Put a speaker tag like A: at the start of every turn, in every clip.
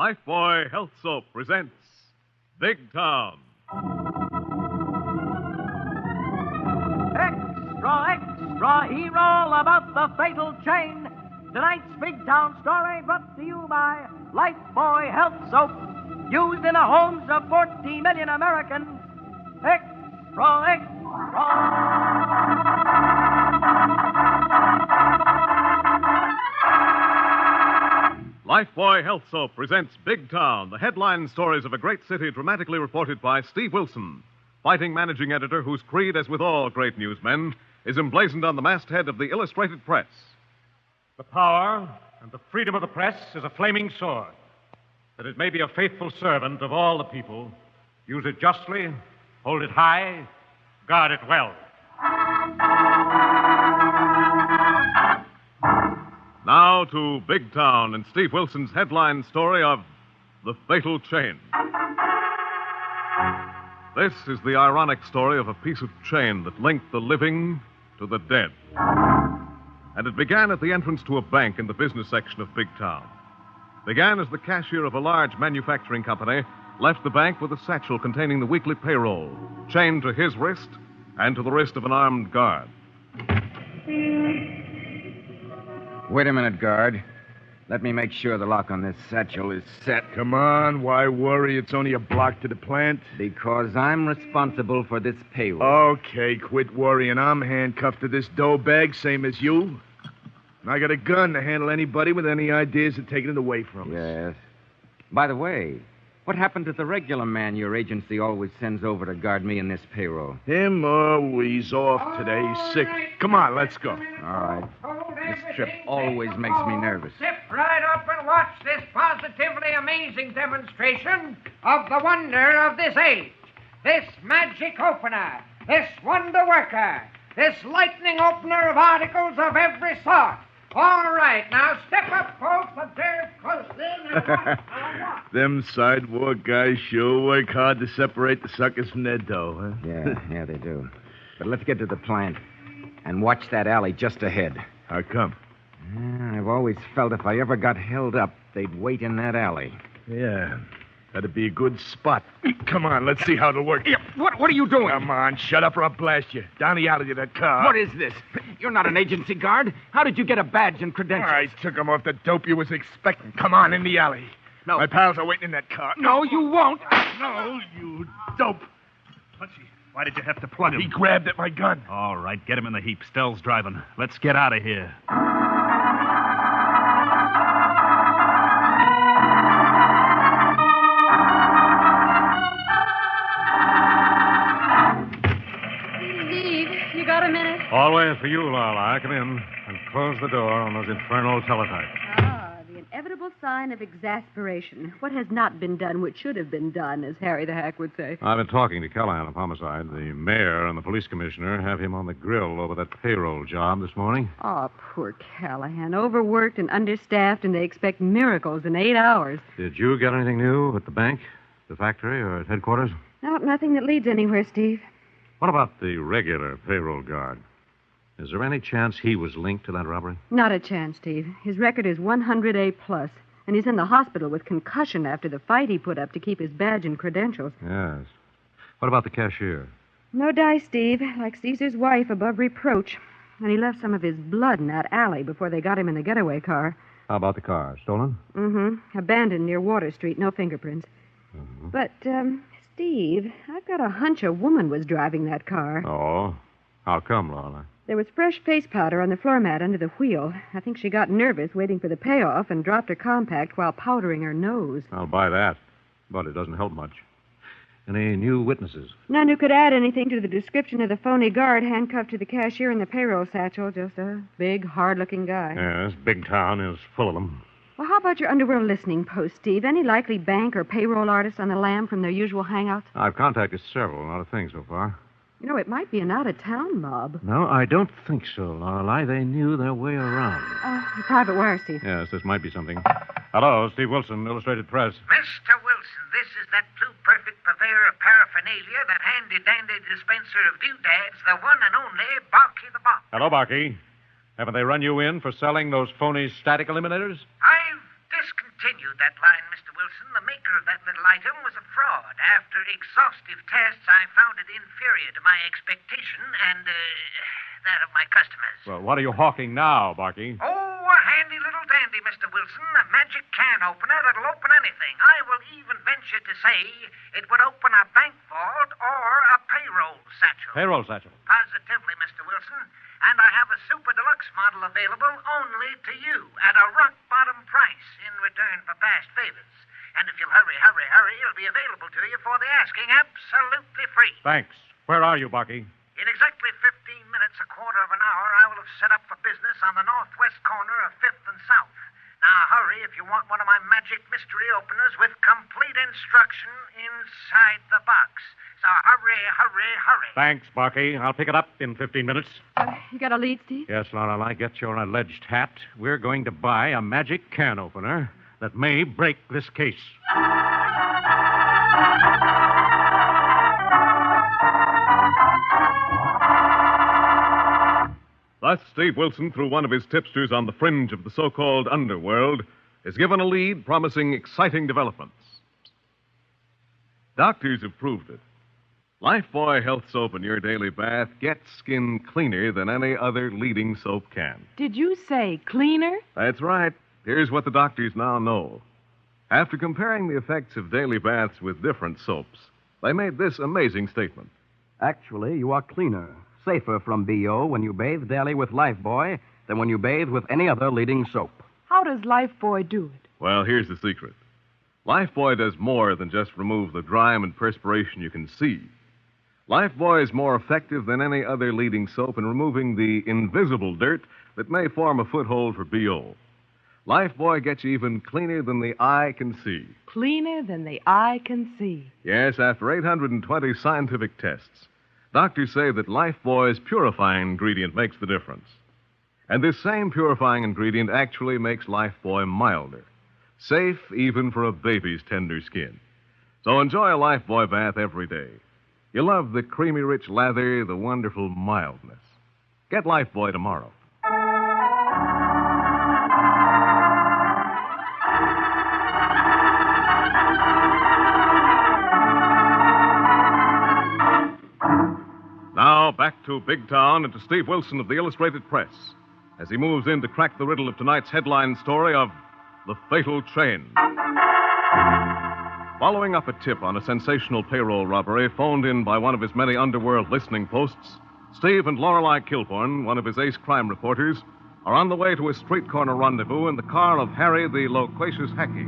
A: Lifebuoy Health Soap presents Big Town.
B: Extra, extra, he roll about the fatal chain. Tonight's Big Town story brought to you by Lifebuoy Health Soap, used in the homes of 40 million Americans. Extra, extra.
A: Lifebuoy Health Soap presents Big Town, the headline stories of a great city dramatically reported by Steve Wilson, fighting managing editor whose creed, as with all great newsmen, is emblazoned on the masthead of the Illustrated Press.
C: The power and the freedom of the press is a flaming sword, that it may be a faithful servant of all the people. Use it justly, hold it high, guard it well.
A: Now to Big Town and Steve Wilson's headline story of The Fatal Chain. This is the ironic story of a piece of chain that linked the living to the dead. And it began at the entrance to a bank in the business section of Big Town. Began as the cashier of a large manufacturing company left the bank with a satchel containing the weekly payroll, chained to his wrist and to the wrist of an armed guard.
D: Wait a minute, guard. Let me make sure the lock on this satchel is set.
E: Come on, why worry? It's only a block to the plant.
D: Because I'm responsible for this payroll.
E: Okay, quit worrying. I'm handcuffed to this dough bag, same as you. And I got a gun to handle anybody with any ideas of taking it away from us.
D: Yes. By the way, what happened to the regular man your agency always sends over to guard me in this payroll?
E: Him? Oh, he's off today. He's sick. Come on, let's go.
D: All right. This trip always makes me nervous.
F: Step right up and watch this positively amazing demonstration of the wonder of this age. This magic opener, this wonder worker, this lightning opener of articles of every sort. All right, now step up, folks. Observe closely. Now watch.
E: Them sidewalk guys sure work hard to separate the suckers from their dough, huh?
D: Yeah, they do. But let's get to the plant and watch that alley just ahead.
E: How come?
D: I've always felt if I ever got held up, they'd wait in that alley.
E: Yeah, that'd be a good spot. Come on, let's see how it'll work.
D: Yeah, what are you doing?
E: Come on, shut up or I'll blast you. Down the alley to that car.
D: What is this? You're not an agency guard. How did you get a badge and credentials?
E: I took them off the dope you was expecting. Come on, in the alley.
D: No.
E: My pals are waiting in that car.
D: No, you won't.
E: No, you dope.
C: Punchy, why did you have to plug him?
E: He grabbed at my gun.
C: All right, get him in the heap. Stell's driving. Let's get out of here.
G: You got a minute?
C: Always for you, Lala. Come in and close the door on those infernal teletypes.
G: The inevitable sign of exasperation. What has not been done, which should have been done, as Harry the Hack would say.
C: I've been talking to Callahan of Homicide. The mayor and the police commissioner have him on the grill over that payroll job this morning.
G: Oh, poor Callahan. Overworked and understaffed, and they expect miracles in 8 hours.
C: Did you get anything new at the bank, the factory, or at headquarters?
G: Nothing that leads anywhere, Steve.
C: What about the regular payroll guard? Is there any chance he was linked to that robbery?
G: Not a chance, Steve. His record is 100A+, and he's in the hospital with concussion after the fight he put up to keep his badge and credentials.
C: Yes. What about the cashier?
G: No dice, Steve. Like Caesar's wife, above reproach. And he left some of his blood in that alley before they got him in the getaway car.
C: How about the car? Stolen?
G: Mm-hmm. Abandoned near Water Street. No fingerprints.
C: Mm-hmm.
G: But, Steve, I've got a hunch a woman was driving that car.
C: Oh? How come, Lala?
G: There was fresh face powder on the floor mat under the wheel. I think she got nervous waiting for the payoff and dropped her compact while powdering her nose.
C: I'll buy that. But it doesn't help much. Any new witnesses?
G: None who could add anything to the description of the phony guard handcuffed to the cashier in the payroll satchel. Just a big, hard-looking guy.
C: Yes, Big Town is full of them.
G: Well, how about your underworld listening post, Steve? Any likely bank or payroll artists on the lam from their usual hangouts?
C: I've contacted several, not a thing so far.
G: You know, it might be an out-of-town mob.
C: No, I don't think so, Lorelei. They knew their way around.
G: A private wire, Steve.
C: Yes, this might be something. Hello, Steve Wilson, Illustrated Press.
F: Mr. Wilson, this is that blue-perfect purveyor of paraphernalia, that handy-dandy dispenser of doodads, the one and only Barky the Bop.
C: Hello, Barky. Haven't they run you in for selling those phony static eliminators?
F: I've discontinued continued that line, Mr. Wilson. The maker of that little item was a fraud. After exhaustive tests, I found it inferior to my expectation and that of my customers.
C: Well, what are you hawking now, Barky?
F: Oh, a handy little dandy, Mr. Wilson. A magic can opener that'll open anything. I will even venture to say it would open a bank vault or a payroll satchel.
C: Payroll satchel.
F: Positively, Mr. Wilson. And I have a super deluxe model available only to you at a rock-bottom price in return for past favors. And if you'll hurry, it'll be available to you for the asking, absolutely free.
C: Thanks. Where are you, Barky?
F: In exactly 15 minutes, a quarter of an hour, I will have set up for business on the northwest corner of 5th and South. Now, hurry if you want one of my magic mystery openers with complete instruction inside the box. So hurry.
C: Thanks, Barky. I'll pick it up in 15 minutes.
G: You got a lead, Steve?
C: Yes, Lorelei, get your alleged hat. We're going to buy a magic can opener that may break this case.
A: Thus, Steve Wilson, through one of his tipsters on the fringe of the so-called underworld, is given a lead promising exciting developments. Doctors have proved it. Lifebuoy Health Soap in your daily bath gets skin cleaner than any other leading soap can.
G: Did you say cleaner?
A: That's right. Here's what the doctors now know. After comparing the effects of daily baths with different soaps, they made this amazing statement.
H: Actually, you are cleaner, safer from BO when you bathe daily with Lifebuoy than when you bathe with any other leading soap.
G: How does Lifebuoy do it?
A: Well, here's the secret. Lifebuoy does more than just remove the grime and perspiration you can see. Lifebuoy is more effective than any other leading soap in removing the invisible dirt that may form a foothold for BO. Lifebuoy gets you even cleaner than the eye can see.
G: Cleaner than the eye can see.
A: Yes, after 820 scientific tests, doctors say that Lifebuoy's purifying ingredient makes the difference. And this same purifying ingredient actually makes Lifebuoy milder, safe even for a baby's tender skin. So enjoy a Lifebuoy bath every day. You'll love the creamy rich lather, the wonderful mildness. Get Lifebuoy tomorrow. Now, back to Big Town and to Steve Wilson of the Illustrated Press as he moves in to crack the riddle of tonight's headline story of The Fatal Chain. Following up a tip on a sensational payroll robbery phoned in by one of his many underworld listening posts, Steve and Lorelei Kilborn, one of his ace crime reporters, are on the way to a street corner rendezvous in the car of Harry the loquacious Hackey.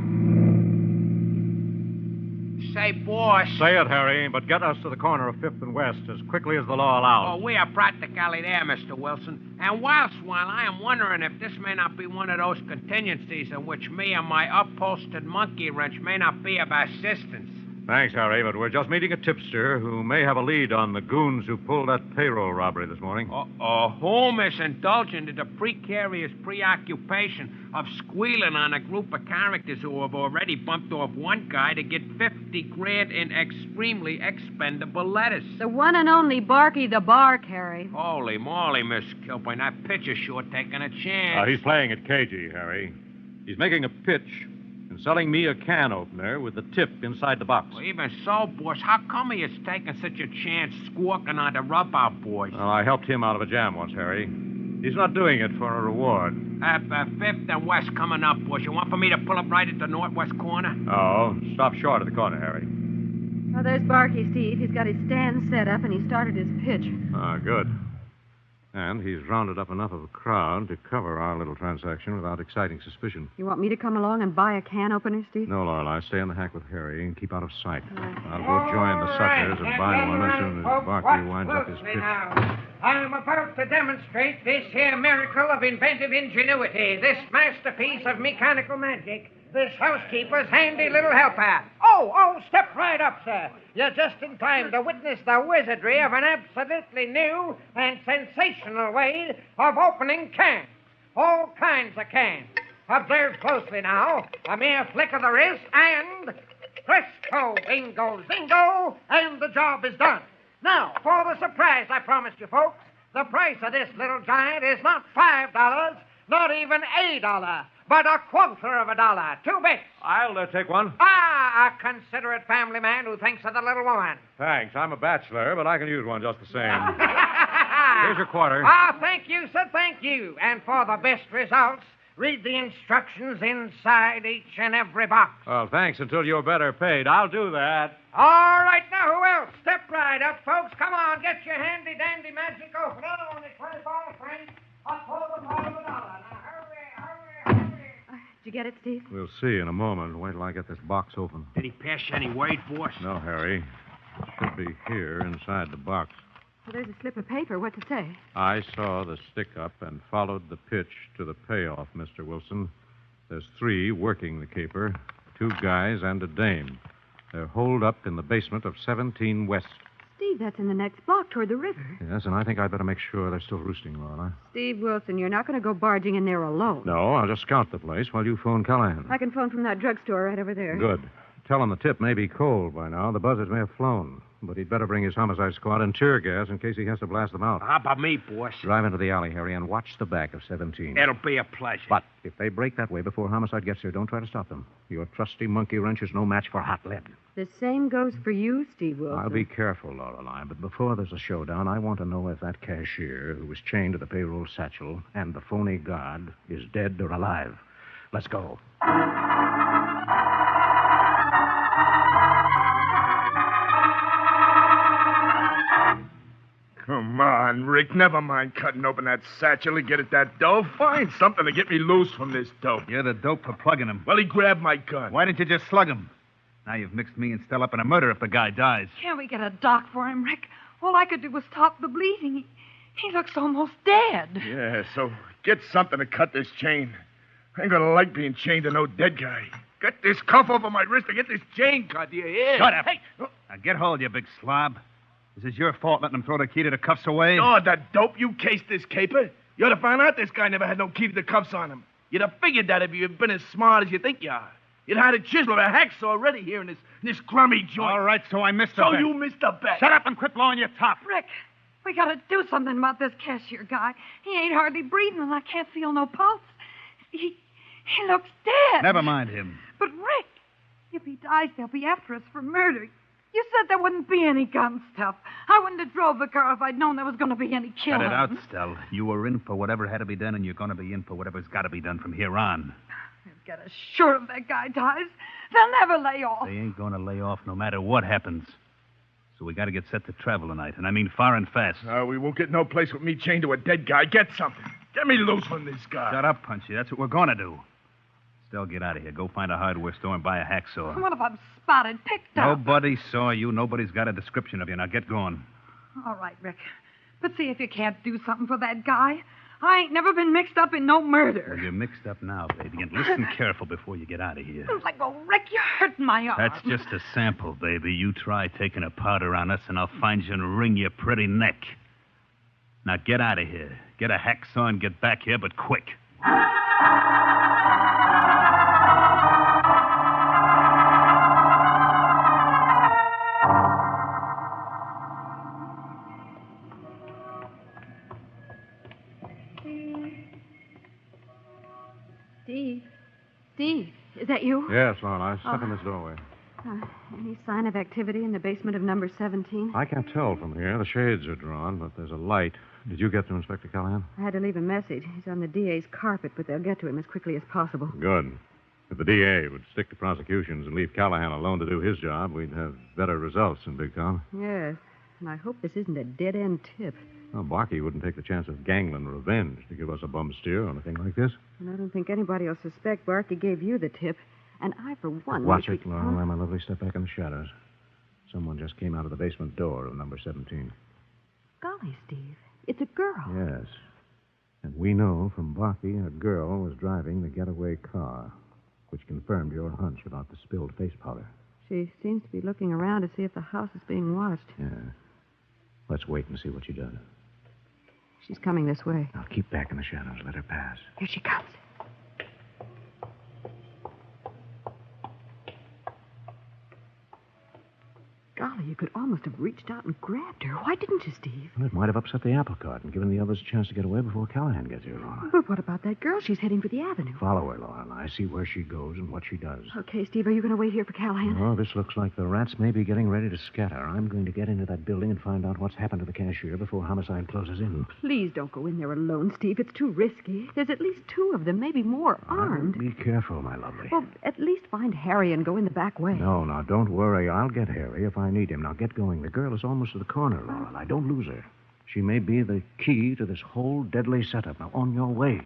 F: Say, boss.
C: Say it, Harry, but get us to the corner of 5th and West as quickly as the law allows.
F: Oh, we are practically there, Mr. Wilson. And while I am wondering if this may not be one of those contingencies in which me and my upholstered monkey wrench may not be of assistance.
C: Thanks, Harry, but we're just meeting a tipster who may have a lead on the goons who pulled that payroll robbery this morning.
F: Holmes indulgent in the precarious preoccupation of squealing on a group of characters who have already bumped off one guy to get 50 grand in extremely expendable lettuce.
G: The one and only Barky the Bark, Harry.
F: Holy moly, Miss Kilburn, that pitcher's sure taking a chance.
C: He's playing it cagey, Harry. He's making a pitch and selling me a can opener with the tip inside the box.
F: Well, even so, boss, how come he is taking such a chance squawking on the rub-out boys?
C: Well, I helped him out of a jam once, Harry. He's not doing it for a reward.
F: 5th and West coming up, boss. You want for me to pull up right at the northwest corner?
C: Oh, stop short of the corner, Harry.
G: Oh, there's Barky, Steve. He's got his stand set up, and he started his pitch.
C: Good. And he's rounded up enough of a crowd to cover our little transaction without exciting suspicion.
G: You want me to come along and buy a can opener, Steve?
C: No, Lorelei. Stay in the hack with Harry and keep out of sight. I'll go join the suckers and buy one as soon as Barkley winds up his pitch.
F: I'm about to demonstrate this here miracle of inventive ingenuity, this masterpiece of mechanical magic, this housekeeper's handy little helper. Oh, step right up, sir. You're just in time to witness the wizardry of an absolutely new and sensational way of opening cans. All kinds of cans. Observe closely now. A mere flick of the wrist and presto, bingo, zingo, and the job is done. Now, for the surprise I promised you folks, the price of this little giant is not $5, not even $1, but $0.25. 2 bits.
C: I'll take one.
F: Ah, a considerate family man who thinks of the little woman.
C: Thanks. I'm a bachelor, but I can use one just the same. Here's your quarter.
F: Ah, thank you, sir, thank you. And for the best results, read the instructions inside each and every box.
C: Well, thanks until you're better paid. I'll do that.
F: All right, now, who else? Step right up, folks. Come on, get your handy-dandy magic opener. Only 24 cents. I'll pull the $1. Now, hurry.
G: Did you get it, Steve?
C: We'll see in a moment. Wait till I get this box open.
I: Did he pass you any word, boss?
C: No, Harry. It should be here inside the box.
G: Well, there's a slip of paper. What's it say?
C: I saw the stick-up and followed the pitch to the payoff, Mr. Wilson. There's 3 working the caper, 2 guys and a dame. They're holed up in the basement of 17 West.
G: Steve, that's in the next block toward the river.
C: Yes, and I think I'd better make sure they're still roosting, Lorna.
G: Steve Wilson, you're not going to go barging in there alone.
C: No, I'll just scout the place while you phone Callahan.
G: I can phone from that drugstore right over there.
C: Good. Tell him the tip may be cold by now. The buzzards may have flown. But he'd better bring his homicide squad and tear gas in case he has to blast them out.
I: How about me, boss?
C: Drive into the alley, Harry, and watch the back of 17.
I: It'll be a pleasure.
C: But if they break that way before homicide gets here, don't try to stop them. Your trusty monkey wrench is no match for hot lead.
G: The same goes for you, Steve Wilson.
C: I'll be careful, Lorelei, but before there's a showdown, I want to know if that cashier who was chained to the payroll satchel and the phony guard is dead or alive. Let's go.
E: Come on, Rick. Never mind cutting open that satchel and get at that dough. Find something to get me loose from this dope.
J: You're the dope for plugging him.
E: Well, he grabbed my gun.
J: Why didn't you just slug him? Now you've mixed me and Stella up in a murder if the guy dies.
K: Can't we get a doc for him, Rick? All I could do was stop the bleeding. He looks almost dead.
E: Yeah, so get something to cut this chain. I ain't gonna like being chained to no dead guy. Get this cuff over my wrist and get this chain cut. Do you hear?
J: Shut up.
E: Hey.
J: Now get hold, you big slob. Is it your fault letting him throw the key to the cuffs away?
E: Oh, that dope you cased this caper. You ought to find out this guy never had no key to the cuffs on him. You'd have figured that if you'd been as smart as you think you are. You'd had a chisel or a hacksaw ready here in this crummy joint.
J: All right, so I missed the
E: So
J: bet.
E: you missed the bet.
J: Shut up and quit blowing your top.
K: Rick, we gotta do something about this cashier guy. He ain't hardly breathing, and I can't feel no pulse. He looks dead.
J: Never mind him.
K: But, Rick, if he dies, they'll be after us for murder. You said there wouldn't be any gun stuff. I wouldn't have drove the car if I'd known there was going to be any killing.
J: Cut it out, Stell. You were in for whatever had to be done, and you're going to be in for whatever's got to be done from here on.
K: We've got to sure if that guy dies, they'll never lay off.
J: They ain't going to lay off no matter what happens. So we got to get set to travel tonight, and I mean far and fast.
E: We won't get no place with me chained to a dead guy. Get something. Get me loose from this guy.
J: Shut up, Punchy. That's what we're going to do. Stell, get out of here. Go find a hardware store and buy a hacksaw.
K: What if I'm spotted, picked up?
J: Nobody saw you. Nobody's got a description of you. Now get going.
K: All right, Rick. But see if you can't do something for that guy. I ain't never been mixed up in no murder.
J: Well, you're mixed up now, baby. And listen careful before you get out of here.
K: Like, well, Rick, you're hurting my arm.
J: That's just a sample, baby. You try taking a powder on us, and I'll find you and wring your pretty neck. Now get out of here. Get a hacksaw and get back here, but quick.
G: Steve, is that you?
C: Yes, Lorna. Step in this doorway.
G: Any sign of activity in the basement of number 17?
C: I can't tell from here. The shades are drawn, but there's a light. Did you get to Inspector Callahan?
G: I had to leave a message. He's on the DA's carpet, but they'll get to him as quickly as possible.
C: Good. If the DA would stick to prosecutions and leave Callahan alone to do his job, we'd have better results in Big Town.
G: Yes, and I hope this isn't a dead-end tip.
C: Well, Barkey wouldn't take the chance of gangland revenge to give us a bum steer on a thing like this.
G: And I don't think anybody will suspect Barkey gave you the tip. And I, for one...
C: Watch it, Lorelei, my lovely. Step back in the shadows. Someone just came out of the basement door of number 17.
G: Golly, Steve, it's a girl.
C: Yes. And we know from Barkey a girl was driving the getaway car, which confirmed your hunch about the spilled face powder.
G: She seems to be looking around to see if the house is being watched.
C: Yeah. Let's wait and see what she does.
G: She's coming this way.
C: Now, keep back in the shadows. Let her pass.
G: Here she comes. Golly, you could almost have reached out and grabbed her. Why didn't you, Steve?
I: Well, it might have upset the apple cart and given the others a chance to get away before Callahan gets here, Laura.
G: But what about that girl? She's heading for the avenue.
I: Follow her, Laura, and I see where she goes and what she does.
G: Okay, Steve, are you going to wait here for Callahan?
I: Oh, this looks like the rats may be getting ready to scatter. I'm going to get into that building and find out what's happened to the cashier before homicide closes in.
G: Please don't go in there alone, Steve. It's too risky. There's at least 2 of them, maybe more, armed.
I: Be careful, my lovely.
G: Well, at least find Harry and go in the back way.
I: No, now, don't worry. I'll get Harry if I need him. Now, get going. The girl is almost to the corner, Laura. Now, don't lose her. She may be the key to this whole deadly setup. Now, on your way.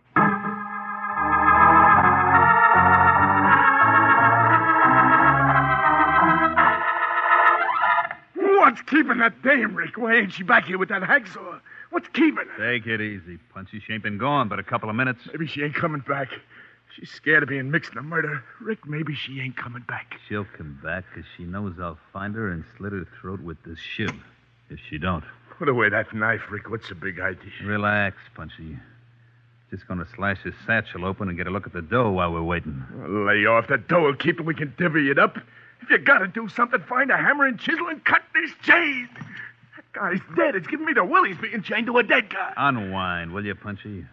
E: What's keeping that dame, Rick? Why ain't she back here with that hacksaw? What's keeping her?
J: Take it easy, Punchy. She ain't been gone but a couple of minutes.
E: Maybe she ain't coming back. She's scared of being mixed in a murder. Rick, maybe she ain't coming back.
J: She'll come back because she knows I'll find her and slit her throat with this shiv. If she don't.
E: Put away that knife, Rick. What's the big idea?
J: Relax, Punchy. Just gonna slash his satchel open and get a look at the dough while we're waiting.
E: Lay off. The dough will keep it. We can divvy it up. If you gotta do something, find a hammer and chisel and cut this chain. That guy's dead. It's giving me the willies being chained to a dead guy.
J: Unwind, will you, Punchy?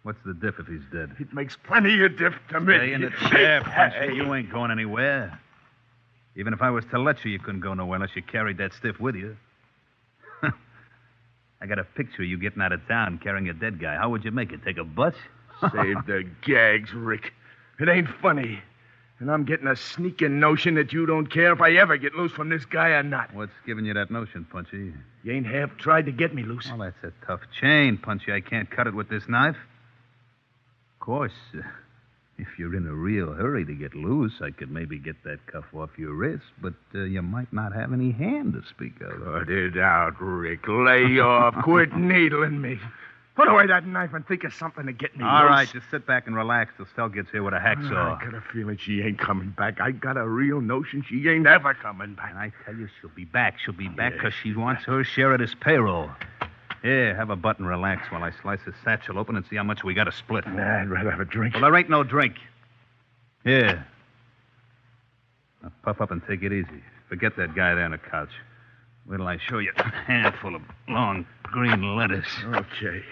J: What's the diff if he's dead?
E: It makes plenty of diff to me.
J: Stay in the chair, Punchy. You ain't going anywhere. Even if I was to let you, you couldn't go nowhere unless you carried that stiff with you. I got a picture of you getting out of town carrying a dead guy. How would you make it? Take a bus?
E: Save the gags, Rick. It ain't funny. And I'm getting a sneaking notion that you don't care if I ever get loose from this guy or not.
J: What's giving you that notion, Punchy?
E: You ain't half tried to get me loose.
J: Well, that's a tough chain, Punchy. I can't cut it with this knife. Of course, if you're in a real hurry to get loose, I could maybe get that cuff off your wrist, but you might not have any hand to speak of.
E: Cut it out, Rick. Lay off. Quit needling me. Put away that knife and think of something to get me
J: All
E: loose.
J: right, just sit back and relax till Stell gets here with a hacksaw.
E: I got a feeling she ain't coming back. I got a real notion she ain't ever coming back.
J: And I tell you, she'll be back. She'll be back because she wants her share of this payroll. Here, have a butt and relax while I slice his satchel open and see how much we got to split.
E: Nah, I'd rather have a drink.
J: Well, there ain't no drink. Here. Now, puff up and take it easy. Forget that guy there on the couch. Wait till I show you a handful of long green lettuce.
E: Okay.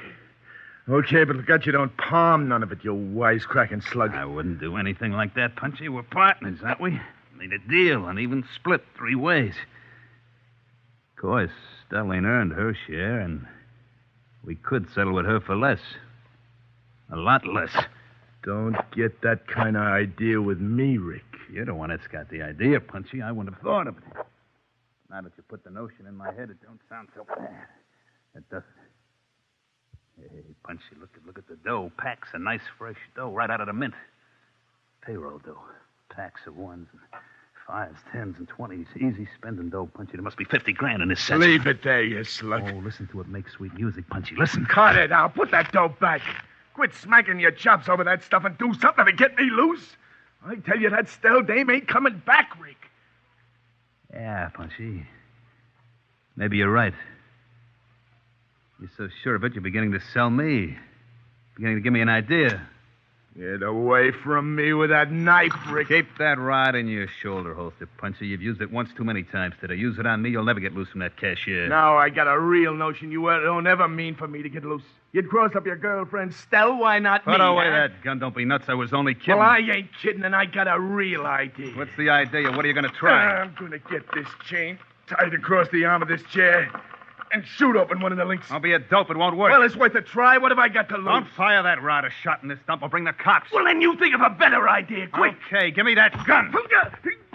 E: Okay, but look out you don't palm none of it, you wisecracking slug.
J: I wouldn't do anything like that, Punchy. We're partners, aren't we? Made a deal and even split 3 ways. Of course, Stell ain't earned her share, and we could settle with her for less. A lot less.
E: Don't get that kind of idea with me, Rick.
J: You're the one that's got the idea, Punchy. I wouldn't have thought of it. Now that you put the notion in my head, it don't sound so bad. It doesn't. Hey, Punchy, look at the dough. Packs of nice, fresh dough right out of the mint. Payroll dough. Packs of 1s and 5s, 10s, and 20s. Easy spending dough, Punchy. There must be 50 grand in this set.
E: Leave it there, you slug.
J: Oh, listen to it make sweet music, Punchy. Listen.
E: Cut it out. Put that dough back. Quit smacking your chops over that stuff and do something to get me loose. I tell you, that Stell dame ain't coming back, Rick.
J: Yeah, Punchy. Maybe you're right. You're so sure of it, you're beginning to sell me. Beginning to give me an idea.
E: Get away from me with that knife, Rick.
J: Keep that rod in your shoulder holster, Punchy. You've used it once too many times today. Use it on me, you'll never get loose from that cashier.
E: Now I got a real notion you don't ever mean for me to get loose. You'd cross up your girlfriend, Stell. Why not me?
J: Put away
E: huh?
J: that gun. Don't be nuts. I was only kidding.
E: Well, I ain't kidding, and I got a real idea.
J: What's the idea? What are you going to try?
E: I'm going to get this chain tied across the arm of this chair and shoot open one of the links.
J: Don't be a dope. It won't work.
E: Well, it's worth a try. What have I got to lose?
J: Don't fire that rod. A shot in this dump will bring the cops.
E: Well, then you think of a better idea, quick.
J: Okay, give me that gun.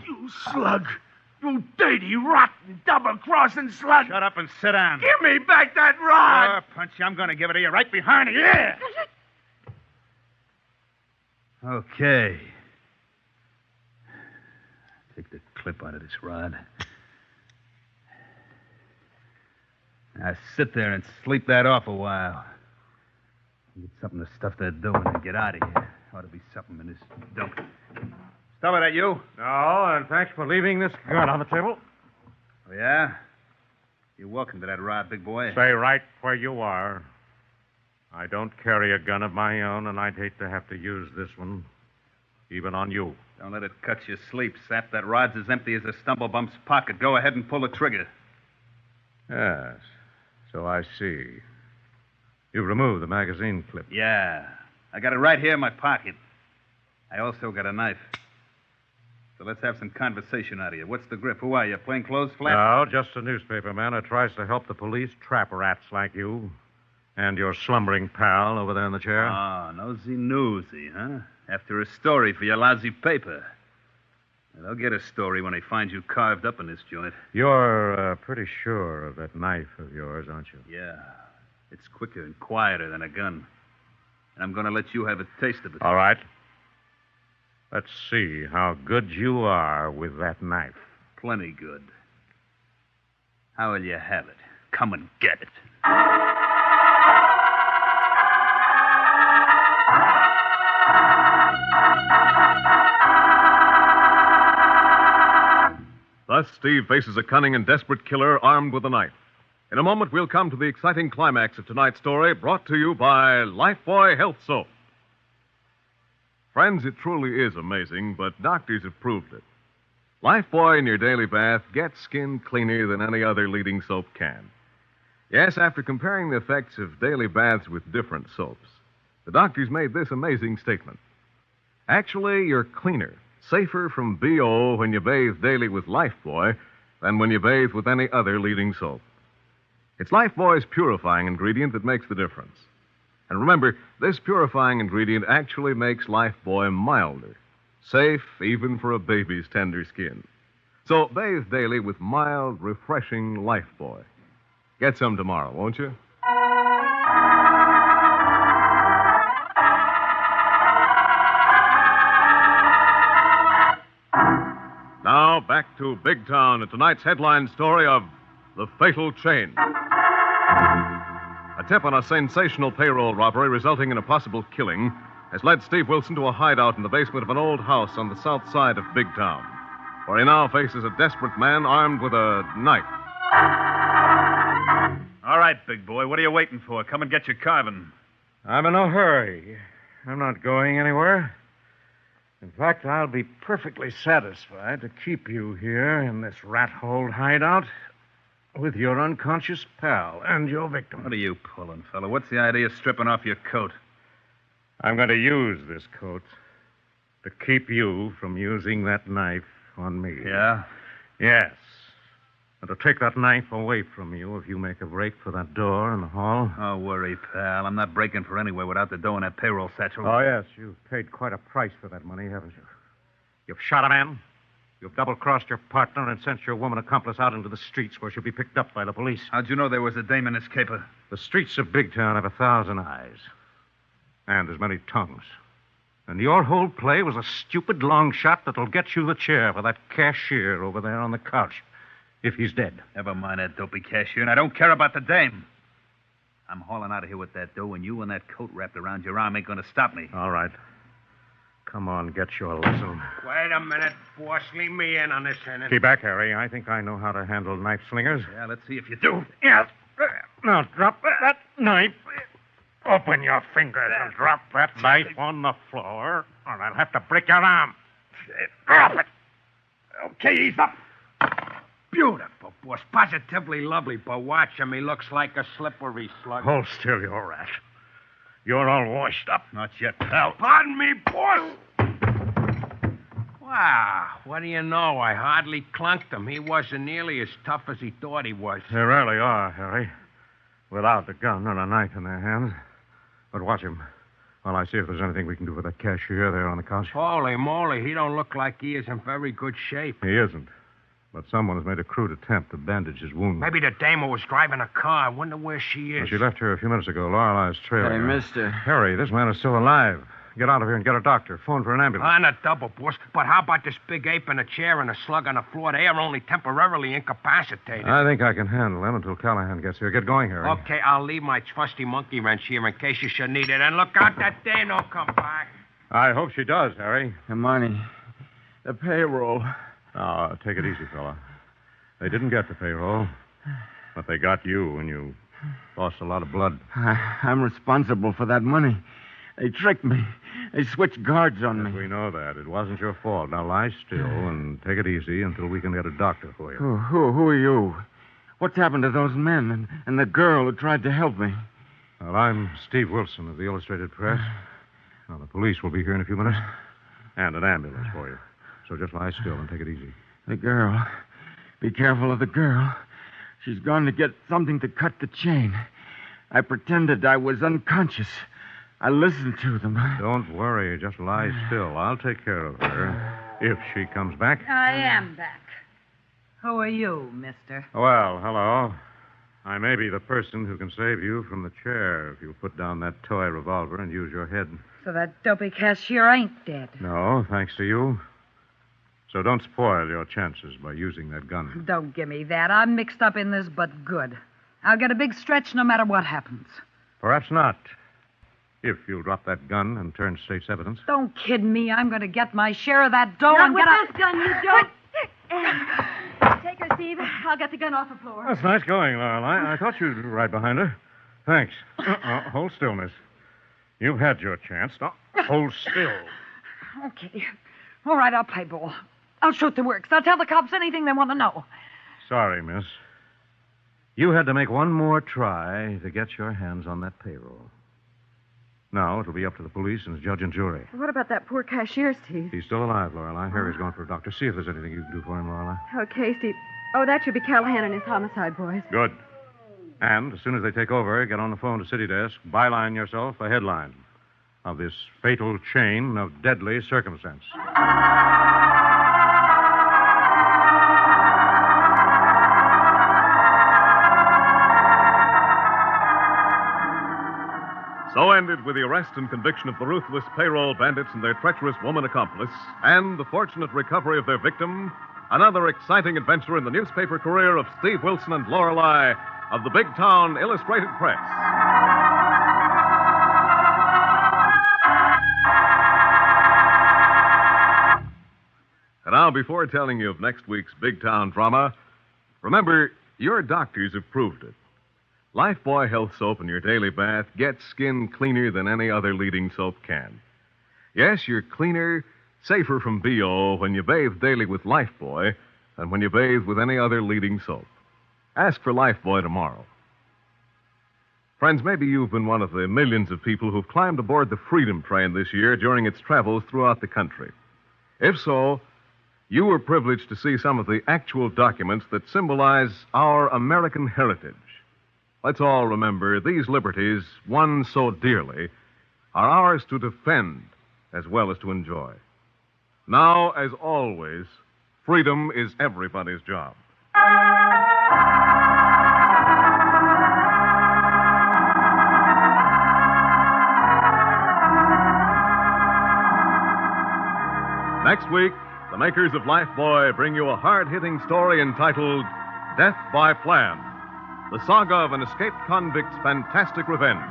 E: You slug. You dirty, rotten, double-crossing slug.
J: Shut up and sit down.
E: Give me back that rod.
J: Punchy, I'm going to give it to you right behind you. Yeah. Okay. Take the clip out of this rod. Now sit there and sleep that off a while. Get something to stuff that dough in and get out of here. Ought to be something in this dump. Stop it, that you?
C: No, and thanks for leaving this gun on the table.
J: Oh, yeah? You're welcome to that rod, big boy.
C: Stay right where you are. I don't carry a gun of my own, and I'd hate to have to use this one, even on you.
J: Don't let it cut your sleep, Sap. That rod's as empty as a stumblebump's pocket. Go ahead and pull the trigger.
C: Yes. So I see. You've removed the magazine clip.
J: Yeah. I got it right here in my pocket. I also got a knife. So let's have some conversation out of you. What's the grip? Who are you, plainclothes flap?
C: No, just a newspaper man who tries to help the police trap rats like you. And your slumbering pal over there in the chair.
J: Oh, nosy, huh? After a story for your lousy paper. They'll get a story when they find you carved up in this joint.
C: You're pretty sure of that knife of yours, aren't you?
J: Yeah. It's quicker and quieter than a gun. And I'm going to let you have a taste of it.
C: All right. Let's see how good you are with that knife.
J: Plenty good. How will you have it? Come and get it.
A: Thus, Steve faces a cunning and desperate killer armed with a knife. In a moment, we'll come to the exciting climax of tonight's story, brought to you by Lifebuoy Health Soap. Friends, it truly is amazing, but doctors have proved it. Lifebuoy in your daily bath gets skin cleaner than any other leading soap can. Yes, after comparing the effects of daily baths with different soaps, the doctors made this amazing statement. Actually, you're cleaner, safer from BO when you bathe daily with Lifebuoy than when you bathe with any other leading soap. It's Lifebuoy's purifying ingredient that makes the difference. And remember, this purifying ingredient actually makes Lifebuoy milder, safe even for a baby's tender skin. So bathe daily with mild, refreshing Lifebuoy. Get some tomorrow, won't you? Now, back to Big Town and tonight's headline story of The Fatal Chain. A tip on a sensational payroll robbery resulting in a possible killing has led Steve Wilson to a hideout in the basement of an old house on the south side of Big Town, where he now faces a desperate man armed with a knife.
J: All right, big boy. What are you waiting for? Come and get your carving.
C: I'm in no hurry. I'm not going anywhere. In fact, I'll be perfectly satisfied to keep you here in this rat-hole hideout with your unconscious pal and your victim.
J: What are you pulling, fella? What's the idea of stripping off your coat?
C: I'm going to use this coat to keep you from using that knife on me.
J: Yeah?
C: Yes. And to take that knife away from you if you make a break for that door in the hall.
J: Don't worry, pal. I'm not breaking for anywhere without the dough in that payroll satchel.
C: Oh, yes. You've paid quite a price for that money, haven't you? You've shot a man. You've double-crossed your partner and sent your woman accomplice out into the streets where she'll be picked up by the police.
J: How'd you know there was a dame in this caper?
C: The streets of Big Town have 1,000 eyes. And as many tongues. And your whole play was a stupid long shot that'll get you the chair for that cashier over there on the couch. If he's dead.
J: Never mind that dopey cashier, and I don't care about the dame. I'm hauling out of here with that dough, and you and that coat wrapped around your arm ain't going to stop me.
C: All right. Come on, get your lesson.
L: Wait a minute, boss. Leave me in on this end.
C: Keep back, Harry. I think I know how to handle knife slingers.
J: Yeah, let's see if you do.
C: Yes. Now, drop that knife. Open your fingers and drop that knife on the floor, or I'll have to break your arm.
L: Drop it. Okay, he's up. Beautiful, boss. Positively lovely, but watch him. He looks like a slippery slug.
C: Hold still, you rat. You're all washed up.
J: Not yet, pal.
L: Pardon me, boss. Wow, what do you know? I hardly clunked him. He wasn't nearly as tough as he thought he was.
C: They really are, Harry. Without a gun and a knife in their hands. But watch him while I see if there's anything we can do for that cashier there on the couch.
L: Holy moly, he don't look like he is in very good shape.
C: He isn't. But someone has made a crude attempt to bandage his wound.
L: Maybe the dame who was driving a car. I wonder where she is.
C: Well, she left here a few minutes ago. Lorelei's trailer.
D: Hey, mister.
C: Harry, this man is still alive. Get out of here and get a doctor. Phone for an ambulance.
L: On a double, boss. But how about this big ape in a chair and a slug on the floor? They are only temporarily incapacitated.
C: I think I can handle them until Callahan gets here. Get going, Harry.
L: Okay, I'll leave my trusty monkey wrench here in case you should need it. And look out, that dame don't come back.
C: I hope she does, Harry.
D: The money. The payroll.
C: Now, take it easy, fella. They didn't get the payroll, but they got you, and you lost a lot of blood.
D: I'm responsible for that money. They tricked me. They switched guards on me.
I: We know that. It wasn't your fault. Now lie still and take it easy until we can get a doctor for you.
D: Who are you? What's happened to those men and the girl who tried to help me?
I: Well, I'm Steve Wilson of the Illustrated Press. Now, the police will be here in a few minutes. And an ambulance for you. So just lie still and take it easy.
D: The girl. Be careful of the girl. She's gone to get something to cut the chain. I pretended I was unconscious. I listened to them.
I: Don't worry. Just lie still. I'll take care of her if she comes back.
K: I am back. Who are you, mister?
I: Well, hello. I may be the person who can save you from the chair if you'll put down that toy revolver and use your head.
K: So that dopey cashier ain't dead.
I: No, thanks to you. So don't spoil your chances by using that gun.
K: Don't give me that. I'm mixed up in this, but good. I'll get a big stretch no matter what happens.
I: Perhaps not. If you'll drop that gun and turn state's evidence.
K: Don't kid me. I'm going to get my share of that dough
G: Not
K: and
G: with
K: get
G: this gun, you don't. Take her, Steve. I'll get the gun off the floor.
I: That's nice going, Lorelei. I thought you'd right behind her. Thanks. Hold still, miss. You've had your chance. Now, hold still.
K: Okay. All right, I'll play ball. I'll shoot the works. I'll tell the cops anything they want to know.
I: Sorry, miss. You had to make one more try to get your hands on that payroll. Now it'll be up to the police and the judge and jury.
G: What about that poor cashier, Steve?
I: He's still alive, Lorelei. Harry's gone for a doctor. See if there's anything you can do for him, Lorelei.
G: Okay, Steve. Oh, that should be Callahan and his homicide boys.
I: Good. And as soon as they take over, get on the phone to City Desk, byline yourself a headline of this fatal chain of deadly circumstance.
A: So ended with the arrest and conviction of the ruthless payroll bandits and their treacherous woman accomplice, and the fortunate recovery of their victim, another exciting adventure in the newspaper career of Steve Wilson and Lorelei of the Big Town Illustrated Press. And now, before telling you of next week's Big Town drama, remember, your doctors have proved it. Lifebuoy Health Soap in your daily bath gets skin cleaner than any other leading soap can. Yes, you're cleaner, safer from BO when you bathe daily with Lifebuoy than when you bathe with any other leading soap. Ask for Lifebuoy tomorrow. Friends, maybe you've been one of the millions of people who've climbed aboard the Freedom Train this year during its travels throughout the country. If so, you were privileged to see some of the actual documents that symbolize our American heritage. Let's all remember these liberties, won so dearly, are ours to defend as well as to enjoy. Now, as always, freedom is everybody's job. Next week, the makers of Lifebuoy bring you a hard-hitting story entitled Death by Plan. The saga of an escaped convict's fantastic revenge.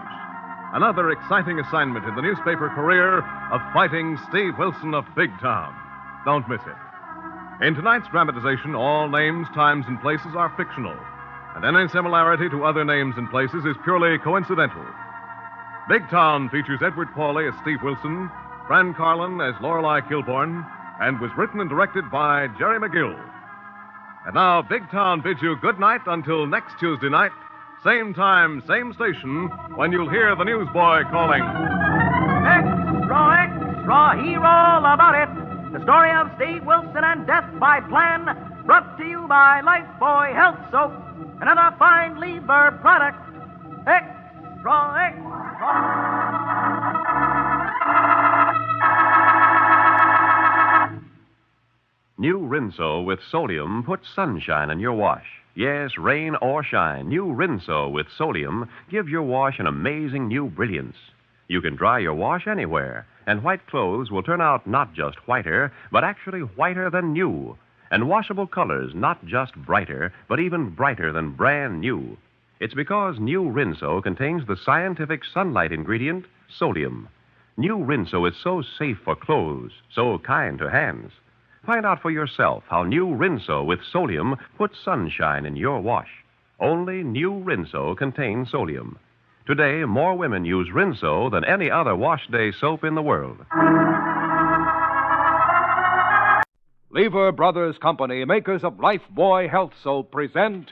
A: Another exciting assignment in the newspaper career of fighting Steve Wilson of Big Town. Don't miss it. In tonight's dramatization, all names, times, and places are fictional, and any similarity to other names and places is purely coincidental. Big Town features Edward Pauley as Steve Wilson, Fran Carlin as Lorelei Kilborn, and was written and directed by Jerry McGill. And now, Big Town bids you good night until next Tuesday night, same time, same station, when you'll hear the newsboy calling.
B: Extra, extra, hear all about it. The story of Steve Wilson and Death by Plan, brought to you by Lifebuoy Health Soap, another fine Lieber product. Extra, extra.
M: New Rinso with sodium puts sunshine in your wash. Yes, rain or shine, new Rinso with sodium gives your wash an amazing new brilliance. You can dry your wash anywhere, and white clothes will turn out not just whiter, but actually whiter than new. And washable colors not just brighter, but even brighter than brand new. It's because new Rinso contains the scientific sunlight ingredient, sodium. New Rinso is so safe for clothes, so kind to hands. Find out for yourself how new Rinso with sodium puts sunshine in your wash. Only new Rinso contains sodium. Today, more women use Rinso than any other wash day soap in the world.
N: Lever Brothers Company, makers of Lifebuoy Health Soap, present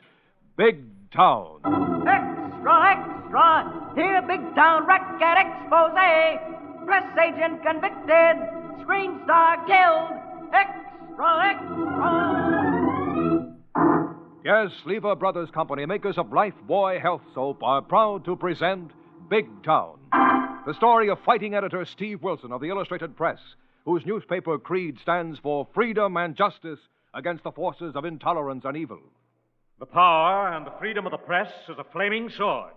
N: Big Town.
B: Extra, extra! Here, Big Town Racket expose. Press agent convicted. Screen star killed. Extra, extra!
N: Yes, Lever Brothers Company, makers of Lifebuoy Health Soap, are proud to present Big Town. The story of fighting editor Steve Wilson of the Illustrated Press, whose newspaper creed stands for freedom and justice against the forces of intolerance and evil.
C: The power and the freedom of the press is a flaming sword,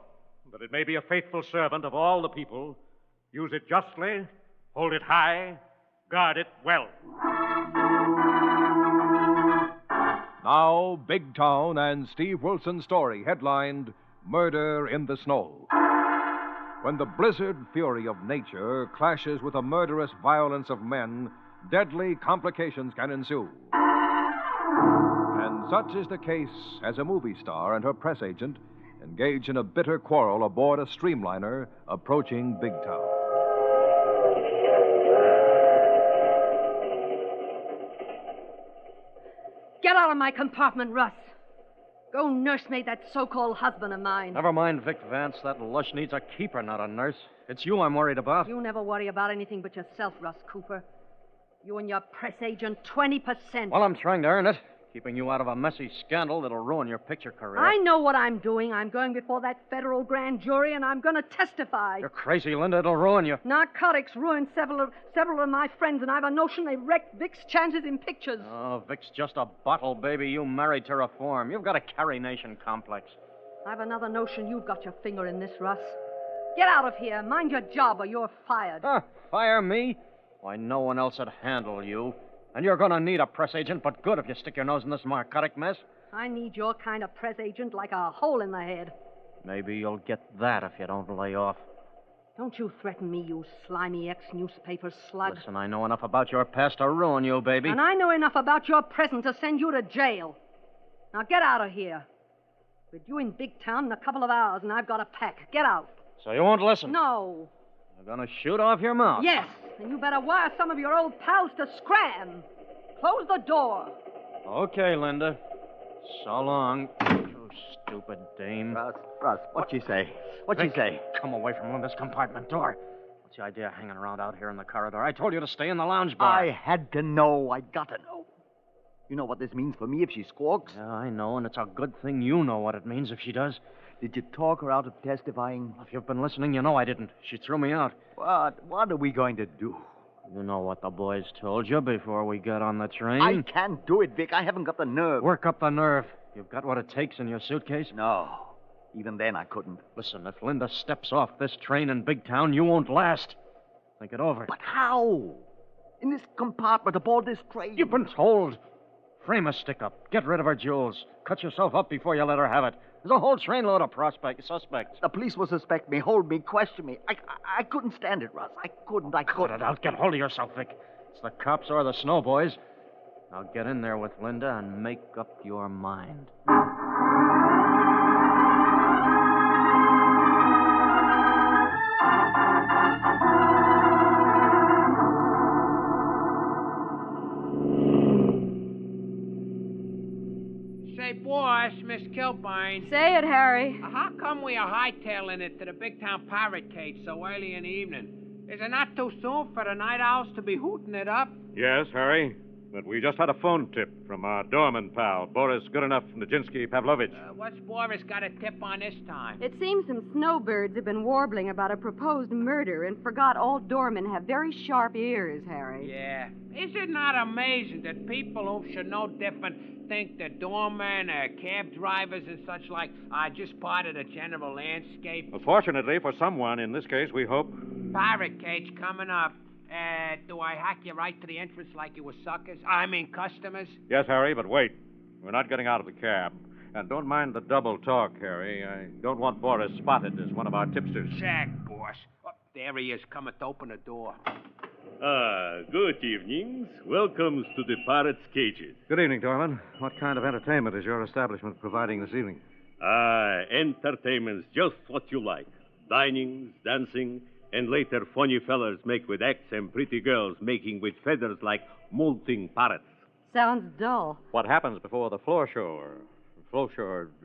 C: that it may be a faithful servant of all the people. Use it justly, hold it high, guard it well.
N: Now, Big Town and Steve Wilson's story, headlined Murder in the Snow. When the blizzard fury of nature clashes with the murderous violence of men, deadly complications can ensue. And such is the case as a movie star and her press agent engage in a bitter quarrel aboard a streamliner approaching Big Town.
O: Get out of my compartment, Russ. Go nursemaid that so-called husband of mine.
H: Never mind, Vic Vance. That lush needs a keeper, not a nurse. It's you I'm worried about.
O: You never worry about anything but yourself, Russ Cooper. You and your press agent, 20%.
H: Well, I'm trying to earn it. Keeping you out of a messy scandal that'll ruin your picture career.
O: I know what I'm doing. I'm going before that federal grand jury, and I'm going to testify.
H: You're crazy, Linda. It'll ruin you.
O: Narcotics ruined several of my friends, and I've a notion they wrecked Vic's chances in pictures.
H: Oh, Vic's just a bottle, baby. You married to reform. You've got a Carrie Nation complex.
O: I've another notion you've got your finger in this, Russ. Get out of here. Mind your job, or you're fired.
H: Fire me? Why, no one else would handle you. And you're going to need a press agent, but good if you stick your nose in this narcotic mess.
O: I need your kind of press agent like a hole in the head.
H: Maybe you'll get that if you don't lay off.
O: Don't you threaten me, you slimy ex-newspaper slug.
H: Listen, I know enough about your past to ruin you, baby.
O: And I know enough about your present to send you to jail. Now get out of here. We're due in Big Town in a couple of hours, and I've got a pack. Get out.
H: So you won't listen?
O: No.
H: You're going to shoot off your mouth?
O: Yes, and you better wire some of your old pals to scram. Close the door.
H: Okay, Linda. So long. You stupid dame.
D: Russ, what'd you say? What'd you say?
H: Come away from Linda's compartment door. What's the idea of hanging around out here in the corridor? I told you to stay in the lounge bar.
D: I had to know. I got to know. You know what this means for me if she squawks?
H: Yeah, I know, and it's a good thing you know what it means if she does.
D: Did you talk her out of testifying?
H: If you've been listening, you know I didn't. She threw me out.
D: What are we going to do?
H: You know what the boys told you before we got on the train.
D: I can't do it, Vic. I haven't got the nerve.
H: Work up the nerve. You've got what it takes in your suitcase?
D: No. Even then, I couldn't.
H: Listen, if Linda steps off this train in Big Town, you won't last. Think it over.
D: But how? In this compartment aboard this train?
H: You've been told. Frame a stick-up. Get rid of her jewels. Cut yourself up before you let her have it. There's a whole trainload of suspects.
D: The police will suspect me, hold me, question me. I couldn't stand it, Russ. I couldn't.
H: Cut it out. Get hold of yourself, Vic. It's the cops or the snow boys. Now get in there with Linda and make up your mind.
F: Say, boss, Miss Kilburn.
O: Say it, Harry.
F: How come we are hightailing it to the Big Town Pirate Cage so early in the evening? Is it not too soon for the night owls to be hooting it up?
C: Yes, Harry. But we just had a phone tip from our doorman pal, Boris Goodenough from Nijinsky Pavlovich.
F: What's Boris got a tip on this time?
G: It seems some snowbirds have been warbling about a proposed murder and forgot all doormen have very sharp ears, Harry.
F: Yeah. Is it not amazing that people who should know different think that doormen, cab drivers, and such like are just part of the general landscape?
C: Well, fortunately for someone, in this case, we hope.
F: Pirate Cage coming up. Do I hack you right to the entrance like you were suckers? Customers?
C: Yes, Harry, but wait. We're not getting out of the cab. And don't mind the double talk, Harry. I don't want Boris spotted as one of our tipsters.
F: Check, boss. Oh, there he is, coming to open the door.
P: Good evenings. Welcome to the Pirate's Cages.
C: Good evening, Doorman. What kind of entertainment is your establishment providing this evening?
P: Entertainment's just what you like. dinings, dancing, and later funny fellers make with acts and pretty girls making with feathers like molting parrots.
G: Sounds dull.
C: What happens before the floor show,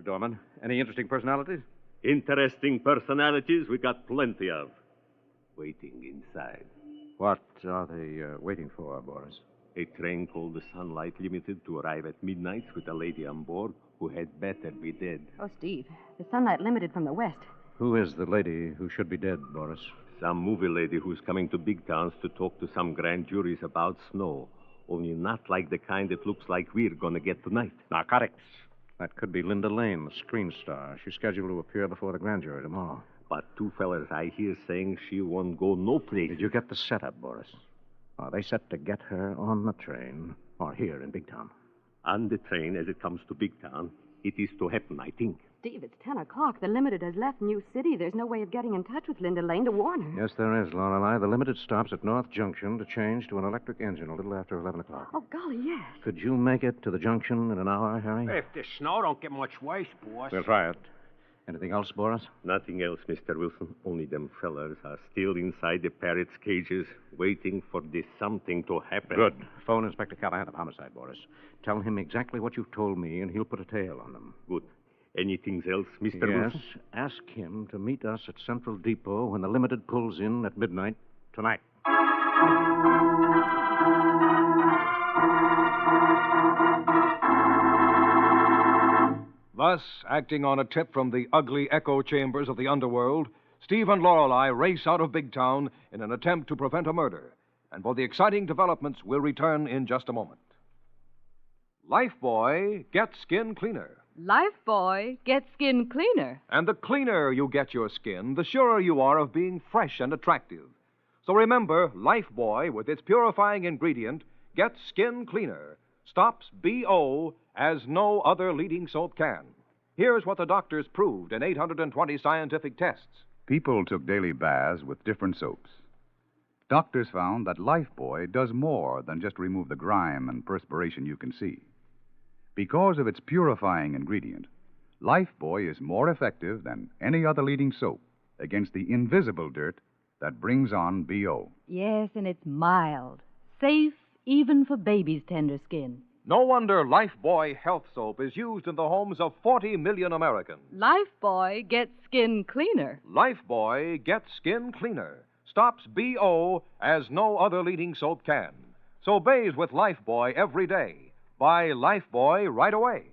C: Dorman? Any interesting personalities?
P: Interesting personalities we got plenty of. Waiting inside.
C: What are they waiting for, Boris?
P: A train called the Sunlight Limited to arrive at midnight with a lady on board who had better be dead.
G: Oh, Steve, the Sunlight Limited from the west.
C: Who is the lady who should be dead, Boris?
P: Some movie lady who's coming to big towns to talk to some grand juries about snow. Only not like the kind it looks like we're gonna get tonight.
C: Narcotics. That could be Linda Lane, the screen star. She's scheduled to appear before the grand jury tomorrow.
P: But two fellers I hear saying she won't go no place.
C: Did you get the setup, Boris? Are they set to get her on the train or here in Big Town?
P: On the train as it comes to Big Town. It is to happen, I think.
G: Steve, it's 10 o'clock. The Limited has left New City. There's no way of getting in touch with Linda Lane to warn her.
I: Yes, there is, Lorelei. The Limited stops at North Junction to change to an electric engine a little after 11 o'clock.
G: Oh, golly, yes.
I: Could you make it to the junction in an hour, Harry?
L: If the snow don't get much worse, boss.
C: We'll try it.
I: Anything else, Boris?
P: Nothing else, Mr. Wilson. Only them fellers are still inside the parrots' cages, waiting for this something to happen.
I: Good. Phone Inspector Callahan of Homicide, Boris. Tell him exactly what you've told me, and he'll put a tail on them.
P: Good. Anything else, Mr. Wilson?
I: Yes. Ask him to meet us at Central Depot when the Limited pulls in at midnight tonight.
N: Thus, acting on a tip from the ugly echo chambers of the underworld, Steve and Lorelei race out of Big Town in an attempt to prevent a murder. And for the exciting developments, we'll return in just a moment. Lifebuoy gets skin cleaner.
Q: Lifebuoy gets skin cleaner.
N: And the cleaner you get your skin, the surer you are of being fresh and attractive. So remember, Lifebuoy, with its purifying ingredient, gets skin cleaner, stops BO as no other leading soap can. Here's what the doctors proved in 820 scientific tests.
R: People took daily baths with different soaps. Doctors found that Lifebuoy does more than just remove the grime and perspiration you can see. Because of its purifying ingredient, Lifebuoy is more effective than any other leading soap against the invisible dirt that brings on BO.
Q: Yes, and it's mild, safe even for baby's tender skin.
N: No wonder Lifebuoy Health Soap is used in the homes of 40 million Americans.
Q: Lifebuoy gets skin cleaner.
N: Lifebuoy gets skin cleaner, stops BO as no other leading soap can. So bathe with Lifebuoy every day. Buy Lifebuoy right away.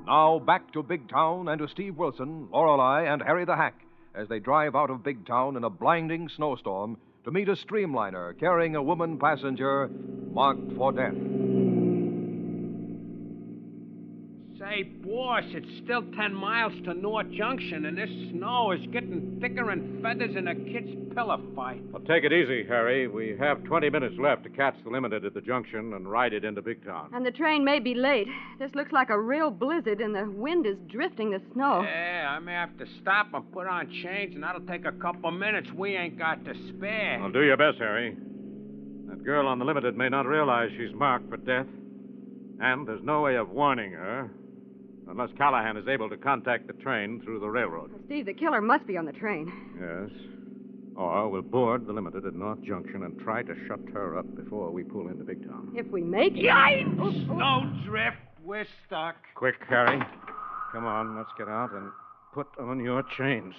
N: Now back to Big Town and to Steve Wilson, Lorelei, and Harry the Hack as they drive out of Big Town in a blinding snowstorm to meet a streamliner carrying a woman passenger marked for death.
L: Say, boss, it's still 10 miles to North Junction, and this snow is getting thicker and feathers in a kid's pillow fight.
C: Well, take it easy, Harry. We have 20 minutes left to catch the Limited at the junction and ride it into Big Town.
G: And the train may be late. This looks like a real blizzard, and the wind is drifting the snow.
L: Yeah, I may have to stop and put on change, and that'll take a couple minutes. We ain't got to spare.
C: Well, do your best, Harry. That girl on the Limited may not realize she's marked for death, and there's no way of warning her unless Callahan is able to contact the train through the railroad.
G: Steve, the killer must be on the train.
C: Yes. Or we'll board the Limited at North Junction and try to shut her up before we pull into Big Town.
G: If we make it.
L: Yikes! Snow drift. We're stuck.
C: Quick, Harry. Come on, let's get out and put on your chains.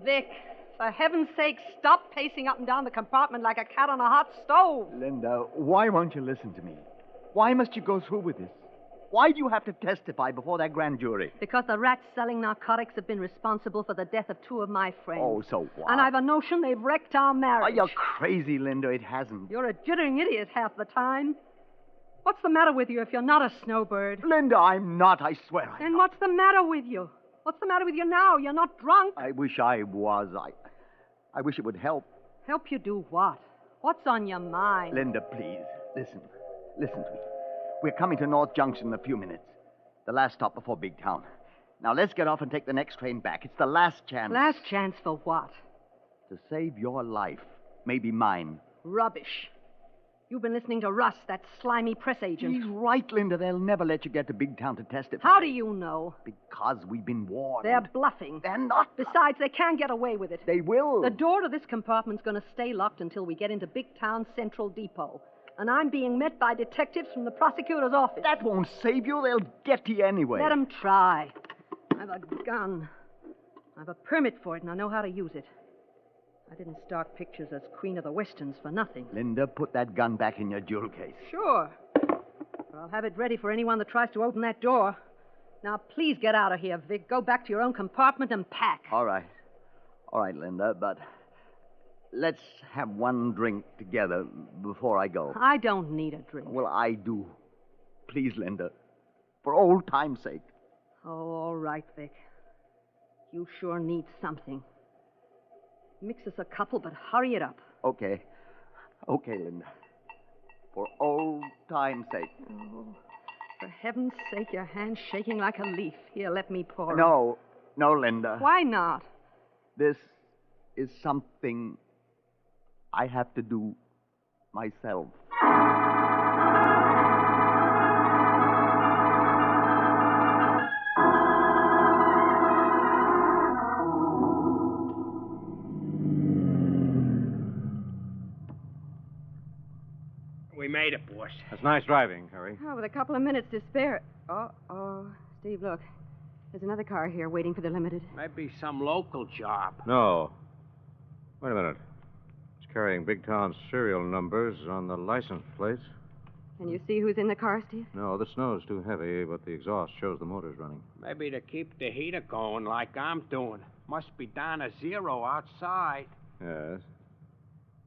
O: Vic, for heaven's sake, stop pacing up and down the compartment like a cat on a hot stove.
S: Linda, why won't you listen to me? Why must you go through with this? Why do you have to testify before that grand jury?
O: Because the rats selling narcotics have been responsible for the death of two of my friends.
S: Oh, so what?
O: And I've a notion they've wrecked our marriage.
S: Oh, you're crazy, Linda. It hasn't.
O: You're a jittering idiot half the time. What's the matter with you if you're not a snowbird?
S: Linda, I'm not, I swear.
O: Then what's the matter with you? What's the matter with you now? You're not drunk.
S: I wish I was. I wish it would help.
O: Help you do what? What's on your mind?
S: Linda, please, listen. Listen to me. We're coming to North Junction in a few minutes. The last stop before Big Town. Now, let's get off and take the next train back. It's the last chance.
O: Last chance for what?
S: To save your life. Maybe mine.
O: Rubbish. You've been listening to Russ, that slimy press agent.
S: He's right, Linda. They'll never let you get to Big Town to testify.
O: How do you know?
S: Because we've been warned.
O: They're bluffing.
S: They're not.
O: Besides, they can't get away with it.
S: They will.
O: The door to this compartment's going to stay locked until we get into Big Town Central Depot. And I'm being met by detectives from the prosecutor's office.
S: That won't save you. They'll get to you anyway.
O: Let them try. I've a gun. I've a permit for it, and I know how to use it. I didn't start pictures as Queen of the Westerns for nothing.
S: Linda, put that gun back in your jewel case.
O: Sure. But I'll have it ready for anyone that tries to open that door. Now, please get out of here, Vic. Go back to your own compartment and pack.
S: All right. All right, Linda, but let's have one drink together before I go.
O: I don't need a drink.
S: Well, I do. Please, Linda. For old time's sake.
O: Oh, all right, Vic. You sure need something. Mix us a couple, but hurry it up.
S: Okay. Okay, Linda. For old time's sake.
O: Oh, for heaven's sake, your hand's shaking like a leaf. Here, let me pour.
S: No. No, Linda.
O: Why not?
S: This is something I have to do myself.
L: We made it, boss.
C: That's nice driving, Harry.
G: Oh, with a couple of minutes to spare. Steve, look. There's another car here waiting for the limited.
L: Maybe some local job.
C: No. Wait a minute. It's carrying Big Town serial numbers on the license plates.
G: Can you see who's in the car, Steve?
C: No, the snow's too heavy, but the exhaust shows the motor's running.
L: Maybe to keep the heater going like I'm doing. Must be down to 0 outside.
C: Yes.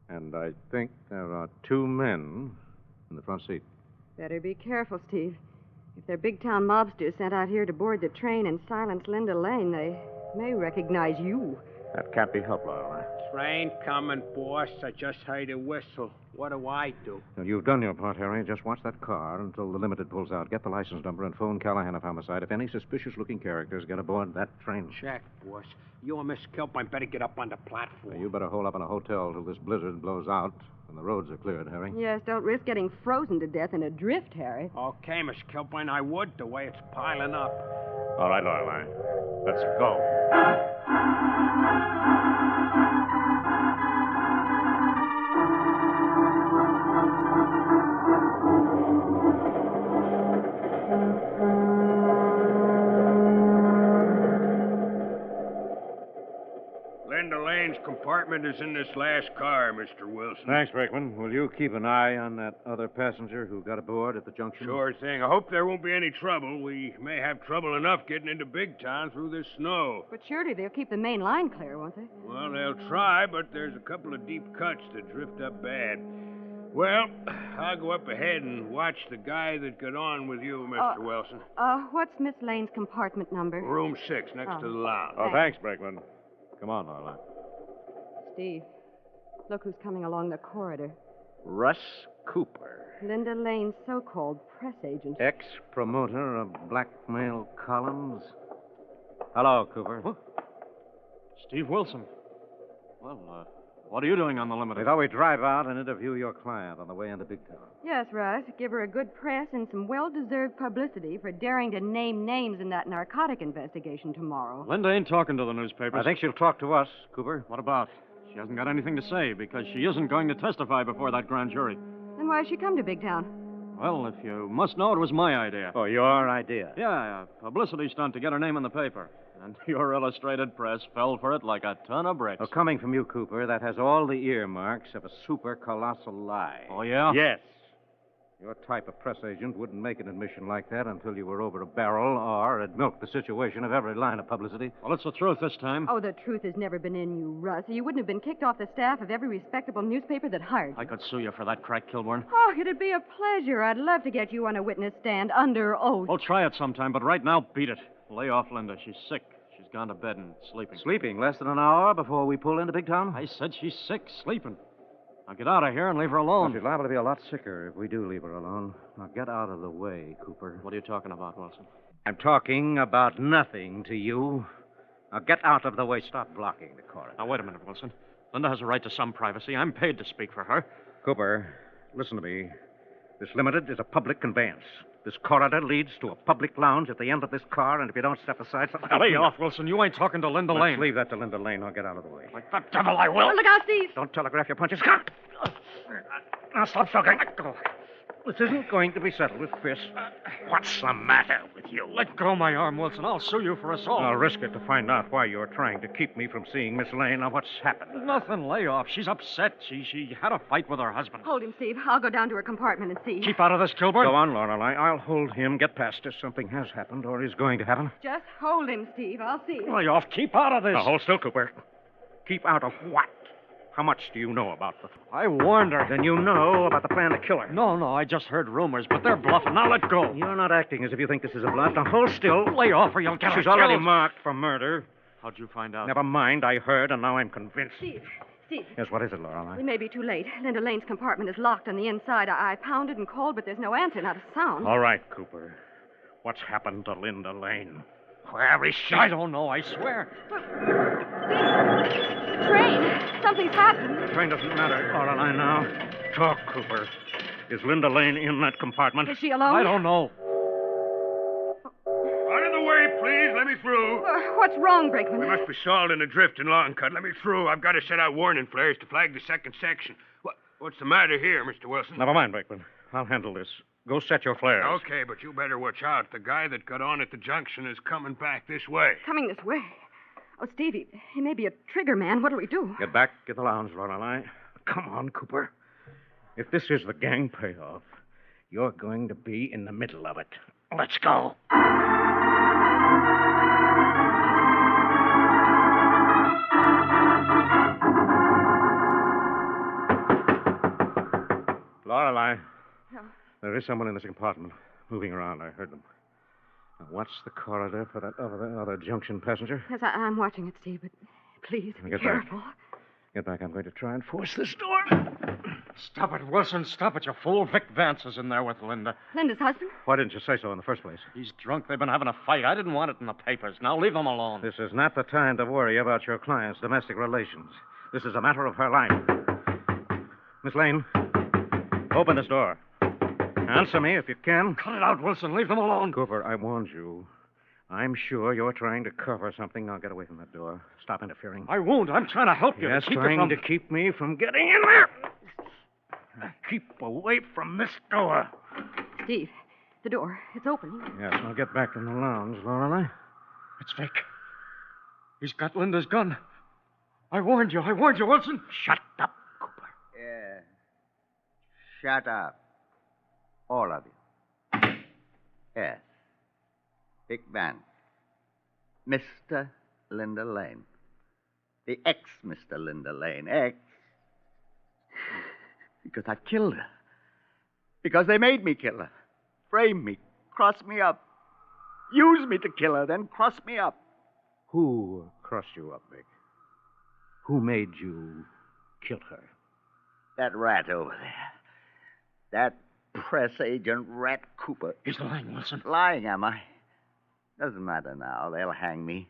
C: And I think there are 2 men in the front seat.
G: Better be careful, Steve. If they're big town mobsters sent out here to board the train and silence Linda Lane, they may recognize you.
C: That can't be helped, Lorelei.
L: Train coming, boss. I just heard a whistle. What do I do?
C: Now, you've done your part, Harry. Just watch that car until the limited pulls out. Get the license number and phone Callahan of Homicide if any suspicious-looking characters get aboard that train.
L: Check, boss. You and Miss Kilpine better get up on the platform.
C: Now, you better hole up in a hotel till this blizzard blows out and the roads are cleared, Harry.
G: Yes, don't risk getting frozen to death in a drift, Harry.
L: Okay, Miss Kilpine, I would, the way it's piling up.
C: All right, Lorelei. Let's go.
L: Linda Lane's compartment is in this last car, Mr. Wilson.
C: Thanks, Brakeman. Will you keep an eye on that other passenger who got aboard at the junction?
L: Sure thing. I hope there won't be any trouble. We may have trouble enough getting into Big Town through this snow.
G: But surely they'll keep the main line clear, won't they?
L: Well, they'll try, but there's a couple of deep cuts that drift up bad. Well, I'll go up ahead and watch the guy that got on with you, Mr. Wilson.
G: What's Miss Lane's compartment number?
L: Room 6, next to the lounge.
C: Oh, thanks, Brakeman. Come on, Lorelei.
G: Steve, look who's coming along the corridor.
C: Russ Cooper.
G: Linda Lane's so-called press agent.
C: Ex-promoter of blackmail columns. Hello, Cooper.
T: Huh? Steve Wilson. Well, what are you doing on the limited?
C: We thought we'd drive out and interview your client on the way into Big Town.
G: Yes, Russ. Give her a good press and some well-deserved publicity for daring to name names in that narcotic investigation tomorrow.
T: Linda ain't talking to the newspapers.
C: I think she'll talk to us, Cooper.
T: What about? She hasn't got anything to say because she isn't going to testify before that grand jury.
G: Then why'd she come to Big Town?
T: Well, if you must know, it was my idea.
C: Oh, your idea?
T: Yeah, a publicity stunt to get her name in the paper. And your illustrated press fell for it like a ton of bricks.
C: Well, coming from you, Cooper, that has all the earmarks of a super colossal lie.
T: Oh, yeah?
C: Yes. Your type of press agent wouldn't make an admission like that until you were over a barrel or had milked the situation of every line of publicity.
T: Well, it's the truth this time.
G: Oh, the truth has never been in you, Russ. You wouldn't have been kicked off the staff of every respectable newspaper that hired you.
T: I could sue you for that crack, Kilburn.
G: Oh, it'd be a pleasure. I'd love to get you on a witness stand under oath.
T: We'll try it sometime, but right now, beat it. Lay off Linda. She's sick. She's gone to bed and sleeping.
C: Sleeping less than an hour before we pull into Big Town?
T: I said she's sick, sleeping. Now get out of here and leave her alone.
I: She's liable to be a lot sicker if we do leave her alone. Now get out of the way, Cooper.
T: What are you talking about, Wilson?
I: I'm talking about nothing to you. Now get out of the way. Stop blocking the corridor.
T: Now, wait a minute, Wilson. Linda has a right to some privacy. I'm paid to speak for her.
I: Cooper, listen to me. This limited is a public conveyance. This corridor leads to a public lounge at the end of this car, and if you don't step aside...
T: Lay off, Wilson. You ain't talking to Linda Lane.
I: Let's leave that to Linda Lane. I'll get out of the way.
T: Like the devil I will.
O: Oh, look out, Steve.
I: Don't telegraph your punches. Now stop talking. Let go. This isn't going to be settled with fists. What's the matter with you?
T: Let go of my arm, Wilson. I'll sue you for assault.
I: I'll risk it to find out why you're trying to keep me from seeing Miss Lane. Now, what's happened?
T: Nothing. Lay off. She's upset. She had a fight with her husband.
G: Hold him, Steve. I'll go down to her compartment and see.
T: Keep out of this, Kilburn.
I: Go on, Lorelei. I'll hold him. Get past us. Something has happened or is going to happen.
G: Just hold him, Steve. I'll see.
T: Lay off. Keep out of this.
I: Now, hold still, Cooper. Keep out of what? How much do you know about the...
T: I warned her.
I: Then you know about the plan to kill her.
T: No, I just heard rumors, but they're bluffing. Now let go.
I: You're not acting as if you think this is a bluff. Now hold still.
T: Lay off or you'll get her
I: She's already
T: killed.
I: marked for murder.
T: How'd you find out?
I: Never mind. I heard, and now I'm convinced.
G: Steve.
I: Yes, what is it, Lorelei?
G: We may be too late. Linda Lane's compartment is locked on the inside. I pounded and called, but there's no answer, not a sound.
I: All right, Cooper. What's happened to Linda Lane? Where is she?
T: I don't know, I swear.
G: The train. Something's happened.
I: The train doesn't matter, Lorelei, now. Talk, Cooper. Is Linda Lane in that compartment?
G: Is she alone?
T: I don't know.
L: Out of the way, please. Let me through.
G: What's wrong, Brinkman?
L: We must be stalled in a drift in Long Cut. Let me through. I've got to set out warning flares to flag the second section. What's the matter here, Mr. Wilson?
I: Never mind, Brinkman. I'll handle this. Go set your flares.
L: Okay, but you better watch out. The guy that got on at the junction is coming back this way.
G: Coming this way? Oh, Steve, he may be a trigger man. What'll we do?
I: Get back to the lounge, Lorelei. Come on, Cooper. If this is the gang payoff, you're going to be in the middle of it. Let's go. Lorelei.
G: Yeah.
I: There is someone in this compartment moving around. I heard them. Now, watch the corridor for that other junction passenger.
G: Yes, I'm watching it, Steve, but please, be
I: Get
G: careful.
I: back. Get back. I'm going to try and force this door.
T: Stop it, Wilson. Stop it, you fool. Vic Vance is in there with Linda.
G: Linda's husband?
I: Why didn't you say so in the first place?
T: He's drunk. They've been having a fight. I didn't want it in the papers. Now leave them alone.
I: This is not the time to worry about your client's domestic relations. This is a matter of her life. Miss Lane, open this door. Answer me if you can.
T: Cut it out, Wilson. Leave them alone.
I: Cooper, I warned you. I'm sure you're trying to cover something. Now get away from that door. Stop interfering.
T: I won't. I'm trying to help you.
I: Yes,
T: Keep
I: trying to keep me from getting in there. Keep away from this door.
G: Steve, the door. It's open.
I: Yes, now get back in the lounge, Lorelei.
T: It's Vic. He's got Linda's gun. I warned you, Wilson.
I: Shut up, Cooper.
S: Yeah. Shut up. All of you. Yes. Vic Vance. Mr. Linda Lane. The ex-Mr. Linda Lane. Ex. Because I killed her. Because they made me kill her. Frame me. Cross me up. Use me to kill her, then cross me up.
I: Who crossed you up, Vic? Who made you kill her?
S: That rat over there. That press agent Rat Cooper.
T: He's lying, Wilson.
S: Lying, am I? Doesn't matter now. They'll hang me.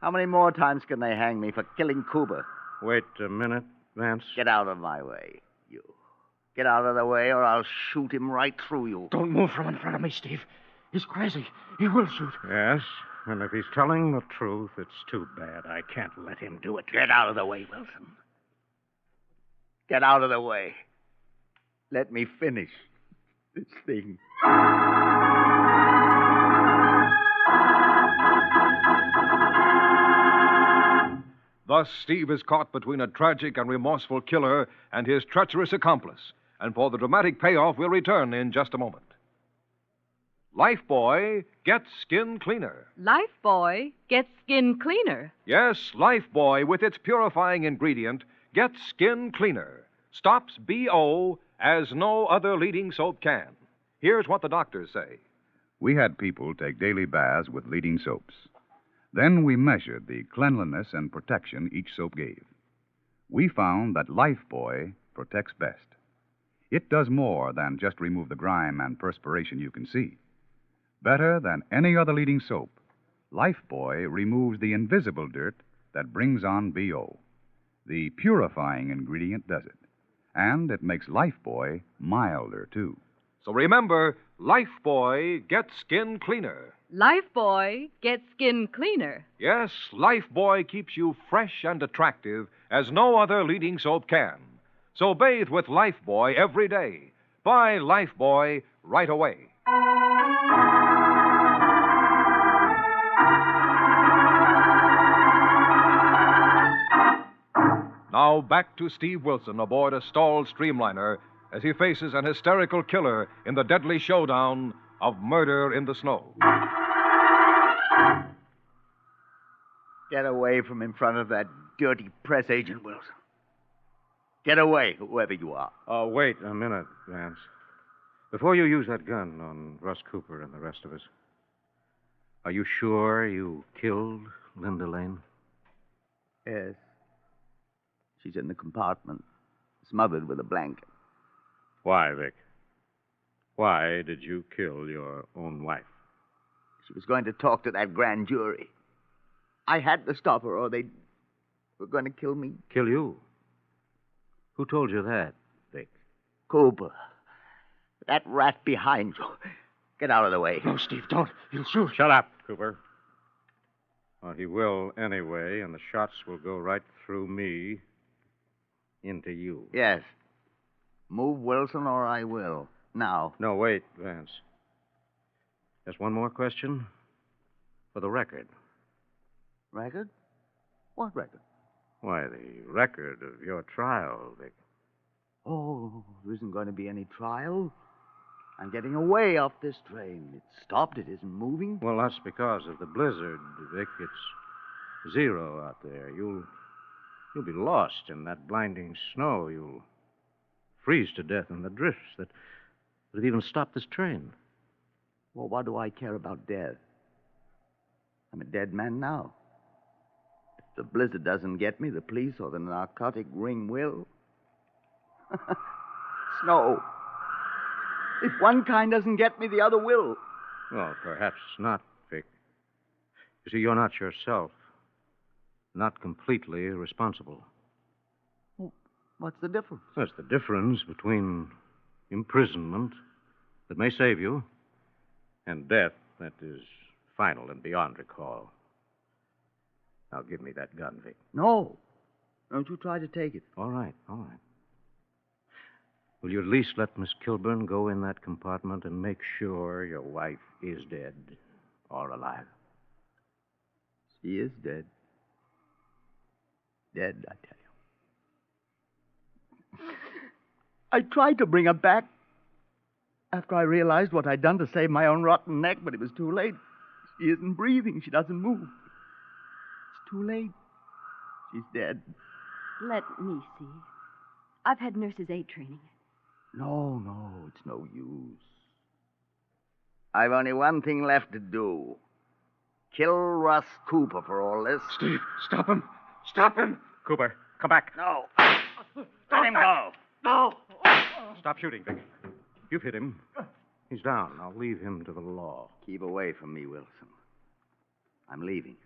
S: How many more times can they hang me for killing Cooper?
I: Wait a minute, Vance.
S: Get out of my way, you. Get out of the way, or I'll shoot him right through you.
T: Don't move from in front of me, Steve. He's crazy. He will shoot.
I: Yes, and if he's telling the truth, it's too bad. I can't let him do it.
S: Get out of the way, Wilson. Get out of the way. Let me finish this thing.
N: Thus, Steve is caught between a tragic and remorseful killer and his treacherous accomplice. And for the dramatic payoff, we'll return in just a moment. Lifebuoy gets skin cleaner.
Q: Lifebuoy gets skin cleaner.
N: Yes, Lifebuoy, with its purifying ingredient, gets skin cleaner. Stops BO as no other leading soap can. Here's what the doctors say.
R: We had people take daily baths with leading soaps. Then we measured the cleanliness and protection each soap gave. We found that Lifebuoy protects best. It does more than just remove the grime and perspiration you can see. Better than any other leading soap, Lifebuoy removes the invisible dirt that brings on BO. The purifying ingredient does it. And it makes Lifebuoy milder, too.
N: So remember, Lifebuoy gets skin cleaner.
Q: Lifebuoy gets skin cleaner.
N: Yes, Lifebuoy keeps you fresh and attractive as no other leading soap can. So bathe with Lifebuoy every day. Buy Lifebuoy right away. Now back to Steve Wilson aboard a stalled streamliner as he faces an hysterical killer in the deadly showdown of Murder in the Snow.
S: Get away from in front of that dirty press agent, Wilson. Get away, whoever you are.
I: Oh, wait a minute, Vance. Before you use that gun on Russ Cooper and the rest of us, are you sure you killed Linda Lane?
S: Yes. She's in the compartment, smothered with a blanket.
I: Why, Vic? Why did you kill your own wife?
S: She was going to talk to that grand jury. I had to stop her, or they were going to kill me.
I: Kill you? Who told you that, Vic?
S: Cooper. That rat behind you. Get out of the way.
I: No, Steve, don't. He'll shoot. Shut up, Cooper. Well, he will anyway, and the shots will go right through me into you.
S: Yes. Move, Wilson, or I will. Now.
I: No, wait, Vance. Just one more question. For the record.
S: Record? What record?
I: Why, the record of your trial, Vic.
S: Oh, there isn't going to be any trial. I'm getting away off this train. It stopped. It isn't moving.
I: Well, that's because of the blizzard, Vic. It's zero out there. You'll be lost in that blinding snow. You'll freeze to death in the drifts that have even stopped this train.
S: Well, what do I care about death? I'm a dead man now. If the blizzard doesn't get me, the police or the narcotic ring will. Snow. If one kind doesn't get me, the other will.
I: Well, perhaps not, Vic. You see, you're not yourself. Not completely responsible.
S: Well, what's the difference?
I: That's the difference between imprisonment that may save you and death that is final and beyond recall. Now, give me that gun, Vic.
S: No. Don't you try to take it.
I: All right, all right. Will you at least let Miss Kilburn go in that compartment and make sure your wife is dead or alive?
S: She is dead. Dead, I tell you. I tried to bring her back after I realized what I'd done to save my own rotten neck, but it was too late. She isn't breathing. She doesn't move. It's too late. She's dead.
G: Let me see. I've had nurse's aid training.
S: No, it's no use. I've only one thing left to do. Kill Russ Cooper for all this.
I: Steve, stop him. Stop him. Cooper, come back.
S: No. Let him go.
K: No.
I: Stop shooting, Vic. You've hit him. He's down. I'll leave him to the law.
S: Keep away from me, Wilson. I'm leaving.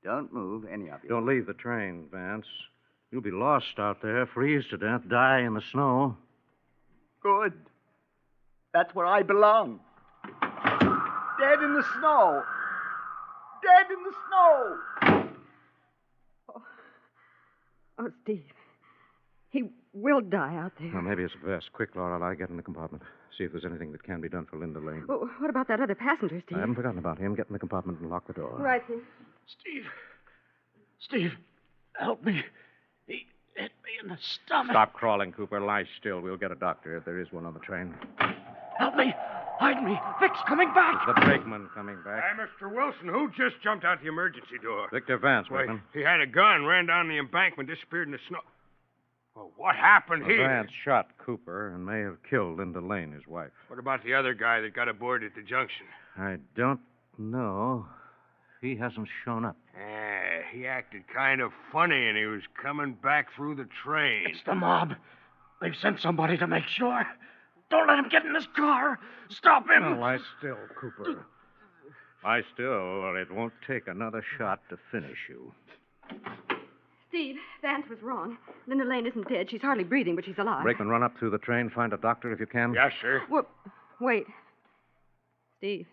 S: Don't move, any of you.
I: Don't leave the train, Vance. You'll be lost out there, freeze to death, die in the snow.
S: Good. That's where I belong. Dead in the snow. Dead in the snow.
G: Oh, Steve. He will die out there.
I: Well, maybe it's best. Quick, Laura, I get in the compartment. See if there's anything that can be done for Linda Lane.
G: Well, what about that other passenger, Steve?
I: I haven't forgotten about him. Get in the compartment and lock the door.
G: Right, Steve.
L: Steve, help me. He hit me in the stomach.
I: Stop crawling, Cooper. Lie still. We'll get a doctor if there is one on the train.
L: Help me. Hide me. Vic's coming back.
I: The brakeman coming back.
L: Hi, Mr. Wilson. Who just jumped out the emergency door?
I: Victor Vance,
L: Wait,
I: brakeman.
L: he had a gun, ran down the embankment, disappeared in the snow. Well, what happened here?
I: Vance shot Cooper and may have killed Linda Lane, his wife.
L: What about the other guy that got aboard at the junction?
I: I don't know. He hasn't shown up.
L: He acted kind of funny, and he was coming back through the train.
H: It's the mob. They've sent somebody to make sure. Don't let him get in this car. Stop him.
I: Well, lie still, Cooper. Lie still, or it won't take another shot to finish you.
G: Steve, Vance was wrong. Linda Lane isn't dead. She's hardly breathing, but she's alive.
I: Brakeman, run up through the train, find a doctor if you can.
L: Yes, sir.
G: Wait. Steve,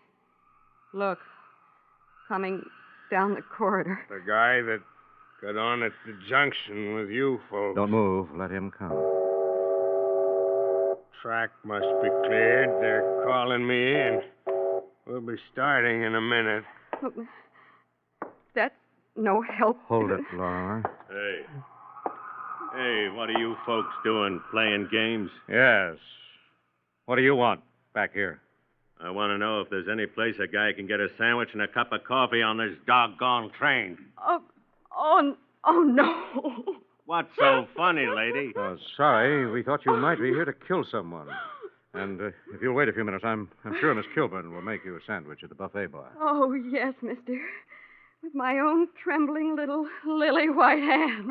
G: look. Coming down the corridor.
L: The guy that got on at the junction with you folks.
I: Don't move. Let him come.
L: Track must be cleared. They're calling me in. We'll be starting in a minute.
G: Look, that's no help.
I: Hold it, Laura.
P: Hey, what are you folks doing? Playing games?
I: Yes. What do you want back here?
P: I want to know if there's any place a guy can get a sandwich and a cup of coffee on this doggone train.
G: Oh, no.
P: What's so funny, lady?
I: Oh, sorry. We thought you might be here to kill someone. And if you'll wait a few minutes, I'm sure Miss Kilburn will make you a sandwich at the buffet bar.
G: Oh, yes, mister. With my own trembling little lily white hand.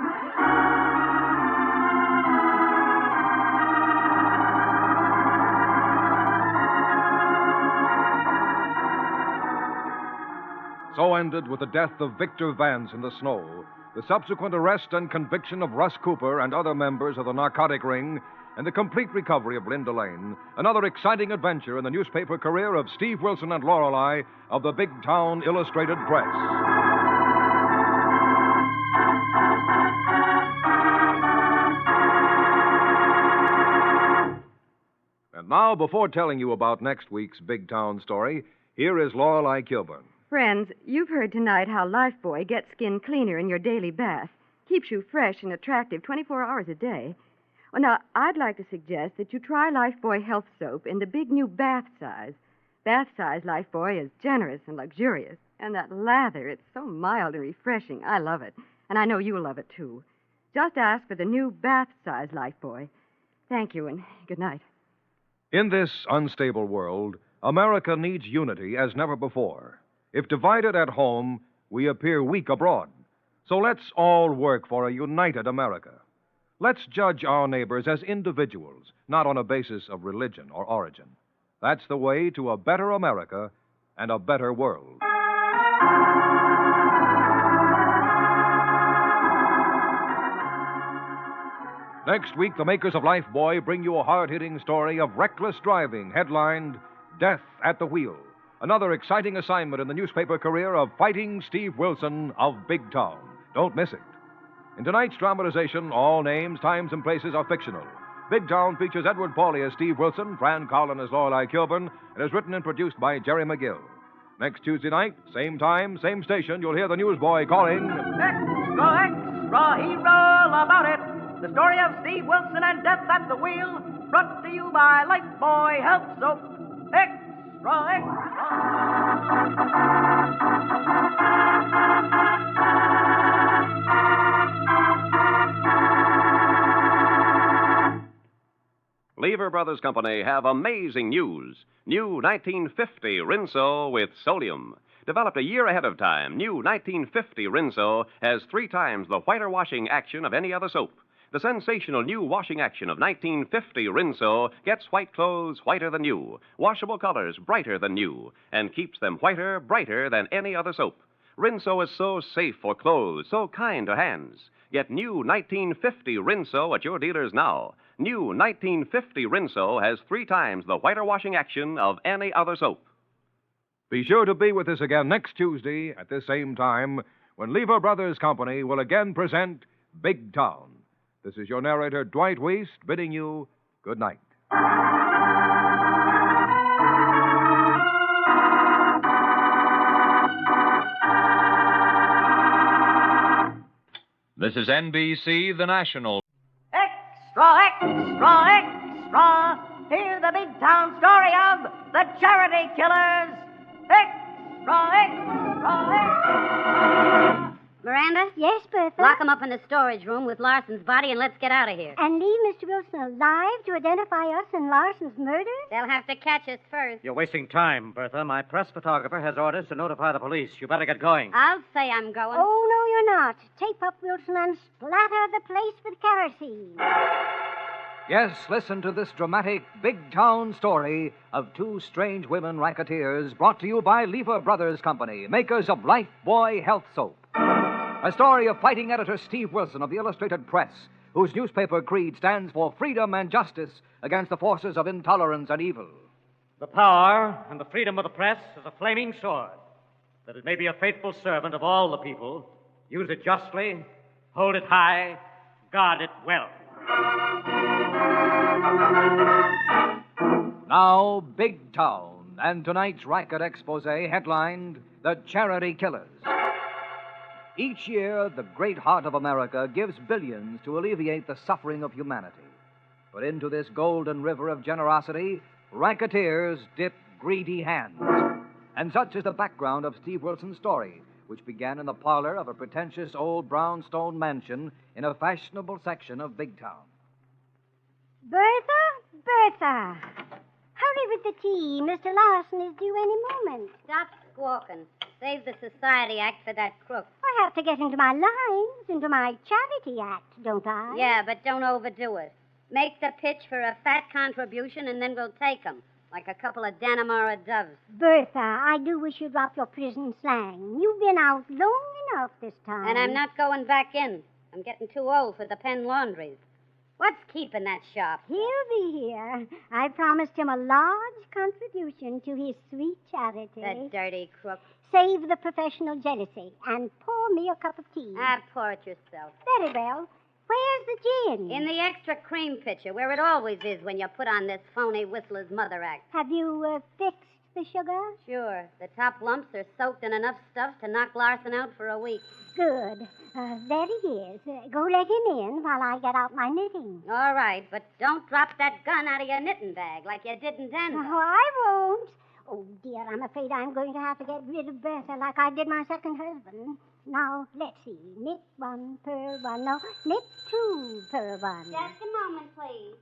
N: So ended with the death of Victor Vance in the snow, the subsequent arrest and conviction of Russ Cooper and other members of the narcotic ring, and the complete recovery of Linda Lane, another exciting adventure in the newspaper career of Steve Wilson and Lorelei of the Big Town Illustrated Press. And now, before telling you about next week's Big Town story, here is Lorelei Kilburn.
G: Friends, you've heard tonight how Lifebuoy gets skin cleaner in your daily bath, keeps you fresh and attractive 24 hours a day. Well, now, I'd like to suggest that you try Lifebuoy Health Soap in the big new bath size. Bath size Lifebuoy is generous and luxurious, and that lather, it's so mild and refreshing. I love it, and I know you'll love it, too. Just ask for the new bath size Lifebuoy. Thank you, and good night.
N: In this unstable world, America needs unity as never before. If divided at home, we appear weak abroad. So let's all work for a united America. Let's judge our neighbors as individuals, not on a basis of religion or origin. That's the way to a better America and a better world. Next week, the makers of Lifebuoy bring you a hard-hitting story of reckless driving, headlined Death at the Wheel. Another exciting assignment in the newspaper career of Fighting Steve Wilson of Big Town. Don't miss it. In tonight's dramatization, all names, times, and places are fictional. Big Town features Edward Pauly as Steve Wilson, Fran Collin as Lorelei Kilburn, and is written and produced by Jerry McGill. Next Tuesday night, same time, same station, you'll hear the newsboy calling...
B: Extra hero about it. The story of Steve Wilson and Death at the Wheel, brought to you by Lifebuoy Health Soap.
M: Lever Brothers Company have amazing news. New 1950 Rinso with sodium. Developed a year ahead of time, new 1950 Rinso has 3 times the whiter washing action of any other soap. The sensational new washing action of 1950 Rinso gets white clothes whiter than new, washable colors brighter than new, and keeps them whiter, brighter than any other soap. Rinso is so safe for clothes, so kind to hands. Get new 1950 Rinso at your dealers now. New 1950 Rinso has 3 times the whiter washing action of any other soap.
N: Be sure to be with us again next Tuesday at this same time when Lever Brothers Company will again present Big Town. This is your narrator, Dwight Weist, bidding you good night.
U: This is NBC, the national.
B: Extra, extra, extra. Hear the Big Town story of the Charity Killers. Extra, extra, extra.
E: Miranda?
V: Yes, Bertha?
E: Lock him up in the storage room with Larson's body and let's get out of here.
V: And leave Mr. Wilson alive to identify us in Larson's murder?
E: They'll have to catch us first.
B: You're wasting time, Bertha. My press photographer has orders to notify the police. You better get going.
E: I'll say I'm going.
V: Oh, no, you're not. Tape up Wilson and splatter the place with kerosene.
N: Yes, listen to this dramatic big town story of two strange women racketeers brought to you by Lever Brothers Company, makers of Lifebuoy Health Soap. A story of fighting editor Steve Wilson of the Illustrated Press, whose newspaper creed stands for freedom and justice against the forces of intolerance and evil.
B: The power and the freedom of the press is a flaming sword, that it may be a faithful servant of all the people. Use it justly, hold it high, guard it well.
N: Now, Big Town, and tonight's racket expose headlined The Charity Killers. Each year, the great heart of America gives billions to alleviate the suffering of humanity. But into this golden river of generosity, racketeers dip greedy hands. And such is the background of Steve Wilson's story, which began in the parlor of a pretentious old brownstone mansion in a fashionable section of Big Town.
V: Bertha! Hurry with the tea. Mr. Larson is due any moment.
E: Stop squawking. Save the Society Act for that crook.
V: I have to get into my lines, into my charity act, don't I?
E: Yeah, but don't overdo it. Make the pitch for a fat contribution, and then we'll take 'em, like a couple of Dannemora doves.
V: Bertha, I do wish you'd drop your prison slang. You've been out long enough this time.
E: And I'm not going back in. I'm getting too old for the Penn laundries. What's keeping that shop?
V: He'll be here. I promised him a large contribution to his sweet charity.
E: The dirty crook.
V: Save the professional jealousy and pour me a cup of tea.
E: Pour it yourself.
V: Very well. Where's the gin?
E: In the extra cream pitcher, where it always is when you put on this phony Whistler's Mother act.
V: Have you fixed the sugar?
E: Sure. The top lumps are soaked in enough stuff to knock Larson out for a week.
V: Good. There he is. Go let him in while I get out my knitting.
E: All right, but don't drop that gun out of your knitting bag like you did in Denver.
V: Oh, I won't. Oh, dear, I'm afraid I'm going to have to get rid of Bertha like I did my second husband. Now, let's see. Knit one, purl one. No, knit two, purl one.
E: Just a moment, please.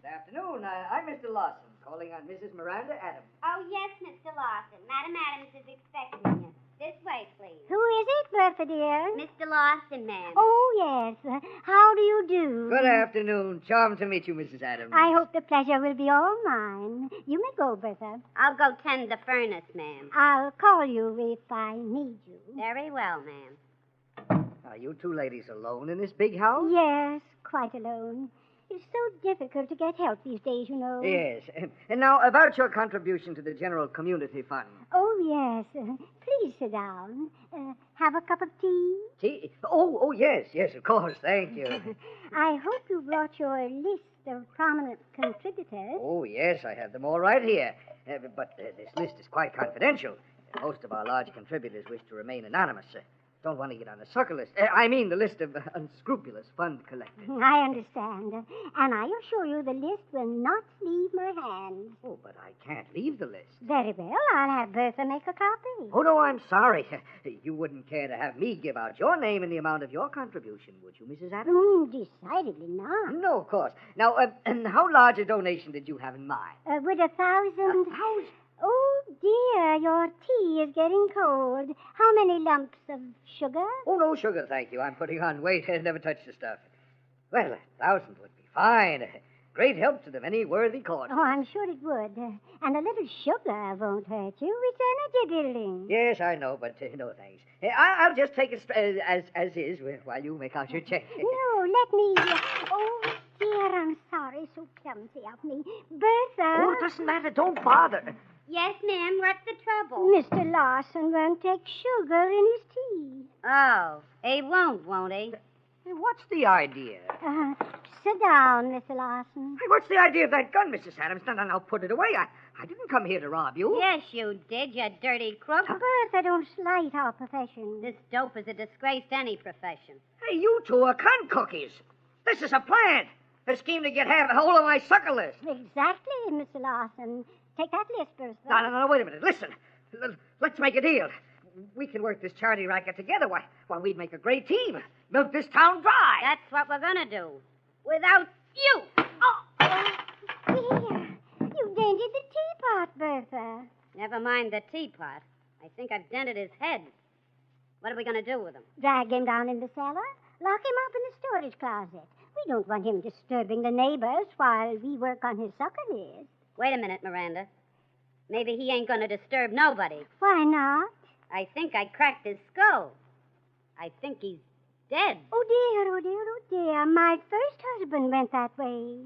W: Good afternoon. I'm Mr. Lawson, calling on Mrs. Miranda Adams.
E: Oh, yes, Mr. Lawson. Madam Adams is expecting you. This way, please.
V: Who is it, Bertha, dear?
E: Mr. Lawson, ma'am.
V: Oh, yes. How do you do?
W: Good afternoon. Charmed to meet you, Mrs. Adams.
V: I hope the pleasure will be all mine. You may go, Bertha.
E: I'll go tend the furnace, ma'am.
V: I'll call you if I need you.
E: Very well, ma'am.
W: Are you two ladies alone in this big house?
V: Yes, quite alone. It's so difficult to get help these days, you know.
W: Yes. And now, about your contribution to the General Community Fund.
V: Oh, yes. Please sit down. Have a cup of tea?
W: Tea? Oh, yes, of course. Thank you.
V: I hope you brought your list of prominent contributors.
W: Oh, yes, I have them all right here. But this list is quite confidential. Most of our large contributors wish to remain anonymous. Don't want to get on the sucker list. I mean the list of unscrupulous fund collectors.
V: I understand. And I assure you the list will not leave my hands.
W: Oh, but I can't leave the list.
V: Very well. I'll have Bertha make a copy.
W: Oh, no, I'm sorry. You wouldn't care to have me give out your name and the amount of your contribution, would you, Mrs. Adams?
V: Decidedly not.
W: No, of course. Now, and how large a donation did you have in mind?
V: Would 1,000... 1,000? Oh, dear, your tea is getting cold. How many lumps of sugar?
W: Oh, no sugar, thank you. I'm putting on weight. I never touch the stuff. Well, 1,000 would be fine. Great help to them, any worthy cause.
V: Oh, I'm sure it would. And a little sugar won't hurt you. It's energy building.
W: Yes, I know, but no thanks. I'll just take it as is while you make out your check.
V: No, let me... Oh, dear, I'm sorry. So clumsy of me. Bertha...
W: Oh, it doesn't matter. Don't bother.
E: Yes, ma'am. What's the trouble?
V: Mr. Larson won't take sugar in his tea.
E: Oh, he won't he?
W: What's the idea?
V: Sit down, Mr. Larson.
W: Hey, what's the idea of that gun, Mrs. Adams? Now, put it away. I didn't come here to rob you.
E: Yes, you did, you dirty crook.
V: Bertha, don't slight our profession.
E: This dope is a disgrace to any profession.
W: Hey, you two are cunt cookies. This is a plan. A scheme to get a hold of my sucker list.
V: Exactly, Mr. Larson. Take that list, Bertha.
W: No, wait a minute. Listen. Let's make a deal. we can work this charity racket together. Why, we'd make a great team. Milk this town dry.
E: That's what we're going to do. Without you.
V: Dear, you dented the teapot, Bertha.
E: Never mind the teapot. I think I've dented his head. What are we going to do with him?
V: Drag him down in the cellar. Lock him up in the storage closet. We don't want him disturbing the neighbors while we work on his succours.
E: Wait a minute, Miranda. Maybe he ain't going to disturb nobody.
V: Why not?
E: I think I cracked his skull. I think he's dead.
V: Oh, dear, oh, dear, oh, dear. My first husband went that way.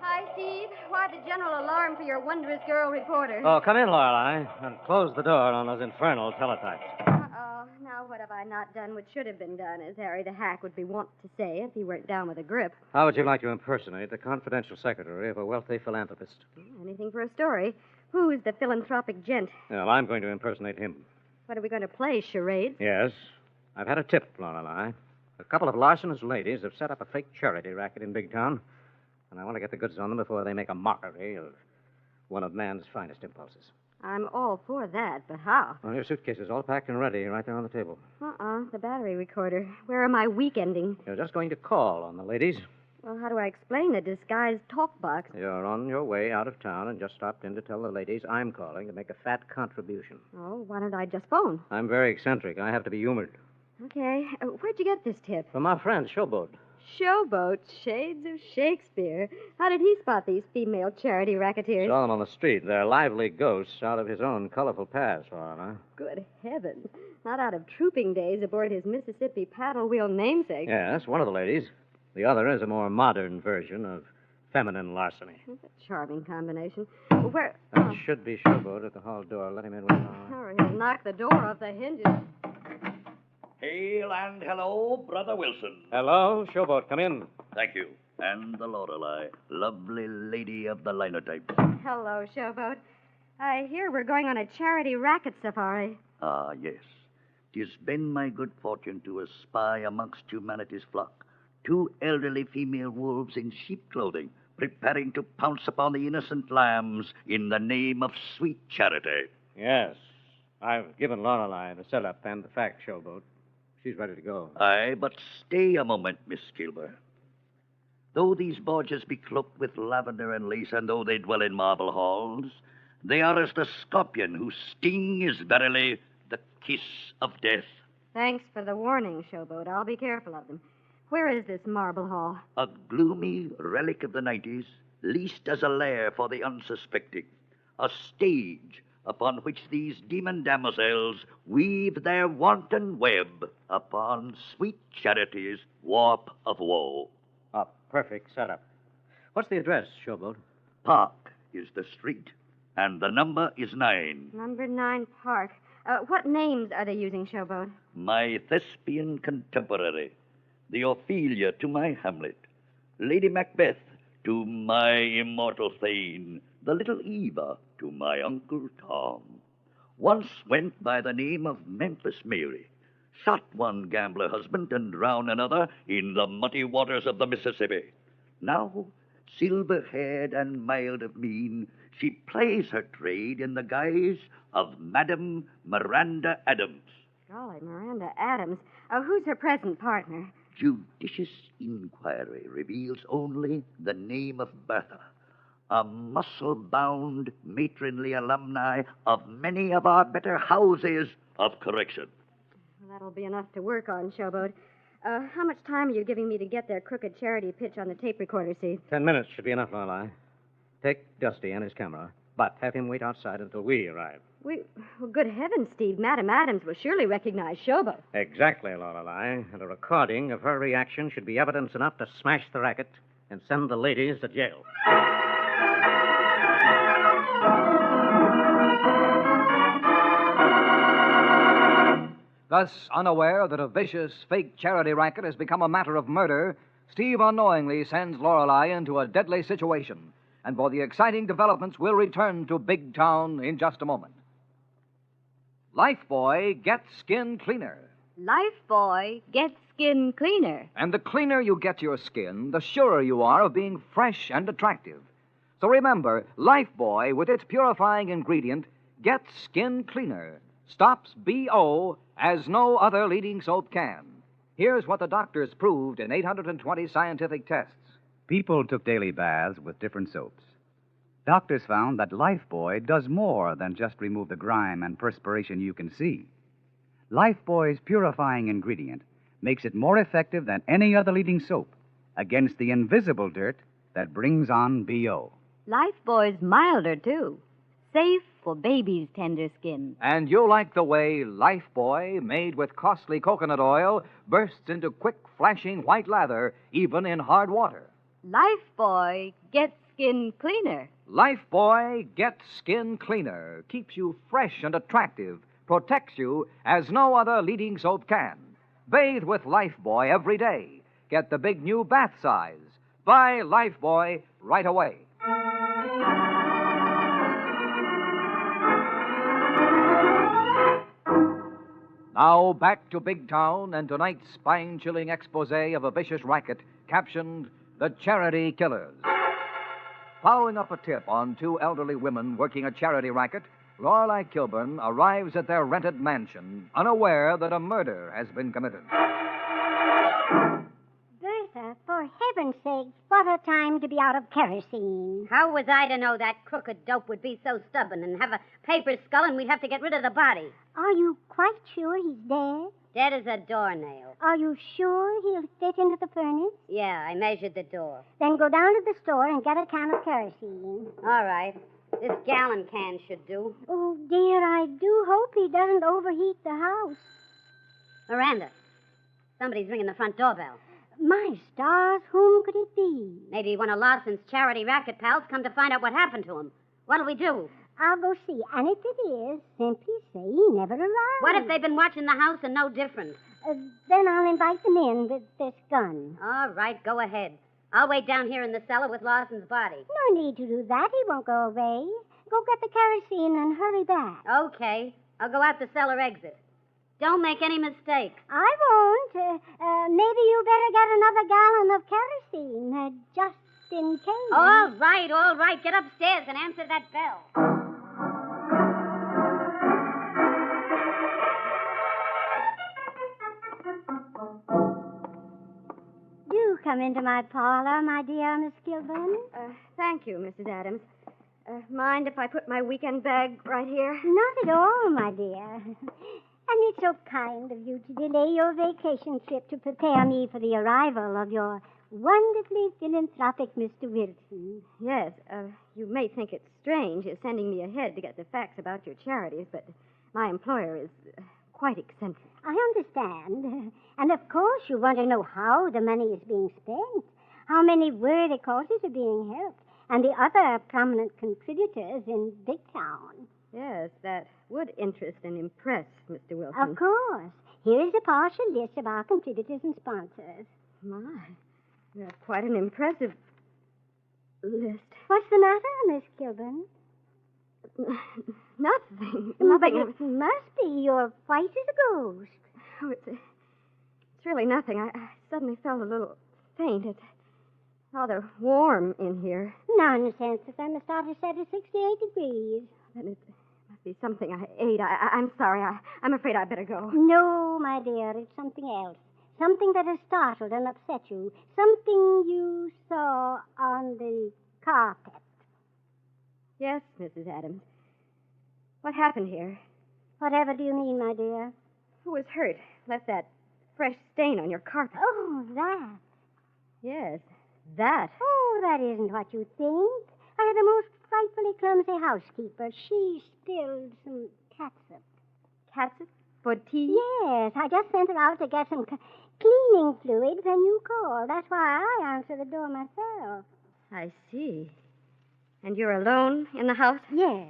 G: Hi, Steve. Why the general alarm for your wondrous girl reporter?
T: Oh, come in, Lorelei, and close the door on those infernal teletypes.
G: Uh-oh. Now what have I not done which should have been done, as Harry the Hack would be wont to say if he weren't down with a grip?
T: How would you like to impersonate the confidential secretary of a wealthy philanthropist?
G: Anything for a story. Who is the philanthropic gent?
T: Well, I'm going to impersonate him.
G: What are we going to play, charades?
T: Yes. I've had a tip, Lorelei. A couple of larcenous ladies have set up a fake charity racket in Big Town, and I want to get the goods on them before they make a mockery of one of man's finest impulses.
G: I'm all for that, but how?
T: Well, your suitcase is all packed and ready right there on the table.
G: The battery recorder. Where am I weekending?
T: You're just going to call on the ladies.
G: Well, how do I explain the disguised talk box?
T: You're on your way out of town and just stopped in to tell the ladies I'm calling to make a fat contribution.
G: Oh, why don't I just phone?
T: I'm very eccentric. I have to be humored.
G: Okay. Where'd you get this tip?
T: From our friend, Showboat.
G: Showboat, shades of Shakespeare. How did he spot these female charity racketeers?
T: Saw them on the street. They're lively ghosts out of his own colorful past, Lorelei.
G: Good heavens. Not out of trooping days aboard his Mississippi paddle wheel namesake.
T: Yes, one of the ladies. The other is a more modern version of feminine larceny.
G: That's a charming combination. Where?
T: That should be Showboat at the hall door. Let him in with
G: Oh, he'll knock the door off the hinges.
A: Hail and hello, Brother Wilson.
T: Hello, Showboat. Come in.
A: Thank you. And the Lorelei, lovely lady of the linotype.
G: Hello, Showboat. I hear we're going on a charity racket safari.
A: Ah, yes. 'Tis been my good fortune to espy amongst humanity's flock 2 elderly female wolves in sheep clothing, preparing to pounce upon the innocent lambs in the name of sweet charity.
T: Yes. I've given Lorelei the setup and the fact, Showboat. She's ready to go.
A: Aye, but stay a moment, Miss Kilburn. Though these Borgias be cloaked with lavender and lace, and though they dwell in marble halls, they are as the scorpion whose sting is verily the kiss of death.
G: Thanks for the warning, Showboat. I'll be careful of them. Where is this marble hall?
A: A gloomy relic of the 90s, leased as a lair for the unsuspecting. A stage upon which these demon damosels weave their wanton web upon sweet charity's warp of woe.
T: A perfect setup. What's the address, Showboat?
A: Park is the street, and the number is 9.
G: Number 9 Park. What names are they using, Showboat?
A: My thespian contemporary, the Ophelia to my Hamlet, Lady Macbeth to my immortal Thane, the little Eva to my Uncle Tom. Once went by the name of Memphis Mary, shot one gambler husband and drowned another in the muddy waters of the Mississippi. Now, silver-haired and mild of mien, she plays her trade in the guise of Madame Miranda Adams.
G: Golly, Miranda Adams. Who's her present partner?
A: Judicious inquiry reveals only the name of Bertha, a muscle-bound matronly alumni of many of our better houses of correction.
G: Well, that'll be enough to work on, Showboat. How much time are you giving me to get their crooked charity pitch on the tape recorder, Steve?
T: 10 minutes should be enough, Lorelei. Take Dusty and his camera, but have him wait outside until we arrive.
G: Well, good heavens, Steve. Madam Adams will surely recognize Showboat.
T: Exactly, Lorelei. And a recording of her reaction should be evidence enough to smash the racket and send the ladies to jail.
N: Thus, unaware that a vicious, fake charity racket has become a matter of murder, Steve unknowingly sends Lorelei into a deadly situation. And for the exciting developments, we'll return to Big Town in just a moment. Lifebuoy gets skin cleaner.
E: Lifebuoy gets
Q: skin cleaner.
D: And the cleaner you get your skin, the surer you are of being fresh and attractive. So remember, Lifebuoy, with its purifying ingredient, gets skin cleaner. Stops BO as no other leading soap can. Here's what the doctors proved in 820 scientific tests.
R: People took daily baths with different soaps. Doctors found that Lifebuoy does more than just remove the grime and perspiration you can see. Lifebuoy's purifying ingredient makes it more effective than any other leading soap against the invisible dirt that brings on BO.
Q: Lifebuoy's milder, too. Safe for baby's tender skin.
D: And you'll like the way Lifebuoy, made with costly coconut oil, bursts into quick, flashing white lather, even in hard water.
Q: Lifebuoy gets skin cleaner.
D: Lifebuoy gets skin cleaner, keeps you fresh and attractive, protects you as no other leading soap can. Bathe with Lifebuoy every day. Get the big new bath size. Buy Lifebuoy right away. Now back to Big Town and tonight's spine-chilling expose of a vicious racket captioned The Charity Killers. Following up a tip on two elderly women working a charity racket, Lorelei Kilburn arrives at their rented mansion, unaware that a murder has been committed.
V: Bertha, for heaven's sake, what a time to be out of kerosene.
E: How was I to know that crooked dope would be so stubborn and have a paper skull and we'd have to get rid of the body?
V: Are you quite sure he's dead?
E: Dead as a doornail.
V: Are you sure he'll fit into the furnace?
E: Yeah, I measured the door.
V: Then go down to the store and get a can of kerosene.
E: All right. This gallon can should do.
V: Oh, dear, I do hope he doesn't overheat the house.
E: Miranda, somebody's ringing the front doorbell.
V: My stars, whom could it be?
E: Maybe one of Lawson's charity racket pals come to find out what happened to him. What'll we do?
V: I'll go see, and if it is, simply say he never arrived.
E: What if they've been watching the house and no different?
V: Then I'll invite them in with this gun.
E: All right, go ahead. I'll wait down here in the cellar with Lawson's body.
V: No need to do that. He won't go away. Go get the kerosene and hurry back.
E: Okay. I'll go out the cellar exit. Don't make any mistake.
V: I won't. Maybe you better get another gallon of kerosene, just in case.
E: All right. Get upstairs and answer that bell.
V: Do come into my parlor, my dear Miss Kilburn.
G: Thank you, Mrs. Adams. Mind if I put my weekend bag right here?
V: Not at all, my dear. And it's so kind of you to delay your vacation trip to prepare me for the arrival of your wonderfully philanthropic Mr. Wilson.
G: Yes, you may think it's strange you're sending me ahead to get the facts about your charities, but my employer is quite eccentric.
V: I understand. And of course you want to know how the money is being spent, how many worthy causes are being helped, and the other prominent contributors in Big Town.
G: Yes, that would interest and impress Mr. Wilson.
V: Of course. Here is a partial list of our contributors and sponsors.
G: My, that's quite an impressive list.
V: What's the matter, Miss Kilburn?
G: Nothing.
V: But it must be. You're white as a ghost.
G: Oh, it's really nothing. I suddenly felt a little faint. It's rather warm in here.
V: Nonsense. The thermostat is set at 68 degrees.
G: Then it must be something I ate. I'm sorry. I'm afraid I'd better go.
V: No, my dear. It's something else. Something that has startled and upset you. Something you saw on the carpet.
G: Yes, Mrs. Adams. What happened here?
V: Whatever do you mean, my dear?
G: Who was hurt? Left that fresh stain on your carpet.
V: Oh, that.
G: Yes, that.
V: Oh, that isn't what you think. I had a most frightfully clumsy housekeeper. She spilled some catsup.
G: Catsup? For tea?
V: Yes, I just sent her out to get some cleaning fluid when you called. That's why I answered the door myself.
G: I see. And you're alone in the house?
V: Yes.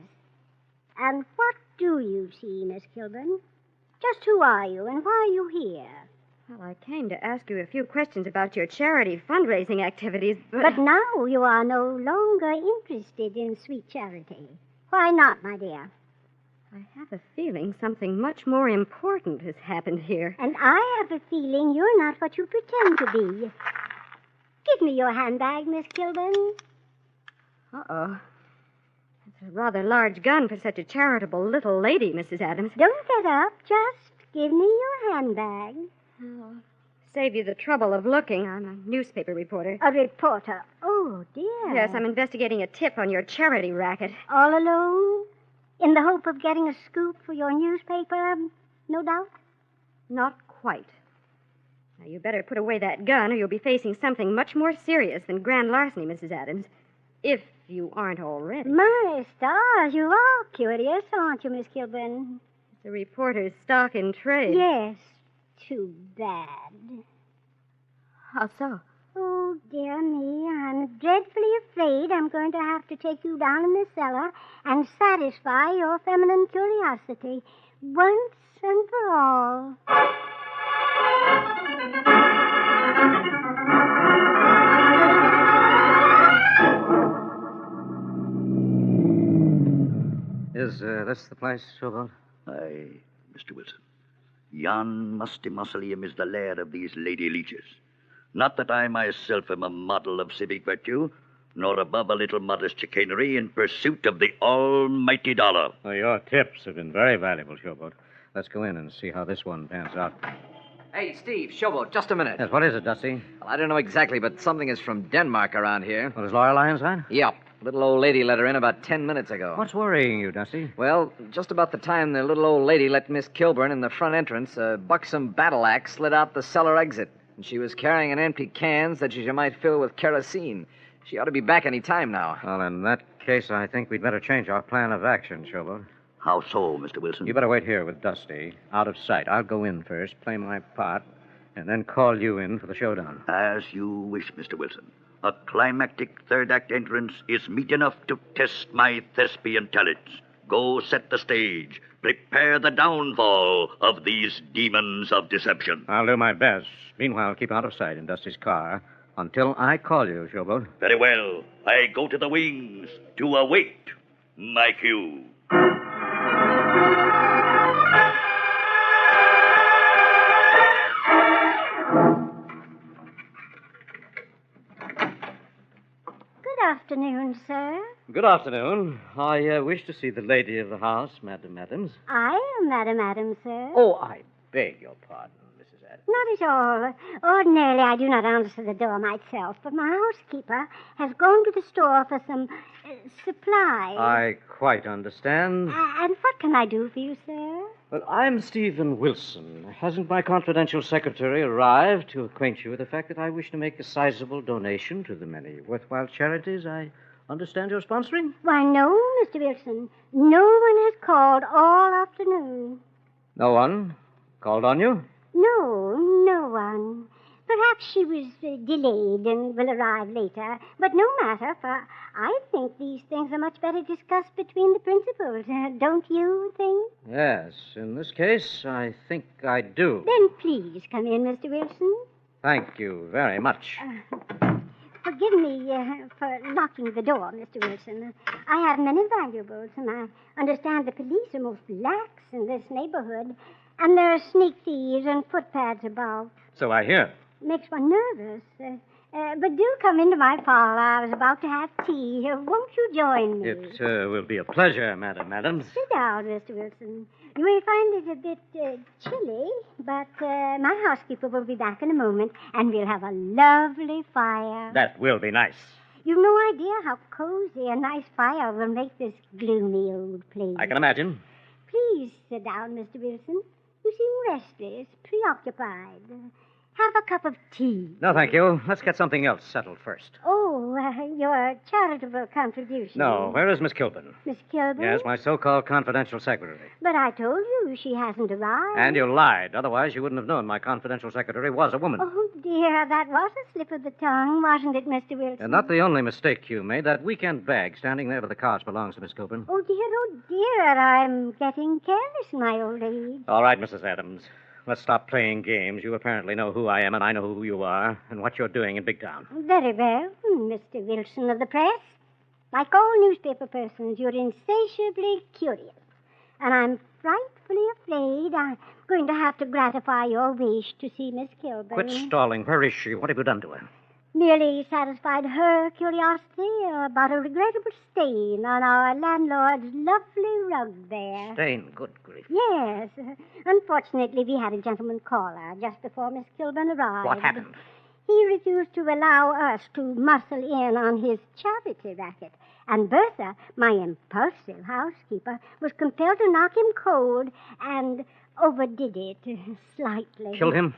V: And what do you see, Miss Kilburn? Just who are you and why are you here?
G: Well, I came to ask you a few questions about your charity fundraising activities,
V: But now you are no longer interested in sweet charity. Why not, my dear?
G: I have a feeling something much more important has happened here.
V: And I have a feeling you're not what you pretend to be. Give me your handbag, Miss Kilburn.
G: Uh-oh. It's a rather large gun for such a charitable little lady, Mrs. Adams.
V: Don't get up. Just give me your handbag.
G: I'll save you the trouble of looking. I'm a newspaper reporter.
V: A reporter? Oh, dear.
G: Yes, I'm investigating a tip on your charity racket.
V: All alone? In the hope of getting a scoop for your newspaper, no doubt?
G: Not quite. Now, you better put away that gun or you'll be facing something much more serious than grand larceny, Mrs. Adams. If you aren't already.
V: My stars, you are curious, aren't you, Miss Kilburn?
G: The reporter's stock in trade.
V: Yes. Too bad.
G: How so?
V: Oh, dear me, I'm dreadfully afraid I'm going to have to take you down in the cellar and satisfy your feminine curiosity once and for all.
T: Is this the place, Showboat?
A: Aye, Mr. Wilson. Yon musty mausoleum is the lair of these lady leeches. Not that I myself am a model of civic virtue, nor above a little modest chicanery in pursuit of the almighty dollar.
T: Well, your tips have been very valuable, Showboat. Let's go in and see how this one pans out.
D: Hey, Steve, Showboat, just a minute.
T: Yes, what is it, Dusty?
D: Well, I don't know exactly, but something is from Denmark around here.
T: What, is Lorelei inside?
D: Yep. Little old lady let her in about 10 minutes ago.
T: What's worrying you, Dusty?
D: Well, just about the time the little old lady let Miss Kilburn in the front entrance, a buxom battle axe slid out the cellar exit. And she was carrying an empty can that she might fill with kerosene. She ought to be back any time now.
T: Well, in that case, I think we'd better change our plan of action, Showboat.
A: How so, Mr. Wilson?
T: You better wait here with Dusty, out of sight. I'll go in first, play my part, and then call you in for the showdown.
A: As you wish, Mr. Wilson. A climactic third-act entrance is meet enough to test my thespian talents. Go set the stage. Prepare the downfall of these demons of deception.
T: I'll do my best. Meanwhile, keep out of sight in Dusty's car until I call you, Showboat.
A: Very well. I go to the wings to await my cue.
V: Good afternoon, sir.
T: Good afternoon. I wish to see the lady of the house, Madam Adams.
V: I am Madam Adams, sir.
T: Oh, I beg your pardon, Mrs. Adams.
V: Not at all. Ordinarily, I do not answer the door myself, but my housekeeper has gone to the store for some supplies.
T: I quite understand.
V: And what can I do for you, sir?
T: Well, I'm Stephen Wilson. Hasn't my confidential secretary arrived to acquaint you with the fact that I wish to make a sizable donation to the many worthwhile charities I understand you're sponsoring?
V: Why, no, Mr. Wilson. No one has called all afternoon.
T: No one called on you?
V: No, no one. Perhaps she was delayed and will arrive later. But no matter, for I think these things are much better discussed between the principals. Don't you think?
T: Yes, in this case, I think I do.
V: Then please come in, Mr. Wilson.
T: Thank you very much.
V: Forgive me for locking the door, Mr. Wilson. I have many valuables, and I understand the police are most lax in this neighborhood, and there are sneak thieves and footpads about.
T: So I hear.
V: Makes one nervous. But do come into my parlor. I was about to have tea. Won't you join me?
T: It will be a pleasure, Madam Adams.
V: Sit down, Mr. Wilson. You may find it a bit chilly, but my housekeeper will be back in a moment, and we'll have a lovely fire.
T: That will be nice.
V: You've no idea how cozy a nice fire will make this gloomy old place.
T: I can imagine.
V: Please sit down, Mr. Wilson. You seem restless, preoccupied. Have a cup of tea.
T: No, thank you. Let's get something else settled first.
V: Oh, your charitable contribution.
T: No, where is Miss Kilburn?
V: Miss Kilburn?
T: Yes, my so-called confidential secretary.
V: But I told you she hasn't arrived.
T: And you lied. Otherwise, you wouldn't have known my confidential secretary was a woman.
V: Oh, dear, that was a slip of the tongue, wasn't it, Mr. Wilson?
T: And not the only mistake you made. That weekend bag standing there by the cars belongs to Miss Kilburn.
V: Oh, dear, I'm getting careless in my old age.
T: All right, Mrs. Adams. Let's stop playing games. You apparently know who I am, and I know who you are, and what you're doing in Big Town.
V: Very well, Mr. Wilson of the press. Like all newspaper persons, you're insatiably curious. and I'm frightfully afraid I'm going to have to gratify your wish to see Miss Kilburn.
T: Quit stalling. Where is she? What have you done to her?
V: Merely satisfied her curiosity about a regrettable stain on our landlord's lovely rug there.
T: Stain? Good grief.
V: Yes. Unfortunately, we had a gentleman caller just before Miss Kilburn arrived.
T: What happened?
V: He refused to allow us to muscle in on his charity racket. And Bertha, my impulsive housekeeper, was compelled to knock him cold and overdid it slightly.
T: Killed him?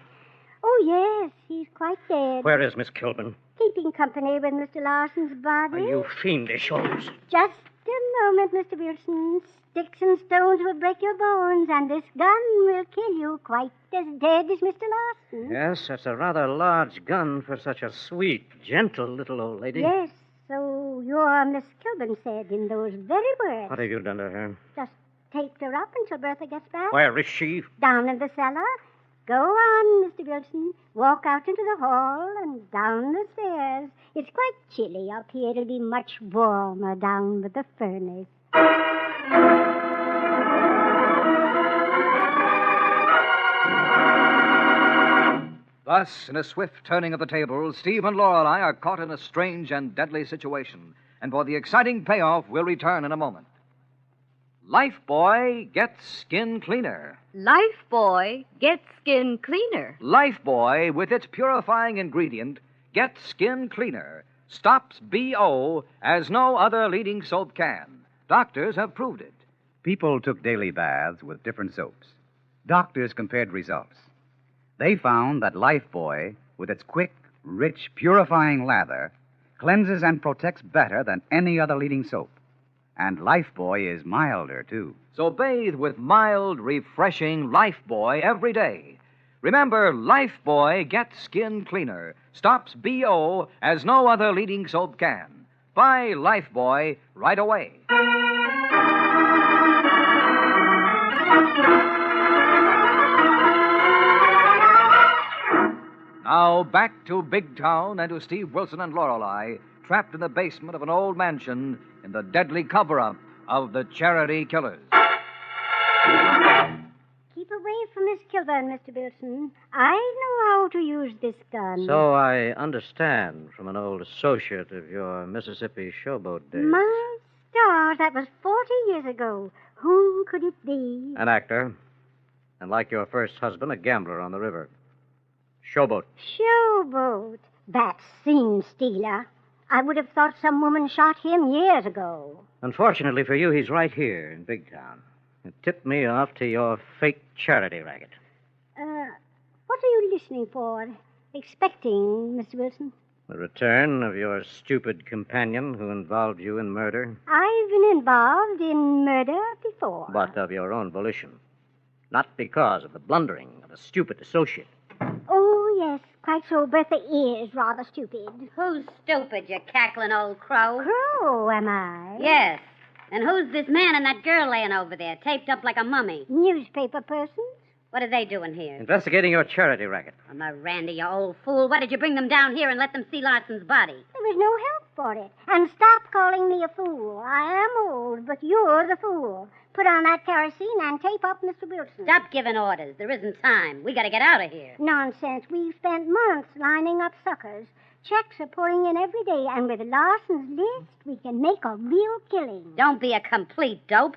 V: Oh, yes. He's quite dead.
T: Where is Miss Kilburn?
V: Keeping company with Mr. Larson's body.
T: Are you fiendish, Holmes?
V: Just a moment, Mr. Wilson. Sticks and stones will break your bones, and this gun will kill you quite as dead as Mr. Larson.
T: Yes, that's a rather large gun for such a sweet, gentle little old lady.
V: Yes, so your Miss Kilburn said in those very words.
T: What have you done to her?
V: Just taped her up until Bertha gets back.
T: Where is she?
V: Down in the cellar. Go on, Mr. Wilson. Walk out into the hall and down the stairs. It's quite chilly up here. It'll be much warmer down with the furnace.
D: Thus, in a swift turning of the tables, Steve and Lorelei are caught in a strange and deadly situation. And for the exciting payoff, we'll return in a moment. Lifebuoy gets skin cleaner.
Q: Lifebuoy gets skin cleaner.
D: Lifebuoy, with its purifying ingredient, gets skin cleaner. Stops BO as no other leading soap can. Doctors have proved it.
R: People took daily baths with different soaps. Doctors compared results. They found that Lifebuoy, with its quick, rich, purifying lather, cleanses and protects better than any other leading soap. And Lifebuoy is milder, too.
D: So bathe with mild, refreshing Lifebuoy every day. Remember, Lifebuoy gets skin cleaner. Stops BO as no other leading soap can. Buy Lifebuoy right away. Now back to Big Town and to Steve Wilson and Lorelei, trapped in the basement of an old mansion in the deadly cover-up of the charity killers.
V: Keep away from Miss Kilburn, Mr. Wilson. I know how to use this gun.
T: So I understand from an old associate of your Mississippi showboat days.
V: My stars, that was 40 years ago. Who could it be?
T: An actor. And like your first husband, a gambler on the river. Showboat.
V: Showboat. That scene stealer. I would have thought some woman shot him years ago.
T: Unfortunately for you, he's right here in Big Town. It tipped me off to your fake charity racket.
V: What are you listening for? Expecting, Mr. Wilson?
T: The return of your stupid companion who involved you in murder.
V: I've been involved in murder before.
T: But of your own volition. Not because of the blundering of a stupid associate.
V: Oh, yes, quite so. Bertha is rather stupid.
E: Who's stupid, you cackling old crow?
V: Crow, am I?
E: Yes. And who's this man and that girl laying over there, taped up like a mummy?
V: Newspaper persons.
E: What are they doing here?
T: Investigating your charity racket.
E: Oh, Miranda, you old fool. Why did you bring them down here and let them see Larson's body?
V: There was no help for it. And stop calling me a fool. I am old, but you're the fool. Put on that kerosene and tape up Mr. Wilson.
E: Stop giving orders. There isn't time. We got to get out of here.
V: Nonsense. We've spent months lining up suckers. Checks are pouring in every day, and with Larson's list, we can make a real killing.
E: Don't be a complete dope.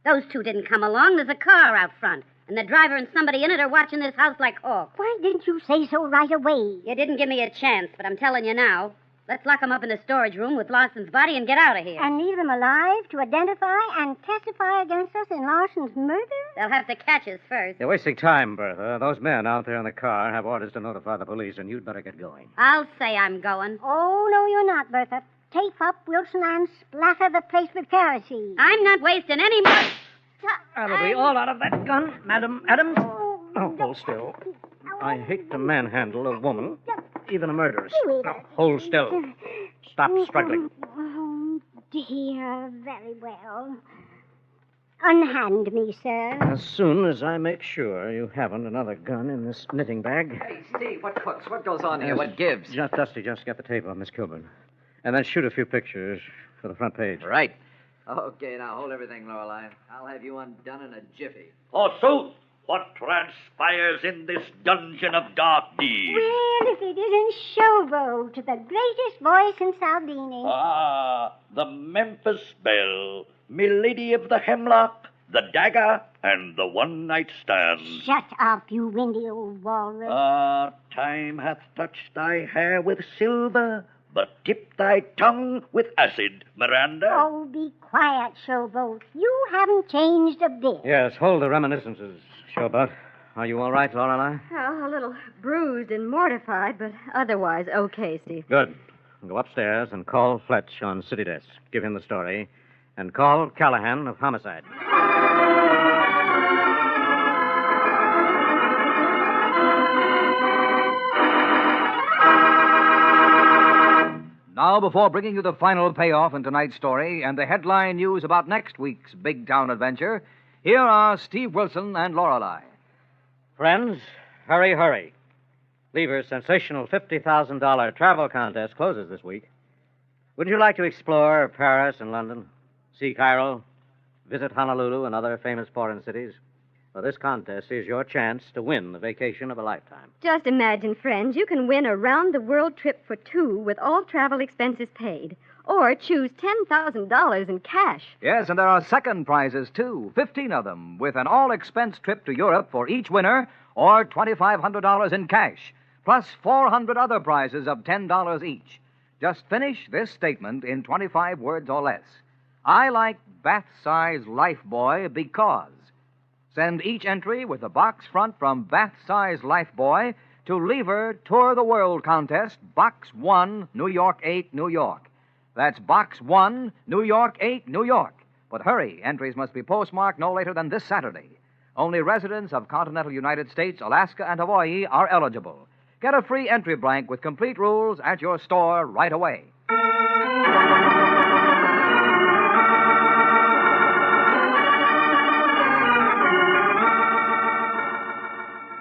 E: Those two didn't come along. There's a car out front, and the driver and somebody in it are watching this house like hawks.
V: Why didn't you say so right away?
E: You didn't give me a chance, but I'm telling you now. Let's lock them up in the storage room with Larson's body and get out of here.
V: And leave them alive to identify and testify against us in Larson's murder?
E: They'll have to catch us first.
T: You're wasting time, Bertha. Those men out there in the car have orders to notify the police, and you'd better get going.
E: I'll say I'm going.
V: Oh, no, you're not, Bertha. Tape up Wilson and splatter the place with kerosene.
E: I'm not wasting any more...
T: That'll be all out of that gun, Madam Adams. Oh, hold still. I hate to manhandle a woman, even a murderess. Now, hold still. Stop struggling.
V: Oh, dear, very well. Unhand me, sir.
T: As soon as I make sure you haven't another gun in this knitting bag.
D: Hey, Steve, what cooks? What goes on here? What gives?
T: Dusty, just get the tape on Miss Kilburn. And then shoot a few pictures for the front page.
D: Right.
T: Okay, now hold everything, Lorelei. I'll have you undone in a jiffy.
A: Forsooth, what transpires in this dungeon of dark deeds?
V: Well, if it isn't Showboat, the greatest voice in Saldini.
A: Ah, the Memphis Belle, Milady of the Hemlock, the Dagger, and the one-night stand.
V: Shut up, you windy old walrus.
A: Ah, time hath touched thy hair with silver, but tipped thy tongue with acid, Miranda.
V: Oh, be quiet, Showboat. You haven't changed a bit.
T: Yes, hold the reminiscences, Showboat. Are you all right, Lorelei?
G: Oh, a little bruised and mortified, but otherwise okay, Steve.
T: Good. Go upstairs and call Fletch on city desk. Give him the story. And call Callahan of homicide.
D: Now, before bringing you the final payoff in tonight's story and the headline news about next week's big town adventure, here are Steve Wilson and Lorelei.
T: Friends, hurry, hurry. Lever's sensational $50,000 travel contest closes this week. Wouldn't you like to explore Paris and London, see Cairo, visit Honolulu and other famous foreign cities? Well, this contest is your chance to win the vacation of a lifetime.
G: Just imagine, friends, you can win a round-the-world trip for two with all travel expenses paid. Or choose $10,000 in cash.
D: Yes, and there are second prizes, too, 15 of them, with an all-expense trip to Europe for each winner, or $2,500 in cash, plus 400 other prizes of $10 each. Just finish this statement in 25 words or less. I like bath-size Lifebuoy because... Send each entry with a box front from Bath-Size Lifebuoy to Lever Tour the World Contest, Box 1, New York 8, New York. That's Box 1, New York 8, New York. But hurry, entries must be postmarked no later than this Saturday. Only residents of continental United States, Alaska, and Hawaii are eligible. Get a free entry blank with complete rules at your store right away.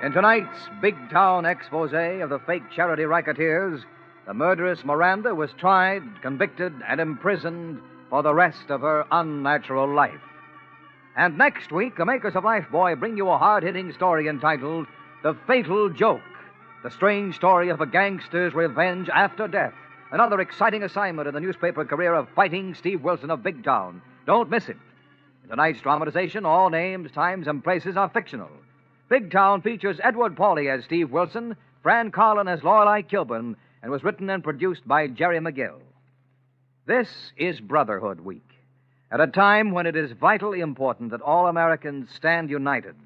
D: In tonight's big town expose of the fake charity racketeers, the murderess Miranda was tried, convicted, and imprisoned for the rest of her unnatural life. And next week, the makers of Lifebuoy bring you a hard-hitting story entitled The Fatal Joke, the strange story of a gangster's revenge after death. Another exciting assignment in the newspaper career of Fighting Steve Wilson of Big Town. Don't miss it. In tonight's dramatization, all names, times, and places are fictional. Big Town features Edward Pauley as Steve Wilson, Fran Carlin as Lorelei Kilburn, and was written and produced by Jerry McGill. This is Brotherhood Week, at a time when it is vitally important that all Americans stand united.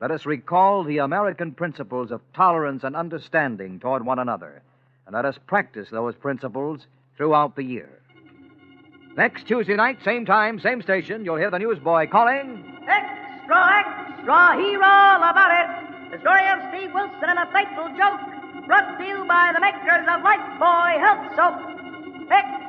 D: Let us recall the American principles of tolerance and understanding toward one another, and let us practice those principles throughout the year. Next Tuesday night, same time, same station, you'll hear the newsboy calling...
B: Extra, hear all about it. The story of Steve Wilson and a fateful joke, brought to you by the makers of Lifebuoy Health Soap. Extra.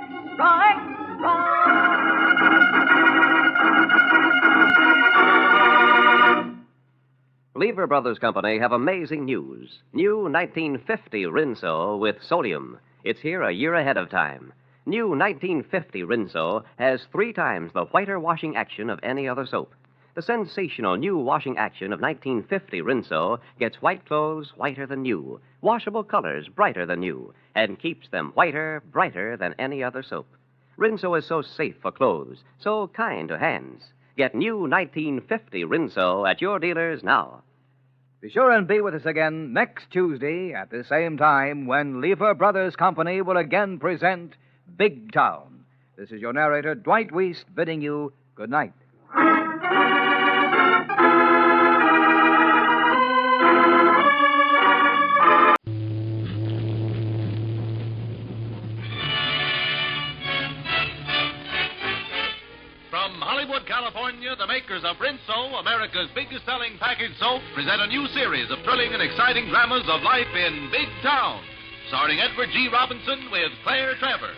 C: Lever Brothers Company have amazing news. New 1950 Rinso with sodium. It's here a year ahead of time. New 1950 Rinso has 3 times the whiter washing action of any other soap. The sensational new washing action of 1950 Rinso gets white clothes whiter than new, washable colors brighter than new, and keeps them whiter, brighter than any other soap. Rinso is so safe for clothes, so kind to hands. Get new 1950 Rinso at your dealers now.
D: Be sure and be with us again next Tuesday at the same time when Lever Brothers Company will again present Big Town. This is your narrator, Dwight Weiss, bidding you good night.
F: California, the makers of Rinso, America's biggest-selling package soap, present a new series of thrilling and exciting dramas of life in Big Town, starring Edward G. Robinson with Claire Trevor.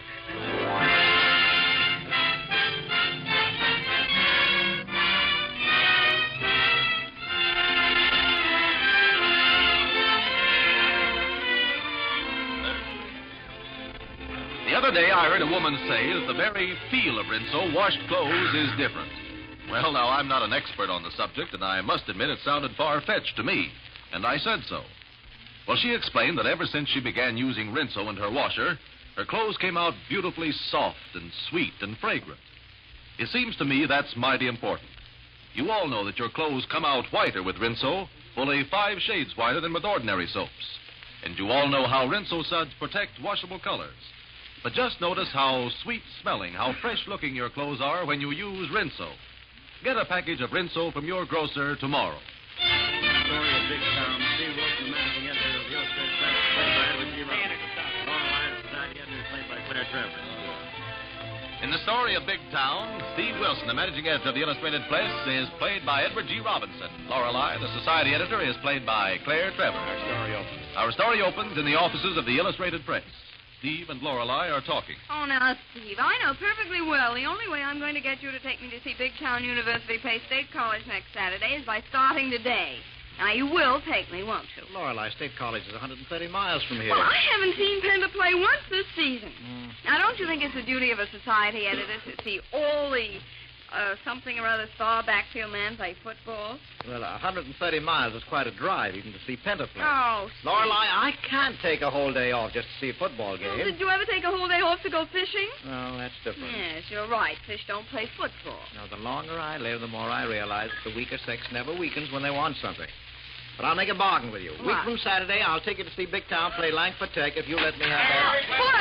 F: The other other day I heard a woman say that the very feel of Rinso washed clothes is different. Well, now, I'm not an expert on the subject, and I must admit it sounded far-fetched to me, and I said so. Well, she explained that ever since she began using Rinso in her washer, her clothes came out beautifully soft and sweet and fragrant. It seems to me that's mighty important. You all know that your clothes come out whiter with Rinso, fully 5 shades whiter than with ordinary soaps. And you all know how Rinso suds protect washable colors. But just notice how sweet-smelling, how fresh-looking your clothes are when you use Rinso. Get a package of Rinso from your grocer tomorrow.
J: Story of Big Town. Steve Wilson, managing editor of the Illustrated Press, played by Edward G. Robinson. Lorelei, the society editor, played by Claire Trevor.
F: In the story of Big Town, Steve Wilson, the managing editor of the Illustrated Press, is played by Edward G. Robinson. Lorelei, the society editor, is played by Claire Trevor. Our story opens in the offices of the Illustrated Press. Steve and Lorelei are talking.
K: Oh, now, Steve, I know perfectly well the only way I'm going to get you to take me to see Big Town University Pay State College next Saturday is by starting today. Now, you will take me, won't you?
J: Lorelei, State College is 130 miles from here.
K: Well, I haven't seen Penta play once this season. Now, don't you think it's the duty of a society editor to see all the something or other star backfield men play football?
J: Well, 130 miles is quite a drive, even to see Penta play.
K: Oh, Steve.
J: Lorelei, I can't take a whole day off just to see a football game.
K: Well, did you ever take a whole day off to go fishing?
J: Well, that's different.
K: Yes, you're right. Fish don't play football.
J: Now, the longer I live, the more I realize that the weaker sex never weakens when they want something. But I'll make a bargain with you. A week from Saturday, I'll take you to see Big Town play Langford Tech if you let me have that.
K: Foot,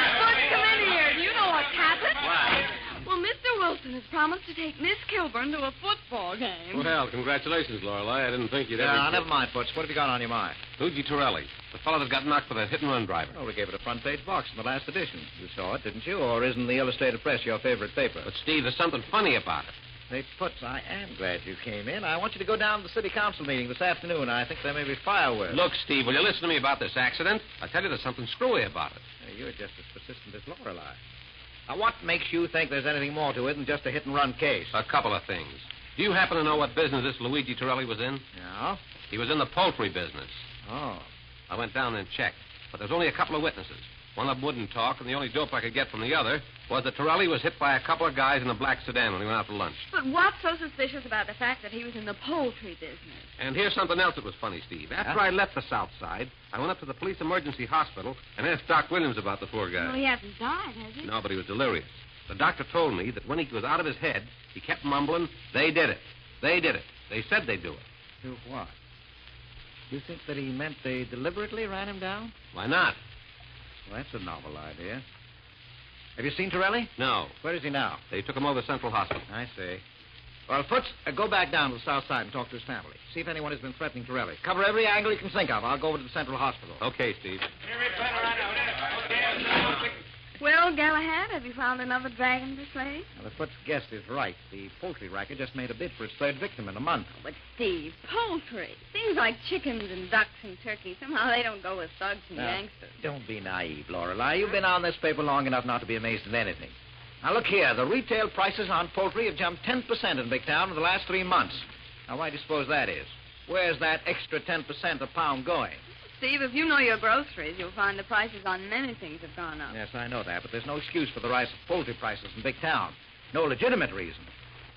K: come in here. Do you know what's happened?
J: What?
K: Well, Mr. Wilson has promised to take Miss Kilburn to a football game.
O: Well, congratulations, Lorelei. I didn't think you'd ever...
J: Never mind, Foots. What have you got on your mind?
O: Luigi Torelli, the fellow that got knocked for the hit-and-run driver.
J: Well, we gave it a front-page box in the last edition. You saw it, didn't you? Or isn't the Illustrated Press your favorite paper?
O: But, Steve, there's something funny about it.
J: Hey, Foots, I am glad you came in. I want you to go down to the city council meeting this afternoon. I think there may be fireworks.
O: Look, Steve, will you listen to me about this accident? I tell you, there's something screwy about it.
J: You're just as persistent as Lorelei. Now, what makes you think there's anything more to it than just a hit-and-run case?
O: A couple of things. Do you happen to know what business this Luigi Torelli was in?
J: No.
O: He was in the poultry business.
J: Oh.
O: I went down and checked, but there's only a couple of witnesses. One of them wouldn't talk, and the only dope I could get from the other was that Torelli was hit by a couple of guys in a black sedan when he went out to lunch.
K: But what's so suspicious about the fact that he was in the poultry business?
O: And here's something else that was funny, Steve. After I left the South Side, I went up to the police emergency hospital and asked Doc Williams about the poor guy.
K: Well, he hasn't died, has he?
O: No, but he was delirious. The doctor told me that when he was out of his head, he kept mumbling, "They did it. They did it. They said they'd do it."
J: Do what? You think that he meant they deliberately ran him down?
O: Why not?
J: Well, that's a novel idea. Have you seen Torelli?
O: No.
J: Where is he now?
O: They took him over to Central Hospital.
J: I see. Well, Foots, go back down to the South Side and talk to his family. See if anyone has been threatening Torelli. Cover every angle you can think of. I'll go over to the Central Hospital.
O: Okay, Steve.
K: Well, Galahad, have you found another dragon to slay?
J: Now, the Foots' guess is right. The Poultry Racket just made a bid for its third victim in a month.
K: But, Steve, poultry. Things like chickens and ducks and turkeys, somehow they don't go with thugs and gangsters.
J: Don't be naive, Lorelei. You've been on this paper long enough not to be amazed at anything. Now, look here. The retail prices on poultry have jumped 10% in Big Town in the last 3 months. Now, why do you suppose that is? Where's that extra 10% a pound going?
K: Steve, if you know your groceries, you'll find the prices on many things have gone up.
J: Yes, I know that, but there's no excuse for the rise of poultry prices in Big Town. No legitimate reason.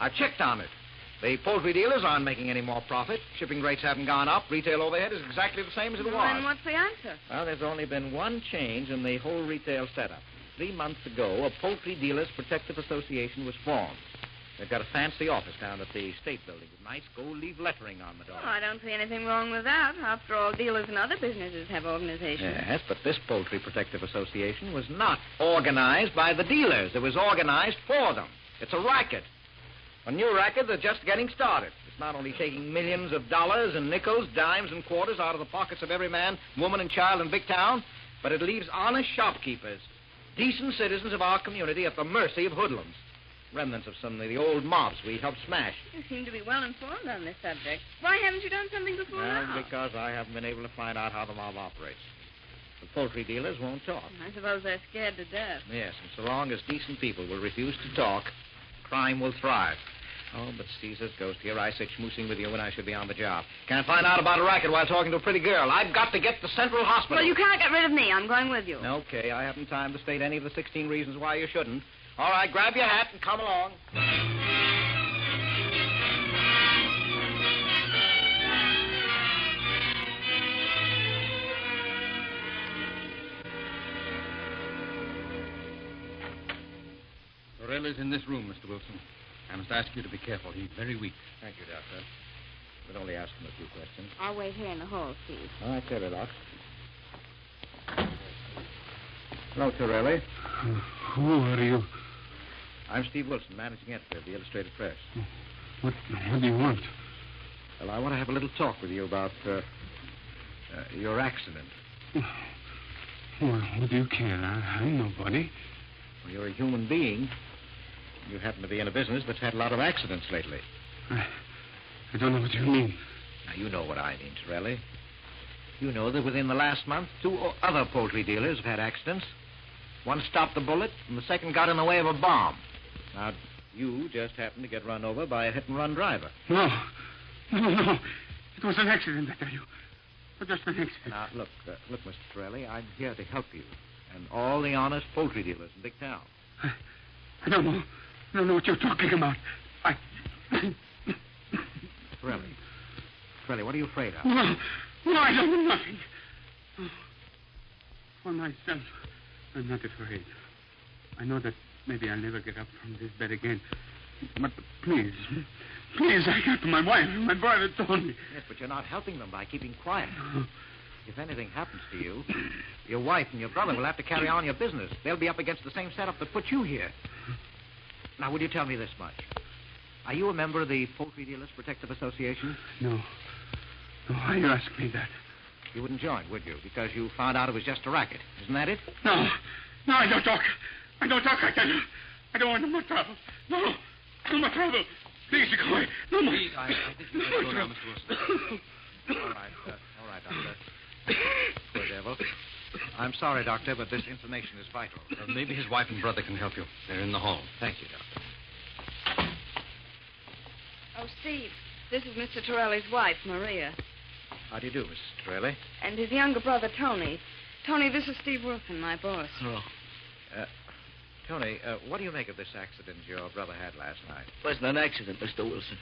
J: I've checked on it. The poultry dealers aren't making any more profit. Shipping rates haven't gone up. Retail overhead is exactly the same as it was.
K: And what's the answer?
J: Well, there's only been one change in the whole retail setup. 3 months ago, a Poultry Dealers Protective Association was formed. They've got a fancy office down at the State Building with nice gold-leaf lettering on the door.
K: Oh, I don't see anything wrong with that. After all, dealers and other businesses have organizations.
J: Yes, but this Poultry Protective Association was not organized by the dealers. It was organized for them. It's a racket. A new racket that's just getting started. It's not only taking millions of dollars and nickels, dimes, and quarters out of the pockets of every man, woman, and child in Big Town, but it leaves honest shopkeepers, decent citizens of our community at the mercy of hoodlums. Remnants of some of the old mobs we helped smash.
K: You seem to be well informed on this subject. Why haven't you done something before now?
J: Because I haven't been able to find out how the mob operates. The poultry dealers won't talk.
K: I suppose they're scared to death.
J: Yes, and so long as decent people will refuse to talk, crime will thrive. Oh, but Caesar's ghost here. I sit schmoosing with you when I should be on the job. Can't find out about a racket while talking to a pretty girl. I've got to get to Central Hospital.
K: Well, you can't get rid of me. I'm going with you.
J: Okay, I haven't time to state any of the 16 reasons why you shouldn't. All right, grab your hat and come along.
H: Torelli's in this room, Mr. Wilson. I must ask you to be careful. He's very weak.
J: Thank you, Doctor. But only ask him a few questions.
K: I'll wait here in the hall, Steve.
J: All right, Terry, Doc. Hello, Torelli.
H: Who are you?
J: I'm Steve Wilson, managing editor of the Illustrated Press.
H: What do you want?
J: Well, I want to have a little talk with you about your accident.
H: Well, what do you care? I'm nobody.
J: Well, you're a human being. You happen to be in a business that's had a lot of accidents lately.
H: I don't know what you mean.
J: Now, you know what I mean, Torelli. You know that within the last month, 2 other poultry dealers have had accidents. One stopped the bullet, and the second got in the way of a bomb. Now, you just happened to get run over by a hit-and-run driver.
H: No. It was an accident, I tell you. Just an accident.
J: Now, look, Mr. Torelli, I'm here to help you and all the honest poultry dealers in Big Town.
H: I don't know. I don't know what you're talking about.
J: Torelli, what are you afraid of?
H: No, I don't know nothing. For myself, I'm not afraid. I know that maybe I'll never get up from this bed again. But please, I got my wife and my brother told me.
J: Yes, but you're not helping them by keeping quiet. If anything happens to you, your wife and your brother will have to carry on your business. They'll be up against the same setup that put you here. Now, would you tell me this much? Are you a member of the Poultry Dealers Protective Association?
H: No. Why you ask me that?
J: You wouldn't join, would you? Because you found out it was just a racket. Isn't that it?
H: No, I don't talk. I tell you. I don't want no more trouble. No more trouble. Please, go away. No more.
J: Please, I think you should go now, Mr. Wilson. All right, Doctor. Poor devil. I'm sorry, Doctor, but this information is vital.
H: Maybe his wife and brother can help you. They're in the hall.
J: Thank you, Doctor.
K: Oh, Steve, this is Mr. Torelli's wife, Maria.
J: How do you do, Mrs. Torelli?
K: And his younger brother, Tony. Tony, this is Steve Wilson, my boss.
J: Oh. Tony, what do you make of this accident your brother had last night?
L: It wasn't an accident, Mr. Wilson.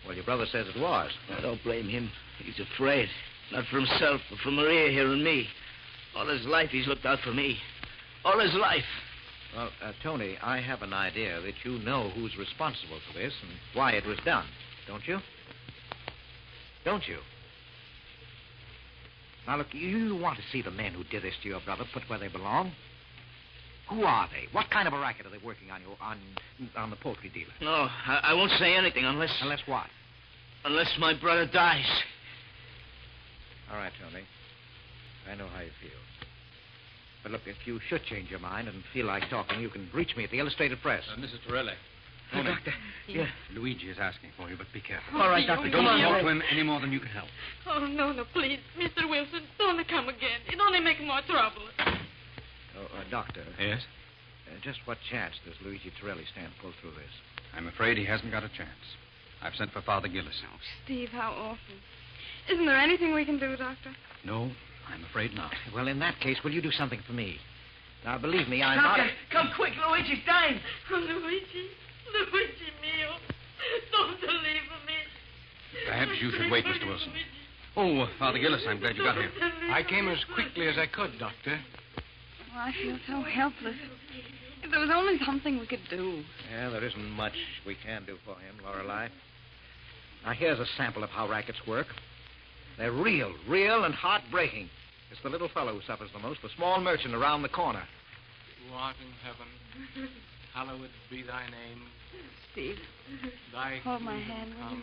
J: Well, your brother says it was.
L: I don't blame him. He's afraid. Not for himself, but for Maria here and me. All his life he's looked out for me. All his life.
J: Well, Tony, I have an idea that you know who's responsible for this and why it was done. Don't you? Don't you? Now, look, you want to see the men who did this to your brother put where they belong? Who are they? What kind of a racket are they working on you on the poultry dealer?
L: No, I won't say anything unless...
J: Unless what?
L: Unless my brother dies.
J: All right, Tony. I know how you feel. But look, if you should change your mind and feel like talking, you can reach me at the Illustrated Press.
H: Mrs. Torelli.
L: Doctor. Yeah.
H: Luigi is asking for you, but be careful.
L: All right, Doctor.
H: Don't talk to him any more than you can help.
S: Oh, no, please. Mr. Wilson, don't come again. It only makes more trouble.
J: Doctor.
H: Yes?
J: Just what chance does Luigi Torelli stand to pull through this?
H: I'm afraid he hasn't got a chance. I've sent for Father Gillis.
K: Oh, Steve, how awful. Isn't there anything we can do, Doctor?
H: No, I'm afraid not.
J: Well, in that case, will you do something for me? Now, believe me, I'm
L: Doctor,
J: not...
L: come quick. Luigi's dying.
S: Oh, Luigi mio. Don't leave me.
H: Perhaps you should wait, Mr. Wilson. Oh, Father Gillis, I'm glad you got here. I came as quickly as I could, Doctor.
K: Oh, I feel so helpless. If there was only something we could do.
J: Yeah, there isn't much we can do for him, Lorelei. Now, here's a sample of how rackets work. They're real and heartbreaking. It's the little fellow who suffers the most, the small merchant around the corner.
X: Who art in heaven, hallowed be thy name.
K: Steve,
X: Thy
K: hold my hand, will you?
X: come,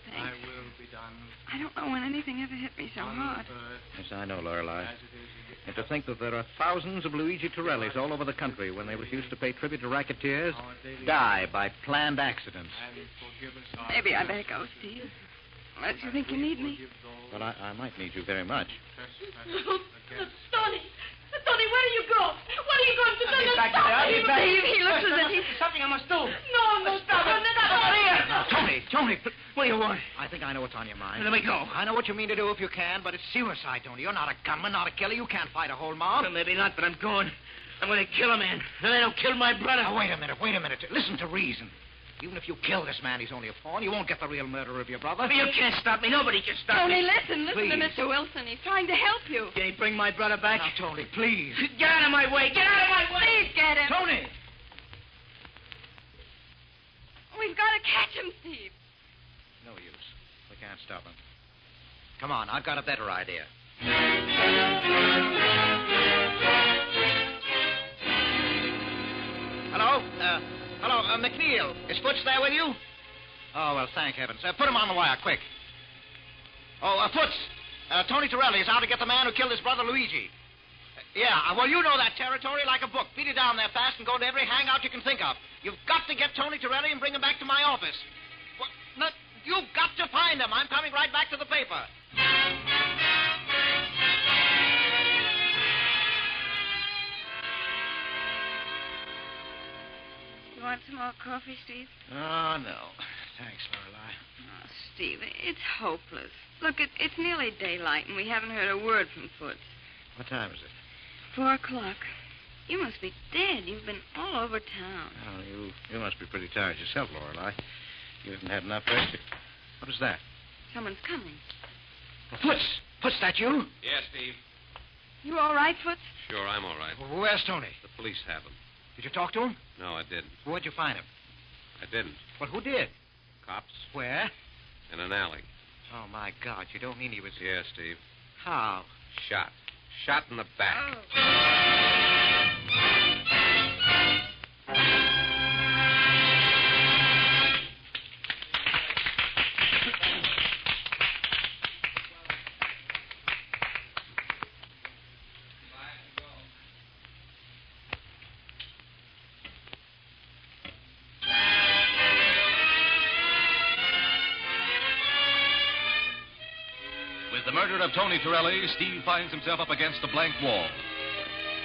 K: Thanks.
X: thy will be done.
K: I don't know when anything ever hit me so hard.
J: Yes, I know, Lorelei. And to think that there are thousands of Luigi Torellis all over the country when they refuse to pay tribute to racketeers die by planned accidents.
K: Maybe I better go, Steve. Unless you think you need me.
J: Well, I might need you very much.
S: Tony, where do you go? What are you going to do?
L: I'll get back to there.
K: Steve, he looks as if he's...
L: Something I must do.
S: No, stop it.
L: Tony, what do you want?
J: I think I know what's on your mind.
L: Let me go.
J: I know what you mean to do if you can, but it's suicide, Tony. You're not a gunman, not a killer. You can't fight a whole mob.
L: Well, maybe not, but I'm going. I'm going to kill a man. And I don't kill my brother.
J: Now, wait a minute. Listen to reason. Even if you kill this man, he's only a pawn. You won't get the real murderer of your brother.
L: You can't stop me. Nobody can stop
K: Tony,
L: me.
K: listen to Mr. Wilson. He's trying to help you.
L: Can he bring my brother back?
J: Now, Tony, please.
L: Get out of my way. Get out of my way.
K: Please get him.
L: Tony!
K: We've got to catch him, Steve.
J: No use. We can't stop him. Come on, I've got a better idea. Hello, McNeil. Is Foots there with you? Oh, well, thank heavens. Put him on the wire, quick. Oh, Foots. Tony Torelli is out to get the man who killed his brother Luigi. Yeah, well, you know that territory like a book. Beat it down there fast and go to every hangout you can think of. You've got to get Tony Torelli and bring him back to my office. What? No, you've got to find him. I'm coming right back to the paper.
K: You want some more coffee, Steve?
J: Oh, no. Thanks, Lorelei.
K: Oh, Steve, it's hopeless. Look, it's nearly daylight, and we haven't heard a word from Foots.
J: What time is it?
K: 4 o'clock. You must be dead. You've been all over town.
J: Oh, you must be pretty tired yourself, Lorelei. You haven't had enough rest. What was that?
K: Someone's coming.
J: Foots! Foots, that you?
O: Yes, Steve.
K: You all right, Foots?
O: Sure, I'm all right.
J: Well, where's Tony?
O: The police have him.
J: Did you talk to him?
O: No, I didn't.
J: Where'd you find him?
O: I didn't.
J: Well, who did?
O: Cops.
J: Where?
O: In an alley.
J: Oh, my God. You don't mean he was...
O: Yes, Steve.
J: How?
O: Shot. Shot in the back.
F: With the murder of Tony Torelli, Steve finds himself up against a blank wall.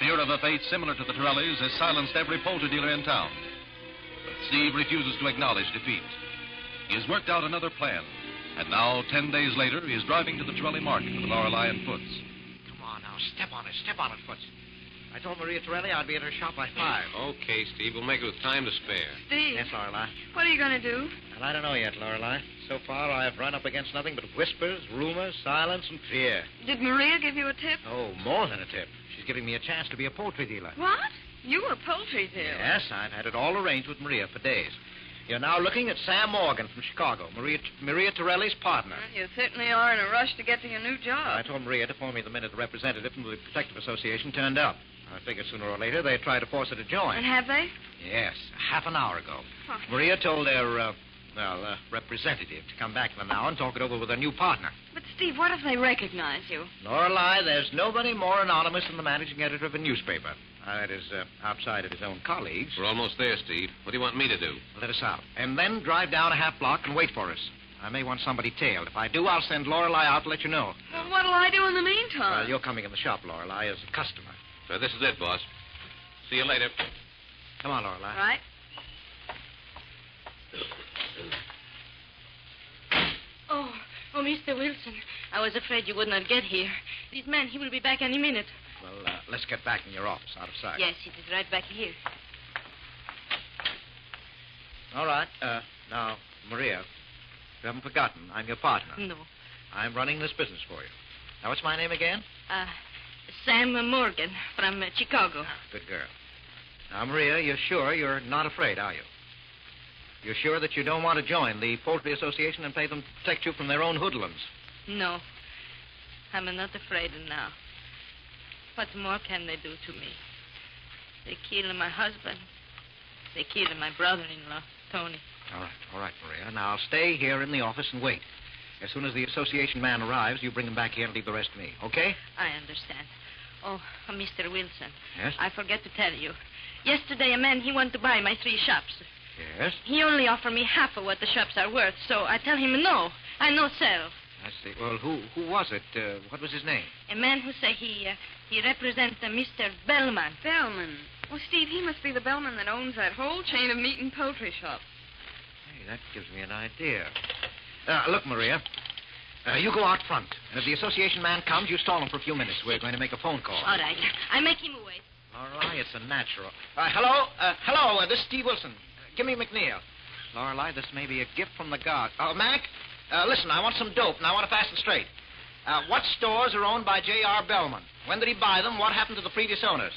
F: Fear of a fate similar to the Torellis has silenced every poultry dealer in town. But Steve refuses to acknowledge defeat. He has worked out another plan, and now, 10 days later, he is driving to the Torelli market with Lorelei and Foots.
J: Come on now, step on it, Foots. I told Maria Torelli I'd be at her shop by 5.
O: Okay, Steve, we'll make it with time to spare.
K: Steve.
J: Yes, Lorelei.
K: What are you going to do?
J: Well, I don't know yet, Lorelei. So far, I've run up against nothing but whispers, rumors, silence, and fear.
K: Did Maria give you a tip?
J: Oh, more than a tip. She's giving me a chance to be a poultry dealer.
K: What? You a poultry dealer?
J: Yes, I've had it all arranged with Maria for days. You're now looking at Sam Morgan from Chicago, Maria Torelli's partner.
K: Well, you certainly are in a rush to get to your new job.
J: I told Maria to phone me the minute the representative from the Protective Association turned up. I figured sooner or later they'd try to force her to join.
K: And have they?
J: Yes, half an hour ago.
K: Oh.
J: Maria told their, representative to come back to them now and talk it over with their new partner.
K: But, Steve, what if they recognize you?
J: Lorelei, there's nobody more anonymous than the managing editor of a newspaper. That is, outside of his own colleagues.
O: We're almost there, Steve. What do you want me to do?
J: Let us out. And then drive down a half block and wait for us. I may want somebody tailed. If I do, I'll send Lorelei out to let you know.
K: Well, what'll I do in the meantime?
J: Well, you're coming in the shop, Lorelei, as a customer.
O: So this is it, boss. See you later.
J: Come on, Lorelei.
K: Right.
S: Oh, Mr. Wilson. I was afraid you would not get here. This man, he will be back any minute.
J: Well, let's get back in your office, out of sight.
S: Yes, it is right back here.
J: All right. Now, Maria, you haven't forgotten. I'm your partner.
S: No.
J: I'm running this business for you. Now, what's my name again?
S: Sam Morgan from Chicago.
J: Good girl. Now, Maria, you're sure you're not afraid, are you? You're sure that you don't want to join the Poultry Association and pay them to protect you from their own hoodlums?
S: No. I'm not afraid now. What more can they do to me? They killed my husband. They killed my brother-in-law, Tony.
J: All right, Maria. Now, stay here in the office and wait. As soon as the association man arrives, you bring him back here and leave the rest to me, okay?
S: I understand. Oh, Mr. Wilson.
J: Yes?
S: I forget to tell you. Yesterday, a man, he wanted to buy my 3 shops.
J: Yes?
S: He only offered me half of what the shops are worth, so I tell him no. I no sell.
J: I see. Well, who was it? What was his name?
S: A man who say he represents Mr. Bellman.
K: Bellman? Well, Steve, he must be the Bellman that owns that whole chain of meat and poultry shops.
J: Hey, that gives me an idea. Look, Maria. You go out front. And if the association man comes, you stall him for a few minutes. We're going to make a phone call.
S: All right. I make him wait.
J: Lorelei, it's a natural. Hello, this is Steve Wilson. Give me McNeil. Lorelei, this may be a gift from the gods. Mac, listen, I want some dope, and I want to fast and straight. What stores are owned by J.R. Bellman? When did he buy them? What happened to the previous owners?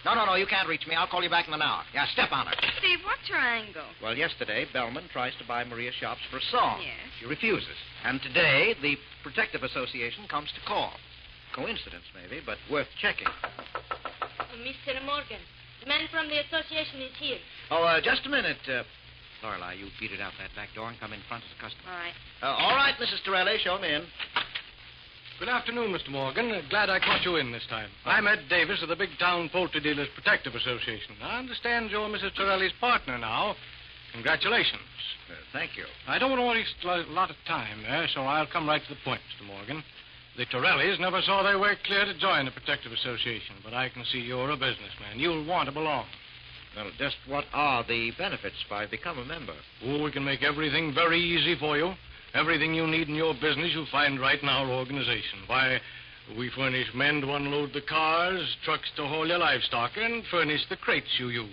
J: No, you can't reach me. I'll call you back in an hour. Yeah, step on her.
S: Steve, what's your angle?
J: Well, yesterday, Bellman tries to buy Maria's shops for a song.
S: Yes.
J: She refuses. And today, the Protective Association comes to call. Coincidence, maybe, but worth checking.
S: Mr. Morgan, the man from the association is here.
J: Just a minute. Lorelei, you beat it out that back door and come in front as a customer.
S: All right.
J: All right, Mrs. Torelli, show me in.
I: Good afternoon, Mr. Morgan. Glad I caught you in this time. I'm Ed Davis of the Big Town Poultry Dealers Protective Association. I understand you're Mrs. Torelli's partner now. Congratulations.
J: Thank you.
I: I don't want to waste a lot of time there, so I'll come right to the point, Mr. Morgan. The Torellis never saw their way clear to join the Protective Association, but I can see you're a businessman. You'll want to belong.
J: Well, just what are the benefits if I become a member?
I: Oh, we can make everything very easy for you. Everything you need in your business you'll find right in our organization. Why, we furnish men to unload the cars, trucks to haul your livestock, and furnish the crates you use.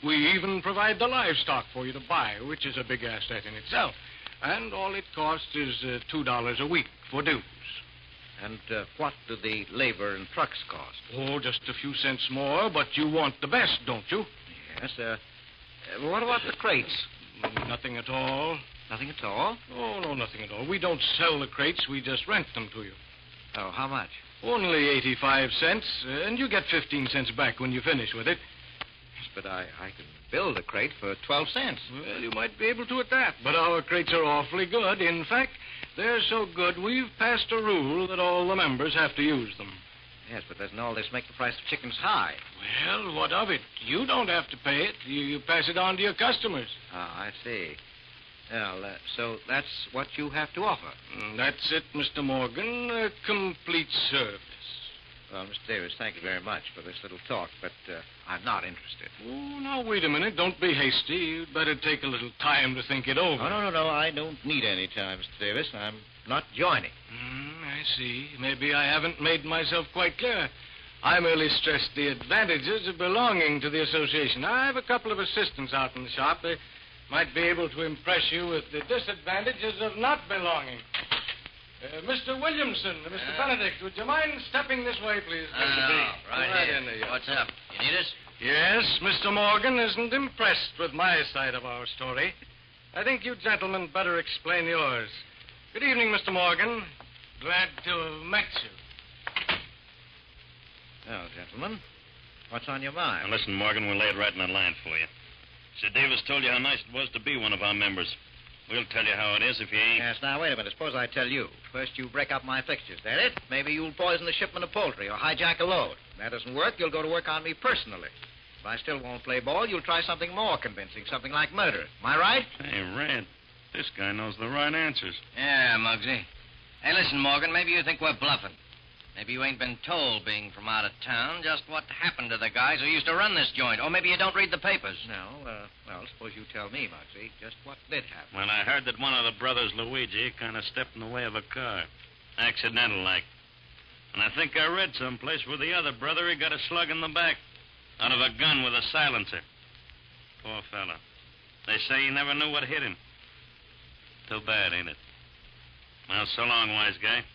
I: We even provide the livestock for you to buy, which is a big asset in itself. And all it costs is $2 a week for dues.
J: And what do the labor and trucks cost?
I: Oh, just a few cents more, but you want the best, don't you?
J: Yes, what about the crates?
I: Nothing at all.
J: Nothing at all?
I: Oh, no, nothing at all. We don't sell the crates. We just rent them to you.
J: Oh, how much?
I: Only 85 cents, and you get 15 cents back when you finish with it.
J: Yes, but I can build a crate for 12 cents.
I: Well, you might be able to at that, but our crates are awfully good. In fact, they're so good we've passed a rule that all the members have to use them.
J: Yes, but doesn't all this make the price of chickens high?
I: Well, what of it? You don't have to pay it. You pass it on to your customers.
J: Ah, I see. Well, so that's what you have to offer.
I: That's it, Mr. Morgan. A complete service.
J: Well, Mr. Davis, thank you very much for this little talk, but I'm not interested.
I: Oh, now, wait a minute. Don't be hasty. You'd better take a little time to think it over.
J: No. I don't need any time, Mr. Davis. I'm not joining.
I: I see. Maybe I haven't made myself quite clear. I merely stressed the advantages of belonging to the association. I have a couple of assistants out in the shop. They might be able to impress you with the disadvantages of not belonging. Mr. Williamson, Mr. Benedict, would you mind stepping this way, please, Mr. B?
M: Right here. What's up? You need us?
I: Yes, Mr. Morgan isn't impressed with my side of our story. I think you gentlemen better explain yours. Good evening, Mr. Morgan. Glad to have met you.
J: Well, gentlemen, what's on your mind?
P: Now, listen, Morgan, we'll lay it right in the line for you. Sir Davis told you how nice it was to be one of our members. We'll tell you how it is if you ain't.
J: Yes, now, wait a minute. Suppose I tell you. First, you break up my fixtures. That it? Maybe you'll poison the shipment of poultry or hijack a load. If that doesn't work, you'll go to work on me personally. If I still won't play ball, you'll try something more convincing, something like murder. Am I right?
P: Hey, Red, this guy knows the right answers.
M: Yeah, Muggsy. Hey, listen, Morgan, maybe you think we're bluffing. Maybe you ain't been told, being from out of town, just what happened to the guys who used to run this joint. Or maybe you don't read the papers.
J: No, well, suppose you tell me, Muggsy, just what did happen.
P: Well, I heard that one of the brothers, Luigi, kind of stepped in the way of a car. Accidental-like. And I think I read someplace where the other brother, he got a slug in the back out of a gun with a silencer. Poor fella. They say he never knew what hit him. Too bad, ain't it? Well, so long, wise guy.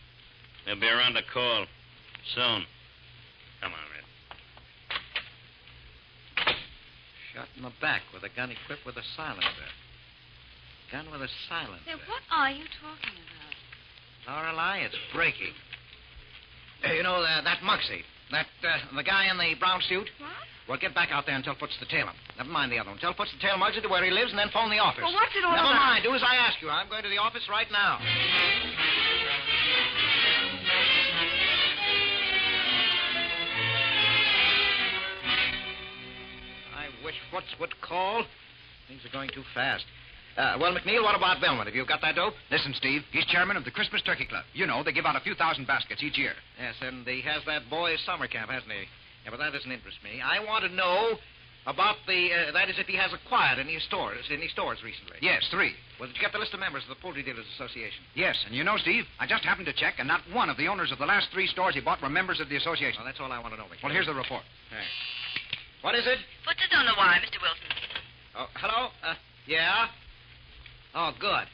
P: They'll be around to call soon. Come on, Red.
J: Shot in the back with a gun equipped with a silencer. Gun with a silencer.
K: Now, what are you talking about?
J: Lorelei, it's breaking. You know, that Mugsy. The guy in the brown suit?
K: What?
J: Well, get back out there and tell Foots to tail him. Never mind the other one. Tell Foots to tail Mugsy to where he lives and then phone the office.
K: Well, what's it all
J: Never
K: about?
J: mind. Do as I ask you. I'm going to the office right now. I wish Foots would call. Things are going too fast. Well, McNeil, what about Bellman? Have you got that dope?
U: Listen, Steve, he's chairman of the Christmas Turkey Club. You know, they give out a few thousand baskets each year.
J: Yes, and he has that boys' summer camp, hasn't he? Yeah, but that doesn't interest me. I want to know About that is if he has acquired any stores recently.
U: Yes, 3.
J: Well, did you get the list of members of the Poultry Dealers Association?
U: Yes, and you know, Steve, I just happened to check, and not one of the owners of the last 3 stores he bought were members of the association.
J: Well, that's all I want to know, McKay.
U: Well, here's the report.
J: Hey. What is it?
S: Put this on the wire, Mr. Wilson.
J: Oh, hello? Yeah? Oh, good.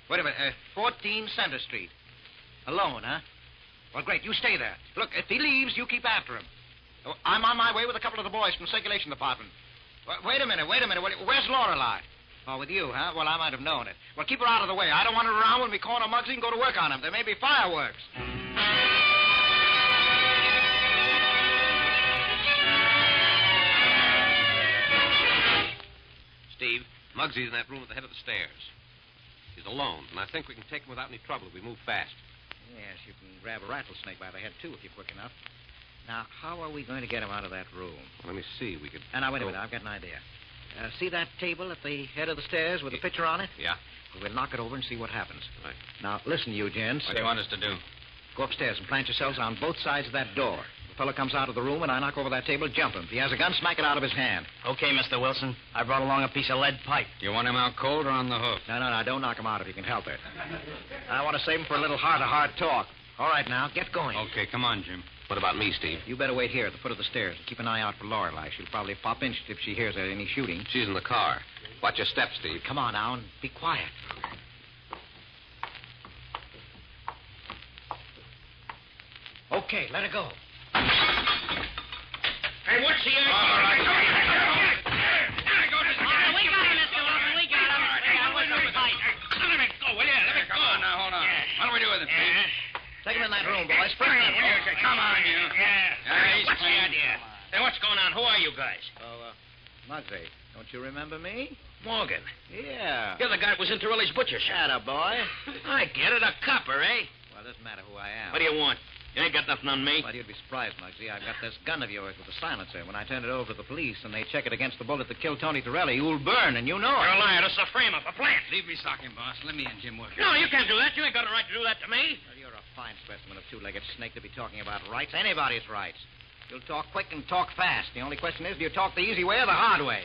J: Wait a minute. 14 Center Street. Alone, huh? Well, great. You stay there. Look, if he leaves, you keep after him. Oh, I'm on my way with a couple of the boys from the circulation department. Wait a minute. Where's Lorelei? Oh, with you, huh? Well, I might have known it. Well, keep her out of the way. I don't want her around when we corner Muggsy and go to work on him. There may be fireworks.
O: Steve, Muggsy's in that room at the head of the stairs. He's alone, and I think we can take him without any trouble if we move fast.
J: Yes, you can grab a rattlesnake by the head, too, if you're quick enough. Now, how are we going to get him out of that room?
O: Well, let me see. We could...
J: Now, wait a minute. I've got an idea. See that table at the head of the stairs with the picture on it?
O: Yeah.
J: We'll knock it over and see what happens.
O: Right.
J: Now, listen, you gents.
P: What do you want us to do?
J: Go upstairs and plant yourselves on both sides of that door. The fellow comes out of the room, and I knock over that table, jump him. If he has a gun, smack it out of his hand.
P: Okay, Mr. Wilson. I brought along a piece of lead pipe. You want him out cold or on the hook?
J: No, don't knock him out if you can help it. I want to save him for a little heart-to-heart talk. All right, now, get going.
P: Okay, come on, Jim.
O: What about me, Steve?
J: You better wait here at the foot of the stairs. Keep an eye out for Lorelei. She'll probably pop in if she hears any shooting.
O: She's in the car. Watch your steps, Steve.
J: Come on now and be quiet. Okay, let her go.
P: Hey, what's the idea? All right.
S: We got him, Mr. Wilson. We got him.
P: Let me go, will you? Let me go. Come on now, hold on. What do we do with him, Steve?
J: Take him in that room, boys. Bring him.
P: Come on, you. What's the idea? Hey, what's going on? Who are you guys?
J: Oh, Muggsy, don't you remember me?
P: Morgan.
J: Yeah.
P: You're the guy that was in Torelli's butcher shop.
J: Atta boy.
P: I get it. A copper, eh?
J: Well, it doesn't matter who I am.
P: What do you want? You ain't got nothing on me.
J: Well, you'd be surprised, Muggsy. I've got this gun of yours with a silencer. When I turn it over to the police and they check it against the bullet that killed Tony Torelli, you'll burn, and you know it.
P: You're a liar. This is a frame-up, a plant.
H: Leave me socking, boss. Let me and Jim work.
P: No, you can't do that. You ain't got a right to do that to me.
J: Well, you're a fine specimen of two-legged snake to be talking about rights. Anybody's rights. You'll talk quick and talk fast. The only question is, do you talk the easy way or the hard way?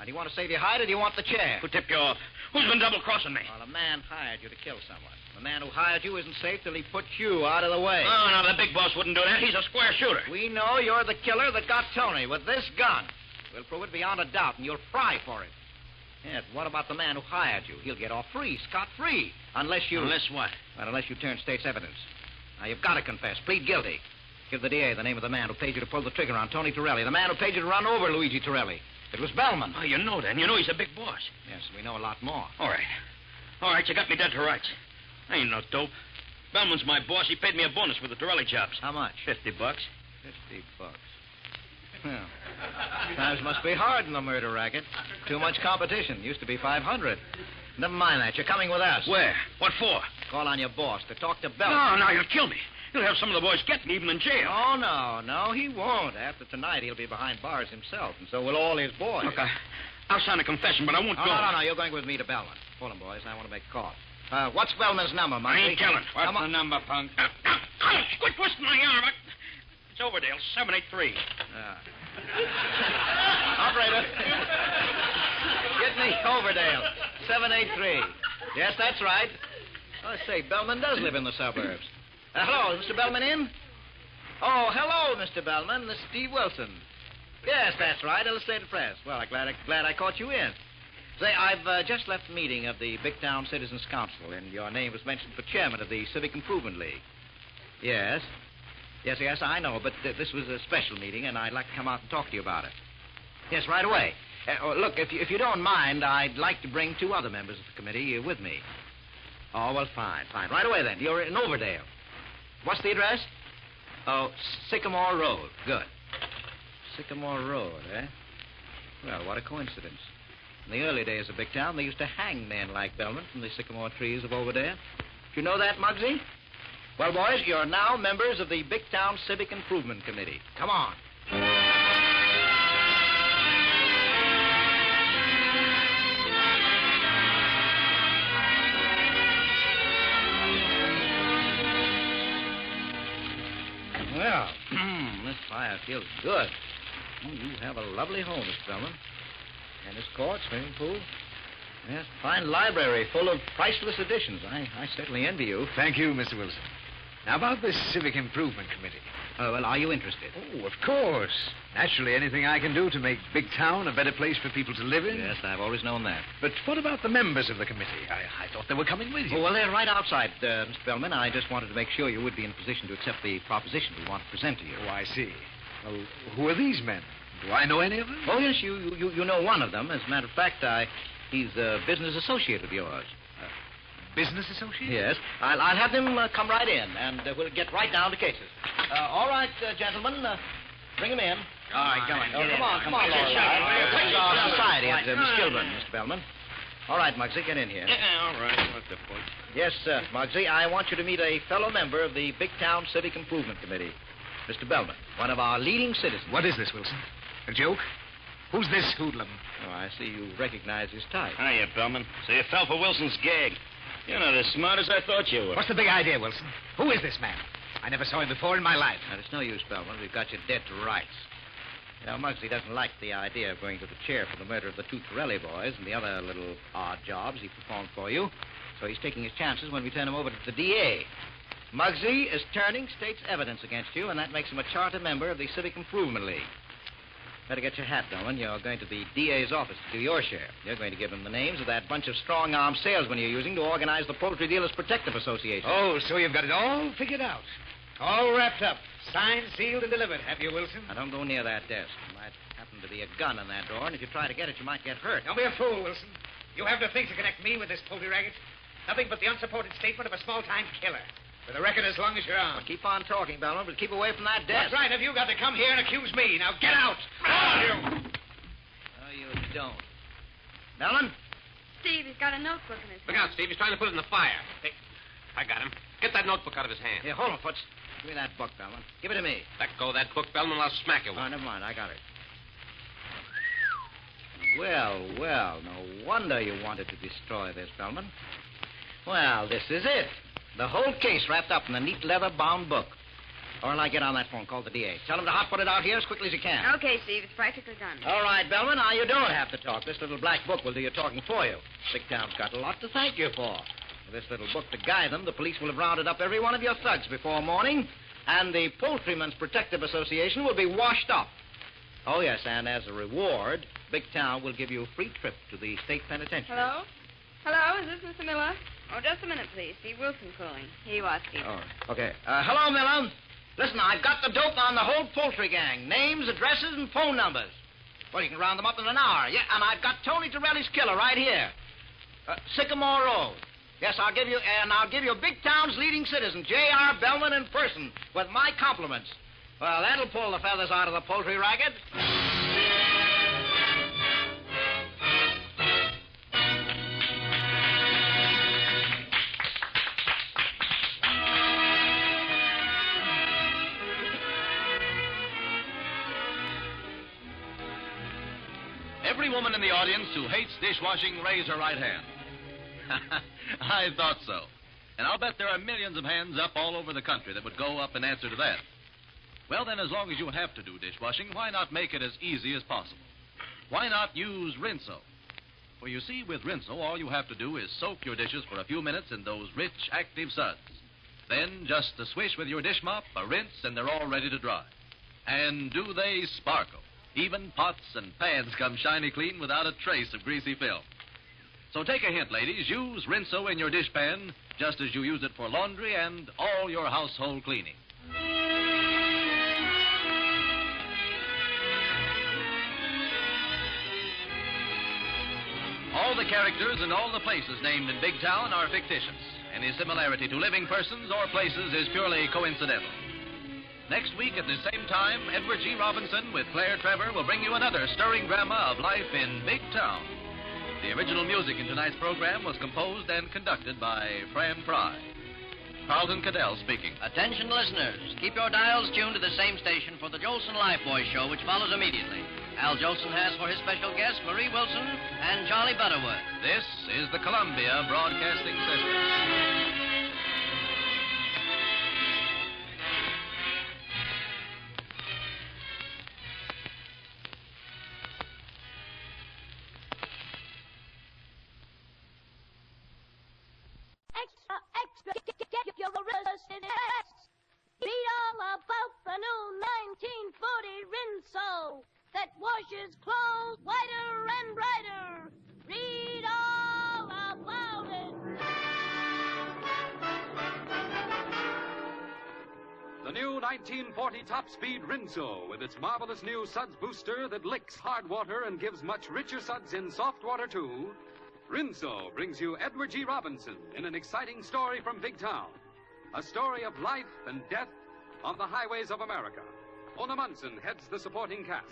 J: Now, do you want to save your hide or do you want the chair?
P: Who tipped you off? Who's been double-crossing me?
J: Well, a man hired you to kill someone. The man who hired you isn't safe till he puts you out of the way.
P: Oh, no, the big boss wouldn't do that. He's a square shooter.
J: We know you're the killer that got Tony with this gun. We'll prove it beyond a doubt, and you'll fry for it. Yes, what about the man who hired you? He'll get off free, scot-free, unless you...
P: Unless what?
J: Well, unless you turn state's evidence. Now, you've got to confess. Plead guilty. Give the DA the name of the man who paid you to pull the trigger on Tony Torelli, the man who paid you to run over Luigi Torelli. It was Bellman.
P: Oh, you know that, and you know he's a big boss.
J: Yes, we know a lot more.
P: All right. All right, you got me dead to rights. I ain't no dope. Bellman's my boss. He paid me a bonus for the Torelli jobs.
J: How much?
P: $50.
J: $50. Well, times must be hard in the murder racket. Too much competition. Used to be 500. Never mind that. You're coming with us.
P: Where? What for?
J: Call on your boss to talk to Bellman.
P: No, you'll kill me. You'll have some of the boys get me, even in jail.
J: Oh, no, he won't. After tonight, he'll be behind bars himself, and so will all his boys.
P: Look, I'll sign a confession, but I won't go.
J: No. You're going with me to Bellman. Pull him, boys. I want to make a call. What's Bellman's number, Muggsy?
P: I ain't telling.
H: What's the number, punk?
P: Quit twisting my arm. It's Overdale, 783.
J: Operator. Get me Overdale, 783. Yes, that's right. I say, Bellman does live in the suburbs. Hello, is Mr. Bellman in? Oh, hello, Mr. Bellman. This is Steve Wilson. Yes, that's right, Illustrated Press. Well, I'm glad I caught you in. Say, I've just left a meeting of the Big Town Citizens Council, and your name was mentioned for chairman of the Civic Improvement League. Yes, I know, but this was a special meeting, and I'd like to come out and talk to you about it. Yes, right away. Look, if you don't mind, I'd like to bring 2 other members of the committee with me. Oh, well, fine. Right away, then. You're in Overdale. What's the address? Oh, Sycamore Road. Good. Sycamore Road, eh? Well, what a coincidence. In the early days of Big Town, they used to hang men like Bellman from the sycamore trees of Overdale. Do you know that, Muggsy? Well, boys, you're now members of the Big Town Civic Improvement Committee. Come on. Well, this fire feels good. Oh, you have a lovely home, Mr. Bellman. Tennis court, swimming pool. Yes, fine library full of priceless editions. I certainly envy you.
U: Thank you, Mr. Wilson. Now, about this Civic Improvement Committee.
J: Well, are you interested?
U: Oh, of course. Naturally, anything I can do to make Big Town a better place for people to live in.
J: Yes, I've always known that.
U: But what about the members of the committee? I thought they were coming with you.
J: Oh, well, they're right outside, Mr. Bellman. I just wanted to make sure you would be in position to accept the proposition we want to present to you.
U: Oh, I see. Well, who are these men? Do I know any of them?
J: Oh, yes, you know one of them. As a matter of fact, he's a business associate of yours.
U: Business associate?
J: Yes. I'll have them come right in, and we'll get right down to cases. All right, gentlemen, bring them in.
U: All right, come on.
J: Come on, Lorelei. This is our society at Miss Kilburn, Mr. Bellman. All right, Muggsy, get in here.
P: Yeah, all right. What the fuck?
J: Yes, Muggsy, I want you to meet a fellow member of the Big Town Civic Improvement Committee, Mr. Bellman, one of our leading citizens.
U: What is this, Wilson? A joke? Who's this hoodlum?
J: Oh, I see you recognize his type.
P: Hiya, Bellman. So you fell for Wilson's gag. You're not as smart as I thought you were.
U: What's the big idea, Wilson? Who is this man? I never saw him before in my life.
J: Now, it's no use, Bellman. We've got you dead to rights. You know, Muggsy doesn't like the idea of going to the chair for the murder of the two Torelli boys and the other little odd jobs he performed for you. So he's taking his chances when we turn him over to the DA. Muggsy is turning state's evidence against you, and that makes him a charter member of the Civic Improvement League. Better get your hat, Bellman. You're going to the DA's office to do your share. You're going to give him the names of that bunch of strong-arm salesmen you're using to organize the Poultry Dealers Protective Association.
U: Oh, so you've got it all figured out. All wrapped up. Signed, sealed, and delivered, have you, Wilson?
J: Now, don't go near that desk. There might happen to be a gun in that door, and if you try to get it, you might get hurt.
U: Don't be a fool, Wilson. You have no things to connect me with this Poultry Racket. Nothing but the unsupported statement of a small-time killer. With a record as long as your arm.
J: Well, keep on talking, Bellman, but keep away from that desk.
U: That's right. Have you got to come here and accuse me? Now, get out!
J: No, you don't. Bellman?
K: Steve, he's got a notebook in his hand.
O: Look out, Steve. He's trying to put it in the fire. Hey, I got him. Get that notebook out of his hand.
J: Here, hold on, Foots. Give me that book, Bellman. Give it to me.
O: Let go of that book, Bellman, I'll smack you with it.
J: Oh, never mind. I got it. Well, no wonder you wanted to destroy this, Bellman. Well, this is it. The whole case wrapped up in a neat leather-bound book. Or I get on that phone, call the DA. Tell him to hot put it out here as quickly as you can.
K: Okay, Steve, it's practically done.
J: All right, Bellman, now you don't have to talk. This little black book will do your talking for you. Big Town's got a lot to thank you for. With this little book to guide them, the police will have rounded up every one of your thugs before morning, and the Poultrymen's Protective Association will be washed up. Oh, yes, and as a reward, Big Town will give you a free trip to the state penitentiary.
K: Hello? Hello, is this Mr. Miller? Oh, just a minute, please. Steve Wilson calling. Here you are, Steve.
J: Oh, okay. Hello, Miller. Listen, I've got the dope on the whole poultry gang. Names, addresses, and phone numbers. Well, you can round them up in an hour. Yeah, and I've got Tony Torelli's killer right here. Sycamore Road. Yes, I'll give you Big Town's leading citizen, J.R. Bellman in person, with my compliments. Well, that'll pull the feathers out of the Poultry Racket.
F: Every woman in the audience who hates dishwashing, raise her right hand. I thought so. And I'll bet there are millions of hands up all over the country that would go up in answer to that. Well, then, as long as you have to do dishwashing, why not make it as easy as possible? Why not use Rehearsal? For you see, with Rehearsal, all you have to do is soak your dishes for a few minutes in those rich, active suds. Then, just a swish with your dish mop, a rinse, and they're all ready to dry. And do they sparkle? Even pots and pans come shiny clean without a trace of greasy film. So take a hint, ladies. Use Rehearsal in your dishpan just as you use it for laundry and all your household cleaning. All the characters and all the places named in Big Town are fictitious. Any similarity to living persons or places is purely coincidental. Next week at the same time, Edward G. Robinson with Claire Trevor will bring you another stirring drama of life in Big Town. The original music in tonight's program was composed and conducted by Fran Fry. Carlton Cadell speaking.
M: Attention, listeners. Keep your dials tuned to the same station for the Jolson Lifebuoy Show, which follows immediately. Al Jolson has for his special guests Marie Wilson and Charlie Butterwood.
F: This is the Columbia Broadcasting System.
N: his clothes whiter and brighter. Read all about it.
Q: The new 1940 top-speed Rinso with its marvelous new suds booster that licks hard water and gives much richer suds in soft water, too. Rinso brings you Edward G. Robinson in an exciting story from Big Town. A story of life and death on the highways of America. Ona Munson heads the supporting cast.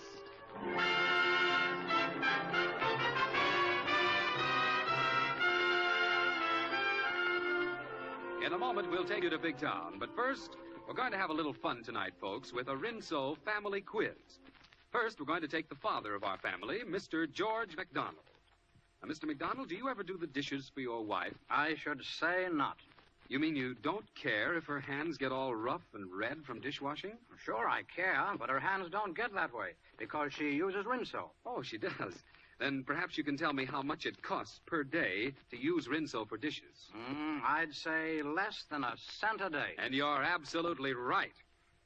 Q: In a moment, we'll take you to Big Town. But first, we're going to have a little fun tonight, folks, with a Rinso family quiz. First, we're going to take the father of our family, Mr. George McDonald. Now, Mr. McDonald, do you ever do the dishes for your wife?
R: I should say not.
Q: You mean you don't care if her hands get all rough and red from dishwashing?
R: Sure, I care, but her hands don't get that way because she uses Rinso.
Q: Oh, she does. Then perhaps you can tell me how much it costs per day to use Rinso for dishes.
R: I'd say less than a cent a day.
Q: And you're absolutely right.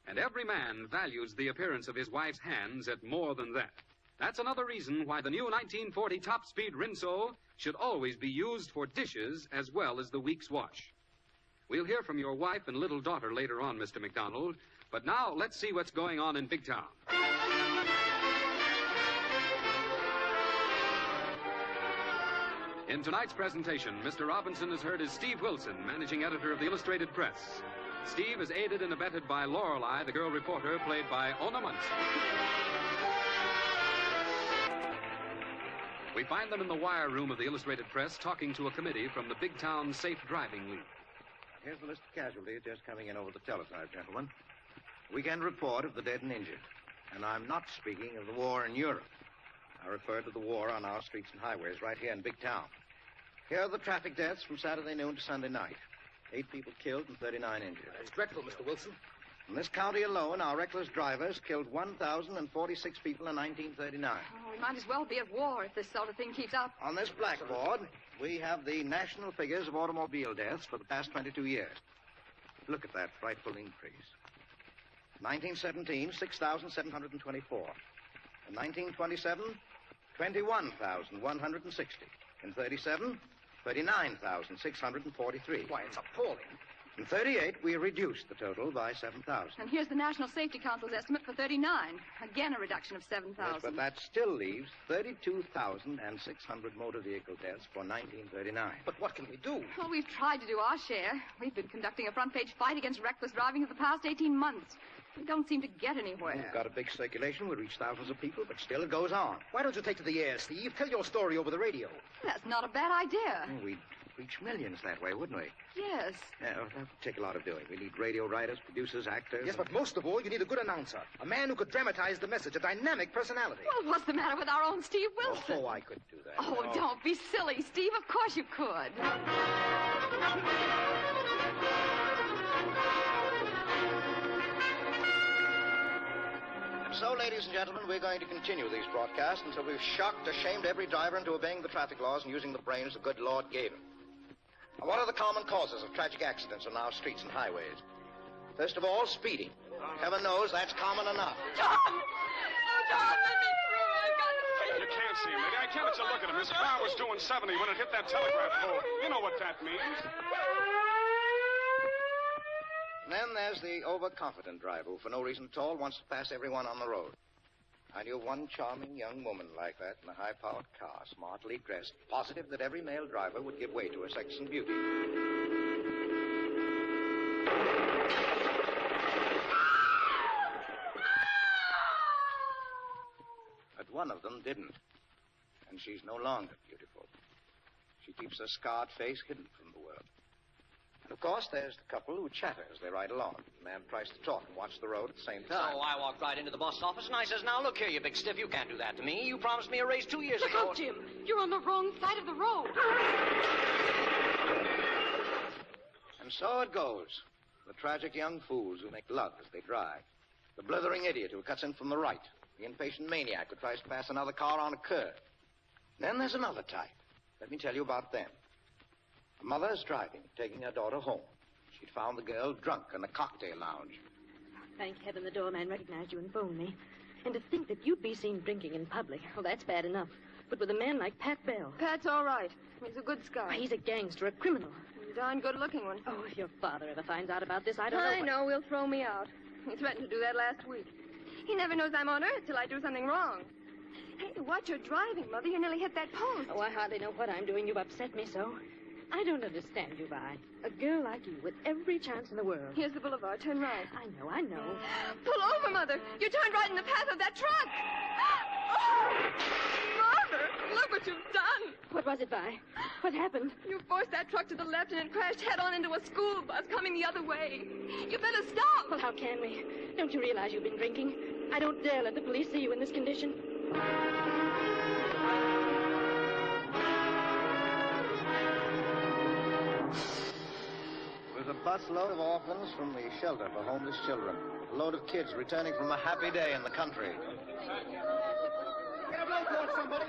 Q: And every man values the appearance of his wife's hands at more than that. That's another reason why the new 1940 top-speed Rinso should always be used for dishes as well as the week's wash. We'll hear from your wife and little daughter later on, Mr. McDonald. But now, let's see what's going on in Big Town. In tonight's presentation, Mr. Robinson is heard as Steve Wilson, managing editor of the Illustrated Press. Steve is aided and abetted by Lorelei, the girl reporter, played by Ona Munson. We find them in the wire room of the Illustrated Press talking to a committee from the Big Town Safe Driving League.
J: Here's the list of casualties just coming in over the teletype, gentlemen. Weekend report of the dead and injured. And I'm not speaking of the war in Europe. I refer to the war on our streets and highways right here in Big Town. Here are the traffic deaths from Saturday noon to Sunday night. 8 people killed and 39 injured.
U: That's dreadful, Mr. Wilson.
J: In this county alone, our reckless drivers killed 1,046 people in 1939.
K: Oh, we might as well be at war if this sort of thing keeps up.
J: On this blackboard, we have the national figures of automobile deaths for the past 22 years. Look at that frightful increase. 1917, 6,724. In 1927, 21,160. In 37, 39,643.
U: Why, it's appalling.
J: In 38, we reduced the total by 7,000.
K: And here's the National Safety Council's estimate for 39. Again, a reduction of 7,000.
J: Yes, but that still leaves 32,600 motor vehicle deaths for 1939.
U: But what can we do?
K: Well, we've tried to do our share. We've been conducting a front-page fight against reckless driving for the past 18 months. We don't seem to get anywhere.
J: We've got a big circulation. We reach thousands of people, but still it goes on.
U: Why don't you take to the air, Steve? Tell your story over the radio.
K: That's not a bad idea.
J: We'd reach millions that way, wouldn't we?
K: Yes.
J: Yeah, well, that would take a lot of doing. We need radio writers, producers, actors.
U: Yes, but most of all, you need a good announcer. A man who could dramatize the message, a dynamic personality.
K: Well, what's the matter with our own Steve Wilson?
U: Oh, I could do that.
K: Oh,
U: No.
K: don't be silly, Steve. Of course you could.
J: And so, ladies and gentlemen, we're going to continue these broadcasts until we've shocked, ashamed every driver into obeying the traffic laws and using the brains the good Lord gave him. Now, what are the common causes of tragic accidents on our streets and highways? First of all, speeding. Heaven knows that's common enough.
K: John! Oh, John, let me through. I've got to see
H: You can't see him, lady. I can't let you look at him. His car was doing 70 when it hit that telegraph pole. You know what that means.
J: And then there's the overconfident driver who, for no reason at all, wants to pass everyone on the road. I knew one charming young woman like that in a high-powered car, smartly dressed, positive that every male driver would give way to her sex and beauty. But one of them didn't. And she's no longer beautiful. She keeps her scarred face hidden from the world. And, of course, there's the couple who chatter as they ride along. The man tries to talk and watch the road at the same time.
C: So I walked right into the boss office, and I says, now, look here, you big stiff, you can't do that to me. You promised me a raise 2 years
K: Look
C: ago.
K: out, Jim. You're on the wrong side of the road.
J: And so it goes. The tragic young fools who make love as they drive. The blithering idiot who cuts in from the right. The impatient maniac who tries to pass another car on a curb. Then there's another type. Let me tell you about them. A mother's driving, taking her daughter home. She'd found the girl drunk in a cocktail lounge.
W: Thank heaven the doorman recognized you and phoned me.
A: And to think that you'd be seen drinking in public, well, that's bad enough. But with a man like Pat Bell...
K: Pat's all right. He's a good scout.
A: He's a gangster, a criminal.
K: A darn good-looking one.
A: Oh, if your father ever finds out about this, I don't know...
K: I know. He'll throw me out. He threatened to do that last week. He never knows I'm on Earth till I do something wrong. Hey, watch your driving, Mother. You nearly hit that post.
A: Oh, I hardly know what I'm doing. You've upset me so. I don't understand you, Vi. A girl like you with every chance in the world.
K: Here's the boulevard. Turn right.
A: I know.
K: Pull over, Mother. You turned right in the path of that truck. Oh! Mother, look what you've done.
A: What was it, Vi? What happened?
K: You forced that truck to the left and it crashed head-on into a school bus coming the other way. You better stop.
A: Well, how can we? Don't you realize you've been drinking? I don't dare let the police see you in this condition.
E: It was a busload of orphans from the shelter for homeless children. A load of kids returning from a happy day in the country.
U: Get a blow for somebody.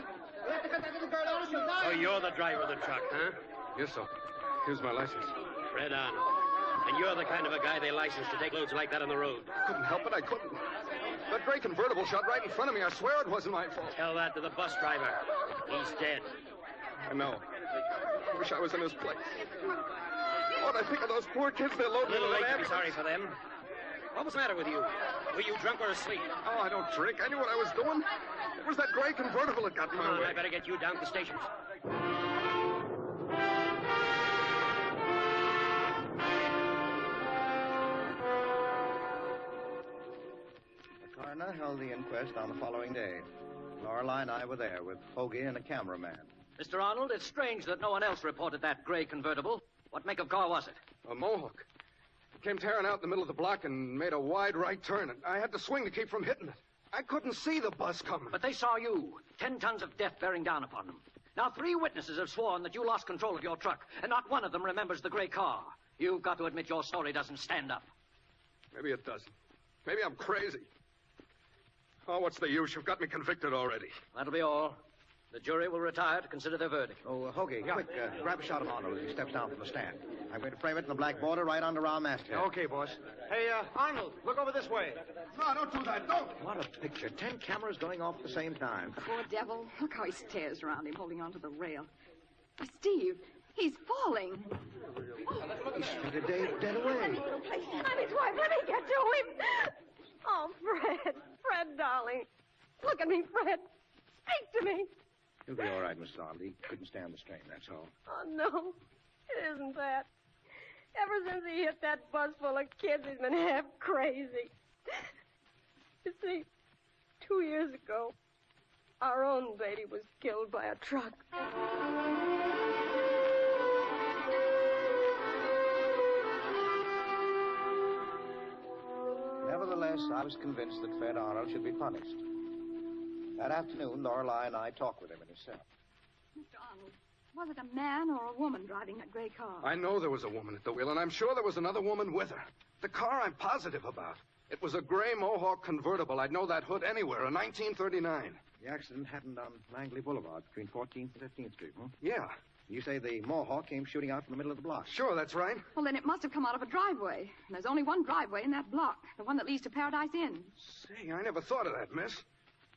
U: We have to cut that little girl out. She'll die.
V: Oh, you're the driver of the truck, huh?
H: Yes, sir. Here's my license.
V: Fred Arnold. And you're the kind of a guy they license to take loads like that on the road.
H: Couldn't help it. I couldn't. That gray convertible shot right in front of me. I swear it wasn't my fault.
V: Tell that to the bus driver. He's dead.
H: I know. I wish I was in his place. What I think of those poor kids they're loading into
V: Little
H: that
V: late to be sorry for them. What was the matter with you? Were you drunk or asleep?
H: Oh, I don't drink. I knew what I was doing. It was that gray convertible that got in my way.
V: I better get you down to the station.
E: The coroner held the inquest on the following day. Lorelei and I were there with Hoagie and a cameraman.
V: Mr. Arnold, it's strange that no one else reported that gray convertible. What make of car was it?
H: A Mohawk. It came tearing out in the middle of the block and made a wide right turn. And I had to swing to keep from hitting it. I couldn't see the bus coming.
V: But they saw you. 10 tons of death bearing down upon them. Now, 3 witnesses have sworn that you lost control of your truck, and not one of them remembers the gray car. You've got to admit your story doesn't stand up.
H: Maybe it doesn't. Maybe I'm crazy. Oh, what's the use? You've got me convicted already.
V: That'll be all. The jury will retire to consider their verdict.
E: Oh, Hoagie, quick, grab a shot of Arnold as he steps down from the stand. I'm going to frame it in the black border right under our masthead.
U: Okay, boss. Hey, Arnold, look over this way.
H: No, don't do that. Don't.
E: What a picture. 10 cameras going off at the same time.
W: Poor devil. Look how he stares around him, holding onto the rail. Steve, he's falling.
E: He's spotted Dave dead away.
K: I'm his wife. Let me get to him. Oh, Fred. Fred, darling. Look at me, Fred. Speak to me.
E: He'll be all right, Miss Arnold. He couldn't stand the strain, that's all.
K: Oh, no. It isn't that. Ever since he hit that bus full of kids, he's been half crazy. You see, 2 years ago, our own baby was killed by a truck.
E: Nevertheless, I was convinced that Fred Arnold should be punished. That afternoon, Lorelei and I talked with him in his cell.
W: Mr. Arnold, was it a man or a woman driving that gray car?
H: I know there was a woman at the wheel, and I'm sure there was another woman with her. The car I'm positive about. It was a gray Mohawk convertible. I'd know that hood anywhere, a 1939.
E: The accident happened on Langley Boulevard between 14th and 15th Street, huh?
H: Yeah.
E: You say the Mohawk came shooting out from the middle of the block?
H: Sure, that's right.
W: Well, then it must have come out of a driveway. And there's only one driveway in that block, the one that leads to Paradise Inn.
H: Say, I never thought of that, miss.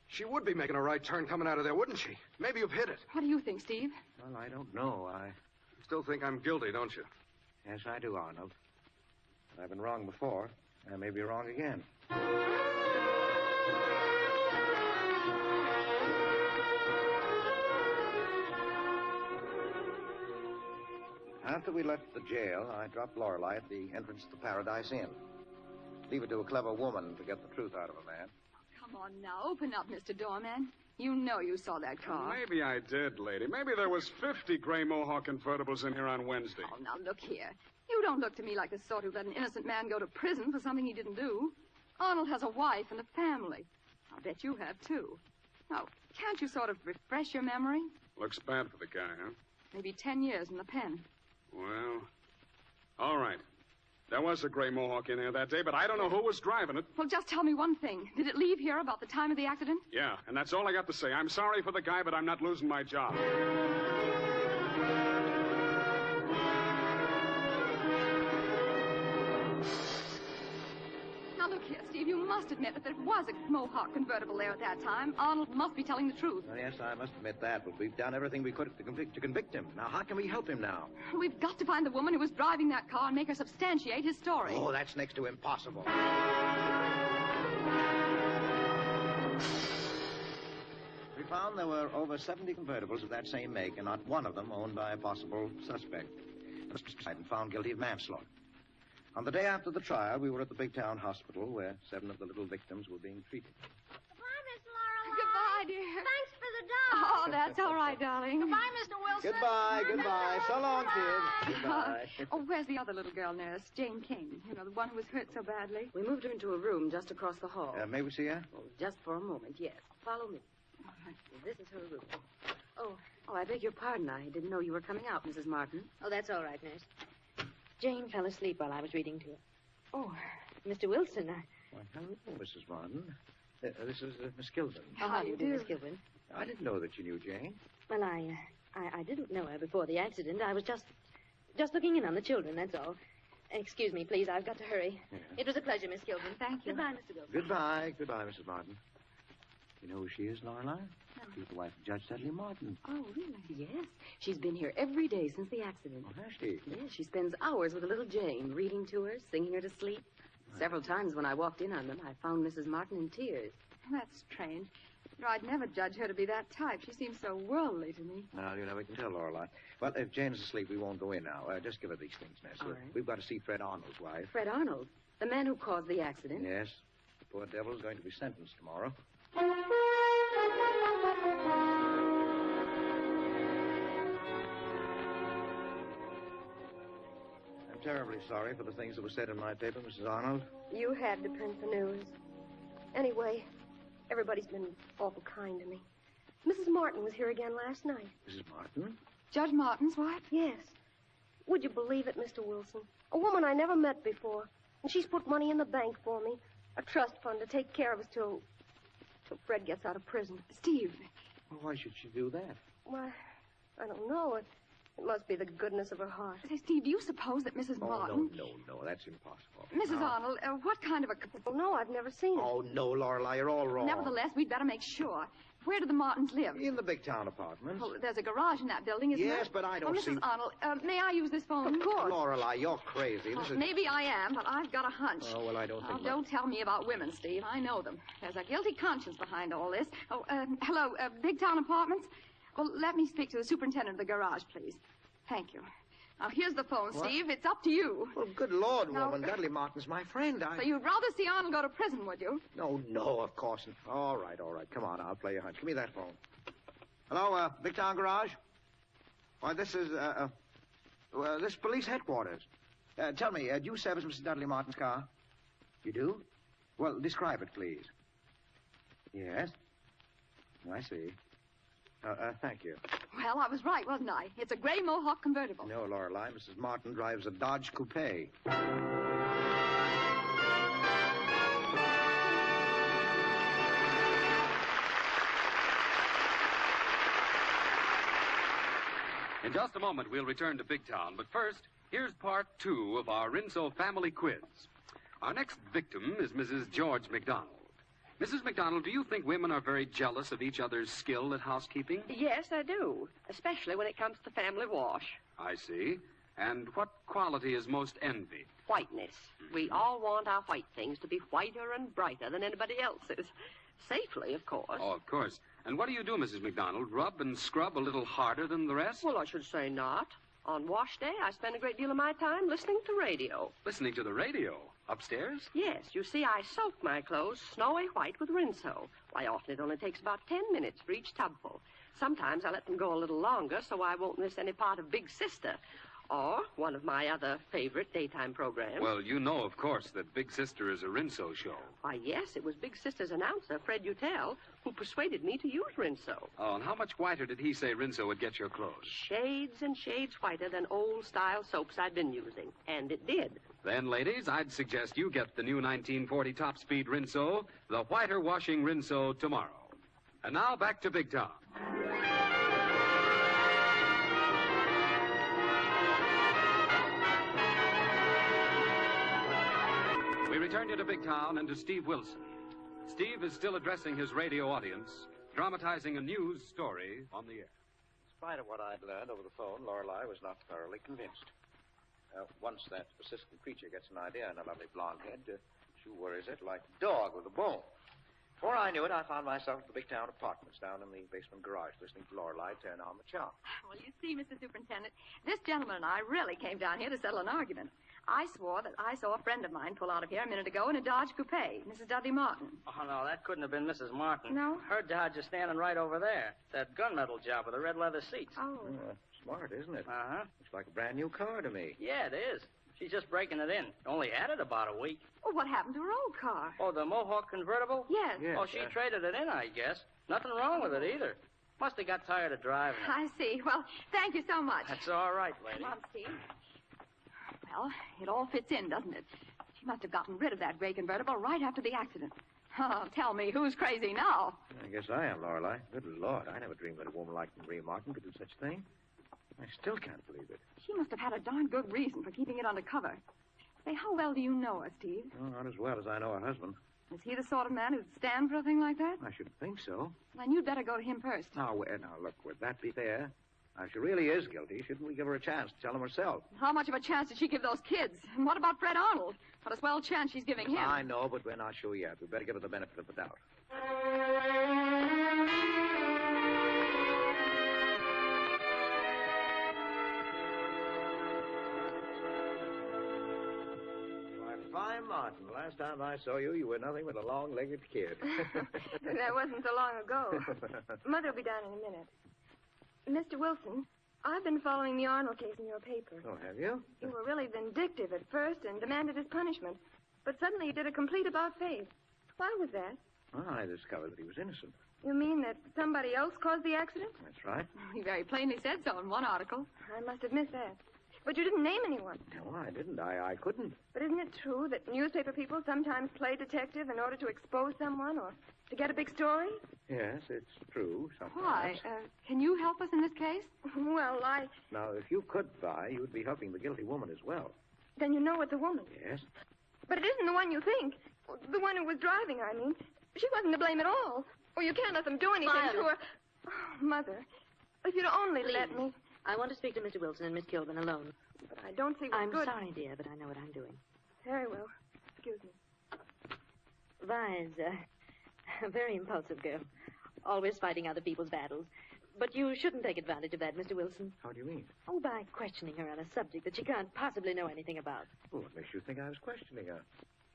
H: She would be making a right turn coming out of there, wouldn't she? Maybe you've hit it.
W: What do you think, Steve?
E: Well, I don't know. I
H: still think I'm guilty, don't you?
E: Yes, I do, Arnold. But I've been wrong before. I may be wrong again. After we left the jail, I dropped Lorelei at the entrance to Paradise Inn. Leave it to a clever woman to get the truth out of a man.
W: Come on now, open up, Mr. Doorman. You know you saw that car.
Y: Maybe I did, lady. Maybe there was 50 gray Mohawk convertibles in here on Wednesday.
W: Oh, now look here. You don't look to me like the sort who let an innocent man go to prison for something he didn't do. Arnold has a wife and a family. I'll bet you have, too. Now, can't you sort of refresh your memory?
Y: Looks bad for the guy, huh?
W: Maybe 10 years in the pen.
Y: Well, all right. There was a gray Mohawk in here that day, but I don't know who was driving it.
W: Well, just tell me one thing. Did it leave here about the time of the accident?
Y: Yeah, and that's all I got to say. I'm sorry for the guy, but I'm not losing my job.
W: Now, look Look here, Steve, you must admit that there was a Mohawk convertible there at that time. Arnold must be telling the truth.
E: Well, yes, I must admit that, but we've done everything we could to convict him. Now, how can we help him now?
W: We've got to find the woman who was driving that car and make her substantiate his story.
E: Oh, that's next to impossible. We found there were over 70 convertibles of that same make, and not one of them owned by a possible suspect. And found guilty of manslaughter. On the day after the trial, we were at the big town hospital where 7 of the little victims were being treated.
N: Goodbye, Miss Lorelei.
W: Goodbye, dear.
N: Thanks for the dog.
W: Oh, that's all right, darling.
N: Goodbye, Mr. Wilson.
E: Goodbye. So long, kids. Goodbye.
W: Oh, where's the other little girl, nurse? Jane King. You know, the one who was hurt so badly.
B: We moved her into a room just across the hall.
E: May we see her?
B: Oh, just for a moment, yes. Follow me. This is her room. Oh, I beg your pardon. I didn't know you were coming out, Mrs. Martin.
A: Oh, that's all right, nurse. Jane fell asleep while I was reading to her. Oh, Mr. Wilson,
E: Why, hello, Mrs. Martin. This is Miss Kilburn.
A: Oh, how do you do, Miss Kilburn?
E: I didn't know that you knew Jane.
A: Well, I didn't know her before the accident. I was just looking in on the children, that's all. Excuse me, please. I've got to hurry.
E: Yeah.
A: It was a pleasure, Miss Kilburn.
W: Thank you.
A: Goodbye, Mr. Wilson.
E: Goodbye, Mrs. Martin. You know who she is, Lorelei?
W: No.
E: She's the wife of Judge Dudley Martin.
B: Oh, really? Yes. She's been here every day since the accident.
E: Oh, has she?
B: Yes, she spends hours with the little Jane, reading to her, singing her to sleep. Several times when I walked in on them, I found Mrs. Martin in tears.
W: That's strange. You know, I'd never judge her to be that type. She seems so worldly to me.
E: Well, you never can tell, Lorelei. Well, if Jane's asleep, we won't go in now. Just give her these things, miss.
B: All right.
E: We've got to see Fred Arnold's wife.
B: Fred Arnold, the man who caused the accident.
E: Yes. The poor devil's going to be sentenced tomorrow. I'm terribly sorry for the things that were said in my paper, Mrs. Arnold.
K: You had to print the news. Anyway, everybody's been awful kind to me. Mrs. Martin was here again last night.
E: Mrs. Martin?
W: Judge Martin's wife?
K: Yes. Would you believe it, Mr. Wilson? A woman I never met before. And she's put money in the bank for me. A trust fund to take care of us till Fred gets out of prison.
W: Steve.
E: Well, why should she do that?
K: Why, I don't know. It must be the goodness of her heart.
W: Say, Steve, do you suppose that Mrs. Martin...
E: No, that's impossible.
W: Mrs.
E: No.
W: Arnold, what kind of a...
K: Oh, no, I've never seen it.
E: Oh, no, Lorelei, you're all wrong.
W: Nevertheless, we'd better make sure. Where do the Martins live?
E: In the big town apartments.
W: Well, there's a garage in that building, isn't there?
E: Yes, but I don't
W: Mrs.
E: see...
W: Arnold, may I use this phone?
K: Of course.
E: Lorelei, you're crazy. This is...
W: Maybe I am, but I've got a hunch.
E: Oh, well, I don't think...
W: Don't tell me about women, Steve. I know them. There's a guilty conscience behind all this. Oh, hello, Big Town Apartments? Well, let me speak to the superintendent of the garage, please. Thank you. Now, here's the phone,
E: What?
W: Steve. It's up to you.
E: Well, good Lord,
W: No.
E: woman. Dudley Martin's my friend.
W: So you'd rather see Arnold go to prison, would you?
E: No, of course not. All right. Come on, I'll play your hunch. Give me that phone. Hello, Big Town Garage? Why, this is, this police headquarters. Tell me, do you service Mrs. Dudley Martin's car? You do? Well, describe it, please. Yes? I see. Thank you.
W: Well, I was right, wasn't I? It's a gray Mohawk convertible.
E: No, Lorelei. Mrs. Martin drives a Dodge Coupe.
Q: In just a moment, we'll return to Big Town. But first, here's part 2 of our Rinso family quiz. Our next victim is Mrs. George McDonald. Mrs. McDonald, do you think women are very jealous of each other's skill at housekeeping?
D: Yes, I do, especially when it comes to family wash.
Q: I see. And what quality is most envied?
D: Whiteness. We all want our white things to be whiter and brighter than anybody else's. Safely, of course.
Q: Oh, of course. And what do you do, Mrs. McDonald? Rub and scrub a little harder than the rest?
D: Well, I should say not. On wash day, I spend a great deal of my time listening to radio.
Q: Listening to the radio? Upstairs?
D: Yes, you see, I soak my clothes snowy white with Rinso. Why, often it only takes about 10 minutes for each tubful. Sometimes I let them go a little longer so I won't miss any part of Big Sister or one of my other favorite daytime programs.
Q: Well, you know, of course, that Big Sister is a Rinso show.
D: Why, yes, it was Big Sister's announcer, Fred Utel, who persuaded me to use Rinso.
Q: Oh, and how much whiter did he say Rinso would get your clothes?
D: Shades and shades whiter than old-style soaps I'd been using. And it did.
Q: Then, ladies, I'd suggest you get the new 1940 top-speed Rinso, the whiter washing Rinso, tomorrow. And now, back to Big Town. We return you to Big Town and to Steve Wilson. Steve is still addressing his radio audience, dramatizing a news story on the air.
J: In spite of what I'd learned over the phone, Lorelei was not thoroughly convinced. Once that persistent creature gets an idea in a lovely blonde head, she worries it like a dog with a bone. Before I knew it, I found myself at the Big Town apartments down in the basement garage listening to Lorelei turn on the charm.
W: Well, you see, Mr. Superintendent, this gentleman and I really came down here to settle an argument. I swore that I saw a friend of mine pull out of here a minute ago in a Dodge coupe, Mrs. Dudley Martin.
G: Oh, no, that couldn't have been Mrs. Martin.
W: No?
G: Her Dodge is standing right over there. That gunmetal job with the red leather seats.
W: Oh.
J: Smart, isn't it?
G: Uh-huh.
J: Looks like a brand new car to me.
G: Yeah, it is. She's just breaking it in. Only had it about a week.
W: Well, what happened to her old car?
G: Oh, the Mohawk convertible?
W: Yes.
G: Oh, she traded it in, I guess. Nothing wrong with it either. Must have got tired of driving it.
W: I see. Well, thank you so much.
G: That's all right, lady.
W: Come on, Steve. Well, it all fits in, doesn't it? She must have gotten rid of that gray convertible right after the accident. Oh, tell me, who's crazy now?
J: I guess I am, Lorelei. Good Lord, I never dreamed that a woman like Marie Martin could do such a thing. I still can't believe it.
W: She must have had a darn good reason for keeping it undercover. Say, how well do you know her, Steve?
J: Oh, not as well as I know her husband.
W: Is he the sort of man who'd stand for a thing like that?
J: I should think so.
W: Then you'd better go to him first.
J: Now, look, would that be fair? Now, if she really is guilty, shouldn't we give her a chance to tell him herself?
W: How much of a chance did she give those kids? And what about Fred Arnold? What a swell chance she's giving him.
J: I know, but we're not sure yet. We'd better give her the benefit of the doubt. Fine, Martin. Last time I saw you, you were nothing but a long-legged kid.
K: That wasn't so long ago. Mother will be down in a minute. Mr. Wilson, I've been following the Arnold case in your paper.
J: Oh, have you?
K: You were really vindictive at first and demanded his punishment. But suddenly you did a complete about-face. Why was that?
J: Well, I discovered that he was innocent.
K: You mean that somebody else caused the accident?
J: That's right.
W: He very plainly said so in one article.
K: I must have missed that. But you didn't name anyone.
J: No, I didn't. I couldn't.
K: But isn't it true that newspaper people sometimes play detective in order to expose someone or to get a big story?
J: Yes, it's true. Sometimes.
W: Why? Can you help us in this case?
K: Well,
J: Now, if you could, Vi, you'd be helping the guilty woman as well.
K: Then you know it's a woman.
J: Yes?
K: But it isn't the one you think. The one who was driving, I mean. She wasn't to blame at all. Or you can't let them do anything to her. Oh, Mother, if you'd only let me.
A: I want to speak to Mr. Wilson and Miss Kilburn alone.
K: But I don't see what's
A: I'm
K: good.
A: sorry, dear, but I know what I'm doing.
K: Very well. Excuse me.
A: Vi's a very impulsive girl, always fighting other people's battles. But you shouldn't take advantage of that, Mr. Wilson.
J: How do you mean?
A: Oh, by questioning her on a subject that she can't possibly know anything about.
J: Well, what makes you think I was questioning her?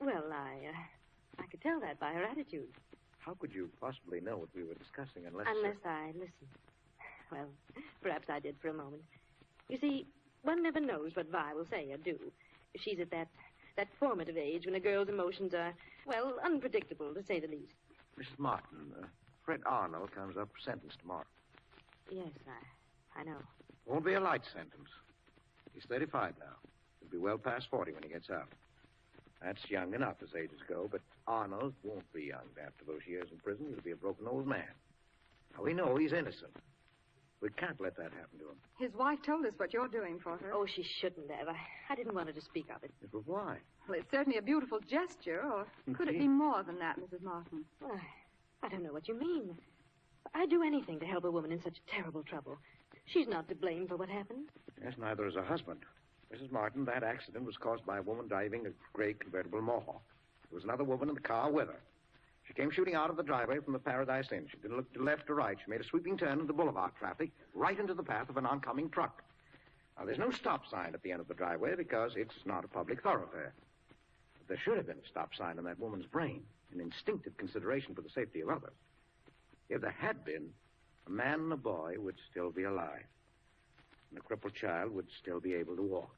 A: Well, I could tell that by her attitude.
J: How could you possibly know what we were discussing unless...
A: Unless I listened. Well, perhaps I did for a moment. You see, one never knows what Vi will say or do. She's at that formative age when a girl's emotions are, well, unpredictable, to say the least.
J: Mrs. Martin, Fred Arnold comes up for sentence tomorrow.
A: Yes, I know.
J: Won't be a light sentence. He's 35 now. He'll be well past 40 when he gets out. That's young enough as ages go, but Arnold won't be young after those years in prison. He'll be a broken old man. Now, we know he's innocent. We can't let that happen to him.
W: His wife told us what you're doing for her.
A: Oh, she shouldn't have. I didn't want her to speak of it.
J: But why?
W: Well, it's certainly a beautiful gesture, or could it be more than that, Mrs. Martin?
A: Well, I don't know what you mean. I'd do anything to help a woman in such terrible trouble. She's not to blame for what happened.
J: Yes, neither is her husband. Mrs. Martin, that accident was caused by a woman driving a gray convertible Mohawk. There was another woman in the car with her. She came shooting out of the driveway from the Paradise Inn. She didn't look to left or right. She made a sweeping turn into boulevard traffic, right into the path of an oncoming truck. Now, there's no stop sign at the end of the driveway because it's not a public thoroughfare. But there should have been a stop sign in that woman's brain, an instinctive consideration for the safety of others. If there had been, a man and a boy would still be alive, and a crippled child would still be able to walk.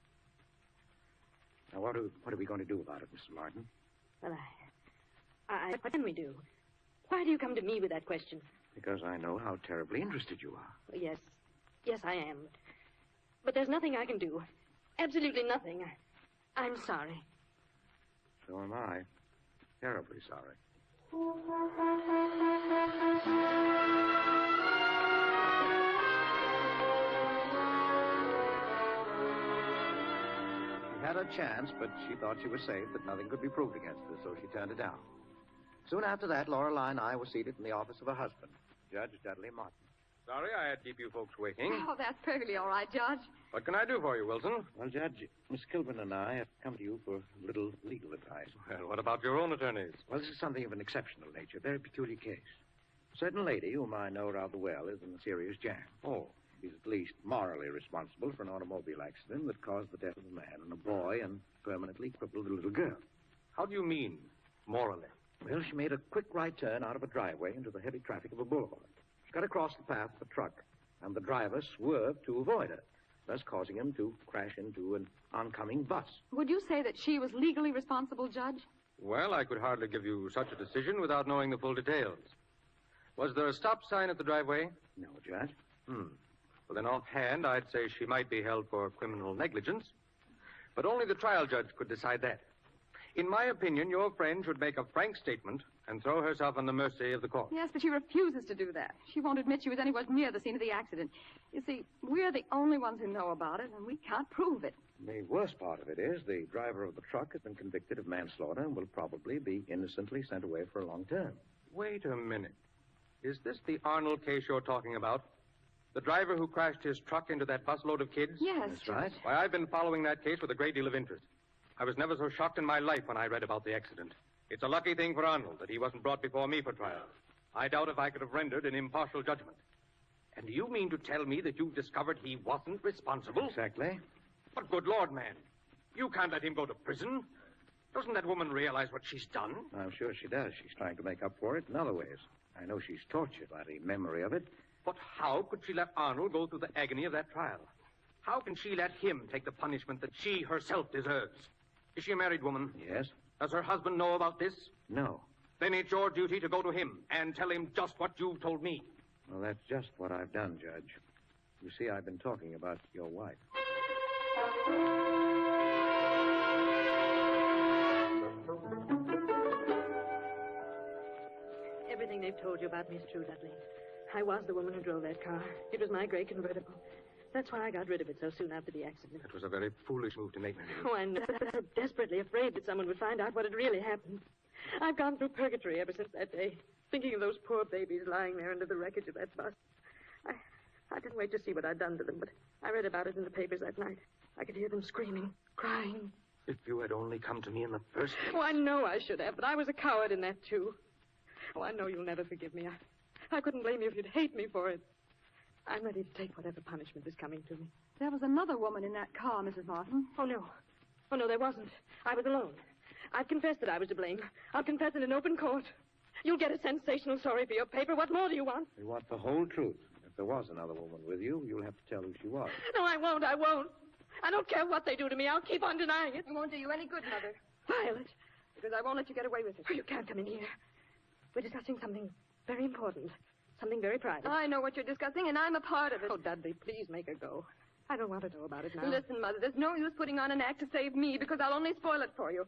J: Now, what are we going to do about it, Mrs. Martin?
A: Well, what can we do? Why do you come to me with that question?
J: Because I know how terribly interested you are.
A: Yes, I am. But there's nothing I can do. Absolutely nothing. I'm sorry.
J: So am I. Terribly sorry. She
E: had her chance, but she thought she was safe, that nothing could be proved against her, so she turned it down. Soon after that, Lorelei and I were seated in the office of her husband, Judge Dudley Martin.
I: Sorry I had to keep you folks waiting.
W: Oh, that's perfectly all right, Judge.
I: What can I do for you, Wilson?
E: Well, Judge, Miss Kilburn and I have come to you for a little legal advice.
I: Well, what about your own attorneys?
E: Well, this is something of an exceptional nature, a very peculiar case. A certain lady, whom I know rather well, is in a serious jam.
I: Oh.
E: She's at least morally responsible for an automobile accident that caused the death of a man and a boy and permanently crippled a little girl.
I: How do you mean, morally?
E: Well, she made a quick right turn out of a driveway into the heavy traffic of a boulevard. She got across the path of a truck, and the driver swerved to avoid her, thus causing him to crash into an oncoming bus.
W: Would you say that she was legally responsible, Judge?
I: Well, I could hardly give you such a decision without knowing the full details. Was there a stop sign at the driveway?
E: No, Judge.
I: Well, then offhand, I'd say she might be held for criminal negligence. But only the trial judge could decide that. In my opinion, your friend should make a frank statement and throw herself on the mercy of the court.
W: Yes, but she refuses to do that. She won't admit she was anywhere near the scene of the accident. You see, we're the only ones who know about it, and we can't prove it.
E: The worst part of it is the driver of the truck has been convicted of manslaughter and will probably be innocently sent away for a long term.
I: Wait a minute. Is this the Arnold case you're talking about? The driver who crashed his truck into that busload of kids?
W: Yes.
E: That's right.
I: Why, I've been following that case with a great deal of interest. I was never so shocked in my life when I read about the accident. It's a lucky thing for Arnold that he wasn't brought before me for trial. I doubt if I could have rendered an impartial judgment. And do you mean to tell me that you've discovered he wasn't responsible?
E: Exactly.
I: But good Lord, man, you can't let him go to prison. Doesn't that woman realize what she's done?
E: I'm sure she does. She's trying to make up for it in other ways. I know she's tortured by the memory of it.
I: But how could she let Arnold go through the agony of that trial? How can she let him take the punishment that she herself deserves? Is she a married woman?
E: Yes.
I: Does her husband know about this?
E: No.
I: Then it's your duty to go to him and tell him just what you've told me.
E: Well, that's just what I've done, Judge. You see, I've been talking about your wife.
A: Everything they've told you about me is true, Dudley. I was the woman who drove that car. It was my gray convertible. That's why I got rid of it so soon after the accident.
I: It was a very foolish move to make, Mary.
A: Oh, I'm so desperately afraid that someone would find out what had really happened. I've gone through purgatory ever since that day, thinking of those poor babies lying there under the wreckage of that bus. I didn't wait to see what I'd done to them, but I read about it in the papers that night. I could hear them screaming, crying.
I: If you had only come to me in the first place.
A: Oh, I know I should have, but I was a coward in that, too. Oh, I know you'll never forgive me. I couldn't blame you if you'd hate me for it. I'm ready to take whatever punishment is coming to me.
W: There was another woman in that car, Mrs. Martin.
A: Oh, no. Oh, no, there wasn't. I was alone. I've confessed that I was to blame. I'll confess it in open court. You'll get a sensational story for your paper. What more do you want?
E: We want the whole truth. If there was another woman with you, you'll have to tell who she was.
A: No, I won't. I don't care what they do to me. I'll keep on denying it.
W: It won't do you any good, Mother.
A: Violet.
W: Because I won't let you get away with it.
A: Oh, you can't come in here. We're discussing something very important. Something very private.
W: I know what you're discussing, and I'm a part of it.
A: Oh, Dudley, please make her go. I don't want to know about it now.
W: Listen, Mother, there's no use putting on an act to save me, because I'll only spoil it for you.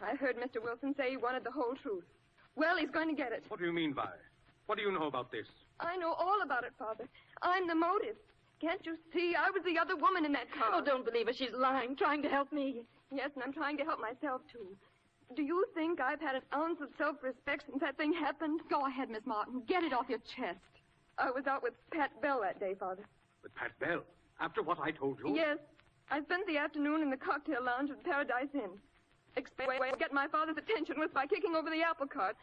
W: I heard Mr. Wilson say he wanted the whole truth. Well, he's going to get it.
I: What do you mean, Vi? What do you know about this?
W: I know all about it, Father. I'm the motive. Can't you see? I was the other woman in that car.
A: Oh, don't believe her. She's lying, trying to help me.
W: Yes, and I'm trying to help myself, too. Do you think I've had an ounce of self-respect since that thing happened? Go ahead, Miss Martin. Get it off your chest. I was out with Pat Bell that day, Father.
I: With Pat Bell? After what I told you?
W: Yes. I spent the afternoon in the cocktail lounge at Paradise Inn. Expect way to get my father's attention was by kicking over the apple cart.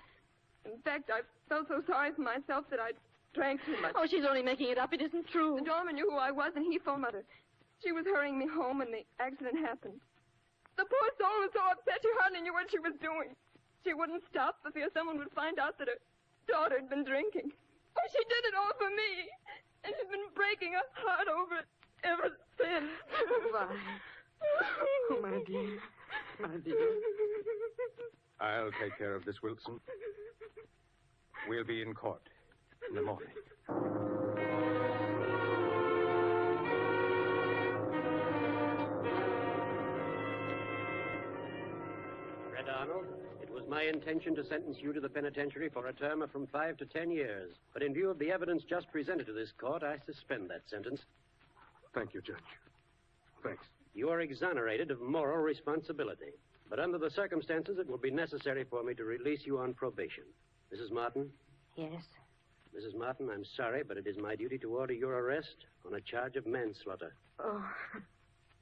W: In fact, I felt so sorry for myself that I drank too much.
A: Oh, she's only making it up. It isn't true.
W: The doorman knew who I was, and he phoned Mother. She was hurrying me home, and the accident happened. The poor soul was so upset she hardly knew what she was doing. She wouldn't stop for fear someone would find out that her daughter had been drinking. Oh, she did it all for me. And she's been breaking her heart over it ever since.
A: Why? Oh, my dear. My dear.
I: I'll take care of this, Wilson. We'll be in court in the morning.
L: Red Arnold, it was my intention to sentence you to the penitentiary for a term of from 5 to 10 years. But in view of the evidence just presented to this court, I suspend that sentence.
I: Thank you, Judge. Thanks.
L: You are exonerated of moral responsibility. But under the circumstances, it will be necessary for me to release you on probation. Mrs. Martin?
A: Yes.
L: Mrs. Martin, I'm sorry, but it is my duty to order your arrest on a charge of manslaughter.
A: Oh.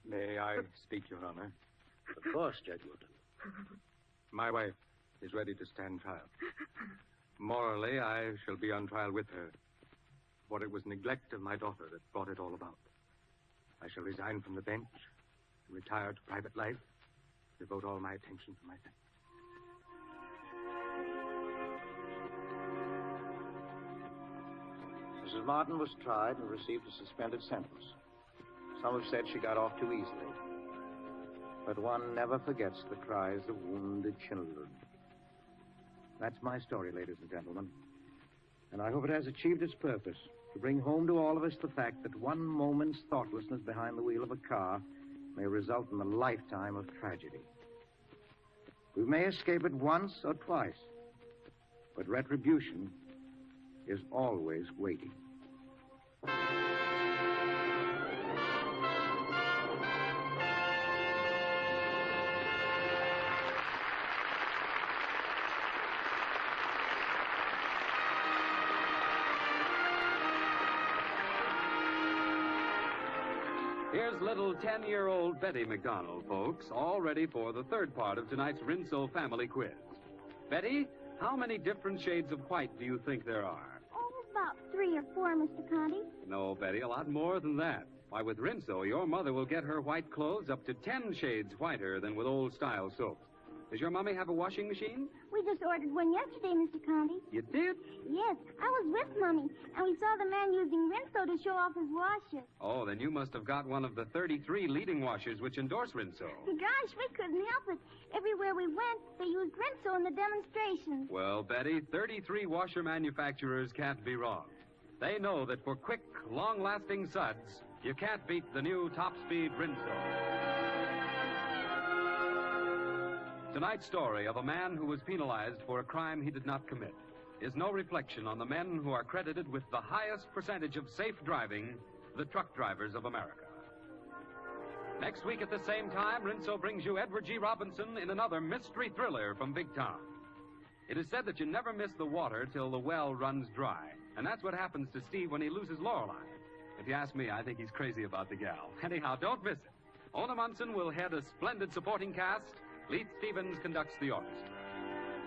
I: May I speak, Your Honor?
L: Of course, Judge Morton.
I: My wife is ready to stand trial. Morally, I shall be on trial with her. For it was neglect of my daughter that brought it all about. I shall resign from the bench, retire to private life, devote all my attention to my family.
E: Mrs. Martin was tried and received a suspended sentence. Some have said she got off too easily. But one never forgets the cries of wounded children. That's my story, ladies and gentlemen. And I hope it has achieved its purpose, to bring home to all of us the fact that one moment's thoughtlessness behind the wheel of a car may result in a lifetime of tragedy. We may escape it once or twice, but retribution is always waiting.
Q: Here's little 10-year-old Betty McDonald, folks, all ready for the third part of tonight's Rinso family quiz. Betty, how many different shades of white do you think there are?
N: Oh, about 3 or 4, Mr. Conti.
Q: No, Betty, a lot more than that. Why, with Rinso, your mother will get her white clothes up to 10 shades whiter than with old-style soaps. Does your mommy have a washing machine?
N: We just ordered one yesterday, Mr. Conti.
Q: You did?
N: Yes, I was with Mummy, and we saw the man using Rinso to show off his washer.
Q: Oh, then you must have got one of the 33 leading washers which endorse Rinso.
N: Gosh, we couldn't help it. Everywhere we went, they used Rinso in the demonstrations.
Q: Well, Betty, 33 washer manufacturers can't be wrong. They know that for quick, long-lasting suds, you can't beat the new top-speed Rinso. Tonight's story of a man who was penalized for a crime he did not commit is no reflection on the men who are credited with the highest percentage of safe driving, the truck drivers of America. Next week at the same time, Rinso brings you Edward G. Robinson in another mystery thriller from Big Town. It is said that you never miss the water till the well runs dry, and that's what happens to Steve when he loses Lorelei. If you ask me, I think he's crazy about the gal. Anyhow, don't miss it. Ona Munson will head a splendid supporting cast. Leith Stevens conducts the orchestra.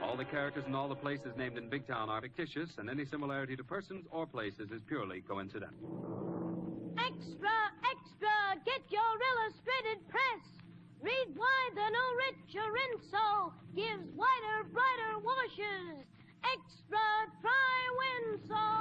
Q: All the characters and all the places named in Big Town are fictitious, and any similarity to persons or places is purely coincidental.
N: Extra, extra, get your illustrated press. Read why the new richer Rinso gives whiter, brighter washes. Extra, try Winso.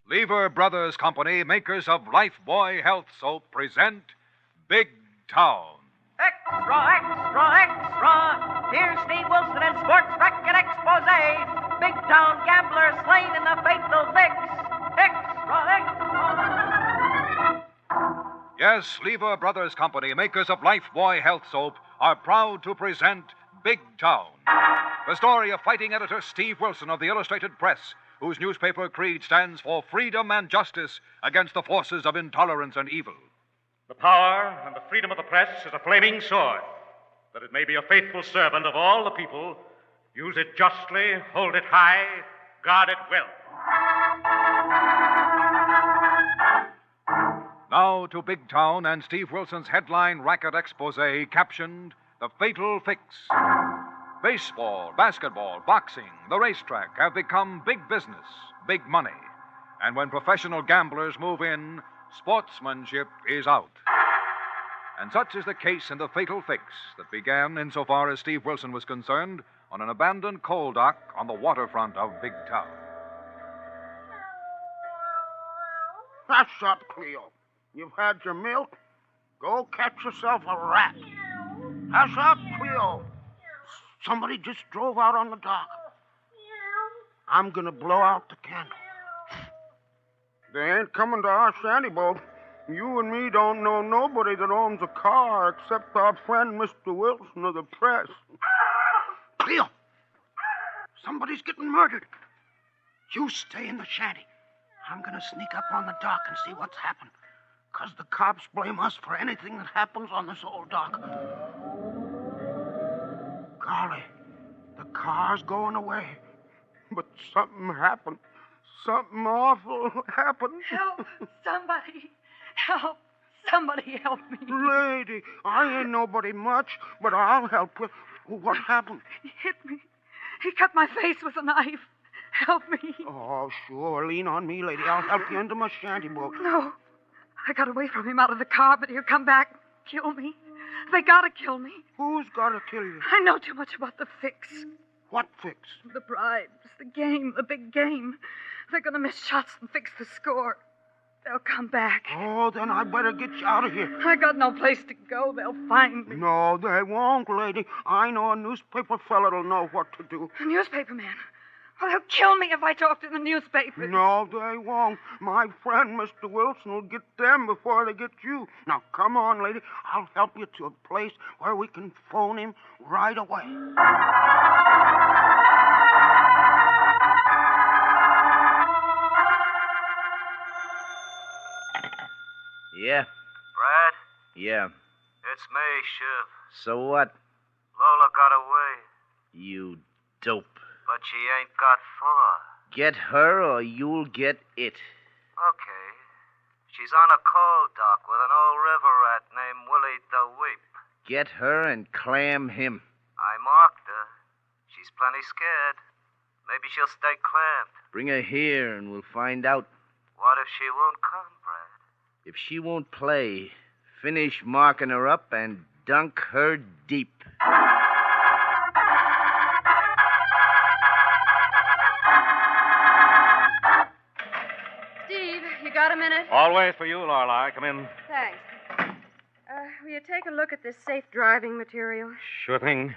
F: Lever Brothers Company, makers of Lifebuoy Health Soap, present Big Town.
O: Extra, extra, extra! Here's Steve Wilson in Sports Racket Expose. Big Town gambler slain in the fatal fix. Extra, extra!
F: Yes, Lever Brothers Company, makers of Lifebuoy Health Soap, are proud to present Big Town. The story of fighting editor Steve Wilson of the Illustrated Press, whose newspaper creed stands for freedom and justice against the forces of intolerance and evil.
P: The power and the freedom of the press is a flaming sword, that it may be a faithful servant of all the people. Use it justly, hold it high, God, it will.
M: Now to Big Town and Steve Wilson's headline racket expose captioned The Fatal Fix. Baseball, basketball, boxing, the racetrack have become big business, big money. And when professional gamblers move in, sportsmanship is out. And such is the case in The Fatal Fix that began, insofar as Steve Wilson was concerned, on an abandoned coal dock on the waterfront of Big Town.
R: Hush up, Cleo. You've had your milk. Go catch yourself a rat. Hush up, Cleo. Somebody just drove out on the dock. I'm going to blow out the candle. They ain't coming to our shanty boat. You and me don't know nobody that owns a car except our friend Mr. Wilson of the press. Cleo! Somebody's getting murdered. You stay in the shanty. I'm going to sneak up on the dock and see what's happened. 'Cause the cops blame us for anything that happens on this old dock. Golly, the car's going away. But something happened. Something awful happened.
W: Help! Somebody! Help! Somebody help me.
R: Lady, I ain't nobody much, but I'll help you. What happened?
W: He hit me. He cut my face with a knife. Help me.
R: Oh, sure. Lean on me, lady. I'll help you into my shanty boat.
W: No. I got away from him out of the car, but he'll come back, kill me. They gotta kill me.
R: Who's gotta kill you?
W: I know too much about the fix.
R: What fix?
W: The bribes, the game, the big game. They're gonna miss shots and fix the score. They'll come back.
R: Oh, then I better get you out of here.
W: I got no place to go. They'll find me.
R: No, they won't, lady. I know a newspaper fella that'll know what to do.
W: A newspaper man? Well, they'll kill me if I talk to the newspapers.
R: No, they won't. My friend, Mr. Wilson, will get them before they get you. Now, come on, lady. I'll help you to a place where we can phone him right away.
J: Yeah?
S: Brad?
J: Yeah.
S: It's me, Shiv.
J: So what?
S: Lola got away,
J: You dope.
S: but she ain't got far.
J: Get her or you'll get it.
S: Okay. She's on a coal dock with an old river rat named Willie the Weep.
J: Get her and clam him.
S: I marked her. She's plenty scared. Maybe she'll stay clamped.
J: Bring her here and we'll find out.
S: What if she won't come, Brad?
J: If she won't play, finish marking her up and dunk her deep.
W: Steve, you got a minute?
P: Always for you, Lorelei. Come in.
W: Thanks. Will you take a look at this safe driving material?
P: Sure thing.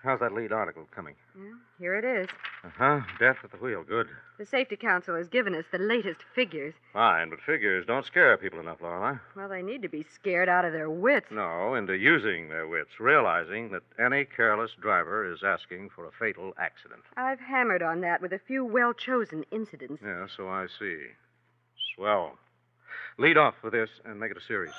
P: How's that lead article coming?
W: Yeah, here it is.
P: Uh-huh. Death at the wheel. Good.
W: The Safety Council has given us the latest figures.
P: Fine, but figures don't scare people enough, Lorelei.
W: Well, they need to be scared out of their wits.
P: No, into using their wits, realizing that any careless driver is asking for a fatal accident.
W: I've hammered on that with a few well-chosen incidents.
P: Yeah, so I see. Swell. Lead off with this and make it a series.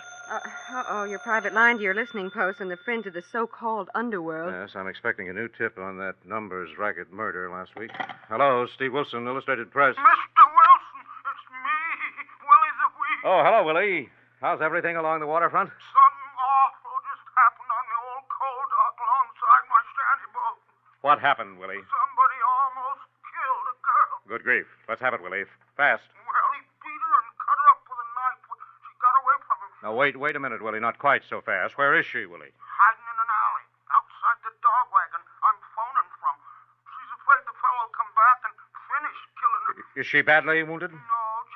W: Your private line to your listening post on the fringe of the so-called underworld.
P: Yes, I'm expecting a new tip on that numbers racket murder last week. Hello, Steve Wilson, Illustrated Press.
R: Mr. Wilson, it's me, Willie the Weep.
P: Oh, hello, Willie. How's everything along the waterfront?
R: Something awful just happened on the old coal dock alongside my shanty boat.
P: What happened, Willie?
R: Somebody almost killed a girl.
P: Good grief. Let's have it, Willie. Fast.
R: Well, he beat her and cut her up with a knife. She got away from him.
P: Now, wait a minute, Willie. Not quite so fast. Where is she, Willie?
R: Hiding in an alley outside the dog wagon I'm phoning from. She's afraid the fellow will come back and finish killing her.
P: Is she badly wounded?
R: No,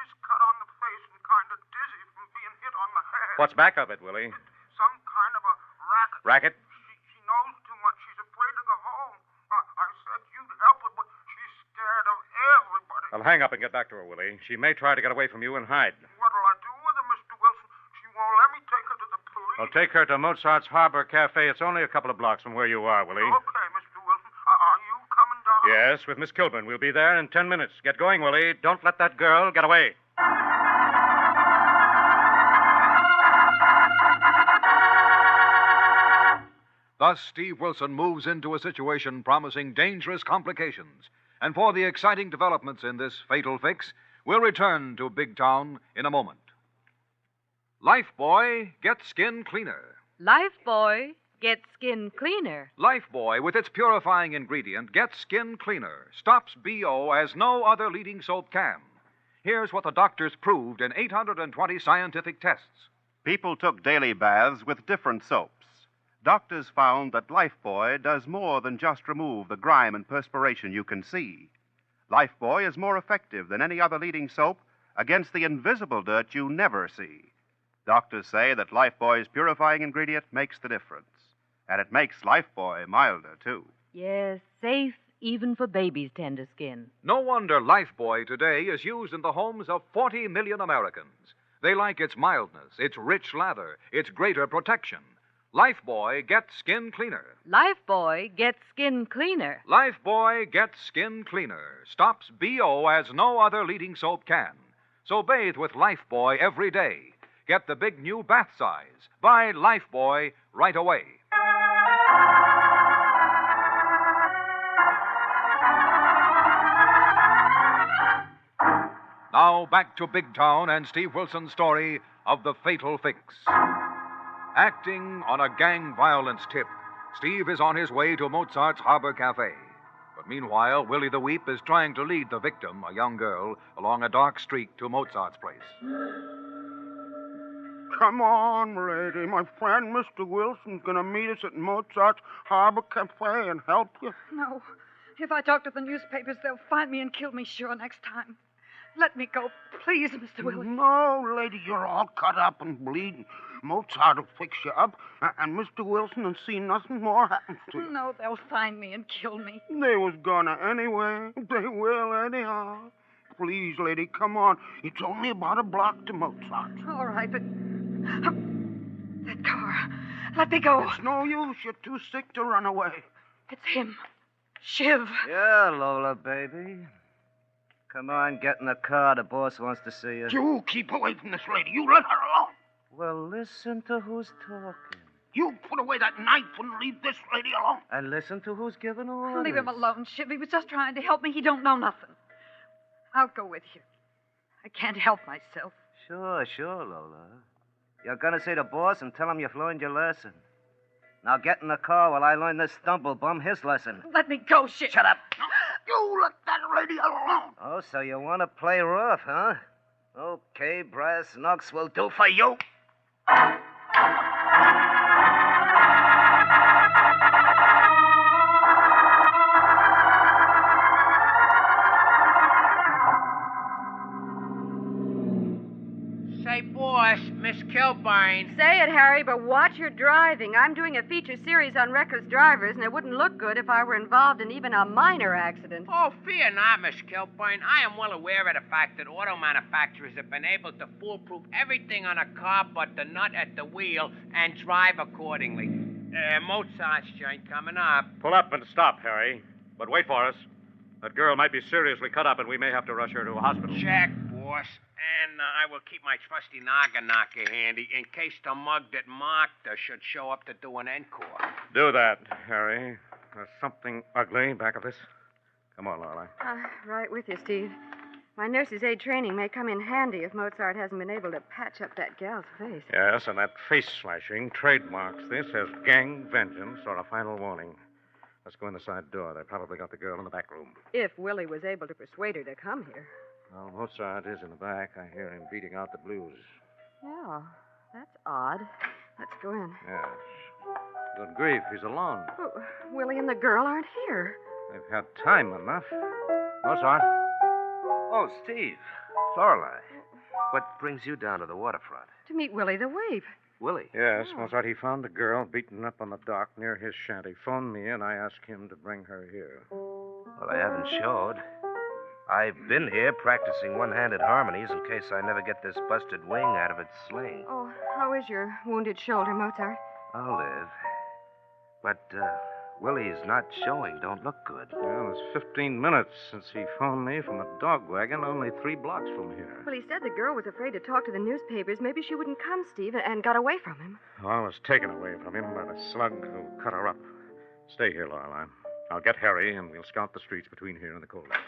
R: just cut on the face and kind of dizzy from being hit on the head.
P: What's back of it, Willie?
R: Some kind of a racket.
P: Racket?
R: She knows too much. She's afraid to go home. I said you'd help her, but she's scared of everybody.
P: Well, hang up and get back to her, Willie. She may try to get away from you and hide.
R: What'll I do with her, Mr. Wilson? She won't let me take her to the police.
P: Well, take her to Mozart's Harbor Cafe. It's only a couple of blocks from where you are, Willie.
R: Okay, Mr. Wilson. Are you coming down?
P: Yes, with Miss Kilburn. We'll be there in 10 minutes. Get going, Willie. Don't let that girl get away.
M: Thus, Steve Wilson moves into a situation promising dangerous complications. And for the exciting developments in this fatal fix, we'll return to Big Town in a moment. Lifebuoy gets skin cleaner.
C: Lifebuoy gets skin cleaner.
M: Lifebuoy, with its purifying ingredient, gets skin cleaner, stops BO as no other leading soap can. Here's what the doctors proved in 820 scientific tests.
T: People took daily baths with different soaps. Doctors found that Lifebuoy does more than just remove the grime and perspiration you can see. Lifebuoy is more effective than any other leading soap against the invisible dirt you never see. Doctors say that Lifebuoy's purifying ingredient makes the difference. And it makes Lifebuoy milder, too.
C: Yes, safe even for babies' tender skin.
M: No wonder Lifebuoy today is used in the homes of 40 million Americans. They like its mildness, its rich lather, its greater protection. Lifebuoy gets skin cleaner.
C: Lifebuoy gets skin cleaner.
M: Lifebuoy gets skin cleaner. Stops BO as no other leading soap can. So bathe with Lifebuoy every day. Get the big new bath size. Buy Lifebuoy right away. Now back to Big Town and Steve Wilson's story of the fatal fix. Acting on a gang violence tip, Steve is on his way to Mozart's Harbor Cafe. But meanwhile, Willie the Weep is trying to lead the victim, a young girl, along a dark street to Mozart's place.
R: Come on, lady. My friend, Mr. Wilson's going to meet us at Mozart's Harbor Cafe and help you.
U: No. If I talk to the newspapers, they'll find me and kill me sure next time. Let me go, please, Mr. Wilson.
R: No, lady, you're all cut up and bleeding. Mozart will fix you up, and Mr. Wilson will see nothing more happens to you.
U: No, they'll find me and kill me.
R: They was gonna anyway. They will anyhow. Please, lady, come on. It's only about a block to Mozart's.
U: All right, but... that car. Let me go.
R: It's no use. You're too sick to run away.
U: It's him. Shiv.
S: Yeah, Lola, baby. Come on, get in the car. The boss wants to see you.
R: You keep away from this lady. You let her alone.
S: Well, listen to who's talking.
R: You put away that knife and leave this lady alone.
S: And listen to who's giving orders.
U: Leave him alone, Shiv. He was just trying to help me. He don't know nothing. I'll go with you. I can't help myself.
S: Sure, Lola. You're gonna see the boss and tell him you've learned your lesson. Now get in the car while I learn this stumblebum his lesson.
U: Let me go, Shiv.
S: Shut up.
R: You let that lady alone.
S: Oh, so you want to play rough, huh? Okay, brass knucks will do for you.
V: Say, boss, Miss Kilburn.
B: Say it, Harry, but watch your driving. I'm doing a feature series on reckless drivers, and it wouldn't look good if I were involved in even a minor accident.
V: Oh, fear not, Miss Kilburn. I am well aware of the fact that auto manufacturers have been able to foolproof everything on a car but the nut at the wheel and drive accordingly. Mozart's joint coming up.
P: Pull up and stop, Harry. But wait for us. That girl might be seriously cut up, and we may have to rush her to a hospital.
V: Check, boss. And I will keep my trusty noggin knocker handy in case the mug that marked her should show up to do an encore.
P: Do that, Harry. There's something ugly back of this. Come on, Lorelei.
B: Right with you, Steve. My nurse's aid training may come in handy if Mozart hasn't been able to patch up that gal's face.
P: Yes, and that face slashing trademarks this as gang vengeance or a final warning. Let's go in the side door. They probably got the girl in the back room.
B: If Willie was able to persuade her to come here.
P: Well, Mozart is in the back. I hear him beating out the blues.
B: Yeah, that's odd. Let's go in.
P: Yes. Good grief, he's alone.
B: Oh, Willie and the girl aren't here.
P: They've had time enough. Mozart.
X: Oh, Steve. Lorelei. What brings you down to the waterfront?
B: To meet Willie the Weep.
X: Willie?
P: Yes, Mozart. He found the girl beaten up on the dock near his shanty. Phoned me, and I asked him to bring her here.
X: Well, I haven't showed. I've been here practicing one-handed harmonies in case I never get this busted wing out of its sling.
B: Oh, how is your wounded shoulder, Mozart?
X: I'll live. But, Willie's not showing. Don't look good.
P: Well, it's 15 minutes since he phoned me from the dog wagon only 3 blocks from here.
B: Well, he said the girl was afraid to talk to the newspapers. Maybe she wouldn't come, Steve, and got away from him.
P: Well, I was taken away from him by the slug who cut her up. Stay here, Lorelei. I'll get Harry, and we'll scout the streets between here and the coal lake.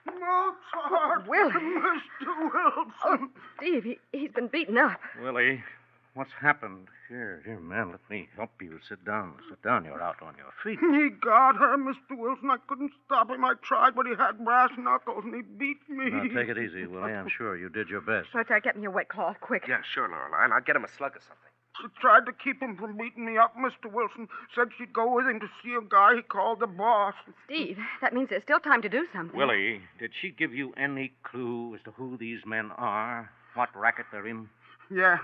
R: Mozart!
U: Willie!
R: Mr. Wilson!
U: Steve, he's been beaten up.
P: Willie, what's happened? Here, man, let me help you. Sit down. Sit down. You're out on your feet.
R: He got her, Mr. Wilson. I couldn't stop him. I tried, but he had brass knuckles, and he beat me.
P: Now, take it easy, Willie. I'm sure you did your best.
U: Let's get me a wet cloth, quick.
X: Yeah, sure, Lorelei. And I'll get him a slug or something.
R: She tried to keep him from beating me up, Mr. Wilson. Said she'd go with him to see a guy he called the boss.
U: Steve, that means there's still time to do something.
P: Willie, did she give you any clue as to who these men are? What racket they're in?
R: Yeah,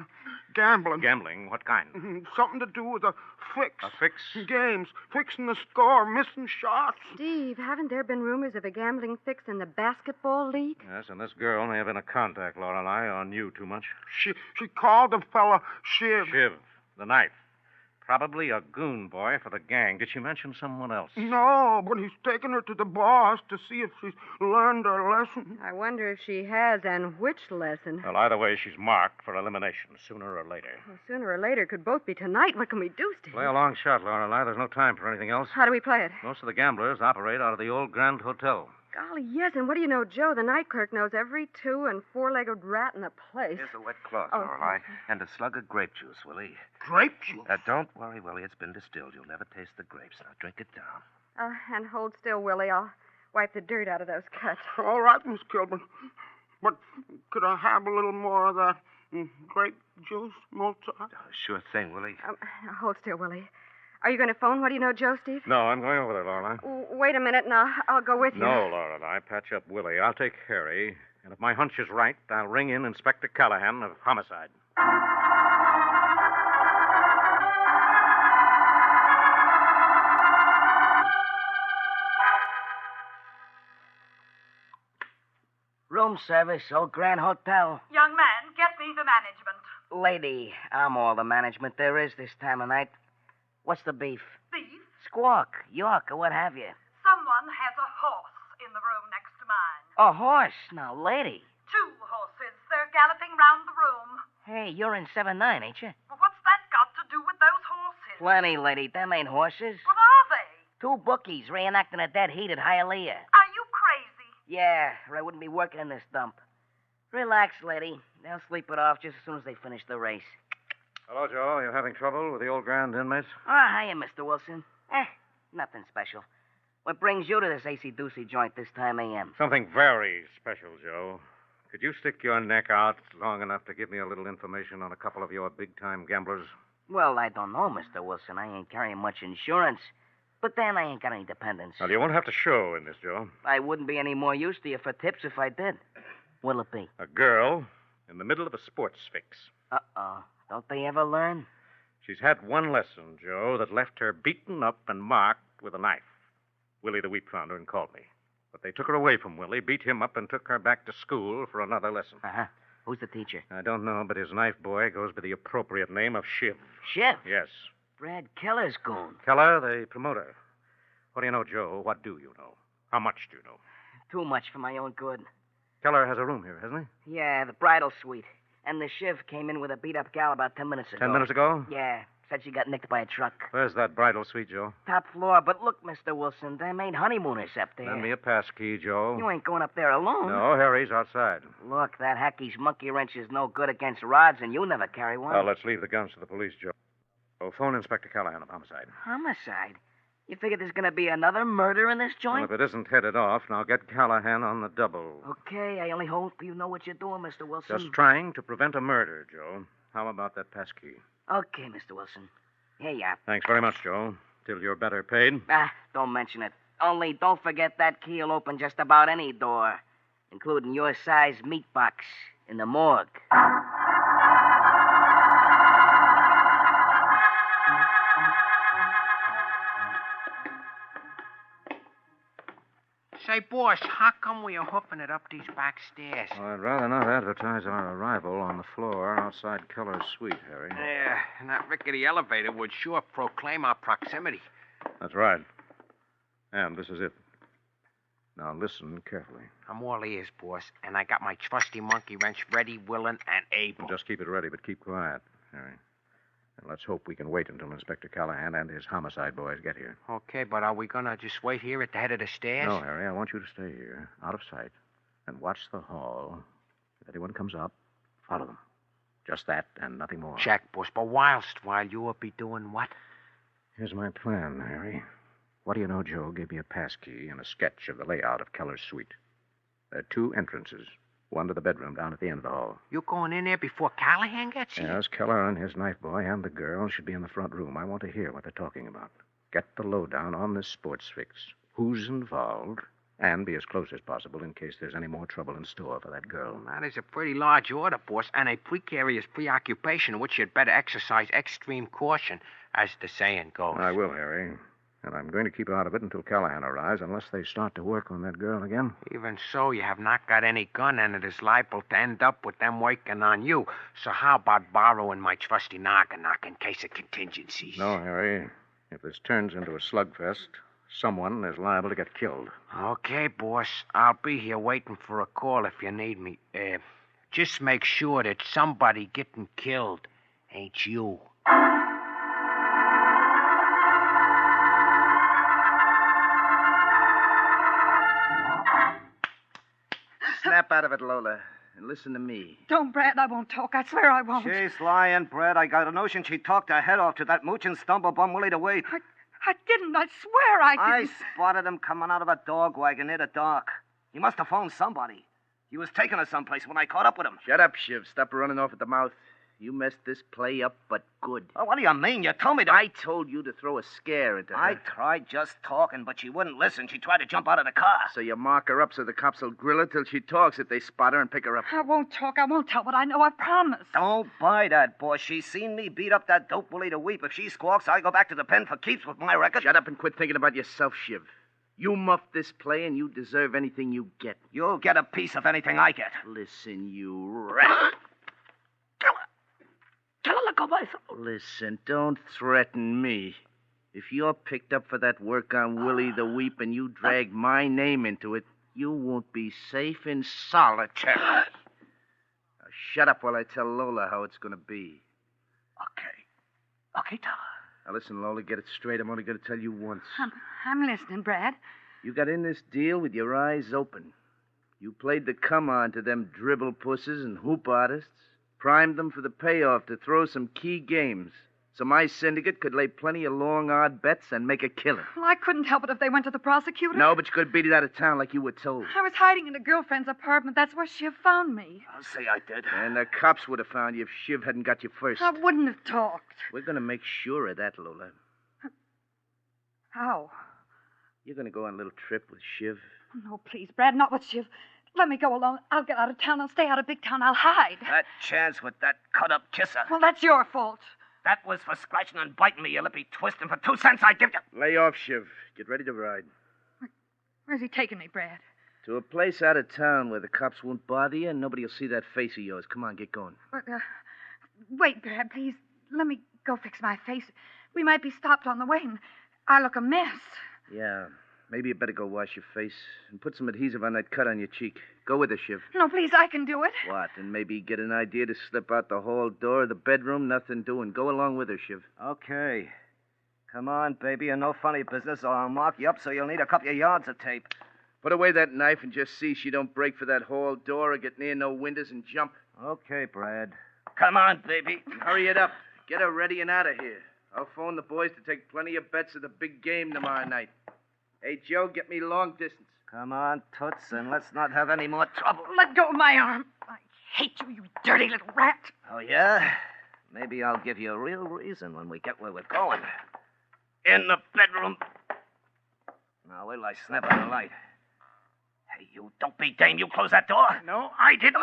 R: gambling.
P: Gambling? What kind?
R: Something to do with a fix.
P: A fix?
R: Games. Fixing the score, missing shots.
U: Steve, haven't there been rumors of a gambling fix in the basketball league?
P: Yes, and this girl may have been a contact, Lorelei, or knew too much.
R: She called the fella Shiv.
P: Shiv, the knife. Probably a goon boy for the gang. Did she mention someone else?
R: No, but he's taken her to the boss to see if she's learned her lesson.
U: I wonder if she has, and which lesson.
P: Well, either way, she's marked for elimination, sooner or later.
U: Well, sooner or later could both be tonight. What can we do, Steve?
P: Play a long shot, Lorelei. There's no time for anything else.
U: How do we play it?
P: Most of the gamblers operate out of the old Grand Hotel.
U: Golly, yes, and what do you know, Joe? The night clerk knows every two- and four-legged rat in the place.
X: Here's a wet cloth,
U: Oh,
X: Lorelei. And a slug of grape juice, Willie.
R: Grape juice?
X: Don't worry, Willie. It's been distilled. You'll never taste the grapes. Now, drink it down.
U: And hold still, Willie. I'll wipe the dirt out of those cuts.
R: All right, Miss Kilburn. But could I have a little more of that grape juice, Mozart?
X: Sure thing, Willie.
U: Hold still, Willie. Are you going to phone? What do you know, Joe, Steve?
P: No, I'm going over there, Lorelei.
U: Wait a minute, and I'll go with you.
P: No, Lorelei. Patch up Willie. I'll take Harry. And if my hunch is right, I'll ring in Inspector Callahan of homicide.
D: Room service, Old Grand Hotel.
U: Young man, get me the management.
D: Lady, I'm all the management there is this time of night. What's the beef?
U: Beef?
D: Squawk, York, or what have you?
U: Someone has a horse in the room next to mine.
D: A horse? Now, lady.
U: 2 horses. They're galloping round the room.
D: Hey, you're in 7-9, ain't you?
U: Well, what's that got to do with those horses?
D: Plenty, lady. Them ain't horses.
U: What are they?
D: 2 bookies reenacting a dead heat at Hialeah.
U: Are you crazy?
D: Yeah, or I wouldn't be working in this dump. Relax, lady. They'll sleep it off just as soon as they finish the race.
P: Hello, Joe. You having trouble with the old Grand inmates?
D: Hiya, Mr. Wilson. Nothing special. What brings you to this acey-doocy joint this time a.m.?
P: Something very special, Joe. Could you stick your neck out long enough to give me a little information on a couple of your big-time gamblers?
D: Well, I don't know, Mr. Wilson. I ain't carrying much insurance. But then I ain't got any dependents.
P: Well, you won't have to show in this, Joe.
D: I wouldn't be any more use to you for tips if I did. What'll it be?
P: A girl in the middle of a sports fix.
D: Uh-oh. Don't they ever learn?
P: She's had one lesson, Joe, that left her beaten up and marked with a knife. Willie the wheat found her and called me. But they took her away from Willie, beat him up, and took her back to school for another lesson.
D: Uh-huh. Who's the teacher?
P: I don't know, but his knife boy goes by the appropriate name of Shiv.
D: Shiv?
P: Yes.
D: Brad Keller's goon.
P: Keller, the promoter. What do you know, Joe? What do you know? How much do you know?
D: Too much for my own good.
P: Keller has a room here, hasn't he?
D: Yeah, the bridal suite. And the Shiv came in with a beat-up gal about 10 minutes ago.
P: 10 minutes ago?
D: Yeah. Said she got nicked by a truck.
P: Where's that bridal suite, Joe?
D: Top floor. But look, Mr. Wilson, them ain't honeymooners up there.
P: Lend me a pass key, Joe.
D: You ain't going up there alone.
P: No, Harry's outside.
D: Look, that hackey's monkey wrench is no good against rods, and you never carry one.
P: Well, let's leave the guns to the police, Joe. Oh, phone Inspector Callahan of homicide.
D: Homicide? You figure there's going to be another murder in this joint?
P: Well, if it isn't headed off, now get Callahan on the double.
D: Okay, I only hope you know what you're doing, Mr. Wilson.
P: Just trying to prevent a murder, Joe. How about that pass key?
D: Okay, Mr. Wilson. Here you are.
P: Thanks very much, Joe. Till you're better paid.
D: Don't mention it. Only don't forget that key will open just about any door, including your size meat box in the morgue.
V: Say, boss, how come we are hoofing it up these back stairs?
P: Well, I'd rather not advertise our arrival on the floor outside Keller's suite, Harry.
V: Yeah, and that rickety elevator would sure proclaim our proximity.
P: That's right. And this is it. Now listen carefully.
V: I'm all ears, boss, and I got my trusty monkey wrench ready, willing, and able.
P: Just keep it ready, but keep quiet, Harry. And let's hope we can wait until Inspector Callahan and his homicide boys get here.
V: Okay, but are we gonna just wait here at the head of the stairs?
P: No, Harry, I want you to stay here, out of sight, and watch the hall. If anyone comes up, follow them. Just that and nothing more.
V: Check, boss. But while you will be doing what?
P: Here's my plan, Harry. What do you know, Joe gave me a pass key and a sketch of the layout of Keller's suite. There are 2 entrances, one to the bedroom down at the end of the hall.
V: You going in there before Callahan gets here?
P: Yes, Keller and his knife boy and the girl should be in the front room. I want to hear what they're talking about. Get the lowdown on this sports fix. Who's involved? And be as close as possible in case there's any more trouble in store for that girl.
V: That is a pretty large order, boss, and a precarious preoccupation in which you'd better exercise extreme caution, as the saying goes.
P: I will, Harry. And I'm going to keep out of it until Callahan arrives, unless they start to work on that girl again.
V: Even so, you have not got any gun, and it is liable to end up with them working on you. So how about borrowing my trusty knock in case of contingencies?
P: No, Harry. If this turns into a slugfest, someone is liable to get killed.
V: Okay, boss. I'll be here waiting for a call if you need me. Just make sure that somebody getting killed ain't you.
S: Snap out of it, Lola, and listen to me.
U: Don't, Brad. I won't talk. I swear I won't.
S: She's lying, Brad. I got a notion she talked her head off to that moochin' stumblebum Willie DeWaite.
U: I didn't. I swear I didn't.
S: I spotted him coming out of a dog wagon near the dock. He must have phoned somebody. He was taking her someplace when I caught up with him.
A: Shut up, Shiv. Stop running off at the mouth. You messed this play up, but good.
S: Oh, what do you mean? You told me to...
A: I told you to throw a scare into her.
S: I tried just talking, but she wouldn't listen. She tried to jump out of the car.
A: So you mark her up so the cops will grill her till she talks if they spot her and pick her up.
U: I won't talk. I won't tell what I know. I promise.
S: Don't buy that, boss. She's seen me beat up that dope Willie to weep. If she squawks, I go back to the pen for keeps with my record.
A: Shut up and quit thinking about yourself, Shiv. You muffed this play, and you deserve anything you get.
S: You'll get a piece of anything I get.
A: Listen, you rat. Listen, don't threaten me. If you're picked up for that work on Willie the Weep and you drag my name into it, you won't be safe in solitary. Now, shut up while I tell Lola how it's going to be.
U: Okay, tell her.
A: Now, listen, Lola, get it straight. I'm only going to tell you once.
U: I'm listening, Brad.
A: You got in this deal with your eyes open. You played the come-on to them dribble pusses and hoop artists, primed them for the payoff to throw some key games, so my syndicate could lay plenty of long, odd bets and make a killing.
U: Well, I couldn't help it if they went to the prosecutor.
A: No, but you could have beat it out of town like you were told.
U: I was hiding in a girlfriend's apartment. That's where Shiv found me.
A: I'll say I did. And the cops would have found you if Shiv hadn't got you first.
U: I wouldn't have talked.
A: We're going to make sure of that, Lola.
U: How?
A: You're going to go on a little trip with Shiv.
U: No, please, Brad, not with Shiv. Let me go alone. I'll get out of town. I'll stay out of big town. I'll hide.
S: That chance with that cut-up kisser.
U: Well, that's your fault.
S: That was for scratching and biting me, you lippy twist, and for 2 cents I'd give you.
A: Lay off, Shiv. Get ready to ride.
U: Where's he taking me, Brad?
A: To a place out of town where the cops won't bother you and nobody will see that face of yours. Come on, get going.
U: But, wait, Brad, please. Let me go fix my face. We might be stopped on the way, and I look a mess.
A: Yeah. Maybe you better go wash your face and put some adhesive on that cut on your cheek. Go with her, Shiv.
U: No, please, I can do it.
A: What, and maybe get an idea to slip out the hall door of the bedroom? Nothing doing. Go along with her, Shiv.
S: Okay. Come on, baby, and no funny business, or I'll mark you up so you'll need a couple of yards of tape.
A: Put away that knife and just see she don't break for that hall door or get near no windows and jump.
S: Okay, Brad.
A: Come on, baby. Hurry it up. Get her ready and out of here. I'll phone the boys to take plenty of bets of the big game tomorrow night. Hey, Joe, get me long distance.
S: Come on, Toots, and let's not have any more trouble.
U: Let go of my arm. I hate you, you dirty little rat.
S: Oh, yeah? Maybe I'll give you a real reason when we get where we're going. In the bedroom. Now, wait till I snap on the light. Hey, you don't be dame. You close that door.
A: No, I didn't.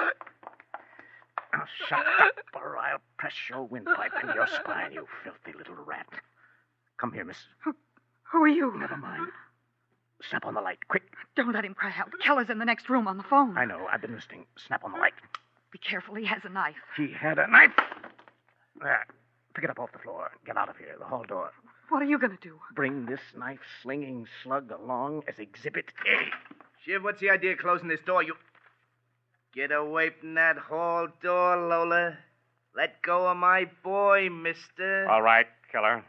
J: Now, shut up, or I'll press your windpipe in your spine, you filthy little rat. Come here, miss.
U: Who are you?
J: Never mind. Snap on the light, quick.
U: Don't let him cry out. Keller's in the next room on the phone.
J: I know. I've been listening. Snap on the light.
U: Be careful. He has a knife.
J: He had a knife? There. Pick it up off the floor. Get out of here. The hall door.
U: What are you going to do?
J: Bring this knife-slinging slug along as Exhibit A.
A: Shiv, what's the idea of closing this door? You... Get away from that hall door, Lola. Let go of my boy, mister.
J: All right, killer.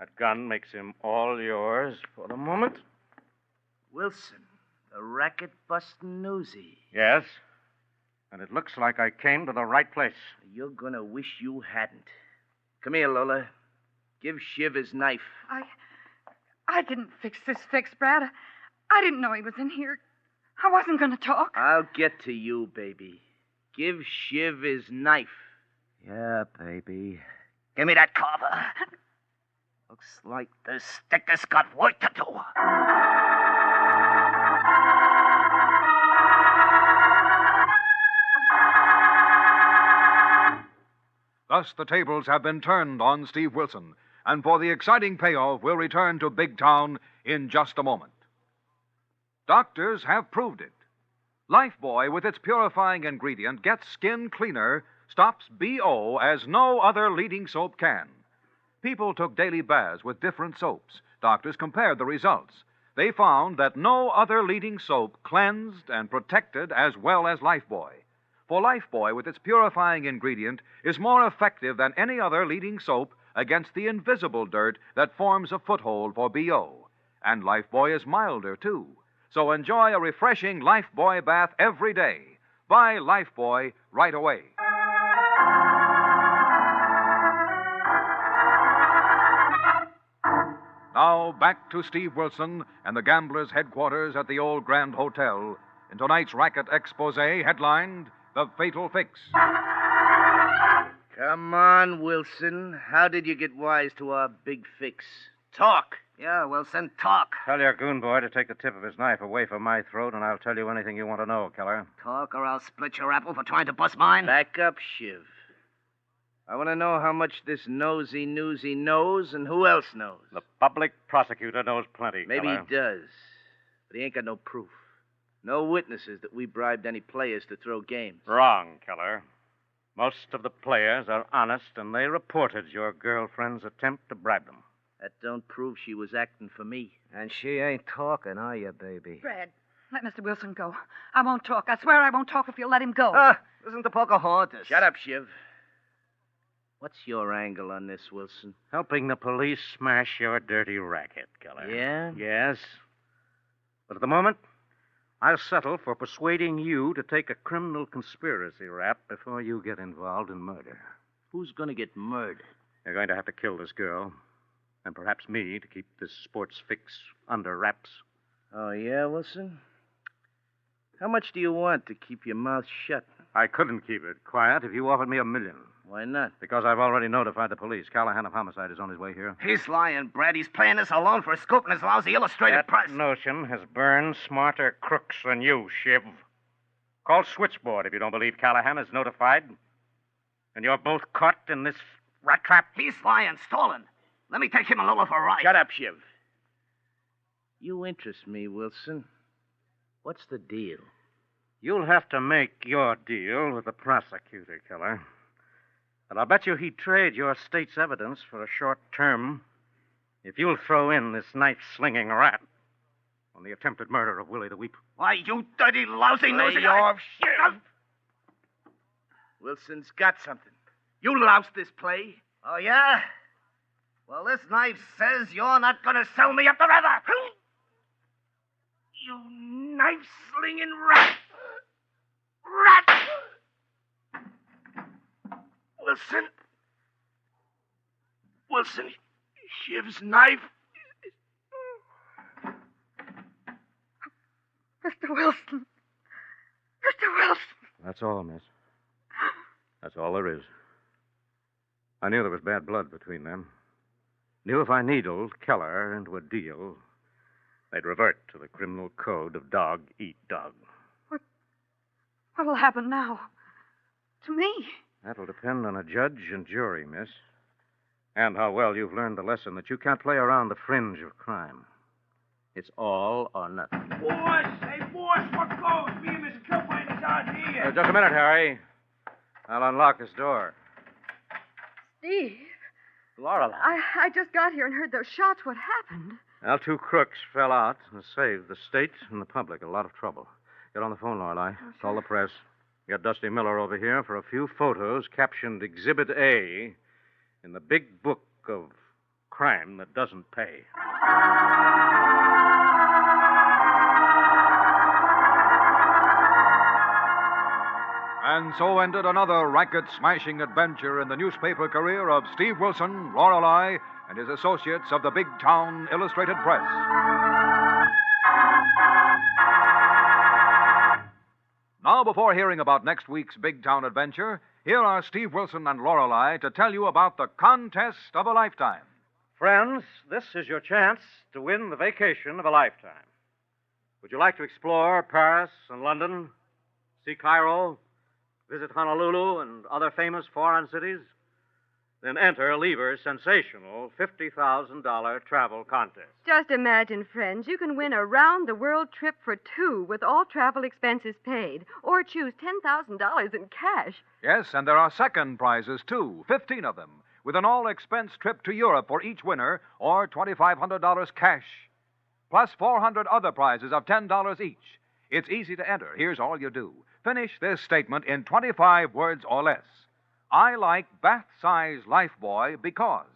J: That gun makes him all yours for the moment.
A: Wilson, the racket-busting newsie.
J: Yes. And it looks like I came to the right place.
A: You're gonna wish you hadn't. Come here, Lola. Give Shiv his knife.
U: I didn't fix this fix, Brad. I didn't know he was in here. I wasn't going to talk.
A: I'll get to you, baby. Give Shiv his knife.
S: Yeah, baby. Give me that carver. Looks like this stick has got work to do.
M: Thus, the tables have been turned on Steve Wilson, and for the exciting payoff, we'll return to Big Town in just a moment. Doctors have proved it. Lifebuoy, with its purifying ingredient, gets skin cleaner, stops BO as no other leading soap can. People took daily baths with different soaps. Doctors compared the results. They found that no other leading soap cleansed and protected as well as Lifebuoy. For Lifebuoy, with its purifying ingredient, is more effective than any other leading soap against the invisible dirt that forms a foothold for BO. And Lifebuoy is milder, too. So enjoy a refreshing Lifebuoy bath every day. Buy Lifebuoy right away. Now, back to Steve Wilson and the gamblers' headquarters at the old Grand Hotel in tonight's racket expose headlined The Fatal Fix.
A: Come on, Wilson. How did you get wise to our big fix? Talk.
S: Yeah, Wilson, talk.
J: Tell your goon boy to take the tip of his knife away from my throat, and I'll tell you anything you want to know, killer.
S: Talk, or I'll split your apple for trying to bust mine.
A: Back up, Shiv. I want to know how much this nosy newsy knows and who else knows.
J: The public prosecutor knows plenty,
A: Maybe
J: killer.
A: he does, but he ain't got no proof. No witnesses that we bribed any players to throw games.
J: Wrong, killer. Most of the players are honest, and they reported your girlfriend's attempt to bribe them.
A: That don't prove she was acting for me.
S: And she ain't talking, are you, baby?
U: Brad, let Mr. Wilson go. I won't talk. I swear I won't talk if you'll let him go.
S: Listen to Pocahontas.
A: Shut up, Shiv. What's your angle on this, Wilson?
J: Helping the police smash your dirty racket, killer.
A: Yeah?
J: Yes. But at the moment, I'll settle for persuading you to take a criminal conspiracy rap before you get involved in murder.
A: Who's going to get murdered?
J: You're going to have to kill this girl, and perhaps me to keep this sports fix under wraps.
A: Oh, yeah, Wilson? How much do you want to keep your mouth shut?
J: I couldn't keep it quiet if you offered me $1 million.
A: Why not?
J: Because I've already notified the police. Callahan of Homicide is on his way here.
S: He's lying, Brad. He's playing this alone for a scoop in his lousy illustrated press.
J: That notion has burned smarter crooks than you, Shiv. Call Switchboard if you don't believe Callahan is notified. And you're both caught in this rat trap.
S: He's lying, stolen. Let me take him and Lola for a ride.
A: Shut up, Shiv. You interest me, Wilson. What's the deal?
J: You'll have to make your deal with the prosecutor, killer. But I'll bet you he'd trade your state's evidence for a short term if you'll throw in this knife-slinging rat on the attempted murder of Willie the Weep.
S: Why, you dirty, lousy nosy...
A: Lay off, Shiv. Wilson's got something. You loused this play.
S: Oh, yeah? Well, this knife says you're not going to sell me up the river.
A: You knife-slinging rat. Rat! Wilson, Shiv's knife.
U: Mr. Wilson. Mr. Wilson.
J: That's all, miss. That's all there is. I knew there was bad blood between them. Knew if I needled Keller into a deal, they'd revert to the criminal code of dog eat dog.
U: What'll happen now? To me?
J: That'll depend on a judge and jury, miss. And how well you've learned the lesson that you can't play around the fringe of crime. It's all or nothing.
G: Boss! Hey, boss, what goes? Me and Miss Kilpain is out here.
J: Just a minute, Harry. I'll unlock this door.
U: Steve,
J: Lorelei.
U: I just got here and heard those shots. What happened?
J: Well, 2 crooks fell out and saved the state and the public a lot of trouble. Get on the phone, Lorelei.
U: Oh,
J: Call the press.
P: Got Dusty Miller over here for a few photos captioned Exhibit A in the big book of crime that doesn't pay.
M: And so ended another racket-smashing adventure in the newspaper career of Steve Wilson, Lorelei, and his associates of the Big Town Illustrated Press. Now, before hearing about next week's Big Town adventure, here are Steve Wilson and Lorelei to tell you about the contest of a lifetime.
P: Friends, this is your chance to win the vacation of a lifetime. Would you like to explore Paris and London, see Cairo, visit Honolulu and other famous foreign cities? Then enter Lever's sensational $50,000 travel contest.
H: Just imagine, friends, you can win a round-the-world trip for two with all travel expenses paid, or choose $10,000 in cash.
M: Yes, and there are second prizes, too, 15 of them, with an all-expense trip to Europe for each winner, or $2,500 cash, plus 400 other prizes of $10 each. It's easy to enter. Here's all you do. Finish this statement in 25 words or less. I like bath-size Lifebuoy because.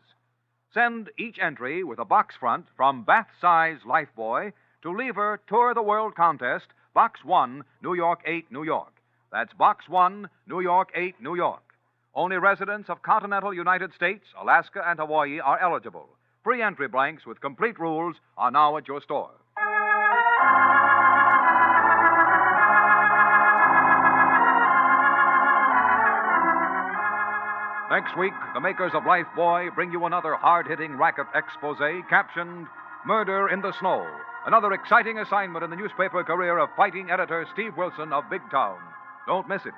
M: Send each entry with a box front from bath-size Lifebuoy to Lever Tour the World Contest, Box 1, New York 8, New York. That's Box 1, New York 8, New York. Only residents of continental United States, Alaska, and Hawaii are eligible. Free entry blanks with complete rules are now at your store. Next week, the makers of Lifebuoy bring you another hard-hitting racket expose captioned Murder in the Snow, another exciting assignment in the newspaper career of fighting editor Steve Wilson of Big Town. Don't miss it.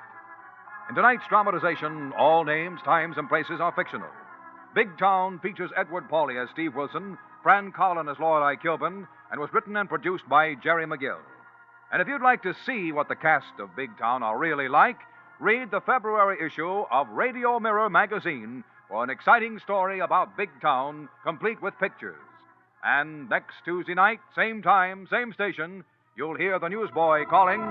M: In tonight's dramatization, all names, times, and places are fictional. Big Town features Edward Pauley as Steve Wilson, Fran Collin as Lorelei Kilburn, and was written and produced by Jerry McGill. And if you'd like to see what the cast of Big Town are really like, read the February issue of Radio Mirror magazine for an exciting story about Big Town, complete with pictures. And next Tuesday night, same time, same station, you'll hear the newsboy calling...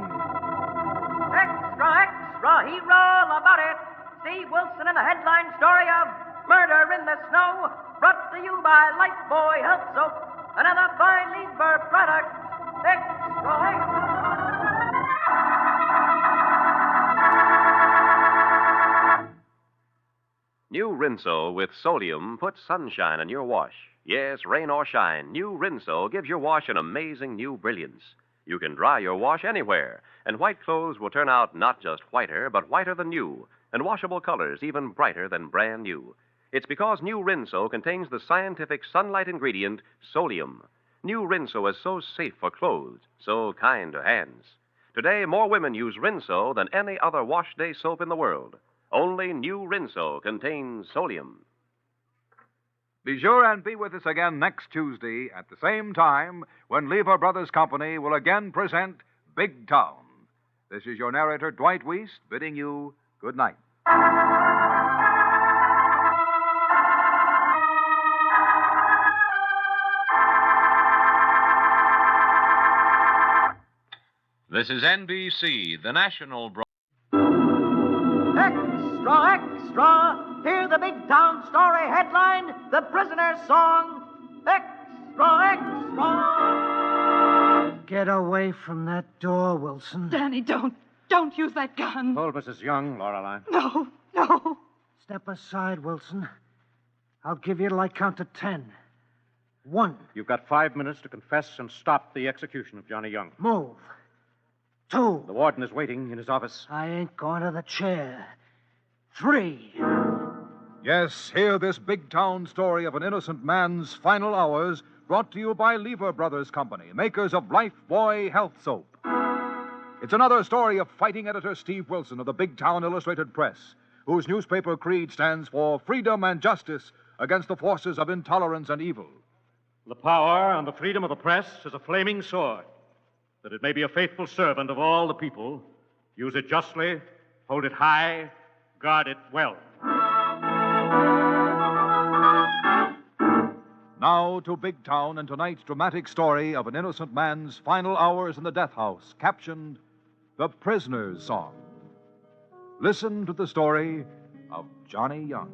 O: Extra, extra, hear all about it. Steve Wilson in the headline story of Murder in the Snow, brought to you by Lifebuoy Health Soap, another fine Lever product. Extra, extra.
I: New Rinso with Solium puts sunshine in your wash. Yes, rain or shine, new Rinso gives your wash an amazing new brilliance. You can dry your wash anywhere, and white clothes will turn out not just whiter, but whiter than new, and washable colors even brighter than brand new. It's because new Rinso contains the scientific sunlight ingredient, Solium. New Rinso is so safe for clothes, so kind to hands. Today, more women use Rinso than any other wash day soap in the world. Only new Rinso contains Solium.
M: Be sure and be with us again next Tuesday at the same time when Lever Brothers Company will again present Big Town. This is your narrator, Dwight Weiss, bidding you good night.
F: This is NBC, the national broadcast.
O: Extra, extra! Hear the Big Town story headline, The Prisoner's Song. Extra, extra!
R: Get away from that door, Wilson.
U: Danny, don't use that gun.
P: Hold Mrs. Young, Lorelei.
U: No.
R: Step aside, Wilson. I'll give you till I count to 10. 1.
P: You've got 5 minutes to confess and stop the execution of Johnny Young.
R: Move. 2.
P: The warden is waiting in his office.
R: I ain't going to the chair. 3.
M: Yes, hear this Big Town story of an innocent man's final hours, brought to you by Lever Brothers Company, makers of Lifebuoy Health Soap. It's another story of fighting editor Steve Wilson of the Big Town Illustrated Press, whose newspaper creed stands for freedom and justice against the forces of intolerance and evil.
P: The power and the freedom of the press is a flaming sword, that it may be a faithful servant of all the people. Use it justly, hold it high, guard it well.
M: Now to Big Town and tonight's dramatic story of an innocent man's final hours in the death house, captioned The Prisoner's Song. Listen to the story of Johnny Young.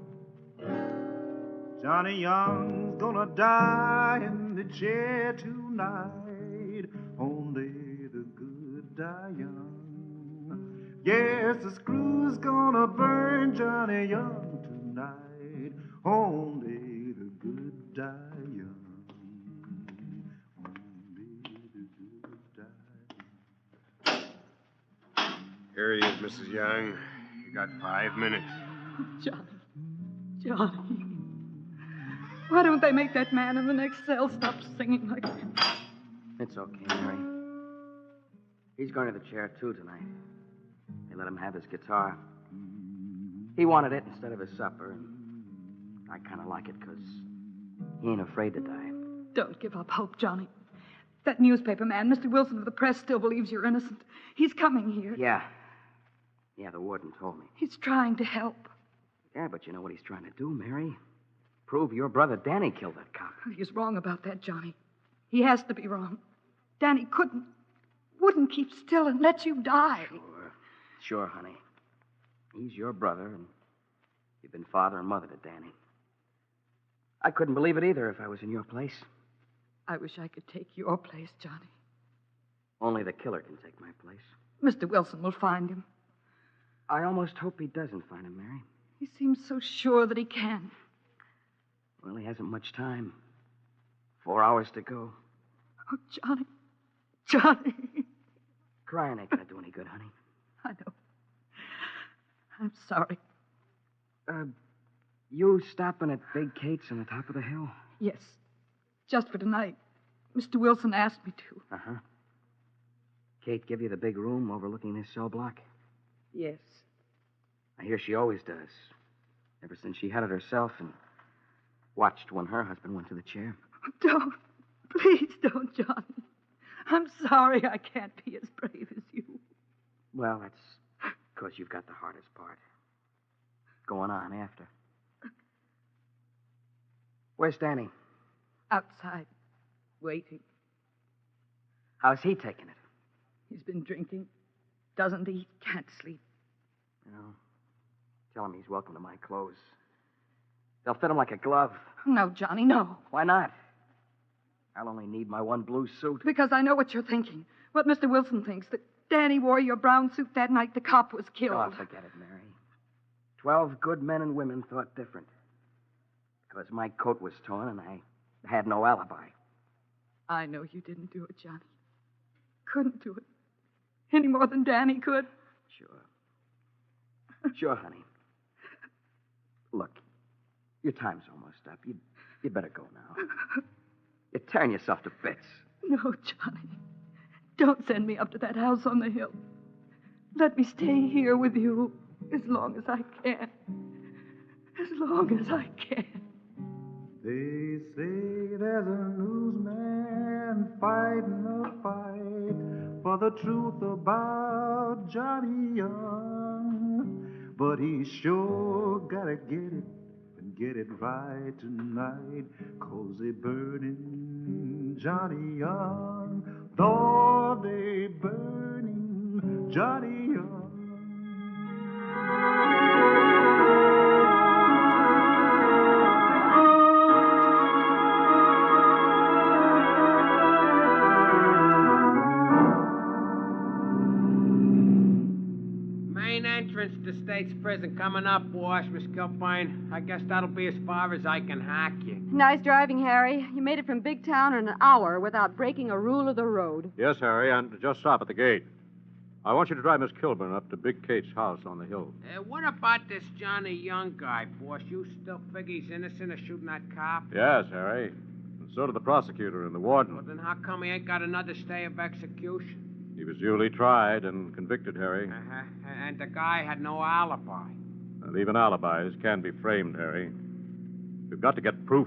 E: Johnny Young's gonna die in the chair tonight. Only the good die young. Yes, the screw's gonna burn Johnny Young tonight. Only the good die young.
K: Here he is, Mrs. Young. You got 5 minutes.
U: Johnny. Why don't they make that man in the next cell stop singing like that?
L: It's okay, Mary. He's going to the chair, too, tonight. They let him have his guitar. He wanted it instead of his supper, and I kind of like it because he ain't afraid to die.
U: Don't give up hope, Johnny. That newspaper man, Mr. Wilson of the press, still believes you're innocent. He's coming here.
L: Yeah, the warden told me.
U: He's trying to help.
L: Yeah, but you know what he's trying to do, Mary? Prove your brother Danny killed that cop.
U: He's wrong about that, Johnny. He has to be wrong. Danny wouldn't keep still and let you die.
L: Sure, honey. He's your brother, and you've been father and mother to Danny. I couldn't believe it either if I was in your place.
U: I wish I could take your place, Johnny.
L: Only the killer can take my place.
U: Mr. Wilson will find him.
L: I almost hope he doesn't find him, Mary.
U: He seems so sure that he can.
L: Well, he hasn't much time. 4 hours to go.
U: Oh, Johnny. Johnny.
L: Crying ain't gonna do any good, honey.
U: I know. I'm sorry.
L: You stopping at Big Kate's on the top of the hill?
U: Yes. Just for tonight. Mr. Wilson asked me to.
L: Uh-huh. Kate give you the big room overlooking this cell block?
U: Yes.
L: I hear she always does. Ever since she had it herself and watched when her husband went to the chair.
U: Don't. Please don't, Johnny. I'm sorry I can't be as brave as you.
L: Well, that's because you've got the hardest part. Going on after. Where's Danny?
U: Outside. Waiting.
L: How's he taking it?
U: He's been drinking. Doesn't eat. Can't sleep.
L: Tell him he's welcome to my clothes. They'll fit him like a glove.
U: No, Johnny, no.
L: Why not? I'll only need my one blue suit.
U: Because I know what you're thinking. What Mr. Wilson thinks. That Danny wore your brown suit that night the cop was killed.
L: Oh, forget it, Mary. 12 good men and women thought different. Because my coat was torn and I had no alibi.
U: I know you didn't do it, Johnny. Couldn't do it. Any more than Danny could.
L: Sure, honey. Look, your time's almost up. You better go now. You're tearing yourself to bits.
U: No, Johnny. Don't send me up to that house on the hill. Let me stay here with you as long as I can. As long as I can.
E: They say there's a newsman fighting a fight for the truth about Johnny Young. But he sure gotta get it and get it right tonight. 'Cause they burning Johnny Young. Though they burning Johnny Young.
V: Entrance to State's prison coming up, boss, Miss Kilpine. I guess that'll be as far as I can hack you.
H: Nice driving, Harry. You made it from Big Town in an hour without breaking a rule of the road.
P: Yes, Harry, and just stop at the gate. I want you to drive Miss Kilburn up to Big Kate's house on the hill.
V: What about this Johnny Young guy, boss? You still figure he's innocent of shooting that cop?
P: Yes, Harry. And so did the prosecutor and the warden.
V: Well, then how come he ain't got another stay of execution?
P: He was duly tried and convicted, Harry.
V: And the guy had no alibi.
P: And even alibis can be framed, Harry. We've got to get proof.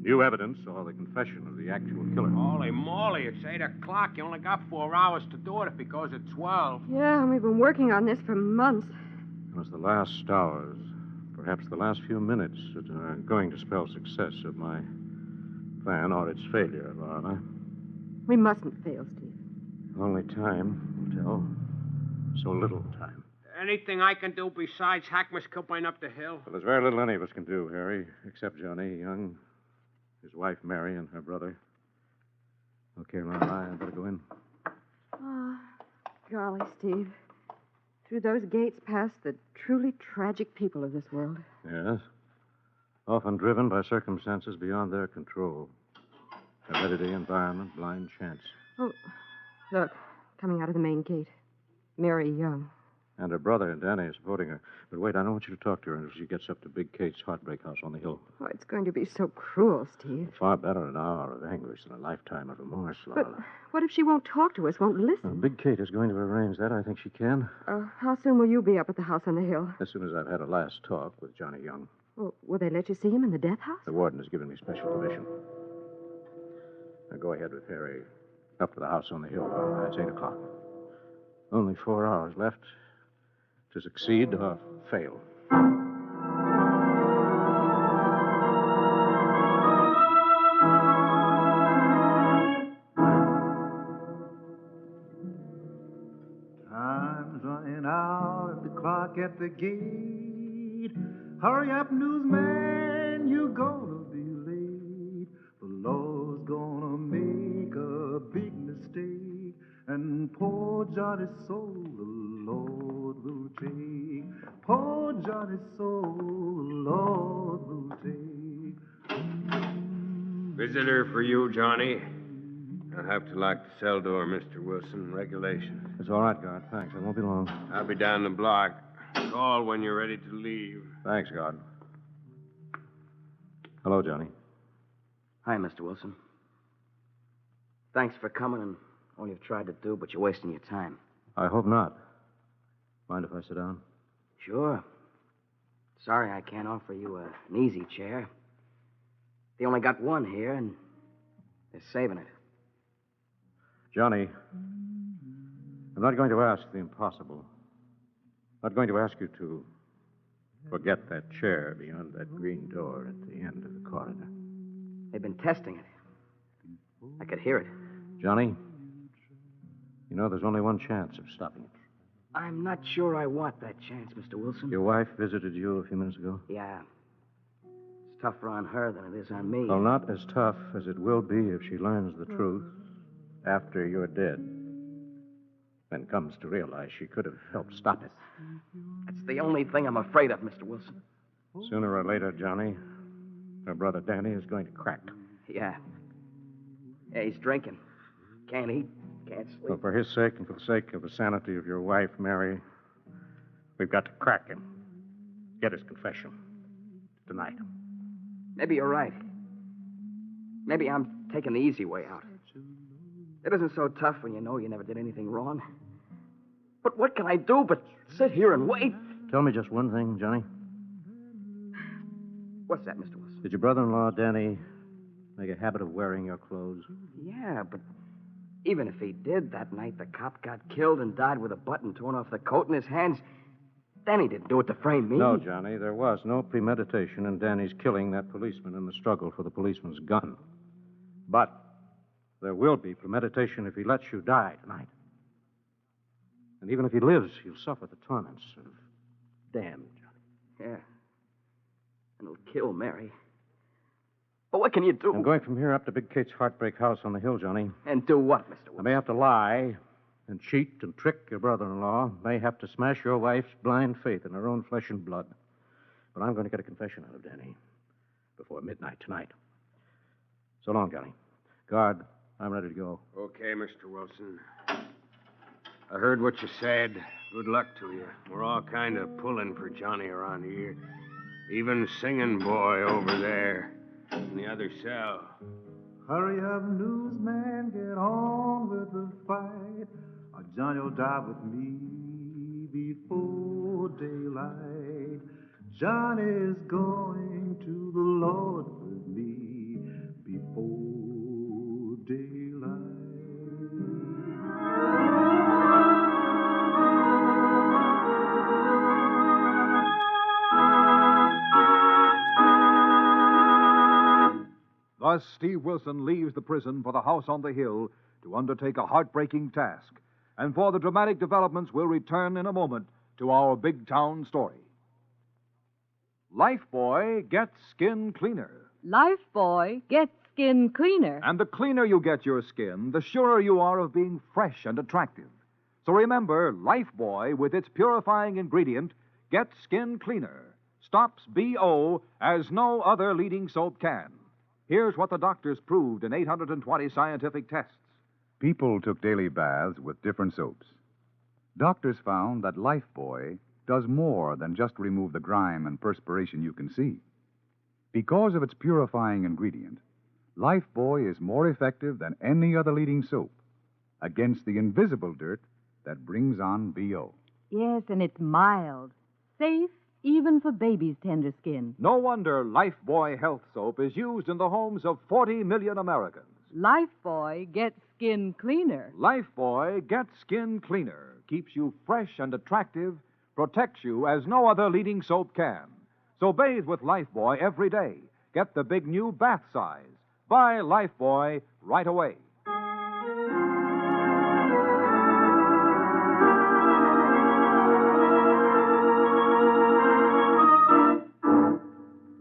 P: New evidence or the confession of the actual killer.
V: Holy moly, it's 8 o'clock. You only got 4 hours to do it if he goes at 12.
H: Yeah, we've been working on this for months.
P: It was the last hours, perhaps the last few minutes, that are going to spell success of my plan or its failure, rather.
H: We mustn't fail, Steve.
P: Only time will tell. So little time.
G: Anything I can do besides hack Miss Kilpain up the hill?
P: Well, there's very little any of us can do, Harry, except Johnny Young, his wife Mary, and her brother. Okay, Lorelei, I better go in.
H: Oh, golly, Steve. Through those gates pass the truly tragic people of this world.
P: Yes. Often driven by circumstances beyond their control. Heredity, environment, blind chance.
H: Oh, look, coming out of the main gate. Mary Young.
P: And her brother, Danny, is supporting her. But wait, I don't want you to talk to her as she gets up to Big Kate's heartbreak house on the hill.
H: Oh, it's going to be so cruel, Steve.
P: Far better an hour of anguish than a lifetime of remorse,
H: But
P: Laura.
H: what if she won't talk to us, won't listen?
P: Big Kate is going to arrange that. I think she can.
H: How soon will you be up at the house on the hill?
P: As soon as I've had a last talk with Johnny Young.
H: Well, will they let you see him in the death house?
P: The warden has given me special permission. Now go ahead with Harry up to the house on the hill, Laura. It's 8 o'clock. Only 4 hours left to succeed or fail.
E: Time's running out at the clock at the gate. Hurry up, newsman, you're gonna be late. The law's gonna make a big mistake, and poor Johnny's soul the Lord will take. Poor Johnny's soul the Lord will take.
K: Visitor for you, Johnny. I'll have to lock the cell door, Mr. Wilson. Regulations.
P: It's all right, guard. Thanks. I won't be long.
K: I'll be down the block. Call when you're ready to leave.
P: Thanks, guard. Hello, Johnny.
L: Hi, Mr. Wilson. Thanks for coming and all you've tried to do, but you're wasting your time.
P: I hope not. Mind if I sit down?
L: Sure. Sorry I can't offer you an easy chair. They only got one here, and they're saving it.
P: Johnny, I'm not going to ask the impossible. I'm not going to ask you to forget that chair beyond that green door at the end of the corridor.
L: They've been testing it. I could hear it.
P: Johnny, you know there's only one chance of stopping it.
L: I'm not sure I want that chance, Mr. Wilson.
P: Your wife visited you a few minutes ago?
L: Yeah. It's tougher on her than it is on me.
P: Well, not as tough as it will be if she learns the truth after you're dead. Then comes to realize she could have helped stop it.
L: That's the only thing I'm afraid of, Mr. Wilson.
P: Sooner or later, Johnny, her brother Danny is going to crack.
L: Yeah. Yeah, he's drinking. Can't eat, can't sleep.
P: Well, for his sake and for the sake of the sanity of your wife, Mary, we've got to crack him. Get his confession. Tonight.
L: Maybe you're right. Maybe I'm taking the easy way out. It isn't so tough when you know you never did anything wrong. But what can I do but sit here and wait?
P: Tell me just one thing, Johnny.
L: What's that, Mr. Wilson?
P: Did your brother-in-law, Danny, make a habit of wearing your clothes?
L: Yeah, but even if he did, that night the cop got killed and died with a button torn off the coat in his hands. Danny didn't do it to frame me.
P: No, Johnny, there was no premeditation in Danny's killing that policeman in the struggle for the policeman's gun. But there will be premeditation if he lets you die tonight. And even if he lives, he'll suffer the torments of damn, Johnny.
L: Yeah. And it'll kill Mary. But what can you do?
P: I'm going from here up to Big Kate's heartbreak house on the hill, Johnny.
L: And do what, Mr. Wilson?
P: I may have to lie and cheat and trick your brother-in-law. May have to smash your wife's blind faith in her own flesh and blood. But I'm going to get a confession out of Danny before midnight tonight. So long, Johnny. Guard, I'm ready to go.
K: Okay, Mr. Wilson. I heard what you said. Good luck to you. We're all kind of pulling for Johnny around here. Even Singing Boy over there in the other cell.
E: Hurry up, newsman, get on with the fight. Or Johnny'll die with me before daylight. Johnny's going to the Lord with me before daylight.
M: Thus, Steve Wilson leaves the prison for the house on the hill to undertake a heartbreaking task. And for the dramatic developments, we'll return in a moment to our big town story. Lifebuoy gets skin cleaner.
C: Lifebuoy gets skin cleaner.
M: And the cleaner you get your skin, the surer you are of being fresh and attractive. So remember, Lifebuoy, with its purifying ingredient, gets skin cleaner. Stops BO as no other leading soap can. Here's what the doctors proved in 820 scientific tests.
N: People took daily baths with different soaps. Doctors found that Lifebuoy does more than just remove the grime and perspiration you can see. Because of its purifying ingredient, Lifebuoy is more effective than any other leading soap against the invisible dirt that brings on BO.
C: Yes, and it's mild, safe, even for baby's tender skin.
M: No wonder Lifebuoy Health Soap is used in the homes of 40 million Americans.
C: Lifebuoy gets skin cleaner.
M: Lifebuoy gets skin cleaner, keeps you fresh and attractive, protects you as no other leading soap can. So bathe with Lifebuoy every day. Get the big new bath size. Buy Lifebuoy right away.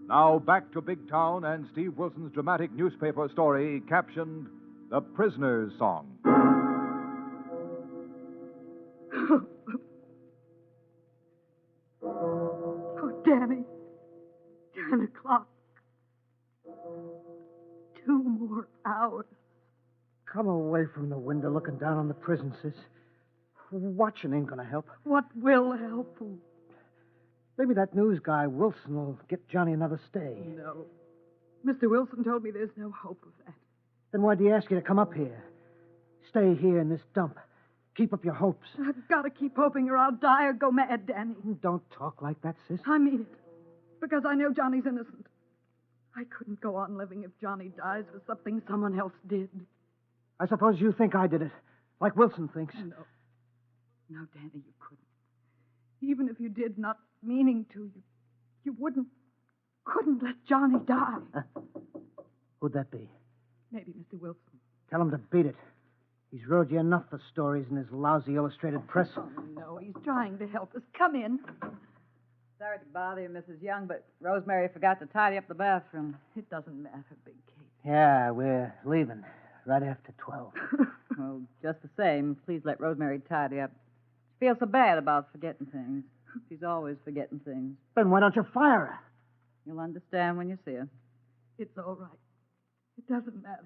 M: Now back to Big Town and Steve Wilson's dramatic newspaper story captioned The Prisoner's Song.
U: Oh, Danny. 10 o'clock. 2 more hours.
J: Come away from the window looking down on the prison, sis. Watching ain't gonna help.
U: What will help?
J: Maybe that news guy, Wilson, will get Johnny another stay.
U: No. Mr. Wilson told me there's no hope of that.
J: Then why'd he ask you to come up here? Stay here in this dump. Keep up your hopes.
U: I've got to keep hoping or I'll die or go mad, Danny.
J: Don't talk like that, sis.
U: I mean it. Because I know Johnny's innocent. I couldn't go on living if Johnny dies for something someone else did.
J: I suppose you think I did it, like Wilson thinks.
U: No. No, Danny, you couldn't. Even if you did, not meaning to, you couldn't let Johnny die.
J: Who'd that be?
U: Maybe Mr. Wilson.
J: Tell him to beat it. He's wrote you enough for stories in his lousy illustrated press.
U: Oh, no, he's trying to help us. Come in.
Q: Sorry to bother you, Mrs. Young, but Rosemary forgot to tidy up the bathroom.
U: It doesn't matter, Big Kate.
J: Yeah, we're leaving right after 12.
Q: Well, just the same, please let Rosemary tidy up. She feels so bad about forgetting things. She's always forgetting things.
J: Then why don't you fire her?
Q: You'll understand when you see her.
U: It's all right. It doesn't matter.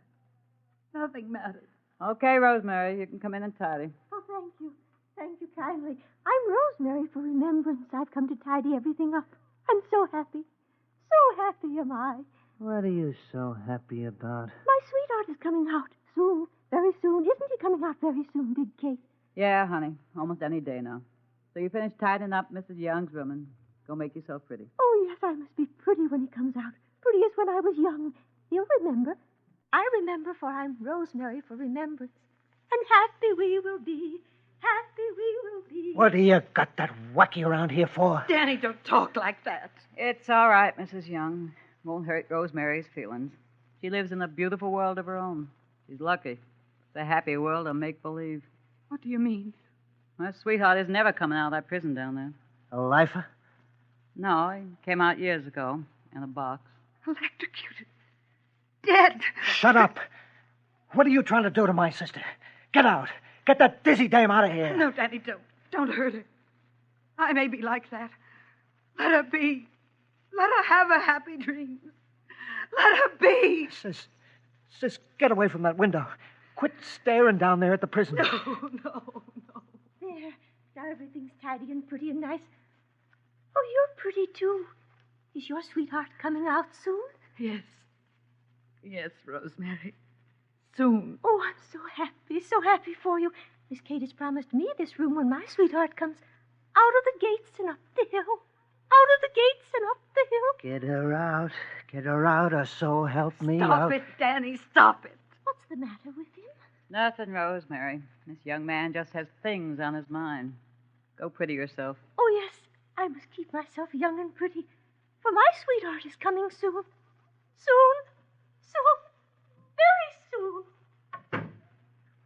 U: Nothing matters.
Q: Okay, Rosemary, you can come in and tidy.
T: Oh, thank you. Thank you kindly. I'm Rosemary for Remembrance. I've come to tidy everything up. I'm so happy. So happy am I.
J: What are you so happy about?
T: My sweetheart is coming out soon. Very soon. Isn't he coming out very soon, Big Kate?
Q: Yeah, honey, almost any day now. So you finished tidying up Mrs. Young's room and go make yourself pretty.
T: Oh, yes, I must be pretty when he comes out. Pretty as when I was young. You'll remember. I remember, for I'm Rosemary for Remembrance. And happy we will be. Happy we will be.
J: What do you got that wacky around here for?
U: Danny, don't talk like that.
Q: It's all right, Mrs. Young. Won't hurt Rosemary's feelings. She lives in a beautiful world of her own. She's lucky. It's a happy world of make-believe.
U: What do you mean?
Q: My sweetheart is never coming out of that prison down there.
J: A lifer?
Q: No, he came out years ago in a box.
U: Electrocuted. Dead.
J: Shut up. What are you trying to do to my sister? Get out. Get that dizzy dame out of here.
U: No, Danny, don't. Don't hurt her. I may be like that. Let her be. Let her have a happy dream. Let her be.
J: Sis, get away from that window. Quit staring down there at the prison.
U: No.
T: There. Now everything's tidy and pretty and nice. Oh, you're pretty, too. Is your sweetheart coming out soon?
U: Yes. Yes, Rosemary. Soon.
T: Oh, I'm so happy for you. Miss Kate has promised me this room when my sweetheart comes out of the gates and up the hill. Out of the gates and up the hill.
J: Get her out. Get her out, or so help me.
U: Stop it, Danny. Stop it.
T: What's the matter with him?
Q: Nothing, Rosemary. This young man just has things on his mind. Go pretty yourself.
T: Oh, yes. I must keep myself young and pretty. For my sweetheart is coming soon. Soon. Very soon.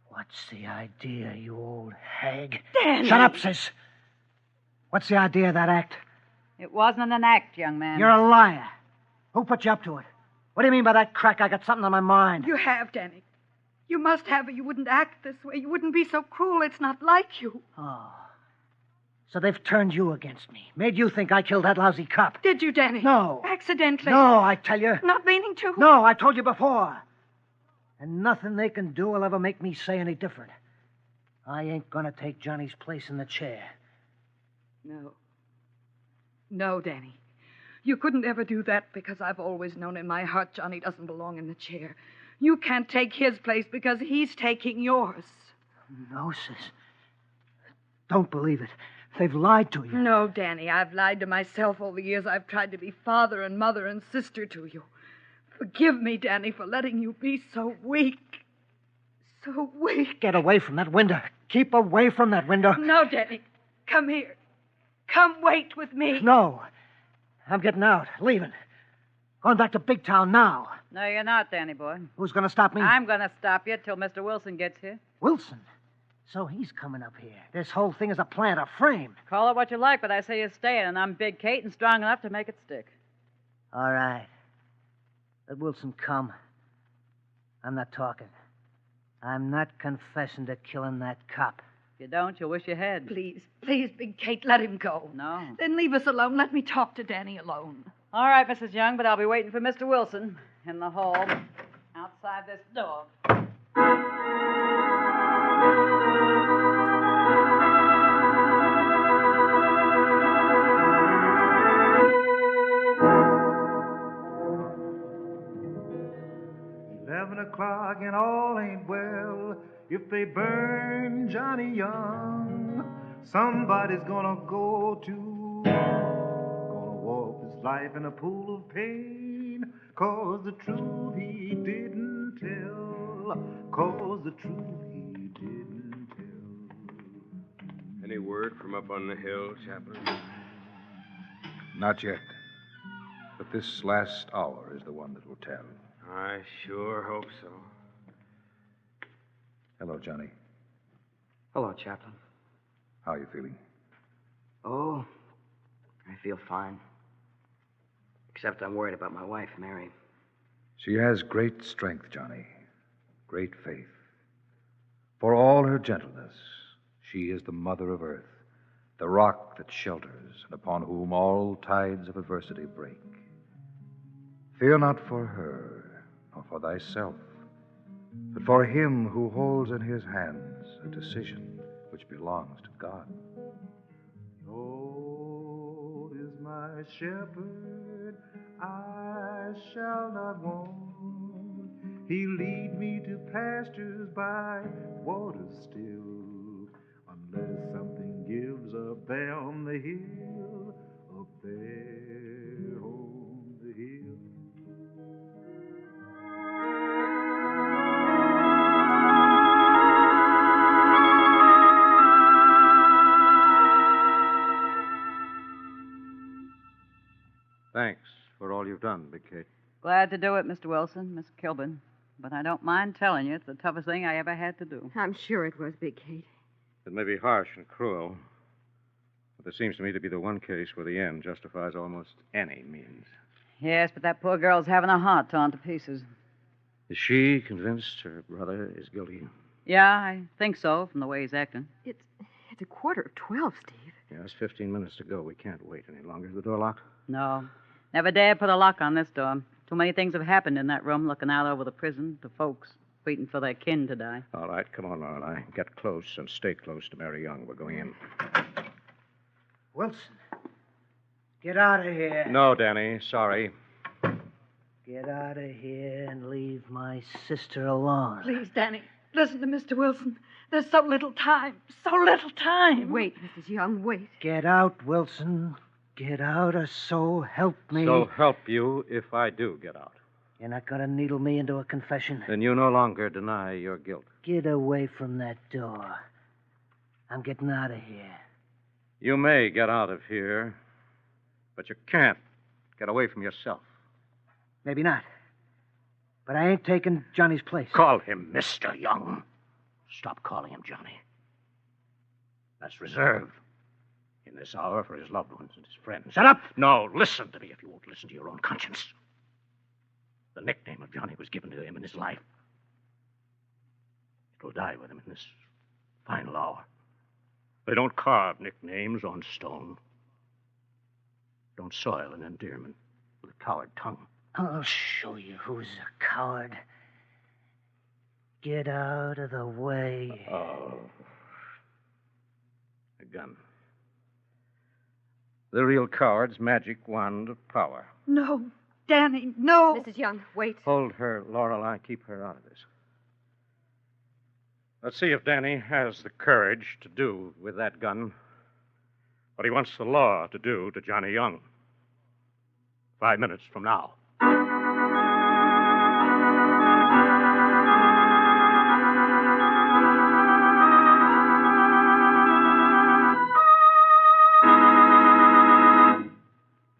J: What's the idea, you old hag?
U: Danny!
J: Shut up, sis.
B: What's the idea of that act?
Q: It wasn't an act, young man.
B: You're a liar. Who put you up to it? What do you mean by that crack? I got something on my mind.
U: You have, Danny. You must have, or you wouldn't act this way. You wouldn't be so cruel. It's not like you.
B: Oh. So they've turned you against me. Made you think I killed that lousy cop.
U: Did you, Danny?
B: No.
U: Accidentally?
B: No, I tell you.
U: Not meaning to?
B: No, I told you before. And nothing they can do will ever make me say any different. I ain't gonna take Johnny's place in the chair.
U: No. No, Danny. You couldn't ever do that because I've always known in my heart Johnny doesn't belong in the chair. You can't take his place because he's taking yours.
B: No, sis. Don't believe it. They've lied to you.
U: No, Danny, I've lied to myself all the years I've tried to be father and mother and sister to you. Forgive me, Danny, for letting you be so weak. So weak.
B: Get away from that window. Keep away from that window.
U: No, Danny. Come here. Come wait with me.
B: No. I'm getting out. Leaving. Going back to Big Town now.
Q: No, you're not, Danny boy.
B: Who's going to stop me?
Q: I'm going to stop you till Mr. Wilson gets here.
B: Wilson? So he's coming up here. This whole thing is a plant, a frame.
Q: Call it what you like, but I say you're staying, and I'm Big Kate and strong enough to make it stick.
B: All right. Let Wilson come. I'm not talking. I'm not confessing to killing that cop.
Q: If you don't, you'll wish you had.
U: Please, please, Big Kate, let him go.
Q: No.
U: Then leave us alone. Let me talk to Danny alone.
Q: All right, Mrs. Young, but I'll be waiting for Mr. Wilson in the hall outside this door.
E: 11 o'clock and all ain't well. If they burn Johnny Young, somebody's gonna go to. Gonna walk his life in a pool of pain. 'Cause the truth he didn't tell. 'Cause the truth he didn't tell.
K: Any word from up on the hill, Chaplain?
M: Not yet. But this last hour is the one that will tell.
K: I sure hope so.
M: Hello, Johnny.
L: Hello, Chaplain.
M: How are you feeling?
L: Oh, I feel fine. Except I'm worried about my wife, Mary.
M: She has great strength, Johnny. Great faith. For all her gentleness, she is the mother of earth, the rock that shelters and upon whom all tides of adversity break. Fear not for her, nor for thyself, but for him who holds in his hands a decision which belongs to God.
E: Lord is my shepherd, I shall not want. He lead me to pastures by waters still, unless something gives up there on the hill, up there on the hill.
P: Thanks for all you've done, Big Kate.
Q: Glad to do it, Mr. Wilson, Miss Kilburn. But I don't mind telling you it's the toughest thing I ever had to do.
H: I'm sure it was, Big Kate.
P: It may be harsh and cruel, but there seems to me to be the one case where the end justifies almost any means.
Q: Yes, but that poor girl's having her heart torn to pieces.
P: Is she convinced her brother is guilty?
Q: Yeah, I think so, from the way he's acting.
H: It's 11:45, Steve.
P: Yeah, it's 15 minutes to go. We can't wait any longer. Is the door locked?
Q: No. Never dare put a lock on this door. Too many things have happened in that room, looking out over the prison to folks waiting for their kin to die.
P: All right, come on, Lorelei. Get close and stay close to Mary Young. We're going in.
B: Wilson, get out of here.
P: No, Danny. Sorry.
B: Get out of here and leave my sister alone.
U: Please, Danny, listen to Mr. Wilson. There's so little time. So little time.
H: Wait, Mrs. Young, wait.
B: Get out, Wilson. Get out, or so help me.
P: So help you if I do get out.
B: You're not going to needle me into a confession.
P: Then you no longer deny your guilt.
B: Get away from that door. I'm getting out of here.
P: You may get out of here, but you can't get away from yourself.
B: Maybe not. But I ain't taking Johnny's place.
S: Call him Mr. Young. Stop calling him Johnny. That's reserve.
P: in this hour for his loved ones and his friends. Shut up! No, listen to me if you won't listen to your own conscience. The nickname of Johnny was given to him in his life. It will die with him in this final hour. They don't carve nicknames on stone. Don't soil an endearment with a coward tongue.
B: I'll show you who's a coward. Get out of the way.
P: Oh. A gun. The real coward's magic wand of power.
U: No, Danny, no.
H: Mrs. Young, wait.
P: Hold her, Lorelei. Keep her out of this. Let's see if Danny has the courage to do with that gun what he wants the law to do to Johnny Young. 5 minutes from now.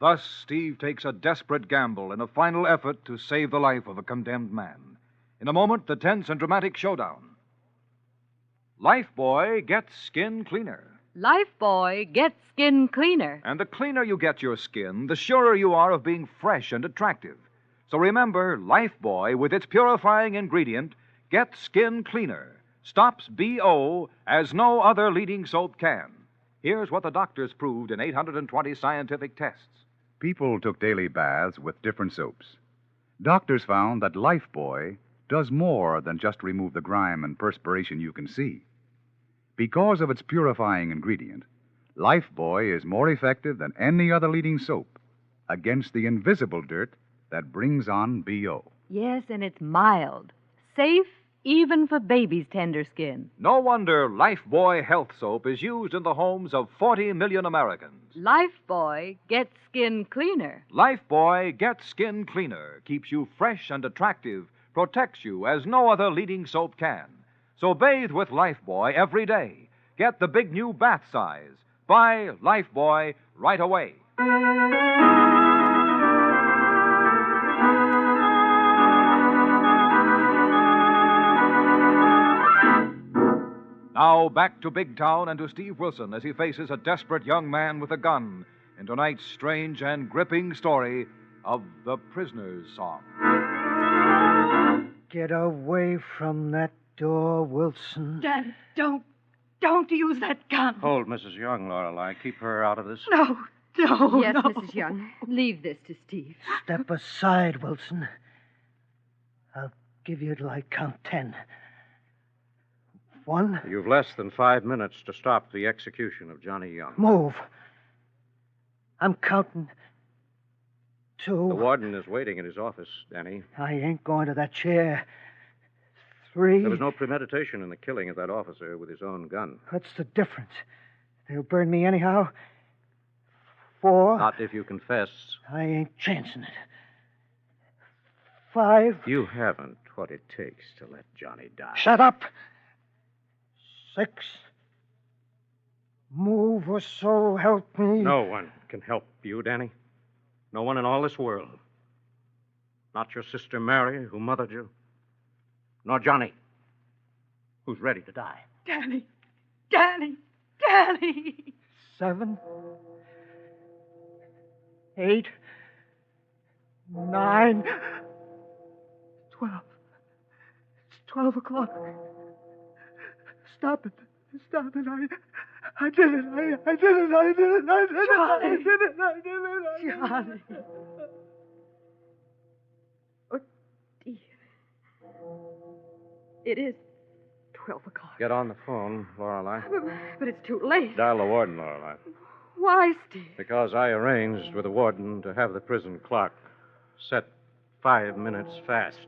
M: Thus, Steve takes a desperate gamble in a final effort to save the life of a condemned man. In a moment, the tense and dramatic showdown. Lifebuoy gets skin cleaner.
C: Lifebuoy gets skin cleaner.
M: And the cleaner you get your skin, the surer you are of being fresh and attractive. So remember, Lifebuoy, with its purifying ingredient, gets skin cleaner. Stops BO as no other leading soap can. Here's what the doctors proved in 820 scientific tests.
N: People took daily baths with different soaps. Doctors found that Lifebuoy does more than just remove the grime and perspiration you can see. Because of its purifying ingredient, Lifebuoy is more effective than any other leading soap against the invisible dirt that brings on BO.
C: Yes, and it's mild. Safe even for baby's tender skin.
M: No wonder Lifebuoy Health Soap is used in the homes of 40 million Americans.
C: Lifebuoy gets skin cleaner.
M: Lifebuoy gets skin cleaner, keeps you fresh and attractive, protects you as no other leading soap can. So bathe with Lifebuoy every day. Get the big new bath size. Buy Lifebuoy right away. Now back to Big Town and to Steve Wilson as he faces a desperate young man with a gun in tonight's strange and gripping story of The Prisoner's Song.
B: Get away from that door, Wilson.
U: Dad, don't use that gun.
P: Hold Mrs. Young, Lorelei. Keep her out of this.
U: No.
H: Yes,
U: no.
H: Mrs. Young. Leave this to Steve.
B: Step aside, Wilson. I'll give you till I count 10. 1.
P: You've less than 5 minutes to stop the execution of Johnny Young.
B: Move. I'm counting 2.
P: The warden is waiting in his office, Danny.
B: I ain't going to that chair. 3.
P: There was no premeditation in the killing of that officer with his own gun.
B: What's the difference? They'll burn me anyhow. 4.
P: Not if you confess.
B: I ain't chancing it. 5.
P: You haven't what it takes to let Johnny die.
B: Shut up. 6. Move or so help me.
P: No one can help you, Danny. No one in all this world. Not your sister Mary, who mothered you. Nor Johnny, who's ready to die.
U: Danny.
B: 7. 8. 9. 12. It's 12 o'clock. Stop it. I did it.
U: Johnny.
H: Oh, dear. It is 12 o'clock.
P: Get on the phone, Lorelei.
H: But it's too late.
P: Dial the warden, Lorelei.
H: Why, Steve?
P: Because I arranged with the warden to have the prison clock set 5 minutes fast.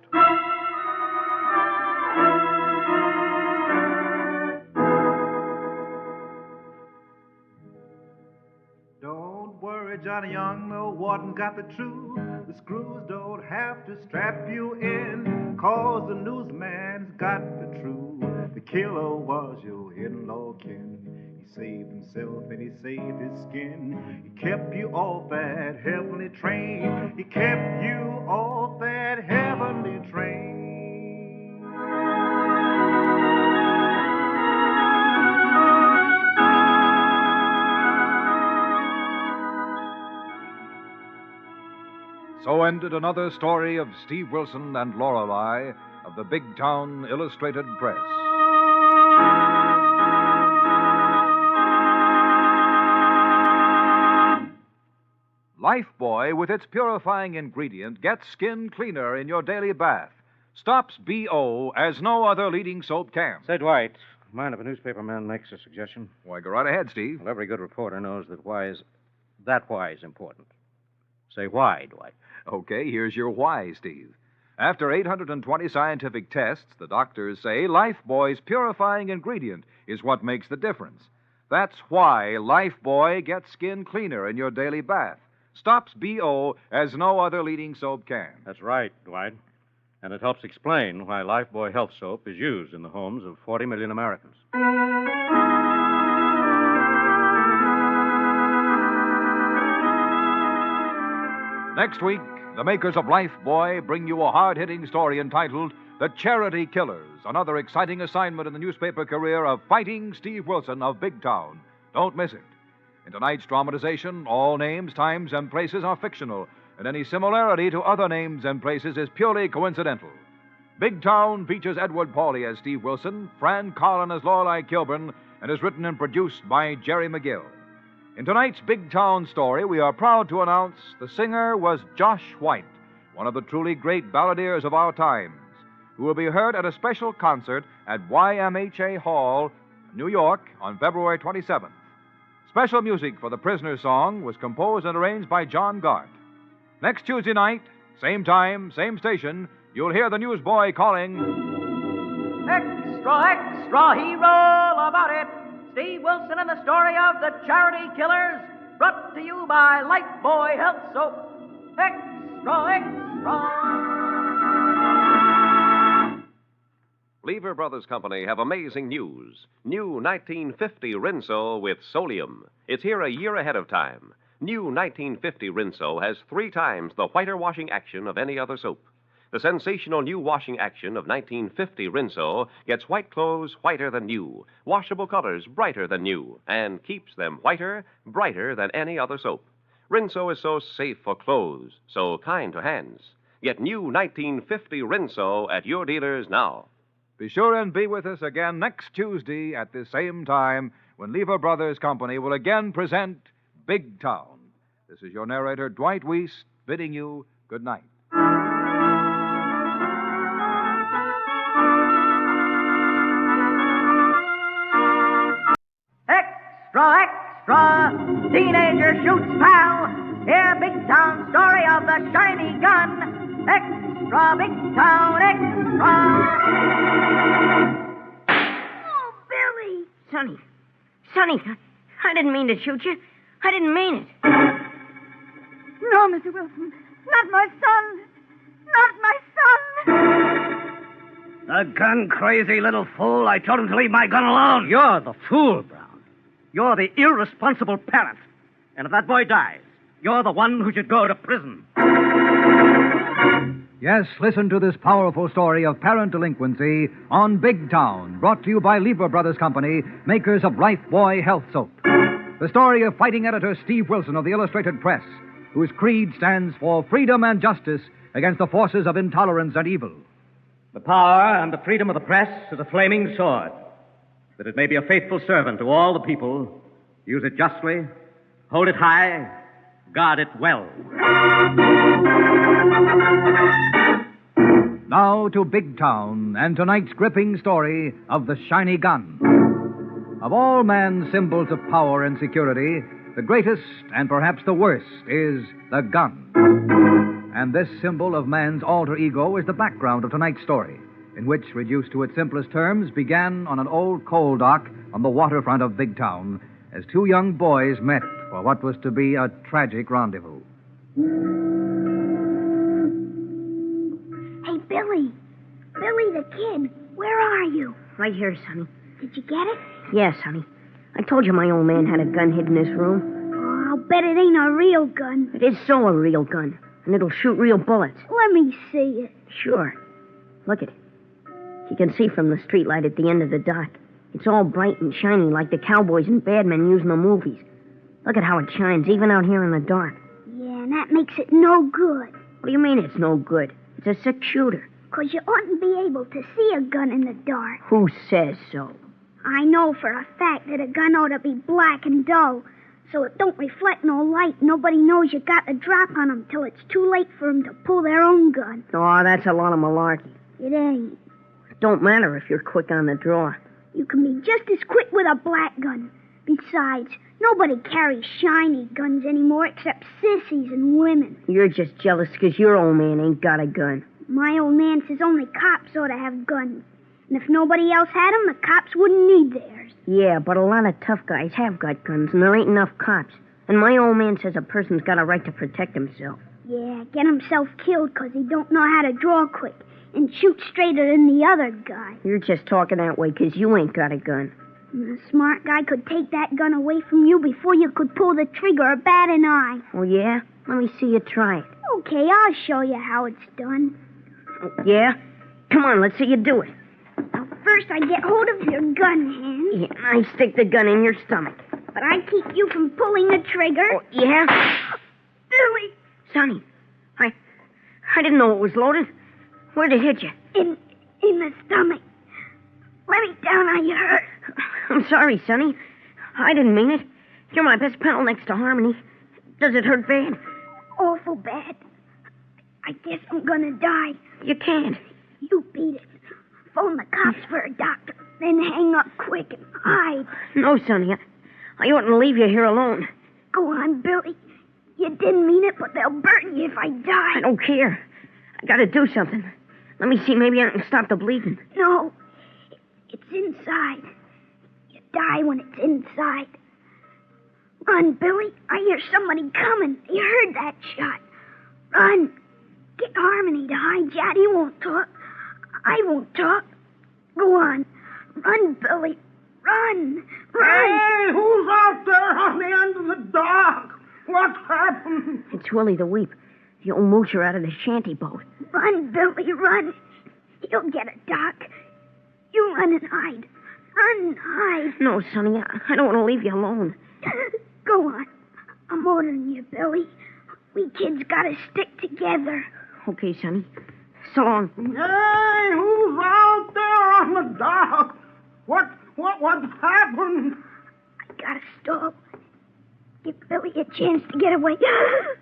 E: Don't worry, Johnny Young, the warden got the truth. The screws don't have to strap you in, 'cause the newsman's got the truth. The killer was your in-law kin. He saved himself and he saved his skin. He kept you off that heavenly train. He kept you off that heavenly train.
M: So ended another story of Steve Wilson and Lorelei of the Big Town Illustrated Press. Lifebuoy, with its purifying ingredient, gets skin cleaner in your daily bath. Stops BO as no other leading soap can.
P: Say, Dwight, mind if a newspaper man makes a suggestion?
M: Why, go right ahead, Steve.
P: Well, every good reporter knows that why is important. Say why, Dwight.
M: Okay, here's your why, Steve. After 820 scientific tests, the doctors say Lifebuoy's purifying ingredient is what makes the difference. That's why Lifebuoy gets skin cleaner in your daily bath. Stops BO as no other leading soap can.
P: That's right, Dwight. And it helps explain why Lifebuoy Health Soap is used in the homes of 40 million Americans.
M: Next week, the makers of Lifebuoy bring you a hard-hitting story entitled The Charity Killers, another exciting assignment in the newspaper career of Fighting Steve Wilson of Big Town. Don't miss it. In tonight's dramatization, all names, times, and places are fictional, and any similarity to other names and places is purely coincidental. Big Town features Edward Pauley as Steve Wilson, Fran Collin as Lorelei Kilburn, and is written and produced by Jerry McGill. In tonight's Big Town story, we are proud to announce the singer was Josh White, one of the truly great balladeers of our times, who will be heard at a special concert at YMHA Hall, New York, on February 27th. Special music for the Prisoner song was composed and arranged by John Gart. Next Tuesday night, same time, same station, you'll hear the newsboy calling...
O: Extra, extra, hero about it. Steve Wilson and the story of the Charity Killers, brought to you by Lifebuoy Health Soap. Extra, extra.
I: Lever Brothers Company have amazing news. New 1950 Rinso with Solium. It's here a year ahead of time. New 1950 Rinso has 3 times the whiter washing action of any other soap. The sensational new washing action of 1950 Rinso gets white clothes whiter than new, washable colors brighter than new, and keeps them whiter, brighter than any other soap. Rinso is so safe for clothes, so kind to hands. Get new 1950 Rinso at your dealers now.
M: Be sure and be with us again next Tuesday at this same time when Lever Brothers Company will again present Big Town. This is your narrator, Dwight Weiss, bidding you good night.
O: Extra, extra, teenager shoots pal. Hear Big Town story of the shiny gun. Extra, Big Town, extra.
T: Oh, Billy! Sonny, I didn't mean to shoot you. I didn't mean it.
A: No, Mr. Wilson. Not my son. Not my son.
S: The gun-crazy little fool. I told him to leave my gun alone.
D: You're the fool, Brown. You're the irresponsible parent. And if that boy dies, you're the one who should go to prison.
W: Yes, listen to this powerful story of parent delinquency on Big Town, brought to you by Lever Brothers Company, makers of Lifebuoy Health Soap. The story of fighting editor Steve Wilson of the Illustrated Press, whose creed stands for freedom and justice against the forces of intolerance and evil.
D: The power and the freedom of the press is a flaming sword, that it may be a faithful servant to all the people. Use it justly, hold it high, guard it well.
W: Now to Big Town and tonight's gripping story of the shiny gun. Of all man's symbols of power and security, the greatest and perhaps the worst is the gun. And this symbol of man's alter ego is the background of tonight's story, in which, reduced to its simplest terms, began on an old coal dock on the waterfront of Big Town as 2 young boys met for what was to be a tragic rendezvous.
T: Hey, Billy. Billy the kid, where are you? Right here, Sonny. Did you get it? Yes, honey. I told you my old man had a gun hidden in this room. Oh, I'll bet it ain't a real gun. It is so a real gun, and it'll shoot real bullets. Let me see it. Sure. Look at it. You can see from the streetlight at the end of the dock. It's all bright and shiny like the cowboys and bad men use in the movies. Look at how it shines, even out here in the dark.
A: Yeah, and that makes it no good.
F: What do you mean it's no good? It's a six-shooter.
R: 'Cause you oughtn't be able to see a gun in the dark.
F: Who says so?
R: I know for a fact that a gun ought to be black and dull, so it don't reflect no light. Nobody knows you got the drop on 'em till it's too late for 'em to pull their own gun.
F: Oh, that's a lot of malarkey.
R: It ain't.
F: It don't matter if you're quick on the draw.
R: You can be just as quick with a black gun. Besides, nobody carries shiny guns anymore except sissies and women.
F: You're just jealous 'cause your old man ain't got a gun.
R: My old man says only cops ought to have guns. And if nobody else had 'em, the cops wouldn't need theirs.
F: Yeah, but a lot of tough guys have got guns, and there ain't enough cops. And my old man says a person's got a right to protect himself.
R: Yeah, get himself killed 'cause he don't know how to draw quick and shoot straighter than the other guy.
F: You're just talking that way 'cause you ain't got a gun.
R: And a smart guy could take that gun away from you before you could pull the trigger or bat an eye.
F: Oh, yeah? Let me see you try it.
R: Okay, I'll show you how it's done.
F: Yeah? Come on, let's see you do it.
R: First, I get hold of your gun hand.
F: Yeah, I stick the gun in your stomach.
R: But I keep you from pulling the trigger.
F: Oh, yeah?
R: Billy!
F: Sonny, I didn't know it was loaded. Where'd it hit you?
R: In the stomach. Let me down, are you hurt?
F: I'm sorry, Sonny. I didn't mean it. You're my best pal next to Harmony. Does it hurt bad?
R: Awful bad. I guess I'm gonna die.
F: You can't.
R: You beat it. Phone the cops for a doctor, then hang up quick and hide.
F: No, Sonny. I oughtn't leave you here alone.
R: Go on, Billy. You didn't mean it, but they'll burn you if I die.
F: I don't care. I gotta do something. Let me see, maybe I can stop the bleeding.
R: No. It's inside. You die when it's inside. Run, Billy. I hear somebody coming. You heard that shot. Run. Get Harmony to hide you. He won't talk. I won't talk. Go on. Run, Billy. Run. Run.
G: Hey, who's out there on the end of the dock? What's happened?
F: It's Willie the Weep. The old moocher out of the shanty boat.
R: Run, Billy, run. You'll get a dock. You run and hide. Run and hide.
F: No, Sonny, I don't want to leave you alone.
R: Go on. I'm ordering you, Billy. We kids gotta stick together.
F: Okay, Sonny. So long.
G: Hey, who's out there on the dock? What's happened?
R: I gotta stop. Give Billy a chance to get away.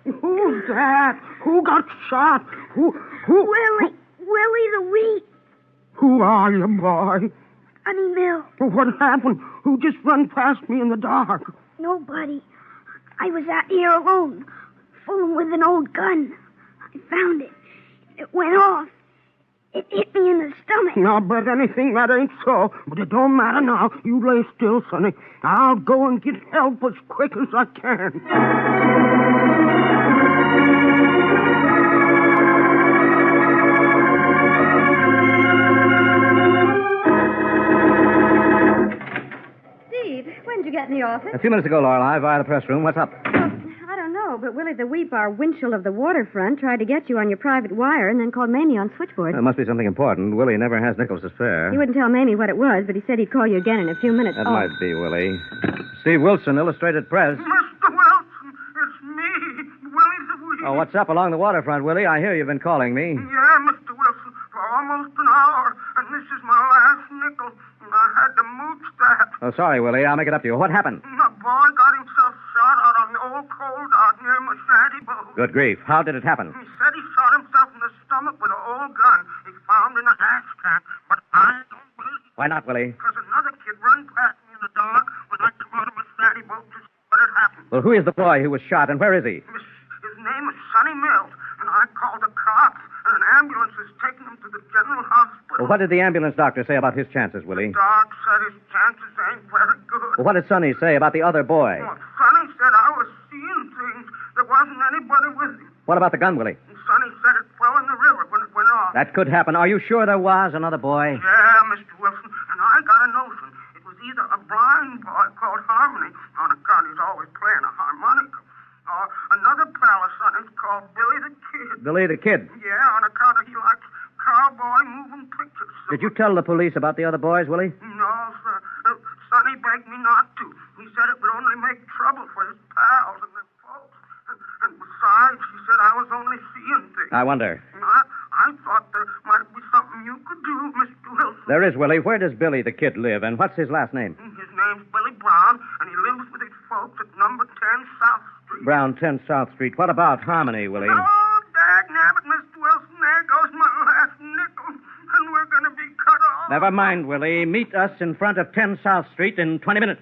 G: Who's that? Who got shot? Who?
R: Willie the Weep.
G: Who are you, boy?
R: Honey Mill.
G: What happened? Who just run past me in the dark?
R: Nobody. I was out here alone, fooling with an old gun. I found it. It went off. It hit me in the stomach.
G: I'll bet anything that ain't so. But it don't matter now. You lay still, Sonny. I'll go and get help as quick as I can.
H: Steve, when did you get in the office?
B: A few minutes ago, Lorelei, via the press room. What's up?
H: I don't know, but Willie the Weep, our Winchell of the waterfront, tried to get you on your private wire and then called Mamie on switchboard.
B: It must be something important. Willie never has Nichols' fare.
H: He wouldn't tell Mamie what it was, but he said he'd call you again in a few minutes.
B: That might be, Willie. Steve Wilson, Illustrated Press.
G: Mr. Wilson, it's me, Willie the Weep.
B: Oh, what's up along the waterfront, Willie? I hear you've been calling me.
G: Yeah, Mr. Wilson, for almost an hour, and this is my last nickel, and I had to mooch that.
B: Oh, sorry, Willie. I'll make it up to you. What happened?
G: My boy got himself shot out on the old coal dock near my shanty boat.
B: Good grief. How did it happen?
G: He said he shot himself in the stomach with an old gun he found in a ash can, but I don't believe it.
B: Why not, Willie?
G: Because another kid run past me in the dark when I come out of my shanty boat to see what had happened.
B: Well, who is the boy who was shot, and where is he?
G: His name is Sonny Mills, and I called the cops, and an ambulance is taking him to the general hospital.
B: Well, what did the ambulance doctor say about his chances, Willie?
G: Doc said his chances ain't very good.
B: Well, what did Sonny say about the other boy?
G: Well, Sonny said I was seeing things. There wasn't anybody with him.
B: What about the gun, Willie?
G: And Sonny said it fell in the river when it went off.
B: That could happen. Are you sure there was another boy?
G: Yeah, Mr. Wilson, and I got a notion. It was either a blind boy called Harmony, on account he's always playing a harmonica, or another pal of Sonny's called Billy the Kid.
B: Billy the Kid.
G: Yeah, on account of he likes cowboy moving pictures.
B: Did you tell the police about the other boys, Willie?
G: No, sir. Sonny begged me not to. He said it would only make trouble for his pals and their folks. And besides, right. She said I was only seeing things.
D: I wonder.
G: I thought there might be something you could do, Mr. Wilson.
D: There is, Willie. Where does Billy the kid live, and what's his last name?
G: His name's Billy Brown, and he lives with his folks at number 10 South Street.
D: Brown 10 South Street. What about Harmony, Willie?
G: Oh, dagnabbit, Mr. Wilson, there goes my last nickel, and we're going to be cut off.
D: Never mind, Willie. Meet us in front of 10 South Street in 20 minutes.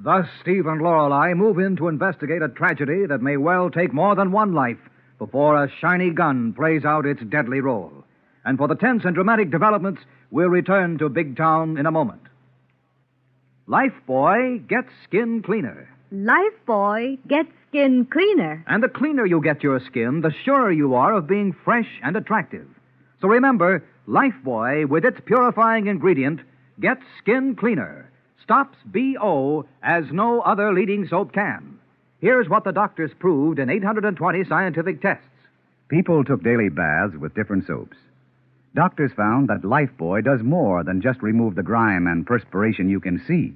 W: Thus, Steve and Lorelei move in to investigate a tragedy that may well take more than one life before a shiny gun plays out its deadly role. And for the tense and dramatic developments, we'll return to Big Town in a moment. Lifebuoy gets skin cleaner.
C: Lifebuoy gets skin cleaner.
W: And the cleaner you get your skin, the surer you are of being fresh and attractive. So remember, Lifebuoy, with its purifying ingredient, gets skin cleaner. Stops BO as no other leading soap can. Here's what the doctors proved in 820 scientific tests.
N: People took daily baths with different soaps. Doctors found that Lifebuoy does more than just remove the grime and perspiration you can see.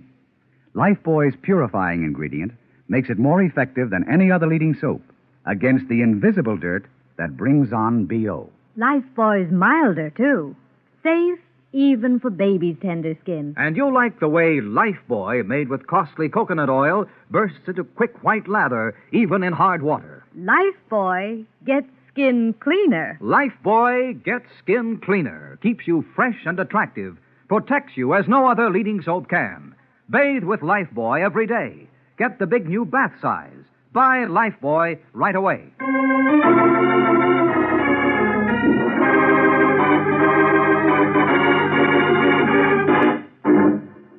N: Lifebuoy's purifying ingredient makes it more effective than any other leading soap against the invisible dirt that brings on BO.
C: Lifebuoy's milder, too. Safe even for baby's tender skin.
W: And you'll like the way Lifebuoy, made with costly coconut oil, bursts into quick white lather, even in hard water.
C: Lifebuoy gets skin cleaner.
W: Lifebuoy gets skin cleaner, keeps you fresh and attractive, protects you as no other leading soap can. Bathe with Lifebuoy every day. Get the big new bath size. Buy Lifebuoy right away.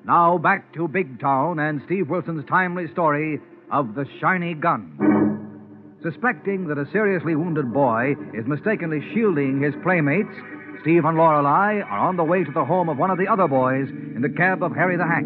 W: Now back to Big Town and Steve Wilson's timely story of the shiny gun. Suspecting that a seriously wounded boy is mistakenly shielding his playmates, Steve and Lorelei are on the way to the home of one of the other boys in the cab of Harry the Hack.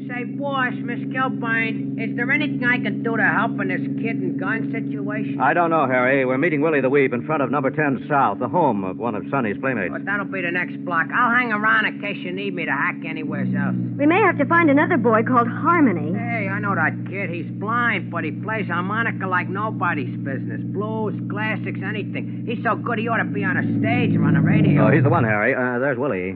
J: Say, boss, Miss Kilburn, is there anything I can do to help in this kid and gun situation?
D: I don't know, Harry. We're meeting Willie the Weep in front of number 10 South, the home of one of Sonny's playmates.
J: Well, that'll be the next block. I'll hang around in case you need me to hack anywhere else.
F: We may have to find another boy called Harmony.
J: Hey, I know that kid. He's blind, but he plays harmonica like nobody's business. Blues, classics, anything. He's so good he ought to be on a stage or on the radio.
D: Oh, he's the one, Harry. There's Willie.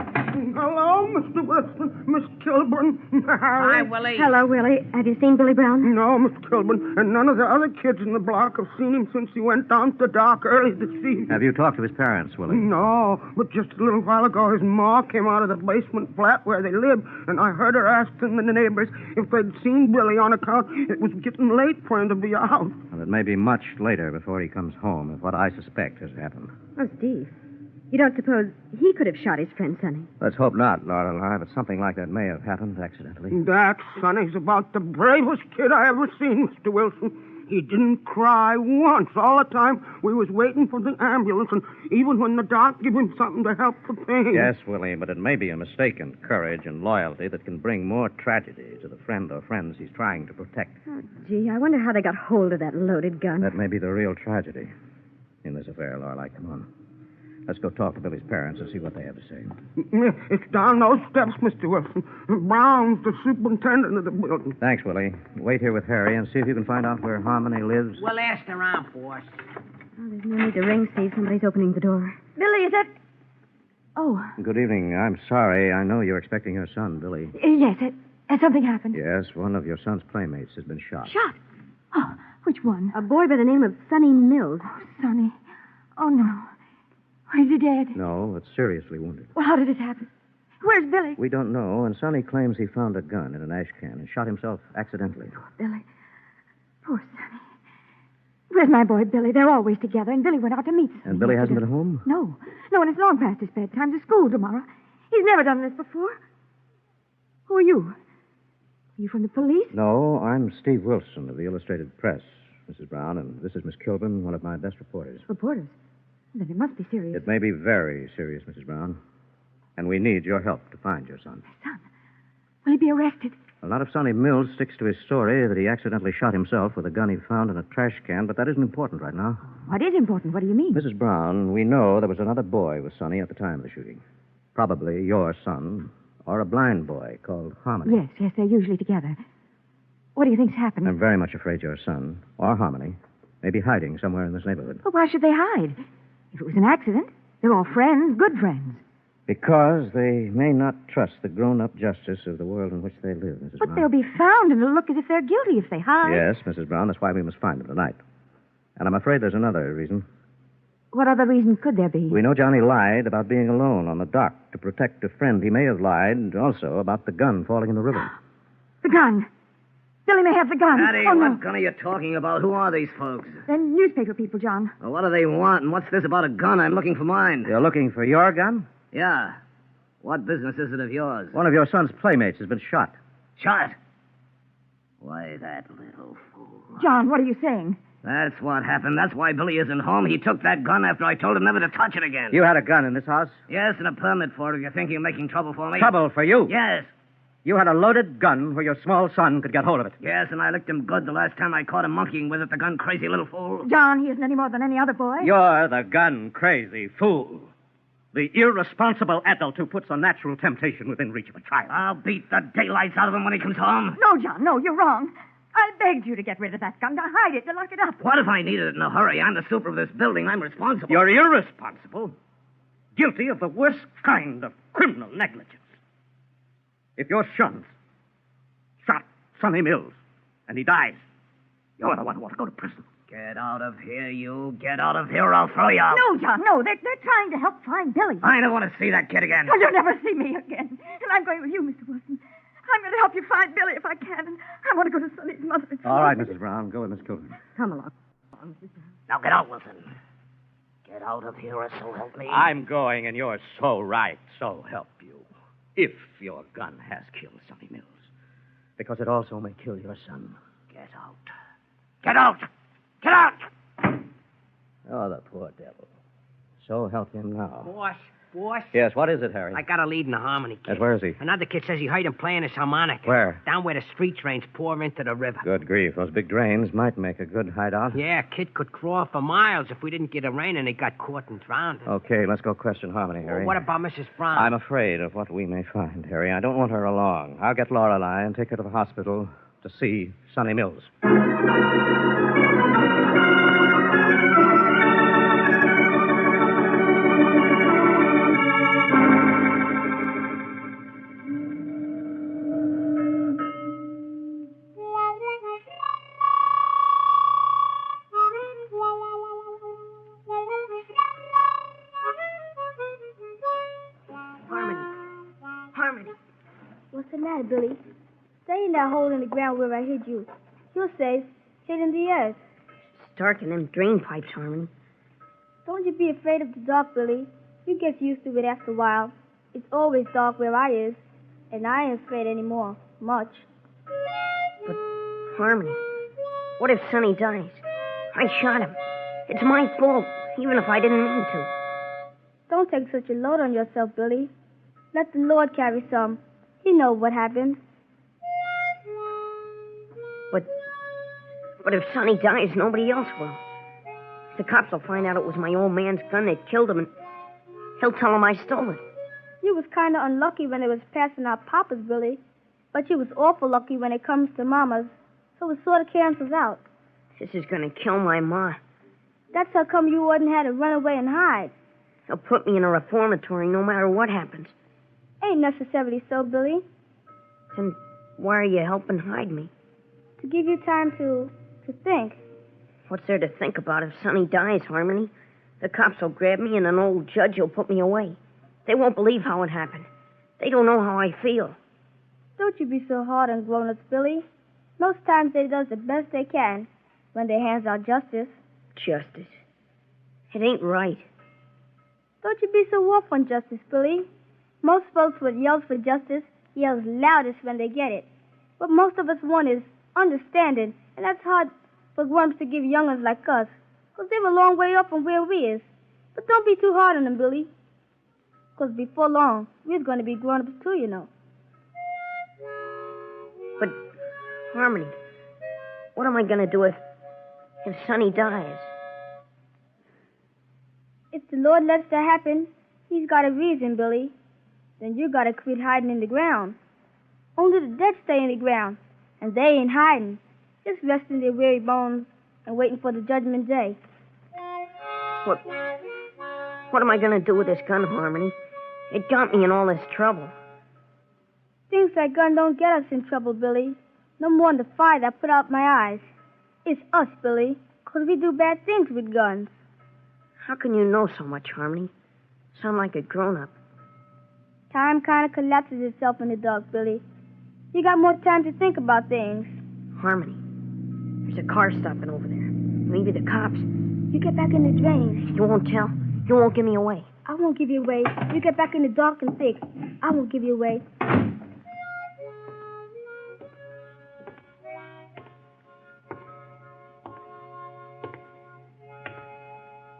G: Hello, Mr. Wilson, Miss Kilburn.
J: Hi, Willie.
F: Hello, Willie. Have you seen Billy Brown?
G: No, Miss Kilburn, and none of the other kids in the block have seen him since he went down to the dock early this evening.
D: Have you talked to his parents, Willie?
G: No, but just a little while ago, his ma came out of the basement flat where they live, and I heard her asking the neighbors if they'd seen Billy on account it was getting late for him to be out.
D: Well, it may be much later before he comes home, if what I suspect has happened.
F: Oh, Steve. You don't suppose he could have shot his friend Sonny?
D: Let's hope not, Lorelei, but something like that may have happened accidentally.
G: That Sonny's about the bravest kid I ever seen, Mr. Wilson. He didn't cry once all the time we was waiting for the ambulance, and even when the doc gave him something to help the pain.
D: Yes, Willie, but it may be a mistaken courage and loyalty that can bring more tragedy to the friend or friends he's trying to protect.
F: Oh, gee, I wonder how they got hold of that loaded gun.
D: That may be the real tragedy in this affair, Lorelei. Come on. Let's go talk to Billy's parents and see what they have to say.
G: It's down those steps, Mr. Wilson. Brown's the superintendent of the building.
D: Thanks, Willie. Wait here with Harry and see if you can find out where Harmony lives.
J: We'll ask around, boss.
F: Oh, there's no need to ring, Steve. Somebody's opening the door. Billy, is that... Oh.
D: Good evening. I'm sorry. I know you're expecting your son, Billy.
T: Yes, has something happened?
D: Yes, one of your son's playmates has been shot.
T: Shot? Oh, which one?
F: A boy by the name of Sonny Mills.
T: Oh, Sonny. Oh, no. Is he dead?
D: No, it's seriously wounded.
T: Well, how did it happen? Where's Billy?
D: We don't know, and Sonny claims he found a gun in an ash can and shot himself accidentally.
T: Poor Billy. Poor Sonny. Where's my boy, Billy? They're always together, and Billy went out to meet Sonny.
D: And Billy hasn't been home?
T: No, and it's long past his bedtime to school tomorrow. He's never done this before. Who are you? Are you from the police?
D: No, I'm Steve Wilson of the Illustrated Press, Mrs. Brown, and this is Miss Kilburn, one of my best reporters.
T: Reporters? Then it must be serious.
D: It may be very serious, Mrs. Brown. And we need your help to find your son.
T: My son? Will he be arrested?
P: A lot of Sonny Mills sticks to his story that he accidentally shot himself with a gun he found in a trash can, but that isn't important right now.
K: What is important? What do you mean?
P: Mrs. Brown, we know there was another boy with Sonny at the time of the shooting. Probably your son, or a blind boy called Harmony.
K: Yes, they're usually together. What do you think's happened?
P: I'm very much afraid your son, or Harmony, may be hiding somewhere in this neighborhood.
K: Well, why should they hide? If it was an accident, they're all friends, good friends.
P: Because they may not trust the grown-up justice of the world in which they live, Mrs.
K: But
P: Brown.
K: they'll be found, and it'll look as if they're guilty if they hide.
P: Yes, Mrs. Brown, that's why we must find them tonight. And I'm afraid there's another reason.
K: What other reason could there be?
P: We know Johnny lied about being alone on the dock to protect a friend. He may have lied also about the gun falling in the river.
K: The gun. Billy may have the gun.
S: Daddy,
K: oh, no.
S: what gun are you talking about? Who are these folks?
K: They're newspaper people, John.
S: Well, what do they want, and what's this about a gun? I'm looking for mine.
P: You're looking for your gun?
S: Yeah. What business is it of yours?
P: One of your son's playmates has been shot.
S: Shot? Why, that little fool.
K: John, what are you saying?
S: That's what happened. That's why Billy isn't home. He took that gun after I told him never to touch it again.
P: You had a gun in this house?
S: Yes, and a permit for it if you think you're making trouble for me.
P: Trouble for you?
S: Yes.
P: You had a loaded gun where your small son could get hold of it.
S: Yes, and I licked him good the last time I caught him monkeying with it, the gun-crazy little fool.
K: John, he isn't any more than any other boy.
D: You're the gun-crazy fool. The irresponsible adult who puts a natural temptation within reach of a child.
S: I'll beat the daylights out of him when he comes home.
K: No, John, no, you're wrong. I begged you to get rid of that gun, to hide it, to lock it up.
S: What if I needed it in a hurry? I'm the super of this building. I'm responsible.
D: You're irresponsible. Guilty of the worst kind of criminal negligence. If your son shot Sonny Mills and he dies, you're the one who ought to go to prison.
S: Get out of here, you. Get out of here or I'll throw you out.
K: No, John, no. They're trying to help find Billy.
S: I don't want to see that kid again.
K: Well, you'll never see me again. And I'm going with you, Mr. Wilson. I'm going to help you find Billy if I can. And I want to go to Sonny's mother.
P: All right, Mrs. Brown. Go with Miss Coulter.
K: Come along.
S: Now get out, Wilson. Get out of here or so help me.
D: I'm going, and you're so right, so help you. If your gun has killed Sonny Mills. Because it also may kill your son.
S: Get out. Get out! Get out!
P: Oh, the poor devil. So help him now.
J: Boss.
P: Yes, what is it, Harry?
J: I got a lead in the harmony kid.
P: Yes, where is he?
J: Another kid says he heard him playing his harmonica.
P: Where?
J: Down where the street drains pour into the river.
P: Good grief. Those big drains might make a good hideout.
J: Yeah, kid could crawl for miles if we didn't get a rain and he got caught and drowned.
P: Okay, let's go question Harmony, Harry.
J: Well, what about Mrs. Brown?
P: I'm afraid of what we may find, Harry. I don't want her along. I'll get Lorelei and take her to the hospital to see Sonny Mills.
R: What's the matter, Billy? Stay in that hole in the ground where I hid you. You're safe. Hid in the earth.
F: It's dark in them drain pipes, Harmony.
R: Don't you be afraid of the dark, Billy. You get used to it after a while. It's always dark where I is, and I ain't afraid anymore. Much.
F: But, Harmony, what if Sonny dies? I shot him. It's my fault, even if I didn't mean to.
R: Don't take such a load on yourself, Billy. Let the Lord carry some. He knows what happened.
F: But if Sonny dies, nobody else will. The cops will find out it was my old man's gun that killed him, and he'll tell them I stole it.
R: You was kind of unlucky when it was passing out Papa's, Billy. But you was awful lucky when it comes to Mama's. So it sort of cancels out.
F: This is going to kill my ma.
R: That's how come you wouldn't have to run away and hide.
F: They'll put me in a reformatory no matter what happens.
R: Ain't necessarily so, Billy.
F: Then why are you helping hide me?
R: To give you time to think.
F: What's there to think about if Sonny dies, Harmony? The cops will grab me and an old judge will put me away. They won't believe how it happened. They don't know how I feel.
R: Don't you be so hard on grown-ups, Billy. Most times they does the best they can when they hands out justice.
F: Justice? It ain't right.
R: Don't you be so rough on justice, Billy. Most folks what yells for justice yells loudest when they get it. What most of us want is understanding, and that's hard for grown-ups to give young'uns like us, 'cause they're a long way up from where we is. But don't be too hard on them, Billy. 'Cause before long, we're going to be grown-ups too, you know.
F: Harmony, what am I going to do if Sonny dies?
A: If the Lord lets that happen, he's got a reason, Billy. Then you got to quit hiding in the ground. Only the dead stay in the ground, and they ain't hiding, just resting their weary bones and waiting for the judgment day.
F: What am I going to do with this gun, Harmony? It got me in all this trouble.
A: Things like gun don't get us in trouble, Billy. No more than the fire that put out my eyes. It's us, Billy, 'cause we do bad things with guns.
F: How can you know so much, Harmony? Sound like a grown-up.
A: Time kind of collapses itself in the dark, Billy. You got more time to think about things.
F: Harmony, there's a car stopping over there. Maybe the cops.
A: You get back in the drains.
F: You won't tell? You won't give me away?
A: I won't give you away. You get back in the dark and thick. I won't give you away.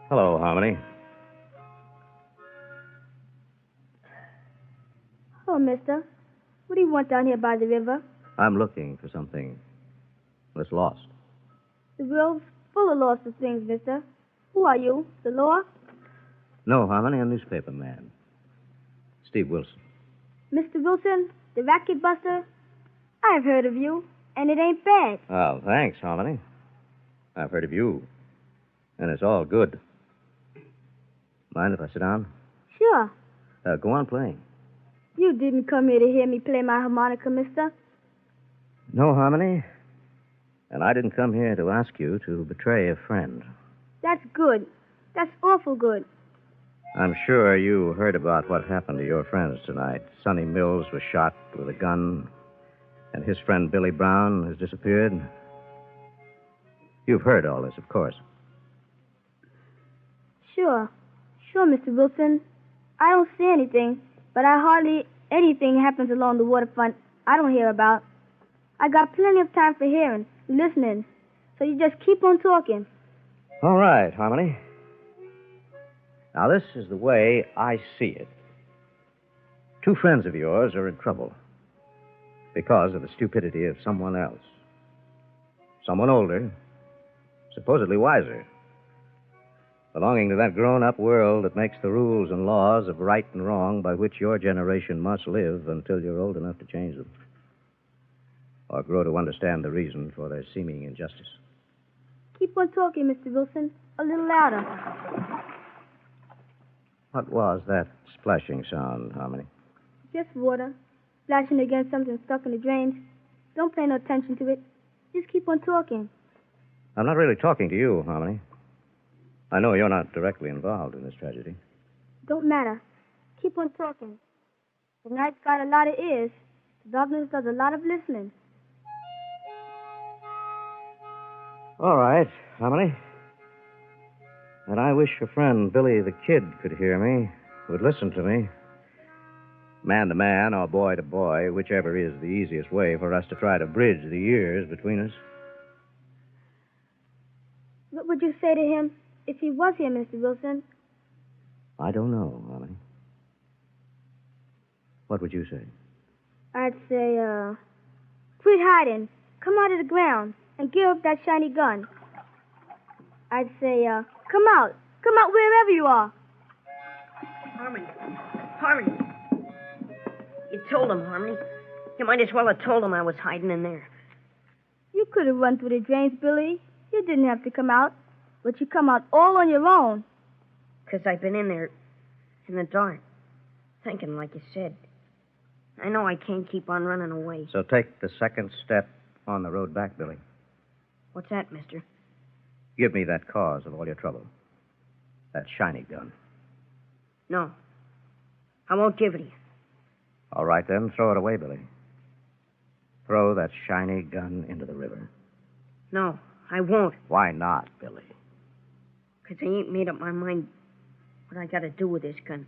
P: Hello, Harmony.
A: Oh, mister. What do you want down here by the river?
P: I'm looking for something that's lost.
A: The world's full of lost things, mister. Who are you? The law?
P: No, Harmony, a newspaper man. Steve Wilson.
A: Mr. Wilson, the racket buster? I've heard of you, and it ain't bad.
P: Oh, thanks, Harmony. I've heard of you, and it's all good. Mind if I sit down?
A: Sure.
P: Go on playing.
A: You didn't come here to hear me play my harmonica, mister.
P: No, Harmony. And I didn't come here to ask you to betray a friend.
A: That's good. That's awful good.
P: I'm sure you heard about what happened to your friends tonight. Sonny Mills was shot with a gun, and his friend Billy Brown has disappeared. You've heard all this, of course.
A: Sure, Mr. Wilson. I don't see anything, but hardly anything happens along the waterfront I don't hear about. I got plenty of time for hearing, listening, so you just keep on talking.
P: All right, Harmony. Now, this is the way I see it. Two friends of yours are in trouble because of the stupidity of someone else. Someone older, supposedly wiser, belonging to that grown-up world that makes the rules and laws of right and wrong by which your generation must live until you're old enough to change them, or grow to understand the reason for their seeming injustice.
A: Keep on talking, Mr. Wilson. A little louder.
P: What was that splashing sound, Harmony?
A: Just water. Splashing against something stuck in the drains. Don't pay no attention to it. Just keep on talking.
P: I'm not really talking to you, Harmony. I know you're not directly involved in this tragedy.
A: Don't matter. Keep on talking. The night's got a lot of ears. The darkness does a lot of listening.
P: All right, Harmony. And I wish your friend Billy the Kid could hear me, would listen to me. Man to man or boy to boy, whichever is the easiest way for us to try to bridge the years between us.
A: What would you say to him if he was here, Mr. Wilson?
P: I don't know, Harmony. What would you say?
A: I'd say, quit hiding. Come out of the ground and give up that shiny gun. I'd say, come out. Come out wherever you are.
F: Harmony. You told him, Harmony. You might as well have told him I was hiding in there.
A: You could have run through the drains, Billy. You didn't have to come out. But you come out all on your own.
F: 'Cause I've been in there in the dark, thinking like you said. I know I can't keep on running away.
P: So take the second step on the road back, Billy.
F: What's that, mister?
P: Give me that cause of all your trouble. That shiny gun.
F: No. I won't give it to you.
P: All right, then. Throw it away, Billy. Throw that shiny gun into the river.
F: No, I won't.
P: Why not, Billy?
F: 'Cause I ain't made up my mind what I got to do with this gun.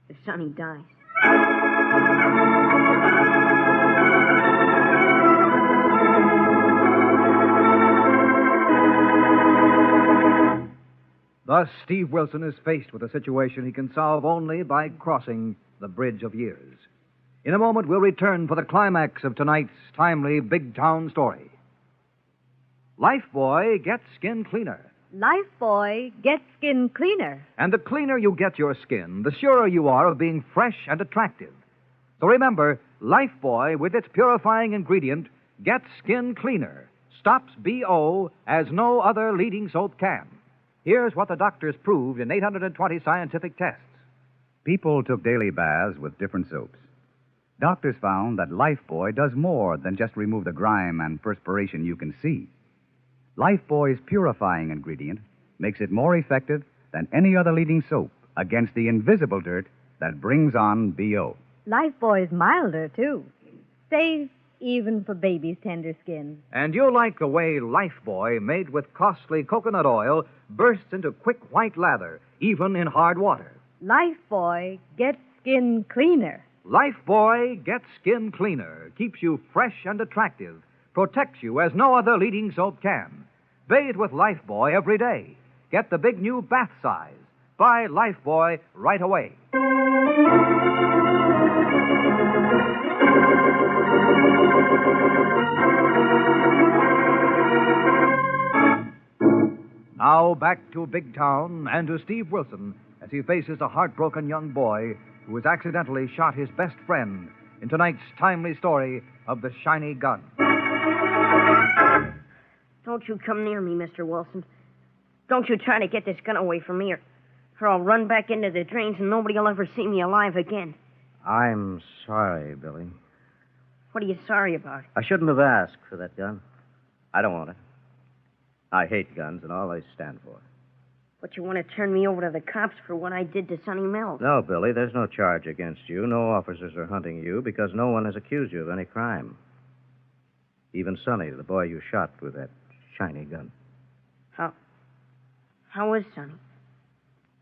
F: If Sonny dies.
W: Thus, Steve Wilson is faced with a situation he can solve only by crossing the bridge of years. In a moment, we'll return for the climax of tonight's timely big town story. Lifebuoy gets skin cleaner.
C: Lifebuoy gets skin cleaner.
W: And the cleaner you get your skin, the surer you are of being fresh and attractive. So remember, Lifebuoy, with its purifying ingredient, gets skin cleaner, stops BO as no other leading soap can. Here's what the doctors proved in 820 scientific tests.
N: People took daily baths with different soaps. Doctors found that Lifebuoy does more than just remove the grime and perspiration you can see. Lifebuoy's purifying ingredient makes it more effective than any other leading soap against the invisible dirt that brings on BO.
C: Lifebuoy's milder, too. Safe even for baby's tender skin.
W: And you'll like the way Lifebuoy, made with costly coconut oil, bursts into quick white lather, even in hard water.
C: Lifebuoy gets skin cleaner.
W: Lifebuoy gets skin cleaner, keeps you fresh and attractive, protects you as no other leading soap can. Bathe with Lifebuoy every day. Get the big new bath size. Buy Lifebuoy right away. Now back to Big Town and to Steve Wilson as he faces a heartbroken young boy who has accidentally shot his best friend in tonight's timely story of the shiny gun.
F: Don't you come near me, Mr. Wilson. Don't you try to get this gun away from me, or I'll run back into the drains and nobody will ever see me alive again.
D: I'm sorry, Billy.
F: What are you sorry about?
D: I shouldn't have asked for that gun. I don't want it. I hate guns and all they stand for.
F: But you want to turn me over to the cops for what I did to Sonny Mills.
D: No, Billy, there's no charge against you. No officers are hunting you because no one has accused you of any crime. Even Sonny, the boy you shot with that shiny gun.
F: How is Sonny?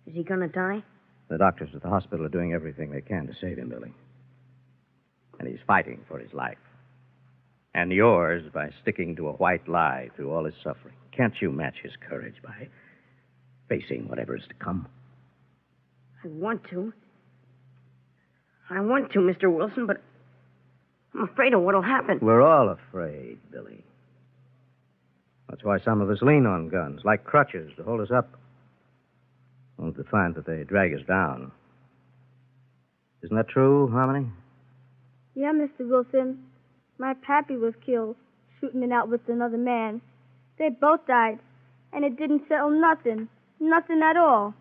F: Is he going to die?
D: The doctors at the hospital are doing everything they can to save him, Billy. And he's fighting for his life. And yours by sticking to a white lie through all his suffering. Can't you match his courage by facing whatever's to come?
F: I want to, Mr. Wilson, but I'm afraid of what'll happen.
D: We're all afraid, Billy. That's why some of us lean on guns, like crutches, to hold us up. Only to find that they drag us down. Isn't that true, Harmony?
A: Yeah, Mr. Wilson. My pappy was killed, shooting it out with another man. They both died, and it didn't settle nothing. Nothing at all.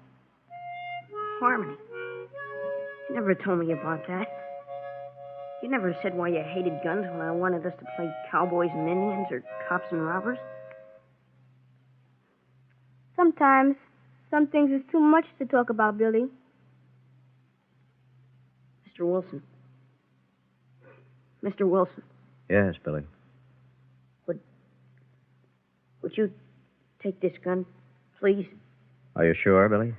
F: Harmony, you never told me about that. You never said why you hated guns when I wanted us to play cowboys and Indians or cops and robbers.
A: Sometimes, some things is too much to talk about, Billy.
F: Mr. Wilson. Mr. Wilson.
D: Yes, Billy.
F: Would you take this gun, please?
D: Are you sure, Billy?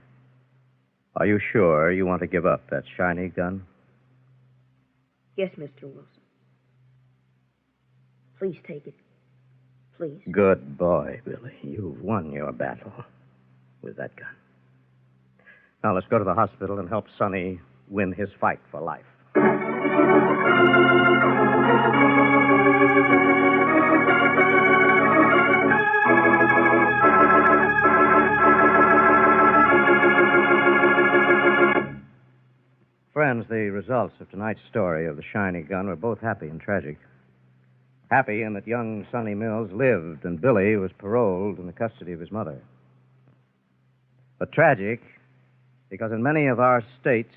D: Are you sure you want to give up that shiny gun?
F: Yes, Mr. Wilson. Please take it. Please.
D: Good boy, Billy. You've won your battle with that gun. Now let's go to the hospital and help Sonny win his fight for life. Friends, the results of tonight's story of the shiny gun were both happy and tragic. Happy in that young Sonny Mills lived and Billy was paroled in the custody of his mother. But tragic because in many of our states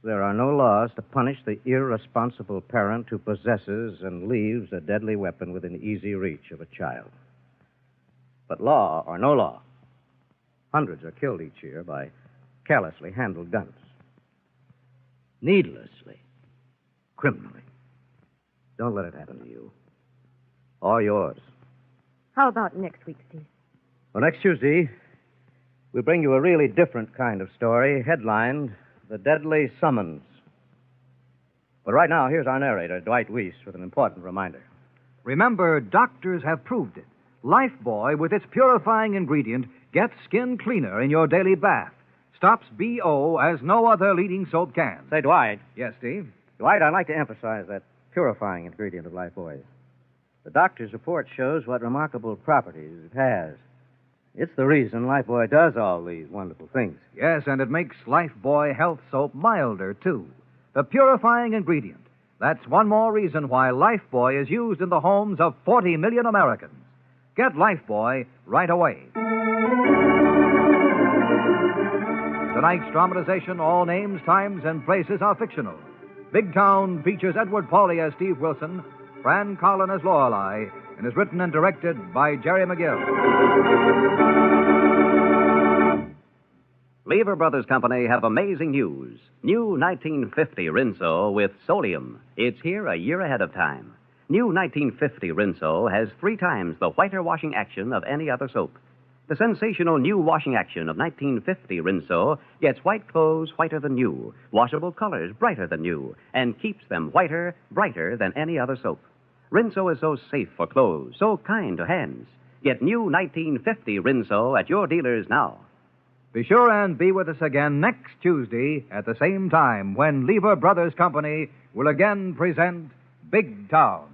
D: there are no laws to punish the irresponsible parent who possesses and leaves a deadly weapon within easy reach of a child. But law or no law, hundreds are killed each year by carelessly handled guns. Needlessly, criminally. Don't let it happen to you. Or yours.
T: How about next week, Steve?
D: Well, next Tuesday, we'll bring you a really different kind of story, headlined The Deadly Summons. But right now, here's our narrator, Dwight Weiss, with an important reminder.
W: Remember, doctors have proved it. Lifebuoy, with its purifying ingredient, gets skin cleaner in your daily bath. Stops BO as no other leading soap can.
D: Say, Dwight.
W: Yes, Steve?
D: Dwight, I'd like to emphasize that purifying ingredient of Lifebuoy. The doctor's report shows what remarkable properties it has. It's the reason Lifebuoy does all these wonderful things.
W: Yes, and it makes Lifebuoy Health Soap milder, too. The purifying ingredient. That's one more reason why Lifebuoy is used in the homes of 40 million Americans. Get Lifebuoy right away. Tonight's dramatization, all names, times, and places are fictional. Big Town features Edward Pauley as Steve Wilson, Fran Collin as Lorelei, and is written and directed by Jerry McGill.
L: Lever Brothers Company have amazing news. New 1950 Rinso with Solium. It's here a year ahead of time. New 1950 Rinso has 3 times the whiter washing action of any other soap. The sensational new washing action of 1950 Rinso gets white clothes whiter than new, washable colors brighter than new, and keeps them whiter, brighter than any other soap. Rinso is so safe for clothes, so kind to hands. Get new 1950 Rinso at your dealers now.
W: Be sure and be with us again next Tuesday at the same time when Lever Brothers Company will again present Big Town.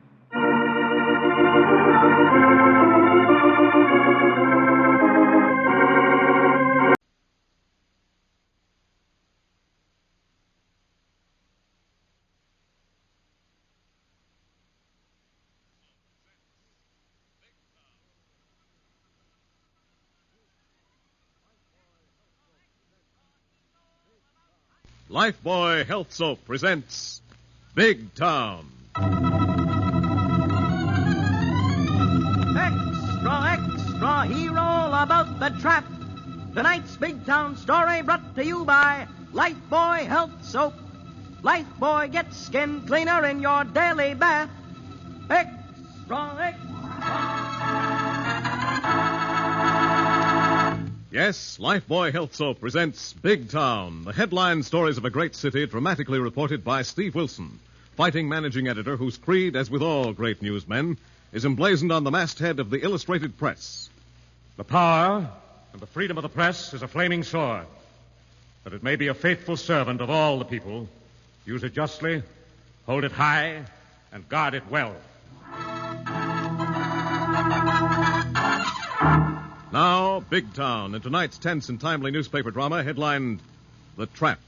Q: Lifebuoy Health Soap presents Big Town.
O: Extra, extra, hero about the trap. Tonight's Big Town story brought to you by Lifebuoy Health Soap. Lifebuoy gets skin cleaner in your daily bath. Extra, extra.
Q: Yes, Lifebuoy Health Soap presents Big Town, the headline stories of a great city dramatically reported by Steve Wilson, fighting managing editor whose creed, as with all great newsmen, is emblazoned on the masthead of the Illustrated Press.
V: The power and the freedom of the press is a flaming sword, that it may be a faithful servant of all the people. Use it justly, hold it high, and guard it well.
Q: Now, Big Town, in tonight's tense and timely newspaper drama headlined The Trap.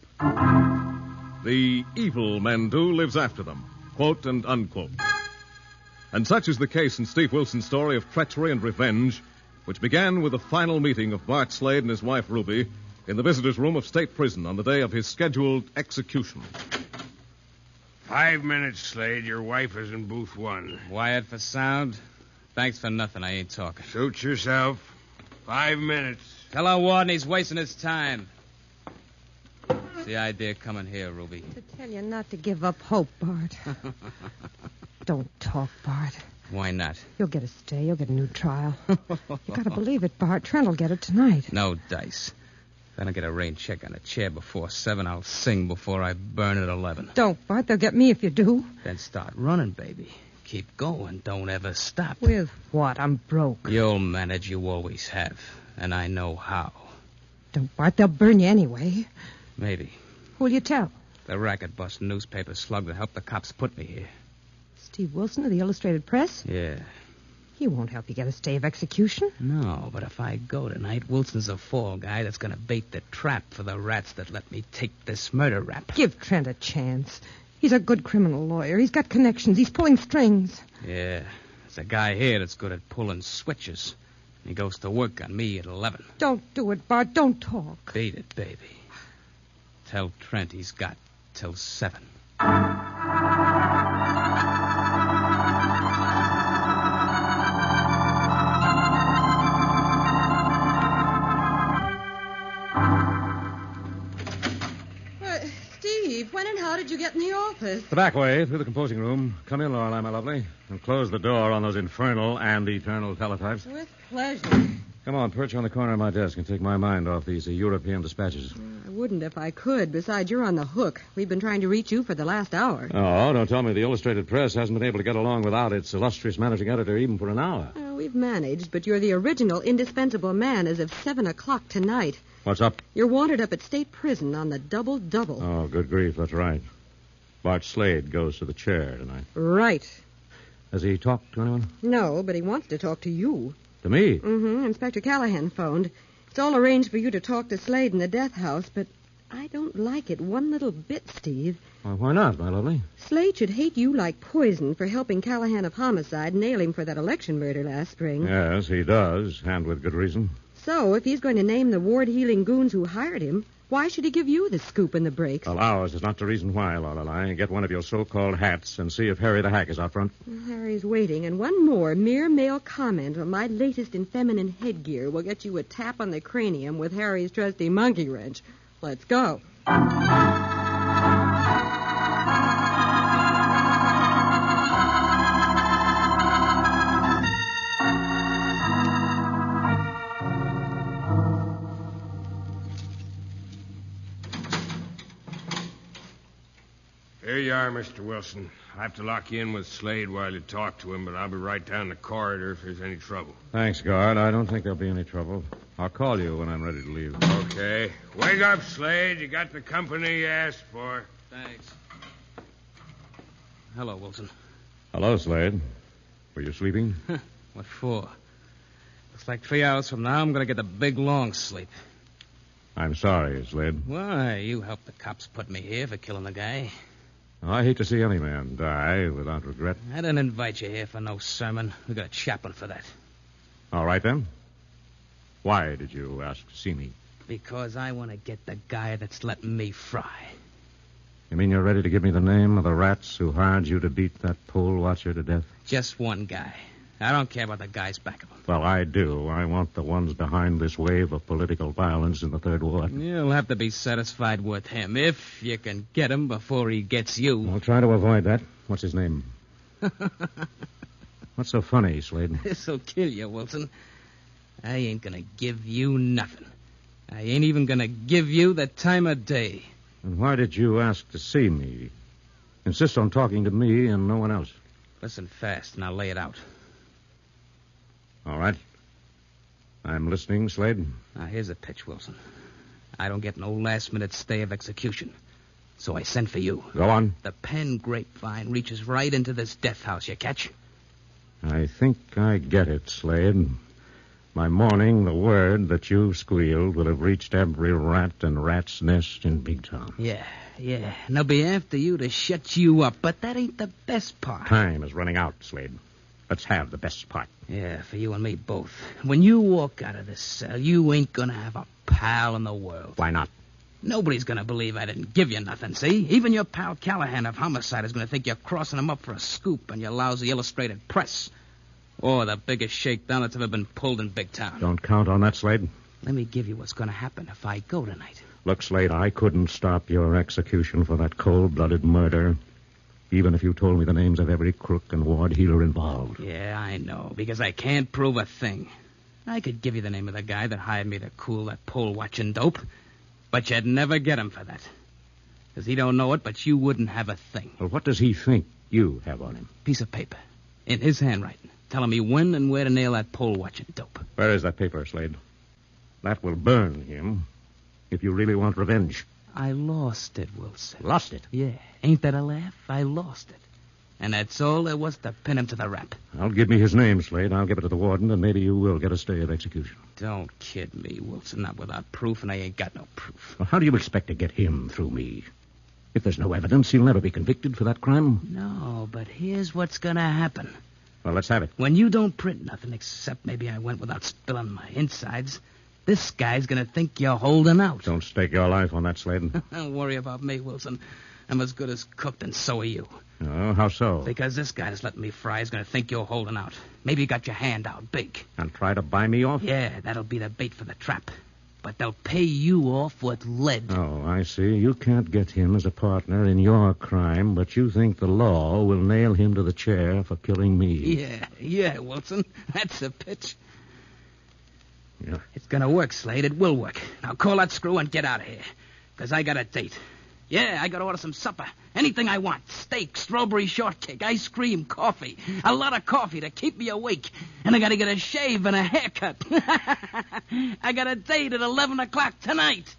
Q: The evil men do lives after them, quote and unquote. And such is the case in Steve Wilson's story of treachery and revenge, which began with the final meeting of Bart Slade and his wife Ruby in the visitor's room of State Prison on the day of his scheduled execution.
X: 5 minutes, Slade. Your wife is in booth 1.
Y: Wired for sound? Thanks for nothing. I ain't talking.
X: Suit yourself. 5 minutes.
Y: Tell our warden he's wasting his time. What's the idea coming here, Ruby?
Z: To tell you not to give up hope, Bart. Don't talk, Bart.
Y: Why not?
Z: You'll get a stay. You'll get a new trial. You gotta believe it, Bart. Trent will get it tonight.
Y: No dice. If I don't get a rain check on a chair before 7, I'll sing before I burn at 11.
Z: Don't, Bart. They'll get me if you do.
Y: Then start running, baby. Keep going. Don't ever stop.
Z: With what? I'm broke.
Y: You'll manage. You always have. And I know how.
Z: Don't, Bart. They'll burn you anyway.
Y: Maybe.
Z: Who'll you tell?
Y: The racket bust newspaper slug that helped the cops put me here.
Z: Steve Wilson of the Illustrated Press?
Y: Yeah.
Z: He won't help you get a stay of execution.
Y: No, but if I go tonight, Wilson's a fall guy that's going to bait the trap for the rats that let me take this murder rap.
Z: Give Trent a chance. He's a good criminal lawyer. He's got connections. He's pulling strings.
Y: Yeah. There's a guy here that's good at pulling switches. He goes to work on me at 11.
Z: Don't do it, Bart. Don't talk.
Y: Beat it, baby. Tell Trent he's got till 7.
Z: Steve, when and how did you get in the office?
V: The back way, through the composing room. Come in, Lorelei, my lovely. And close the door on those infernal and eternal teletypes.
Z: With pleasure.
V: Come on, perch on the corner of my desk and take my mind off these European dispatches.
Z: I wouldn't if I could. Besides, you're on the hook. We've been trying to reach you for the last hour.
V: Oh, don't tell me the Illustrated Press hasn't been able to get along without its illustrious managing editor even for an hour.
Z: We've managed, but you're the original indispensable man as of 7 o'clock tonight.
V: What's up?
Z: You're wanted up at State Prison on the double-double.
V: Oh, good grief, that's right. Bart Slade goes to the chair tonight.
Z: Right.
V: Has he talked to anyone?
Z: No, but he wants to talk to you.
V: To me?
Z: Mm-hmm. Inspector Callahan phoned. It's all arranged for you to talk to Slade in the death house, but I don't like it one little bit, Steve.
V: Well, why not, my lovely?
Z: Slade should hate you like poison for helping Callahan of homicide nail him for that election murder last spring.
V: Yes, he does, and with good reason.
Z: So, if he's going to name the ward-healing goons who hired him, why should he give you the scoop and the break?
V: Well, ours is not the reason why, Lorelei. Get one of your so-called hats and see if Harry the Hack is out front.
Z: Harry's waiting, and one more mere male comment on my latest in feminine headgear will get you a tap on the cranium with Harry's trusty monkey wrench. Let's go.
X: Here you are, Mr. Wilson. I have to lock you in with Slade while you talk to him, but I'll be right down the corridor if there's any trouble.
V: Thanks, guard. I don't think there'll be any trouble. I'll call you when I'm ready to leave.
X: Okay. Wake up, Slade. You got the company you asked for.
Y: Thanks. Hello, Wilson.
V: Hello, Slade. Were you sleeping?
Y: What for? Looks like 3 hours from now I'm going to get a big, long sleep.
V: I'm sorry, Slade.
Y: Why? You helped the cops put me here for killing the guy.
V: I hate to see any man die without regret.
Y: I didn't invite you here for no sermon. We got a chaplain for that.
V: All right, then. Why did you ask to see me?
Y: Because I want to get the guy that's letting me fry.
V: You mean you're ready to give me the name of the rats who hired you to beat that poll watcher to death?
Y: Just one guy. I don't care about the guys back of him.
V: Well, I do. I want the ones behind this wave of political violence in the Third Ward.
Y: You'll have to be satisfied with him, if you can get him before he gets you.
V: I'll try to avoid that. What's his name? What's so funny, Slade?
Y: This'll kill you, Wilson. I ain't gonna give you nothing. I ain't even gonna give you the time of day.
V: And why did you ask to see me? Insist on talking to me and no one else.
Y: Listen fast, and I'll lay it out.
V: All right. I'm listening, Slade.
Y: Now, here's the pitch, Wilson. I don't get no last-minute stay of execution. So I sent for you.
V: Go on.
Y: The pen grapevine reaches right into this death house, you catch?
V: I think I get it, Slade. By morning, the word that you squealed will have reached every rat and rat's nest in Big Town.
Y: Yeah. And they'll be after you to shut you up, but that ain't the best part.
V: Time is running out, Slade. Let's have the best part.
Y: Yeah, for you and me both. When you walk out of this cell, you ain't gonna have a pal in the world.
V: Why not?
Y: Nobody's gonna believe I didn't give you nothing, see? Even your pal Callahan of homicide is gonna think you're crossing him up for a scoop in your lousy illustrated press. Or the biggest shakedown that's ever been pulled in Big Town.
V: Don't count on that, Slade.
Y: Let me give you what's gonna happen if I go tonight.
V: Look, Slade, I couldn't stop your execution for that cold-blooded murder, even if you told me the names of every crook and ward healer involved.
Y: Yeah, I know, because I can't prove a thing. I could give you the name of the guy that hired me to cool that poll-watching dope, but you'd never get him for that. Because he don't know it, but you wouldn't have a thing.
V: Well, what does he think you have on him?
Y: Piece of paper. In his handwriting. Telling me when and where to nail that poll-watching dope.
V: Where is that paper, Slade? That will burn him if you really want revenge.
Y: I lost it, Wilson.
V: Lost it?
Y: Yeah. Ain't that a laugh? I lost it. And that's all there was to pin him to the rap.
V: I'll give me his name, Slade. I'll give it to the warden, and maybe you will get a stay of execution.
Y: Don't kid me, Wilson. Not without proof, and I ain't got no proof.
V: Well, how do you expect to get him through me? If there's no evidence, he'll never be convicted for that crime.
Y: No, but here's what's gonna happen.
V: Well, let's have it.
Y: When you don't print nothing, except maybe I went without spilling my insides, this guy's gonna think you're holding out.
V: Don't stake your life on that, Slade.
Y: Don't worry about me, Wilson. I'm as good as cooked, and so are you.
V: Oh, how so?
Y: Because this guy that's letting me fry is gonna think you're holding out. Maybe you got your hand out big.
V: And try to buy me off?
Y: Yeah, that'll be the bait for the trap. But they'll pay you off with lead.
V: Oh, I see. You can't get him as a partner in your crime, but you think the law will nail him to the chair for killing me.
Y: Yeah, Wilson. That's the pitch.
V: Yeah.
Y: It's gonna work, Slade. It will work. Now call that screw and get out of here. Because I got a date. Yeah, I gotta order some supper. Anything I want. Steak, strawberry shortcake, ice cream, coffee. A lot of coffee to keep me awake. And I gotta get a shave and a haircut. I got a date at 11 o'clock tonight.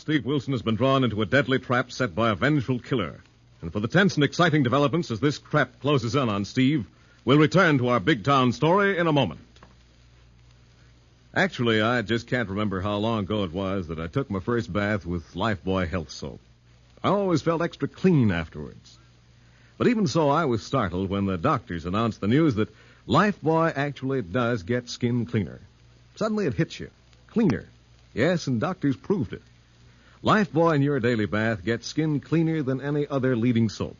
Q: Steve Wilson has been drawn into a deadly trap set by a vengeful killer. And for the tense and exciting developments as this trap closes in on Steve, we'll return to our big town story in a moment. Actually, I just can't remember how long ago it was that I took my first bath with Lifebuoy Health Soap. I always felt extra clean afterwards. But even so, I was startled when the doctors announced the news that Lifebuoy actually does get skin cleaner. Suddenly it hits you. Cleaner. Yes, and doctors proved it. Lifebuoy in your daily bath gets skin cleaner than any other leading soap.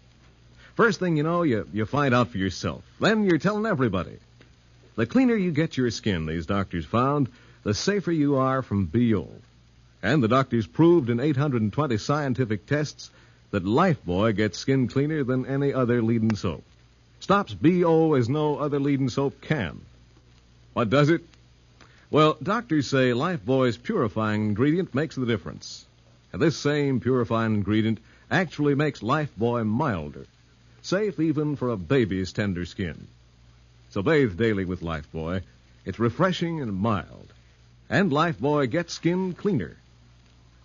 Q: First thing you know, you find out for yourself. Then you're telling everybody. The cleaner you get your skin, these doctors found, the safer you are from BO. And the doctors proved in 820 scientific tests that Lifebuoy gets skin cleaner than any other leading soap. Stops BO as no other leading soap can. What does it? Well, doctors say Lifebuoy's purifying ingredient makes the difference. And this same purifying ingredient actually makes Lifebuoy milder, safe even for a baby's tender skin. So bathe daily with Lifebuoy. It's refreshing and mild. And Lifebuoy gets skin cleaner.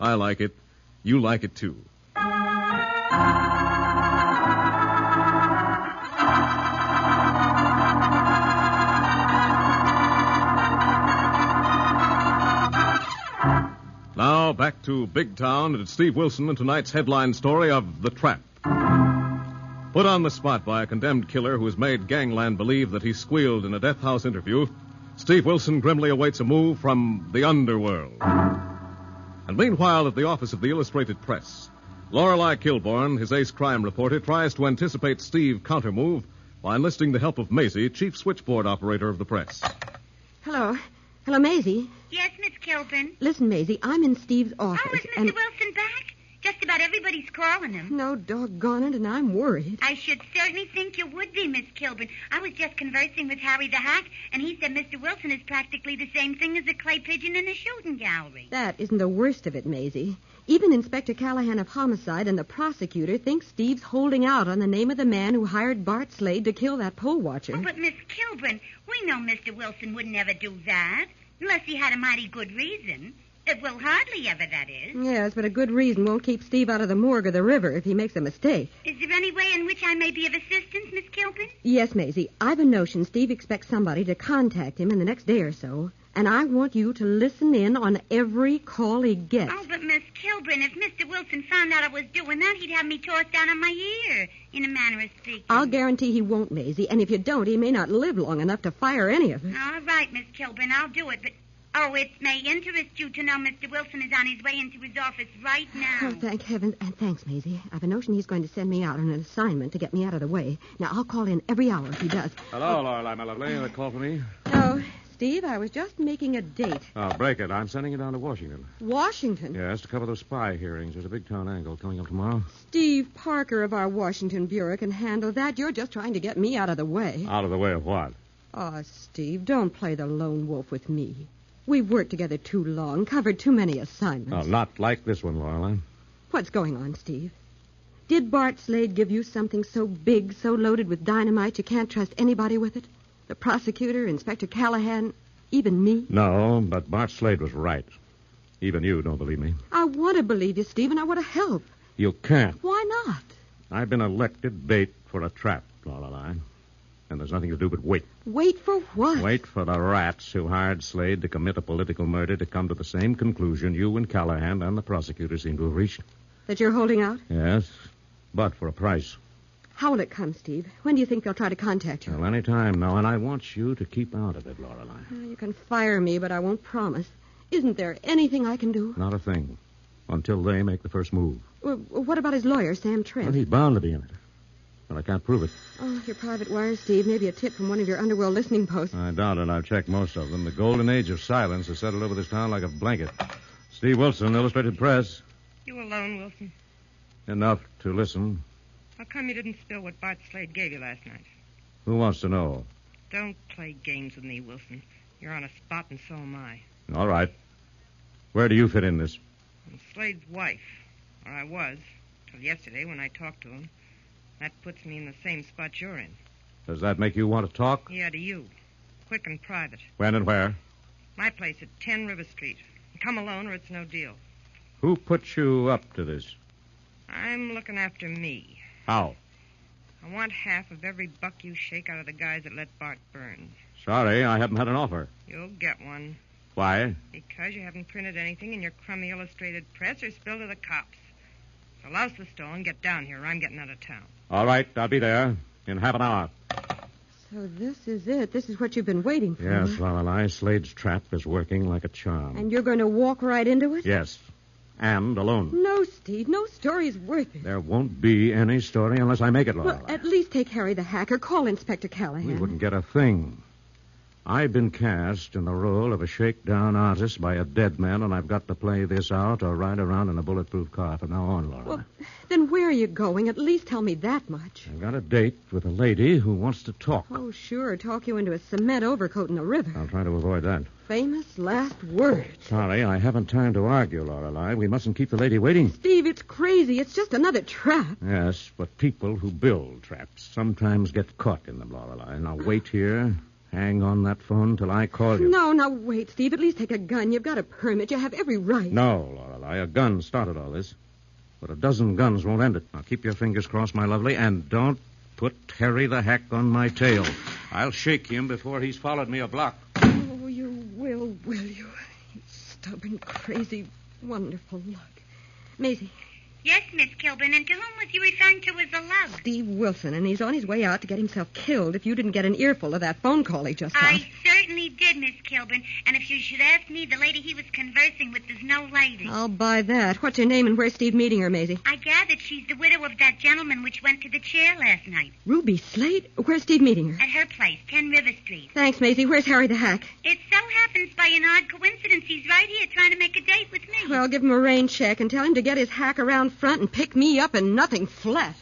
Q: I like it. You like it too. Now, back to Big Town and Steve Wilson and tonight's headline story of The Trap. Put on the spot by a condemned killer who has made gangland believe that he squealed in a death house interview, Steve Wilson grimly awaits a move from the underworld. And meanwhile, at the office of the Illustrated Press, Lorelei Kilborn, his ace crime reporter, tries to anticipate Steve's countermove by enlisting the help of Maisie, chief switchboard operator of the press.
Z: Hello. Hello, Maisie.
B: Yes, Miss Kilburn.
Z: Listen, Maisie, I'm in Steve's office.
B: Oh, is Mr. Wilson back? Just about everybody's calling him.
Z: No, doggone it, and I'm worried.
B: I should certainly think you would be, Miss Kilburn. I was just conversing with Harry the Hack, and he said Mr. Wilson is practically the same thing as a clay pigeon in a shooting gallery.
Z: That isn't the worst of it, Maisie. Even Inspector Callahan of Homicide and the prosecutor think Steve's holding out on the name of the man who hired Bart Slade to kill that poll watcher.
B: Oh, but Miss Kilburn, we know Mr. Wilson would never do that, unless he had a mighty good reason. Well, hardly ever, that is.
Z: Yes, but a good reason won't keep Steve out of the morgue or the river if he makes a mistake.
B: Is there any way in which I may be of assistance, Miss Kilburn?
Z: Yes, Maisie. I've a notion Steve expects somebody to contact him in the next day or so, and I want you to listen in on every call he gets.
B: Oh, but Miss Kilburn, if Mr. Wilson found out I was doing that, he'd have me tossed down on my ear, in a manner of speaking.
Z: I'll guarantee he won't, Maisie, and if you don't, he may not live long enough to fire any of us.
B: All right, Miss Kilburn, I'll do it, but... Oh, it may interest you to know Mr. Wilson is on his way into his office right now.
Z: Oh, thank heaven. And thanks, Maisie. I've a notion he's going to send me out on an assignment to get me out of the way. Now, I'll call in every hour if he does.
V: Hello, Lorelei, my lovely. A call for me?
Z: No, Steve, I was just making a date.
V: Oh, break it. I'm sending you down to Washington.
Z: Washington?
V: Yes, to cover those spy hearings. There's a big town angle coming up tomorrow.
Z: Steve Parker of our Washington Bureau can handle that. You're just trying to get me out of the way.
V: Out of the way of what?
Z: Oh, Steve, don't play the lone wolf with me. We've worked together too long, covered too many assignments.
V: Oh, not like this one, Lorelei.
Z: What's going on, Steve? Did Bart Slade give you something so big, so loaded with dynamite you can't trust anybody with it? The prosecutor, Inspector Callahan, even me?
V: No, but Bart Slade was right. Even you don't believe me.
Z: I want to believe you, Steve, and I want to help.
V: You can't.
Z: Why not?
V: I've been elected bait for a trap, Lorelei. And there's nothing to do but wait.
Z: Wait for what?
V: Wait for the rats who hired Slade to commit a political murder to come to the same conclusion you and Callahan and the prosecutor seem to have reached.
Z: That you're holding out?
V: Yes, but for a price.
Z: How will it come, Steve? When do you think they'll try to contact you?
V: Well, any time now, and I want you to keep out of it, Lorelei.
Z: You can fire me, but I won't promise. Isn't there anything I can do?
V: Not a thing. Until they make the first move.
Z: Well, what about his lawyer, Sam Trent?
V: Well, he's bound to be in it. But I can't prove it.
Z: Oh, your private wires, Steve. Maybe a tip from one of your underworld listening posts.
V: I doubt it. I've checked most of them. The golden age of silence has settled over this town like a blanket. Steve Wilson, Illustrated Press.
E: You alone, Wilson?
V: Enough to listen.
E: How come you didn't spill what Bart Slade gave you last night?
V: Who wants to know?
E: Don't play games with me, Wilson. You're on a spot, and so am I.
V: All right. Where do you fit in this?
E: I'm Slade's wife. Or I was. Till yesterday when I talked to him. That puts me in the same spot you're in.
V: Does that make you want to talk?
E: Yeah, to you. Quick and private.
V: When and where?
E: My place at 10 River Street. Come alone or it's no deal.
V: Who put you up to this?
E: I'm looking after me.
V: How?
E: I want half of every buck you shake out of the guys that let Bart burn.
V: Sorry, I haven't had an offer.
E: You'll get one.
V: Why?
E: Because you haven't printed anything in your crummy illustrated press or spilled to the cops. So louse the store and get down here or I'm getting out of town.
V: All right, I'll be there in half an hour.
Z: So this is it. This is what you've been waiting for.
V: Yes,
Z: huh?
V: Lorelei, Slade's trap is working like a charm.
Z: And you're going to walk right into it?
V: Yes, and alone.
Z: No, Steve. No story's worth it.
V: There won't be any story unless I make it, Lorelei.
Z: Well, at least take Harry the hacker. Call Inspector Callahan.
V: We wouldn't get a thing. I've been cast in the role of a shakedown artist by a dead man, and I've got to play this out or ride around in a bulletproof car from now on, Laura.
Z: Well, then where are you going? At least tell me that much.
V: I've got a date with a lady who wants to talk.
Z: Oh, sure. Talk you into a cement overcoat in the river.
V: I'll try to avoid that.
Z: Famous last words.
V: Sorry, I haven't time to argue, Lorelei. We mustn't keep the lady waiting.
Z: Steve, it's crazy. It's just another trap.
V: Yes, but people who build traps sometimes get caught in them, Lorelei. Now wait here. Hang on that phone till I call you.
Z: No, now wait, Steve. At least take a gun. You've got a permit. You have every right.
V: No, Lorelei. A gun started all this. But a dozen guns won't end it. Now keep your fingers crossed, my lovely, and don't put Harry the hack on my tail. I'll shake him before he's followed me a block.
Z: Oh, you will you? You stubborn, crazy, wonderful luck. Maisie.
B: Yes, Miss Kilburn, and to whom was you referring to as a love?
Z: Steve Wilson, and he's on his way out to get himself killed if you didn't get an earful of that phone call he just got.
B: I certainly did, Miss Kilburn, and if you should ask me, the lady he was conversing with is no lady.
Z: I'll buy that. What's her name and where's Steve meeting her, Maisie?
B: I gathered she's the widow of that gentleman which went to the chair last night.
Z: Ruby Slade? Where's Steve meeting her?
B: At her place, 10 River Street.
Z: Thanks, Maisie. Where's Harry the hack?
B: It so happens by an odd coincidence he's right here trying to make a date with me.
Z: Well, give him a rain check and tell him to get his hack around front and pick me up and nothing flat.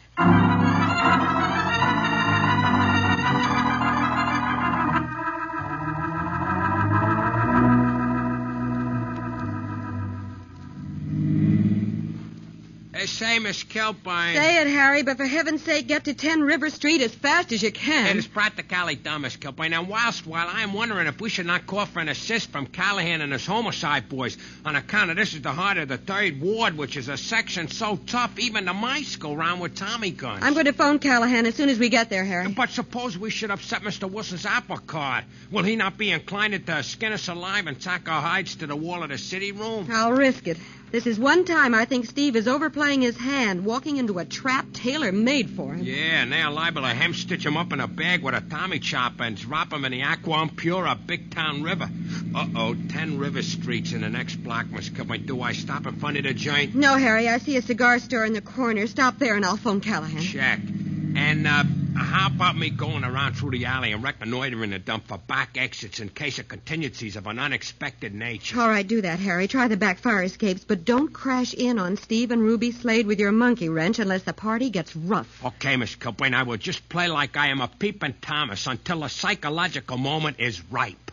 J: Say, Miss Kilburn.
Z: Say it, Harry, but for heaven's sake, get to 10 River Street as fast as you can.
J: It is practically done, Miss Kilburn. And while I'm wondering if we should not call for an assist from Callahan and his homicide boys on account of this is the heart of the 3rd Ward, which is a section so tough even the mice go round with Tommy guns.
Z: I'm going to phone Callahan as soon as we get there, Harry.
J: But suppose we should upset Mr. Wilson's apple cart. Will he not be inclined to skin us alive and tack our hides to the wall of the city room?
Z: I'll risk it. This is one time I think Steve is overplaying his hand, walking into a trap tailor-made for him.
J: Yeah, and they're liable to hem-stitch him up in a bag with a Tommy chopper and drop him in the Aqua Pura Big Town River. 10 River Street's in the next block, Miss Kilburn. Do I stop in front of the joint?
Z: No, Harry. I see a cigar store in the corner. Stop there and I'll phone Callahan.
J: Check. And, how about me going around through the alley and reconnoitering the dump for back exits in case of contingencies of an unexpected nature?
Z: All right, do that, Harry. Try the back fire escapes, but don't crash in on Steve and Ruby Slade with your monkey wrench unless the party gets rough.
J: Okay, Miss Kilburn, I will just play like I am a peeping Thomas until the psychological moment is ripe.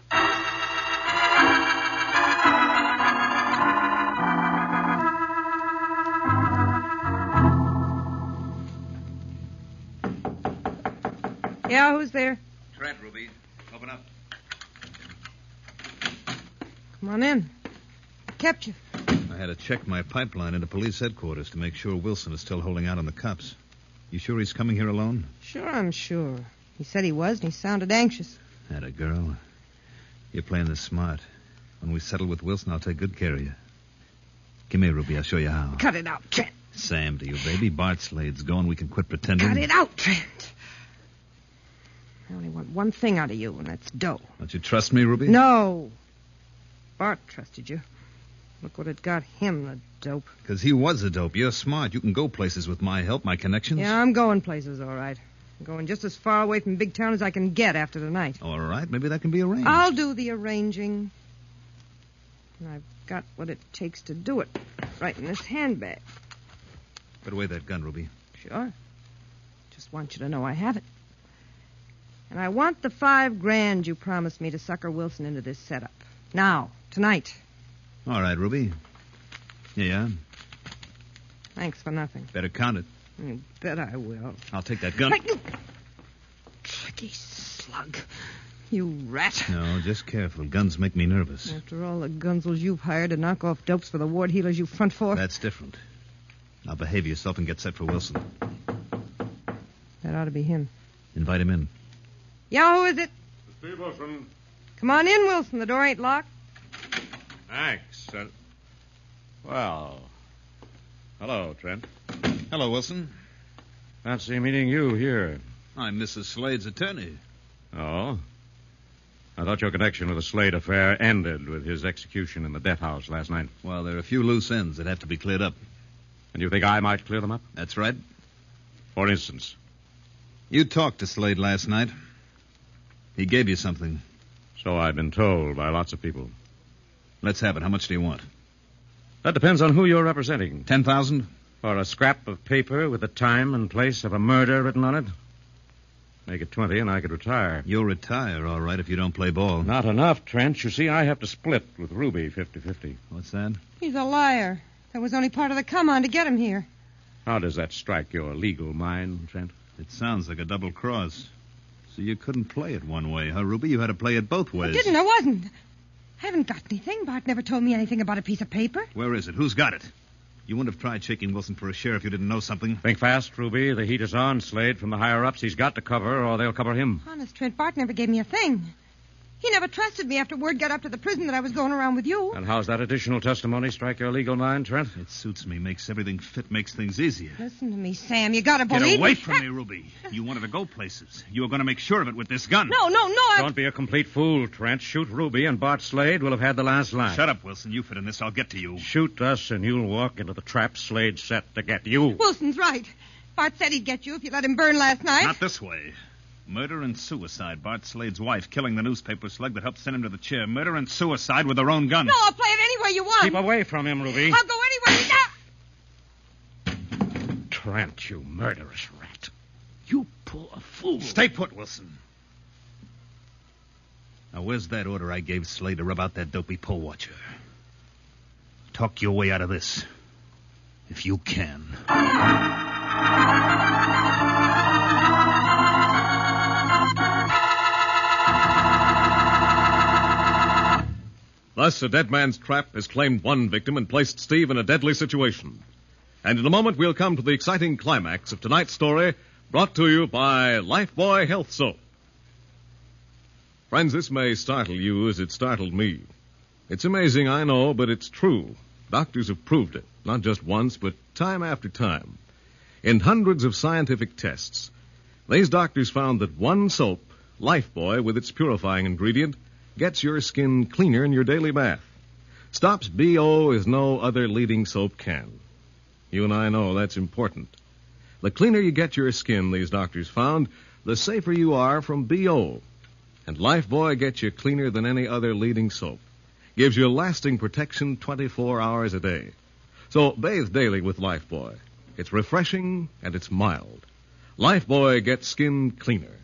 E: Yeah, who's there?
G: Trent, Ruby. Open up.
E: Come on in. Kept you.
G: I had to check my pipeline into police headquarters to make sure Wilson is still holding out on the cops. You sure he's coming here alone?
E: Sure, I'm sure. He said he was, and he sounded anxious.
G: That a girl. You're playing this smart. When we settle with Wilson, I'll take good care of you. Come here, Ruby. I'll show you how.
E: Cut it out, Trent.
G: Sam to you, baby. Bart Slade's gone. We can quit pretending.
E: Cut it out, Trent. I only want one thing out of you, and that's dough.
G: Don't you trust me, Ruby?
E: No. Bart trusted you. Look what it got him, the dope.
G: Because he was a dope. You're smart. You can go places with my help, my connections.
E: Yeah, I'm going places, all right. I'm going just as far away from Big Town as I can get after tonight.
G: All right. Maybe that can be arranged.
E: I'll do the arranging. And I've got what it takes to do it. Right in this handbag.
G: Put away that gun, Ruby.
E: Sure. Just want you to know I have it. And I want the $5,000 you promised me to sucker Wilson into this setup. Now, tonight.
G: All right, Ruby. Yeah.
E: Thanks for nothing.
G: Better count it.
E: You bet I will.
G: I'll take that gun.
E: Tricky slug. You rat.
G: No, just careful. Guns make me nervous.
E: After all the gunsels you've hired to knock off dopes for the ward healers you front for.
G: That's different. Now behave yourself and get set for Wilson.
E: That ought to be him.
G: Invite him in.
E: Yeah, who is it?
V: Steve Wilson.
E: Come on in, Wilson. The door ain't locked.
V: Thanks. Well, hello, Trent.
G: Hello, Wilson.
V: Fancy meeting you here.
G: I'm Mrs. Slade's attorney.
V: Oh? I thought your connection with the Slade affair ended with his execution in the death house last night.
G: Well, there are a few loose ends that have to be cleared up.
V: And you think I might clear them up?
G: That's right.
V: For instance?
G: You talked to Slade last night. He gave you something.
V: So I've been told by lots of people.
G: Let's have it. How much do you want?
V: That depends on who you're representing.
G: 10,000?
V: For a scrap of paper with the time and place of a murder written on it? Make it 20 and I could retire.
G: You'll retire, all right, if you don't play ball.
V: Not enough, Trent. You see, I have to split with Ruby 50-50.
G: What's that?
E: He's a liar. That was only part of the come-on to get him here.
V: How does that strike your legal mind, Trent?
G: It sounds like a double cross. So you couldn't play it one way, huh, Ruby? You had to play it both ways.
E: I wasn't. I haven't got anything. Bart never told me anything about a piece of paper.
G: Where is it? Who's got it? You wouldn't have tried shaking Wilson for a share if you didn't know something.
V: Think fast, Ruby. The heat is on, Slade. From the higher-ups, he's got to cover, or they'll cover him.
E: Honest, Trent, Bart never gave me a thing. He never trusted me after word got up to the prison that I was going around with you.
V: And how's that additional testimony strike your legal mind, Trent?
G: It suits me, makes everything fit, makes things easier.
E: Listen to me, Sam. You gotta believe me.
G: Get away from me, Ruby. You wanted to go places. You were going to make sure of it with this gun.
E: No.
V: Don't be a complete fool, Trent. Shoot Ruby, and Bart Slade will have had the last line.
G: Shut up, Wilson. You fit in this. I'll get to you.
V: Shoot us, and you'll walk into the trap Slade set to get you.
E: Wilson's right. Bart said he'd get you if you let him burn last night.
G: Not this way. Murder and suicide. Bart Slade's wife killing the newspaper slug that helped send him to the chair. Murder and suicide with their own gun.
E: No, I'll play it any way you want.
V: Keep away from him, Ruby.
E: I'll go anywhere you
V: Trent, you murderous rat. You poor fool.
G: Stay put, Wilson. Now, where's that order I gave Slade to rub out that dopey poll watcher? Talk your way out of this. If you can.
Q: Thus, a dead man's trap has claimed one victim and placed Steve in a deadly situation. And in a moment, we'll come to the exciting climax of tonight's story, brought to you by Lifebuoy Health Soap. Friends, this may startle you as it startled me. It's amazing, I know, but it's true. Doctors have proved it, not just once, but time after time. In hundreds of scientific tests, these doctors found that one soap, Lifebuoy, with its purifying ingredient, gets your skin cleaner in your daily bath. Stops BO as no other leading soap can. You and I know that's important. The cleaner you get your skin, these doctors found, the safer you are from BO. And Lifebuoy gets you cleaner than any other leading soap. Gives you lasting protection 24 hours a day. So bathe daily with Lifebuoy. It's refreshing and it's mild. Lifebuoy gets skin cleaner.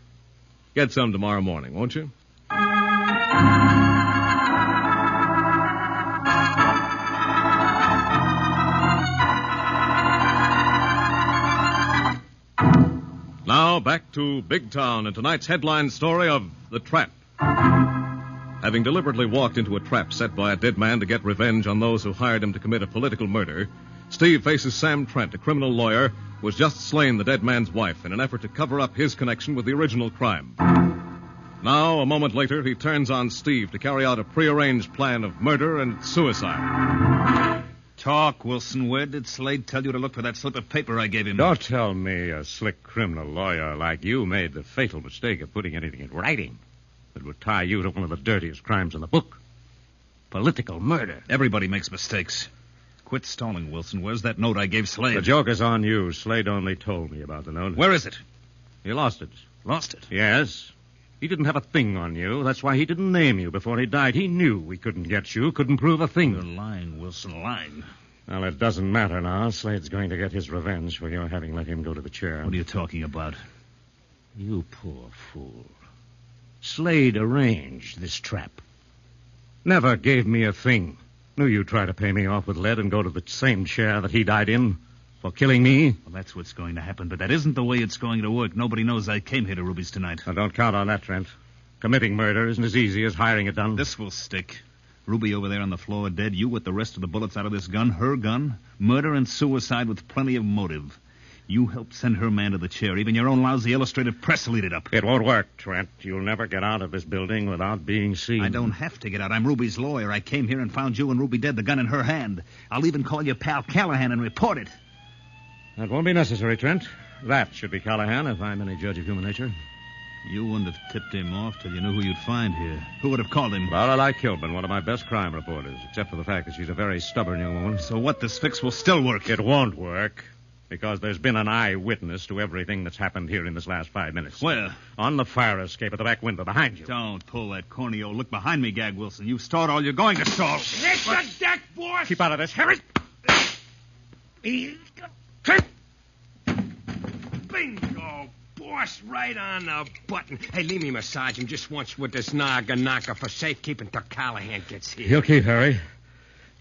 Q: Get some tomorrow morning, won't you? Now, back to Big Town and tonight's headline story of The Trap. Having deliberately walked into a trap set by a dead man to get revenge on those who hired him to commit a political murder, Steve faces Sam Trent, a criminal lawyer who has just slain the dead man's wife in an effort to cover up his connection with the original crime. Now, a moment later, he turns on Steve to carry out a prearranged plan of murder and suicide.
G: Talk, Wilson. Where did Slade tell you to look for that slip of paper I gave him?
V: Don't tell me a slick criminal lawyer like you made the fatal mistake of putting anything in writing that would tie you to one of the dirtiest crimes in the book. Political murder.
G: Everybody makes mistakes. Quit stalling, Wilson. Where's that note I gave Slade?
V: The joke is on you. Slade only told me about the note.
G: Where is it?
V: He lost it.
G: Lost it?
V: Yes. He didn't have a thing on you. That's why he didn't name you before he died. He knew we couldn't get you, couldn't prove a thing.
G: You're lying, Wilson, lying.
V: Well, it doesn't matter now. Slade's going to get his revenge for your having let him go to the chair.
G: What are you talking about?
V: You poor fool. Slade arranged this trap. Never gave me a thing. Knew you'd try to pay me off with lead and go to the same chair that he died in for killing me.
G: Well, that's what's going to happen, but that isn't the way it's going to work. Nobody knows I came here to Ruby's tonight.
V: Now, don't count on that, Trent. Committing murder isn't as easy as hiring it done.
G: This will stick. Ruby over there on the floor dead, you with the rest of the bullets out of this gun, her gun, murder and suicide with plenty of motive. You helped send her man to the chair. Even your own lousy Illustrated Press will eat it up.
V: It won't work, Trent. You'll never get out of this building without being seen.
G: I don't have to get out. I'm Ruby's lawyer. I came here and found you and Ruby dead, the gun in her hand. I'll even call you Pal Callahan and report it.
V: That won't be necessary, Trent. That should be Callahan, if I'm any judge of human nature.
G: You wouldn't have tipped him off till you knew who you'd find here. Who would have called him?
V: Lorelei Kilburn, one of my best crime reporters, except for the fact that she's a very stubborn young woman.
G: So what? This fix will still work?
V: It won't work, because there's been an eyewitness to everything that's happened here in this last 5 minutes.
G: Where?
V: On the fire escape at the back window behind you.
G: Don't pull that corny old look behind me, Gag Wilson. You've stalled all you're going to stall.
J: It's the deck, boss!
V: Keep out of this, Harry.
J: Bingo! Boss, right on the button. Hey, leave me massage him just once with this knocker for safekeeping till Callahan gets here.
V: He'll keep, Harry.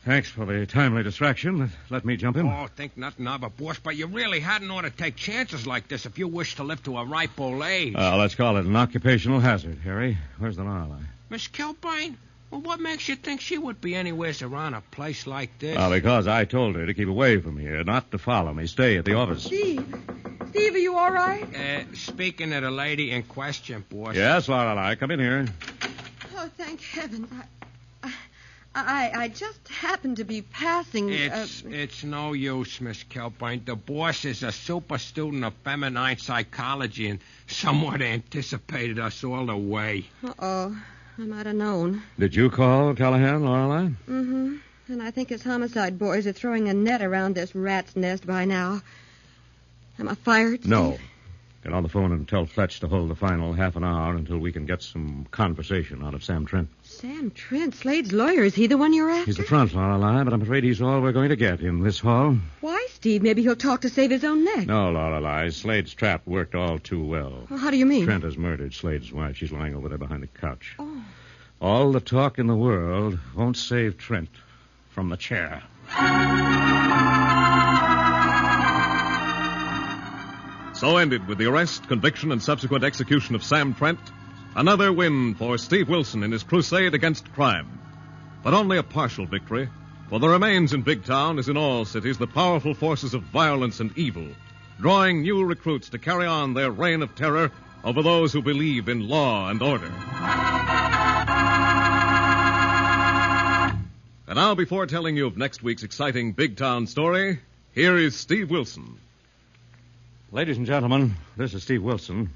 V: Thanks for the timely distraction. Let me jump in.
J: Oh, think nothing of it, boss, but you really hadn't ought to take chances like this if you wish to live to a ripe old age.
V: Let's call it an occupational hazard, Harry. Where's the Lorelei?
J: Miss Kilburn? Well, what makes you think she would be anywheres around a place like this?
V: Because I told her to keep away from here, not to follow me. Stay at the office.
Z: Steve, are you all right?
J: Speaking of the lady in question, boss.
V: Yes, Lorelei, come in here.
Z: Oh, thank heavens. I just happened to be passing...
J: It's no use, Miss Kilburn. The boss is a super student of feminine psychology and somewhat anticipated us all the way.
Z: Uh-oh. I might have known.
V: Did you call Callahan, Lorelei?
Z: Mm-hmm. And I think his homicide boys are throwing a net around this rat's nest by now. Am I fired, Steve?
V: No. Get on the phone and tell Fletch to hold the final half an hour until we can get some conversation out of Sam Trent.
Z: Sam Trent, Slade's lawyer. Is he the one you're after?
V: He's the front, Lorelei, but I'm afraid he's all we're going to get in this hall.
Z: Why, Steve? Maybe he'll talk to save his own neck.
V: No, Lorelei. Slade's trap worked all too well.
Z: Well, how do you mean?
V: Trent has murdered Slade's wife. She's lying over there behind the couch.
Z: Oh.
V: All the talk in the world won't save Trent from the chair.
Q: So ended with the arrest, conviction, and subsequent execution of Sam Trent. Another win for Steve Wilson in his crusade against crime. But only a partial victory, for there remains in Big Town, as in all cities, the powerful forces of violence and evil, drawing new recruits to carry on their reign of terror over those who believe in law and order. And now, before telling you of next week's exciting Big Town story, here is Steve Wilson.
V: Ladies and gentlemen, this is Steve Wilson.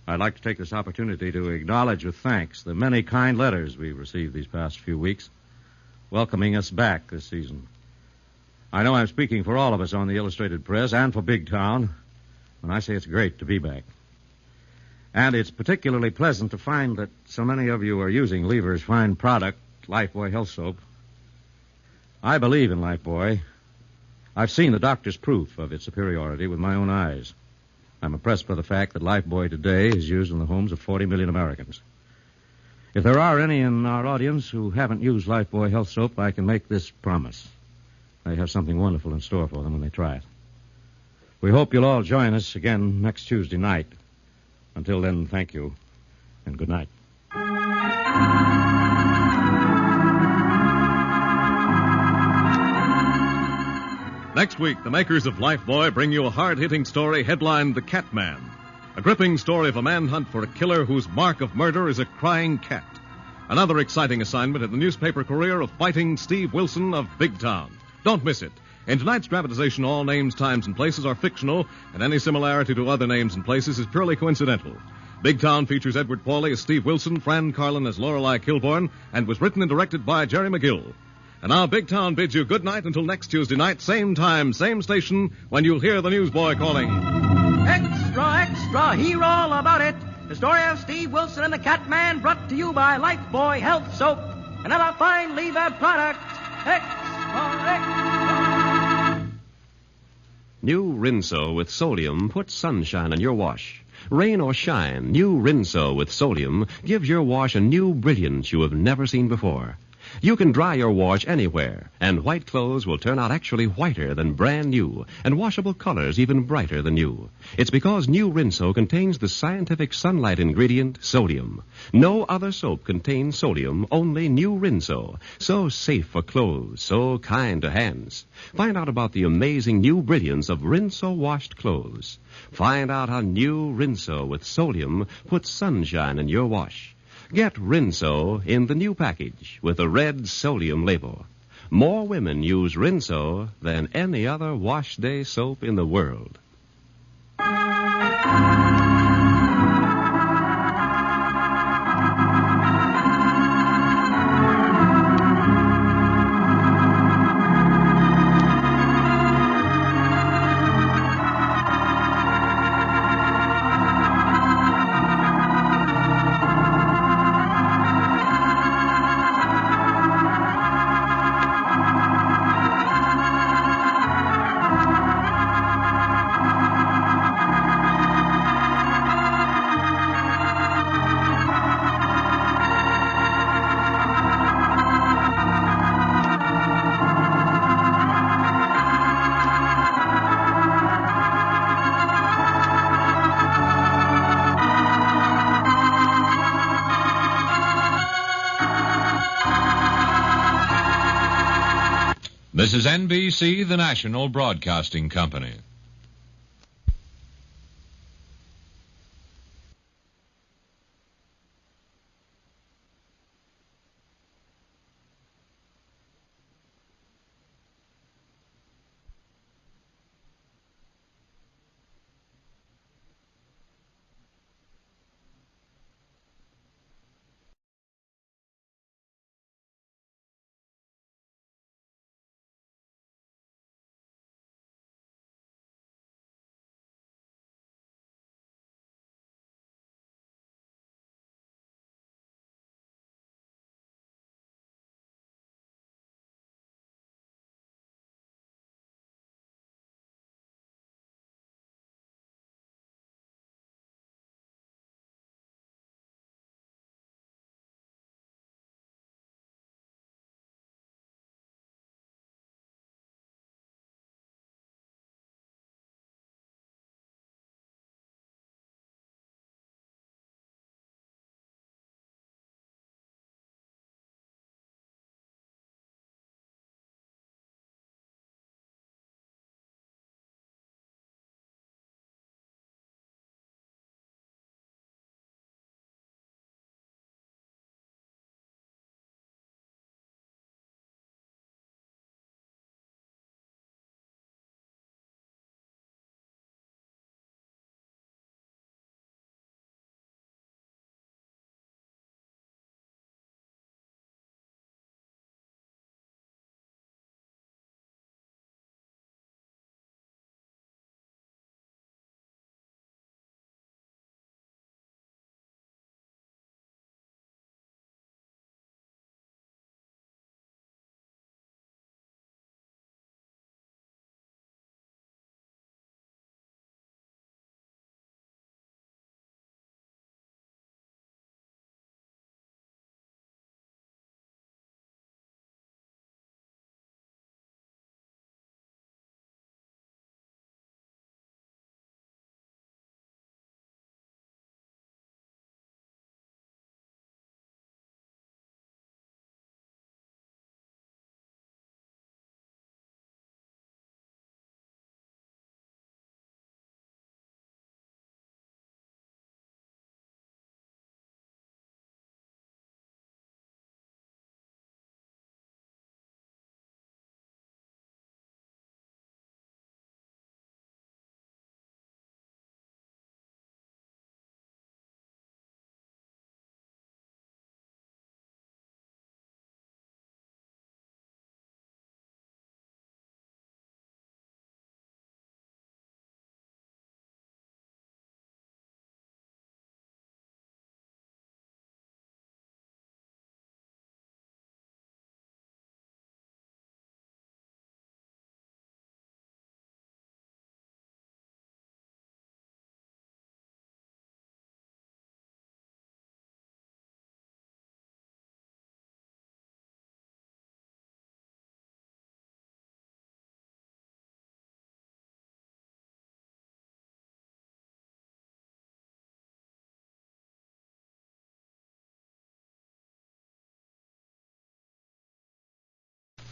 V: I'd like to take this opportunity to acknowledge with thanks the many kind letters we've received these past few weeks, welcoming us back this season. I know I'm speaking for all of us on the Illustrated Press and for Big Town when I say it's great to be back. And it's particularly pleasant to find that so many of you are using Lever's fine product, Lifebuoy Health Soap. I believe in Lifebuoy. I've seen the doctor's proof of its superiority with my own eyes. I'm impressed by the fact that Lifebuoy today is used in the homes of 40 million Americans. If there are any in our audience who haven't used Lifebuoy Health Soap, I can make this promise. They have something wonderful in store for them when they try it. We hope you'll all join us again next Tuesday night. Until then, thank you, and good night.
Q: Next week, the makers of Lifebuoy bring you a hard-hitting story headlined The Cat Man, a gripping story of a manhunt for a killer whose mark of murder is a crying cat. Another exciting assignment in the newspaper career of fighting Steve Wilson of Big Town. Don't miss it. In tonight's dramatization, all names, times, and places are fictional, and any similarity to other names and places is purely coincidental. Big Town features Edward Pauly as Steve Wilson, Fran Carlin as Lorelei Kilburn, and was written and directed by Jerry McGill. And now Big Town bids you good night until next Tuesday night, same time, same station, when you'll hear the newsboy calling.
O: Extra, extra, hear all about it. The story of Steve Wilson and the Catman, brought to you by Lifebuoy Health Soap, another fine Lever product. Extra.
H: New Rinso with Solium puts sunshine in your wash. Rain or shine, new Rinso with Solium gives your wash a new brilliance you have never seen before. You can dry your wash anywhere, and white clothes will turn out actually whiter than brand new, and washable colors even brighter than new. It's because new Rinso contains the scientific sunlight ingredient, sodium. No other soap contains sodium, only new Rinso. So safe for clothes, so kind to hands. Find out about the amazing new brilliance of Rinso washed clothes. Find out how new Rinso with sodium puts sunshine in your wash. Get Rinso in the new package with a red sodium label. More women use Rinso than any other wash day soap in the world.
I: This is NBC, the national broadcasting company.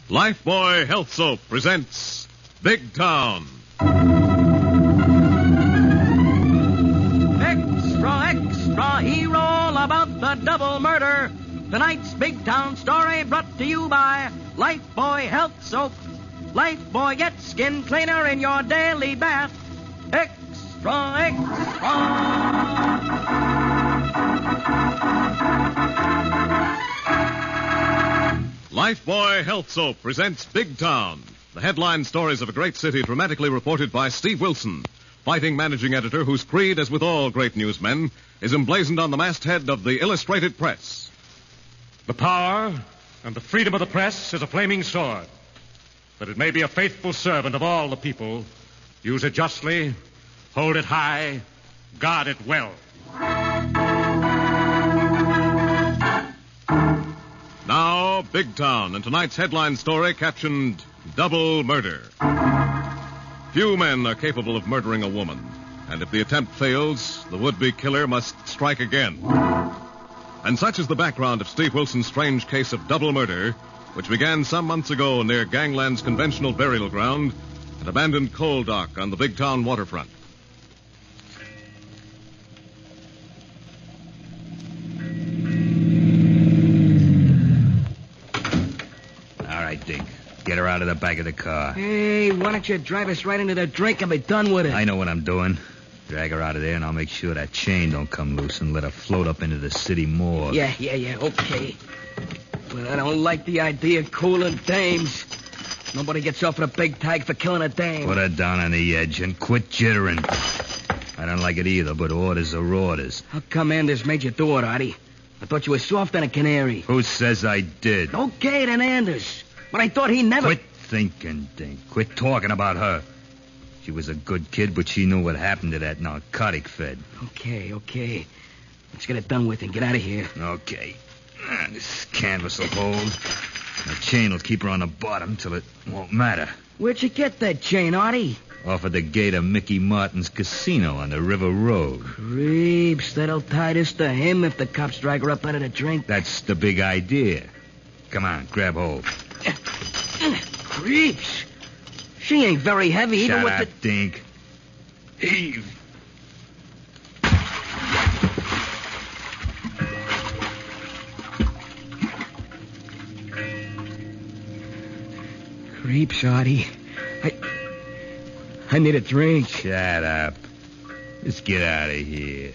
Q: Lifebuoy Health Soap presents Big Town.
O: Extra hero about the double murder. Tonight's Big Town story brought to you by Lifebuoy Health Soap. Lifebuoy gets skin cleaner in your daily bath. Extra.
Q: Lifebuoy Health Soap presents Big Town, the headline stories of a great city dramatically reported by Steve Wilson, fighting managing editor whose creed, as with all great newsmen, is emblazoned on the masthead of the Illustrated Press.
V: The power and the freedom of the press is a flaming sword, that it may be a faithful servant of all the people. Use it justly, hold it high, guard it well.
Q: Now, Big Town, and tonight's headline story captioned Double Murder. Few men are capable of murdering a woman, and if the attempt fails, the would-be killer must strike again. And such is the background of Steve Wilson's strange case of double murder, which began some months ago near Gangland's conventional burial ground, an abandoned coal dock on the Big Town waterfront.
K: All right, Dink. Get her out of the back of the car.
Y: Hey, why don't you drive us right into the drink and be done with it?
K: I know what I'm doing. Drag her out of there, and I'll make sure that chain don't come loose and let her float up into the city morgue.
Y: Yeah, okay. But I don't like the idea of cooling dames. Nobody gets off with a big tag for killing a dame.
K: Put her down on the edge and quit jittering. I don't like it either, but orders are orders.
Y: How come Anders made you do it, Artie? I thought you were soft on a canary.
K: Who says I did?
Y: Okay, then Anders. But I thought he never...
K: Quit thinking, Dink. Quit talking about her. She was a good kid, but she knew what happened to that narcotic fed.
Y: Okay. Let's get it done with and get out of here.
K: Okay. This canvas will hold. The chain will keep her on the bottom till it won't matter.
Y: Where'd you get that chain, Artie?
K: Off of the gate of Mickey Martin's casino on the River Road.
Y: Creeps, that'll tie this to him if the cops drag her up out of the drink.
K: That's the big idea. Come on, grab hold.
Y: Creeps. She ain't very heavy, even
K: Shut
Y: with
K: up,
Y: the...
K: Dink. Heave.
Y: Creeps, Artie. I need a drink.
K: Shut up. Let's get out of here.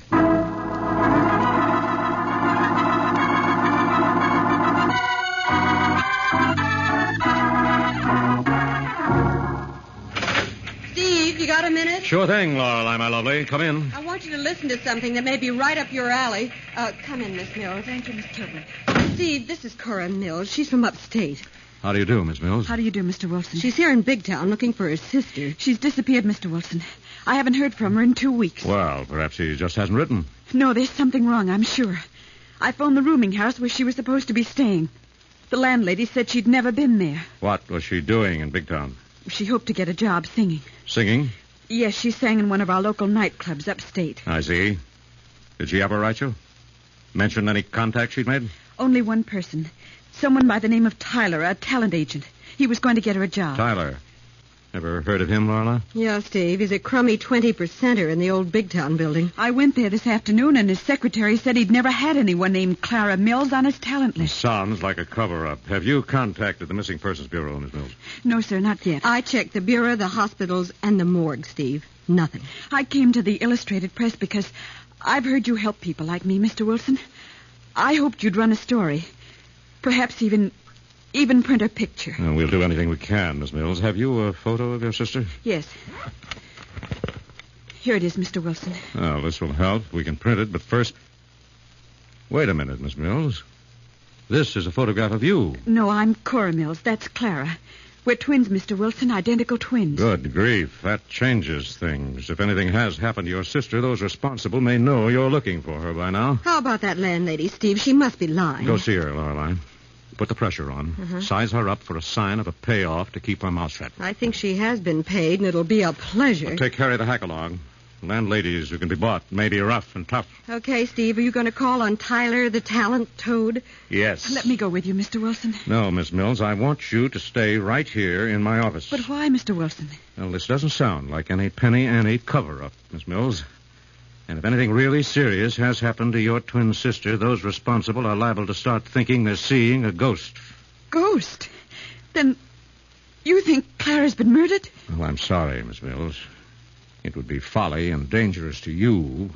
Z: Steve, you got a minute?
V: Sure thing, Lorelei, my lovely. Come in.
Z: I want you to listen to something that may be right up your alley. Come in, Miss Mills. Thank you, Miss Kilburn. Steve, this is Cora Mills. She's from upstate.
V: How do you do, Miss Mills?
M: How do you do, Mr. Wilson?
Z: She's here in Big Town looking for her sister.
M: She's disappeared, Mr. Wilson. I haven't heard from her in 2 weeks.
V: Well, perhaps she just hasn't written.
M: No, there's something wrong, I'm sure. I phoned the rooming house where she was supposed to be staying. The landlady said she'd never been there.
V: What was she doing in Big Town?
M: She hoped to get a job singing.
V: Singing?
M: Yes, she sang in one of our local nightclubs upstate.
V: I see. Did she ever write you? Mention any contacts she'd made?
M: Only one person. Someone by the name of Tyler, a talent agent. He was going to get her a job.
V: Tyler. Ever heard of him, Lorna?
Z: Yeah, Steve. He's a crummy 20%er in the old Big Town building.
M: I went there this afternoon, and his secretary said he'd never had anyone named Clara Mills on his talent list.
V: Sounds like a cover-up. Have you contacted the Missing Persons Bureau, Miss Mills?
M: No, sir, not yet.
Z: I checked the bureau, the hospitals, and the morgue, Steve. Nothing.
M: I came to the Illustrated Press because I've heard you help people like me, Mr. Wilson. I hoped you'd run a story. Perhaps even print a picture.
V: We'll do anything we can, Miss Mills. Have you a photo of your sister?
M: Yes. Here it is, Mr. Wilson.
V: Well, this will help. We can print it, but first... Wait a minute, Miss Mills. This is a photograph of you.
M: No, I'm Cora Mills. That's Clara. We're twins, Mr. Wilson, identical twins.
V: Good grief. That changes things. If anything has happened to your sister, those responsible may know you're looking for her by now.
Z: How about that landlady, Steve? She must be lying.
V: Go see her, Lorelei. Put the pressure on. Size her up for a sign of a payoff to keep her mouth shut.
Z: I think she has been paid, and it'll be a pleasure.
V: Take Harry the Hack along. Landladies who can be bought, maybe rough and tough.
Z: Okay, Steve, are you going to call on Tyler, the talent toad?
V: Yes.
M: Let me go with you, Mr. Wilson.
V: No, Miss Mills, I want you to stay right here in my office.
M: But why, Mr. Wilson?
V: Well, this doesn't sound like any penny ante cover-up, Miss Mills. And if anything really serious has happened to your twin sister, those responsible are liable to start thinking they're seeing a ghost.
M: Ghost? Then you think Clara's been murdered?
V: Well, I'm sorry, Miss Mills. It would be folly and dangerous to you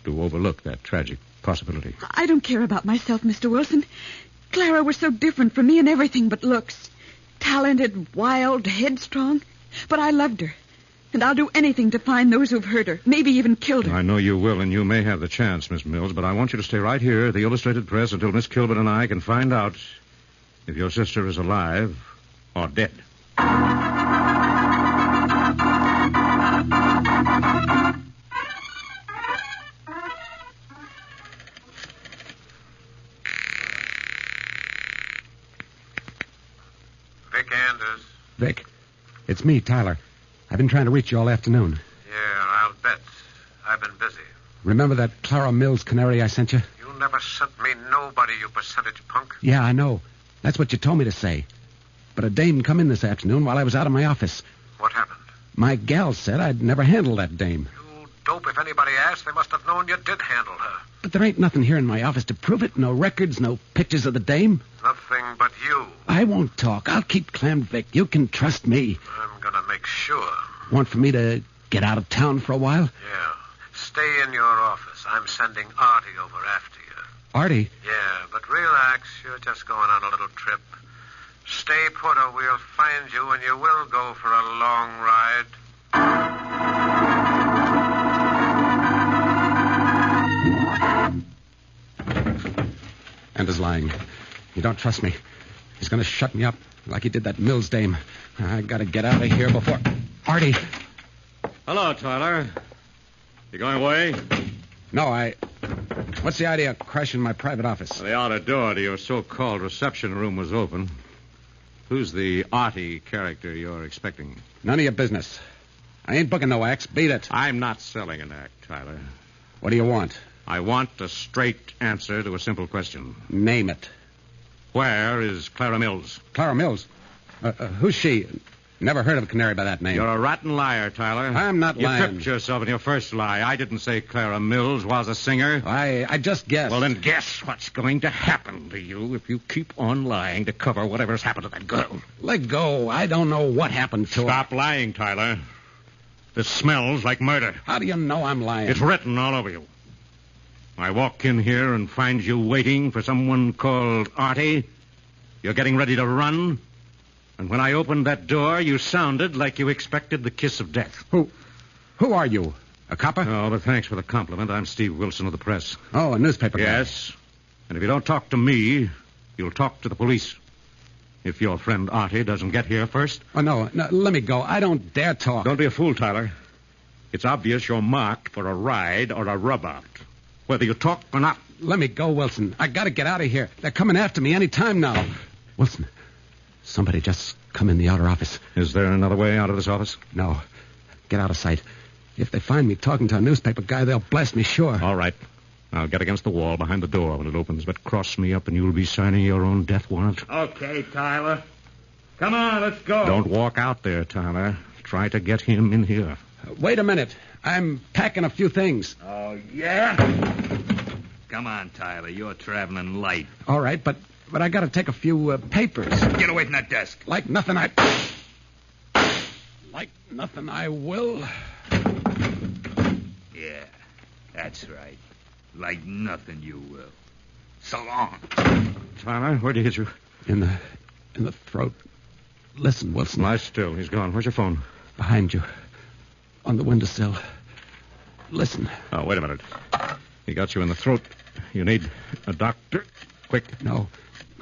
V: to overlook that tragic possibility.
M: I don't care about myself, Mr. Wilson. Clara was so different from me in everything but looks. Talented, wild, headstrong. But I loved her. And I'll do anything to find those who've hurt her, maybe even killed her.
V: I know you will, and you may have the chance, Miss Mills, but I want you to stay right here at the Illustrated Press until Miss Kilburn and I can find out if your sister is alive or dead.
C: Vic Anders.
N: Vic, it's me, Tyler. I've been trying to reach you all afternoon.
C: Yeah, I'll bet. I've been busy.
N: Remember that Clara Mills canary I sent you?
C: You never sent me nobody, you percentage punk.
N: Yeah, I know. That's what you told me to say. But a dame come in this afternoon while I was out of my office.
C: What happened?
N: My gal said I'd never handle that dame.
C: You dope, if anybody asked, they must have known you did handle her.
N: But there ain't nothing here in my office to prove it. No records, no pictures of the dame.
C: Nothing but you.
N: I won't talk. I'll keep clammed, Vic. You can trust me.
C: I'm gonna make sure.
N: Want for me to get out of town for a while?
C: Yeah. Stay in your office. I'm sending Artie over after you.
N: Artie?
C: Yeah, but relax. You're just going on a little trip. Stay put or we'll find you and you will go for a long ride.
N: Anders lying. You don't trust me. He's going to shut me up like he did that Mills dame. I got to get out of here before... Artie.
V: Hello, Tyler. You going away?
N: No, What's the idea of crashing my private office?
V: The outer door to your so-called reception room was open. Who's the Artie character you're expecting?
N: None of your business. I ain't booking no acts. Beat it.
V: I'm not selling an act, Tyler.
N: What do you want?
V: I want a straight answer to a simple question.
N: Name it.
V: Where is Clara Mills?
N: Clara Mills? Who's she? Never heard of a canary by that name.
V: You're a rotten liar, Tyler.
N: I'm not lying.
V: You tripped yourself in your first lie. I didn't say Clara Mills was a singer.
N: I just guessed.
V: Well, then guess what's going to happen to you if you keep on lying to cover whatever's happened to that girl.
N: Let go. I don't know what happened to her.
V: Stop lying, Tyler. This smells like murder.
N: How do you know I'm lying?
V: It's written all over you. I walk in here and find you waiting for someone called Artie. You're getting ready to run. And when I opened that door, you sounded like you expected the kiss of death.
N: Who are you? A copper?
V: Oh, but thanks for the compliment. I'm Steve Wilson of the Press.
N: Oh, a newspaper guy.
V: Yes. And if you don't talk to me, you'll talk to the police. If your friend Artie doesn't get here first.
N: Oh, no, let me go. I don't dare talk.
V: Don't be a fool, Tyler. It's obvious you're marked for a ride or a rub-out. Whether you talk or not.
N: Let me go, Wilson. I got to get out of here. They're coming after me any time now. Wilson, somebody just come in the outer office.
V: Is there another way out of this office?
N: No. Get out of sight. If they find me talking to a newspaper guy, they'll blast me sure.
V: All right. I'll get against the wall behind the door when it opens, but cross me up and you'll be signing your own death warrant.
X: Okay, Tyler. Come on, let's go.
V: Don't walk out there, Tyler. Try to get him in here.
N: Wait a minute. I'm packing a few things.
X: Oh, yeah?
K: Come on, Tyler. You're traveling light.
N: All right, but I got to take a few papers.
K: Get away from that desk.
N: Like nothing I will.
K: Yeah, that's right. Like nothing you will. So long.
V: Tyler, where'd he hit you?
N: In the throat. Listen, Wilson.
V: Lie still. He's gone. Where's your phone?
N: Behind you. On the windowsill. Listen.
V: Oh, wait a minute. He got you in the throat. You need a doctor. Quick.
N: No,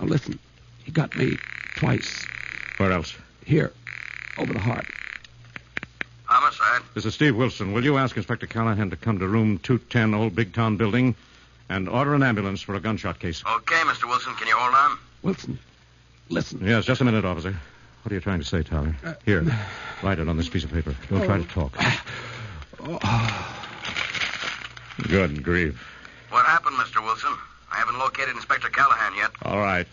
N: listen. He got me twice.
V: Where else?
N: Here. Over the heart.
C: Homicide.
V: This is Steve Wilson. Will you ask Inspector Callahan to come to room 210, Old Big Town Building, and order an ambulance for a gunshot case?
C: Okay, Mr. Wilson. Can you hold on?
N: Wilson, listen.
V: Yes, just a minute, officer. What are you trying to say, Tyler? Here, write it on this piece of paper. Don't try to talk. Good grief.
A: What happened, Mr. Wilson? I haven't located Inspector Callahan yet.
V: All right.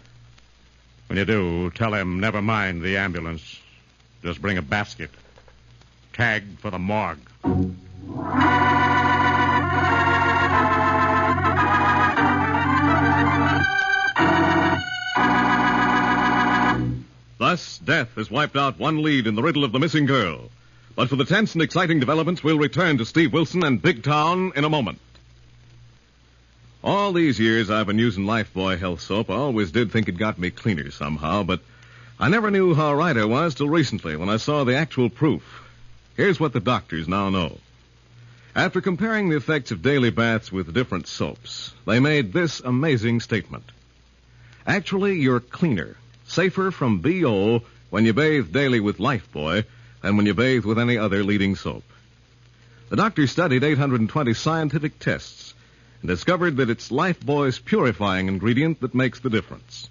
V: When you do, tell him never mind the ambulance. Just bring a basket. Tag for the morgue. Thus, death has wiped out one lead in the riddle of the missing girl. But for the tense and exciting developments, we'll return to Steve Wilson and Big Town in a moment. All these years I've been using Lifebuoy Health Soap. I always did think it got me cleaner somehow, but I never knew how right I was till recently when I saw the actual proof. Here's what the doctors now know. After comparing the effects of daily baths with different soaps, they made this amazing statement. Actually, you're cleaner, safer from BO when you bathe daily with Lifebuoy than when you bathe with any other leading soap. The doctors studied 820 scientific tests and discovered that it's Lifebuoy's purifying ingredient that makes the difference.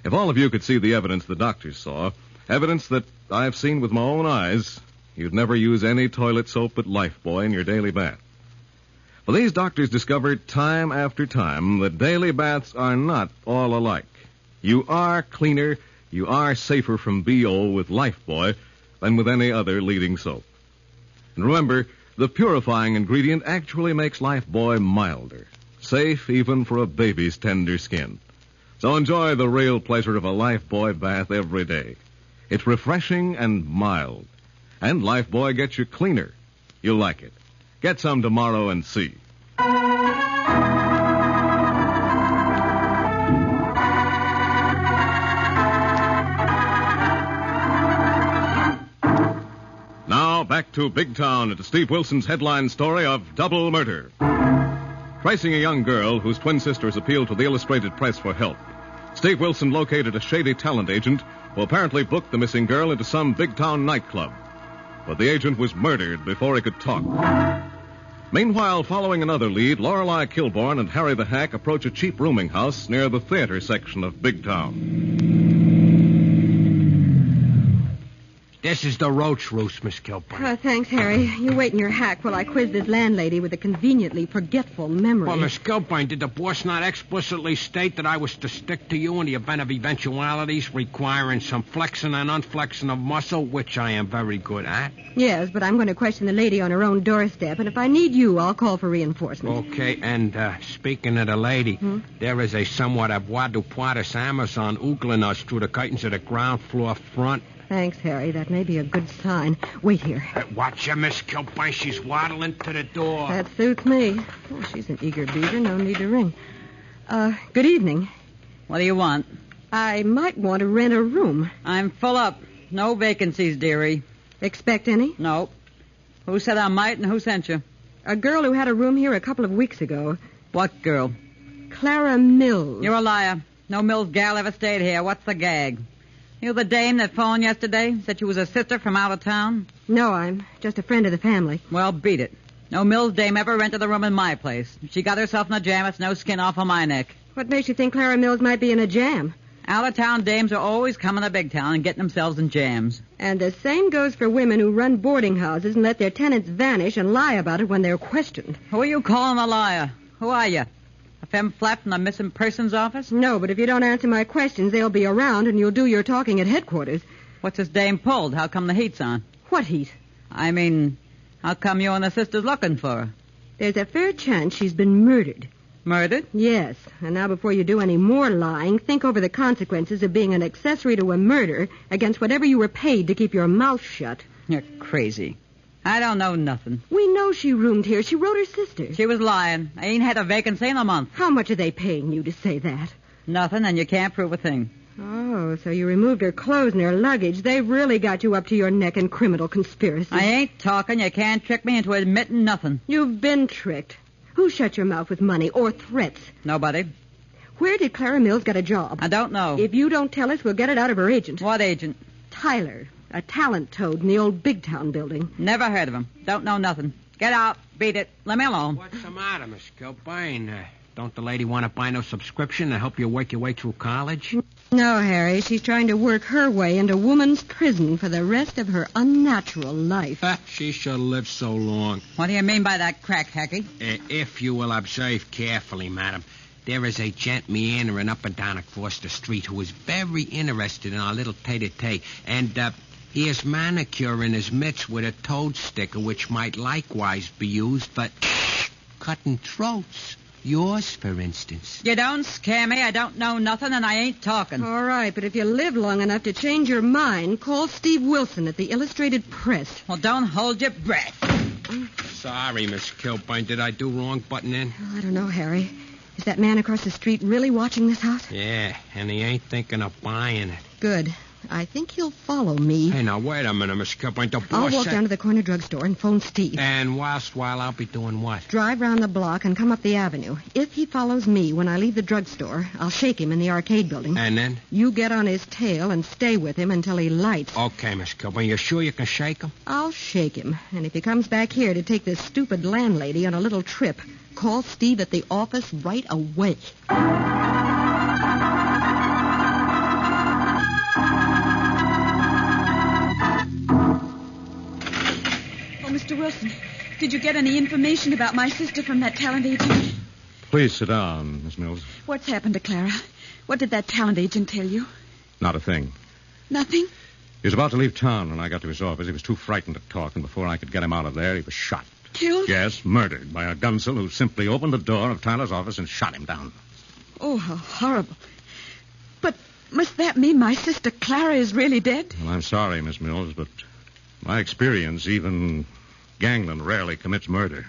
V: If all of you could see the evidence the doctors saw, evidence that I've seen with my own eyes, you'd never use any toilet soap but Lifebuoy in your daily bath. Well, these doctors discovered time after time that daily baths are not all alike. You are cleaner, you are safer from BO with Lifebuoy than with any other leading soap. And remember, the purifying ingredient actually makes Lifebuoy milder, safe even for a baby's tender skin. So enjoy the real pleasure of a Lifebuoy bath every day. It's refreshing and mild. And Lifebuoy gets you cleaner. You'll like it. Get some tomorrow and see. Now, back to Big Town and to Steve Wilson's headline story of double murder. Tracing a young girl whose twin sisters appealed to the illustrated press for help, Steve Wilson located a shady talent agent who apparently booked the missing girl into some big town nightclub. But the agent was murdered before he could talk. Meanwhile, following another lead, Lorelei Kilborn and Harry the Hack approach a cheap rooming house near the theater section of Big Town.
J: This is the roach roost, Miss Kilburn.
Z: Thanks, Harry. You wait in your hack while I quiz this landlady with a conveniently forgetful memory.
J: Well, Miss Kilburn, did the boss not explicitly state that I was to stick to you in the event of eventualities requiring some flexing and unflexing of muscle, which I am very good at?
Z: Yes, but I'm going to question the lady on her own doorstep, and if I need you, I'll call for reinforcements.
J: Okay, and speaking of the lady, there is a somewhat avoirdupois Amazon oogling us through the curtains of the ground floor front.
Z: Thanks, Harry. That may be a good sign. Wait here.
J: Watch her, Miss Kilburn. She's waddling to the door.
Z: That suits me. Oh, she's an eager beaver. No need to ring. Good evening.
F: What do you want?
Z: I might want to rent a room.
F: I'm full up. No vacancies, dearie.
Z: Expect any?
F: No. Who said I might and who sent you?
Z: A girl who had a room here a couple of weeks ago.
F: What girl?
Z: Clara Mills.
F: You're a liar. No Mills gal ever stayed here. What's the gag? You the dame that phoned yesterday? Said you was a sister from out of town?
Z: No, I'm just a friend of the family.
F: Well, beat it. No Mills dame ever rented a room in my place. She got herself in a jam. It's no skin off of my neck.
Z: What makes you think Clara Mills might be in a jam?
F: Out-of-town dames are always coming to big town and getting themselves in jams.
Z: And the same goes for women who run boarding houses and let their tenants vanish and lie about it when they're questioned.
F: Who are you calling a liar? Who are you? A femme-flap from the missing persons office?
Z: No, but if you don't answer my questions, they'll be around and you'll do your talking at headquarters.
F: What's this dame pulled? How come the heat's on?
Z: What heat?
F: I mean, how come you and the sister's looking for her?
Z: There's a fair chance she's been murdered.
F: Murdered?
Z: Yes. And now before you do any more lying, think over the consequences of being an accessory to a murder against whatever you were paid to keep your mouth shut.
F: You're crazy. I don't know nothing.
Z: We know she roomed here. She wrote her sister.
F: She was lying. I ain't had a vacancy in a month.
Z: How much are they paying you to say that?
F: Nothing, and you can't prove a thing.
Z: Oh, so you removed her clothes and her luggage. They've really got you up to your neck in criminal conspiracy.
F: I ain't talking. You can't trick me into admitting nothing.
Z: You've been tricked. Who shut your mouth with money or threats?
F: Nobody.
Z: Where did Clara Mills get a job?
F: I don't know.
Z: If you don't tell us, we'll get it out of her agent.
F: What agent?
Z: Tyler. A talent toad in the old Big Town building.
F: Never heard of him. Don't know nothing. Get out. Beat it. Let me alone.
J: What's the matter, Miss Kilburn? Don't the lady want to buy no subscription to help you work your way through college?
Z: No, Harry. She's trying to work her way into woman's prison for the rest of her unnatural life.
J: She should live so long.
F: What do you mean by that, crack, Hacky?
J: If you will observe carefully, madam, there is a gent meandering up and down across the street who is very interested in our little tete-a-tete, and he is manicuring his mitts with a toad sticker, which might likewise be used for cutting throats. Yours, for instance.
F: You don't scare me. I don't know nothing, and I ain't talking.
Z: All right, but if you live long enough to change your mind, call Steve Wilson at the Illustrated Press.
F: Well, don't hold your breath.
J: Sorry, Miss Kilburn. Did I do wrong butting in?
Z: Oh, I don't know, Harry. Is that man across the street really watching this house?
J: Yeah, and he ain't thinking of buying it.
Z: Good. I think he'll follow me.
J: Hey, now, wait a minute, Miss Kilburn. The boss
Z: I'll walk down to the corner drugstore and phone Steve.
J: And while I'll be doing what?
Z: Drive round the block and come up the avenue. If he follows me when I leave the drugstore, I'll shake him in the arcade building.
J: And then?
Z: You get on his tail and stay with him until he lights.
J: Okay, Miss Kilburn. You sure you can shake him?
Z: I'll shake him. And if he comes back here to take this stupid landlady on a little trip, call Steve at the office right away.
M: Mr. Wilson, did you get any information about my sister from that talent agent?
Q: Please sit down, Miss Mills.
M: What's happened to Clara? What did that talent agent tell you?
Q: Not a thing.
M: Nothing?
Q: He was about to leave town when I got to his office. He was too frightened to talk, and before I could get him out of there, he was shot.
M: Killed?
Q: Yes, murdered by a gunsel who simply opened the door of Tyler's office and shot him down.
M: Oh, how horrible. But must that mean my sister Clara is really dead?
Q: Well, I'm sorry, Miss Mills, but my experience, even gangland rarely commits murder,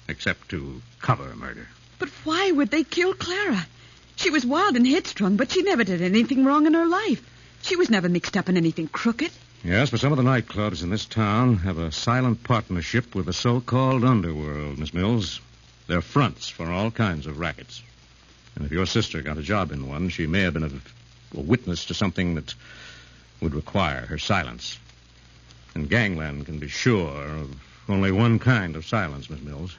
Q: except to cover murder.
M: But why would they kill Clara? She was wild and headstrong, but she never did anything wrong in her life. She was never mixed up in anything crooked.
Q: Yes, but some of the nightclubs in this town have a silent partnership with the so-called underworld, Miss Mills. They're fronts for all kinds of rackets. And if your sister got a job in one, she may have been a witness to something that would require her silence. And gangland can be sure of only one kind of silence, Miss Mills.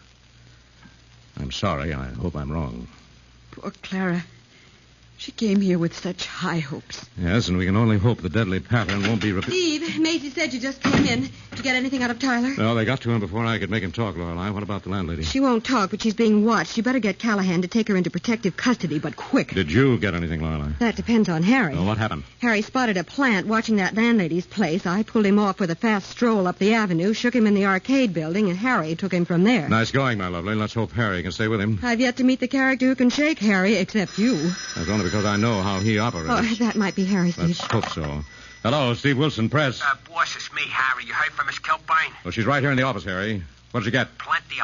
Q: I'm sorry. I hope I'm wrong.
M: Poor Clara. She came here with such high hopes.
Q: Yes, and we can only hope the deadly pattern won't be repeated.
Z: Steve, Maisie said you just came in. Did you get anything out of Tyler?
Q: No, they got to him before I could make him talk, Lorelei. What about the landlady?
Z: She won't talk, but she's being watched. You better get Callahan to take her into protective custody, but quick.
Q: Did you get anything, Lorelei?
Z: That depends on Harry.
Q: Well, what happened?
Z: Harry spotted a plant watching that landlady's place. I pulled him off with a fast stroll up the avenue, shook him in the arcade building, and Harry took him from there.
Q: Nice going, my lovely. Let's hope Harry can stay with him.
Z: I've yet to meet the character who can shake Harry, except you.
Q: That's only because I know how he operates.
Z: Oh, that might be Harry, Steve.
Q: Let's hope so. Hello, Steve Wilson, press.
J: Boss, it's me, Harry. You heard from Miss Kilburn?
Q: Well, she's right here in the office, Harry. What did you get?
J: Plenty,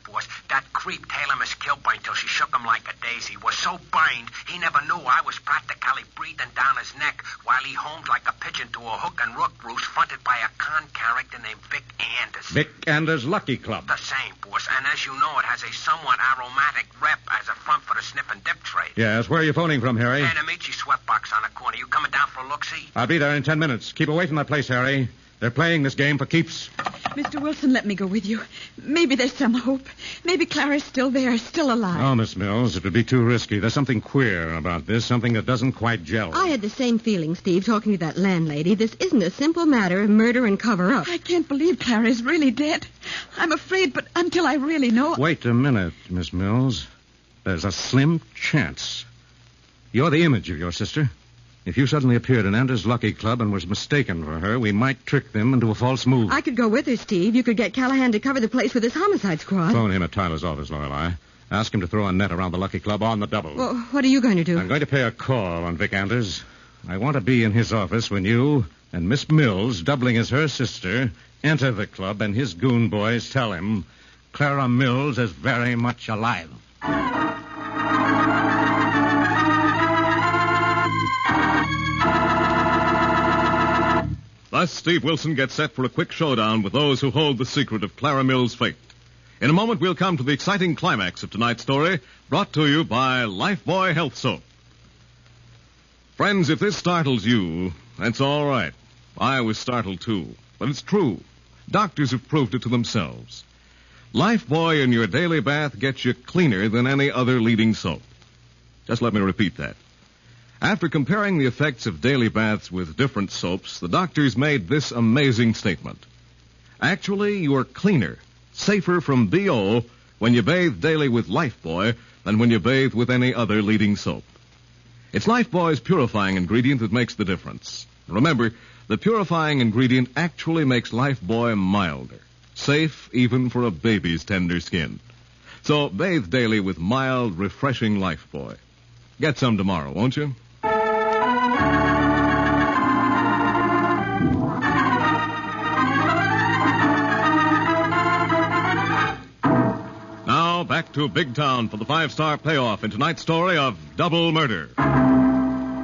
J: boss. That creep Taylor Miss Kilburn till she shook him like a daisy was so burned he never knew I was practically breathing down his neck while he homed like a pigeon to a hook and rook roost fronted by a con character named Vic Anders.
Q: Vic Anders' Lucky Club.
J: The same, boss. And as you know, it has a somewhat aromatic rep as a front for the snip and dip trade.
Q: Yes, where are you phoning from, Harry?
J: And Amici sweatbox on the corner. You coming down for a look-see?
Q: I'll be there in 10 minutes. Keep away from that place, Harry. They're playing this game for keeps.
M: Mr. Wilson, let me go with you. Maybe there's some hope. Maybe Clara's still there, still alive.
Q: Oh, Miss Mills, it would be too risky. There's something queer about this, something that doesn't quite gel.
Z: I had the same feeling, Steve, talking to that landlady. This isn't a simple matter of murder and cover-up.
M: I can't believe Clara is really dead. I'm afraid, but until I really know...
Q: Wait a minute, Miss Mills. There's a slim chance. You're the image of your sister. If you suddenly appeared in Anders' Lucky Club and was mistaken for her, we might trick them into a false move.
Z: I could go with her, Steve. You could get Callahan to cover the place with his homicide squad.
Q: Phone him at Tyler's office, Lorelei. Ask him to throw a net around the Lucky Club on the double.
Z: Well, what are you going to do?
Q: I'm going to pay a call on Vic Anders. I want to be in his office when you and Miss Mills, doubling as her sister, enter the club and his goon boys tell him Clara Mills is very much alive. Thus, Steve Wilson gets set for a quick showdown with those who hold the secret of Clara Mills' fate. In a moment, we'll come to the exciting climax of tonight's story, brought to you by Lifebuoy Health Soap. Friends, if this startles you, that's all right. I was startled, too. But it's true. Doctors have proved it to themselves. Lifebuoy in your daily bath gets you cleaner than any other leading soap. Just let me repeat that. After comparing the effects of daily baths with different soaps, the doctors made this amazing statement. Actually, you're cleaner, safer from BO when you bathe daily with Lifebuoy than when you bathe with any other leading soap. It's Lifebuoy's purifying ingredient that makes the difference. Remember, the purifying ingredient actually makes Lifebuoy milder, safe even for a baby's tender skin. So bathe daily with mild, refreshing Lifebuoy. Get some tomorrow, won't you? Now, back to Big Town for the 5-star payoff in tonight's story of Double Murder.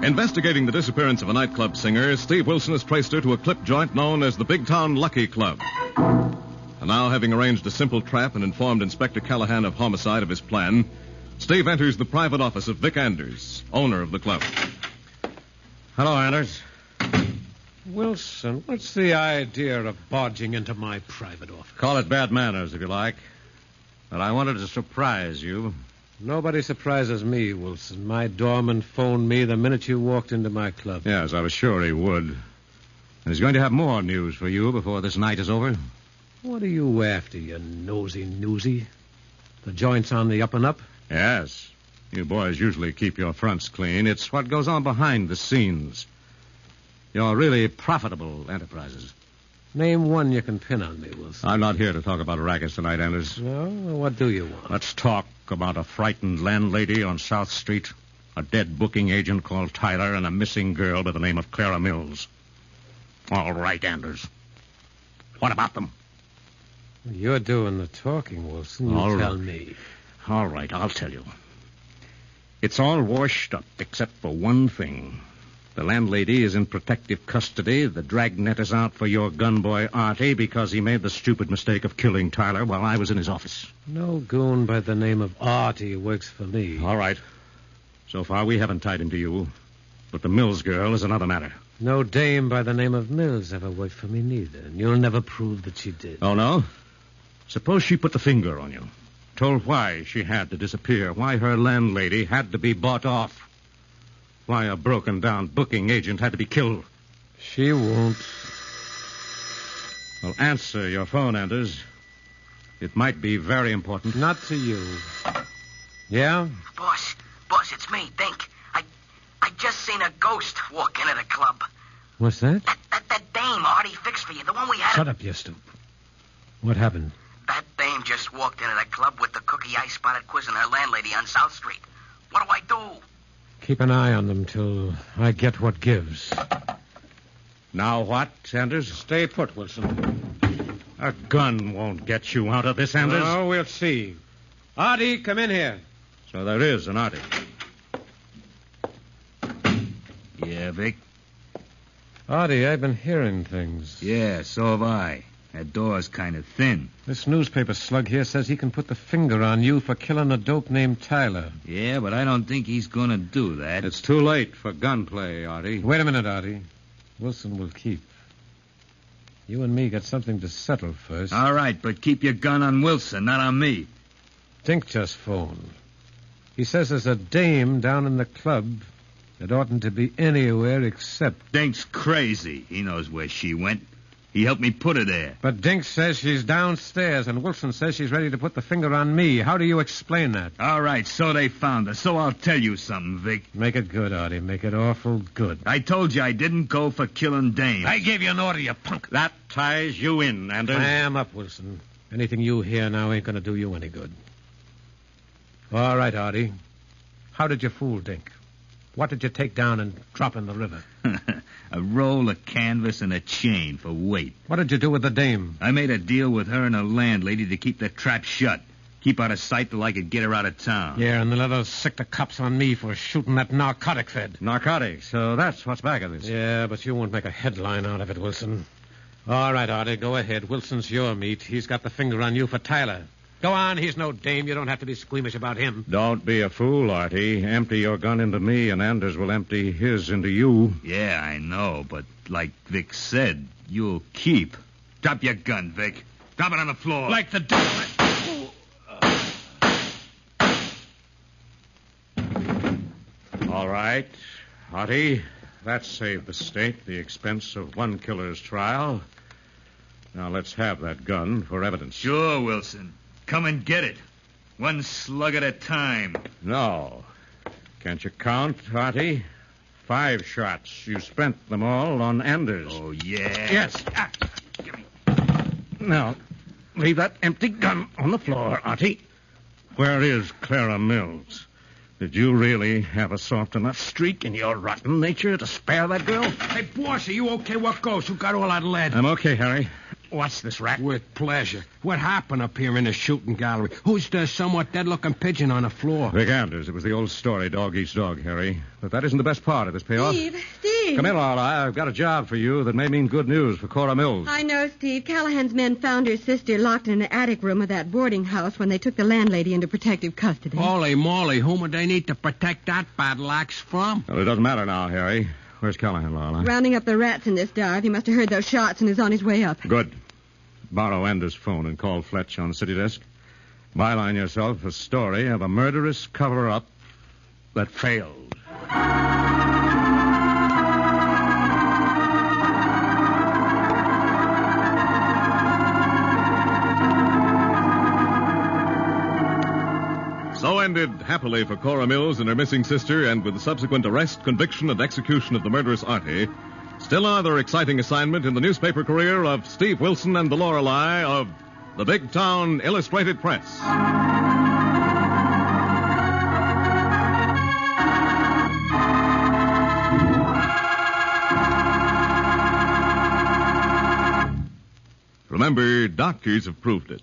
Q: Investigating the disappearance of a nightclub singer, Steve Wilson has traced her to a clip joint known as the Big Town Lucky Club. And now, having arranged a simple trap and informed Inspector Callahan of homicide of his plan, Steve enters the private office of Vic Anders, owner of the club.
V: Hello, Anders. Wilson, what's the idea of barging into my private office?
D: Call it bad manners, if you like. But I wanted to surprise you.
V: Nobody surprises me, Wilson. My doorman phoned me the minute you walked into my club.
D: Yes, I was sure he would. And he's going to have more news for you before this night is over.
V: What are you after, you nosy newsy? The joint's on the up and up?
D: Yes. You boys usually keep your fronts clean. It's what goes on behind the scenes. You're really profitable enterprises.
V: Name one you can pin on me, Wilson.
D: I'm not here to talk about rackets tonight, Anders.
V: No? Well, what do you want?
D: Let's talk about a frightened landlady on South Street, a dead booking agent called Tyler, and a missing girl by the name of Clara Mills. All right, Anders. What about them?
V: You're doing the talking, Wilson. You tell me.
D: All right, I'll tell you. It's all washed up, except for one thing. The landlady is in protective custody. The dragnet is out for your gunboy, Artie, because he made the stupid mistake of killing Tyler while I was in his office.
V: No goon by the name of Artie works for me.
D: All right. So far, we haven't tied him to you. But the Mills girl is another matter.
V: No dame by the name of Mills ever worked for me, neither. And you'll never prove that she did.
D: Oh, no? Suppose she put the finger on you. Told why she had to disappear, why her landlady had to be bought off, why a broken-down booking agent had to be killed.
V: She won't.
D: Well, answer your phone, Anders. It might be very important.
V: Not to you. Yeah?
A: Boss, it's me, Dink. I just seen a ghost walk into the club.
V: What's that?
A: That dame Artie fixed for you, the one we had...
V: Shut up, you stupid. What happened?
A: That dame just walked into the club with the cookie I spotted quizzing her landlady on South Street. What do I do?
V: Keep an eye on them till I get what gives.
D: Now what, Anders?
V: Stay put, Wilson.
D: A gun won't get you out of this, Anders.
V: No, we'll see. Artie, come in here.
D: So there is an Artie.
K: Yeah, Vic?
V: Artie, I've been hearing things.
K: Yeah, so have I. That door's kind of thin.
V: This newspaper slug here says he can put the finger on you for killing a dope named Tyler.
K: Yeah, but I don't think he's going to do that.
D: It's too late for gunplay, Artie.
V: Wait a minute, Artie. Wilson will keep. You and me got something to settle first.
K: All right, but keep your gun on Wilson, not on me.
V: Dink just phoned. He says there's a dame down in the club that oughtn't to be anywhere except...
K: Dink's crazy. He knows where she went. He helped me put her there.
V: But Dink says she's downstairs, and Wilson says she's ready to put the finger on me. How do you explain that?
K: All right, so they found her. So I'll tell you something, Vic.
V: Make it good, Artie. Make it awful good.
K: I told you I didn't go for killing dames.
V: I gave you an order, you punk.
D: That ties you in, Anders.
V: Clam up, Wilson. Anything you hear now ain't going to do you any good. All right, Artie. How did you fool Dink? What did you take down and drop in the river?
K: A roll of canvas and a chain for weight.
V: What did you do with the dame?
K: I made a deal with her and her landlady to keep the trap shut. Keep out of sight till I could get her out of town.
V: Yeah, and then let her sick the cops on me for shooting that narcotic fed.
D: Narcotics, so that's what's back of this.
V: Yeah, but you won't make a headline out of it, Wilson. All right, Artie, go ahead. Wilson's your meat. He's got the finger on you for Tyler. Go on, he's no dame. You don't have to be squeamish about him.
D: Don't be a fool, Artie. Empty your gun into me, and Anders will empty his into you.
K: Yeah, I know, but like Vic said, you'll keep. Drop your gun, Vic. Drop it on the floor.
V: Like the devil.
D: right, Artie. That saved the state the expense of one killer's trial. Now let's have that gun for evidence.
K: Sure, Wilson. Come and get it. One slug at a time.
D: No. Can't you count, Artie? 5 shots. You spent them all on Anders.
K: Oh, yeah?
D: Yes. Now, leave that empty gun on the floor, Artie. Where is Clara Mills? Did you really have a soft enough streak in your rotten nature to spare that girl?
J: Hey, boss, are you okay? What goes? Who got all that lead?
D: I'm okay, Harry. What's this rat?
J: With pleasure. What happened up here in the shooting gallery? Who's the somewhat dead-looking pigeon on the floor?
D: Vic Anders. It was the old story, dog eats dog, Harry. But that isn't the best part of this payoff.
Z: Steve!
D: Come in, Lorelei. I've got a job for you that may mean good news for Cora Mills.
Z: I know, Steve. Callahan's men found her sister locked in an attic room of that boarding house when they took the landlady into protective custody.
J: Holy moly, whom would they need to protect that battle axe from?
D: Well, it doesn't matter now, Harry. Where's Callahan, Lorelei?
Z: Rounding up the rats in this dive. He must have heard those shots and is on his way up.
D: Good. Borrow Anders' phone and call Fletch on the city desk. Byline yourself a story of a murderous cover-up that failed.
Q: So ended happily for Cora Mills and her missing sister, and with the subsequent arrest, conviction, and execution of the murderous Artie, still another exciting assignment in the newspaper career of Steve Wilson and the Lorelei of the Big Town Illustrated Press. Remember, doctors have proved it.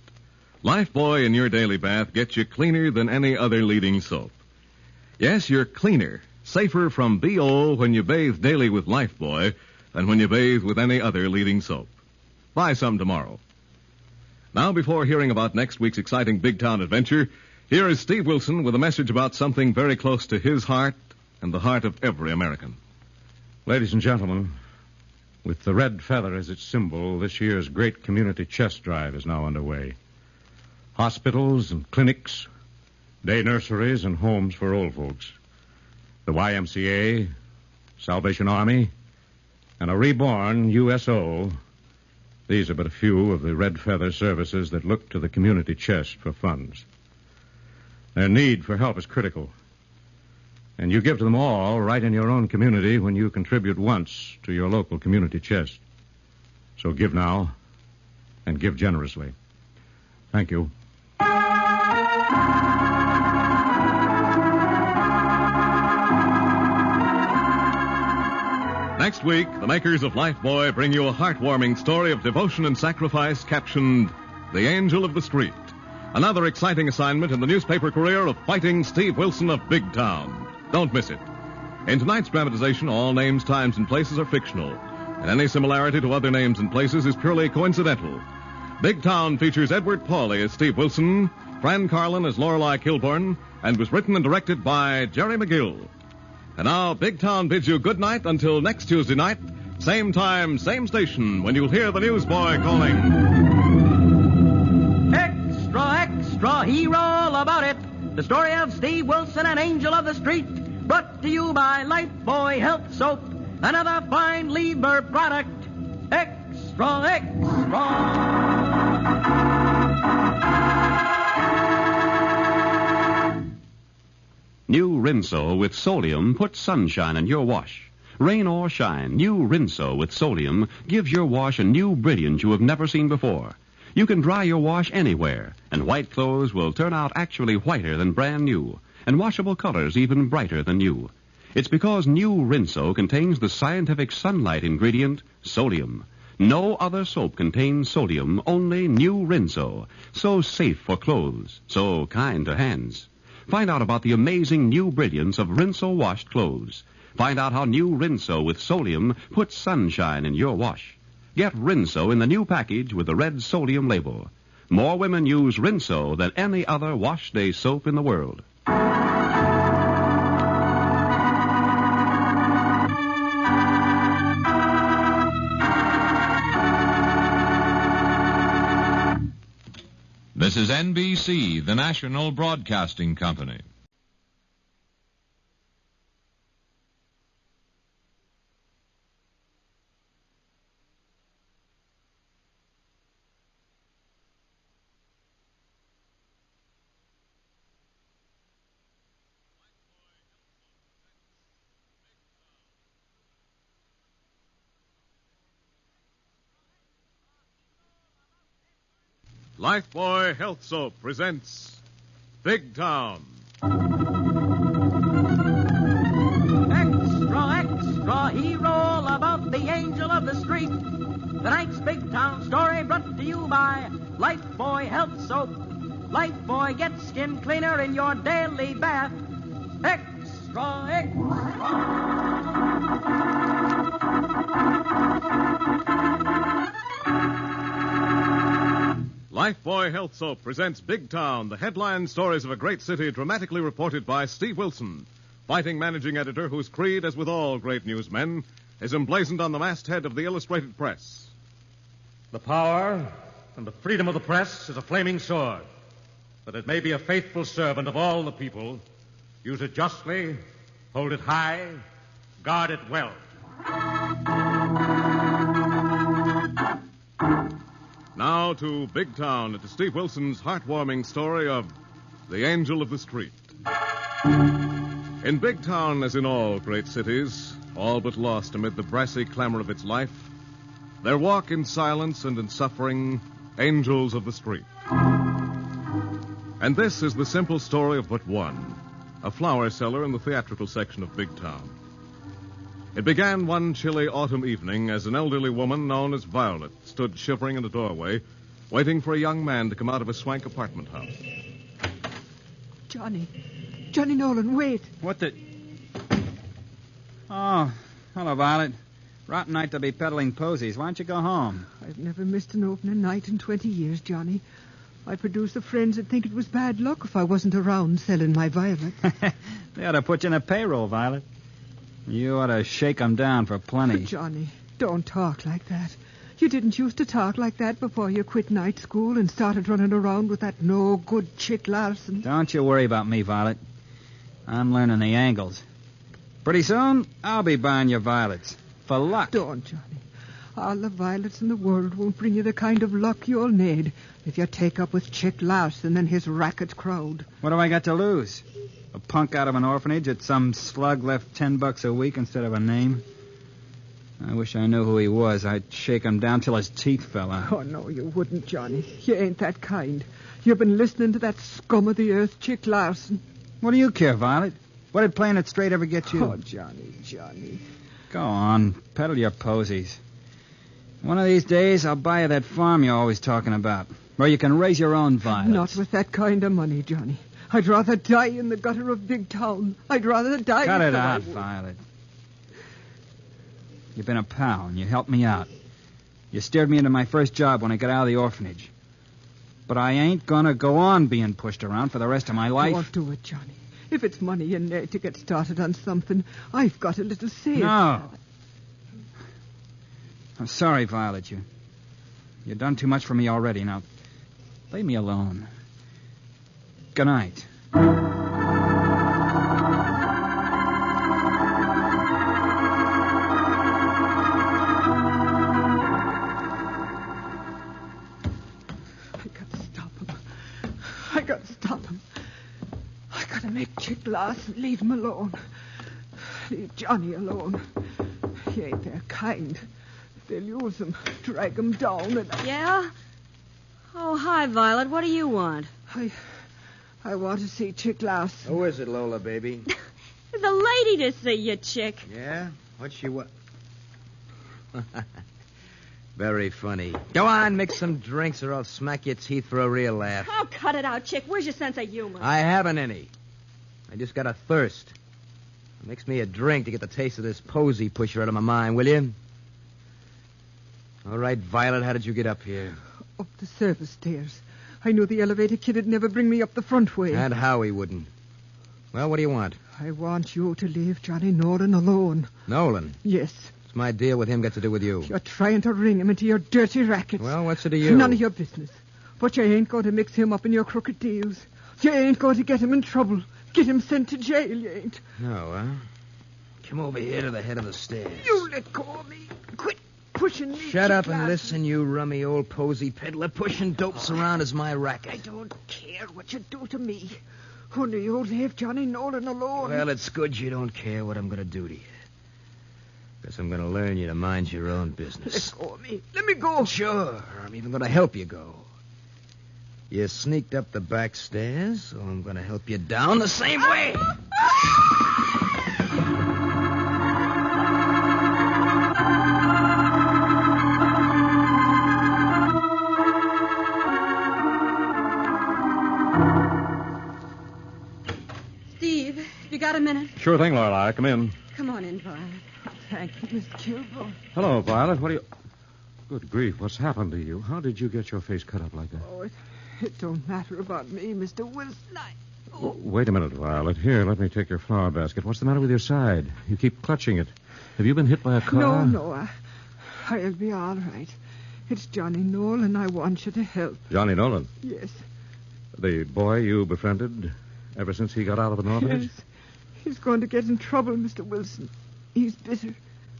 Q: Lifebuoy in your daily bath gets you cleaner than any other leading soap. Yes, you're cleaner, safer from BO when you bathe daily with Lifebuoy than when you bathe with any other leading soap. Buy some tomorrow. Now, before hearing about next week's exciting big town adventure, here is Steve Wilson with a message about something very close to his heart and the heart of every American.
D: Ladies and gentlemen, with the red feather as its symbol, this year's great community chest drive is now underway. Hospitals and clinics, day nurseries and homes for old folks, the YMCA, Salvation Army, and a reborn USO. These are but a few of the red feather services that look to the community chest for funds. Their need for help is critical, and you give to them all right in your own community when you contribute once to your local community chest. So give now, and give generously. Thank you.
Q: Next week, the makers of Lifebuoy bring you a heartwarming story of devotion and sacrifice captioned The Angel of the Street. Another exciting assignment in the newspaper career of fighting Steve Wilson of Big Town. Don't miss it. In tonight's dramatization, all names, times, and places are fictional, and any similarity to other names and places is purely coincidental. Big Town features Edward Pauley as Steve Wilson, Fran Carlin as Lorelei Kilburn, and was written and directed by Jerry McGill. And now, Big Town bids you good night until next Tuesday night, same time, same station, when you'll hear the newsboy calling.
O: Extra, extra, hear all about it. The story of Steve Wilson, an angel of the street, brought to you by Lifebuoy Health Soap, another fine Lieber product. Extra, extra.
H: New Rinso with Solium puts sunshine in your wash. Rain or shine, new Rinso with Solium gives your wash a new brilliance you have never seen before. You can dry your wash anywhere, and white clothes will turn out actually whiter than brand new, and washable colors even brighter than new. It's because new Rinso contains the scientific sunlight ingredient, Solium. No other soap contains sodium, only new Rinso. So safe for clothes, so kind to hands. Find out about the amazing new brilliance of Rinso washed clothes. Find out how new Rinso with Solium puts sunshine in your wash. Get Rinso in the new package with the red Solium label. More women use Rinso than any other wash day soap in the world.
I: This is NBC, the national broadcasting company.
Q: Lifebuoy Health Soap presents Big Town.
O: Extra, extra, hero all about the angel of the street. Tonight's Big Town story brought to you by Lifebuoy Health Soap. Lifebuoy gets skin cleaner in your daily bath. Extra, extra.
Q: Lifebuoy Health Soap presents Big Town, the headline stories of a great city dramatically reported by Steve Wilson, fighting managing editor whose creed, as with all great newsmen, is emblazoned on the masthead of the Illustrated Press.
V: The power and the freedom of the press is a flaming sword, that it may be a faithful servant of all the people. Use it justly, hold it high, guard it well.
Q: Now to Big Town, and to Steve Wilson's heartwarming story of The Angel of the Street. In Big Town, as in all great cities, all but lost amid the brassy clamor of its life, there walk in silence and in suffering angels of the street. And this is the simple story of but one, a flower seller in the theatrical section of Big Town. It began one chilly autumn evening as an elderly woman known as Violet stood shivering in the doorway, waiting for a young man to come out of a swank apartment house.
L: Johnny Nolan, wait.
P: What the... Oh, hello, Violet. Rotten night to be peddling posies. Why don't you go home?
L: I've never missed an opening night in 20 years, Johnny. I produce the friends that think it was bad luck if I wasn't around selling my Violet.
P: They ought to put you in a payroll, Violet. You ought to shake 'em down for plenty.
L: Johnny, don't talk like that. You didn't used to talk like that before you quit night school and started running around with that no-good chick Larson.
P: Don't you worry about me, Violet. I'm learning the angles. Pretty soon, I'll be buying your violets. For luck.
L: Don't, Johnny. All the violets in the world won't bring you the kind of luck you'll need if you take up with Chick Larson and his racket crowd.
P: What do I got to lose? A punk out of an orphanage that some slug left $10 a week instead of a name? I wish I knew who he was. I'd shake him down till his teeth fell out.
L: Oh, no, you wouldn't, Johnny. You ain't that kind. You've been listening to that scum of the earth, Chick Larson.
P: What do you care, Violet? What did playing it straight ever get you?
L: Oh, Johnny.
P: Go on. Peddle your posies. One of these days, I'll buy you that farm you're always talking about, where you can raise your own violets.
L: Not with that kind of money, Johnny. I'd rather die in the gutter of Big Town. I'd rather die...
P: Cut it out, Violet. You've been a pal, and you helped me out. You steered me into my first job when I got out of the orphanage. But I ain't gonna go on being pushed around for the rest of my life.
L: Don't do it, Johnny. If it's money you need to get started on something, I've got a little saved.
P: No. I'm sorry, Violet. You've done too much for me already. Now, leave me alone. Good night.
L: I gotta stop him. I gotta make Chick Larson leave him alone. Leave Johnny alone. He ain't their kind. They'll use him, drag him down, and...
R: Yeah? Oh, hi, Violet. What do you want?
L: I want to see Chick Larson.
S: Who is it, Lola, baby?
R: The lady to see you, Chick.
S: Yeah? What's she what? Very funny. Go on, mix some drinks or I'll smack your teeth for a real laugh.
R: Oh, cut it out, Chick. Where's your sense of humor?
S: I haven't any. I just got a thirst. Mix me a drink to get the taste of this posy pusher out of my mind, will you? All right, Violet, how did you get up here?
L: Up the service stairs. I knew the elevator kid'd never bring me up the front way.
S: And Howie wouldn't. Well, what do you want?
L: I want you to leave Johnny Nolan alone.
S: Nolan?
L: Yes.
S: What's my deal with him got to do with you?
L: You're trying to ring him into your dirty rackets.
S: Well, what's it to you?
L: None of your business. But you ain't going to mix him up in your crooked deals. You ain't going to get him in trouble. Get him sent to jail, you ain't.
S: No, huh? Come over here to the head of the stairs.
L: You let go of me. Quit pushing me.
S: Shut up and listen, you rummy old posy peddler. Pushing dopes around is my racket.
L: I don't care what you do to me. Only you'll leave Johnny Nolan alone.
S: Well, it's good you don't care what I'm going to do to you. Guess I'm going to learn you to mind your own business.
L: Let go of me. Let me go.
S: Sure. I'm even going to help you go. You sneaked up the back stairs, so I'm going to help you down the same way.
Z: Steve, you got a minute?
Q: Sure thing, Lorelei. Come in.
Z: Come on in, Violet.
L: Thank you, Miss Kilburn.
Q: Hello, Violet. What do you... Good grief, what's happened to you? How did you get your face cut up like that?
L: Oh, it don't matter about me, Mr. Wilson.
Q: Wait a minute, Violet. Here, let me take your flower basket. What's the matter with your side? You keep clutching it. Have you been hit by a car?
L: No, I'll be all right. It's Johnny Nolan. I want you to help.
Q: Johnny Nolan?
L: Yes.
Q: The boy you befriended ever since he got out of an orphanage?
L: Yes. He's going to get in trouble, Mr. Wilson. He's bitter.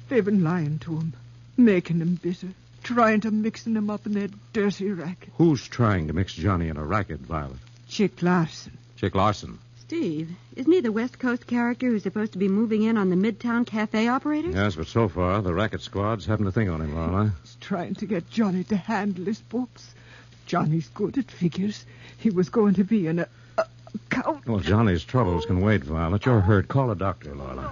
L: They've been lying to him, making him bitter, trying to mixing him up in their dirty racket.
Q: Who's trying to mix Johnny in a racket, Violet?
L: Chick Larson.
Q: Chick Larson?
Z: Steve, isn't he the West Coast character who's supposed to be moving in on the Midtown Cafe operators?
Q: Yes, but so far, the racket squad's having a thing on him, Lorelei.
L: He's trying to get Johnny to handle his books. Johnny's good at figures. He was going to be an accountant.
Q: Well, Johnny's troubles can wait, Violet. You're hurt. Call a doctor, Lorelei.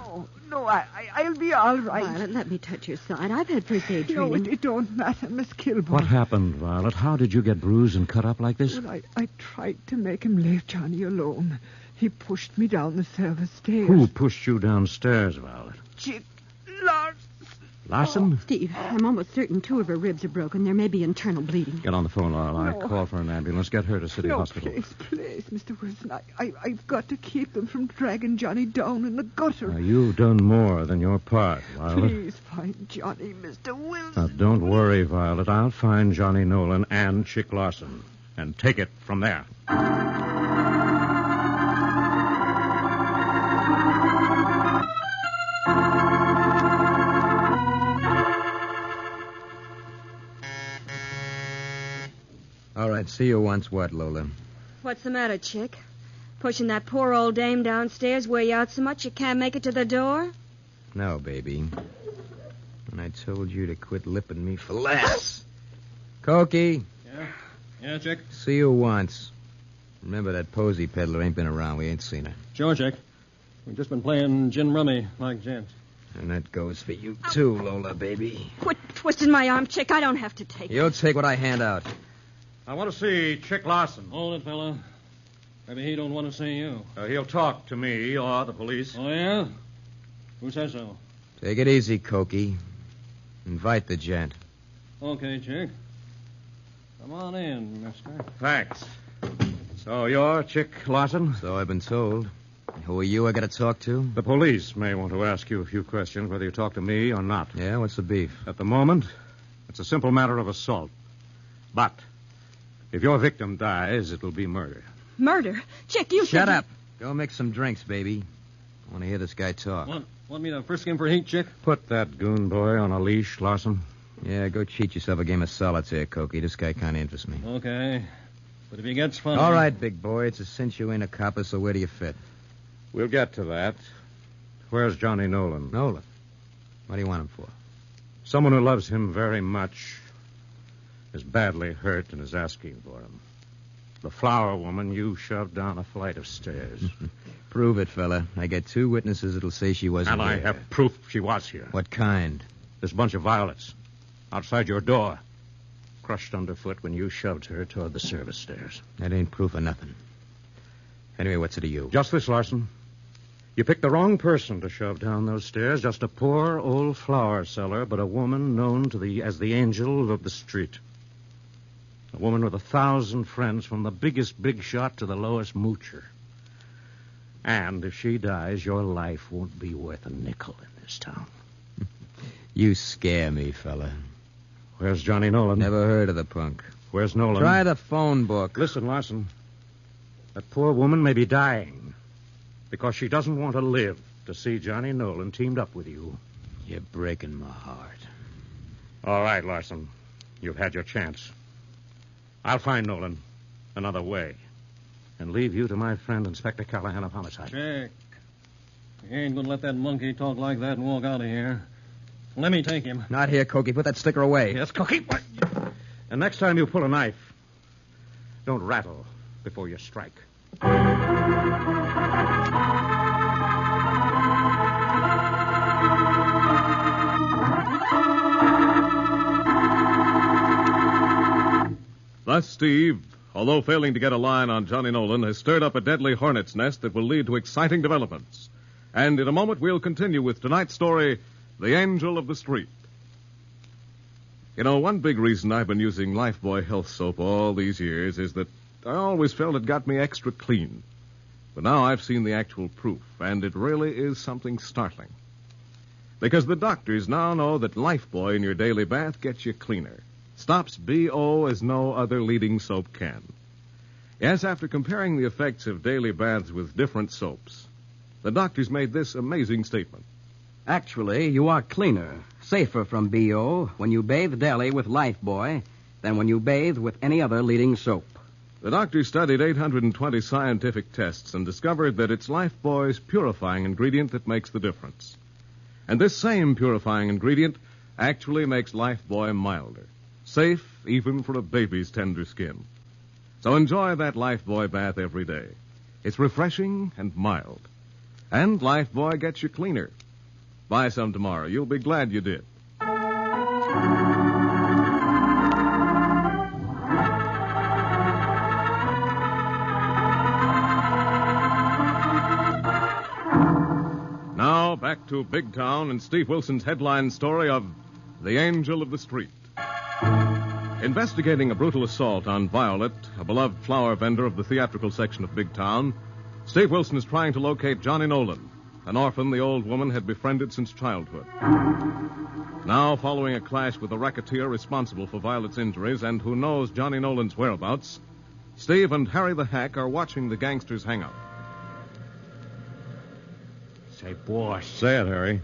L: No, I'll be all right.
Z: Violet, let me touch your side. I've had first aid
L: No,
Z: training.
L: it don't matter, Miss Kilburn.
Q: What happened, Violet? How did you get bruised and cut up like this?
L: Well, I tried to make him leave Johnny alone. He pushed me down the service stairs.
Q: Who pushed you downstairs, Violet?
L: Chick Larson.
Q: Larson?
Z: Steve, I'm almost certain 2 of her ribs are broken. There may be internal bleeding.
Q: Get on the phone, Lorelei.
L: No.
Q: Call for an ambulance. Get her to City Hospital.
L: Please, Mr. Wilson. I've got to keep them from dragging Johnny down in the gutter.
Q: Now, you've done more than your part, Violet.
L: Please find Johnny, Mr. Wilson.
Q: Now, don't worry, Violet. I'll find Johnny Nolan and Chick Larson and take it from there.
S: All right, see you once what, Lola?
R: What's the matter, Chick? Pushing that poor old dame downstairs wear you out so much you can't make it to the door?
S: No, baby. And I told you to quit lipping me for less. Cokie.
B: Yeah, Chick?
S: See you once. Remember, that posy peddler ain't been around. We ain't seen her.
B: Sure, Chick. We've just been playing gin rummy like gents.
S: And that goes for you, too, Lola, baby.
R: Quit twisting my arm, Chick. I don't have to take it.
S: You'll take what I hand out.
Q: I want to see Chick Larson.
B: Hold it, fella. Maybe he don't want to see you.
Q: He'll talk to me or the police.
B: Oh, yeah? Who says so?
S: Take it easy, Cokie. Invite the gent.
B: Okay, Chick. Come on in, mister.
Q: Thanks. So you're Chick Larson?
S: So I've been told. Who are you I got to talk to?
Q: The police may want to ask you a few questions, whether you talk to me or not.
S: Yeah, what's the beef?
Q: At the moment, it's a simple matter of assault. But if your victim dies, it'll be murder.
R: Murder? Chick, you
S: Shut up. Go mix some drinks, baby. I want to hear this guy talk.
B: Want me to frisk him for heat, Chick?
Q: Put that goon boy on a leash, Larson.
S: Yeah, go cheat yourself a game of solitaire, Cokie. This guy kind of interests me.
B: Okay. But if he gets funny...
S: All right, big boy. It's a cinch you ain't a copper, so where do you fit?
Q: We'll get to that. Where's Johnny Nolan?
S: Nolan? What do you want him for?
Q: Someone who loves him very much is badly hurt and is asking for him. The flower woman you shoved down a flight of stairs.
S: Prove it, fella. I get 2 witnesses that'll say she wasn't
Q: And I
S: here.
Q: have proof she was here.
S: What kind?
Q: This bunch of violets outside your door, crushed underfoot when you shoved her toward the service stairs.
S: That ain't proof of nothing. Anyway, what's it to you?
Q: Just this, Larson. You picked the wrong person to shove down those stairs. Just a poor old flower seller, but a woman known as the angel of the street. A woman with 1,000 friends, from the biggest big shot to the lowest moocher. And if she dies, your life won't be worth a nickel in this town.
S: You scare me, fella.
Q: Where's Johnny Nolan?
S: Never heard of the punk.
Q: Where's Nolan?
S: Try the phone book.
Q: Listen, Larson. That poor woman may be dying because she doesn't want to live to see Johnny Nolan teamed up with you.
S: You're breaking my heart.
Q: All right, Larson. You've had your chance. I'll find Nolan another way and leave you to my friend Inspector Callahan of Homicide.
B: Chick. You ain't going to let that monkey talk like that and walk out of here. Let me take him.
S: Not here, Cokie. Put that sticker away.
Q: Yes, Cookie. What? And next time you pull a knife,
D: Don't rattle before you strike.
Q: Thus, Steve, although failing to get a line on Johnny Nolan, has stirred up a deadly hornet's nest that will lead to exciting developments. And in a moment, we'll continue with tonight's story, The Angel of the Street. You know, one big reason I've been using Lifebuoy Health Soap all these years is that I always felt it got me extra clean. But now I've seen the actual proof, and it really is something startling. Because the doctors now know that Lifebuoy in your daily bath gets you cleaner. Stops BO as no other leading soap can. Yes, after comparing the effects of daily baths with different soaps, the doctors made this amazing statement.
E: Actually, you are cleaner, safer from BO when you bathe daily with Lifebuoy than when you bathe with any other leading soap.
Q: The doctors studied 820 scientific tests and discovered that it's Lifebuoy's purifying ingredient that makes the difference. And this same purifying ingredient actually makes Lifebuoy milder. Safe even for a baby's tender skin. So enjoy that Lifebuoy bath every day. It's refreshing and mild. And Lifebuoy gets you cleaner. Buy some tomorrow. You'll be glad you did. Now, back to Big Town and Steve Wilson's headline story of The Angel of the Street. Investigating a brutal assault on Violet, a beloved flower vendor of the theatrical section of Big Town, Steve Wilson is trying to locate Johnny Nolan, an orphan the old woman had befriended since childhood. Now, following a clash with a racketeer responsible for Violet's injuries and who knows Johnny Nolan's whereabouts, Steve and Harry the Hack are watching the gangsters hang out.
J: Say, boss.
D: Say it, Harry.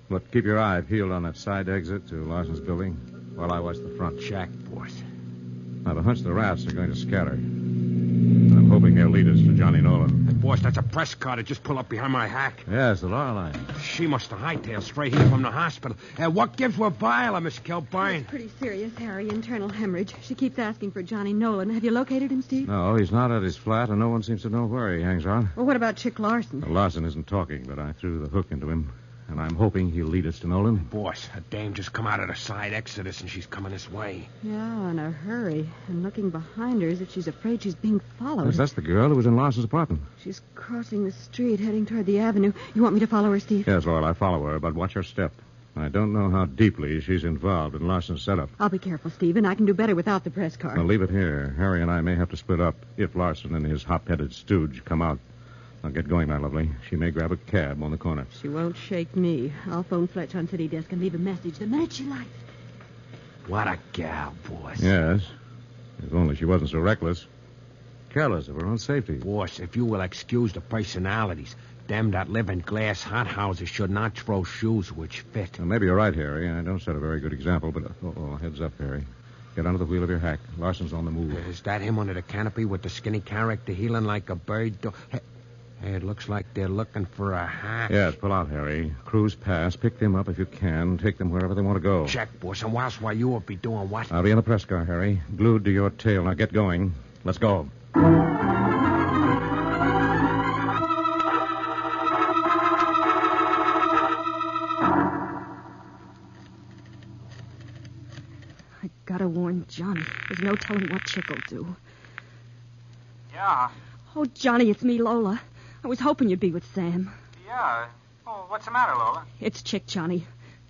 D: But keep your eye peeled on that side exit to Larson's building while I watch the front.
J: Check, boss.
D: I have a hunch the rats are going to scatter. I'm hoping they'll lead us to Johnny Nolan.
J: Hey, boss, that's a press car that just pulled up behind my hack.
D: Yeah, it's the Lorelei.
J: She must have hightailed straight here from the hospital. What gives with Viola, Miss Kilburn?
Z: It's pretty serious, Harry. Internal hemorrhage. She keeps asking for Johnny Nolan. Have you located him, Steve?
D: No, he's not at his flat, and no one seems to know where he hangs out.
Z: Well, what about Chick Larson?
D: Well, Larson isn't talking, but I threw the hook into him. And I'm hoping he'll lead us to Nolan.
J: Boss, a dame just come out of the side exodus, and she's coming this way.
Z: Yeah, in a hurry. And looking behind her as if she's afraid she's being followed.
D: Yes, that's the girl who was in Larson's apartment.
Z: She's crossing the street, heading toward the avenue. You want me to follow her, Steve?
D: Yes, Laurel, I follow her, but watch her step. I don't know how deeply she's involved in Larson's setup.
Z: I'll be careful, Steve, and I can do better without the press car.
D: Now, leave it here. Harry and I may have to split up if Larson and his hop-headed stooge come out. Now, get going, my lovely. She may grab a cab on the corner.
Z: She won't shake me. I'll phone Fletch on city desk and leave a message the minute she likes.
J: What a gal, boss.
D: Yes. If only she wasn't so reckless. Careless of her own safety.
J: Boss, if you will excuse the personalities, them that live in glass hothouses should not throw shoes which fit.
D: Well, maybe you're right, Harry. I don't set a very good example, but... heads up, Harry. Get under the wheel of your hack. Larson's on the move.
J: Is that him under the canopy with the skinny character heeling like a bird? Hey, it looks like they're looking for a hack.
D: Yes, pull out, Harry. Cruise past. Pick them up if you can. Take them wherever they want to go.
J: Check, boss. And while you will be doing what?
D: I'll be in the press car, Harry. Glued to your tail. Now get going. Let's go.
Z: I gotta warn Johnny. There's no telling what Chick will do.
P: Yeah.
Z: Oh, Johnny, it's me, Lola. I was hoping you'd be with Sam.
P: Yeah. Oh, what's the matter, Lola?
Z: It's Chick, Johnny.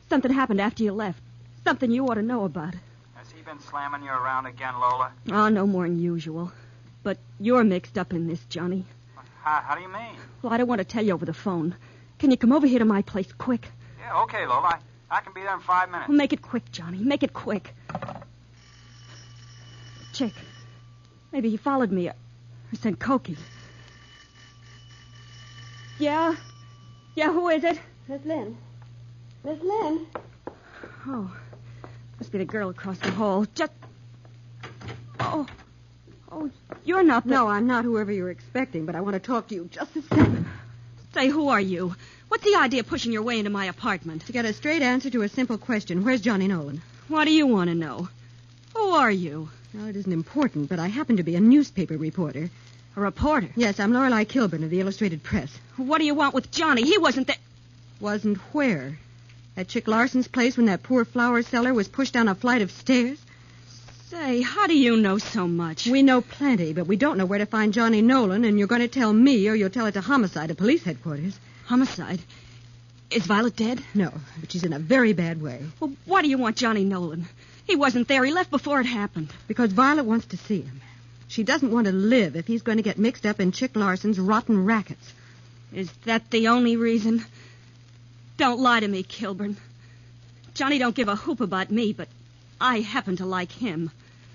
Z: Something happened after you left. Something you ought to know about.
P: Has he been slamming you around again, Lola?
Z: Oh, no more than usual. But you're mixed up in this, Johnny.
P: How do you mean?
Z: Well, I don't want to tell you over the phone. Can you come over here to my place quick?
P: Yeah, okay, Lola. I can be there in 5 minutes.
Z: Well, make it quick, Johnny. Make it quick. Chick. Maybe he followed me or sent Cokie. Yeah? Yeah, who is it? Miss Lynn. Miss Lynn? Oh, must be the girl across the hall. Just... Oh, you're not the... No, I'm not whoever you're expecting, but I want to talk to you just a second. Say, who are you? What's the idea of pushing your way into my apartment? To get a straight answer to a simple question. Where's Johnny Nolan? What do you want to know? Who are you?
G: Well, it isn't important, but I happen to be a newspaper reporter.
R: A reporter?
G: Yes, I'm Lorelei Kilburn of the Illustrated Press.
R: What do you want with Johnny? He wasn't there.
G: Wasn't where? At Chick Larson's place when that poor flower seller was pushed down a flight of stairs?
R: Say, how do you know so much?
G: We know plenty, but we don't know where to find Johnny Nolan, and you're going to tell me or you'll tell it to Homicide at police headquarters.
R: Homicide? Is Violet dead?
G: No, but she's in a very bad way.
R: Well, why do you want Johnny Nolan? He wasn't there. He left before it happened.
G: Because Violet wants to see him. She doesn't want to live if he's going to get mixed up in Chick Larson's rotten rackets.
R: Is that the only reason? Don't lie to me, Kilburn. Johnny don't give a hoop about me, but I happen to like him.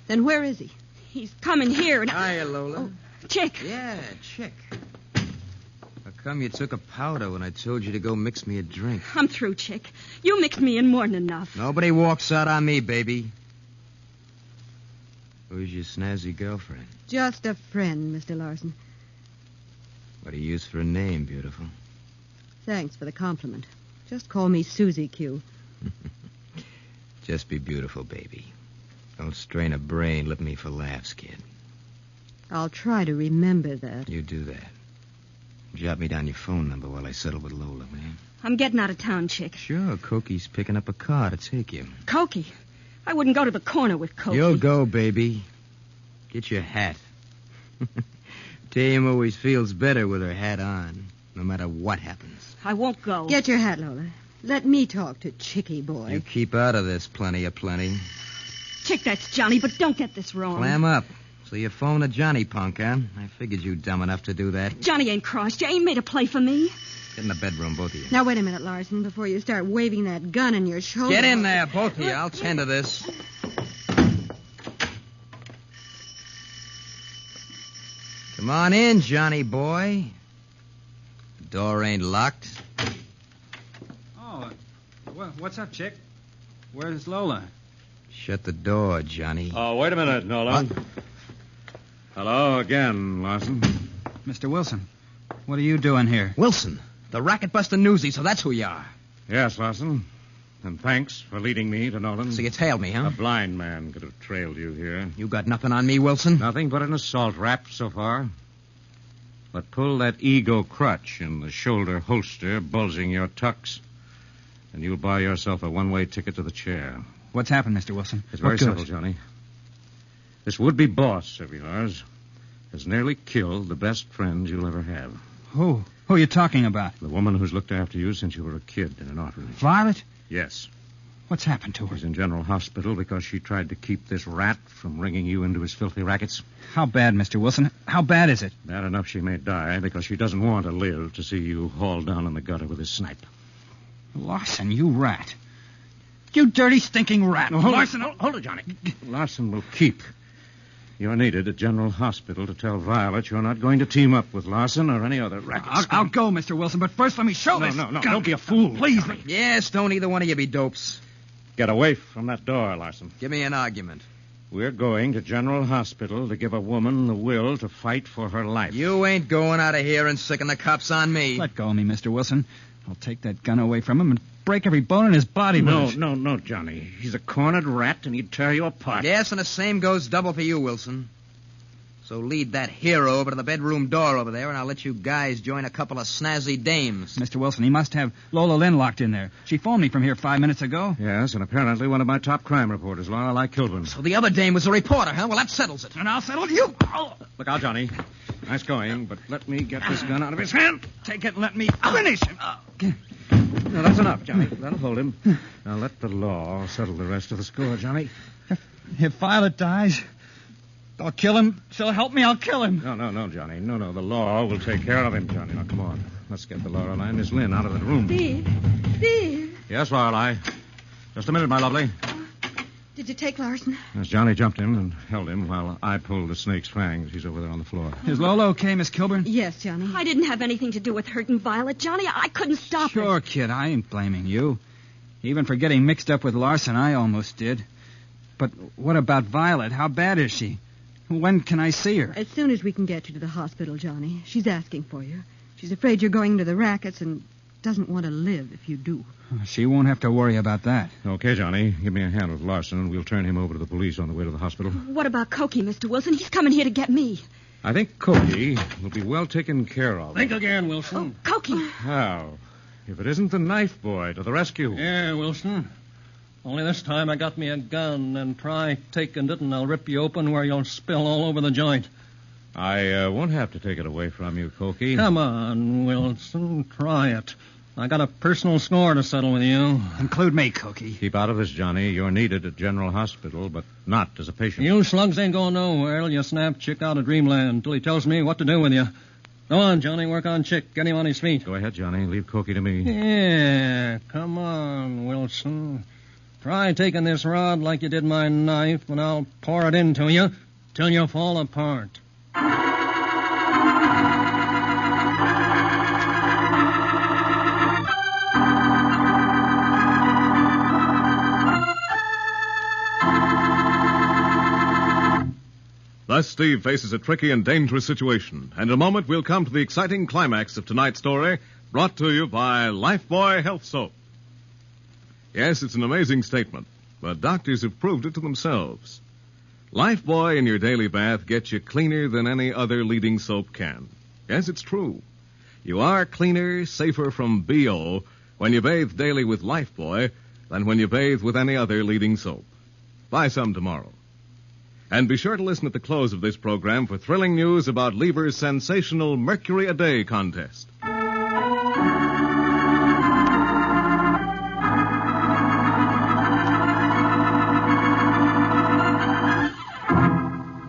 G: Then where is he?
R: He's coming here and...
S: Hiya, Lola.
R: Oh, Chick.
S: Yeah, Chick. How come you took a powder when I told you to go mix me a drink?
R: I'm through, Chick. You mixed me in more than enough.
S: Nobody walks out on me, baby. Who's your snazzy girlfriend?
G: Just a friend, Mr. Larson.
S: What do you use for a name, beautiful?
G: Thanks for the compliment. Just call me Susie Q.
S: Just be beautiful, baby. Don't strain a brain looking me for laughs, kid.
G: I'll try to remember that.
S: You do that. Jot me down your phone number while I settle with Lola, man.
R: I'm getting out of town, Chick.
S: Sure, Coky's picking up a car to take you.
R: Cokie? I wouldn't go to the corner with Cokie.
S: You'll go, baby. Get your hat. Dame always feels better with her hat on, no matter what happens.
R: I won't go.
G: Get your hat, Lola. Let me talk to Chicky boy.
S: You keep out of this, plenty of plenty.
R: Chick, that's Johnny, but don't get this wrong.
S: Clam up. So you phoned a Johnny punk, huh? I figured you dumb enough to do that.
R: Johnny ain't crossed. You ain't made a play for me.
S: Get in the bedroom, both of you.
G: Now, wait a minute, Larson, before you start waving that gun in your shoulder.
S: Get in there, both of you. I'll tend to this. Come on in, Johnny boy. The door ain't locked.
P: Oh, what's up, Chick? Where's Lola?
S: Shut the door, Johnny.
V: Oh, wait a minute, Nolan. Hello again, Larson.
P: Mr. Wilson, what are you doing here?
S: Wilson, the racket-buster newsie, so that's who you are.
V: Yes, Larson. And thanks for leading me to Nolan.
S: So you tailed me, huh?
V: A blind man could have trailed you here.
S: You got nothing on me, Wilson?
V: Nothing but an assault rap so far. But pull that ego crutch in the shoulder holster bulging your tux, and you'll buy yourself a one-way ticket to the chair.
P: What's happened, Mr. Wilson?
V: It's very simple, Johnny. This would-be boss of yours has nearly killed the best friend you'll ever have.
P: Who? Who are you talking about?
V: The woman who's looked after you since you were a kid in an orphanage.
P: Violet?
V: Yes.
P: What's happened to her?
V: She's in General Hospital because she tried to keep this rat from ringing you into his filthy rackets.
P: How bad, Mr. Wilson? How bad is it?
V: Bad enough she may die because she doesn't want to live to see you hauled down in the gutter with his snipe.
P: Larson, you rat. You dirty, stinking rat.
V: No, hold it, Johnny. Larson will keep. You're needed at General Hospital to tell Violet you're not going to team up with Larson or any other racket.
P: I'll go, Mr. Wilson, but first let me show this.
V: No. Don't be a fool.
P: Please.
S: Yes, don't either one of you be dopes.
V: Get away from that door, Larson.
S: Give me an argument.
V: We're going to General Hospital to give a woman the will to fight for her life.
S: You ain't going out of here and sicking the cops on me.
P: Let go of me, Mr. Wilson. I'll take that gun away from him and break every bone in his body.
V: No, Johnny. He's a cornered rat, and he'd tear you apart.
S: Yes, and the same goes double for you, Wilson. So lead that hero over to the bedroom door over there, and I'll let you guys join a couple of snazzy dames.
P: Mr. Wilson, he must have Lola Lynn locked in there. She phoned me from here 5 minutes ago.
V: Yes, and apparently one of my top crime reporters, Lorelei Kilburn.
S: So the other dame was a reporter, huh? Well, that settles it.
P: And I'll settle you.
V: Look out, Johnny. Nice going, but let me get this gun out of his hand.
P: Take it and let me finish him.
V: No, that's enough, Johnny. That'll hold him. Now let the law settle the rest of the score, Johnny.
P: If Violet dies, I'll kill him. She'll help me, I'll kill him.
V: No, Johnny. No. The law will take care of him, Johnny. Now, come on. Let's get the Lorelei and Miss Lynn out of that room.
M: Steve.
V: Yes, Lorelei. Just a minute, my lovely.
M: Did you take Larson?
V: As Johnny jumped in and held him while I pulled the snake's fangs. He's over there on the floor.
P: Is Lola okay, Miss Kilburn?
G: Yes, Johnny.
R: I didn't have anything to do with hurting Violet. Johnny, I couldn't stop her.
P: Sure, kid. I ain't blaming you. Even for getting mixed up with Larson, I almost did. But what about Violet? How bad is she? When can I see her?
G: As soon as we can get you to the hospital, Johnny. She's asking for you. She's afraid you're going to the rackets and... doesn't want to live if you do.
P: She won't have to worry about that.
D: Okay, Johnny. Give me a hand with Larson, and we'll turn him over to the police on the way to the hospital.
R: What about Cokie, Mr. Wilson? He's coming here to get me.
D: I think Cokie will be well taken care of.
B: Think again, Wilson.
R: Cokie.
D: How? If it isn't the knife boy to the rescue.
B: Yeah, Wilson. Only this time I got me a gun, and try taking it, and I'll rip you open where you'll spill all over the joint.
D: I won't have to take it away from you, Cokie.
B: Come on, Wilson. Try it. I got a personal score to settle with you.
P: Include me, Cokie.
D: Keep out of this, Johnny. You're needed at General Hospital, but not as a patient.
B: You slugs ain't going nowhere till you snap Chick out of Dreamland till he tells me what to do with you. Go on, Johnny. Work on Chick. Get him on his feet.
D: Go ahead, Johnny. Leave Cokie to me.
B: Yeah, come on, Wilson. Try taking this rod like you did my knife, and I'll pour it into you till you fall apart.
Q: Thus, Steve faces a tricky and dangerous situation. And in a moment, we'll come to the exciting climax of tonight's story, brought to you by Lifebuoy Health Soap. Yes, it's an amazing statement, but doctors have proved it to themselves. Lifebuoy in your daily bath gets you cleaner than any other leading soap can. Yes, it's true. You are cleaner, safer from BO when you bathe daily with Lifebuoy than when you bathe with any other leading soap. Buy some tomorrow. And be sure to listen at the close of this program for thrilling news about Lever's sensational Mercury a Day contest.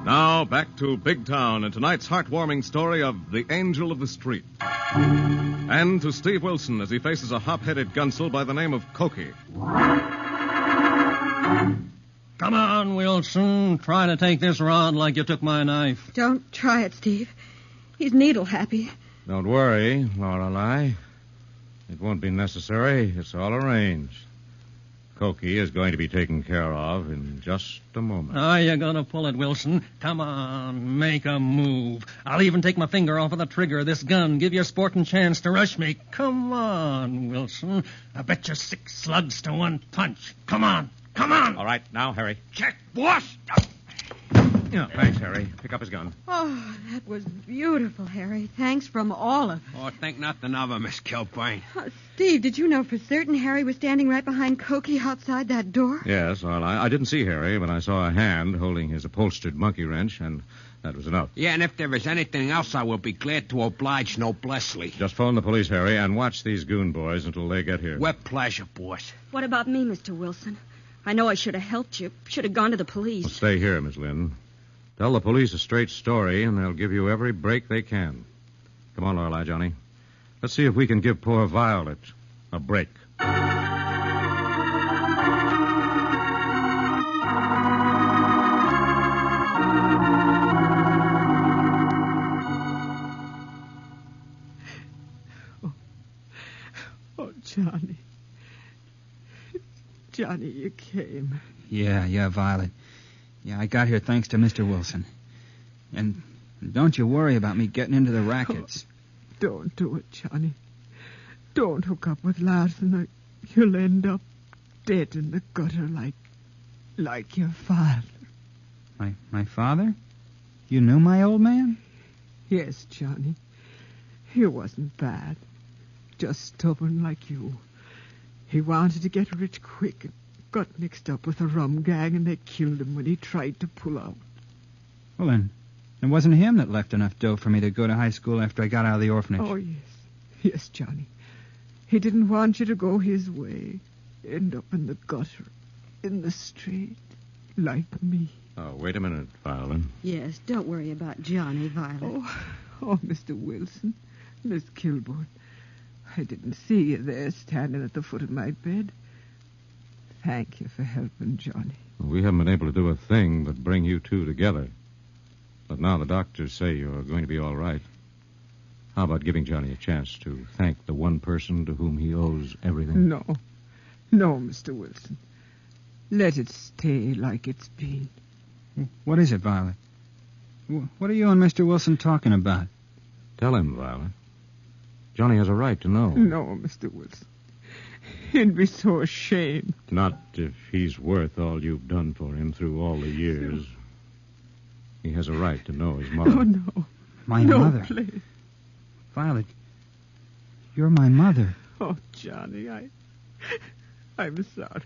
Q: Now, back to Big Town and tonight's heartwarming story of the Angel of the Street. And to Steve Wilson as he faces a hop-headed gunsel by the name of Cokie.
B: Come on, Wilson. Try to take this rod like you took my knife.
G: Don't try it, Steve. He's needle happy.
D: Don't worry, Lorelei. It won't be necessary. It's all arranged. Cokie is going to be taken care of in just a moment.
B: Oh, you're going to pull it, Wilson. Come on, make a move. I'll even take my finger off of the trigger of this gun. Give you a sporting chance to rush me. Come on, Wilson. I bet you 6 slugs to 1 punch. Come on. Come on.
D: All right, now, Harry.
J: Check, boss.
D: Yeah, thanks, Harry. Pick up his gun.
G: Oh, that was beautiful, Harry. Thanks from all of us.
J: Oh, think nothing of her, Miss Kilburn.
G: Oh, Steve, did you know for certain Harry was standing right behind Cokie outside that door?
D: Yes, well, I didn't see Harry, but I saw a hand holding his upholstered monkey wrench, and that was enough.
J: Yeah, and if there is anything else, I will be glad to oblige noblessly.
D: Just phone the police, Harry, and watch these goon boys until they get here.
J: With pleasure, boss.
R: What about me, Mr. Wilson? I know I should have helped you. Should have gone to the police.
D: Well, stay here, Miss Lynn. Tell the police a straight story, and they'll give you every break they can. Come on, Lorelei, Johnny. Let's see if we can give poor Violet a break.
L: Oh, Johnny. Johnny, you came.
P: Yeah, Violet. Yeah, I got here thanks to Mr. Wilson. And don't you worry about me getting into the rackets.
L: Oh, don't do it, Johnny. Don't hook up with Larson or you'll end up dead in the gutter like your father.
P: My father? You knew my old man?
L: Yes, Johnny. He wasn't bad. Just stubborn like you. He wanted to get rich quick and got mixed up with a rum gang, and they killed him when he tried to pull out.
P: Well, then, it wasn't him that left enough dough for me to go to high school after I got out of the orphanage.
L: Oh, yes. Yes, Johnny. He didn't want you to go his way. End up in the gutter, in the street, like me.
D: Oh, wait a minute, Violet.
G: Yes, don't worry about Johnny, Violet.
L: Oh, Mr. Wilson, Miss Kilburn. I didn't see you there standing at the foot of my bed. Thank you for helping Johnny.
D: We haven't been able to do a thing but bring you two together. But now the doctors say you're going to be all right. How about giving Johnny a chance to thank the one person to whom he owes everything?
L: No, Mr. Wilson. Let it stay like it's been.
P: What is it, Violet? What are you and Mr. Wilson talking about?
D: Tell him, Violet. Johnny has a right to know.
L: No, Mr. Wilson. He'd be so ashamed.
D: Not if he's worth all you've done for him through all the years. He has a right to know his mother.
L: Oh, no.
P: My
L: no,
P: mother.
L: Please.
P: Violet, you're my mother.
L: Oh, Johnny, I'm sorry.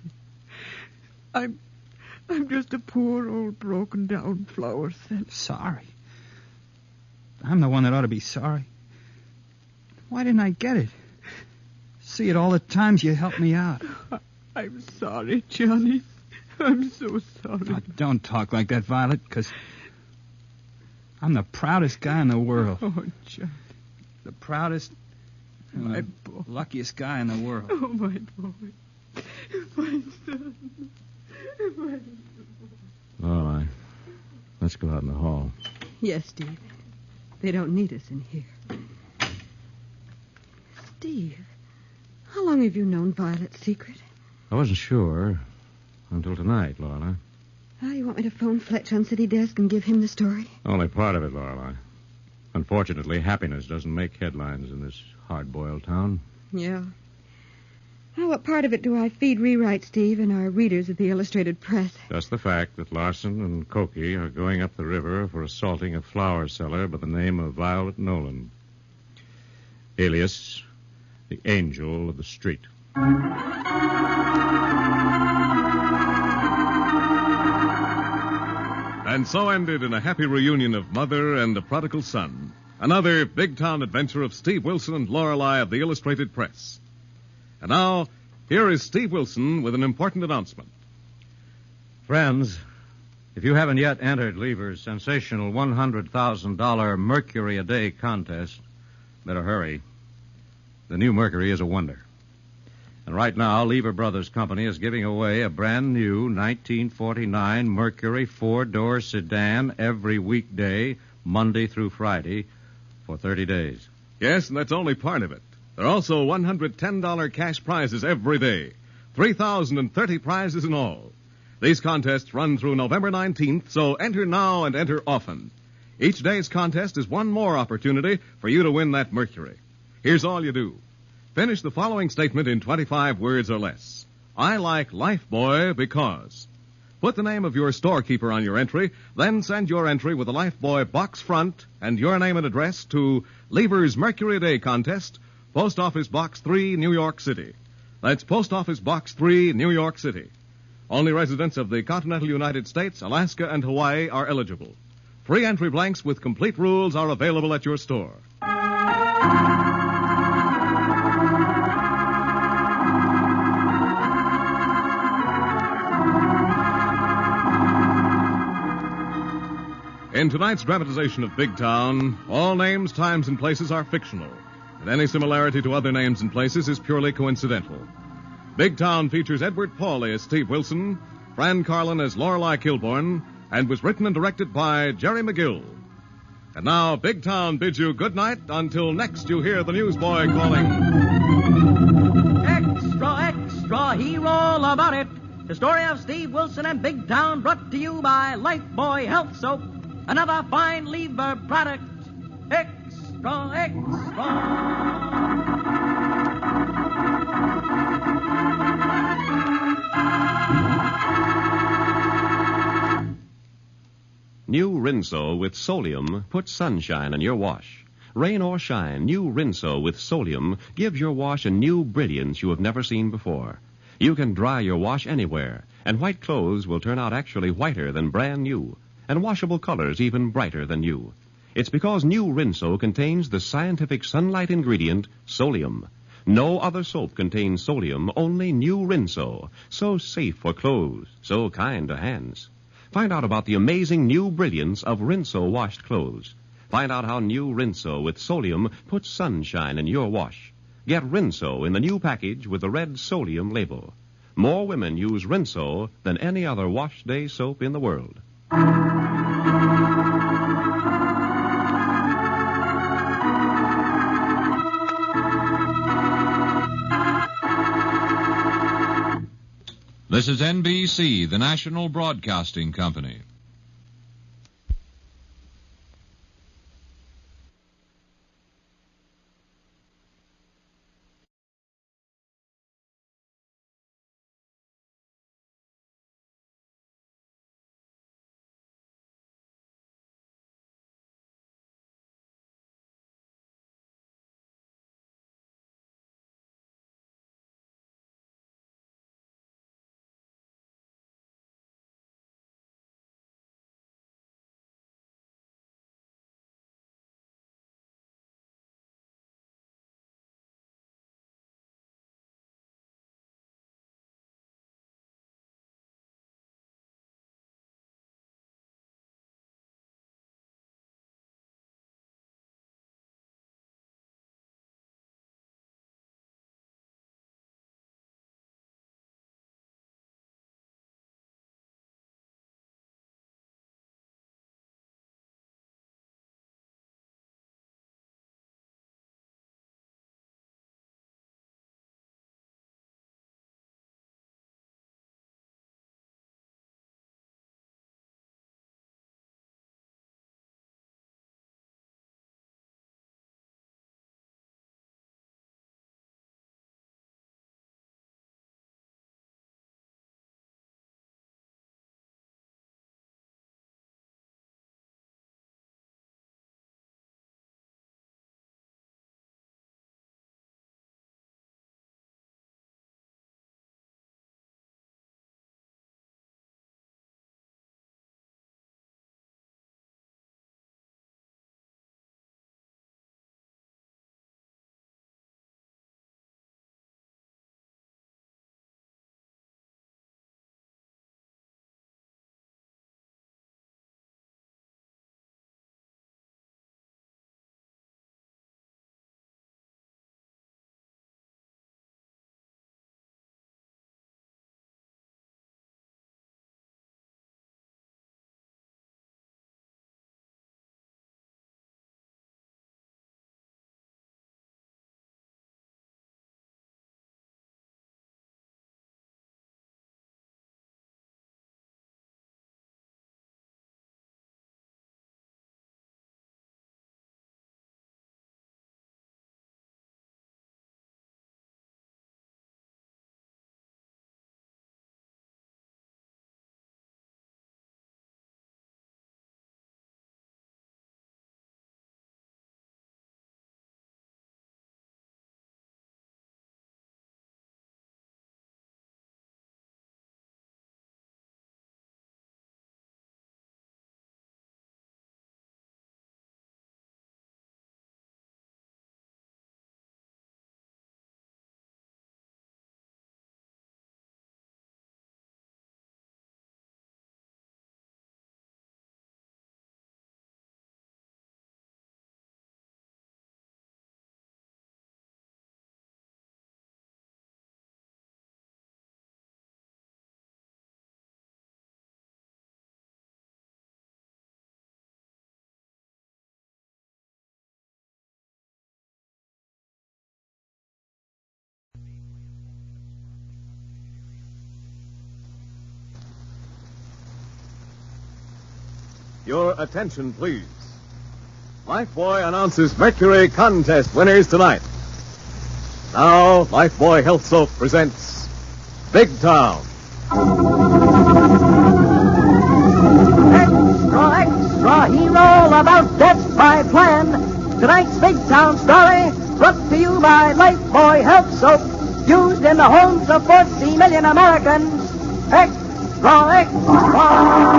L: I'm just a poor old broken down flower seller.
P: Sorry? I'm the one that ought to be sorry. Why didn't I get it? See it all the times you helped me out.
L: I'm sorry, Johnny. I'm so sorry.
P: Oh, don't talk like that, Violet, because I'm the proudest guy in the world.
L: Oh, Johnny.
P: The proudest and
L: My
P: the
L: boy.
P: luckiest guy in the world.
L: Oh, my boy. My son. My son.
D: Lorelei, let's go out in the hall.
G: Yes, Steve. They don't need us in here. Steve, how long have you known Violet's secret?
D: I wasn't sure until tonight, Lorelei.
G: Oh, you want me to phone Fletch on City Desk and give him the story?
D: Only part of it, Lorelei. Unfortunately, happiness doesn't make headlines in this hard-boiled town.
G: Yeah. Well, what part of it do I feed rewrite, Steve, and our readers of the Illustrated Press?
D: Just the fact that Larson and Cokie are going up the river for assaulting a flower seller by the name of Violet Nolan, alias the Angel of the Street.
Q: And so ended in a happy reunion of mother and a prodigal son. Another big-town adventure of Steve Wilson and Lorelei of the Illustrated Press. And now, here is Steve Wilson with an important announcement.
D: Friends, if you haven't yet entered Lever's sensational $100,000 Mercury a Day contest, better hurry. The new Mercury is a wonder. And right now, Lever Brothers Company is giving away a brand new 1949 Mercury four-door sedan every weekday, Monday through Friday, for 30 days.
Q: Yes, and that's only part of it. There are also $110 cash prizes every day. 3,030 prizes in all. These contests run through November 19th, so enter now and enter often. Each day's contest is one more opportunity for you to win that Mercury. Here's all you do. Finish the following statement in 25 words or less. I like Lifebuoy because. Put the name of your storekeeper on your entry, then send your entry with a Lifebuoy box front and your name and address to Lever's Mercury a Day contest, Post Office Box 3, New York City. That's Post Office Box 3, New York City. Only residents of the continental United States, Alaska, and Hawaii are eligible. Free entry blanks with complete rules are available at your store. In tonight's dramatization of Big Town, all names, times, and places are fictional, and any similarity to other names and places is purely coincidental. Big Town features Edward Pauley as Steve Wilson, Fran Carlin as Lorelei Kilbourne, and was written and directed by Jerry McGill. And now, Big Town bids you good night until next you hear the newsboy calling.
O: Extra, extra, hear all about it. The story of Steve Wilson and Big Town brought to you by Lifebuoy Health Soap. Another fine Lever product. Extra, extra.
H: New Rinso with Solium puts sunshine in your wash. Rain or shine, new Rinso with Solium gives your wash a new brilliance you have never seen before. You can dry your wash anywhere, and white clothes will turn out actually whiter than brand new, and washable colors even brighter than new. It's because new Rinso contains the scientific sunlight ingredient, Solium. No other soap contains Solium, only new Rinso. So safe for clothes, so kind to hands. Find out about the amazing new brilliance of Rinso washed clothes. Find out how new Rinso with Solium puts sunshine in your wash. Get Rinso in the new package with the red Solium label. More women use Rinso than any other wash day soap in the world.
I: This is NBC, the National Broadcasting Company.
Q: Your attention, please. Lifebuoy announces Mercury contest winners tonight. Now, Lifebuoy Health Soap presents Big Town.
O: Extra, extra, hero about death by plan. Tonight's Big Town story brought to you by Lifebuoy Health Soap, used in the homes of 40 million Americans. Extra, extra.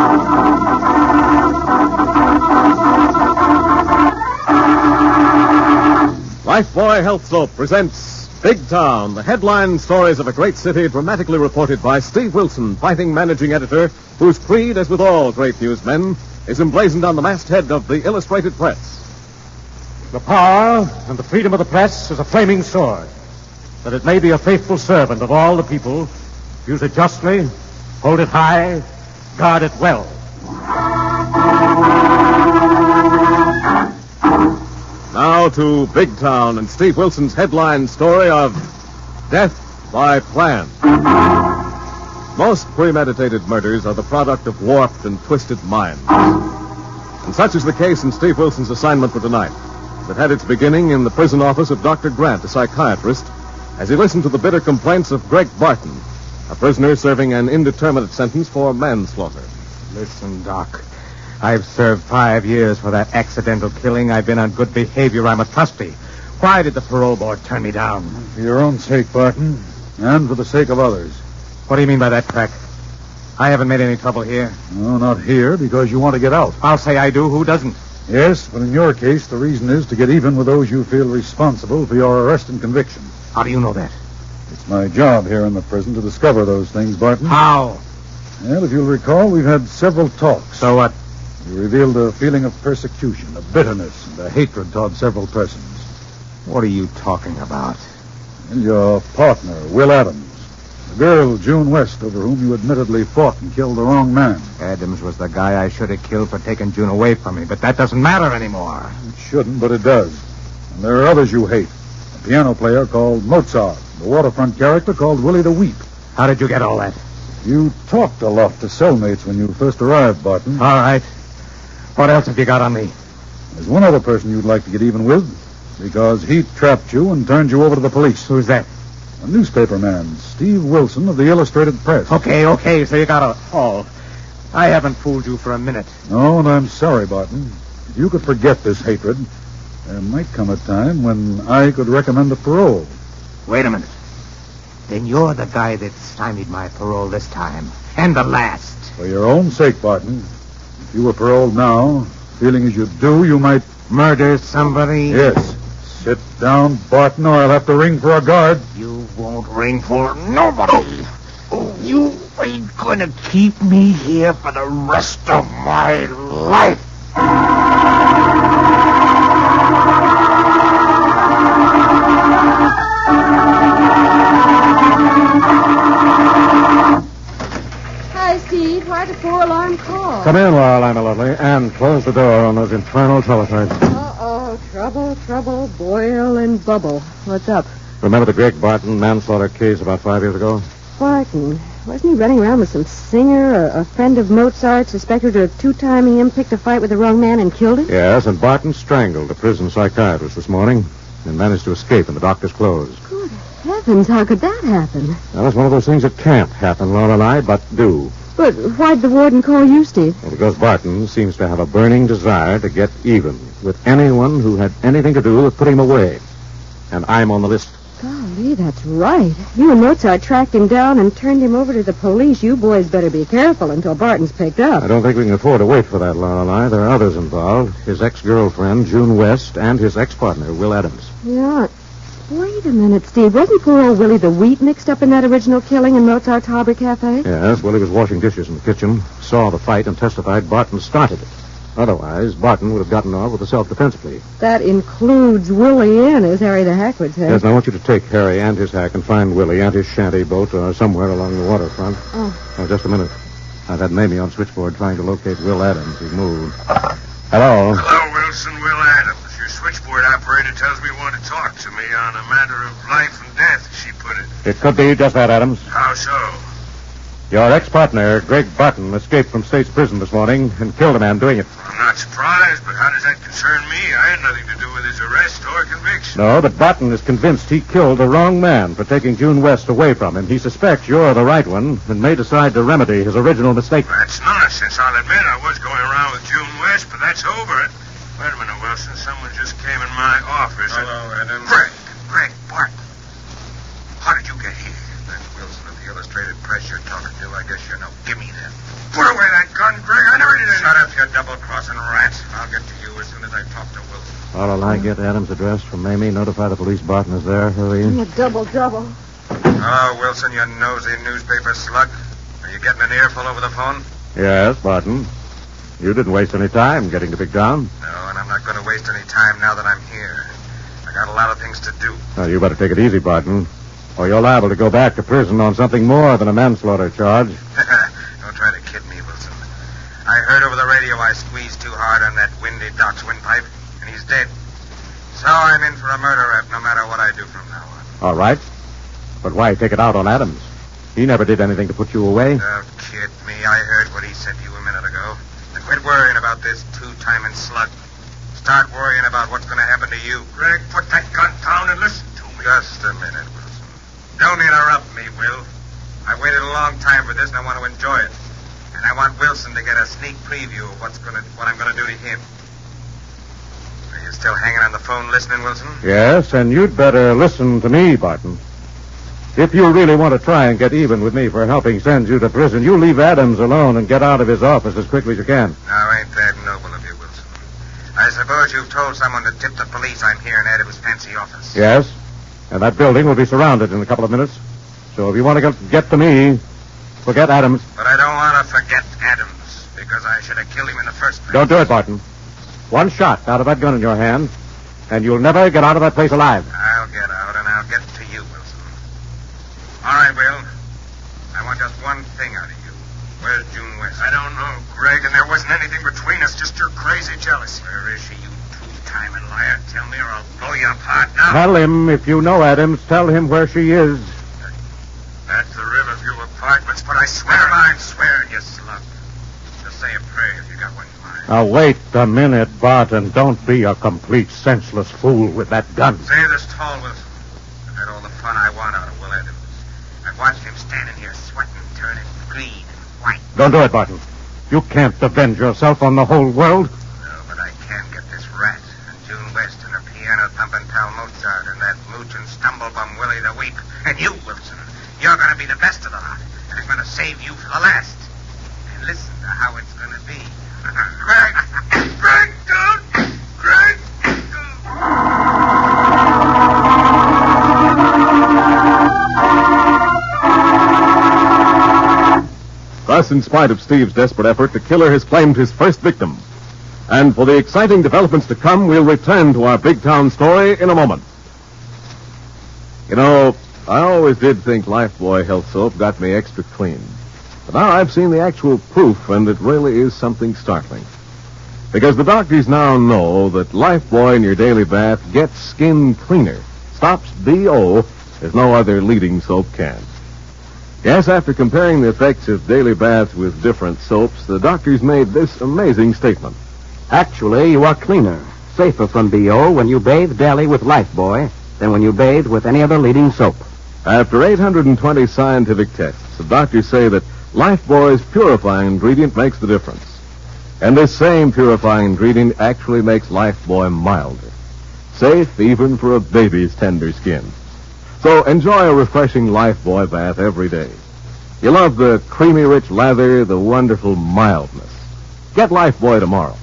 Q: Lifebuoy Health Soap presents Big Town, the headline stories of a great city dramatically reported by Steve Wilson, fighting managing editor, whose creed, as with all great newsmen, is emblazoned on the masthead of the Illustrated Press.
V: The power and the freedom of the press is a flaming sword, that it may be a faithful servant of all the people. Use it justly, hold it high, guard it well.
Q: Now to Big Town and Steve Wilson's headline story of Death by Plan. Most premeditated murders are the product of warped and twisted minds. And such is the case in Steve Wilson's assignment for tonight. That had its beginning in the prison office of Dr. Grant, a psychiatrist, as he listened to the bitter complaints of Greg Barton, a prisoner serving an indeterminate sentence for manslaughter.
V: Listen, Doc. I've served 5 years for that accidental killing. I've been on good behavior. I'm a trustee. Why did the parole board turn me down?
C: For your own sake, Barton, and for the sake of others.
V: What do you mean by that, Crack? I haven't made any trouble here.
C: No, not here, because you want to get out.
V: I'll say I do. Who doesn't?
C: Yes, but in your case, the reason is to get even with those you feel responsible for your arrest and conviction.
V: How do you know that?
C: It's my job here in the prison to discover those things, Barton.
V: How?
C: Well, if you'll recall, we've had several talks.
V: So what?
C: You revealed a feeling of persecution, of bitterness, and a hatred toward several persons.
V: What are you talking about?
C: And your partner, Will Adams. The girl, June West, over whom you admittedly fought and killed the wrong man.
V: Adams was the guy I should have killed for taking June away from me, but that doesn't matter anymore.
C: It shouldn't, but it does. And there are others you hate. A piano player called Mozart, the waterfront character called Willie the Weep.
V: How did you get all that?
C: You talked a lot to cellmates when you first arrived, Barton.
V: All right. What else have you got on me?
C: There's one other person you'd like to get even with, because he trapped you and turned you over to the police.
V: Who's that?
C: A newspaper man, Steve Wilson of the Illustrated Press.
V: Okay, so you got a... Oh, I haven't fooled you for a minute.
C: No, and I'm sorry, Barton. If you could forget this hatred, there might come a time when I could recommend a parole.
V: Wait a minute. Then you're the guy that stymied my parole this time. And the last.
C: For your own sake, Barton. If you were paroled now, feeling as you do, you might...
V: Murder somebody?
C: Yes. Sit down, Barton, or I'll have to ring for a guard.
V: You won't ring for nobody. You ain't going to keep me here for the rest of my life.
G: Hi, Steve. Why'd the 4-alarm call?
V: Come in, Laurel, my lovely, and close the door on those infernal teletypes.
G: Uh-oh. Trouble, boil and bubble. What's up?
V: Remember the Greg Barton manslaughter case about 5 years ago?
G: Barton. Wasn't he running around with some singer, a friend of Mozart, suspected of two-timing him, picked a fight with the wrong man and killed him?
V: Yes, and Barton strangled a prison psychiatrist this morning and managed to escape in the doctor's clothes.
G: Good heavens, how could that happen?
V: Now, that's one of those things that can't happen, Lorelei, but do.
G: But why'd the warden call you, Steve?
V: Well, because Barton seems to have a burning desire to get even with anyone who had anything to do with putting him away. And I'm on the list.
G: Golly, that's right. You and Mozart tracked him down and turned him over to the police. You boys better be careful until Barton's picked up.
V: I don't think we can afford to wait for that, Lorelei. There are others involved. His ex-girlfriend, June West, and his ex-partner, Will Adams.
G: Yeah. Wait a minute, Steve. Wasn't poor old Willie the Weep mixed up in that original killing in Mozart's Harbor Cafe?
V: Yes, Willie was washing dishes in the kitchen, saw the fight, and testified Barton started it. Otherwise, Barton would have gotten off with a self-defense plea.
G: That includes Willie and as Harry the Hack would say.
V: Yes, and I want you to take Harry and his hack and find Willie and his shanty boat somewhere along the waterfront.
G: Oh.
V: Now, just a minute. I've had Mamie on switchboard trying to locate Will Adams. He's moved. Hello?
T: Hello, Wilson. Will Adams. Your switchboard operator tells me you want to talk to me on a matter of life and death, as she put it.
V: It could be just that, Adams.
T: How so?
D: Your ex-partner, Greg Barton, escaped from state's prison this morning and killed a man doing it.
T: I'm not surprised, but how does that concern me? I had nothing to do with his arrest or conviction.
D: No, but Barton is convinced he killed the wrong man for taking June West away from him. He suspects you're the right one and may decide to remedy his original mistake.
T: That's nonsense. I'll admit I was going around with June West, but that's over. Wait a minute, Wilson. Someone just came in my office. Hello, Adams. Greg Barton. How did you get here? That's Wilson of the Illustrated Press you're talking to. I guess you know. Give me that. Put away that gun, Greg. I never did it. Shut up, you double-crossing rat. I'll get to you as soon as I talk to Wilson.
D: All right, I get Adams' address from Mamie. Notify the police Barton is there. Hurry.
G: A double.
T: Hello, Wilson, you nosy newspaper slug. Are you getting an earful over the phone?
D: Yes, Barton. You didn't waste any time getting to Big Town.
T: No, and I'm not going to waste any time now that I'm here. I got a lot of things to do.
D: Well, you better take it easy, Barton, or you're liable to go back to prison on something more than a manslaughter charge.
T: Don't try to kid me, Wilson. I heard over the radio I squeezed too hard on that windy Doc's windpipe, and he's dead. So I'm in for a murder rap no matter what I do from now on.
D: All right. But why take it out on Adams? He never did anything to put you away.
T: Don't kid me. I heard what he said to you a minute ago. And quit worrying about this two-timing slug. Start worrying about what's going to happen to you. Greg, put that gun down and listen to me. Just a minute, Wilson. Don't interrupt me, Will. I waited a long time for this, and I want to enjoy it. And I want Wilson to get a sneak preview of what I'm going to do to him. Are you still hanging on the phone listening, Wilson?
D: Yes, and you'd better listen to me, Barton. If you really want to try and get even with me for helping send you to prison, you leave Adams alone and get out of his office as quickly as you can.
T: Now, ain't that noble of you, Wilson? I suppose you've told someone to tip the police I'm here in Adams' fancy office.
D: Yes, and that building will be surrounded in a couple of minutes. So if you want to get to me, forget Adams.
T: But I don't want to forget Adams, because I should have killed him in the first place.
D: Don't do it, Barton. One shot out of that gun in your hand, and you'll never get out of that place alive.
T: I'll get out, and I'll get to you, Wilson. All right, Will. I want just one thing out of you. Where's June West? I don't know, Greg, and there wasn't anything between us, just your crazy jealousy. Where is she, you two-timing liar? Tell me or I'll blow you apart now.
D: Tell him, if you know Adams, tell him where she is.
T: That's the Riverview Apartments, but I swear I'm swearing, you slug. Just say a prayer if you got one in mind.
D: Now, wait a minute, Barton. Don't be a complete senseless fool with that gun.
T: Say this tall, Wilson. I've had all the fun I want out of Will Adams. I've watched him standing here sweating, turning green and white.
D: Don't do it, Barton. You can't avenge yourself on the whole world.
T: No, but I can get this rat and June West and her piano-thumping pal Mozart and that moochin' stumblebum Willie the Weep. And you, Wilson, you're going to be the best of the lot. And I'm going to save you for the last. And listen to how it's going to be. Greg, don't! Greg,
Q: Thus, in spite of Steve's desperate effort, the killer has claimed his first victim. And for the exciting developments to come, we'll return to our big town story in a moment. You know, I always did think Lifebuoy Health Soap got me extra clean. But now I've seen the actual proof, and it really is something startling. Because the doctors now know that Lifebuoy in your daily bath gets skin cleaner, stops BO as no other leading soap can. Yes, after comparing the effects of daily baths with different soaps, the doctors made this amazing statement.
E: Actually, you are cleaner, safer from BO when you bathe daily with Lifebuoy than when you bathe with any other leading soap.
Q: After 820 scientific tests, the doctors say that Lifebuoy's purifying ingredient makes the difference. And this same purifying ingredient actually makes Lifebuoy milder, safe even for a baby's tender skin. So enjoy a refreshing Lifebuoy bath every day. You love the creamy rich lather, the wonderful mildness. Get Lifebuoy tomorrow.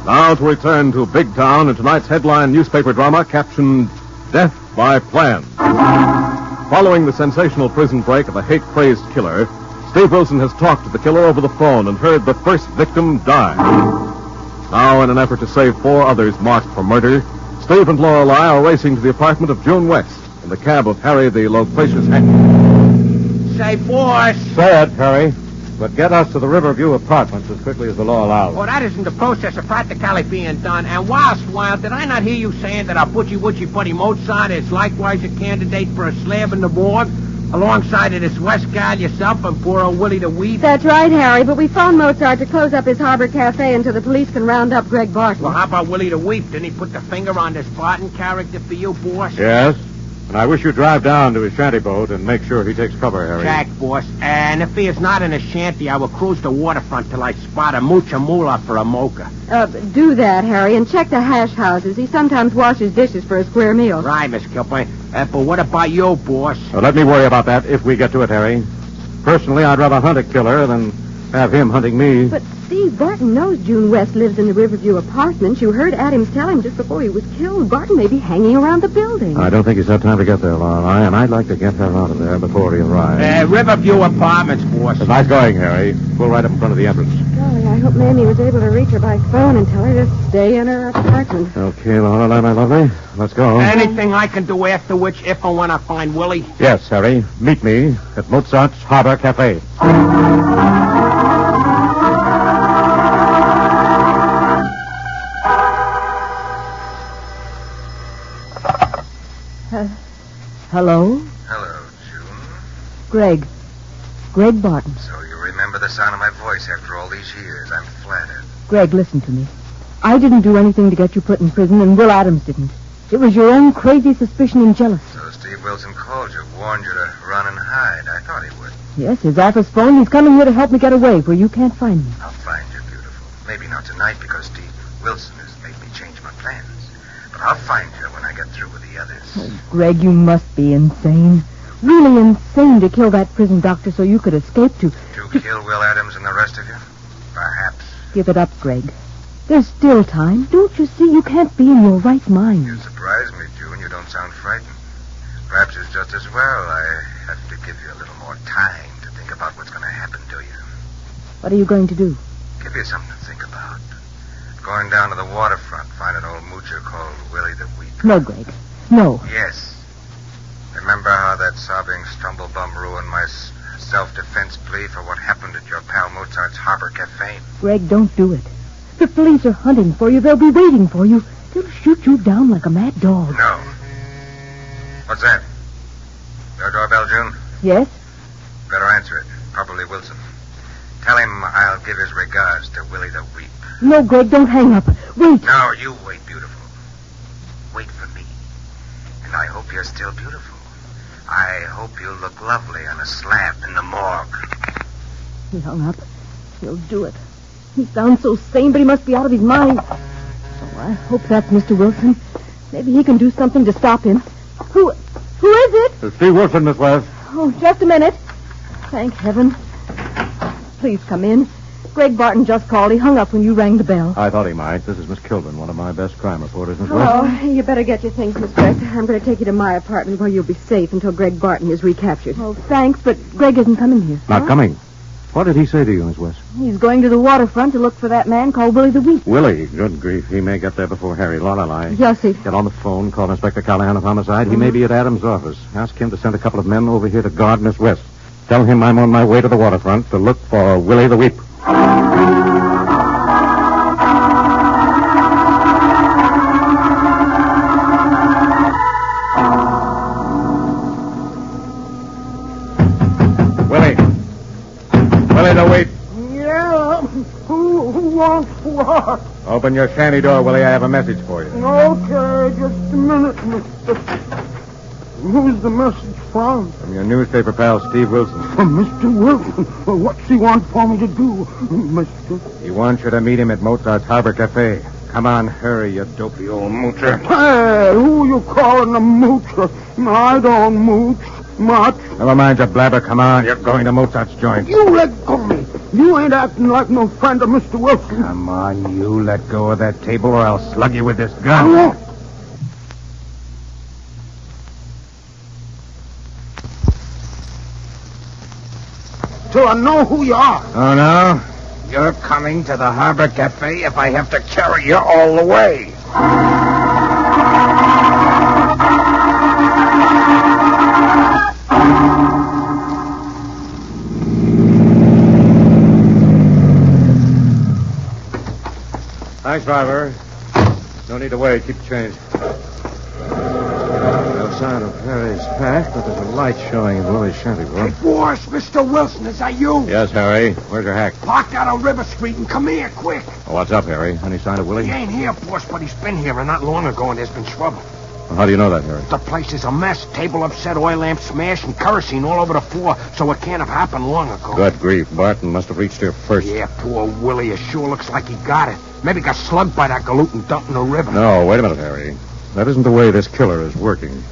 Q: Now to return to Big Town in tonight's headline newspaper drama captioned Death by Plan. Following the sensational prison break of a hate-crazed killer, Steve Wilson has talked to the killer over the phone and heard the first victim die. Now, in an effort to save 4 others marked for murder, Steve and Lorelei are racing to the apartment of June West in the cab of Harry, the loquacious hack.
J: Say, boss.
D: Say it, Harry.
C: but get us to the Riverview Apartments as quickly as the law allows.
J: Well, that isn't the process of practically being done. And while, did I not hear you saying that our butchy buddy Mozart is likewise a candidate for a slab in the morgue? Alongside of this West gal, yourself, and poor old Willie the Weed?
G: That's right, Harry, but we phoned Mozart to close up his Harbor Cafe until the police can round up Greg Barton.
J: Well, how about Willie the Weep? Didn't he put the finger on this Barton character for you, boss?
C: Yes, and I wish you'd drive down to his shanty boat and make sure he takes cover, Harry.
J: Jack, boss. And if he is not in a shanty, I will cruise the waterfront till I spot a mucha moolah for a mocha.
G: Do that, Harry, and check the hash houses. He sometimes washes dishes for a square meal.
J: Right, Miss Kilpain. But what about you, boss?
C: Let me worry about that if we get to it, Harry. Personally, I'd rather hunt a killer than have him hunting me.
G: But Steve, Barton knows June West lives in the Riverview Apartments. You heard Adams tell him just before he was killed. Barton may be hanging around the building.
C: I don't think he's had time to get there, Lorelei, and I'd like to get her out of there before he arrives.
J: Riverview Apartments, boss.
C: It's nice going, Harry. Pull right up in front of the entrance.
G: Golly, I hope Mamie was able to reach her by phone and tell her to stay in her apartment.
C: Okay, Lorelei, my lovely. Let's go.
J: Anything I can do after which, if and when I find Willie?
C: Yes, Harry. Meet me at Mozart's Harbor Cafe.
L: Hello?
T: Hello, June.
L: Greg Barton.
T: So you remember the sound of my voice after all these years. I'm flattered.
L: Greg, listen to me. I didn't do anything to get you put in prison, and Will Adams didn't. It was your own crazy suspicion and jealousy.
T: So Steve Wilson called you, warned you to run and hide. I thought he would.
L: Yes, his office phoned. He's coming here to help me get away where you can't find me.
T: I'll find you, beautiful. Maybe not tonight because Steve Wilson has made me change my plans. But I'll find you when I get through with the others.
L: Oh, Greg, you must be insane. Really insane to kill that prison doctor so you could escape to
T: kill Will Adams and the rest of you? Perhaps.
L: Give it up, Greg. There's still time. Don't you see? You can't be in your right mind.
T: You surprise me, June. You don't sound frightened. Perhaps it's just as well I have to give you a little more time to think about what's going to happen to you.
L: What are you going to do?
T: Give you something to think about. Going down to the waterfront, find an old moocher called Willie the Weep.
L: No, Greg. No.
T: Yes. Remember how that sobbing stumblebum ruined my self-defense plea for what happened at your pal Mozart's Harbor Cafe?
L: Greg, don't do it. The police are hunting for you. They'll be waiting for you. They'll shoot you down like a mad dog.
T: No. What's that? Your doorbell, June?
L: Yes?
T: Better answer it. Probably Wilson. Tell him I'll give his regards to Willie the Weep.
L: No, Greg, don't hang up. Wait.
T: No, you wait, beautiful. Wait for me. And I hope you're still beautiful. I hope you'll look lovely on a slab in the morgue.
L: He hung up. He'll do it. He sounds so sane, but he must be out of his mind. Oh, I hope that's Mr. Wilson. Maybe he can do something to stop him. Who is it?
C: It's Steve Wilson, Miss West.
L: Oh, just a minute. Thank heaven. Please come in. Greg Barton just called. He hung up when you rang the bell.
C: I thought he might. This is Miss Kilburn, one of my best crime reporters, Miss West.
G: Oh, you better get your things, Miss West. I'm going to take you to my apartment where you'll be safe until Greg Barton is recaptured.
L: Oh, thanks, but Greg isn't coming here.
C: Not coming. What did he say to you, Miss West?
L: He's going to the waterfront to look for that man called Willie the Weep.
C: Willie? Good grief. He may get there before Harry. Lorelei.
L: Yes, he...
C: Get on the phone, call Inspector Callahan of Homicide. He may be at Adams' office. Ask him to send a couple of men over here to guard Miss West. Tell him I'm on my way to the waterfront to look for Willie the Weep. Willie the Weep.
F: Yeah? Who wants what?
C: Open your shanty door, Willie. I have a message for you.
F: Okay, just a minute, mister. Who's the message from?
C: From your newspaper pal, Steve Wilson.
F: From Mr. Wilson? What's he want for me to do, mister?
C: He wants you to meet him at Mozart's Harbor Cafe. Come on, hurry, you dopey old moocher.
F: Hey, who you calling a moocher? I don't mooch much.
C: Never mind your blabber. Come on, you're going to Mozart's joint.
F: You let go of me. You ain't acting like no friend of Mr. Wilson.
C: Come on, you let go of that table or I'll slug you with this gun.
F: I won't. Till I know who you are.
C: Oh, no? You're coming to the Harbor Cafe if I have to carry you all the way. Thanks, driver. No need to wait. Keep the change. No sign of Harry's pack, but there's a light showing in Willie's shanty boy.
A: Hey, boss, Mr. Wilson, is that you?
C: Yes, Harry. Where's your hack?
A: Parked out on River Street and come here, quick.
C: Oh, what's up, Harry? Any sign of Willie?
A: He ain't here, boss, but he's been here and not long ago, and there's been trouble.
C: Well, how do you know that, Harry?
A: The place is a mess. Table upset, oil lamp smashed, and kerosene all over the floor, so it can't have happened long ago.
C: Good grief. Barton must have reached here first.
A: Yeah, poor Willie. It sure looks like he got it. Maybe got slugged by that galoot and dumped in the river.
C: No, wait a minute, Harry. That isn't the way this killer is working.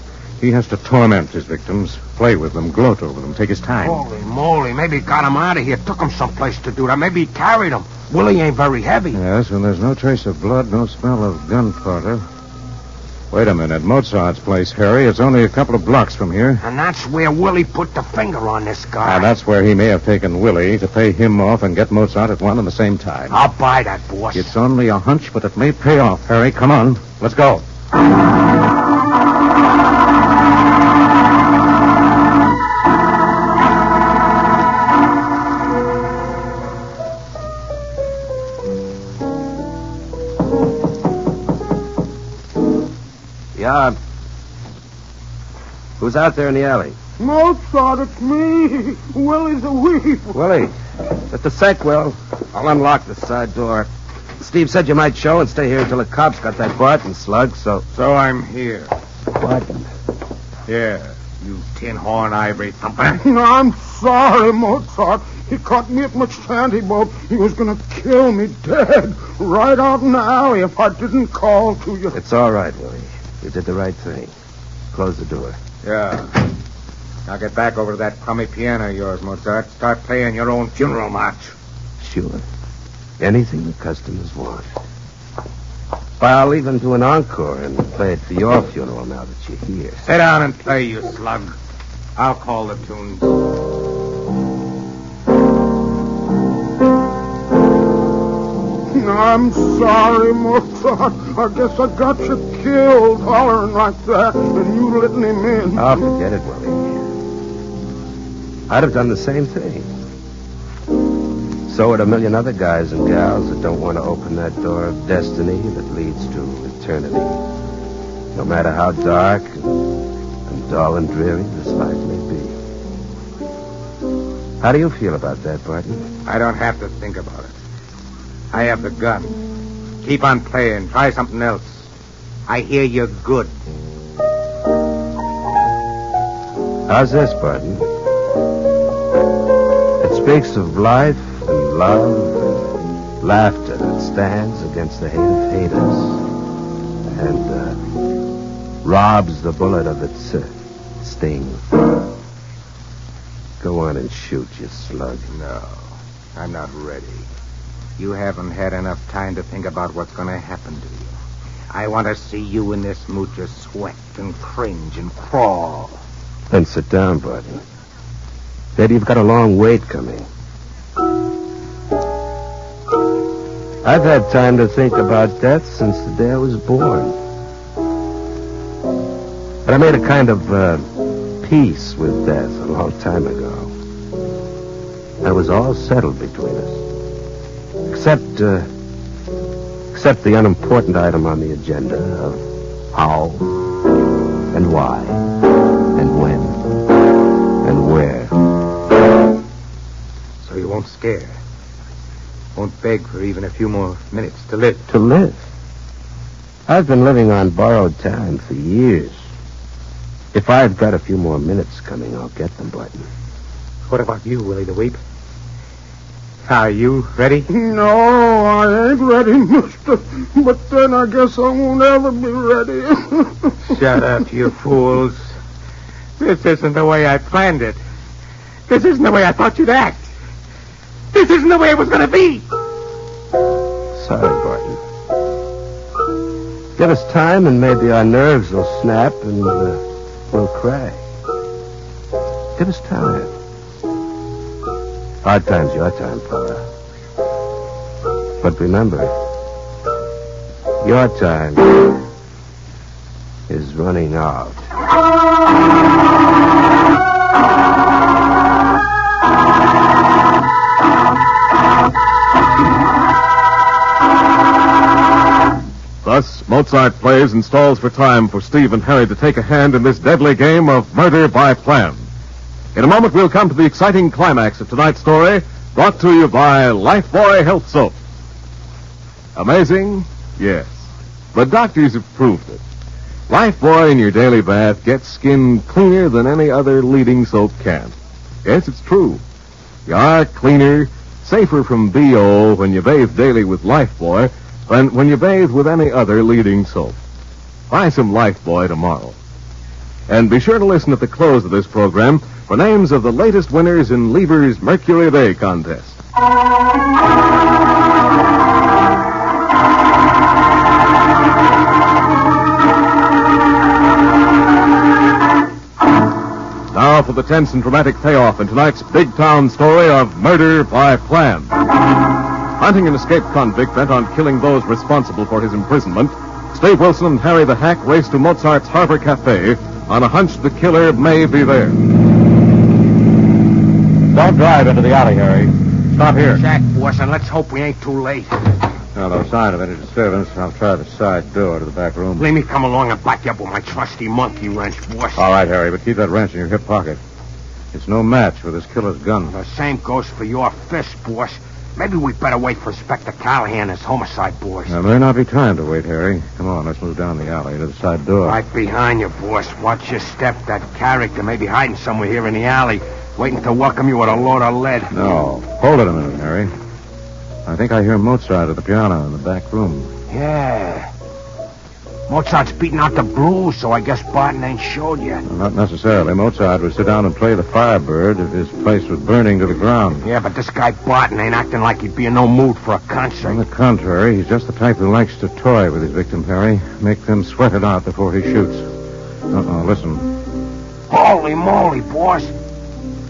C: He has to torment his victims, play with them, gloat over them, take his time.
A: Holy moly. Maybe he got him out of here, took him someplace to do that. Maybe he carried him. Willie ain't very heavy.
C: Yes, and there's no trace of blood, no smell of gunpowder. Wait a minute. Mozart's place, Harry. It's only a couple of blocks from here.
A: And that's where Willie put the finger on this guy.
C: And that's where he may have taken Willie to pay him off and get Mozart at one and the same time.
A: I'll buy that, boss.
C: It's only a hunch, but it may pay off, Harry. Come on. Let's go.
S: Yeah. Who's out there in the alley?
F: Mozart, it's me. Willie's a weep.
S: Willie. At the sec, Will. I'll unlock the side door. Steve said you might show and stay here until the cops got that Barton slug, so...
A: So I'm here.
S: Barton.
A: Here, you tin horn ivory thumper.
F: I'm sorry, Mozart. He caught me at my shanty boat. He was going to kill me dead right out in the alley if I didn't call to you.
S: It's all right, Willie. You did the right thing. Close the door.
A: Yeah. Now get back over to that crummy piano of yours, Mozart. Start playing your own funeral march.
S: Sure. Anything the customers want. Why, I'll even do an encore and play it for your funeral now that you're here.
A: Sit down and play, you slug. I'll call the tunes.
F: I'm sorry, Mozart. I guess I got you killed hollering like that and you letting him in.
S: Oh, forget it, Willie. I'd have done the same thing. So would a million other guys and gals that don't want to open that door of destiny that leads to eternity. No matter how dark and dull and dreary this life may be. How do you feel about that, Barton?
A: I don't have to think about it. I have the gun. Keep on playing. Try something else. I hear you're good.
S: How's this, Barton? It speaks of life and love and laughter that stands against the hate of haters and robs the bullet of its sting. Go on and shoot, you slug.
A: No, I'm not ready. You haven't had enough time to think about what's going to happen to you. I want to see you in this moocher sweat and cringe and crawl.
S: Then sit down, Barton. Maybe you've got a long wait coming. I've had time to think about death since the day I was born. But I made a kind of peace with death a long time ago. It was all settled between us. Except the unimportant item on the agenda of how and why and when and where.
A: So you won't scare. Won't beg for even a few more minutes to live.
S: To live? I've been living on borrowed time for years. If I've got a few more minutes coming, I'll get them, Barton.
A: What about you, Willie the Weep? Are you ready?
F: No, I ain't ready, mister. But then I guess I won't ever be ready.
A: Shut up, you fools. This isn't the way I planned it. This isn't the way I thought you'd act. This isn't the way it was going to be.
S: Sorry, Barton. Give us time and maybe our nerves will snap and we'll crack. Give us time. Hard time's your time, fella. But remember, your time is running out.
Q: Mozart plays and stalls for time for Steve and Harry to take a hand in this deadly game of murder by plan. In a moment, we'll come to the exciting climax of tonight's story, brought to you by Lifebuoy Health Soap. Amazing? Yes. But doctors have proved it. Lifebuoy in your daily bath gets skin cleaner than any other leading soap can. Yes, it's true. You are cleaner, safer from BO when you bathe daily with Lifebuoy than when you bathe with any other leading soap. Buy some Lifebuoy tomorrow. And be sure to listen at the close of this program for names of the latest winners in Lever's Mercury a Day contest. Now for the tense and dramatic payoff in tonight's big town story of murder by plan. Hunting an escaped convict bent on killing those responsible for his imprisonment, Steve Wilson and Harry the Hack race to Mozart's Harbor Cafe on a hunch the killer may be there.
C: Don't drive into the alley, Harry. Stop here.
A: Jack, boss, and let's hope we ain't too late.
C: No sign of any disturbance. I'll try the side door to the back room.
A: Let me come along and back you up with my trusty monkey wrench, boss.
C: All right, Harry, but keep that wrench in your hip pocket. It's no match for this killer's gun.
A: The same goes for your fist, boss. Maybe we better wait for Inspector Callahan and his homicide boys.
C: There may not be time to wait, Harry. Come on, let's move down the alley to the side door.
A: Right behind you, boss. Watch your step. That character may be hiding somewhere here in the alley, waiting to welcome you with a load of lead.
C: No. Hold it a minute, Harry. I think I hear Mozart at the piano in the back room.
A: Yeah. Mozart's beating out the blues, so I guess Barton ain't showed yet.
C: Well, not necessarily. Mozart would sit down and play the Firebird if his place was burning to the ground.
A: Yeah, but this guy Barton ain't acting like he'd be in no mood for a concert.
C: On the contrary, he's just the type who likes to toy with his victim, Harry. Make them sweat it out before he shoots. Listen.
A: Holy moly, boss.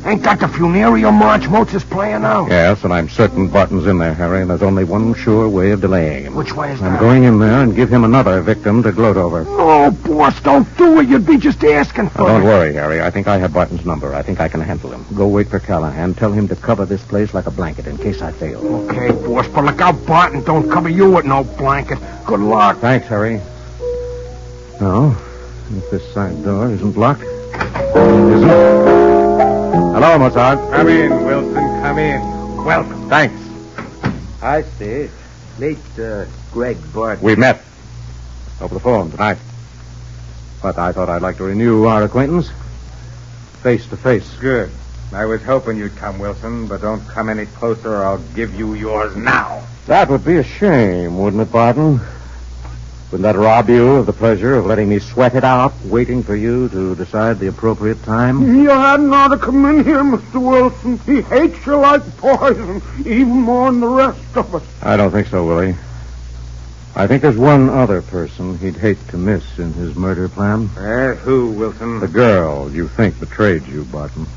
A: Ain't that the funereal march Mozart's playing now?
C: Yes, and I'm certain Barton's in there, Harry, and there's only one sure way of delaying him.
A: Which way is that?
C: I'm going in there and give him another victim to gloat over.
A: Oh, boss, don't do it. You'd be just asking for
C: Don't worry, Harry. I think I have Barton's number. I think I can handle him. Go wait for Callahan. Tell him to cover this place like a blanket in case I fail.
A: Okay, boss, but look out Barton don't cover you with no blanket. Good luck.
C: Thanks, Harry. Now, if this side door isn't locked. It isn't. Hello, Mozart.
A: Come in, Wilson. Come in. Welcome.
C: Thanks.
A: Hi, Steve. Meet Greg Barton.
C: We met over the phone tonight. But I thought I'd like to renew our acquaintance face to face.
A: Good. I was hoping you'd come, Wilson, but don't come any closer or I'll give you yours now.
C: That would be a shame, wouldn't it, Barton? Wouldn't that rob you of the pleasure of letting me sweat it out, waiting for you to decide the appropriate time?
F: You hadn't ought to come in here, Mr. Wilson. He hates you like poison, even more than the rest of us.
C: I don't think so, Willie. I think there's one other person he'd hate to miss in his murder plan.
A: Who, Wilson?
C: The girl you think betrayed you, Barton.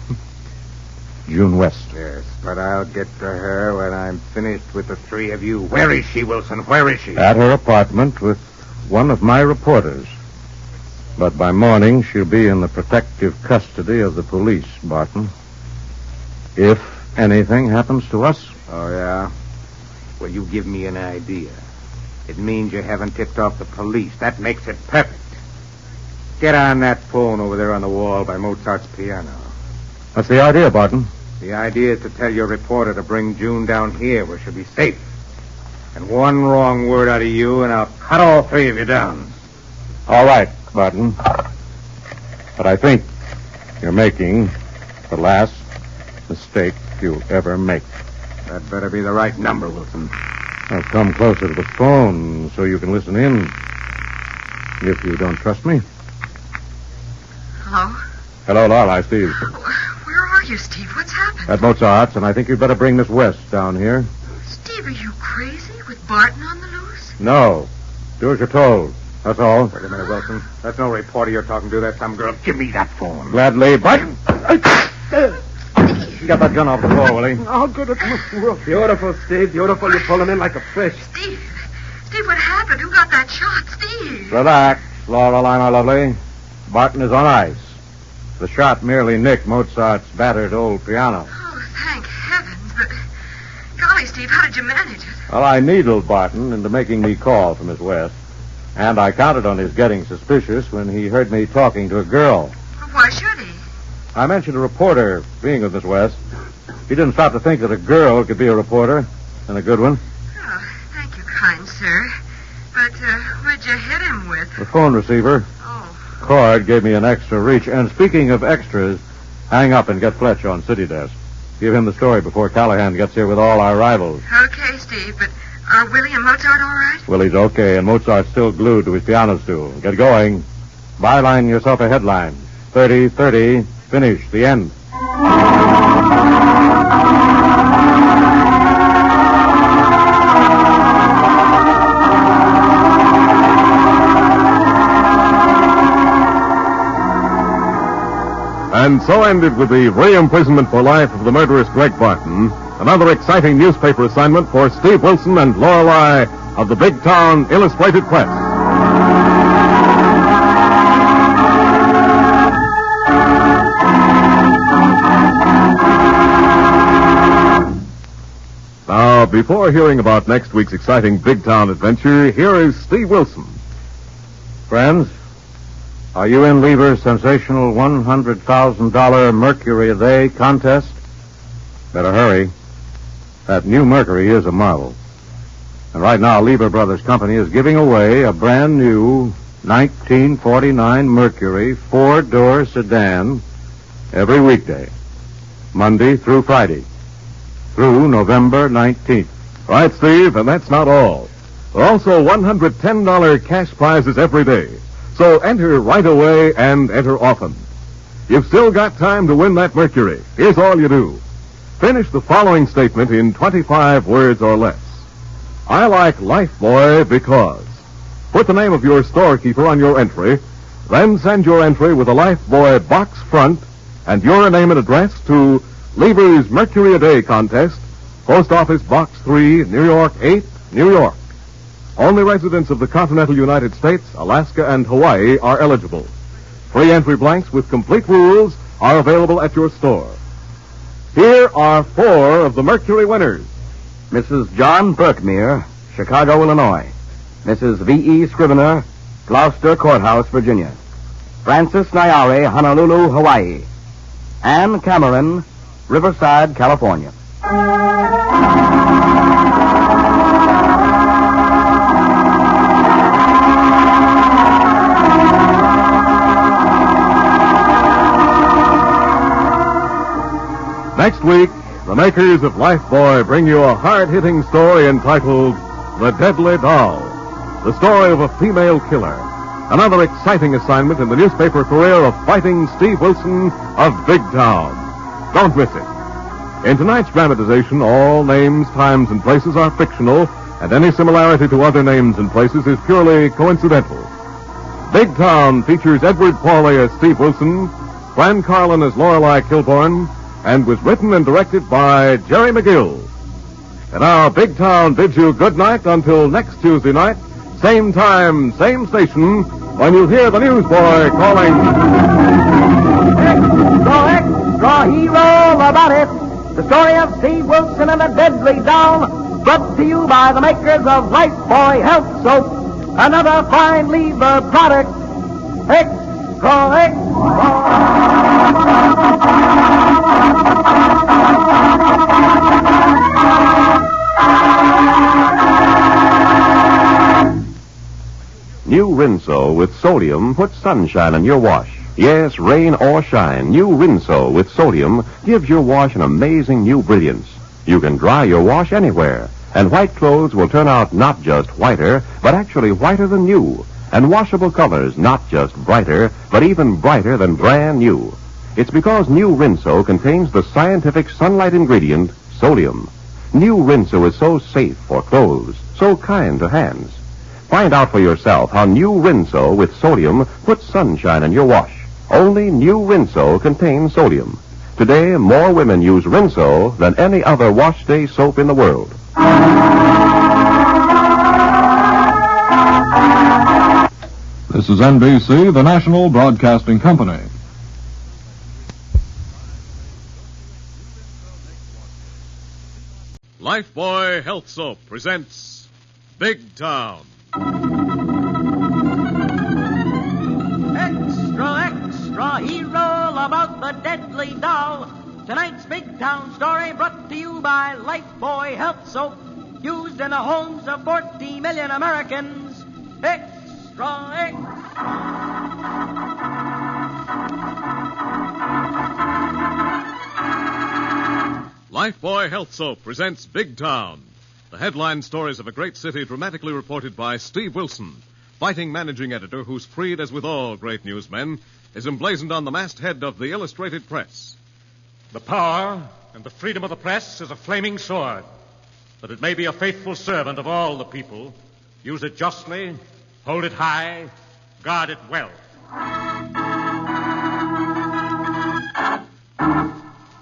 C: June West.
A: Yes, but I'll get to her when I'm finished with the three of you. Where is she, Wilson? Where is she?
C: At her apartment with one of my reporters. But by morning, she'll be in the protective custody of the police, Barton. If anything happens to us.
A: Oh, yeah? Well, you give me an idea. It means you haven't tipped off the police. That makes it perfect. Get on that phone over there on the wall by Mozart's piano.
C: What's the idea, Barton?
A: The idea is to tell your reporter to bring June down here where she'll be safe. And one wrong word out of you, and I'll cut all three of you down.
C: All right, Barton. But I think you're making the last mistake you'll ever make.
A: That better be the right number, Wilson.
C: Now come closer to the phone so you can listen in. If you don't trust me.
K: Hello?
C: Hello, Lorelei, Steve.
K: Where are you, Steve? What's happened?
C: At Mozart's, and I think you'd better bring Miss West down here.
K: Steve, are you crazy? With Barton on the loose?
C: No. Do as you're told. That's all.
A: Wait a minute, Wilson. That's no reporter you're talking to. That's some girl. Give me that phone.
C: Gladly, Barton. Get that gun off the floor, Willie.
F: I'll get it, Mr. Wilson.
A: Beautiful, Steve. Beautiful. You're pulling in like a fish.
K: Steve, what happened? Who got that shot? Steve.
C: Relax, Lorelei, my lovely. Barton is on ice. The shot merely nicked Mozart's battered old piano.
K: Oh, thank heavens. But, golly, Steve, how did you manage it?
C: Well, I needled Barton into making me call for Miss West. And I counted on his getting suspicious when he heard me talking to a girl.
K: Why should he?
C: I mentioned a reporter being with Miss West. He didn't stop to think that a girl could be a reporter, and a good one.
K: Oh, thank you, kind sir. But what'd you hit him with?
C: The phone receiver.
K: Oh.
C: Cord gave me an extra reach. And speaking of extras, hang up and get Fletch on city desk. Give him the story before Callahan gets here with all our rivals.
K: Okay, Steve, but are Willie and Mozart all right?
C: Willie's okay, and Mozart's still glued to his piano stool. Get going. Byline yourself a headline. 30-30, finish, the end.
Q: And so ended with the re-imprisonment for life of the murderous Greg Barton, another exciting newspaper assignment for Steve Wilson and Lorelei of the Big Town Illustrated Press. Now, before hearing about next week's exciting Big Town adventure, here is Steve Wilson.
C: Friends, are you in Lever's sensational $100,000 Mercury a Day contest? Better hurry. That new Mercury is a marvel. And right now, Lever Brothers Company is giving away a brand new 1949 Mercury four-door sedan every weekday, Monday through Friday, through November 19th.
Q: Right, Steve, and that's not all. There are also $110 cash prizes every day. So enter right away and enter often. You've still got time to win that Mercury. Here's all you do. Finish the following statement in 25 words or less. I like Lifebuoy because. Put the name of your storekeeper on your entry, then send your entry with a Lifebuoy box front and your name and address to Lever's Mercury a Day contest, Post Office Box 3, New York 8, New York. Only residents of the continental United States, Alaska, and Hawaii are eligible. Free entry blanks with complete rules are available at your store. Here are 4 of the Mercury winners.
N: Mrs. John Berkmere, Chicago, Illinois. Mrs. V.E. Scrivener, Gloucester Courthouse, Virginia. Francis Nyare, Honolulu, Hawaii. Ann Cameron, Riverside, California.
Q: Next week, the makers of Lifebuoy bring you a hard-hitting story entitled The Deadly Doll, the story of a female killer. Another exciting assignment in the newspaper career of fighting Steve Wilson of Big Town. Don't miss it. In tonight's dramatization, all names, times, and places are fictional, and any similarity to other names and places is purely coincidental. Big Town features Edward Pauley as Steve Wilson, Fran Carlin as Lorelei Kilborn, and was written and directed by Jerry McGill. And now, Big Town bids you good night until next Tuesday night, same time, same station, when you hear the newsboy calling...
O: Extra hero about it. The story of Steve Wilson and the Deadly Doll, brought to you by the makers of Lifebuoy Health Soap, another fine Lever product. Extra.
H: New Rinso with sodium puts sunshine in your wash. Yes, rain or shine, new Rinso with sodium gives your wash an amazing new brilliance. You can dry your wash anywhere, and white clothes will turn out not just whiter, but actually whiter than new, and washable colors not just brighter, but even brighter than brand new. It's because new Rinso contains the scientific sunlight ingredient, sodium. New Rinso is so safe for clothes, so kind to hands. Find out for yourself how new Rinso with sodium puts sunshine in your wash. Only new Rinso contains sodium. Today, more women use Rinso than any other wash day soap in the world.
Q: This is NBC, the National Broadcasting Company. Lifebuoy Health Soap presents Big Town.
O: Town story brought to you by Lifebuoy Health Soap, used in the homes of 40 million Americans. Extra,
Q: Lifebuoy Health Soap presents Big Town. The headline stories of a great city dramatically reported by Steve Wilson, fighting managing editor whose creed, as with all great newsmen, is emblazoned on the masthead of the Illustrated Press.
V: The power and the freedom of the press is a flaming sword, that it may be a faithful servant of all the people. Use it justly, hold it high, guard it well.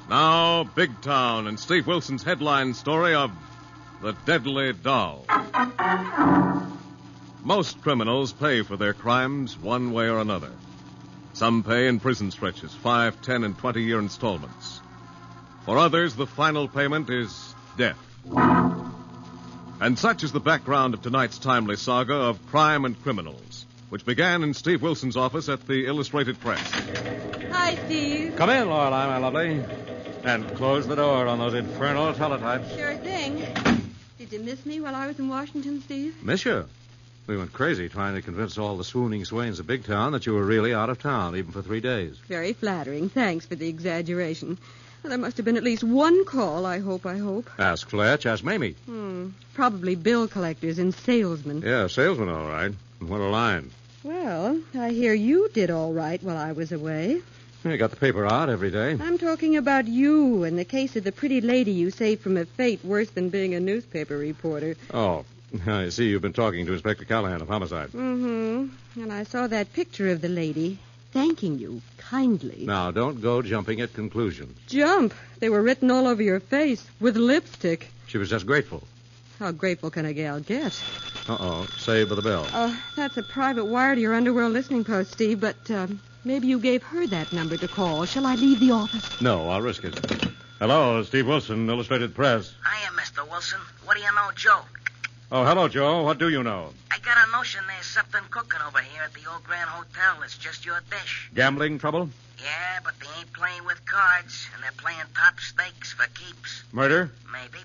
Q: Now, Big Town and Steve Wilson's headline story of The Deadly Doll. Most criminals pay for their crimes one way or another. Some pay in prison stretches, 5, 10, and 20-year installments. For others, the final payment is death. And such is the background of tonight's timely saga of crime and criminals, which began in Steve Wilson's office at the Illustrated Press.
R: Hi, Steve.
V: Come in, Lorelei, my lovely. And close the door on those infernal teletypes.
R: Sure thing. Did you miss me while I was in Washington, Steve?
V: Miss you? We went crazy trying to convince all the swooning swains of Big Town that you were really out of town, even for 3 days.
R: Very flattering. Thanks for the exaggeration. Well, there must have been at least one call, I hope.
V: Ask Fletch, ask Mamie.
R: Probably bill collectors and salesmen.
V: Yeah, salesman, all right. What a line.
R: Well, I hear you did all right while I was away.
V: You got the paper out every day.
R: I'm talking about you and the case of the pretty lady you saved from a fate worse than being a newspaper reporter.
V: Oh, I see you've been talking to Inspector Callahan of Homicide.
R: Mm-hmm. And I saw that picture of the lady thanking you kindly.
V: Now, don't go jumping at conclusions.
R: Jump. They were written all over your face with lipstick.
V: She was just grateful.
R: How grateful can a gal get?
V: Uh-oh. Saved by the bell.
R: That's a private wire to your underworld listening post, Steve, but maybe you gave her that number to call. Shall I leave the office?
V: No, I'll risk it. Hello, Steve Wilson, Illustrated Press.
M: Hiya, Mr. Wilson. What do you know, Joe?
V: Oh, hello, Joe. What do you know?
M: I got a notion there's something cooking over here at the Old Grand Hotel. It's just your dish.
V: Gambling trouble?
M: Yeah, but they ain't playing with cards, and they're playing top stakes for keeps.
V: Murder?
M: Maybe.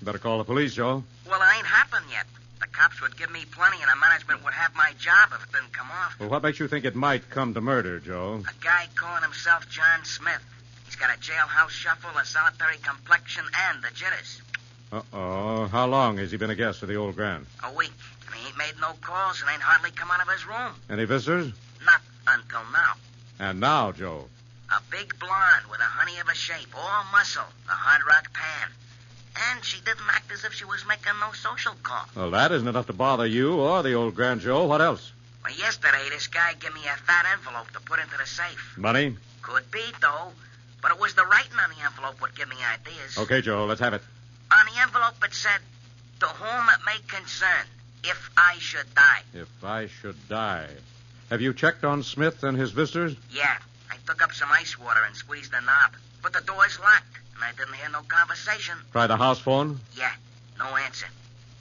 V: Better call the police, Joe.
M: Well, it ain't happened yet. The cops would give me plenty, and the management would have my job if it didn't come off.
V: Well, what makes you think it might come to murder, Joe?
M: A guy calling himself John Smith. He's got a jailhouse shuffle, a solitary complexion, and the jitters.
V: Uh-oh. How long has he been a guest of the Old Grand?
M: A week. And he ain't made no calls and ain't hardly come out of his room.
V: Any visitors?
M: Not until now.
V: And now, Joe?
M: A big blonde with a honey of a shape, all muscle, a hard rock pan. And she didn't act as if she was making no social call.
V: Well, that isn't enough to bother you or the Old Grand, Joe. What else?
M: Well, yesterday, this guy gave me a fat envelope to put into the safe.
V: Money?
M: Could be, though. But it was the writing on the envelope what gave me ideas.
V: Okay, Joe, let's have it.
M: On the envelope, it said, "To whom it may concern, if I should die."
V: If I should die. Have you checked on Smith and his visitors?
M: Yeah. I took up some ice water and squeezed the knob. But the door's locked, and I didn't hear no conversation.
V: Try the house phone?
M: Yeah. No answer.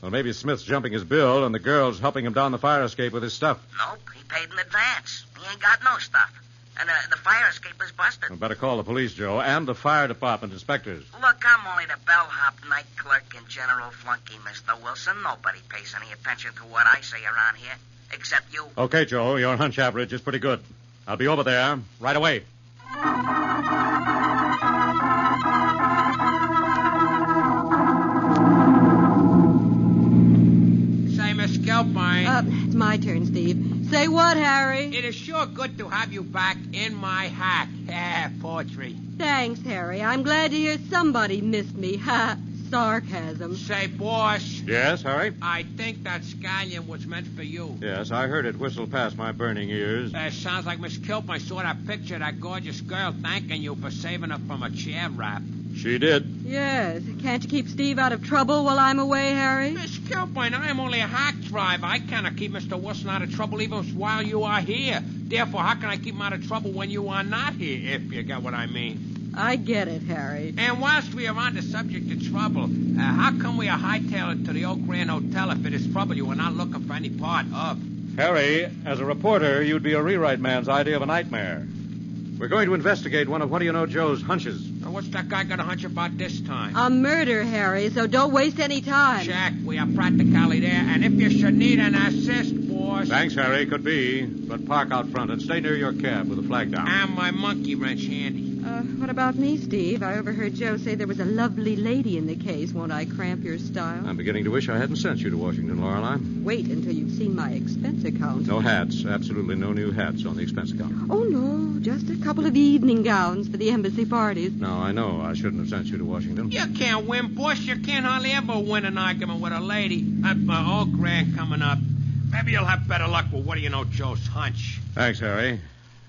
V: Well, maybe Smith's jumping his bill and the girl's helping him down the fire escape with his stuff.
M: Nope. He paid in advance. He ain't got no stuff. And the fire escape is busted.
V: Well, better call the police, Joe, and the fire department inspectors.
M: Look, I'm only the bellhop night clerk and general flunky, Mr. Wilson. Nobody pays any attention to what I say around here, except you.
V: Okay, Joe, your hunch average is pretty good. I'll be over there right away.
J: Say, Miss Gilpine.
R: It's my turn, Steve. Say what, Harry?
J: It is sure good to have you back in my hack. Poetry.
R: Thanks, Harry. I'm glad to hear somebody missed me. Ha! Sarcasm.
J: Say, boss.
V: Yes, Harry?
J: I think that scallion was meant for you.
V: Yes, I heard it whistle past my burning ears.
J: Sounds like Miss Gilpine saw that picture of that gorgeous girl thanking you for saving her from a chair wrap.
V: She did.
R: Yes. Can't you keep Steve out of trouble while I'm away, Harry?
J: Miss Gilpine, I am only a hack driver. I cannot keep Mr. Wilson out of trouble even while you are here. Therefore, how can I keep him out of trouble when you are not here, if you get what I mean?
R: I get it, Harry.
J: And whilst we are on the subject of trouble, how come we are hightailed to the Old Grand Hotel if it is trouble you are not looking for any part of?
V: Harry, as a reporter, you'd be a rewrite man's idea of a nightmare. We're going to investigate one of What Do You Know Joe's hunches.
J: what's that guy got a hunch about this time?
R: A murder, Harry, so don't waste any time.
J: Check. We are practically there. And if you should need an assist, boss...
V: Thanks, Harry. Could be. But park out front and stay near your cab with the flag down.
J: And my monkey wrench handy.
R: What about me, Steve? I overheard Joe say there was a lovely lady in the case. Won't I cramp your style?
V: I'm beginning to wish I hadn't sent you to Washington, Lorelei.
R: Wait until you've seen my expense account.
V: No hats. Absolutely no new hats on the expense account.
R: Oh, no. Just a couple of evening gowns for the embassy parties.
V: No, I know. I shouldn't have sent you to Washington.
J: You can't win, boss. You can't hardly ever win an argument with a lady. That's my old grand coming up. Maybe you'll have better luck with what do you know, Joe's hunch.
V: Thanks, Harry.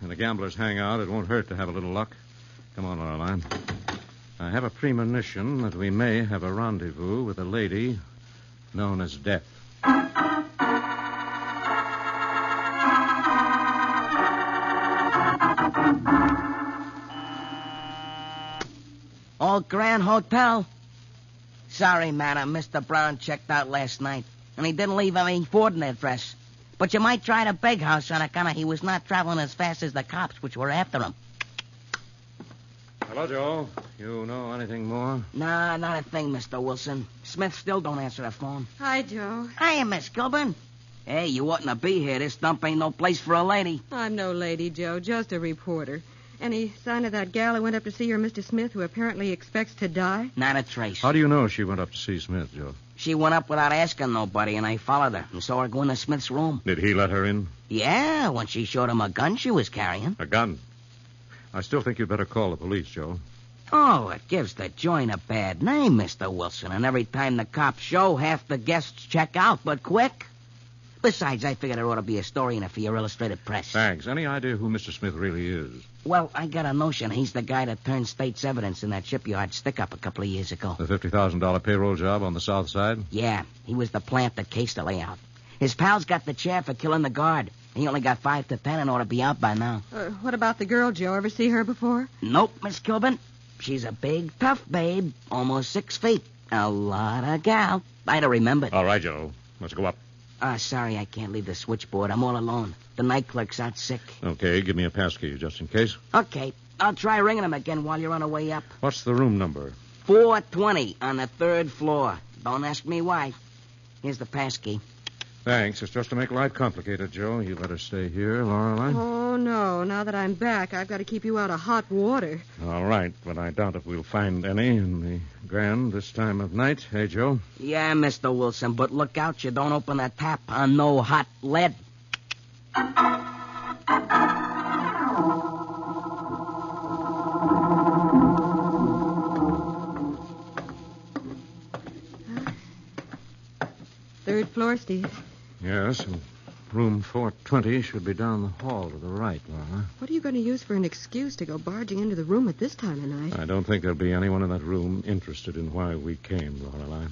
V: In the gambler's hangout, it won't hurt to have a little luck. Come on, Lorelei. I have a premonition that we may have a rendezvous with a lady known as Death.
M: Old Grand Hotel. Sorry, madam. Mr. Brown checked out last night, and he didn't leave any boarding address. But you might try the big house on account of he was not traveling as fast as the cops, which were after him.
V: Hello, Joe. You know anything more?
M: Nah, not a thing, Mr. Wilson. Smith still don't answer the phone.
R: Hi, Joe.
M: Hiya, Miss Kilburn. Hey, you oughtn't to be here. This dump ain't no place for a lady.
R: I'm no lady, Joe. Just a reporter. Any sign of that gal who went up to see her Mr. Smith, who apparently expects to die?
M: Not a trace.
V: How do you know she went up to see Smith, Joe?
M: She went up without asking nobody, and I followed her and saw her go into Smith's room.
V: Did he let her in?
M: Yeah, when she showed him a gun she was carrying.
V: A gun? I still think you'd better call the police, Joe.
M: Oh, it gives the joint a bad name, Mr. Wilson, and every time the cops show, half the guests check out, but quick. Besides, I figured there ought to be a story in it for your illustrated press.
V: Thanks. Any idea who Mr. Smith really is?
M: Well, I got a notion he's the guy that turned state's evidence in that shipyard stick-up a couple of years ago.
V: The $50,000 payroll job on the south side?
M: Yeah, he was the plant that cased the layout. His pals got the chair for killing the guard. He only got 5 to 10 and ought to be out by now.
R: What about the girl, Joe? Ever see her before?
M: Nope, Miss Kilburn. She's a big, tough babe, almost 6 feet. A lot of gal. I'd have remembered.
V: All right, Joe. Let's go up.
M: Sorry, I can't leave the switchboard. I'm all alone. The night clerk's out sick.
V: Okay, give me a passkey just in case.
M: Okay, I'll try ringing him again while you're on the way up.
V: What's the room number?
M: 420 on the 3rd floor. Don't ask me why. Here's the passkey.
V: Thanks. It's just to make life complicated, Joe. You better stay here, Lorelei.
R: Oh, no. Now that I'm back, I've got to keep you out of hot water.
V: All right, but I doubt if we'll find any in the Grand this time of night. Hey, Joe?
M: Yeah, Mr. Wilson, but look out you don't open a tap on no hot lead.
R: Third floor, Steve.
V: Yes, and room 420 should be down the hall to the right, Laura.
R: What are you going to use for an excuse to go barging into the room at this time of night?
V: I don't think there'll be anyone in that room interested in why we came, Lorelei.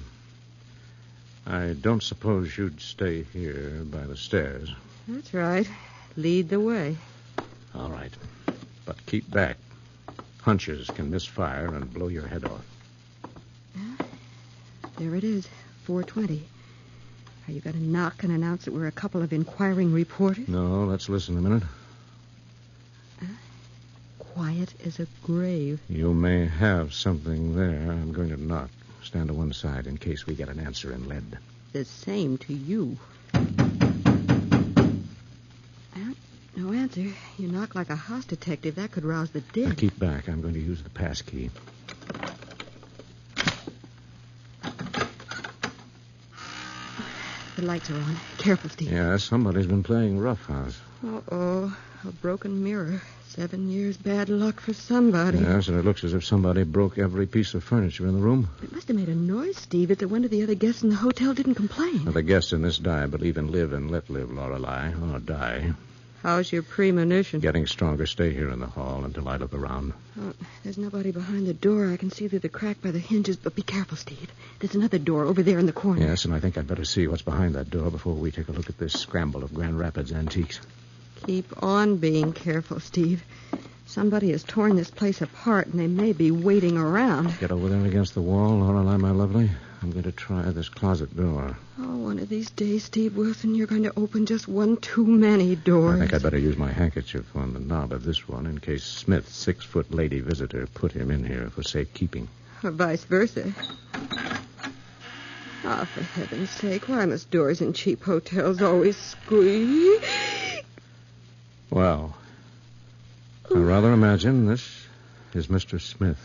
V: I don't suppose you'd stay here by the stairs.
R: That's right. Lead the way.
V: All right. But keep back. Hunches can misfire and blow your head off.
R: There it is, 420. Are you going to knock and announce that we're a couple of inquiring reporters?
V: No, let's listen a minute.
R: Quiet as a grave.
V: You may have something there. I'm going to knock. Stand to one side in case we get an answer in lead.
R: The same to you. No answer. You knock like a house detective. That could rouse the dead.
V: Now keep back. I'm going to use the pass key.
R: The lights are on. Careful, Steve.
V: Yeah, somebody's been playing roughhouse.
R: Uh-oh. A broken mirror. 7 years bad luck for somebody.
V: Yes, and it looks as if somebody broke every piece of furniture in the room.
R: It must have made a noise, Steve, if the one of the other guests in the hotel didn't complain.
V: Now, the guests in this die believe in live and let live, Lorelei, or die.
R: How's your premonition?
V: Getting stronger. Stay here in the hall until I look around.
R: Oh, there's nobody behind the door. I can see through the crack by the hinges, but be careful, Steve. There's another door over there in the corner.
V: Yes, and I think I'd better see what's behind that door before we take a look at this scramble of Grand Rapids antiques.
R: Keep on being careful, Steve. Somebody has torn this place apart, and they may be waiting around.
V: Get over there against the wall, Lorelei, my lovely.
C: I'm going to try this closet door.
G: Oh, one of these days, Steve Wilson, you're going to open just one too many doors.
C: I think I'd better use my handkerchief on the knob of this one in case Smith's 6-foot lady visitor put him in here for safekeeping.
G: Or vice versa. Ah, for heaven's sake, why must doors in cheap hotels always squeak?
C: Well, I rather imagine this is Mr. Smith.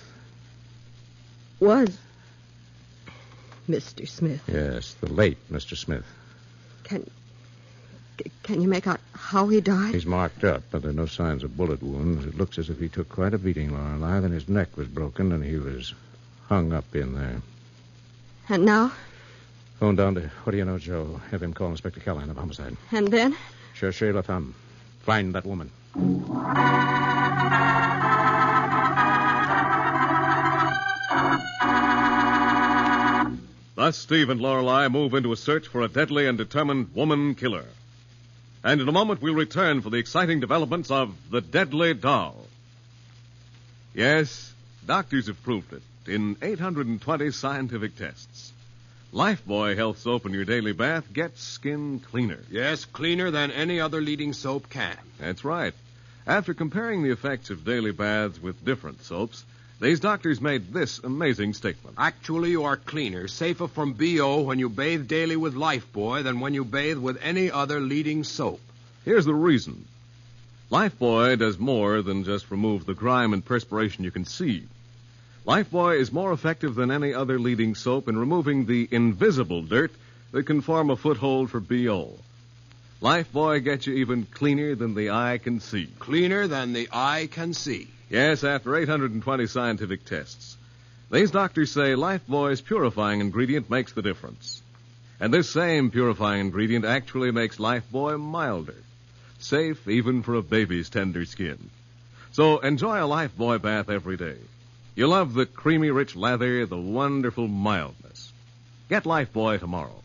G: Was Mr. Smith.
C: Yes, the late Mr. Smith.
G: Can you make out how he died?
C: He's marked up, but there are no signs of bullet wounds. It looks as if he took quite a beating, Lorelei. Then his neck was broken, and he was hung up in there.
G: And now?
C: Phone down to What Do You Know, Joe. Have him call Inspector Callahan of homicide.
G: And then?
C: Cherchez la femme. Find that woman.
Q: Thus, Steve and Lorelei move into a search for a deadly and determined woman killer. And in a moment, we'll return for the exciting developments of the deadly doll. Yes, doctors have proved it in 820 scientific tests. Lifebuoy Health Soap in your daily bath gets skin cleaner.
J: Yes, cleaner than any other leading soap can.
Q: That's right. After comparing the effects of daily baths with different soaps, these doctors made this amazing statement.
J: Actually, you are cleaner, safer from BO when you bathe daily with Lifebuoy than when you bathe with any other leading soap.
Q: Here's the reason. Lifebuoy does more than just remove the grime and perspiration you can see. Lifebuoy is more effective than any other leading soap in removing the invisible dirt that can form a foothold for BO. Lifebuoy gets you even cleaner than the eye can see.
J: Cleaner than the eye can see.
Q: Yes, after 820 scientific tests. These doctors say Lifebuoy's purifying ingredient makes the difference. And this same purifying ingredient actually makes Lifebuoy milder. Safe even for a baby's tender skin. So enjoy a Lifebuoy bath every day. You'll love the creamy, rich lather, the wonderful mildness. Get Lifebuoy tomorrow.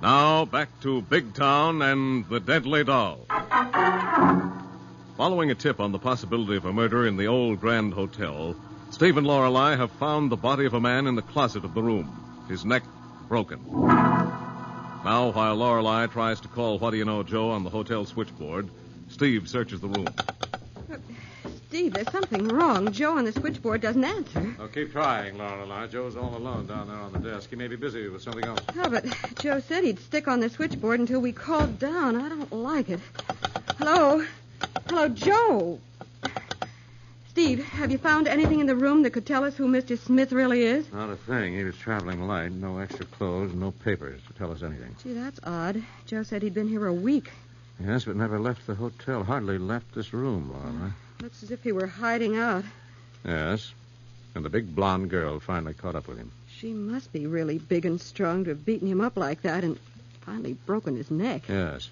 Q: Now, back to Big Town and the deadly doll. Following a tip on the possibility of a murder in the old Grand Hotel, Steve and Lorelei have found the body of a man in the closet of the room, his neck broken. Now, while Lorelei tries to call What Do You Know, Joe on the hotel switchboard, Steve searches the room.
G: Steve, there's something wrong. Joe on the switchboard doesn't answer.
V: Oh, keep trying, Lorelei. Joe's all alone down there on the desk. He may be busy with something else.
G: Oh, but Joe said he'd stick on the switchboard until we called down. I don't like it. Hello? Hello, Joe. Steve, have you found anything in the room that could tell us who Mr. Smith really is?
C: Not a thing. He was traveling light. No extra clothes, no papers to tell us anything.
G: Gee, that's odd. Joe said he'd been here a week.
C: Yes, but never left the hotel. Hardly left this room, Lorelei.
G: Looks as if he were hiding out.
C: Yes. And the big blonde girl finally caught up with him.
G: She must be really big and strong to have beaten him up like that and finally broken his neck.
C: Yes.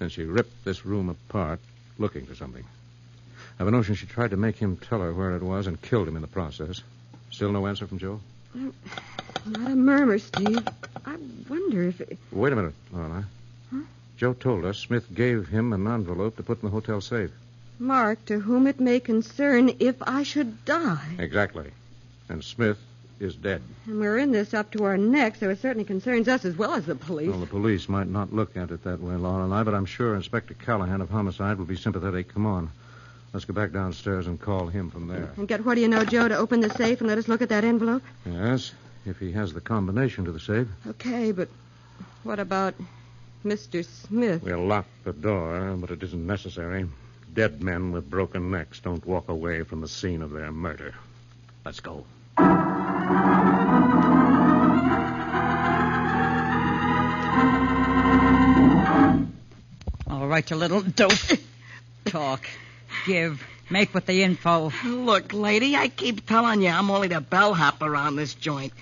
C: And she ripped this room apart, looking for something. I've a notion she tried to make him tell her where it was and killed him in the process. Still no answer from Joe?
G: Not a murmur, Steve. I wonder if...
C: Wait a minute, Lorelei.
G: Huh?
C: Joe told us Smith gave him an envelope to put in the hotel safe.
G: Marked, to whom it may concern if I should die.
C: Exactly. And Smith is dead.
G: And we're in this up to our necks, so it certainly concerns us as well as the police.
C: Well, the police might not look at it that way, Lorelei, but I'm sure Inspector Callahan of Homicide will be sympathetic. Come on. Let's go back downstairs and call him from there.
G: And get What Do You Know, Joe, to open the safe and let us look at that envelope?
C: Yes, if he has the combination to the safe.
G: Okay, but what about Mr. Smith?
C: We'll lock the door, but it isn't necessary. Dead men with broken necks don't walk away from the scene of their murder. Let's go.
B: All right, you little dope. Talk. Give. Make with the info.
M: Look, lady, I keep telling you I'm only the bellhop around this joint.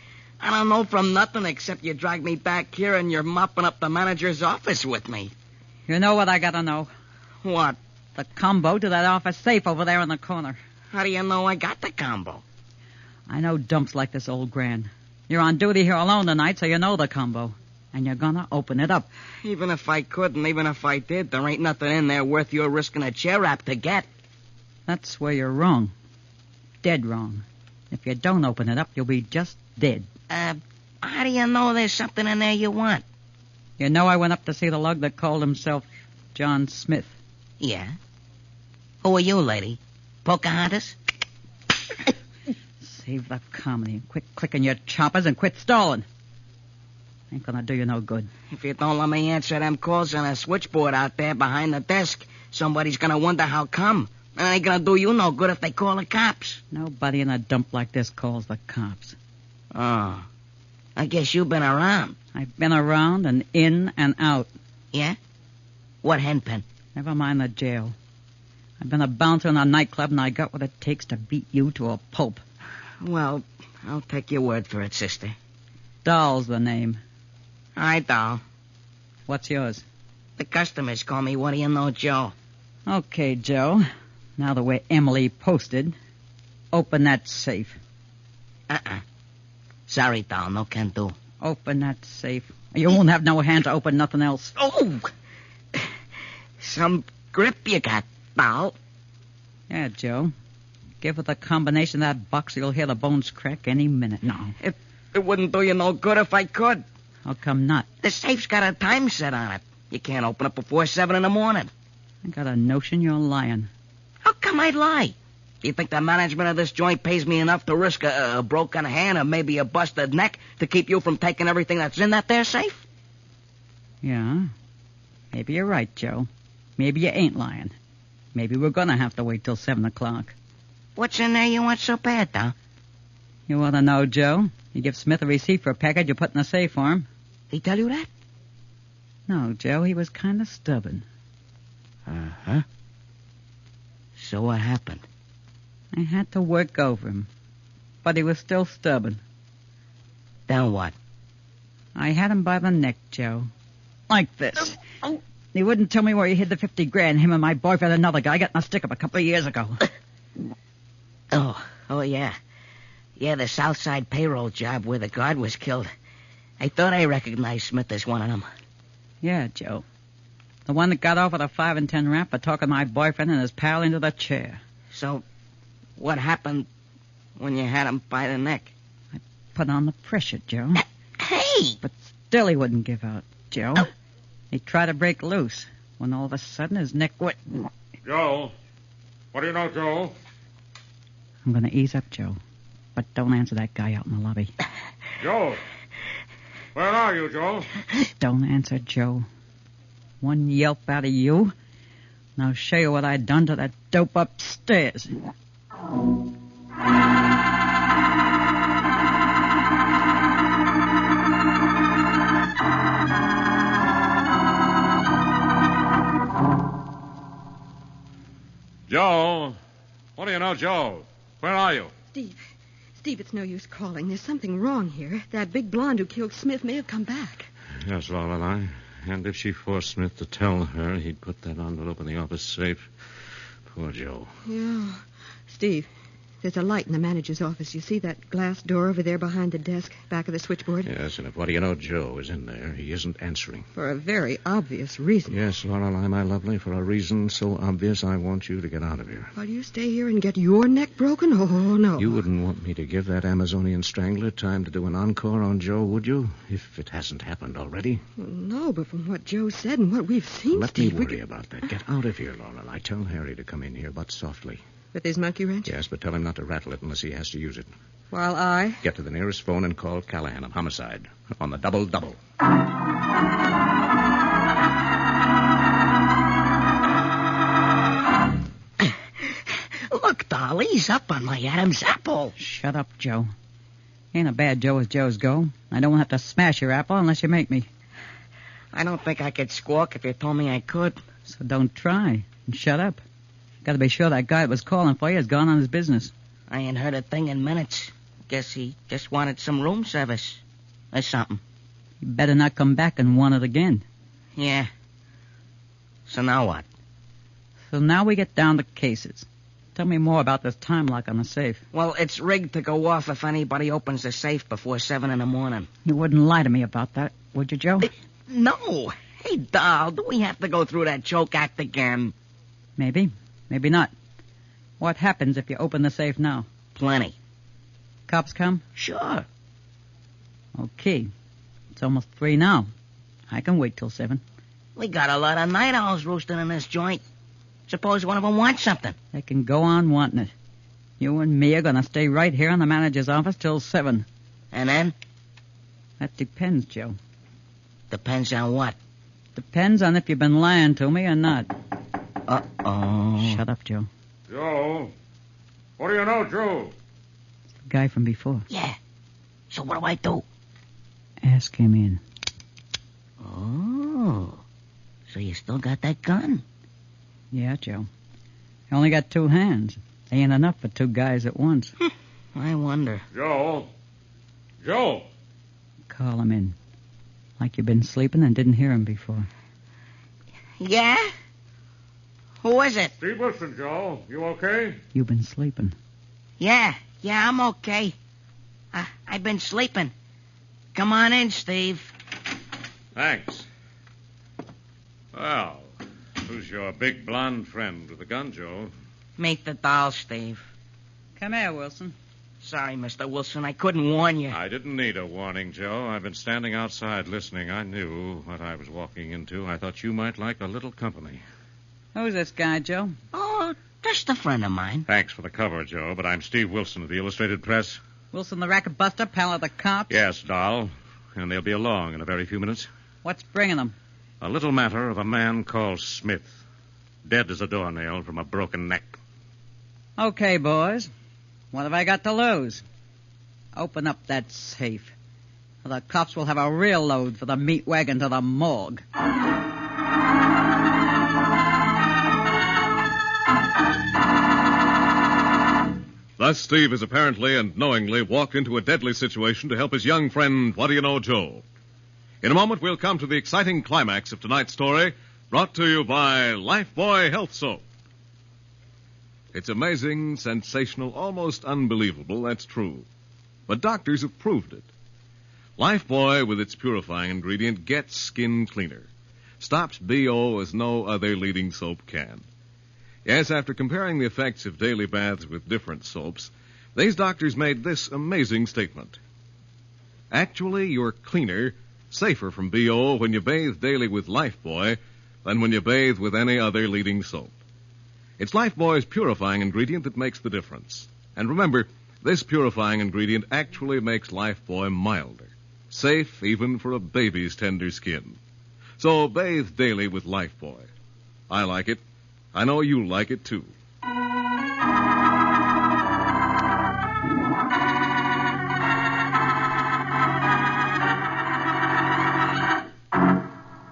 M: I don't know from nothing except you dragged me back here and you're mopping up the manager's office with me.
B: You know what I gotta know?
M: What?
B: The combo to that office safe over there in the corner.
M: How do you know I got the combo?
B: I know dumps like this old Grand. You're on duty here alone tonight, so you know the combo. and you're gonna open it up.
M: Even if I could, and even if I did, there ain't nothing in there worth your risking a chair wrap to get.
B: That's where you're wrong. Dead wrong. If you don't open it up, you'll be just dead.
M: How do you know there's something in there you want?
B: You know I went up to see the lug that called himself John Smith.
M: Yeah? Who are you, lady? Pocahontas?
B: Save the comedy and quit clicking your choppers and quit stalling. Ain't gonna do you no good.
M: If you don't let me answer them calls on a switchboard out there behind the desk, somebody's gonna wonder how come. And it ain't gonna do you no good if they call the cops.
B: Nobody in a dump like this calls the cops.
M: Oh. I guess you've been around.
B: I've been around and in and out.
M: Yeah? What henpen?
B: Never mind the jail. I've been a bouncer in a nightclub, and I got what it takes to beat you to a pulp.
M: Well, I'll take your word for it, sister.
B: Doll's the name.
M: All right, Doll.
B: What's yours?
M: The customers call me What Do You Know Joe.
B: Okay, Joe. Now that we're Emily posted, open that safe.
M: Sorry, Doll, no can do.
B: Open that safe. You won't have no hand to open nothing else.
M: Oh! Some grip you got, Doll.
B: Yeah, Joe. Give it the combination of that box, you'll hear the bones crack any minute now.
M: It wouldn't do you no good if I could.
B: How come not?
M: The safe's got a time set on it. You can't open it before 7 in the morning.
B: I got a notion you're lying.
M: How come I'd lie? Do you think the management of this joint pays me enough to risk a broken hand or maybe a busted neck to keep you from taking everything that's in that there safe?
B: Yeah. Maybe you're right, Joe. Maybe you ain't lying. Maybe we're gonna have to wait till 7 o'clock.
M: What's in there you want so bad, Doll?
B: You want to know, Joe? You give Smith a receipt for a package you put in the safe for him.
M: He tell you that?
B: No, Joe, he was kind of stubborn.
M: Uh-huh. So what happened?
B: I had to work over him, but he was still stubborn.
M: Then what?
B: I had him by the neck, Joe. Like this. He wouldn't tell me where he hid the 50 grand. Him and my boyfriend, another guy, got in a stick-up a couple of years ago.
M: Oh, yeah. Yeah, the Southside payroll job where the guard was killed. I thought I recognized Smith as one of them.
B: Yeah, Joe. The one that got off with a 5 and 10 rap for talking my boyfriend and his pal into the chair.
M: So, what happened when you had him by the neck?
B: I put on the pressure, Joe.
M: Hey!
B: But still he wouldn't give out, Joe. He tried to break loose when all of a sudden his neck went...
V: Joe? What do you know, Joe?
B: I'm going to ease up, Joe. But don't answer that guy out in the lobby.
V: Joe? Where are you, Joe?
B: Don't answer, Joe. One yelp out of you, and I'll show you what I done to that dope upstairs.
V: Joe? What do you know, Joe? Where are you?
G: Steve, it's no use calling. There's something wrong here. That big blonde who killed Smith may have come back.
D: Yes, Lorelei. And if she forced Smith to tell her, he'd put that envelope in the office safe. Poor Joe.
G: Yeah. Steve, there's a light in the manager's office. You see that glass door over there behind the desk, back of the switchboard?
D: Yes, and if what do you know Joe is in there, he isn't answering.
G: For a very obvious reason.
D: Yes, Lorelei, my lovely, for a reason so obvious, I want you to get out of here.
G: While you stay here and get your neck broken? Oh, no.
D: You wouldn't want me to give that Amazonian strangler time to do an encore on Joe, would you? If it hasn't happened already.
G: Well, no, but from what Joe said and what we've seen,
D: Let
G: Steve,
D: me worry about that. Get out of here, Lorelei. Tell Harry to come in here, but softly.
G: With his monkey wrench?
D: Yes, but tell him not to rattle it unless he has to use it.
G: While I...
D: Get to the nearest phone and call Callahan of Homicide. On the double-double.
M: Look, Doll, he's up on my Adam's apple.
B: Shut up, Joe. Ain't a bad Joe as Joe's go. I don't have to smash your apple unless you make me.
M: I don't think I could squawk if you told me I could.
B: So don't try. And shut up. Got to be sure that guy that was calling for you has gone on his business.
M: I ain't heard a thing in minutes. Guess he just wanted some room service. Or something.
B: You better not come back and want it again.
M: Yeah. So now what?
B: So now we get down to cases. Tell me more about this time lock on the safe.
M: Well, it's rigged to go off if anybody opens the safe before 7 in the morning.
B: You wouldn't lie to me about that, would you, Joe?
M: No. Hey, doll, do we have to go through that choke act again?
B: Maybe. Maybe not. What happens if you open the safe now?
M: Plenty.
B: Cops come?
M: Sure.
B: Okay. It's almost 3 now. I can wait till 7.
M: We got a lot of night owls roosting in this joint. Suppose one of them wants something.
B: They can go on wanting it. You and me are going to stay right here in the manager's office till 7.
M: And then?
B: That depends, Joe.
M: Depends on what?
B: Depends on if you've been lying to me or not.
M: Uh-oh.
B: Shut up, Joe.
V: Joe? What do you know, Joe?
B: It's the guy from before.
M: Yeah. So what do I do?
B: Ask him in.
M: Oh. So you still got that gun?
B: Yeah, Joe. You only got 2 hands. Ain't enough for 2 guys at once.
M: I wonder.
V: Joe? Joe?
B: Call him in. Like you've been sleeping and didn't hear him before.
M: Yeah? Who is it?
V: Steve Wilson, Joe. You okay?
B: You've been sleeping.
M: Yeah, I'm okay. I've been sleeping. Come on in, Steve.
V: Thanks. Well, who's your big blonde friend with the gun, Joe?
M: Meet the doll, Steve.
B: Come here, Wilson.
M: Sorry, Mr. Wilson. I couldn't warn you.
V: I didn't need a warning, Joe. I've been standing outside listening. I knew what I was walking into. I thought you might like a little company.
B: Who's this guy, Joe?
M: Oh, just a friend of mine.
V: Thanks for the cover, Joe, but I'm Steve Wilson of the Illustrated Press.
B: Wilson the racket buster, pal of the cops?
V: Yes, doll. And they'll be along in a very few minutes.
B: What's bringing them?
V: A little matter of a man called Smith. Dead as a doornail from a broken neck.
B: Okay, boys. What have I got to lose? Open up that safe. Or the cops will have a real load for the meat wagon to the morgue.
Q: Thus, Steve has apparently and knowingly walked into a deadly situation to help his young friend, What Do You Know, Joe. In a moment, we'll come to the exciting climax of tonight's story, brought to you by Lifebuoy Health Soap. It's amazing, sensational, almost unbelievable, that's true. But doctors have proved it. Lifebuoy, with its purifying ingredient, gets skin cleaner. Stops BO as no other leading soap can. Yes, after comparing the effects of daily baths with different soaps, these doctors made this amazing statement. Actually, you're cleaner, safer from BO when you bathe daily with Lifebuoy than when you bathe with any other leading soap. It's Lifebuoy's purifying ingredient that makes the difference. And remember, this purifying ingredient actually makes Lifebuoy milder, safe even for a baby's tender skin. So bathe daily with Lifebuoy. I like it. I know you like it, too.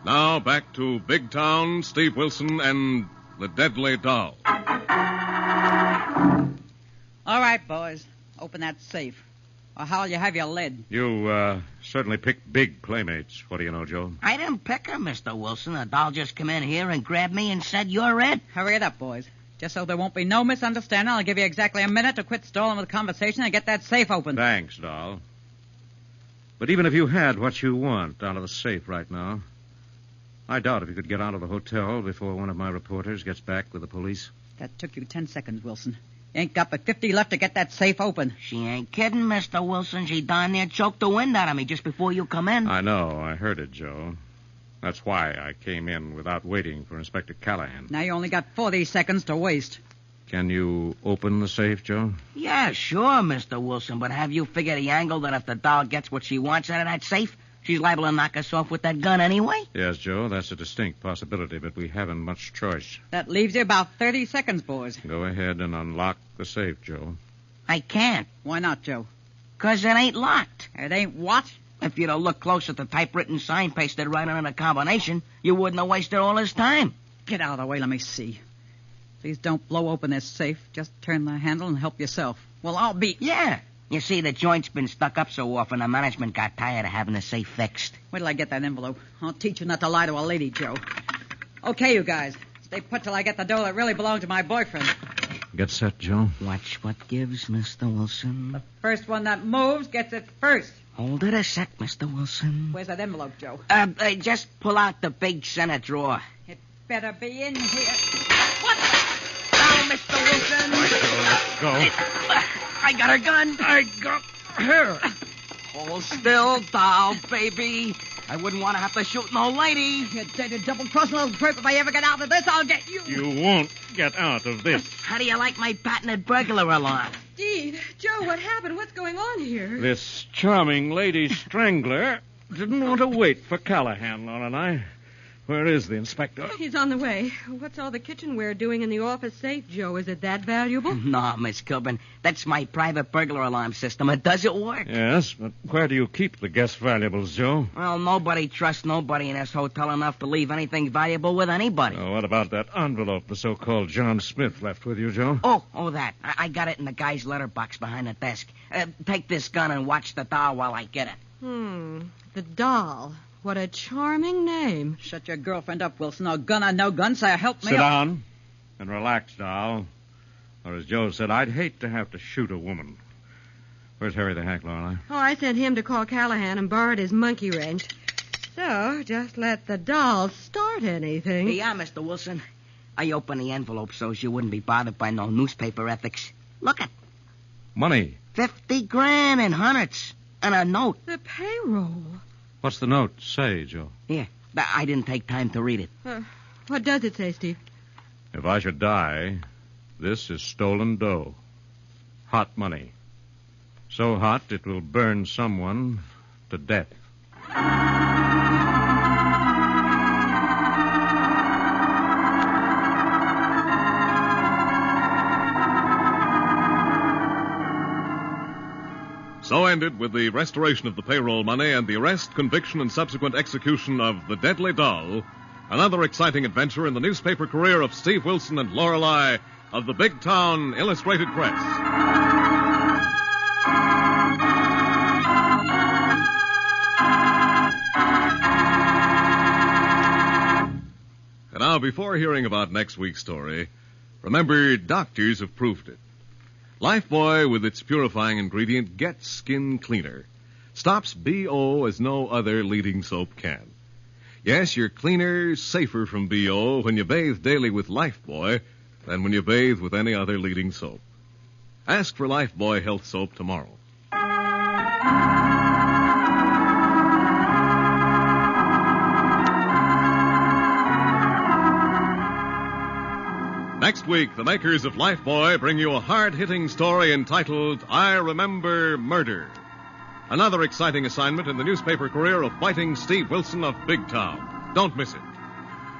Q: Now back to Big Town, Steve Wilson, and the Deadly Doll.
B: All right, boys. Open that safe. Or how'll you have your lid?
V: You, certainly picked big playmates. What do you know, Joe?
M: I didn't pick her, Mr. Wilson. The doll just come in here and grabbed me and said, "You're it."
B: Hurry it up, boys. Just so there won't be no misunderstanding, I'll give you exactly a minute to quit stalling with the conversation and get that safe open.
V: Thanks, doll. But even if you had what you want out of the safe right now, I doubt if you could get out of the hotel before one of my reporters gets back with the police.
B: That took you 10 seconds, Wilson. You ain't got but 50 left to get that safe open.
M: She ain't kidding, Mr. Wilson. She darn near choked the wind out of me just before you come in.
V: I know. I heard it, Joe. That's why I came in without waiting for Inspector Callahan.
B: Now you only got 40 seconds to waste.
V: Can you open the safe, Joe?
M: Yeah, sure, Mr. Wilson. But have you figured the angle that if the doll gets what she wants out of that safe, she's liable to knock us off with that gun anyway?
V: Yes, Joe, that's a distinct possibility, but we haven't much choice.
B: That leaves you about 30 seconds, boys.
V: Go ahead and unlock the safe, Joe.
M: I can't.
B: Why not, Joe?
M: 'Cause it ain't locked.
B: It ain't what?
M: If you'd have looked close at the typewritten sign pasted right on the combination, you wouldn't have wasted all this time.
B: Get out of the way, let me see. Please don't blow open this safe. Just turn the handle and help yourself. Well, I'll be...
M: Yeah. You see, the joint's been stuck up so often, the management got tired of having the safe fixed.
B: Wait till I get that envelope. I'll teach you not to lie to a lady, Joe. Okay, you guys. Stay put till I get the dough that really belonged to my boyfriend.
D: Get set, Joe.
M: Watch what gives, Mr. Wilson.
B: The first one that moves gets it first.
M: Hold it a sec, Mr. Wilson.
B: Where's that envelope, Joe?
M: Just pull out the big center drawer.
B: It better be in here.
M: Now, Mr. Wilson.
D: Let's go.
M: I got a gun.
D: I got her.
M: Hold still, doll, baby. I wouldn't want to have to shoot no lady.
B: You dirty double-crossing little perp. If I ever get out of this, I'll get you.
D: You won't get out of this.
M: How do you like my patented burglar alarm?
G: Steve, Joe, what happened? What's going on here?
D: This charming lady strangler didn't want to wait for Callahan, Laura and I. Where is the inspector?
G: He's on the way. What's all the kitchenware doing in the office safe, Joe? Is it that valuable?
M: No, Miss Kilburn. That's my private burglar alarm system. It doesn't work.
D: Yes, but where do you keep the guest valuables, Joe?
M: Well, nobody trusts nobody in this hotel enough to leave anything valuable with anybody.
D: Oh, what about that envelope the so-called John Smith left with you, Joe?
M: Oh, that. I got it in the guy's letterbox behind the desk. Take this gun and watch the doll while I get it.
G: The doll. What a charming name.
B: Shut your girlfriend up, Wilson. No gun or no gun, sir. Help me.
D: Sit down and relax, doll. Or as Joe said, I'd hate to have to shoot a woman. Where's Harry the Hack, Lorelei?
G: Oh, I sent him to call Callahan and borrowed his monkey wrench. So, just let the doll start anything.
M: Yeah, Mr. Wilson. I opened the envelope so you wouldn't be bothered by no newspaper ethics. Look it.
D: Money.
M: 50 grand in hundreds. And a note.
G: The payroll.
D: What's the note say, Joe?
M: Yeah, I didn't take time to read it.
G: What does it say, Steve?
D: If I should die, this is stolen dough. Hot money. So hot it will burn someone to death.
Q: So ended with the restoration of the payroll money and the arrest, conviction, and subsequent execution of the deadly doll, another exciting adventure in the newspaper career of Steve Wilson and Lorelei of the Big Town Illustrated Press. And now, before hearing about next week's story, remember, doctors have proved it. Lifebuoy, with its purifying ingredient, gets skin cleaner. Stops BO as no other leading soap can. Yes, you're cleaner, safer from BO when you bathe daily with Lifebuoy than when you bathe with any other leading soap. Ask for Lifebuoy Health Soap tomorrow. Next week, the makers of Lifebuoy bring you a hard-hitting story entitled I Remember Murder. Another exciting assignment in the newspaper career of fighting Steve Wilson of Big Town. Don't miss it.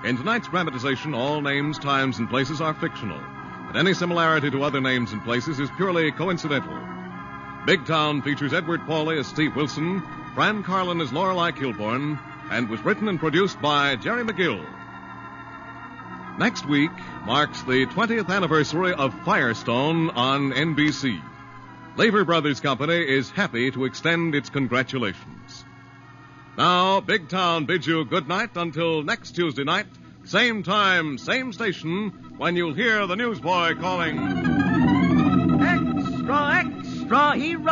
Q: In tonight's dramatization, all names, times, and places are fictional, and any similarity to other names and places is purely coincidental. Big Town features Edward Pauley as Steve Wilson, Fran Carlin as Lorelei Kilbourne, and was written and produced by Jerry McGill. Next week marks the 20th anniversary of Firestone on NBC. Lever Brothers Company is happy to extend its congratulations. Now, Big Town bids you good night until next Tuesday night, same time, same station, when you'll hear the newsboy calling.
O: Extra, extra, hero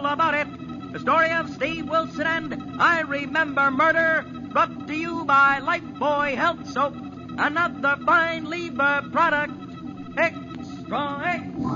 O: about it. The story of Steve Wilson and I Remember Murder, brought to you by Lifebuoy Health Soap. Another fine lever product. Extra, extra.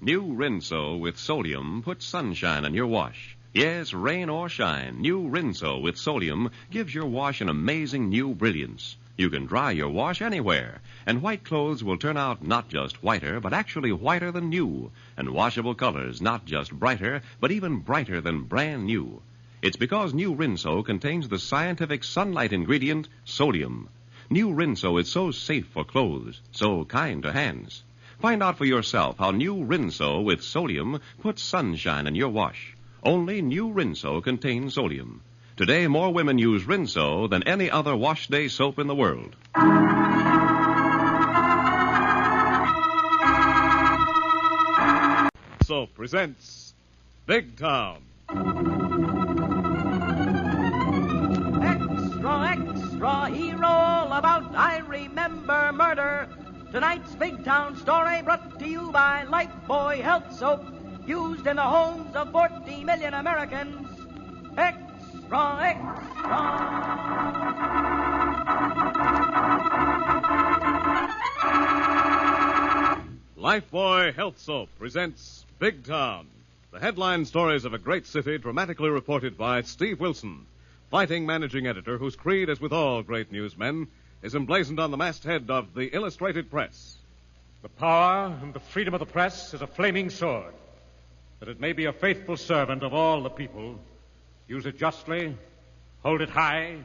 H: New Rinso with sodium puts sunshine in your wash. Yes, rain or shine, new Rinso with sodium gives your wash an amazing new brilliance. You can dry your wash anywhere, and white clothes will turn out not just whiter, but actually whiter than new, and washable colors not just brighter, but even brighter than brand new. It's because new Rinso contains the scientific sunlight ingredient, sodium. New Rinso is so safe for clothes, so kind to hands. Find out for yourself how new Rinso with sodium puts sunshine in your wash. Only new Rinso contains sodium. Today, more women use Rinso than any other wash day soap in the world.
Q: Soap presents Big Town.
O: Extra, extra. Rehearsal about I Remember Murder. Tonight's big town story brought to you by Lifebuoy Health Soap, used in the homes of 40 million Americans. Extra,
Q: Lifebuoy Health Soap presents Big Town, the headline stories of a great city dramatically reported by Steve Wilson, fighting managing editor whose creed, as with all great newsmen, is emblazoned on the masthead of the Illustrated Press.
V: The power and the freedom of the press is a flaming sword, that it may be a faithful servant of all the people. Use it justly, hold it high,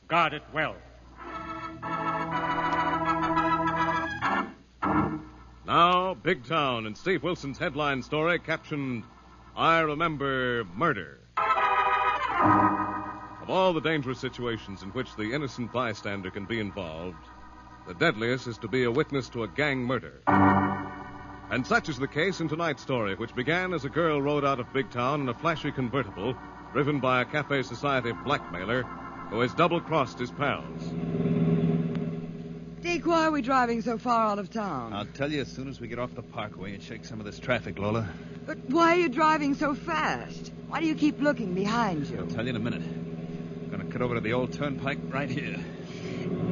V: guard it well.
Q: Now, Big Town in Steve Wilson's headline story captioned, I Remember Murder. Of all the dangerous situations in which the innocent bystander can be involved, the deadliest is to be a witness to a gang murder. And such is the case in tonight's story, which began as a girl rode out of Big Town in a flashy convertible driven by a Cafe Society blackmailer who has double-crossed his pals.
P: Deke, why are we driving so far out of town?
U: I'll tell you as soon as we get off the parkway and shake some of this traffic, Lola.
P: But why are you driving so fast? Why do you keep looking behind you?
U: I'll tell you in a minute. I'm going to cut over to the old turnpike right here.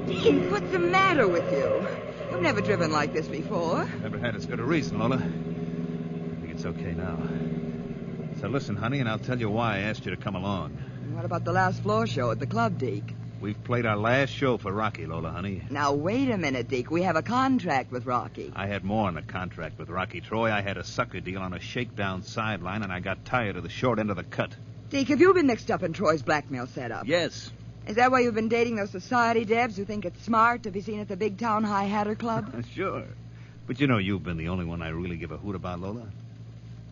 P: Deke, what's the matter with you? You've never driven like this before.
U: Never had as good a reason, Lola. I think it's okay now. So listen, honey, and I'll tell you why I asked you to come along.
P: What about the last floor show at the club, Deke?
U: We've played our last show for Rocky, Lola, honey.
P: Now, wait a minute, Deke. We have a contract with Rocky.
U: I had more than a contract with Rocky, Troy. I had a sucker deal on a shakedown sideline, and I got tired of the short end of the cut.
P: Deke, have you been mixed up in Troy's blackmail setup?
U: Yes.
P: Is that why you've been dating those society debs who think it's smart to be seen at the Big Town High Hatter Club?
U: Sure. But you know you've been the only one I really give a hoot about, Lola.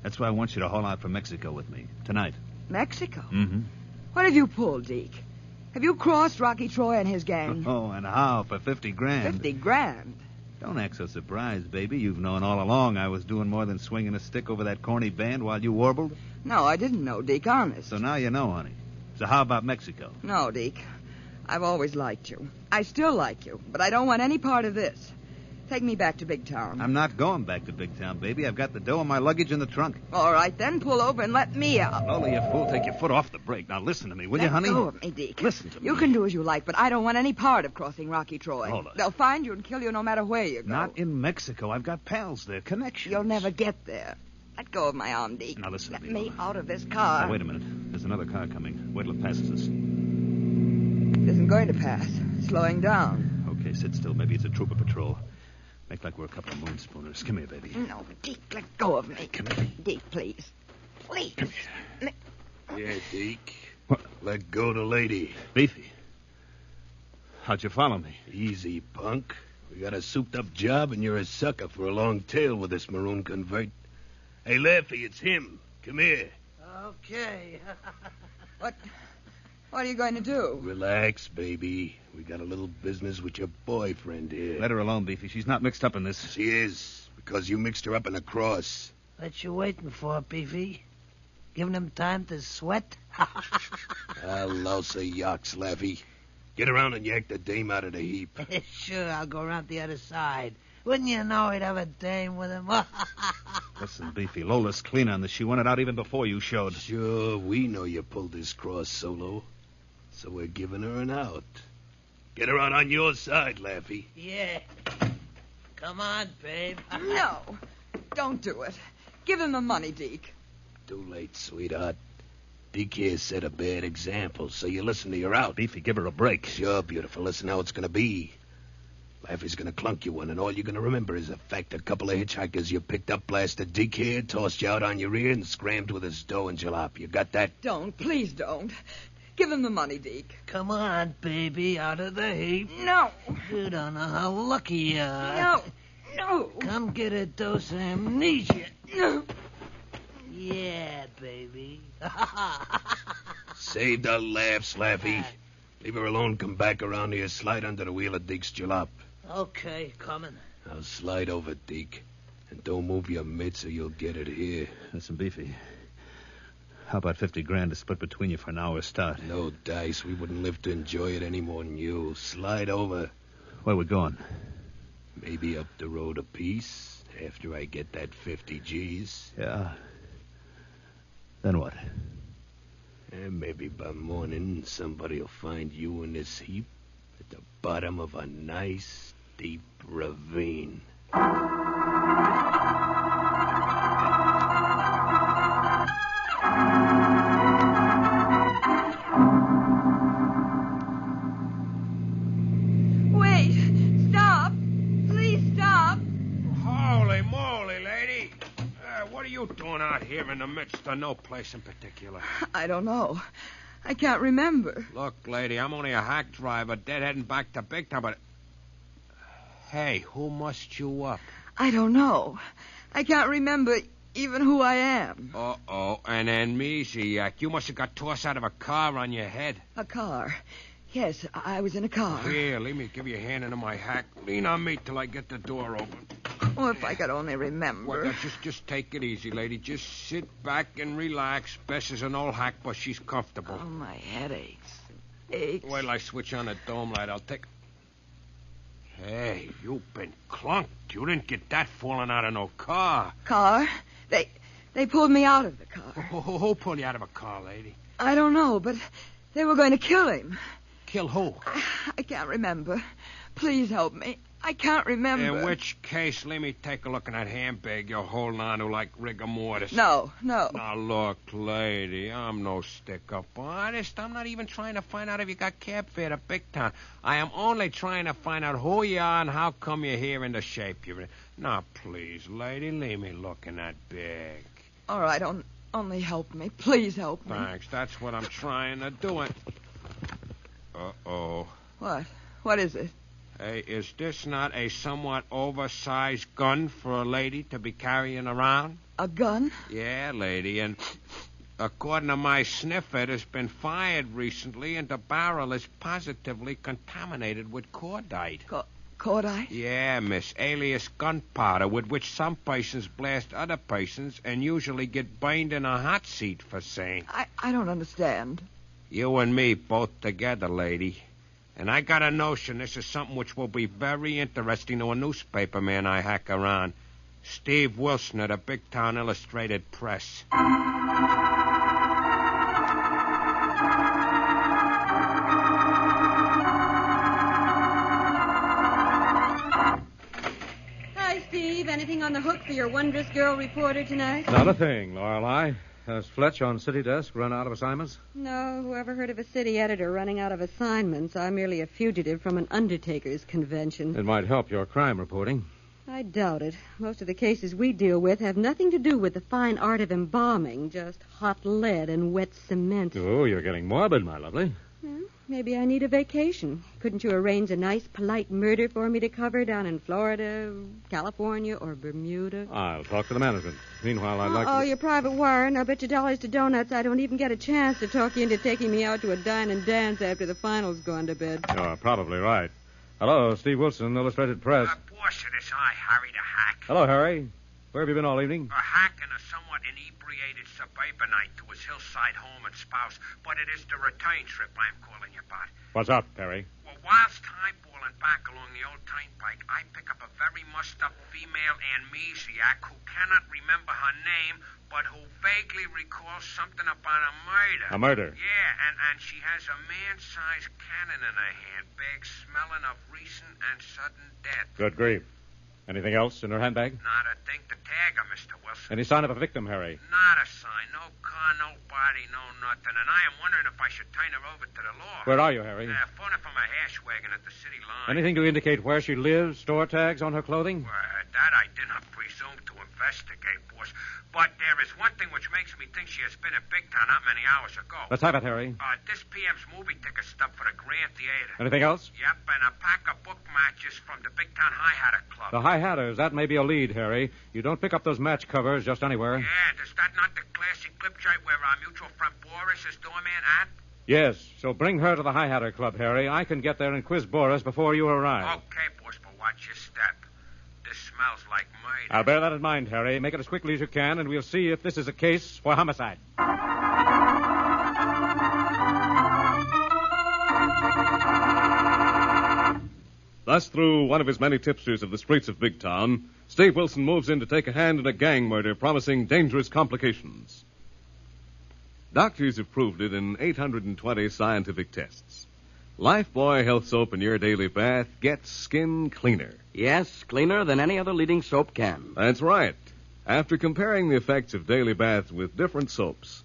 U: That's why I want you to haul out for Mexico with me tonight.
P: Mexico?
U: Mm-hmm.
P: What have you pulled, Deke? Have you crossed Rocky Troy and his gang?
U: Oh, and how? For $50,000.
P: 50 grand?
U: Don't act so surprised, baby. You've known all along I was doing more than swinging a stick over that corny band while you warbled.
P: No, I didn't know, Deke, honest.
U: So now you know, honey. So how about Mexico?
P: No, Deke. I've always liked you. I still like you, but I don't want any part of this. Take me back to Big Town.
U: I'm not going back to Big Town, baby. I've got the dough and my luggage in the trunk.
P: All right, then pull over and let me out.
U: Lola, you fool. Take your foot off the brake. Now listen to me, will you, honey?
P: Let go of me, Deke.
U: Listen to me.
P: You can do as you like, but I don't want any part of crossing Rocky Troy.
U: Lola.
P: They'll find you and kill you no matter where you go.
U: Not in Mexico. I've got pals there, connections.
P: You'll never get there. Let go of my arm, Deke.
U: Now listen
P: Let
U: to me,
P: me out of this car.
U: Now, wait a minute. There's another car coming. Wait till it passes us.
P: It isn't going to pass. Slowing down.
U: Okay, sit still. Maybe it's a trooper patrol. Make like we're a couple of moonspooners. Come here, baby.
P: No, Deke, let go of me.
U: Come here.
P: Deke, please. Please.
U: Come here.
W: Yeah, Deke.
U: What?
W: Let go the lady.
U: Beefy. How'd you follow me?
W: Easy, punk. We got a souped-up job, and you're a sucker for a long tail with this maroon convert. Hey, Laffy, it's him. Come here.
P: Okay. What are you going to do?
W: Relax, baby. We got a little business with your boyfriend here.
U: Let her alone, Beefy. She's not mixed up in this.
W: She is, because you mixed her up in a cross.
X: What you waiting for, Beefy? Giving him time to sweat?
W: I'll louse a yaks, Laffy. Get around and yank the dame out of the heap.
X: Sure, I'll go around the other side. Wouldn't you know he'd have a dame with him?
U: Listen, Beefy, Lola's clean on this. She wanted out even before you showed.
W: Sure, we know you pulled this cross solo. So we're giving her an out. Get her out on your side, Laffy.
X: Yeah. Come on, babe.
P: No. Don't do it. Give him the money, Deke.
W: Too late, sweetheart. Deke here set a bad example, so you listen to your out.
U: Beefy, give her a break.
W: Sure, beautiful. Listen how it's going to be. Laffy's going to clunk you one, and all you're going to remember is the fact a couple of hitchhikers you picked up blasted Deke here, tossed you out on your rear, and scrammed with his dough and jalop. You got that?
P: Don't. Please don't. Give him the money, Deke.
X: Come on, baby, out of the heap.
P: No.
X: You don't know how lucky you are.
P: No.
X: Come get a dose of amnesia.
P: No.
X: Yeah, baby.
W: Save the laughs, Laffy. Leave her alone. Come back around here. Slide under the wheel of Deke's jalop.
X: Okay, coming.
W: Now slide over, Deke. And don't move your mitts or you'll get it here.
U: Listen, Beefy. How about 50 grand to split between you for an hour's start?
W: No dice. We wouldn't live to enjoy it any more than you. Slide over.
U: Where we going?
W: Maybe up the road a piece after I get that 50 G's.
U: Yeah. Then what?
W: And maybe by morning somebody will find you in this heap at the bottom of a nice, deep ravine.
P: Wait! Stop! Please stop!
J: Holy moly, lady. What are you doing out here in the midst of no place in particular?
P: I don't know. I can't remember.
J: Look, lady, I'm only a hack driver, deadheading back to Big Town, but... Hey, who mussed you up?
P: I don't know. I can't remember even who I am.
J: Uh-oh, an amnesiac. You must have got tossed out of a car on your head.
P: A car. Yes, I was in a car.
J: Here, let me give you a hand into my hack. Lean on me till I get the door open.
P: Oh, if I could only remember.
J: Well, just take it easy, lady. Just sit back and relax. Bess is an old hack, but she's comfortable.
P: Oh, my head aches. Aches.
J: Wait till I switch on the dome light. I'll take... Hey, you've been clunked. You didn't get that falling out of no car.
P: Car? They pulled me out of the car.
J: Who pulled you out of a car, lady?
P: I don't know, but they were going to kill him.
J: Kill who?
P: I can't remember. Please help me. I can't remember.
J: In which case, let me take a look at that handbag you're holding on to like rigor mortis.
P: No.
J: Now, look, lady, I'm no stick-up artist. I'm not even trying to find out if you got cab fare to Big Town. I am only trying to find out who you are and how come you're here in the shape you're in. Now, please, lady, leave me look in that bag.
P: All right, only help me. Please help me.
J: Thanks, that's what I'm trying to do. Uh-oh.
P: What? What is it?
J: Hey, is this not a somewhat oversized gun for a lady to be carrying around?
P: A gun?
J: Yeah, lady, and according to my sniff, it has been fired recently, and the barrel is positively contaminated with cordite.
P: Cordite?
J: Yeah, miss, alias gunpowder, with which some persons blast other persons and usually get burned in a hot seat for saying.
P: I don't understand.
J: You and me both together, lady. And I got a notion this is something which will be very interesting to a newspaper man I hack around. Steve Wilson of the Big Town Illustrated Press.
G: Hi, Steve. Anything on the hook for your wondrous girl reporter tonight?
V: Not a thing, Lorelei. Has Fletch on city desk run out of assignments?
G: No, whoever heard of a city editor running out of assignments? I'm merely a fugitive from an undertaker's convention.
V: It might help your crime reporting.
G: I doubt it. Most of the cases we deal with have nothing to do with the fine art of embalming, just hot lead and wet cement.
V: Oh, you're getting morbid, my lovely.
G: Well, maybe I need a vacation. Couldn't you arrange a nice, polite murder for me to cover down in Florida, California, or Bermuda?
V: I'll talk to the management. Meanwhile, I'd like
G: Oh,
V: to...
G: your private wire, and I'll bet you dollars to donuts I don't even get a chance to talk you into taking me out to a dine and dance after the final's gone to bed.
V: You're probably right. Hello, Steve Wilson, Illustrated Press.
J: Boss, it is I, Harry the Hack.
V: Hello, Harry. Where have you been all evening?
J: A hack and a somewhat inebriated suburbanite to his hillside home and spouse, but it is the return trip I'm calling you about.
V: What's up, Harry?
J: Well, whilst eyeballing back along the old turnpike, I pick up a very mussed-up female amnesiac who cannot remember her name, but who vaguely recalls something about a murder.
V: A murder?
J: Yeah, and she has a man-sized cannon in her handbag smelling of recent and sudden death.
V: Good grief. Anything else in her handbag?
J: Not a thing to tag her, Mr. Wilson.
V: Any sign of a victim, Harry?
J: Not a sign. No car, no body, no nothing. And I am wondering if I should turn her over to the law.
V: Where are you, Harry?
J: Phoning from a hash wagon at the city line.
V: Anything to indicate where she lives? Store tags on her clothing?
J: That I did not presume to investigate, boss. But there is one thing which makes me think she has been at Big Town not many hours ago.
V: Let's have it, Harry.
J: This PM's movie ticket stub for the Grand Theater.
V: Anything else?
J: Yep, and a pack of book matches from the Big Town High Hatter Club.
V: The High Hatters, that may be a lead, Harry. You don't pick up those match covers just anywhere.
J: Yeah, is that not the classic clip joint where our mutual friend Boris is doorman at?
V: Yes, so bring her to the High Hatter Club, Harry. I can get there and quiz Boris before you arrive.
J: Okay, boss, but watch your step. This smells like murder.
V: I'll bear that in mind, Harry. Make it as quickly as you can, and we'll see if this is a case for homicide.
Q: Thus, through one of his many tipsters of the streets of Big Town, Steve Wilson moves in to take a hand in a gang murder promising dangerous complications. Doctors have proved it in 820 scientific tests. Lifebuoy Health Soap in your daily bath gets skin cleaner.
N: Yes, cleaner than any other leading soap can.
Q: That's right. After comparing the effects of daily baths with different soaps,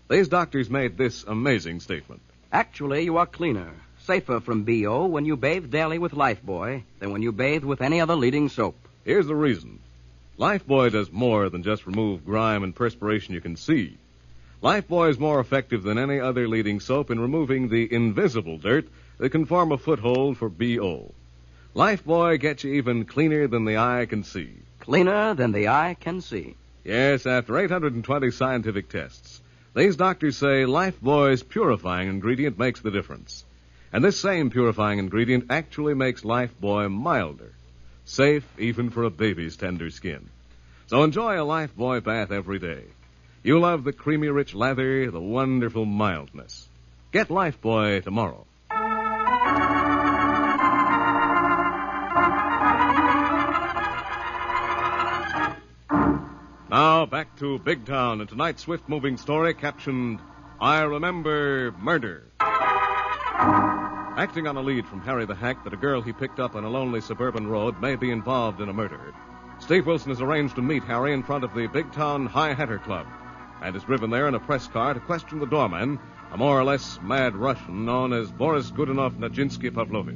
Q: these doctors made this amazing statement.
N: Actually, you are cleaner, safer from BO when you bathe daily with Lifebuoy than when you bathe with any other leading soap.
Q: Here's the reason. Lifebuoy does more than just remove grime and perspiration you can see. Lifebuoy is more effective than any other leading soap in removing the invisible dirt that can form a foothold for BO. Lifebuoy gets you even cleaner than the eye can see.
N: Cleaner than the eye can see.
Q: Yes, after 820 scientific tests, these doctors say Lifebuoy's purifying ingredient makes the difference. And this same purifying ingredient actually makes Lifebuoy milder, safe even for a baby's tender skin. So enjoy a Lifebuoy bath every day. You'll love the creamy rich lather, the wonderful mildness. Get Lifebuoy tomorrow. Now, back to Big Town and tonight's swift-moving story captioned, I Remember Murder. Acting on a lead from Harry the Hack that a girl he picked up on a lonely suburban road may be involved in a murder, Steve Wilson has arranged to meet Harry in front of the Big Town High Hatter Club and is driven there in a press car to question the doorman, a more or less mad Russian known as Boris Godunov Najinsky Pavlovich.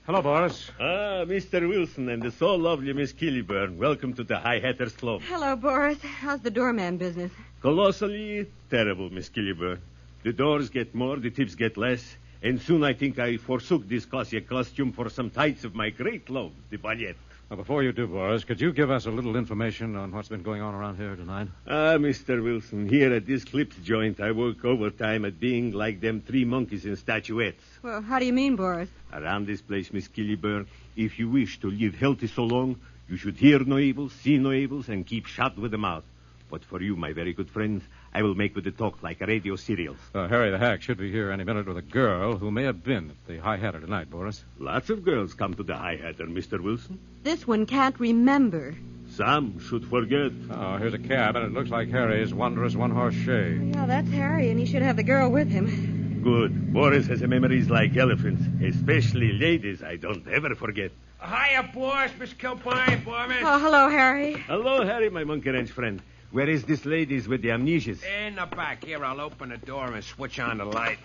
V: Hello, Boris.
E: Ah, Mr. Wilson and the so lovely Miss Killiburn. Welcome to the High Hatters Club.
G: Hello, Boris. How's the doorman business?
E: Colossally terrible, Miss Killiburn. The doors get more, the tips get less, and soon I think I forsook this classy costume for some tights of my great love, the ballet.
V: Well, before you do, Boris, could you give us a little information on what's been going on around here tonight?
E: Ah, Mr. Wilson, here at this clips joint, I work overtime at being like them three monkeys in statuettes.
G: Well, how do you mean, Boris?
E: Around this place, Miss Killiburn, if you wish to live healthy so long, you should hear no evils, see no evils, and keep shut with the mouth. But for you, my very good friends, I will make with the talk like a radio serials.
V: Harry the Hack should be here any minute with a girl who may have been at the High Hatter tonight, Boris.
E: Lots of girls come to the High Hatter, Mr. Wilson.
G: This one can't remember.
E: Some should forget.
V: Oh, here's a cab, and it looks like Harry's wondrous one-horse shay.
G: Yeah, that's Harry, and he should have the girl with him.
E: Good. Boris has memories like elephants, especially ladies I don't ever forget.
J: Hiya, boss. Miss Kilpine, Boris.
G: Oh, hello, Harry.
E: Hello, Harry, my monkey wrench friend. Where is this ladies with the amnesias?
J: In the back. Here, I'll open the door and switch on the light.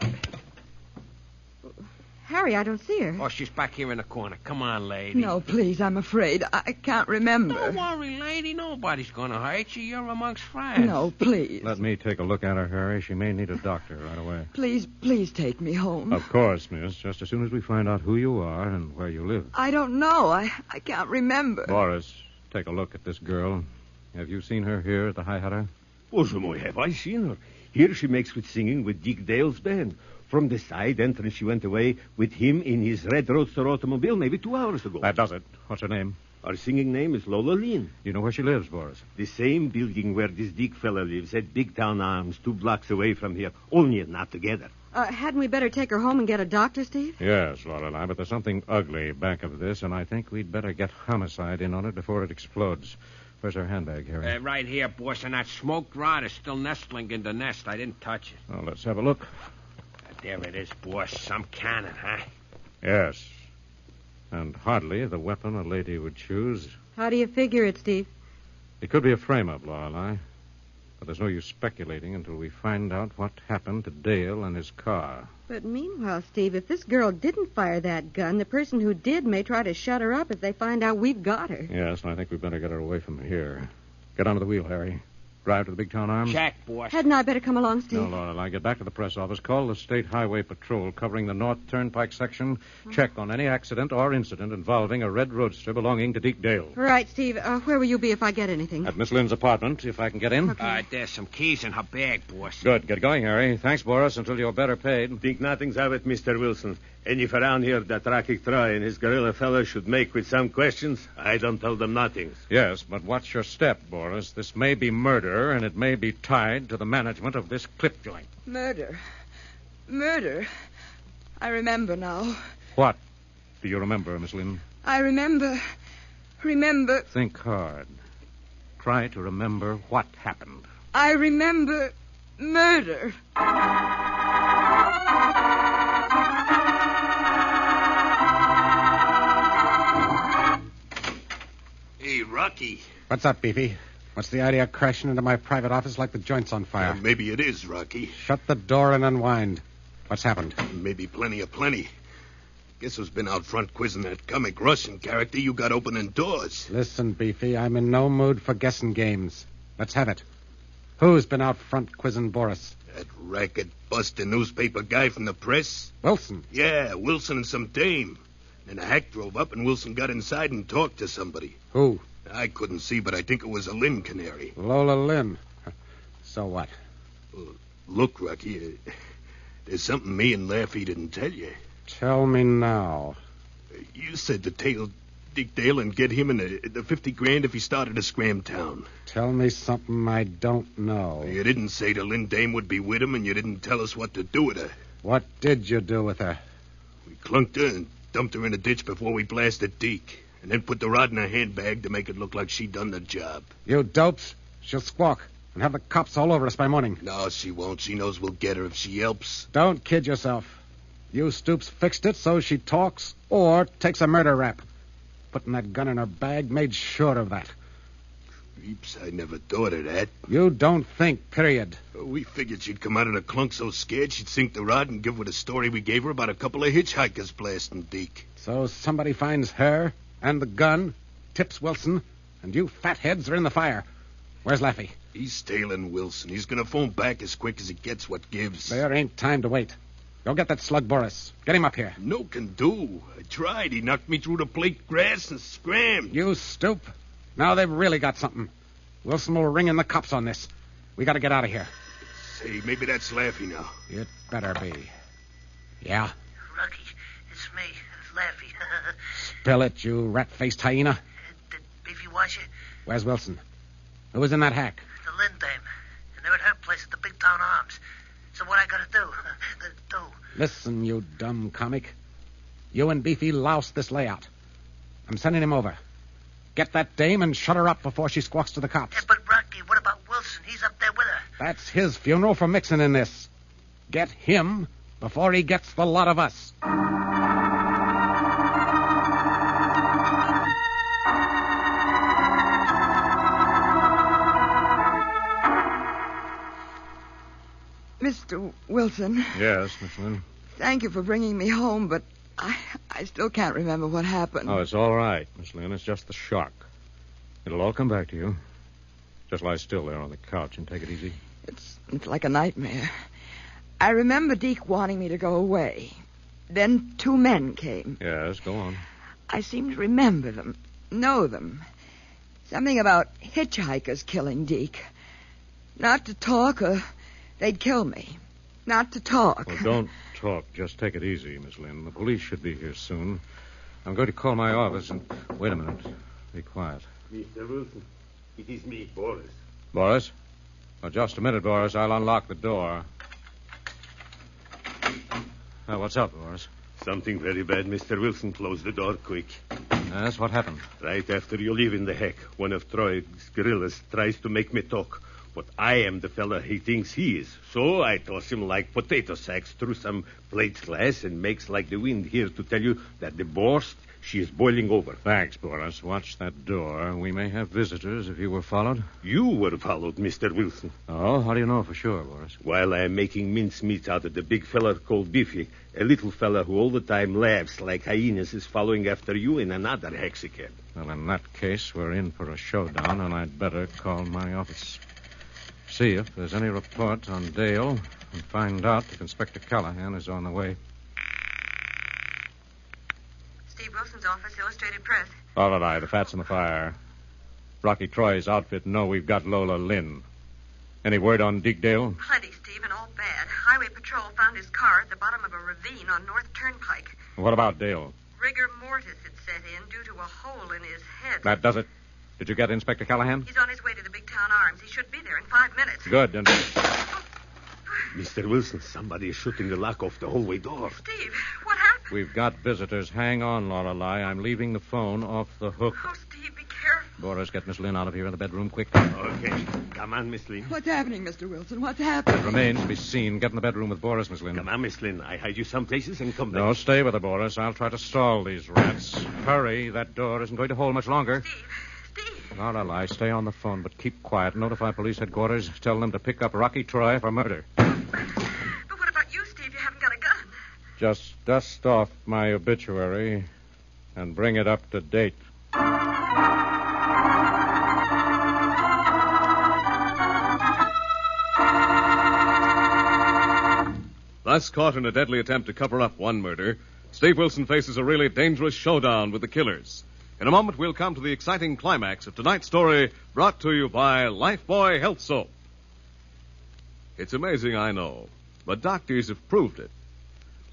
G: Harry, I don't see her.
J: Oh, she's back here in the corner. Come on, lady.
P: No, please, I'm afraid. I can't remember.
J: Don't worry, lady. Nobody's going to hurt you. You're amongst friends.
P: No, please.
V: Let me take a look at her, Harry. She may need a doctor right away.
P: Please take me home.
V: Of course, miss. Just as soon as we find out who you are and where you live.
P: I don't know. I can't remember.
V: Boris, take a look at this girl. Have you seen her here at the High Hatter?
E: Oh, so have I seen her? Here she makes with singing with Dick Dale's band. From the side entrance she went away with him in his red roadster automobile maybe 2 hours ago.
V: That does it. What's her name?
E: Her singing name is Lola Lynn.
V: You know where she lives, Boris?
E: The same building where this Dick fella lives, at Big Town Arms, 2 blocks away from here. Only not together.
G: Hadn't we better take her home and get a doctor, Steve?
V: Yes, Lorelei, but there's something ugly back of this, and I think we'd better get homicide in on it before it explodes. Where's her handbag, Harry?
J: Right here, boss, and that smoked rod is still nestling in the nest. I didn't touch it.
V: Well, let's have a look.
J: There it is, boss. Some cannon, huh?
V: Yes. And hardly the weapon a lady would choose.
G: How do you figure it, Steve?
V: It could be a frame-up, Lorelei. But there's no use speculating until we find out what happened to Dale and his car.
G: But meanwhile, Steve, if this girl didn't fire that gun, the person who did may try to shut her up if they find out we've got her.
V: Yes, and I think we'd better get her away from here. Get onto the wheel, Harry. Drive to the Big Town Arms.
J: Check, boss.
G: Hadn't I better come along, Steve?
V: No, Lorelei. Get back to the press office. Call the State Highway Patrol covering the North Turnpike section. Check on any accident or incident involving a red roadster belonging to Deke Dale.
G: Right, Steve. Where will you be if I get anything?
V: At Miss Lynn's apartment, if I can get in.
G: Okay.
J: There's some keys in her bag, boss.
V: Good. Get going, Harry. Thanks, Boris, until you're better paid.
E: Think nothing's of it, Mr. Wilson. And if around here that Rocky Troy and his gorilla fellow should make with some questions, I don't tell them nothing.
V: Yes, but watch your step, Boris. This may be murder, and it may be tied to the management of this clip joint.
P: Murder. Murder. I remember now.
V: What do you remember, Miss Lynn?
P: I remember.
V: Think hard. Try to remember what happened.
P: I remember murder.
W: Hey, Rocky.
I: What's up, Beefy? What's the idea of crashing into my private office like the joint's on fire?
W: Maybe it is, Rocky.
I: Shut the door and unwind. What's happened?
W: Maybe plenty. Guess who's been out front quizzing that comic Russian character you got opening doors?
I: Listen, Beefy, I'm in no mood for guessing games. Let's have it. Who's been out front quizzing Boris?
W: That racket-busting newspaper guy from the press?
I: Wilson?
W: Yeah, Wilson and some dame. And a hack drove up and Wilson got inside and talked to somebody.
I: Who?
W: I couldn't see, but I think it was a Lynn canary.
I: Lola Lynn. So what?
W: Look, Rocky, there's something me and Laffy didn't tell you.
I: Tell me now.
W: You said to tail Dick Dale and get him in the 50 grand if he started a scram town.
I: Tell me something I don't know.
W: You didn't say the Lynn dame would be with him, and you didn't tell us what to do with her.
I: What did you do with her?
W: We clunked her and dumped her in a ditch before we blasted Deke, and then put the rod in her handbag to make it look like she'd done the job.
I: You dopes. She'll squawk and have the cops all over us by morning.
W: No, she won't. She knows we'll get her if she helps.
I: Don't kid yourself. You Stoops fixed it so she talks or takes a murder rap. Putting that gun in her bag made sure of that.
W: Creeps, I never thought of that.
I: You don't think, period.
W: We figured she'd come out of the clunk so scared she'd sink the rod and give her the story we gave her about a couple of hitchhikers blasting Deke.
I: So somebody finds her and the gun, tips Wilson, and you fatheads are in the fire. Where's Laffy?
W: He's tailing Wilson. He's going to phone back as quick as he gets what gives.
I: There ain't time to wait. Go get that slug, Boris. Get him up here.
W: No can do. I tried. He knocked me through the plate grass and scrammed.
I: You stoop. Now they've really got something. Wilson will ring in the cops on this. We got to get out of here.
W: Say, maybe that's Laffy now.
I: It better be. Yeah?
X: Rocky, it's me. It's Laffy.
I: Spill it, you rat-faced hyena.
X: Did Beefy wash it?
I: Where's Wilson? Who was in that hack?
X: The Lynn dame. And they're at her place at the Big Town Arms. So what I gotta do?
I: Listen, you dumb comic. You and Beefy louse this layout. I'm sending him over. Get that dame and shut her up before she squawks to the cops.
X: Yeah, but Rocky, what about Wilson? He's up there with her.
I: That's his funeral for mixing in this. Get him before he gets the lot of us.
P: Mr. Wilson.
V: Yes, Miss Lynn.
P: Thank you for bringing me home, but I still can't remember what happened.
V: Oh, it's all right, Miss Lynn. It's just the shock. It'll all come back to you. Just lie still there on the couch and take it easy.
P: It's like a nightmare. I remember Deke wanting me to go away. Then 2 men came.
V: Yes, go on.
P: I seem to remember them, know them. Something about hitchhikers killing Deke. Not to talk or they'd kill me. Not to talk.
V: Well, don't talk. Just take it easy, Miss Lynn. The police should be here soon. I'm going to call my office and... Wait a minute. Be quiet.
E: Mr. Wilson, it is me, Boris.
V: Boris? Oh, just a minute, Boris. I'll unlock the door. What's up, Boris?
E: Something very bad, Mr. Wilson. Close the door quick.
V: Yes, what happened?
E: Right after you leave in the hack, one of Troy's guerrillas tries to make me talk. But I am the fella he thinks he is. So I toss him like potato sacks through some plate glass and makes like the wind here to tell you that the borscht, she is boiling over.
V: Thanks, Boris. Watch that door. We may have visitors if you were followed.
E: You were followed, Mr. Wilson.
V: Oh, how do you know for sure, Boris?
E: While I am making mincemeat out of the big fella called Biffy, a little fella who all the time laughs like hyenas is following after you in another hexacat.
V: Well, in that case, we're in for a showdown, and I'd better call my office. See if there's any report on Dale and find out if Inspector Callahan is on the way.
K: Steve Wilson's office, Illustrated Press.
V: All right, the fat's in the fire. Rocky Troy's outfit know we've got Lola Lynn. Any word on Deke Dale?
K: Plenty, Steve, and all bad. Highway Patrol found his car at the bottom of a ravine on North Turnpike.
V: What about Dale?
K: Rigor mortis had set in due to a hole in his head.
V: That does it. Did you get Inspector Callahan?
K: He's on his way to the Big Town Arms. He should be there in 5 minutes.
V: Good. And...
E: Mr. Wilson, somebody is shooting the lock off the hallway door.
K: Steve, what happened?
V: We've got visitors. Hang on, Lorelei. I'm leaving the phone off the hook.
K: Oh, Steve, be careful.
V: Boris, get Miss Lynn out of here in the bedroom, quick.
E: Okay. Come on, Miss Lynn.
P: What's happening, Mr. Wilson? What's happening?
V: It remains to be seen. Get in the bedroom with Boris, Miss Lynn.
E: Come on, Miss Lynn. I hide you some places and come back.
V: No, stay with her, Boris. I'll try to stall these rats. Hurry. That door isn't going to hold much longer.
K: Steve.
V: Lorelei, stay on the phone, but keep quiet. Notify police headquarters. Tell them to pick up Rocky Troy for murder.
K: But what about you, Steve? You haven't got a gun.
V: Just dust off my obituary and bring it up to date.
Q: Thus caught in a deadly attempt to cover up one murder, Steve Wilson faces a really dangerous showdown with the killers. In a moment, we'll come to the exciting climax of tonight's story, brought to you by Lifebuoy Health Soap. It's amazing, I know, but doctors have proved it.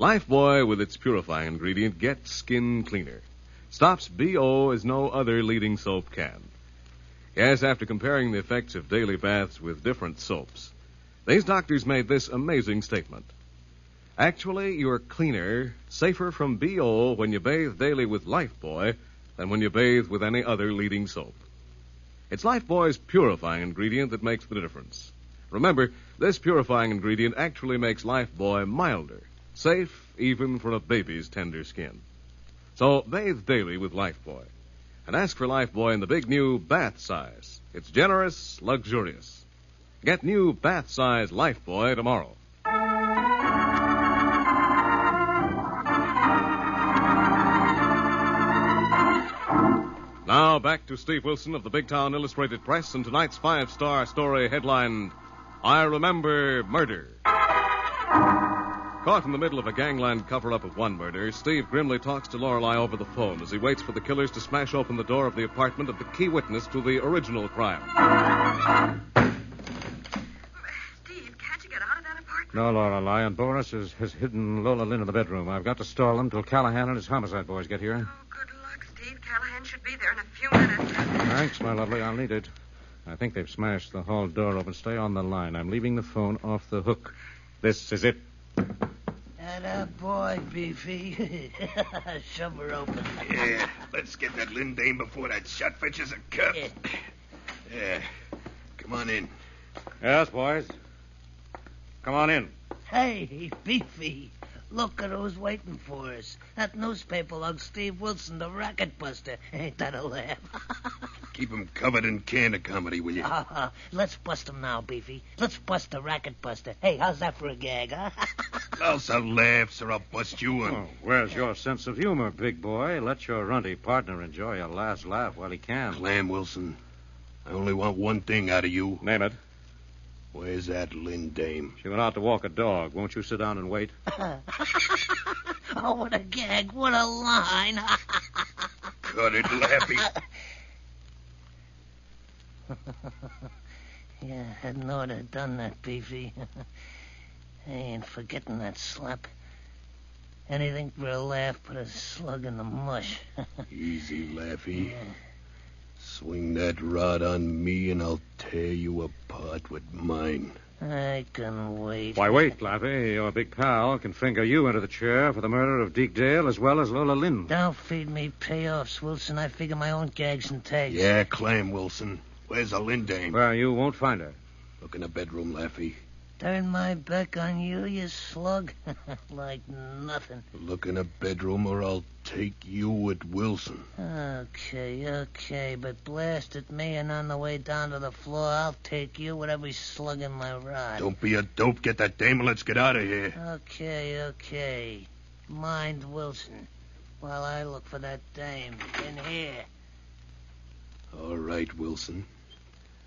Q: Lifebuoy, with its purifying ingredient, gets skin cleaner. Stops BO as no other leading soap can. Yes, after comparing the effects of daily baths with different soaps, these doctors made this amazing statement. Actually, you're cleaner, safer from BO when you bathe daily with Lifebuoy than when you bathe with any other leading soap. It's Lifebuoy's purifying ingredient that makes the difference. Remember, this purifying ingredient actually makes Lifebuoy milder, safe even for a baby's tender skin. So bathe daily with Lifebuoy. And ask for Lifebuoy in the big new bath size. It's generous, luxurious. Get new bath size Lifebuoy tomorrow. Now back to Steve Wilson of the Big Town Illustrated Press and tonight's 5-star story headlined, I Remember Murder. Caught in the middle of a gangland cover-up of one murder, Steve grimly talks to Lorelei over the phone as he waits for the killers to smash open the door of the apartment of the key witness to the original crime.
K: Steve, can't you get out of that apartment?
V: No, Lorelei, and Boris has hidden Lola Lynn in the bedroom. I've got to stall them till Callahan and his homicide boys get here.
K: Oh, good luck, Steve. Callahan should be there in a few minutes.
V: Thanks, my lovely. I'll need it. I think they've smashed the hall door open. Stay on the line. I'm leaving the phone off the hook. This is it.
X: Atta boy, Beefy. Shove her open.
W: Yeah, let's get that Lynn dame before that shot fetches a cup. Yeah. Come on in.
V: Yes, boys. Come on in.
X: Hey, Beefy. Look at who's waiting for us. That newspaper lug Steve Wilson, the racket buster. Ain't that a laugh?
W: Keep him covered in can of comedy, will you?
X: Let's bust him now, Beefy. Let's bust the racket buster. Hey, how's that for a gag, huh?
W: Also laughs or I'll bust you one.
V: Oh, where's your sense of humor, big boy? Let your runty partner enjoy a last laugh while he can.
W: Clam, Wilson. I only want one thing out of you.
V: Name it.
W: Where's that Lynn dame?
V: She went out to walk a dog. Won't you sit down and wait?
X: Oh, what a gag. What a line.
W: Cut it, Lappy.
X: Yeah, hadn't ought to have done that, Beefy. I ain't forgetting that slap. Anything for a laugh, put a slug in the mush.
W: Easy, Laffy. Swing that rod on me and I'll tear you apart with mine.
X: I can wait.
V: Why, wait, Laffy. Your big pal can finger you into the chair for the murder of Deke Dale as well as Lola Lynn.
X: Don't feed me payoffs, Wilson. I figure my own gags and tags.
W: Yeah, Clam, Wilson. Where's the Lynn dame?
V: Well, you won't find her.
W: Look in the bedroom, Laffy.
X: Turn my back on you, you slug? Like nothing.
W: Look in the bedroom or I'll take you with Wilson.
X: Okay, but blast at me and on the way down to the floor, I'll take you with every slug in my rod.
W: Don't be a dope. Get that dame and let's get out of here.
X: Okay. Mind Wilson while I look for that dame in here.
W: All right, Wilson.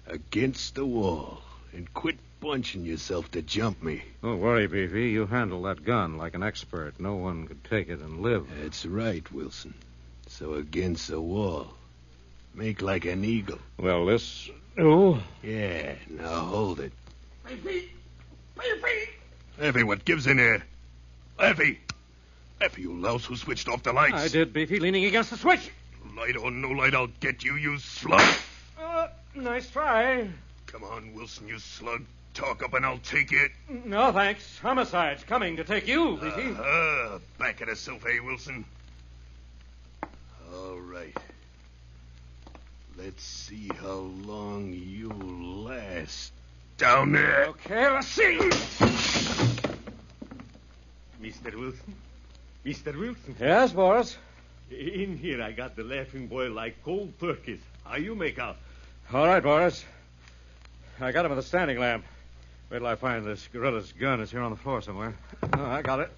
W: Against the wall. And quit bunching yourself to jump me.
V: Don't worry, Beefy. You handle that gun like an expert. No one could take it and live.
W: That's right, Wilson. So against the wall. Make like an eagle.
V: Well, this... Oh?
W: Yeah, now hold it.
X: Beefy!
W: Effie, what gives in here? Effie, you louse who switched off the lights.
V: I did, Beefy, leaning against the switch.
W: Light or no light, I'll get you, you slug.
V: Nice try.
W: Come on, Wilson, you slug. Talk up and I'll take it.
V: No, thanks. Homicide's coming to take you, Beefy.
W: Back at the sofa, Wilson. All right. Let's see how long you last down there.
V: Okay, let's see.
E: Mr. Wilson? Mr. Wilson?
V: Yes, Boris?
E: In here, I got the laughing boy like cold turkeys. How you make out?
V: All right, Boris. I got him with a standing lamp. Wait till I find this gorilla's gun. It's here on the floor somewhere. Oh, I got it.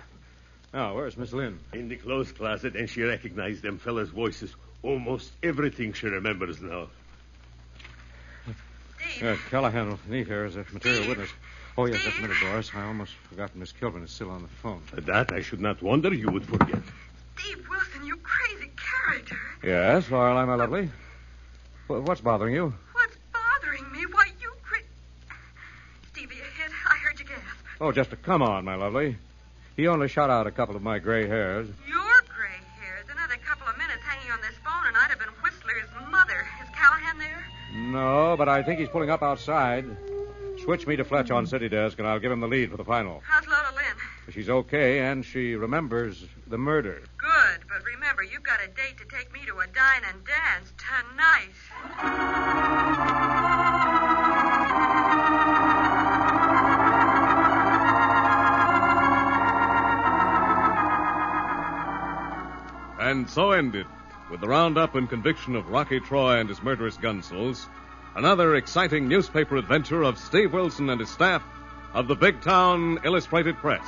V: Now, where's Miss Lynn?
E: In the clothes closet, and she recognized them fellas' voices. Almost everything she remembers now.
V: Callahan will need her as a material witness. Oh, yes, just a minute, Boris. I almost forgot Miss Kilburn is still on the phone.
E: That I should not wonder you would forget.
K: Steve Wilson, you crazy character.
V: Yes, Lorelei, my lovely. What's bothering you?
K: What's bothering me? Why, you Stevie, you hit. I heard you gasp.
V: Oh, just a come on, my lovely. He only shot out a couple of my gray hairs.
K: Your gray hairs? Another couple of minutes hanging on this phone, and I'd have been Whistler's mother. Is Callahan there?
V: No, but I think he's pulling up outside. Switch me to Fletch on city desk, and I'll give him the lead for the final.
K: How's Lola Lynn?
V: She's okay, and she remembers the murder.
K: Good, but remember, you've got a date to take me to a dine and dance tonight.
Q: And so ended, with the roundup and conviction of Rocky Troy and his murderous gunsells, another exciting newspaper adventure of Steve Wilson and his staff of the Big Town Illustrated Press.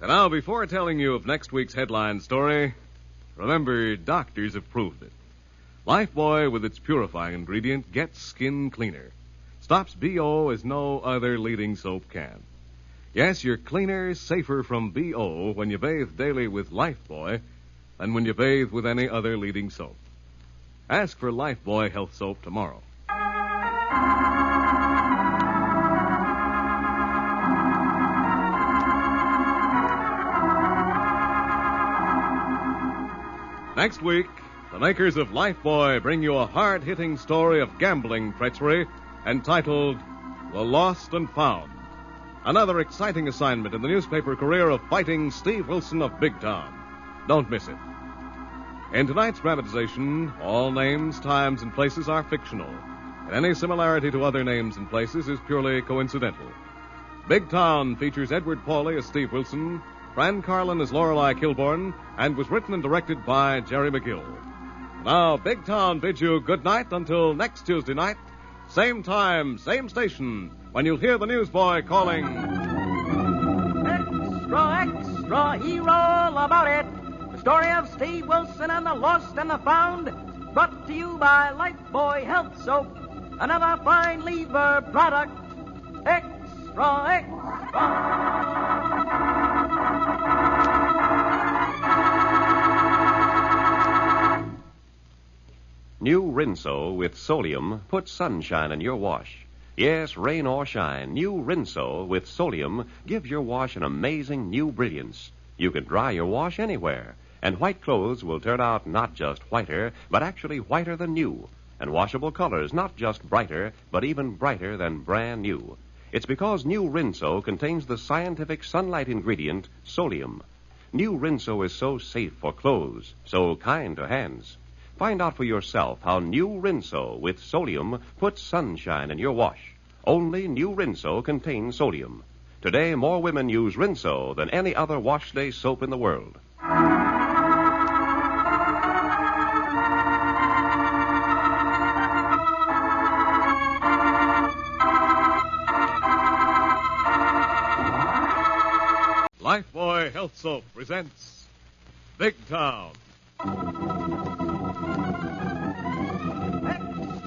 Q: And now, before telling you of next week's headline story, remember, doctors have proved it. Lifebuoy, with its purifying ingredient, gets skin cleaner. Stops BO as no other leading soap can. Yes, you're cleaner, safer from BO when you bathe daily with Lifebuoy than when you bathe with any other leading soap. Ask for Lifebuoy Health Soap tomorrow. Next week, the makers of Lifebuoy bring you a hard-hitting story of gambling treachery entitled The Lost and Found. Another exciting assignment in the newspaper career of fighting Steve Wilson of Big Town. Don't miss it. In tonight's dramatization, all names, times, and places are fictional, and any similarity to other names and places is purely coincidental. Big Town features Edward Pauley as Steve Wilson, Fran Carlin as Lorelei Kilbourne, and was written and directed by Jerry McGill. Now, Big Town bids you good night until next Tuesday night, same time, same station, when you'll hear the newsboy calling...
O: Extra, extra, hear all about it. The story of Steve Wilson and the lost and the found, brought to you by Lifebuoy Health Soap, another fine lever product. Extra, extra.
H: New Rinso with Solium puts sunshine in your wash. Yes, rain or shine, new Rinso with Solium gives your wash an amazing new brilliance. You can dry your wash anywhere, and white clothes will turn out not just whiter, but actually whiter than new. And washable colors not just brighter, but even brighter than brand new. It's because new Rinso contains the scientific sunlight ingredient, Solium. New Rinso is so safe for clothes, so kind to hands. Find out for yourself how new Rinso with Solium puts sunshine in your wash. Only new Rinso contains Solium. Today, more women use Rinso than any other wash day soap in the world.
Q: Lifebuoy Health Soap presents Big Town.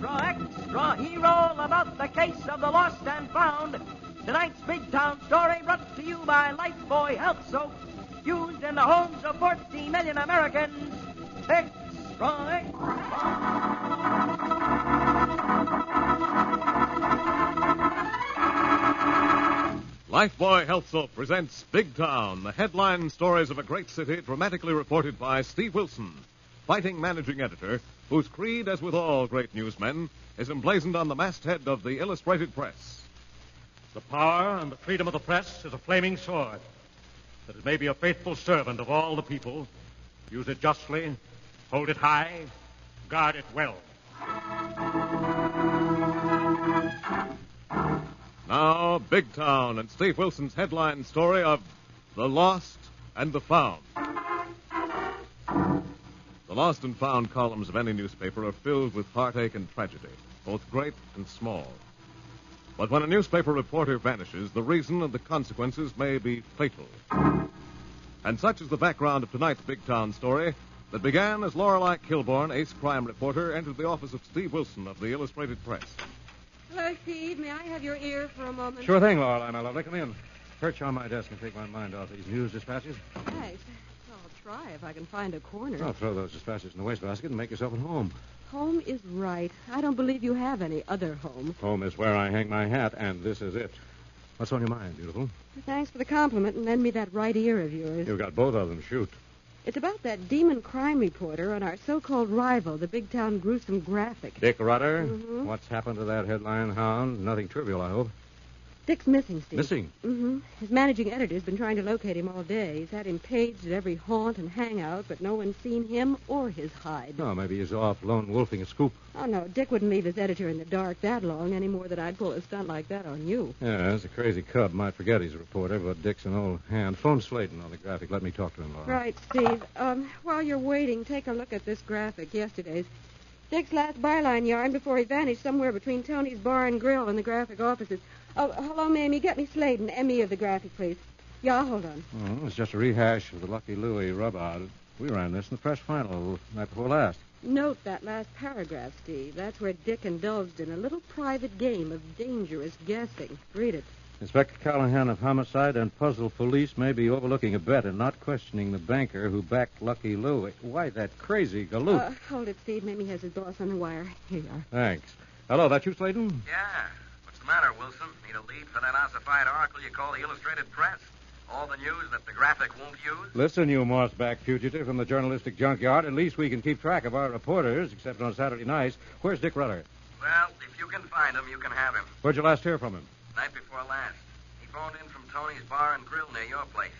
O: Extra, hear all about the case of the lost and found. Tonight's Big Town story brought to you by Lifebuoy Health Soap, used in the homes of 14 million Americans. Extra,
Q: Lifebuoy Health Soap presents Big Town, the headline stories of a great city dramatically reported by Steve Wilson. fighting managing editor, whose creed, as with all great newsmen, is emblazoned on the masthead of the Illustrated Press.
V: The power and the freedom of the press is a flaming sword, that it may be a faithful servant of all the people. Use it justly, hold it high, guard it well.
Q: Now, Big Town and Steve Wilson's headline story of The Lost and the Found. The lost and found columns of any newspaper are filled with heartache and tragedy, both great and small. But when a newspaper reporter vanishes, the reason and the consequences may be fatal. And such is the background of tonight's Big Town story that began as Lorelei Kilborn, ace crime reporter, entered the office of Steve Wilson of the Illustrated Press.
G: Hello, Steve. May I have your ear for a moment?
V: Sure thing, Lorelei, my lovely. Come in. Perch on my desk and take my mind off these news dispatches.
G: Thanks. I'll try if I can find a corner.
V: I'll throw those dispatches in the wastebasket and make yourself at home.
G: Home is right. I don't believe you have any other home.
V: Home is where I hang my hat, and this is it. What's on your mind, beautiful?
G: Thanks for the compliment, and lend me that right ear of yours.
V: You've got both of them. Shoot.
G: It's about that demon crime reporter and our so-called rival, the big town gruesome graphic.
V: Dick Rutter?
G: Mm-hmm.
V: What's happened to that headline hound? Nothing trivial, I hope.
G: Dick's missing, Steve.
V: Missing?
G: Mm-hmm. His managing editor's been trying to locate him all day. He's had him paged at every haunt and hangout, but no one's seen him or his hide.
V: Oh, maybe he's off lone wolfing a scoop.
G: Oh, no, Dick wouldn't leave his editor in the dark that long any more than I'd pull a stunt like that on you.
V: Yeah, that's a crazy cub. Might forget he's a reporter, but Dick's an old hand. Phone Slayton on the graphic. Let me talk to him, Laura.
G: Right, Steve. While you're waiting, take a look at this graphic, yesterday's. Dick's last byline yarn before he vanished somewhere between Tony's Bar and Grill and the graphic offices. Oh, hello, Mamie. Get me Sladen, ME of the graphic, please. Yeah, hold on.
V: Oh, it's just a rehash of the Lucky Louie rub-out. We ran this in the press final night before last.
G: Note that last paragraph, Steve. That's where Dick indulged in a little private game of dangerous guessing. Read it.
V: Inspector Callahan of Homicide and Puzzle Police may be overlooking a bet and not questioning the banker who backed Lucky Louie. Why, that crazy galoot.
G: Hold it, Steve. Mamie has his boss on the wire. Here you are.
V: Thanks. Hello, that you, Sladen?
F: Yeah. What's the matter, Wilson? Need a lead for that ossified article you call the Illustrated Press? All the news that the graphic won't use?
V: Listen, you moss-back fugitive from the journalistic junkyard. At least we can keep track of our reporters, except on Saturday nights. Where's Dick Rutter?
F: Well, if you can find him, you can have him.
V: Where'd you last hear from him?
F: Night before last. He phoned in from Tony's Bar and Grill near your place.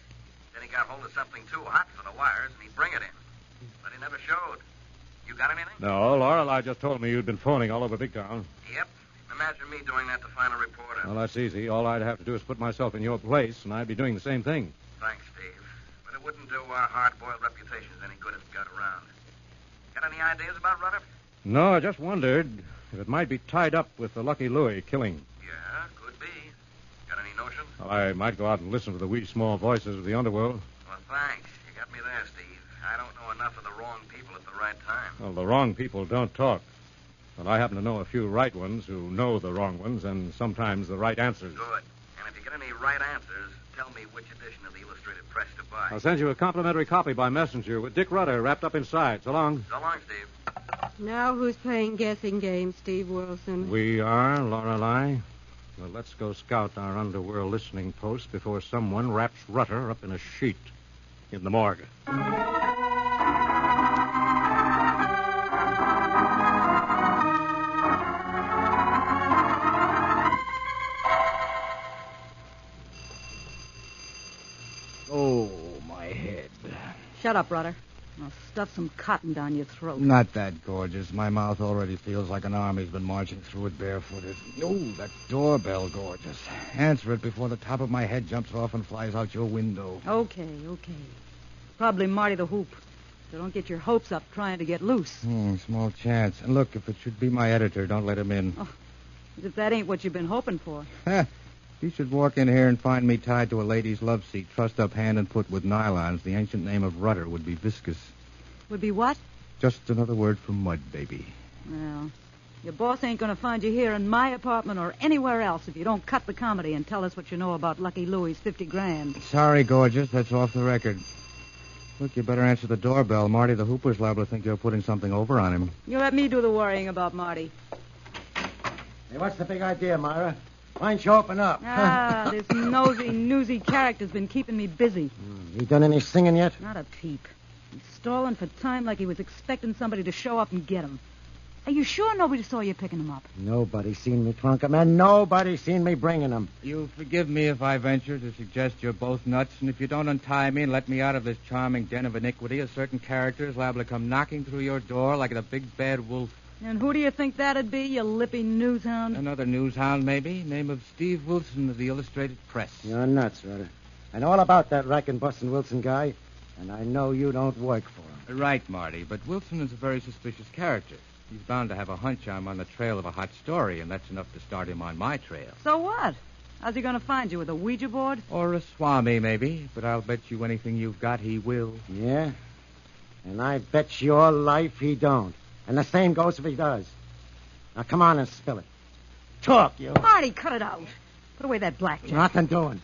F: Then he got hold of something too hot for the wires, and he'd bring it in. But he never showed. You got anything?
V: No, Lorelei just told me you'd been phoning all over Big Town.
F: Yep. Imagine me doing that to find a reporter.
V: Well, that's easy. All I'd have to do is put myself in your place, and I'd be doing the same thing.
F: Thanks, Steve. But it wouldn't do our hard-boiled reputations any good if it got around. Got any ideas about Rutter?
V: No, I just wondered if it might be tied up with the Lucky Louie killing.
F: Yeah, could be. Got any notion?
V: Well, I might go out and listen to the wee small voices of the underworld.
F: Well, thanks. You got me there, Steve. I don't know enough of the wrong people at the right time.
V: Well, the wrong people don't talk. But I happen to know a few right ones who know the wrong ones and sometimes the right answers.
F: Good. And if you get any right answers, tell me which edition of the Illustrated Press to buy.
V: I'll send you a complimentary copy by messenger with Dick Rutter wrapped up inside. So long.
F: So long, Steve.
G: Now who's playing guessing games, Steve Wilson?
V: We are, Lorelei. Well, let's go scout our underworld listening post before someone wraps Rutter up in a sheet in the morgue.
L: Oh, my head.
B: Shut up, Rutter. I'll stuff some cotton down your throat.
L: Not that gorgeous. My mouth already feels like an army's been marching through it barefooted. Oh, that doorbell, gorgeous. Answer it before the top of my head jumps off and flies out your window.
B: Okay. Probably Marty the Hoop. So don't get your hopes up trying to get loose.
L: Small chance. And look, if it should be my editor, don't let him in.
B: Oh, as if that ain't what you've been hoping for.
L: He should walk in here and find me tied to a lady's love seat, trussed up hand and foot with nylons. The ancient name of Rutter would be viscous.
B: Would be what?
L: Just another word for mud, baby.
B: Well, your boss ain't going to find you here in my apartment or anywhere else if you don't cut the comedy and tell us what you know about Lucky Louie's 50 grand.
L: Sorry, gorgeous. That's off the record. Look, you better answer the doorbell. Marty the Hooper's liable to think you're putting something over on him.
B: You let me do the worrying about Marty.
S: Hey, what's the big idea, Myra? Why don't you open up?
B: This nosy, newsy character's been keeping me busy.
S: You done any singing yet?
B: Not a peep.
A: He's stalling for time like he was expecting somebody to show up and get him. Are you sure nobody saw you picking him up?
S: Nobody seen me trunk him, and nobody seen me bringing him.
L: You'll forgive me if I venture to suggest you're both nuts, and if you don't untie me and let me out of this charming den of iniquity, a certain character is liable to come knocking through your door like a big bad wolf.
A: And who do you think that'd be, you lippy newshound?
L: Another newshound, maybe. Name of Steve Wilson of the Illustrated Press.
S: You're nuts, Rudder. I know all about that racket-busting Wilson guy, and I know you don't work for him.
L: Right, Marty, but Wilson is a very suspicious character. He's bound to have a hunch I'm on the trail of a hot story, and that's enough to start him on my trail.
A: So what? How's he going to find you, with a Ouija board?
L: Or a swami, maybe, but I'll bet you anything you've got he will.
S: Yeah? And I bet your life he don't. And the same goes if he does. Now, come on and spill it. Talk, you.
A: Marty, cut it out. Put away that blackjack.
S: Nothing doing.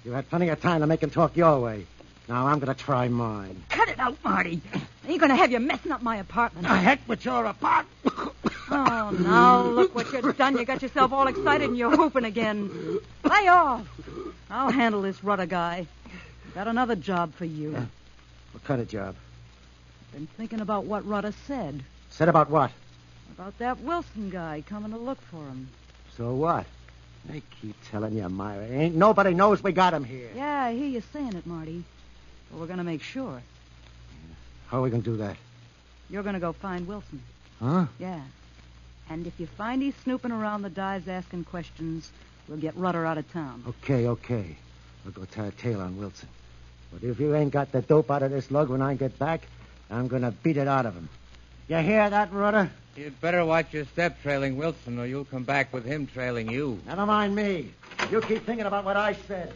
S: You had plenty of time to make him talk your way. Now I'm going to try mine.
A: Cut it out, Marty. I ain't going to have you messing up my apartment.
S: The heck with your apartment.
A: Oh, now look what you've done. You got yourself all excited and you're whooping again. Lay off. I'll handle this Rudder guy. Got another job for you.
S: What kind of job?
A: Been thinking about what Rudder said.
S: Said about what?
A: About that Wilson guy coming to look for him.
S: So what? I keep telling you, Myra, ain't nobody knows we got him here.
A: Yeah, I hear you saying it, Marty. But we're going to make sure.
S: How are we going to do that?
A: You're going to go find Wilson.
S: Huh?
A: Yeah. And if you find he's snooping around the dives asking questions, we'll get Rudder out of town.
S: Okay. We'll go tie a tail on Wilson. But if you ain't got the dope out of this lug when I get back, I'm going to beat it out of him. You hear that, Rudder?
L: You'd better watch your step trailing Wilson, or you'll come back with him trailing you.
S: Never mind me. You keep thinking about what I said.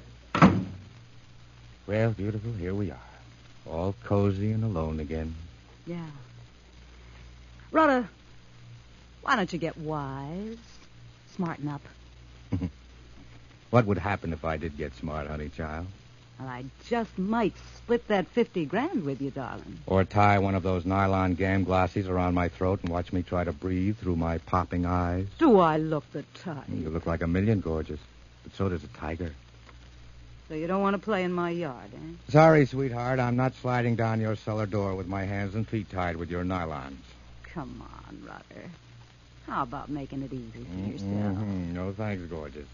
L: Well, beautiful, here we are. All cozy and alone again.
A: Yeah. Rudder, why don't you get wise? Smarten up.
L: What would happen if I did get smart, honey child?
A: Well, I just might split that 50 grand with you, darling.
L: Or tie one of those nylon gam glossies around my throat and watch me try to breathe through my popping eyes.
A: Do I look the type?
L: You look like a million, gorgeous. But so does a tiger.
A: So you don't want to play in my yard, eh?
L: Sorry, sweetheart. I'm not sliding down your cellar door with my hands and feet tied with your nylons.
A: Come on, Rudder. How about making it easy for yourself?
L: No, thanks, gorgeous.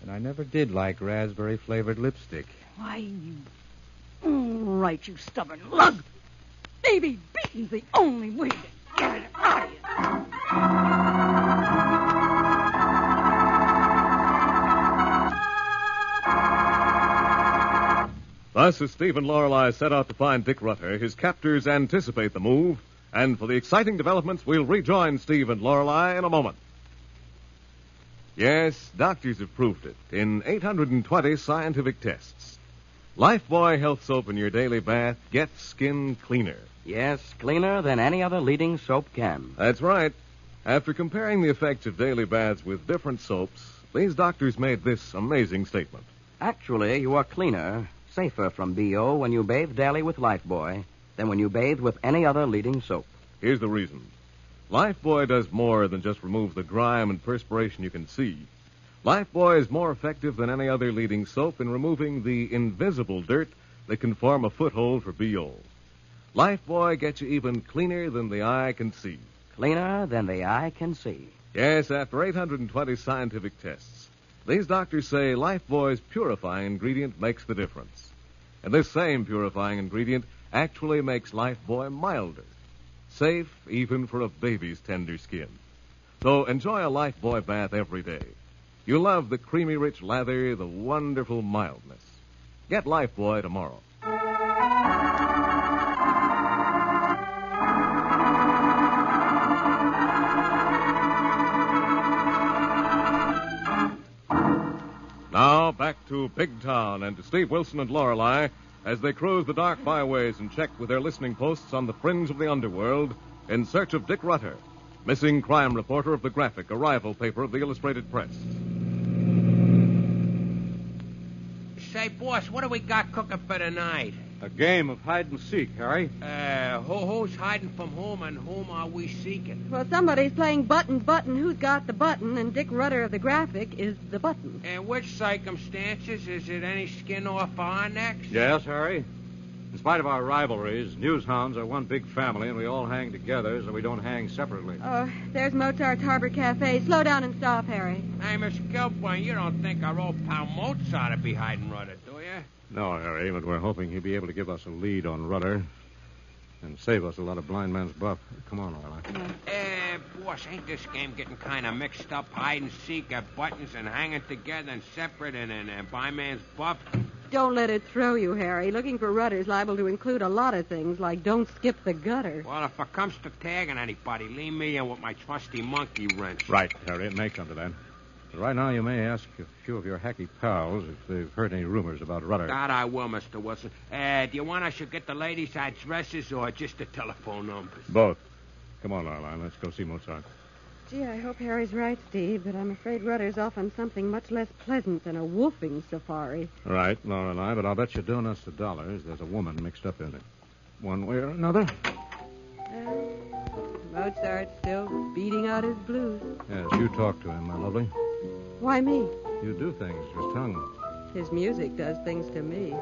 L: And I never did like raspberry-flavored lipstick.
A: Why, you... Right, you stubborn lug. Baby beating's the only way to get it out of you.
Q: Thus, as Steve and Lorelei set out to find Dick Rutter, his captors anticipate the move, and for the exciting developments, we'll rejoin Steve and Lorelei in a moment. Yes, doctors have proved it in 820 scientific tests. Lifebuoy Health Soap in your daily bath gets skin cleaner.
N: Yes, cleaner than any other leading soap can.
Q: That's right. After comparing the effects of daily baths with different soaps, these doctors made this amazing statement.
N: Actually, you are cleaner, safer from BO when you bathe daily with Lifebuoy than when you bathe with any other leading soap.
Q: Here's the reason. Lifebuoy does more than just remove the grime and perspiration you can see. Lifebuoy is more effective than any other leading soap in removing the invisible dirt that can form a foothold for BO. Lifebuoy gets you even cleaner than the eye can see.
N: Cleaner than the eye can see.
Q: Yes, after 820 scientific tests, these doctors say Lifebuoy's purifying ingredient makes the difference. And this same purifying ingredient actually makes Lifebuoy milder. Safe even for a baby's tender skin. So enjoy a Lifebuoy bath every day. You'll love the creamy rich lather, the wonderful mildness. Get Lifebuoy tomorrow. Now back to Big Town and to Steve Wilson and Lorelei as they cruise the dark byways and check with their listening posts on the fringe of the underworld in search of Dick Rutter, missing crime reporter of the Graphic, a rival paper of the Illustrated Press.
J: Say, boss, what do we got cooking for tonight?
U: A game of hide and seek, Harry.
J: Who's hiding from whom and whom are we seeking?
G: Well, somebody's playing button, who's got the button, and Dick Rutter of the Graphic is the button.
J: In which circumstances? Is it any skin off our necks?
U: Yes, Harry.
V: In spite of our rivalries, news hounds are one big family, and we all hang together so we don't hang separately.
G: Oh, there's Mozart's Harbor Cafe. Slow down and stop, Harry.
J: Hey, Miss Gilboyne, you don't think our old pal Mozart would be hiding Rudder, do you?
V: No, Harry, but we're hoping he'll be able to give us a lead on Rudder and save us a lot of blind man's buff. Come on, Lorelei.
J: Boss, ain't this game getting kind of mixed up? Hide and seek at buttons and hanging together and separate and by man's buff?
G: Don't let it throw you, Harry. Looking for Rudder's liable to include a lot of things, like don't skip the gutter.
J: Well, if it comes to tagging anybody, leave me in with my trusty monkey wrench.
V: Right, Harry, it may come to that. But right now, you may ask a few of your hacky pals if they've heard any rumors about Rudder.
J: That I will, Mr. Wilson. Do you want I should get the ladies' addresses or just the telephone numbers?
V: Both. Come on, Lorelei, let's go see Mozart.
G: Gee, I hope Harry's right, Steve, but I'm afraid Rudder's off on something much less pleasant than a wolfing safari.
V: Right, Lorelei, but I'll bet you donuts to dollars there's a woman mixed up in it. One way or another.
G: Mozart's still beating out his blues.
V: Yes, you talk to him, my lovely.
G: Why me?
V: You do things, his tongue.
G: His music does things to me.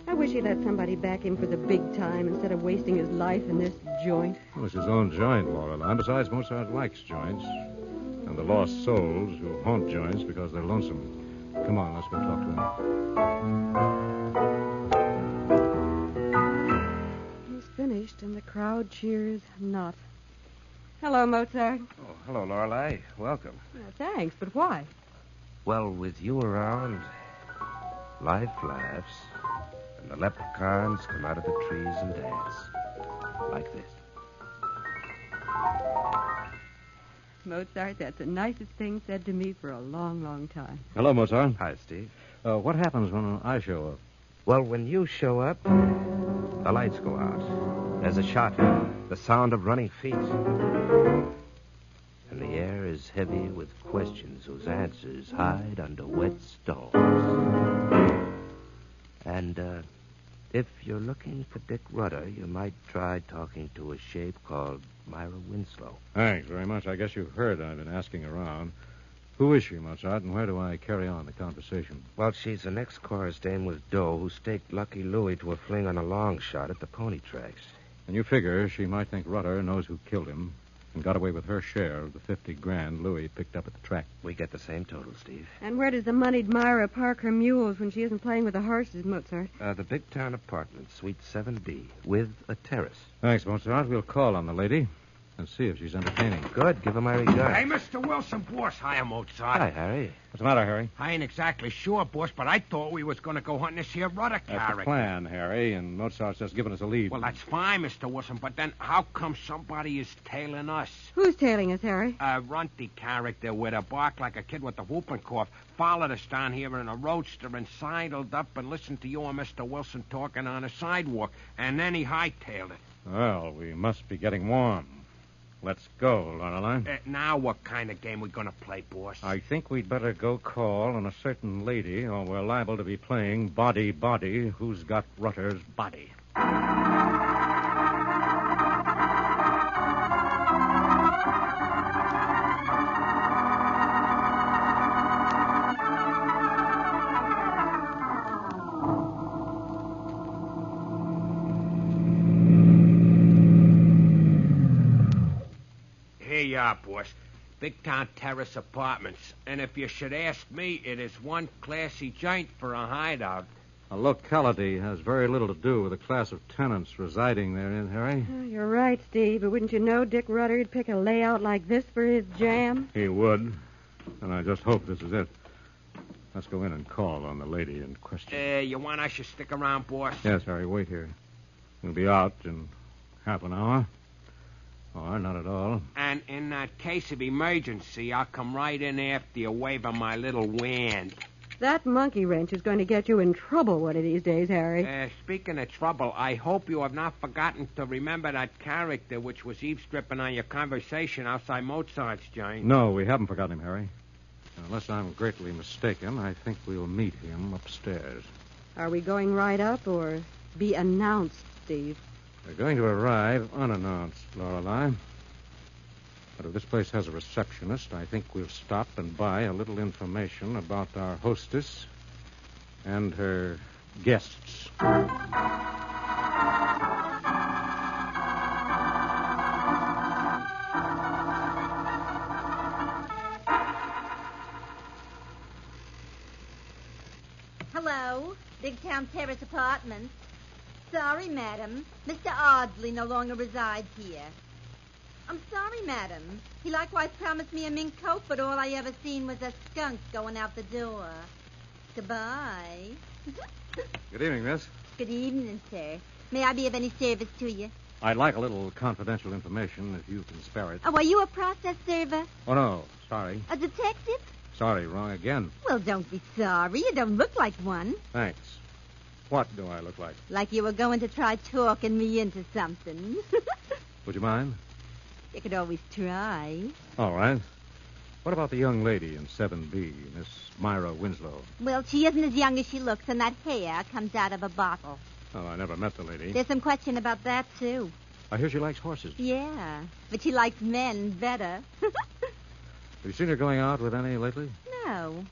G: I wish he'd let somebody back him for the big time instead of wasting his life in this joint.
V: Well, it's his own joint, Lorelei. Besides, Mozart likes joints. And the lost souls who haunt joints because they're lonesome. Come on, let's go talk to him.
G: He's finished, and the crowd cheers not. Hello, Mozart.
C: Oh, hello, Lorelei. Welcome.
G: Thanks, but why?
C: Well, with you around, life laughs, and the leprechauns come out of the trees and dance. Like this.
G: Mozart, that's the nicest thing said to me for a long, long time.
V: Hello, Mozart.
C: Hi, Steve.
V: What happens when I show up?
C: Well, when you show up, the lights go out. There's a shot, the sound of running feet. And the air is heavy with questions whose answers hide under wet stones. And, if you're looking for Dick Rudder, you might try talking to a shape called Myra Winslow.
V: Thanks very much. I guess you've heard I've been asking around. Who is she, Mozart, and where do I carry on the conversation?
C: Well, she's an ex-chorus dame with dough who staked Lucky Louie to a fling on a long shot at the pony tracks.
V: And you figure she might think Rudder knows who killed him and got away with her share of the $50,000 Louie picked up at the track.
C: We get the same total, Steve.
G: And where does the moneyed Myra park her mules when she isn't playing with the horses, Mozart?
C: The Big Town Apartment, Suite 7B, with a terrace.
V: Thanks, Mozart. We'll call on the lady and see if she's entertaining.
C: Good. Give her my regards.
J: Hey, Mr. Wilson, boss. Hiya, Mozart.
C: Hi, Harry.
V: What's the matter, Harry?
J: I ain't exactly sure, boss, but I thought we was going to go hunting this here Rudder
V: That's
J: character.
V: the plan, Harry, and Mozart's just giving us a lead.
J: Well, that's fine, Mr. Wilson, but then how come somebody is tailing us?
G: Who's tailing us, Harry?
J: A runty character with a bark like a kid with a whooping cough followed us down here in a roadster and sidled up and listened to you and Mr. Wilson talking on a sidewalk, and then he hightailed it.
V: Well, we must be getting warm. Let's go, Lorelei.
J: Now what kind of game we going to play, boss?
V: I think we'd better go call on a certain lady, or we're liable to be playing Body Who's Got Rudder's Body.
J: Here you are, boss. Big Town Terrace Apartments. And if you should ask me, it is one classy joint for a hideout.
V: A locality has very little to do with the class of tenants residing therein, Harry.
G: Oh, you're right, Steve, but wouldn't you know Dick Rudder'd pick a layout like this for his jam?
V: He would. And I just hope this is it. Let's go in and call on the lady in question.
J: You want I should stick around, boss?
V: Yes, Harry, wait here. We'll be out in half an hour. Or not at all.
J: And in that case of emergency, I'll come right in after you waving my little wand.
G: That monkey wrench is going to get you in trouble one of these days, Harry.
J: Speaking of trouble, I hope you have not forgotten to remember that character which was eavesdropping on your conversation outside Mozart's joint.
V: No, we haven't forgotten him, Harry. Unless I'm greatly mistaken, I think we'll meet him upstairs.
G: Are we going right up or be announced, Steve?
V: We're going to arrive unannounced, Lorelei. But if this place has a receptionist, I think we'll stop and buy a little information about our hostess and her guests.
D: Hello, Big Town Terrace Apartments. Sorry, madam. Mr. Ardsley no longer resides here. I'm sorry, madam. He likewise promised me a mink coat, but all I ever seen was a skunk going out the door. Goodbye.
M: Good evening, miss.
D: Good evening, sir. May I be of any service to you?
M: I'd like a little confidential information if you can spare it.
D: Oh, are you a process server?
M: Oh, no. Sorry.
D: A detective?
M: Sorry, wrong again.
D: Well, don't be sorry. You don't look like one.
M: Thanks. What do I look like?
D: Like you were going to try talking me into something.
M: Would you mind?
D: You could always try.
M: All right. What about the young lady in 7B, Miss Myra Winslow?
D: Well, she isn't as young as she looks, and that hair comes out of a bottle.
M: Oh, I never met the lady.
D: There's some question about that, too.
M: I hear she likes horses.
D: Yeah, but she likes men better.
M: Have you seen her going out with any lately?
D: No.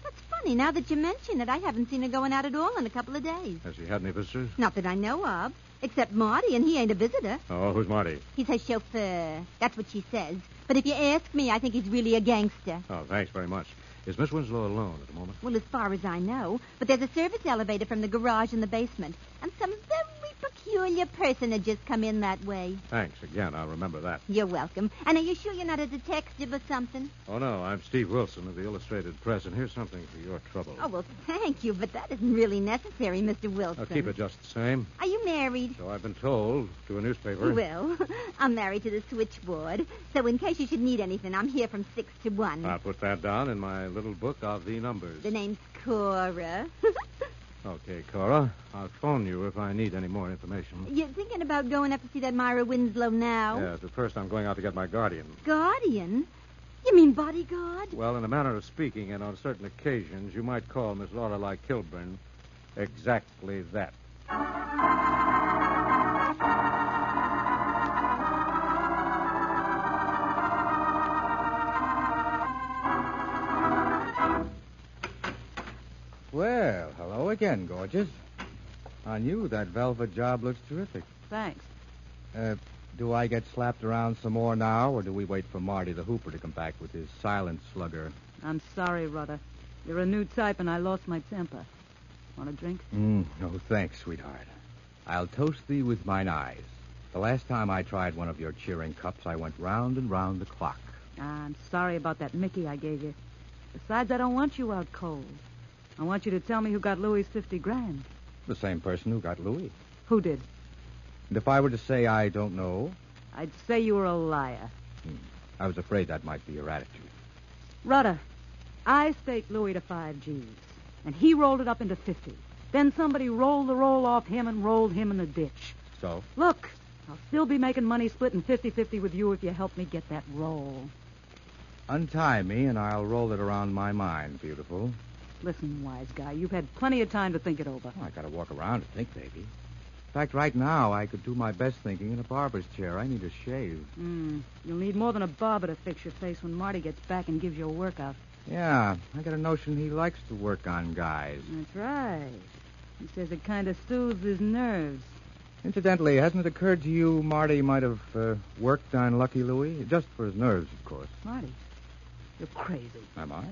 D: That's funny. Now that you mention it, I haven't seen her going out at all in a couple of days.
M: Has she had any visitors?
D: Not that I know of. Except Marty, and he ain't a visitor.
M: Oh, who's Marty?
D: He's her chauffeur. That's what she says. But if you ask me, I think he's really a gangster.
M: Oh, thanks very much. Is Miss Winslow alone at the moment?
D: Well, as far as I know. But there's a service elevator from the garage in the basement. And some very peculiar personages come in that way.
M: Thanks again. I'll remember that.
D: You're welcome. And are you sure you're not a detective or something?
M: Oh, no. I'm Steve Wilson of the Illustrated Press, and here's something for your trouble.
D: Oh, well, thank you, but that isn't really necessary, Mr. Wilson.
M: I'll keep it just the same.
D: Are you married?
M: So I've been told, to a newspaper.
D: Well, I'm married to the switchboard, so in case you should need anything, I'm here from 6 to 1.
M: I'll put that down in my little book of the numbers.
D: The name's Cora.
M: Okay, Cora. I'll phone you if I need any more information.
D: You're thinking about going up to see that Myra Winslow now?
M: Yes, but first I'm going out to get my guardian.
D: Guardian? You mean bodyguard?
M: Well, in a manner of speaking, and on certain occasions, you might call Miss Lorelei Kilburn exactly that.
L: Well, hello again, gorgeous. On you, that velvet job looks terrific.
A: Thanks.
L: Do I get slapped around some more now, or do we wait for Marty the Hooper to come back with his silent slugger?
A: I'm sorry, Rudder. You're a new type, and I lost my temper. Want a drink?
L: No, thanks, sweetheart. I'll toast thee with mine eyes. The last time I tried one of your cheering cups, I went round and round the clock.
A: I'm sorry about that Mickey I gave you. Besides, I don't want you out cold. I want you to tell me who got Louis' 50 grand.
L: The same person who got Louis.
A: Who did?
L: And if I were to say I don't know?
A: I'd say you were a liar.
L: I was afraid that might be your attitude.
A: Rudder, I staked Louis to 5 G's, and he rolled it up into 50. Then somebody rolled the roll off him and rolled him in the ditch.
L: So?
A: Look, I'll still be making money splitting 50-50 with you if you help me get that roll.
L: Untie me, and I'll roll it around my mind, beautiful.
A: Listen, wise guy, you've had plenty of time to think it over.
L: Oh, I gotta walk around and think, baby. In fact, right now, I could do my best thinking in a barber's chair. I need a shave.
A: You'll need more than a barber to fix your face when Marty gets back and gives you a workout.
L: Yeah, I got a notion he likes to work on guys.
A: That's right. He says it kind of soothes his nerves.
L: Incidentally, hasn't it occurred to you Marty might have worked on Lucky Louie? Just for his nerves, of course.
A: Marty, you're crazy.
L: Am I?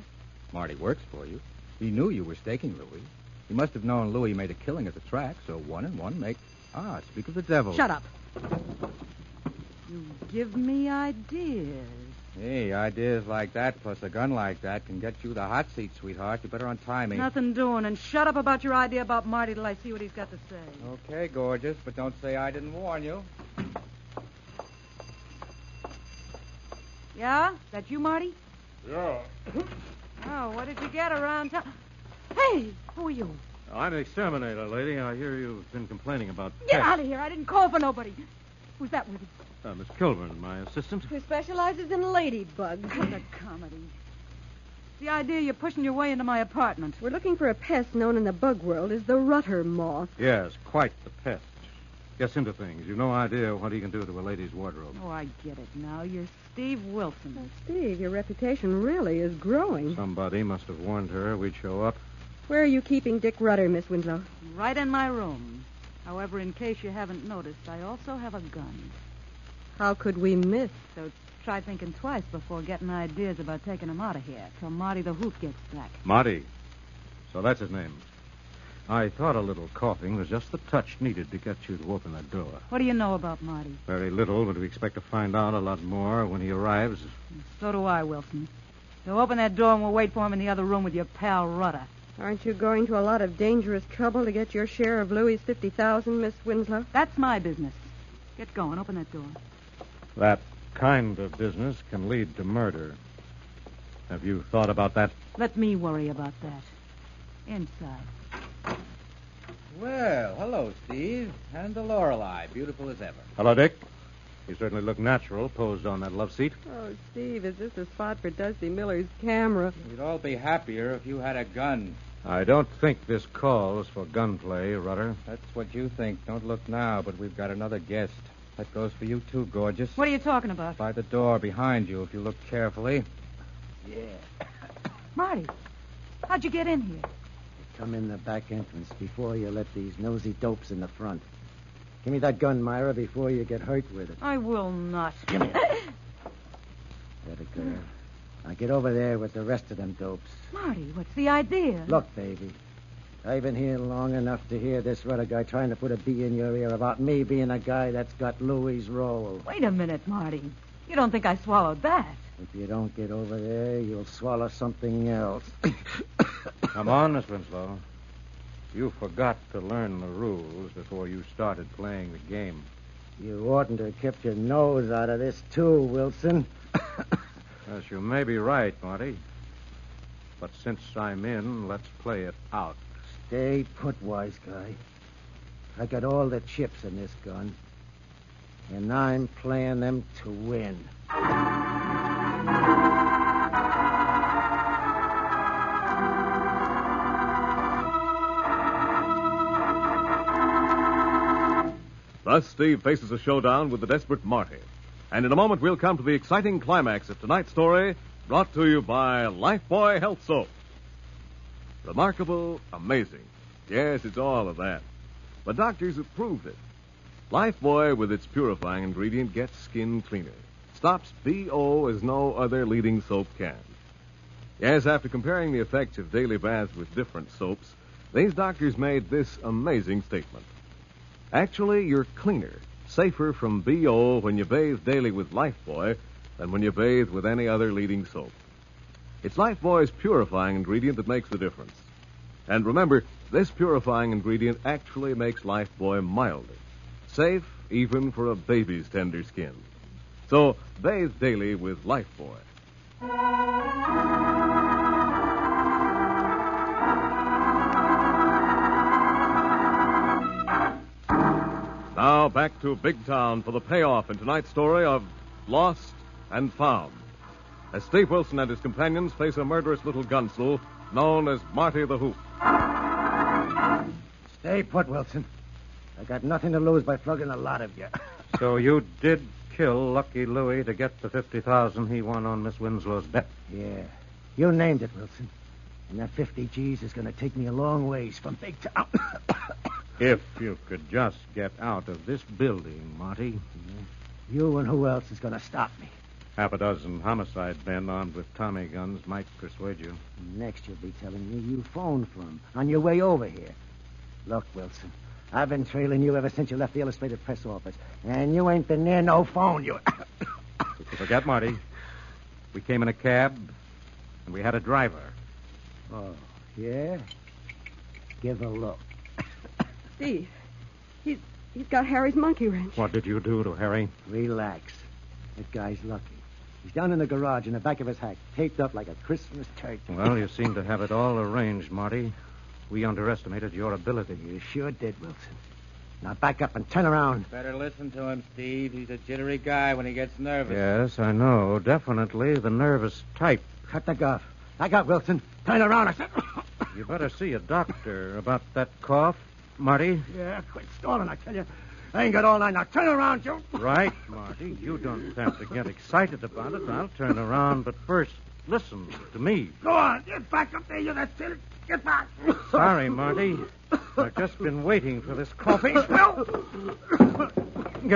L: Marty works for you. He knew you were staking Louie. He must have known Louie made a killing at the track, so 1 and 1 make... Ah, speak of the devil.
A: Shut up. You give me ideas.
L: Hey, ideas like that plus a gun like that can get you the hot seat, sweetheart. You better untie me.
A: Nothing doing, and shut up about your idea about Marty till I see what he's got to say.
L: Okay, gorgeous, but don't say I didn't warn you.
A: Yeah? That you, Marty?
V: Yeah.
A: Oh, what did you get around town? Hey, who are you?
V: I'm the exterminator, lady. I hear you've been complaining about
A: Get
V: pests.
A: out of here. I didn't call for nobody. Who's that with you?
V: Miss Kilburn, my assistant.
G: Who specializes in ladybugs.
A: What a comedy. The idea you're pushing your way into my apartment.
G: We're looking for a pest known in the bug world as the rutter moth.
V: Yes, quite the pest. Gets into things. You've no idea what he can do to a lady's wardrobe.
A: Oh, I get it now. You're Steve Wilson.
G: Steve, your reputation really is growing.
V: Somebody must have warned her we'd show up.
G: Where are you keeping Dick Rutter, Miss Winslow?
A: Right in my room. However, in case you haven't noticed, I also have a gun.
G: How could we miss?
A: So try thinking twice before getting ideas about taking him out of here till Marty the Hoop gets back.
V: Marty. So that's his name.
M: I thought a little coughing was just the touch needed to get you to open that door.
A: What do you know about Marty?
M: Very little, but we expect to find out a lot more when he arrives.
A: So do I, Wilson. So open that door and we'll wait for him in the other room with your pal Rudder.
G: Aren't you going to a lot of dangerous trouble to get your share of Louis's 50,000, Miss Winslow?
A: That's my business. Get going. Open that door.
M: That kind of business can lead to murder. Have you thought about that?
A: Let me worry about that. Inside.
I: Well, hello, Steve. And the Lorelei, beautiful as ever.
M: Hello, Dick. You certainly look natural, posed on that love seat.
G: Oh, Steve, is this a spot for Dusty Miller's camera?
I: We'd all be happier if you had a gun.
M: I don't think this call is for gunplay, Rudder.
I: That's what you think. Don't look now, but we've got another guest. That goes for you, too, gorgeous.
A: What are you talking about?
I: By the door behind you, if you look carefully.
S: Yeah.
A: Marty, how'd you get in here?
S: Come in the back entrance before you let these nosy dopes in the front. Give me that gun, Myra, before you get hurt with it.
A: I will not.
S: Give me it. That a girl. Now get over there with the rest of them dopes.
A: Marty, what's the idea?
S: Look, baby. I've been here long enough to hear this Rudder guy trying to put a bee in your ear about me being a guy that's got Louis's roll.
A: Wait a minute, Marty. You don't think I swallowed that?
S: If you don't get over there, you'll swallow something else.
M: Come on, Miss Winslow. You forgot to learn the rules before you started playing the game.
S: You oughtn't to have kept your nose out of this, too, Wilson.
M: Yes, you may be right, Marty. But since I'm in, let's play it out.
S: Stay put, wise guy. I got all the chips in this gun, and I'm playing them to win.
Q: Thus, Steve faces a showdown with the desperate Marty. And in a moment, we'll come to the exciting climax of tonight's story, brought to you by Lifebuoy Health Soap. Remarkable, amazing. Yes, it's all of that. But doctors have proved it. Lifebuoy, with its purifying ingredient, gets skin cleaner. Stops BO as no other leading soap can. Yes, after comparing the effects of daily baths with different soaps, these doctors made this amazing statement. Actually, you're cleaner, safer from BO when you bathe daily with Lifebuoy than when you bathe with any other leading soap. It's Lifebuoy's purifying ingredient that makes the difference. And remember, this purifying ingredient actually makes Lifebuoy milder, safe even for a baby's tender skin. So, bathe daily with Lifebuoy. Now back to Big Town for the payoff in tonight's story of Lost and Found. As Steve Wilson and his companions face a murderous little gunsel known as Marty the Hoop.
S: Stay put, Wilson. I got nothing to lose by flogging a lot of you.
M: So you did kill Lucky Louie to get the 50,000 he won on Miss Winslow's bet?
S: Yeah. You named it, Wilson. And that 50 G's is going to take me a long ways from Big Town.
M: If you could just get out of this building, Marty.
S: Yeah. You and who else is going to stop me?
M: Half a dozen homicide men armed with Tommy guns might persuade you.
S: Next, you'll be telling me you phoned for him on your way over here. Look, Wilson, I've been trailing you ever since you left the Illustrated Press office, and you ain't been near no phone, you...
M: Forget, Marty. We came in a cab, and we had a driver.
S: Oh, yeah? Give a look.
G: Steve, he's got Harry's monkey wrench.
M: What did you do to Harry?
S: Relax. That guy's lucky. He's down in the garage in the back of his hack, taped up like a Christmas turkey.
M: Well, you seem to have it all arranged, Marty. We underestimated your ability.
S: You sure did, Wilson. Now back up and turn around.
I: Better listen to him, Steve. He's a jittery guy when he gets nervous.
M: Yes, I know. Definitely the nervous type.
S: Cut the guff. Back up, Wilson. Turn around, I said.
M: You better see a doctor about that cough, Marty.
S: Yeah, quit stalling, I tell you. I ain't got all night. Now turn around, Joe.
M: Right, Marty. You don't have to get excited about it. I'll turn around, but first, listen to me.
S: Go on. Get back up there, you that silly. Get back.
M: Sorry, Marty. I've just been waiting for this coffee. Get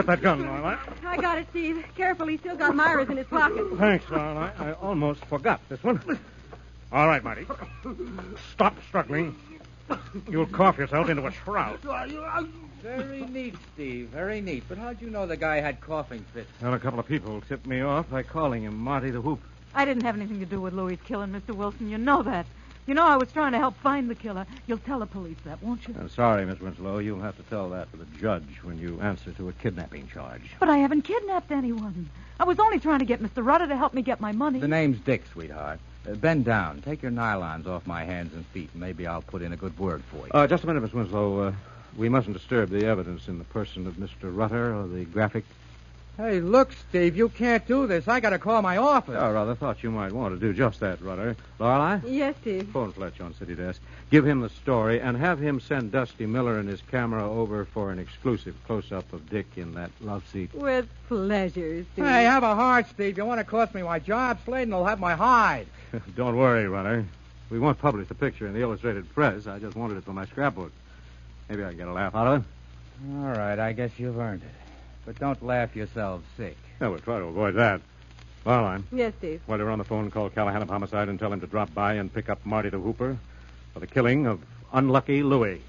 M: that gun, Lorelei.
G: I got it, Steve. Careful, he's still got Myra's in his pocket.
M: Thanks, Lorelei. I almost forgot this one. All right, Marty. Stop struggling.
V: You'll cough yourself into a shroud.
I: Very neat, Steve. Very neat. But how'd you know the guy had coughing fits?
V: Well, a couple of people tipped me off by calling him Marty the Whoop.
A: I didn't have anything to do with Louie's killing, Mr. Wilson. You know that. You know I was trying to help find the killer. You'll tell the police that, won't you?
V: I'm sorry, Miss Winslow. You'll have to tell that to the judge when you answer to a kidnapping charge.
A: But I haven't kidnapped anyone. I was only trying to get Mr. Rudder to help me get my money.
I: The name's Dick, sweetheart. Bend down. Take your nylons off my hands and feet, and maybe I'll put in a good word for you.
V: Just a minute, Miss Winslow. We mustn't disturb the evidence in the person of Mr. Rutter or the graphic.
I: Hey, look, Steve, you can't do this. I gotta call my office.
V: I rather thought you might want to do just that, Rutter. Lorelei?
G: Yes, Steve.
V: Phone Fletch on city desk. Give him the story and have him send Dusty Miller and his camera over for an exclusive close-up of Dick in that love seat.
G: With pleasure, Steve.
I: Hey, have a heart, Steve. You want to cost me my job? Sladen will have my hide.
V: Don't worry, Rutter. We won't publish the picture in the illustrated press. I just wanted it for my scrapbook. Maybe I can get a laugh out of it.
I: All right, I guess you've earned it. But don't laugh yourselves sick.
V: Yeah, we'll try to avoid that. Lorelei.
G: Yes, Steve.
V: While you're on the phone, call Callahan of Homicide and tell him to drop by and pick up Marty the Hooper for the killing of unlucky Louie.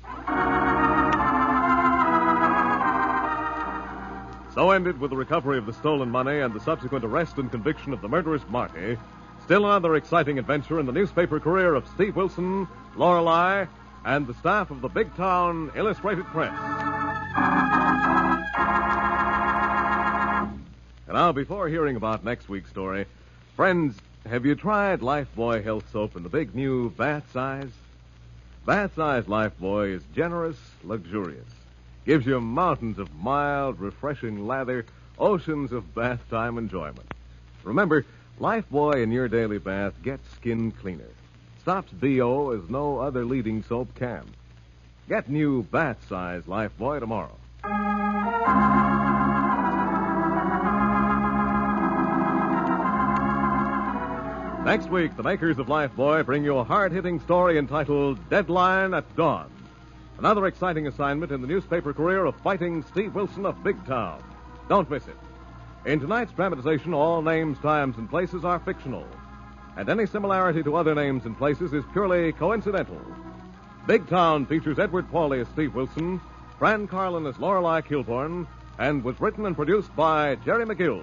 Q: So ended with the recovery of the stolen money and the subsequent arrest and conviction of the murderous Marty. Still another exciting adventure in the newspaper career of Steve Wilson, Lorelei, and the staff of the Big Town Illustrated Press. And now, before hearing about next week's story, friends, have you tried Lifebuoy Health Soap in the big new bath size? Bath size Lifebuoy is generous, luxurious. Gives you mountains of mild, refreshing lather, oceans of bath time enjoyment. Remember, Lifebuoy in your daily bath gets skin cleaner. Stops BO as no other leading soap can. Get new bath size Lifebuoy tomorrow. Next week, the makers of Lifebuoy bring you a hard-hitting story entitled Deadline at Dawn. Another exciting assignment in the newspaper career of fighting Steve Wilson of Big Town. Don't miss it. In tonight's dramatization, all names, times, and places are fictional. And any similarity to other names and places is purely coincidental. Big Town features Edward Pauley as Steve Wilson, Fran Carlin as Lorelei Kilborn, and was written and produced by Jerry McGill.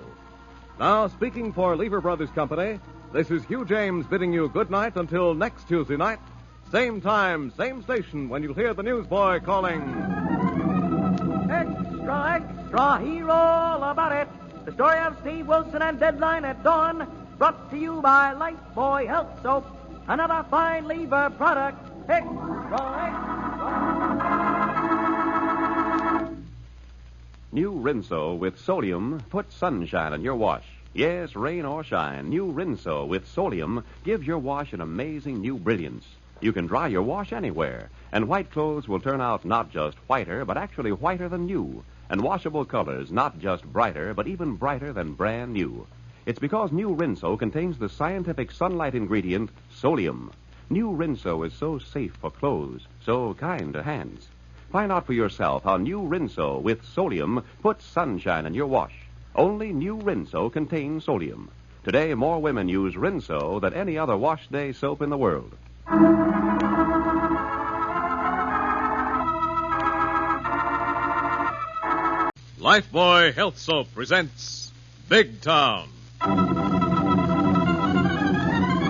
Q: Now, speaking for Lever Brothers Company, this is Hugh James bidding you good night until next Tuesday night. Same time, same station, when you'll hear the newsboy calling...
O: Extra, extra, hear all about it. The story of Steve Wilson and Deadline at Dawn, brought to you by Lifebuoy Health Soap, another fine Lever product. Extra, extra.
H: New Rinso with sodium puts sunshine in your wash. Yes, rain or shine, new Rinso with sodium gives your wash an amazing new brilliance. You can dry your wash anywhere, and white clothes will turn out not just whiter, but actually whiter than new, and washable colors not just brighter, but even brighter than brand new. It's because new Rinso contains the scientific sunlight ingredient, sodium. New Rinso is so safe for clothes, so kind to hands. Find out for yourself how new Rinso with sodium puts sunshine in your wash. Only new Rinso contains sodium. Today, more women use Rinso than any other wash day soap in the world.
Q: Lifebuoy Health Soap presents Big Town.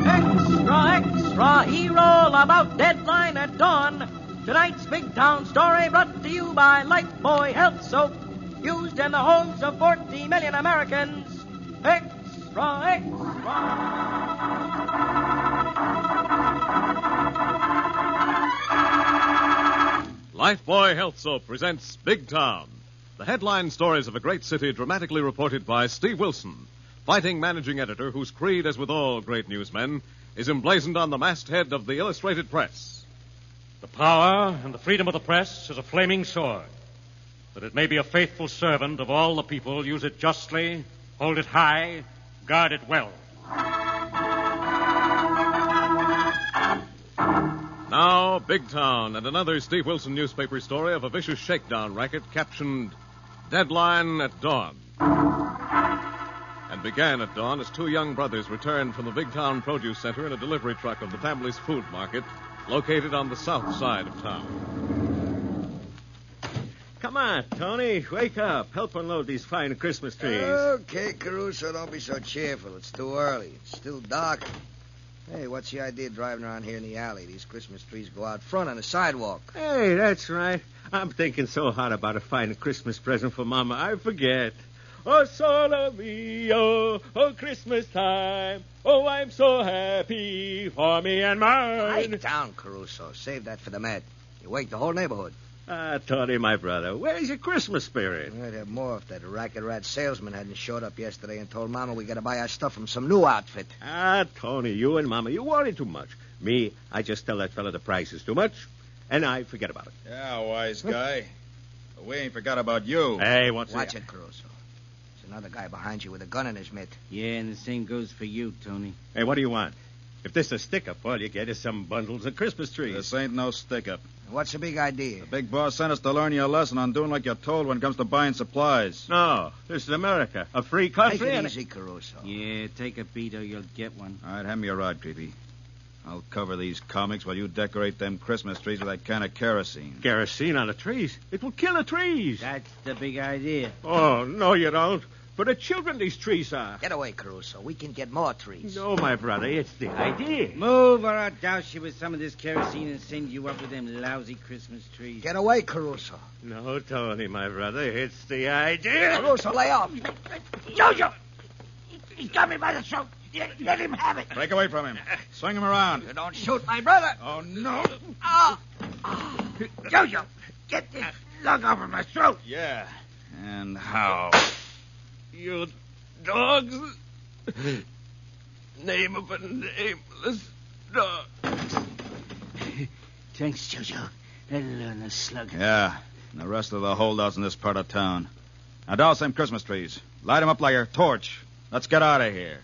O: Extra, extra, hear all about Deadline at Dawn. Tonight's Big Town story brought to you by Lifebuoy Health Soap, used in the homes of 40 million Americans. Extra, extra.
Q: Lifebuoy Health Soap presents Big Town. The headline stories of a great city dramatically reported by Steve Wilson, fighting managing editor whose creed, as with all great newsmen, is emblazoned on the masthead of the Illustrated Press.
V: The power and the freedom of the press is a flaming sword. That it may be a faithful servant of all the people, use it justly, hold it high, guard it well.
Q: Now, Big Town and another Steve Wilson newspaper story of a vicious shakedown racket captioned Deadline at Dawn. And began at dawn as two young brothers returned from the Big Town Produce Center in a delivery truck of the family's food market located on the south side of town.
E: Come on, Tony. Wake up. Help unload these fine Christmas trees.
L: Okay, Caruso, don't be so cheerful. It's too early. It's still dark. Hey, what's the idea of driving around here in the alley? These Christmas trees go out front on the sidewalk.
E: Hey, that's right. I'm thinking so hard about a fine Christmas present for Mama, I forget. Oh, solo mio, oh, Christmas time. Oh, I'm so happy for me and mine.
L: Pipe down, Caruso. Save that for the Met. You wake the whole neighborhood.
E: Ah, Tony, my brother, where's your Christmas spirit?
L: I'd have more if that racket rat salesman hadn't showed up yesterday and told Mama we got to buy our stuff from some new outfit.
E: Ah, Tony, you and Mama, you worry too much. Me, I just tell that fella the price is too much, and I forget about it.
P: Yeah, wise guy. But we ain't forgot about you.
E: Hey,
L: Watch it, Caruso. There's another guy behind you with a gun in his mitt.
B: Yeah, and the same goes for you, Tony.
E: Hey, what do you want? If this is a stick-up, all you get is some bundles of Christmas trees.
P: This ain't no stick-up.
L: What's the big idea?
P: The big boss sent us to learn you a lesson on doing like you're told when it comes to buying supplies.
E: No, this is America, a free country.
L: Take it easy, Caruso.
B: Yeah, take a beat or you'll get one.
P: All right, hand me your rod, Creepy. I'll cover these comics while you decorate them Christmas trees with that can of kerosene.
E: Kerosene on the trees? It will kill the trees.
B: That's the big idea.
E: Oh, no, you don't. For the children, these trees are.
L: Get away, Caruso. We can get more trees.
E: No, my brother, it's the idea.
B: Move or I'll douse you with some of this kerosene and send you up with them lousy Christmas trees.
L: Get away, Caruso.
E: No, Tony, my brother, it's the idea.
L: Caruso, lay off.
R: Jojo! He's got me by the throat. Let him have it.
P: Break away from him. Swing him around.
L: You don't shoot my brother.
P: Oh, no.
R: Jojo, get this lug over my throat.
P: Yeah. And how?
W: You dogs. Name of a nameless dog.
B: Thanks, Jojo. That'll learn the slug.
P: Yeah. And the rest of the holdouts in this part of town. Now, douse them Christmas trees. Light them up like a torch. Let's get out of here.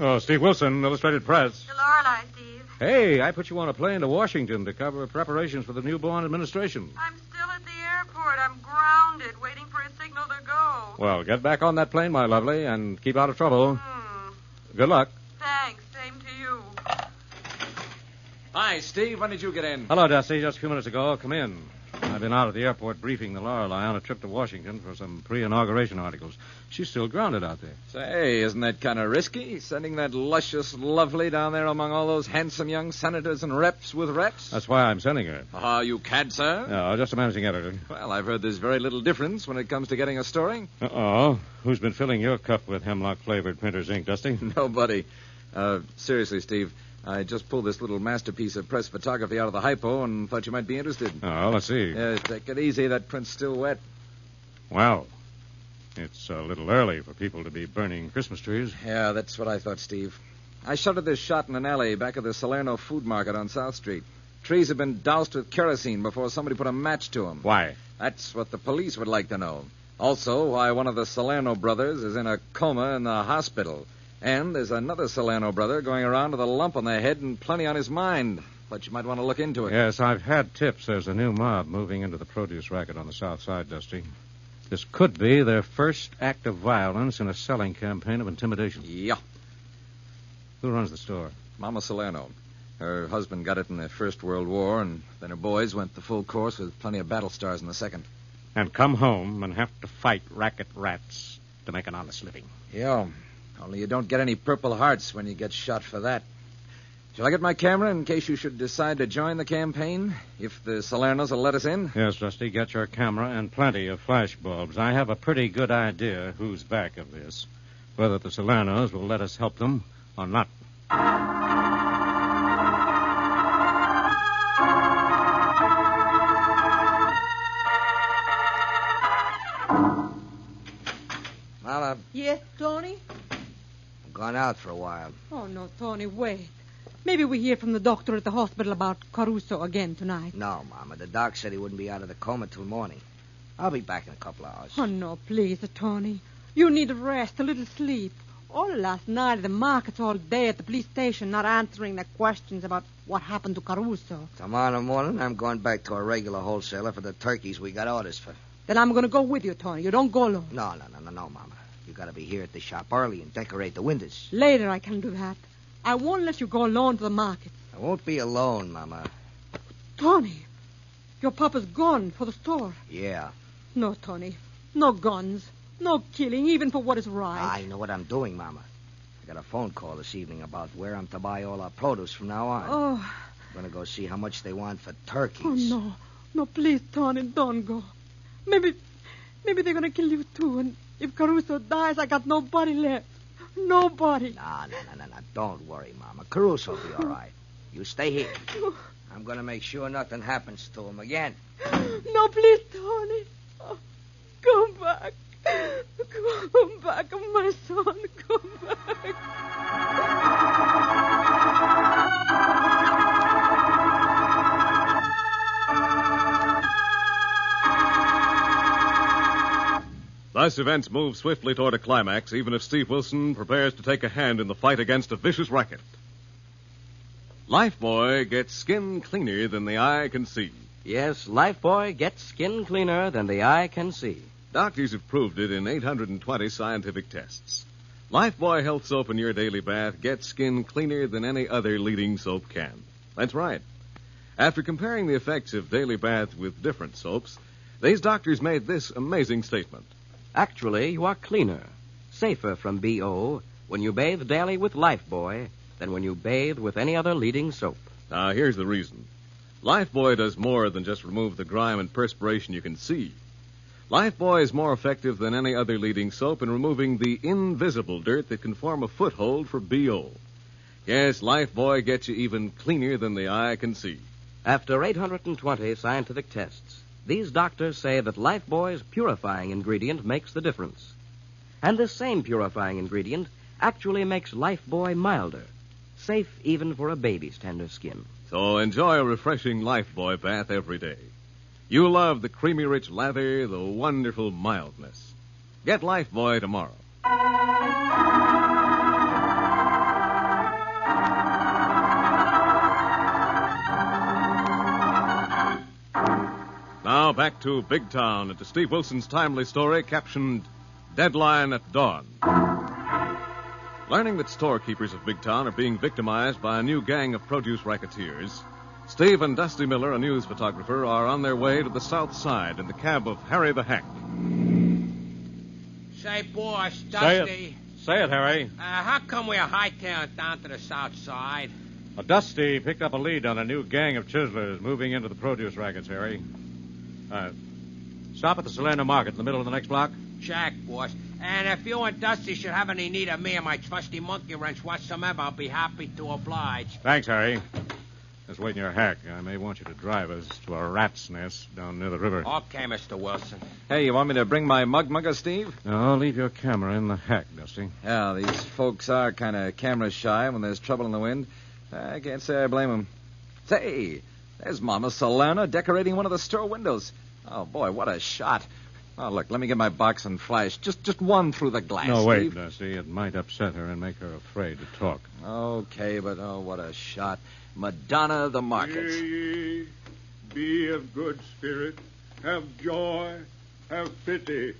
V: Oh, Steve Wilson, Illustrated Press.
K: The Lorelei, Steve.
V: Hey, I put you on a plane to Washington to cover preparations for the newborn administration.
K: I'm still at the airport. I'm grounded, waiting for a signal to go.
V: Well, get back on that plane, my lovely, and keep out of trouble. Good luck.
K: Thanks. Same to you.
I: Hi, Steve. When did you get in?
V: Hello, Dusty. Just a few minutes ago. Come in. I've been out at the airport briefing the Lorelei on a trip to Washington for some pre-inauguration articles. She's still grounded out there.
I: Say, isn't that kind of risky, sending that luscious lovely down there among all those handsome young senators and reps with reps?
V: That's why I'm sending her.
I: Ah, you cad, sir?
V: No, just a managing editor.
I: Well, I've heard there's very little difference when it comes to getting a story.
V: Uh-oh. Who's been filling your cup with hemlock-flavored printer's ink, Dusty?
I: Nobody. Seriously, Steve, I just pulled this little masterpiece of press photography out of the hypo and thought you might be interested.
V: Oh, let's see.
I: Yes, take it easy. That print's still wet.
V: Well, it's a little early for people to be burning Christmas trees.
I: Yeah, that's what I thought, Steve. I shot this shot in an alley back of the Salerno Food Market on South Street. Trees have been doused with kerosene before somebody put a match to them.
V: Why?
I: That's what the police would like to know. Also, why one of the Salerno brothers is in a coma in the hospital. And there's another Salerno brother going around with a lump on their head and plenty on his mind. Thought you might want to look into it.
V: Yes, I've had tips. There's a new mob moving into the produce racket on the south side, Dusty. This could be their first act of violence in a selling campaign of intimidation.
I: Yeah.
V: Who runs the store?
I: Mama Salerno. Her husband got it in the First World War, and then her boys went the full course with plenty of battle stars in the Second.
V: And come home and have to fight racket rats to make an honest living.
I: Yeah. Only you don't get any Purple Hearts when you get shot for that. Shall I get my camera in case you should decide to join the campaign? If the Salernos will let us in?
V: Yes, Dusty, get your camera and plenty of flash bulbs. I have a pretty good idea who's back of this. Whether the Salernos will let us help them or not.
L: Mama,
A: Yes, Tony?
L: I'm gone out for a while.
A: Oh, no, Tony, wait. Maybe we hear from the doctor at the hospital about Caruso again tonight.
L: No, Mama. The doc said he wouldn't be out of the coma till morning. I'll be back in a couple of hours.
A: Oh, no, please, Tony. You need a rest, a little sleep.
G: All last night at the markets, all day at the police station, not answering the questions about what happened to Caruso.
F: Tomorrow morning, I'm going back to a regular wholesaler for the turkeys we got orders for.
G: Then I'm going to go with you, Tony. You don't go alone.
F: No, Mama. You got to be here at the shop early and decorate the windows.
G: Later I can do that. I won't let you go alone to the market.
F: I won't be alone, Mama.
G: Tony, your papa's gone for the store.
F: Yeah.
G: No, Tony. No guns. No killing, even for what is right.
F: I know what I'm doing, Mama. I got a phone call this evening about where I'm to buy all our produce from now on.
G: Oh.
F: I'm going to go see how much they want for turkeys.
G: Oh, no. No, please, Tony, don't go. Maybe they're going to kill you, too. And if Caruso dies, I got nobody left. Nobody.
F: No. Don't worry, Mama. Caruso will be all right. You stay here. I'm going to make sure nothing happens to him again.
G: No, please, Tony. Oh, come back. Come back, my son. Come back.
Q: Thus, events move swiftly toward a climax, even if Steve Wilson prepares to take a hand in the fight against a vicious racket. Lifebuoy gets skin cleaner than the eye can see.
N: Yes, Lifebuoy gets skin cleaner than the eye can see.
Q: Doctors have proved it in 820 scientific tests. Lifebuoy Health Soap in your daily bath gets skin cleaner than any other leading soap can. That's right. After comparing the effects of daily bath with different soaps, these doctors made this amazing statement.
N: Actually, you are cleaner, safer from BO when you bathe daily with Lifebuoy than when you bathe with any other leading soap.
Q: Now, here's the reason. Lifebuoy does more than just remove the grime and perspiration you can see. Lifebuoy is more effective than any other leading soap in removing the invisible dirt that can form a foothold for BO. Yes, Lifebuoy gets you even cleaner than the eye can see.
N: After 820 scientific tests, these doctors say that Lifebuoy's purifying ingredient makes the difference. And this same purifying ingredient actually makes Lifebuoy milder, safe even for a baby's tender skin.
Q: So enjoy a refreshing Lifebuoy bath every day. You love the creamy rich lather, the wonderful mildness. Get Lifebuoy tomorrow. Now back to Big Town and to Steve Wilson's timely story captioned Deadline at Dawn. Learning that storekeepers of Big Town are being victimized by a new gang of produce racketeers, Steve and Dusty Miller, a news photographer, are on their way to the south side in the cab of Harry the Hack.
J: Say, boss, Dusty.
V: Say it, Harry.
J: How come we're hightailing down to the south side?
V: Dusty picked up a lead on a new gang of chiselers moving into the produce rackets, Harry. Stop at the Salerno Market in the middle of the next block.
J: Check, boss. And if you and Dusty should have any need of me or my trusty monkey wrench whatsoever, I'll be happy to oblige.
V: Thanks, Harry. Just wait in your hack. I may want you to drive us to a rat's nest down near the river.
J: Okay, Mr. Wilson.
I: Hey, you want me to bring my mugger, Steve?
V: No, leave your camera in the hack, Dusty.
I: Yeah, these folks are kind of camera shy when there's trouble in the wind. I can't say I blame them. Say, there's Mama Salerno decorating one of the store windows. Oh, boy, what a shot. Oh, look, let me get my box and flash. Just one through the glass,
V: No, wait,
I: Steve.
V: Dusty. It might upset her and make her afraid to talk.
I: Okay, but oh, what a shot. Madonna the market.
T: Hear ye, be of good spirit, have joy, have pity,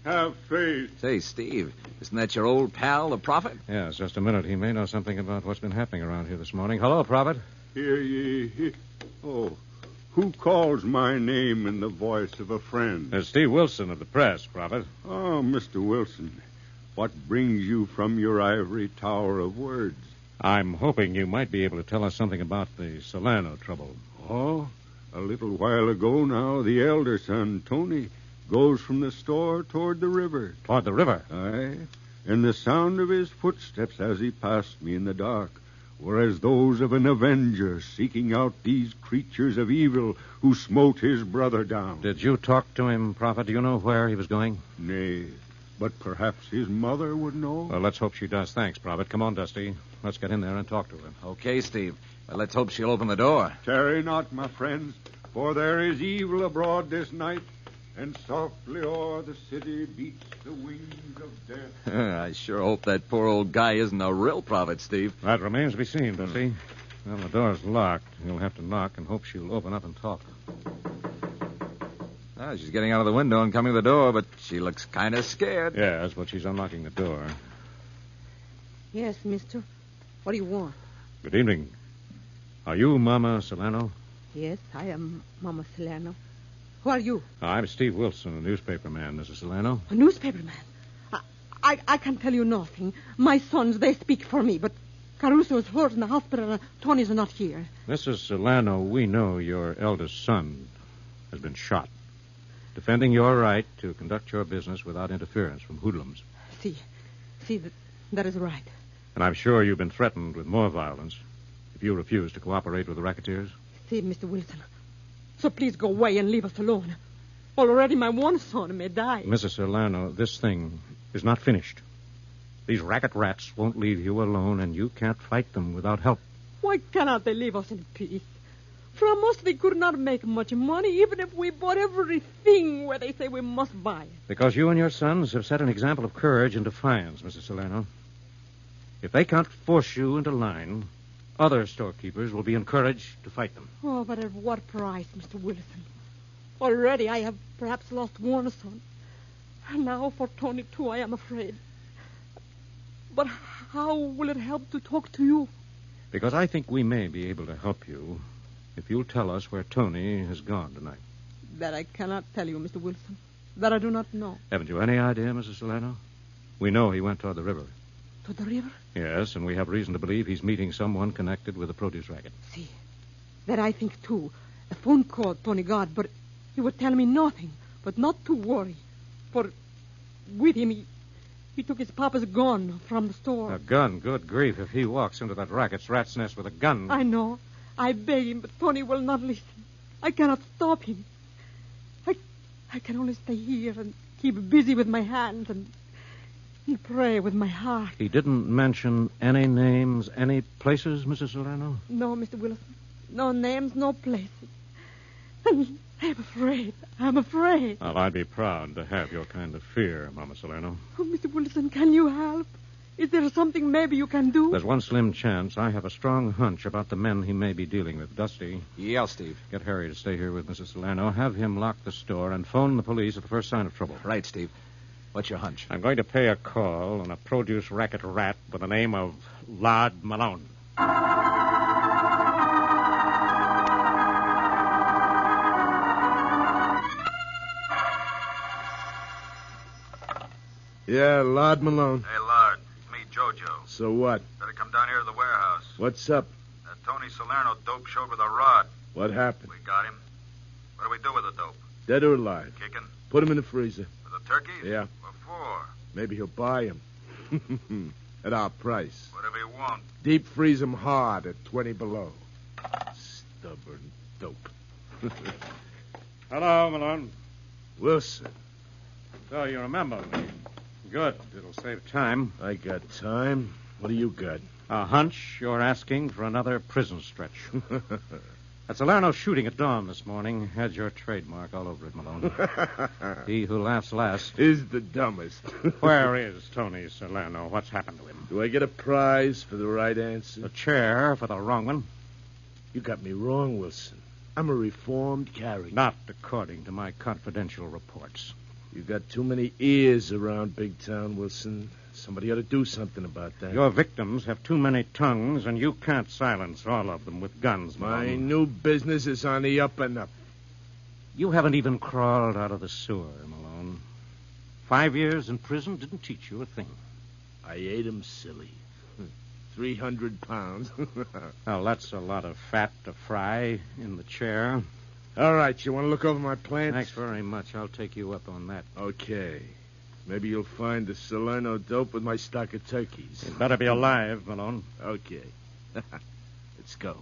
T: have faith.
I: Say, Steve, isn't that your old pal, the prophet?
V: Yes, just a minute. He may know something about what's been happening around here this morning. Hello, Prophet.
T: Hear ye. Oh, who calls my name in the voice of a friend?
V: Steve Wilson of the press, Prophet.
T: Oh, Mr. Wilson, what brings you from your ivory tower of words?
V: I'm hoping you might be able to tell us something about the Salerno trouble.
T: Oh, a little while ago now, the elder son, Tony, goes from the store toward the river.
V: Toward the river?
T: Aye, and the sound of his footsteps as he passed me in the dark were as those of an avenger seeking out these creatures of evil who smote his brother down.
V: Did you talk to him, Prophet? Do you know where he was going?
T: Nay, but perhaps his mother would know.
V: Well, let's hope she does. Thanks, Prophet. Come on, Dusty. Let's get in there and talk to him.
I: Okay, Steve. Well, let's hope she'll open the door.
T: Tarry not, my friends, for there is evil abroad this night, and softly o'er the city beats the wings of death.
I: I sure hope that poor old guy isn't a real prophet, Steve.
M: That remains to be seen, Dusty. Well, the door's locked. You'll have to knock and hope she'll open up and talk.
I: Ah, she's getting out of the window and coming to the door, but she looks kind of scared.
M: Yes, but she's unlocking the door.
G: Yes, mister. What do you want?
M: Good evening. Are you Mama Solano?
G: Yes, I am Mama Solano. Who are you?
M: I'm Steve Wilson, a newspaper man, Mrs. Solano.
G: A newspaper man? I can't tell you nothing. My sons, they speak for me, but Caruso is hurt in the hospital and Tony's not here.
M: Mrs. Solano, we know your eldest son has been shot, defending your right to conduct your business without interference from hoodlums.
G: See, that is right.
M: And I'm sure you've been threatened with more violence if you refuse to cooperate with the racketeers.
G: See, Mr. Wilson, so please go away and leave us alone. Already my one son may die.
M: Mrs. Solano, this thing is not finished. These racket rats won't leave you alone, and you can't fight them without help.
G: Why cannot they leave us in peace? From us we could not make much money, even if we bought everything where they say we must buy it.
M: Because you and your sons have set an example of courage and defiance, Mrs. Solano. If they can't force you into line, other storekeepers will be encouraged to fight them.
G: Oh, but at what price, Mr. Wilson? Already I have perhaps lost one son. And now for Tony, too, I am afraid. But how will it help to talk to you?
M: Because I think we may be able to help you if you'll tell us where Tony has gone tonight.
G: That I cannot tell you, Mr. Wilson. That I do not know.
M: Haven't you any idea, Mrs. Solano? We know he went toward the river.
G: To the river?
M: Yes, and we have reason to believe he's meeting someone connected with the produce racket.
G: See, that I think, too. A phone call Tony got, but he would tell me nothing, but not to worry. For with him, he took his papa's gun from the store.
M: A gun? Good grief. If he walks into that racket's rat's nest with a gun...
G: I know. I beg him, but Tony will not listen. I cannot stop him. I can only stay here and keep busy with my hands and pray with my heart.
M: He didn't mention any names, any places, Mrs. Solano?
G: No, Mr. Wilson. No names, no places. And I'm afraid. I'm afraid.
M: Well, I'd be proud to have your kind of fear, Mama Solano.
G: Oh, Mr. Wilson, can you help? Is there something maybe you can do?
M: There's one slim chance. I have a strong hunch about the men he may be dealing with. Dusty.
I: Yeah, Steve.
M: Get Harry to stay here with Mrs. Solano. Have him lock the store and phone the police at the first sign of trouble.
I: Right, Steve. What's your hunch?
M: I'm going to pay a call on a produce racket rat by the name of Lod Malone.
C: Yeah, Lod Malone.
P: Hey, Lard. It's me, Jojo.
C: So what?
P: Better come down here to the warehouse.
C: What's up?
P: That Tony Salerno dope showed with a rod.
C: What happened?
P: We got him. What do we do with the dope?
C: Dead or alive?
P: Kicking?
C: Put him in the freezer.
P: With the turkeys?
C: Yeah.
P: What for?
C: Maybe he'll buy him. At our price.
P: Whatever you want.
C: Deep freeze him hard at 20 below. Stubborn dope.
M: Hello, Malone.
C: Wilson.
M: So you remember me. Good. It'll save time.
C: I got time. What do you got?
M: A hunch you're asking for another prison stretch. That Salerno shooting at dawn this morning had your trademark all over it, Malone. He who laughs last
C: is the dumbest.
M: Where is Tony Salerno? What's happened to him?
C: Do I get a prize for the right answer?
M: A chair for the wrong one.
C: You got me wrong, Wilson. I'm a reformed character.
M: Not according to my confidential reports.
C: You got too many ears around Big Town, Wilson. Somebody ought to do something about that.
M: Your victims have too many tongues, and you can't silence all of them with guns, Malone.
C: My new business is on the up and up.
M: You haven't even crawled out of the sewer, Malone. 5 years in prison didn't teach you a thing.
C: I ate him silly. 300 pounds.
M: Well, that's a lot of fat to fry in the chair.
C: All right, you want to look over my plans?
M: Thanks very much. I'll take you up on that.
C: Okay. Maybe you'll find the Salerno dope with my stock of turkeys.
M: You better be alive, Malone.
C: Okay. Let's go.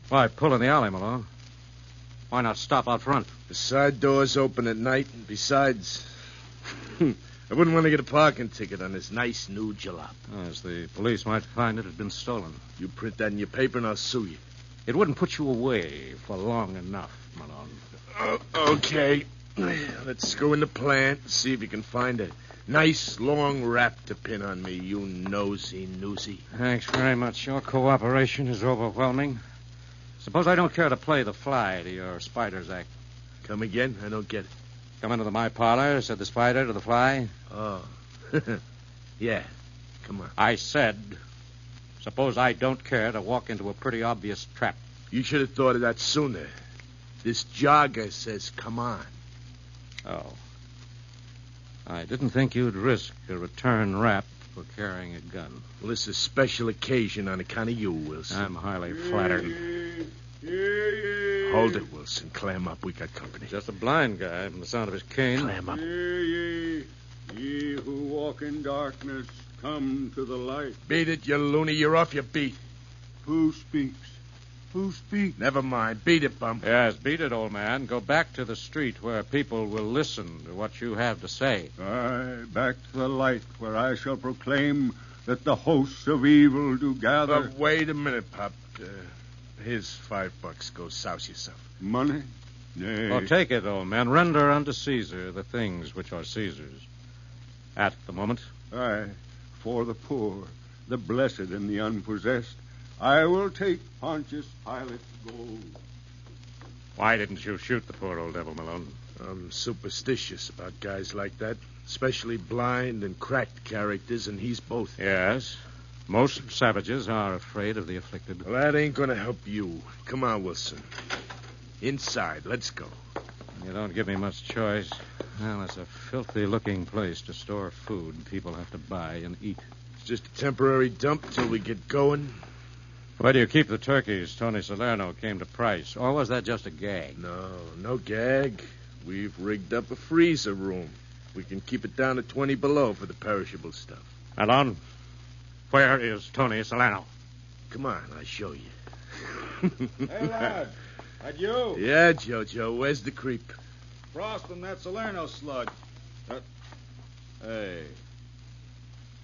M: Why pull in the alley, Malone? Why not stop out front?
C: The side door's open at night, and besides, I wouldn't want to get a parking ticket on this nice new jalop.
M: As the police might find it had been stolen.
C: You print that in your paper and I'll sue you.
M: It wouldn't put you away for long enough, Malone.
C: Okay. Let's go in the plant and see if you can find a nice long wrap to pin on me, you nosy newsy.
M: Thanks very much. Your cooperation is overwhelming. Suppose I don't care to play the fly to your spider's act.
C: Come again? I don't get it.
M: Come into my parlor, said the spider to the fly.
C: Oh. Yeah. Come on.
M: I said, suppose I don't care to walk into a pretty obvious trap.
C: You should have thought of that sooner. This jogger says, come on.
M: Oh. I didn't think you'd risk a return rap for carrying a gun.
C: Well, this is a special occasion on account of you, Wilson.
M: I'm highly flattered.
C: Hold it, Wilson. Clam up. We got company.
M: Just a blind guy from the sound of his cane.
C: Clam up.
T: Hear ye, ye who walk in darkness, come to the light.
C: Beat it, you loony. You're off your beat.
T: Who speaks? Who speaks?
C: Never mind. Beat it, bum.
M: Yes, beat it, old man. Go back to the street where people will listen to what you have to say.
T: Aye, back to the light where I shall proclaim that the hosts of evil do gather.
C: But wait a minute, Pop. Here's $5. Go souse yourself.
T: Money? Nay.
M: Well, take it, old man. Render unto Caesar the things which are Caesar's. At the moment.
T: Aye, for the poor, the blessed, and the unpossessed, I will take Pontius Pilate's gold.
M: Why didn't you shoot the poor old devil, Malone?
C: I'm superstitious about guys like that, especially blind and cracked characters, and he's both.
M: Yes. Most savages are afraid of the afflicted.
C: Well, that ain't going to help you. Come on, Wilson. Inside. Let's go.
M: You don't give me much choice. Well, it's a filthy-looking place to store food people have to buy and eat.
C: It's just a temporary dump till we get going.
M: Where do you keep the turkeys Tony Salerno came to price? Or was that just a gag?
C: No gag. We've rigged up a freezer room. We can keep it down to 20 below for the perishable stuff.
M: Malone, where is Tony Salerno?
C: Come on, I'll show you.
P: Hey, lad. That you?
C: Yeah, Jojo. Where's the creep?
P: Frosting that Salerno slug. Hey.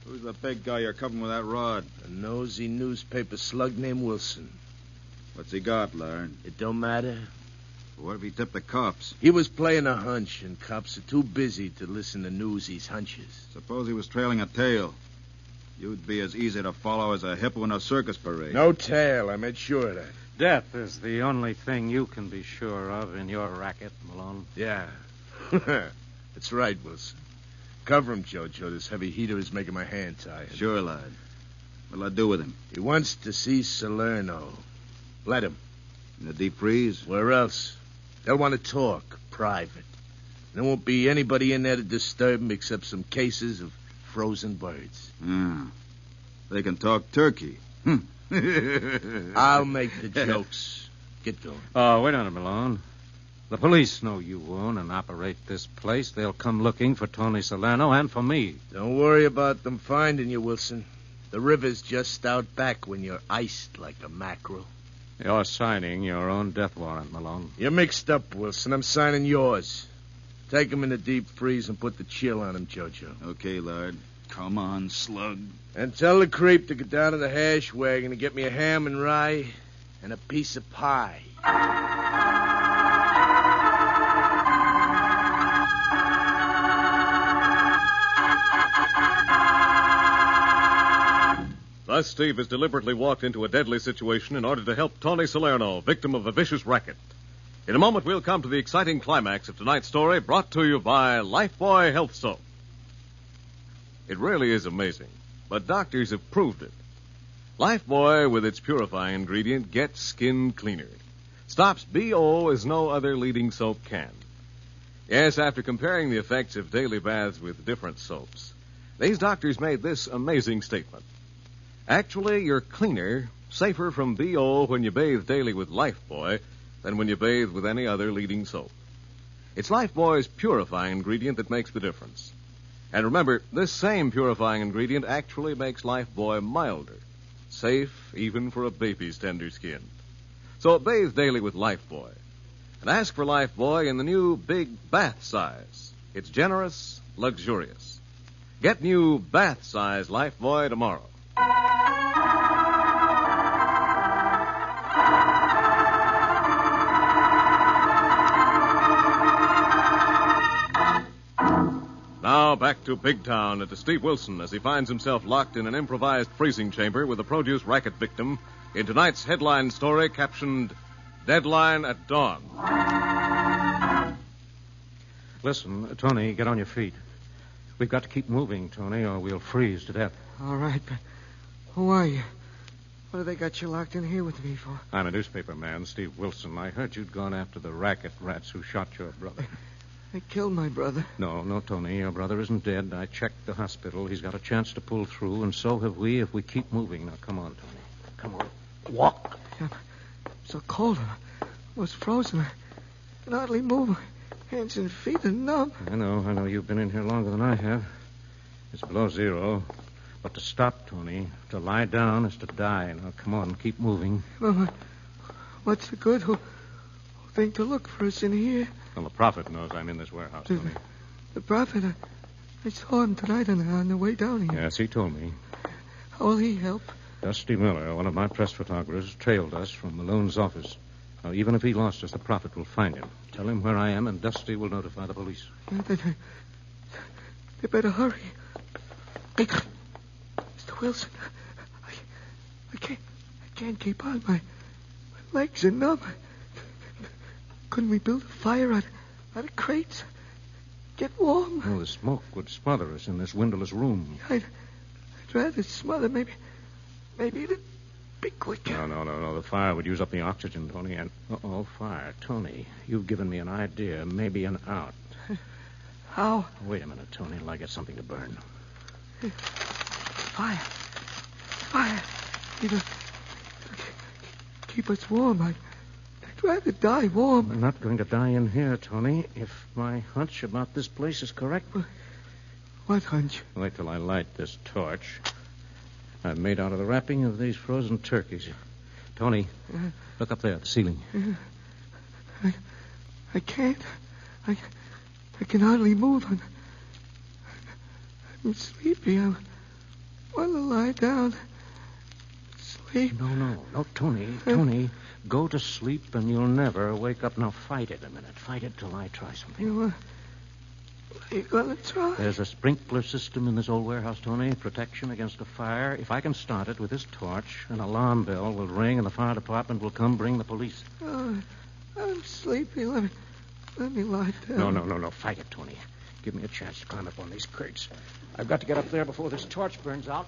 P: Who's the big guy you're covering with that rod?
C: A nosy newspaper slug named Wilson.
P: What's he got, Larn?
C: It don't matter.
P: What if he tipped the cops?
C: He was playing a hunch, and cops are too busy to listen to newsies' hunches.
P: Suppose he was trailing a tail. You'd be as easy to follow as a hippo in a circus parade.
C: No tail. I made sure of that.
M: Death is the only thing you can be sure of in your racket, Malone.
C: Yeah. That's right, Wilson. Cover him, Jojo. This heavy heater is making my hand tired.
P: Sure, lad. What'll I do with him?
C: He wants to see Salerno. Let him.
P: In the deep freeze?
C: Where else? They'll want to talk, private. There won't be anybody in there to disturb him except some cases of frozen birds.
P: They can talk turkey.
C: I'll make the jokes. Get going.
M: Oh, wait a minute, Malone. The police know you own and operate this place. They'll come looking for Tony Salerno and for me.
C: Don't worry about them finding you, Wilson. The river's just out back when you're iced like a mackerel.
M: You're signing your own death warrant, Malone.
C: You're mixed up, Wilson. I'm signing yours. Take him in the deep freeze and put the chill on him, Jojo.
P: Okay, lad. Come on, slug.
C: And tell the creep to get down to the hash wagon and get me a ham and rye and a piece of pie.
Q: Thus, Steve has deliberately walked into a deadly situation in order to help Tony Salerno, victim of a vicious racket. In a moment, we'll come to the exciting climax of tonight's story, brought to you by Lifebuoy Health Soap. It really is amazing, but doctors have proved it. Lifebuoy, with its purifying ingredient, gets skin cleaner. Stops BO as no other leading soap can. Yes, after comparing the effects of daily baths with different soaps, these doctors made this amazing statement. Actually, you're cleaner, safer from BO when you bathe daily with Lifebuoy than when you bathe with any other leading soap. It's Lifebuoy's purifying ingredient that makes the difference. And remember, this same purifying ingredient actually makes Lifebuoy milder, safe even for a baby's tender skin. So bathe daily with Lifebuoy. And ask for Lifebuoy in the new big bath size. It's generous, luxurious. Get new bath-size Lifebuoy tomorrow. Now back to Big Town and to Steve Wilson as he finds himself locked in an improvised freezing chamber with a produce racket victim in tonight's headline story captioned Deadline at Dawn.
M: Listen, Tony, get on your feet. We've got to keep moving, Tony, or we'll freeze to death.
D: All right, but who are you? What have they got you locked in here with me for?
M: I'm a newspaper man, Steve Wilson. I heard you'd gone after the racket rats who shot your brother.
D: They killed my brother.
M: No, Tony. Your brother isn't dead. I checked the hospital. He's got a chance to pull through, and so have we if we keep moving. Now, come on, Tony. Come on. Walk.
D: I'm so cold. I'm almost frozen. I can hardly move. My hands and feet are numb.
M: I know. You've been in here longer than I have. It's below zero. But to stop, Tony, to lie down is to die. Now, come on, keep moving.
D: Well, what's the good? Who'll think to look for us in here?
M: Well, the prophet knows I'm in this warehouse, Tony.
D: The prophet? I saw him tonight on the way down here.
M: Yes, he told me.
D: How will he help?
M: Dusty Miller, one of my press photographers, trailed us from Malone's office. Now, even if he lost us, the prophet will find him. Tell him where I am, and Dusty will notify the police.
D: They better hurry. Hey, Mr. Wilson, I can't keep on. My legs are numb. Couldn't we build a fire out of crates? Get warm?
M: Well, the smoke would smother us in this windowless room.
D: I'd rather smother. Maybe it'd be quicker.
M: No. The fire would use up the oxygen, Tony. And fire, Tony. You've given me an idea, maybe an out.
D: How?
M: Wait a minute, Tony, till I get something to burn.
D: Fire. It'll keep us warm. I'd rather die warm.
M: I'm not going to die in here, Tony, if my hunch about this place is correct.
D: What hunch?
M: Wait till I light this torch. I've made out of the wrapping of these frozen turkeys. Tony, look up there at the ceiling.
D: I can't. I can hardly move. I'm sleepy. I want to lie down. Sleep.
M: No, Tony. Go to sleep and you'll never wake up. Now, fight it a minute. Fight it till I try something.
D: What are you going to try?
M: There's a sprinkler system in this old warehouse, Tony. Protection against a fire. If I can start it with this torch, an alarm bell will ring and the fire department will come bring the police.
D: Oh, I'm sleepy. Let me lie down.
M: No. Fight it, Tony. Give me a chance to climb up on these crates. I've got to get up there before this torch burns out.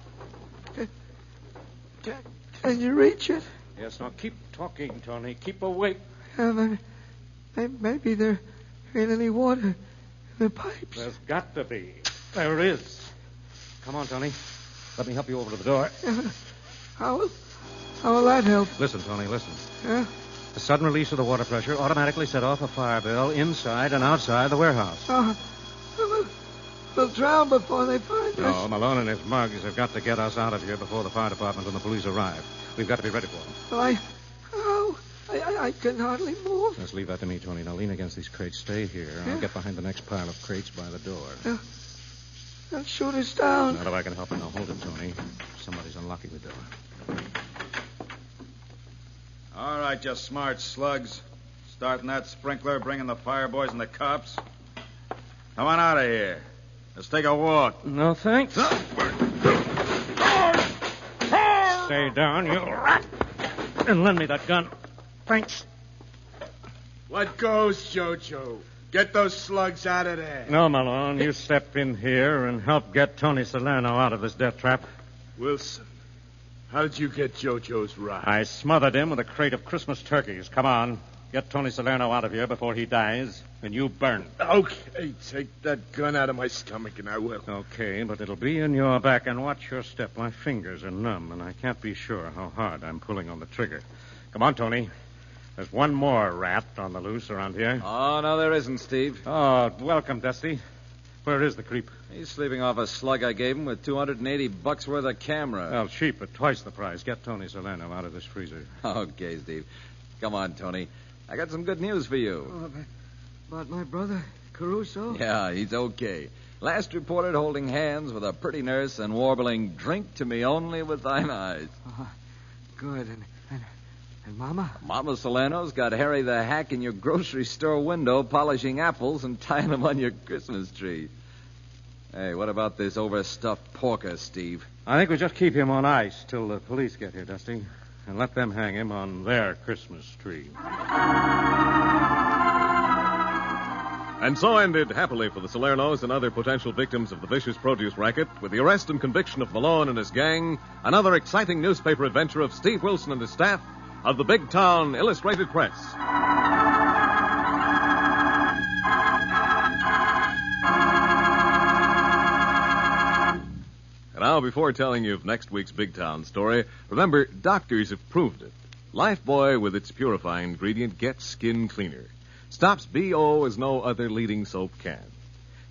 D: Can you reach it?
M: Yes, now keep talking, Tony. Keep awake.
D: Maybe there ain't any water in the pipes.
M: There's got to be. There is. Come on, Tony. Let me help you over to the door.
D: How will that help?
M: Listen, Tony, listen.
D: Yeah?
M: The sudden release of the water pressure automatically set off a fire bell inside and outside the warehouse.
D: We'll drown before they find us.
M: No, Malone and his mugs have got to get us out of here before the fire department and the police arrive. We've got to be ready for them.
D: I can hardly move.
M: Just leave that to me, Tony. Now lean against these crates. Stay here. I'll get behind the next pile of crates by the door.
D: They'll shoot us down.
M: Not if I can help it. Now hold it, Tony. Somebody's unlocking the door.
P: All right, you smart slugs. Starting that sprinkler, bringing the fire boys and the cops. Come on out of here. Let's take a walk.
M: No, thanks. Stay down, you rat. And lend me that gun. Thanks.
C: What goes, Jojo? Get those slugs out of there.
M: No, Malone, you step in here and help get Tony Salerno out of this death trap.
C: Wilson, how did you get Jojo's ride?
M: I smothered him with a crate of Christmas turkeys. Come on. Get Tony Salerno out of here before he dies, and you burn.
C: Okay, take that gun out of my stomach, and I will.
M: Okay, but it'll be in your back, and watch your step. My fingers are numb, and I can't be sure how hard I'm pulling on the trigger. Come on, Tony. There's one more rat on the loose around here.
I: Oh, no, there isn't, Steve.
M: Oh, welcome, Dusty. Where is the creep?
I: He's sleeping off a slug I gave him with $280 worth of camera.
M: Well, cheap at twice the price. Get Tony Salerno out of this freezer.
I: Okay, Steve. Come on, Tony. I got some good news for you.
D: Oh, about my brother, Caruso?
I: Yeah, he's okay. Last reported holding hands with a pretty nurse and warbling, "Drink to me only with thine eyes."
D: Good. And Mama?
I: Mama Solano's got Harry the Hack in your grocery store window polishing apples and tying them on your Christmas tree. Hey, what about this overstuffed porker, Steve?
M: I think we just keep him on ice till the police get here, Dusty, and let them hang him on their Christmas tree.
Q: And so ended, happily for the Salernos and other potential victims of the vicious produce racket, with the arrest and conviction of Malone and his gang, another exciting newspaper adventure of Steve Wilson and his staff of the Big Town Illustrated Press. And now, before telling you of next week's Big Town story, remember, doctors have proved it. Lifebuoy, with its purifying ingredient, gets skin cleaner. Stops BO as no other leading soap can.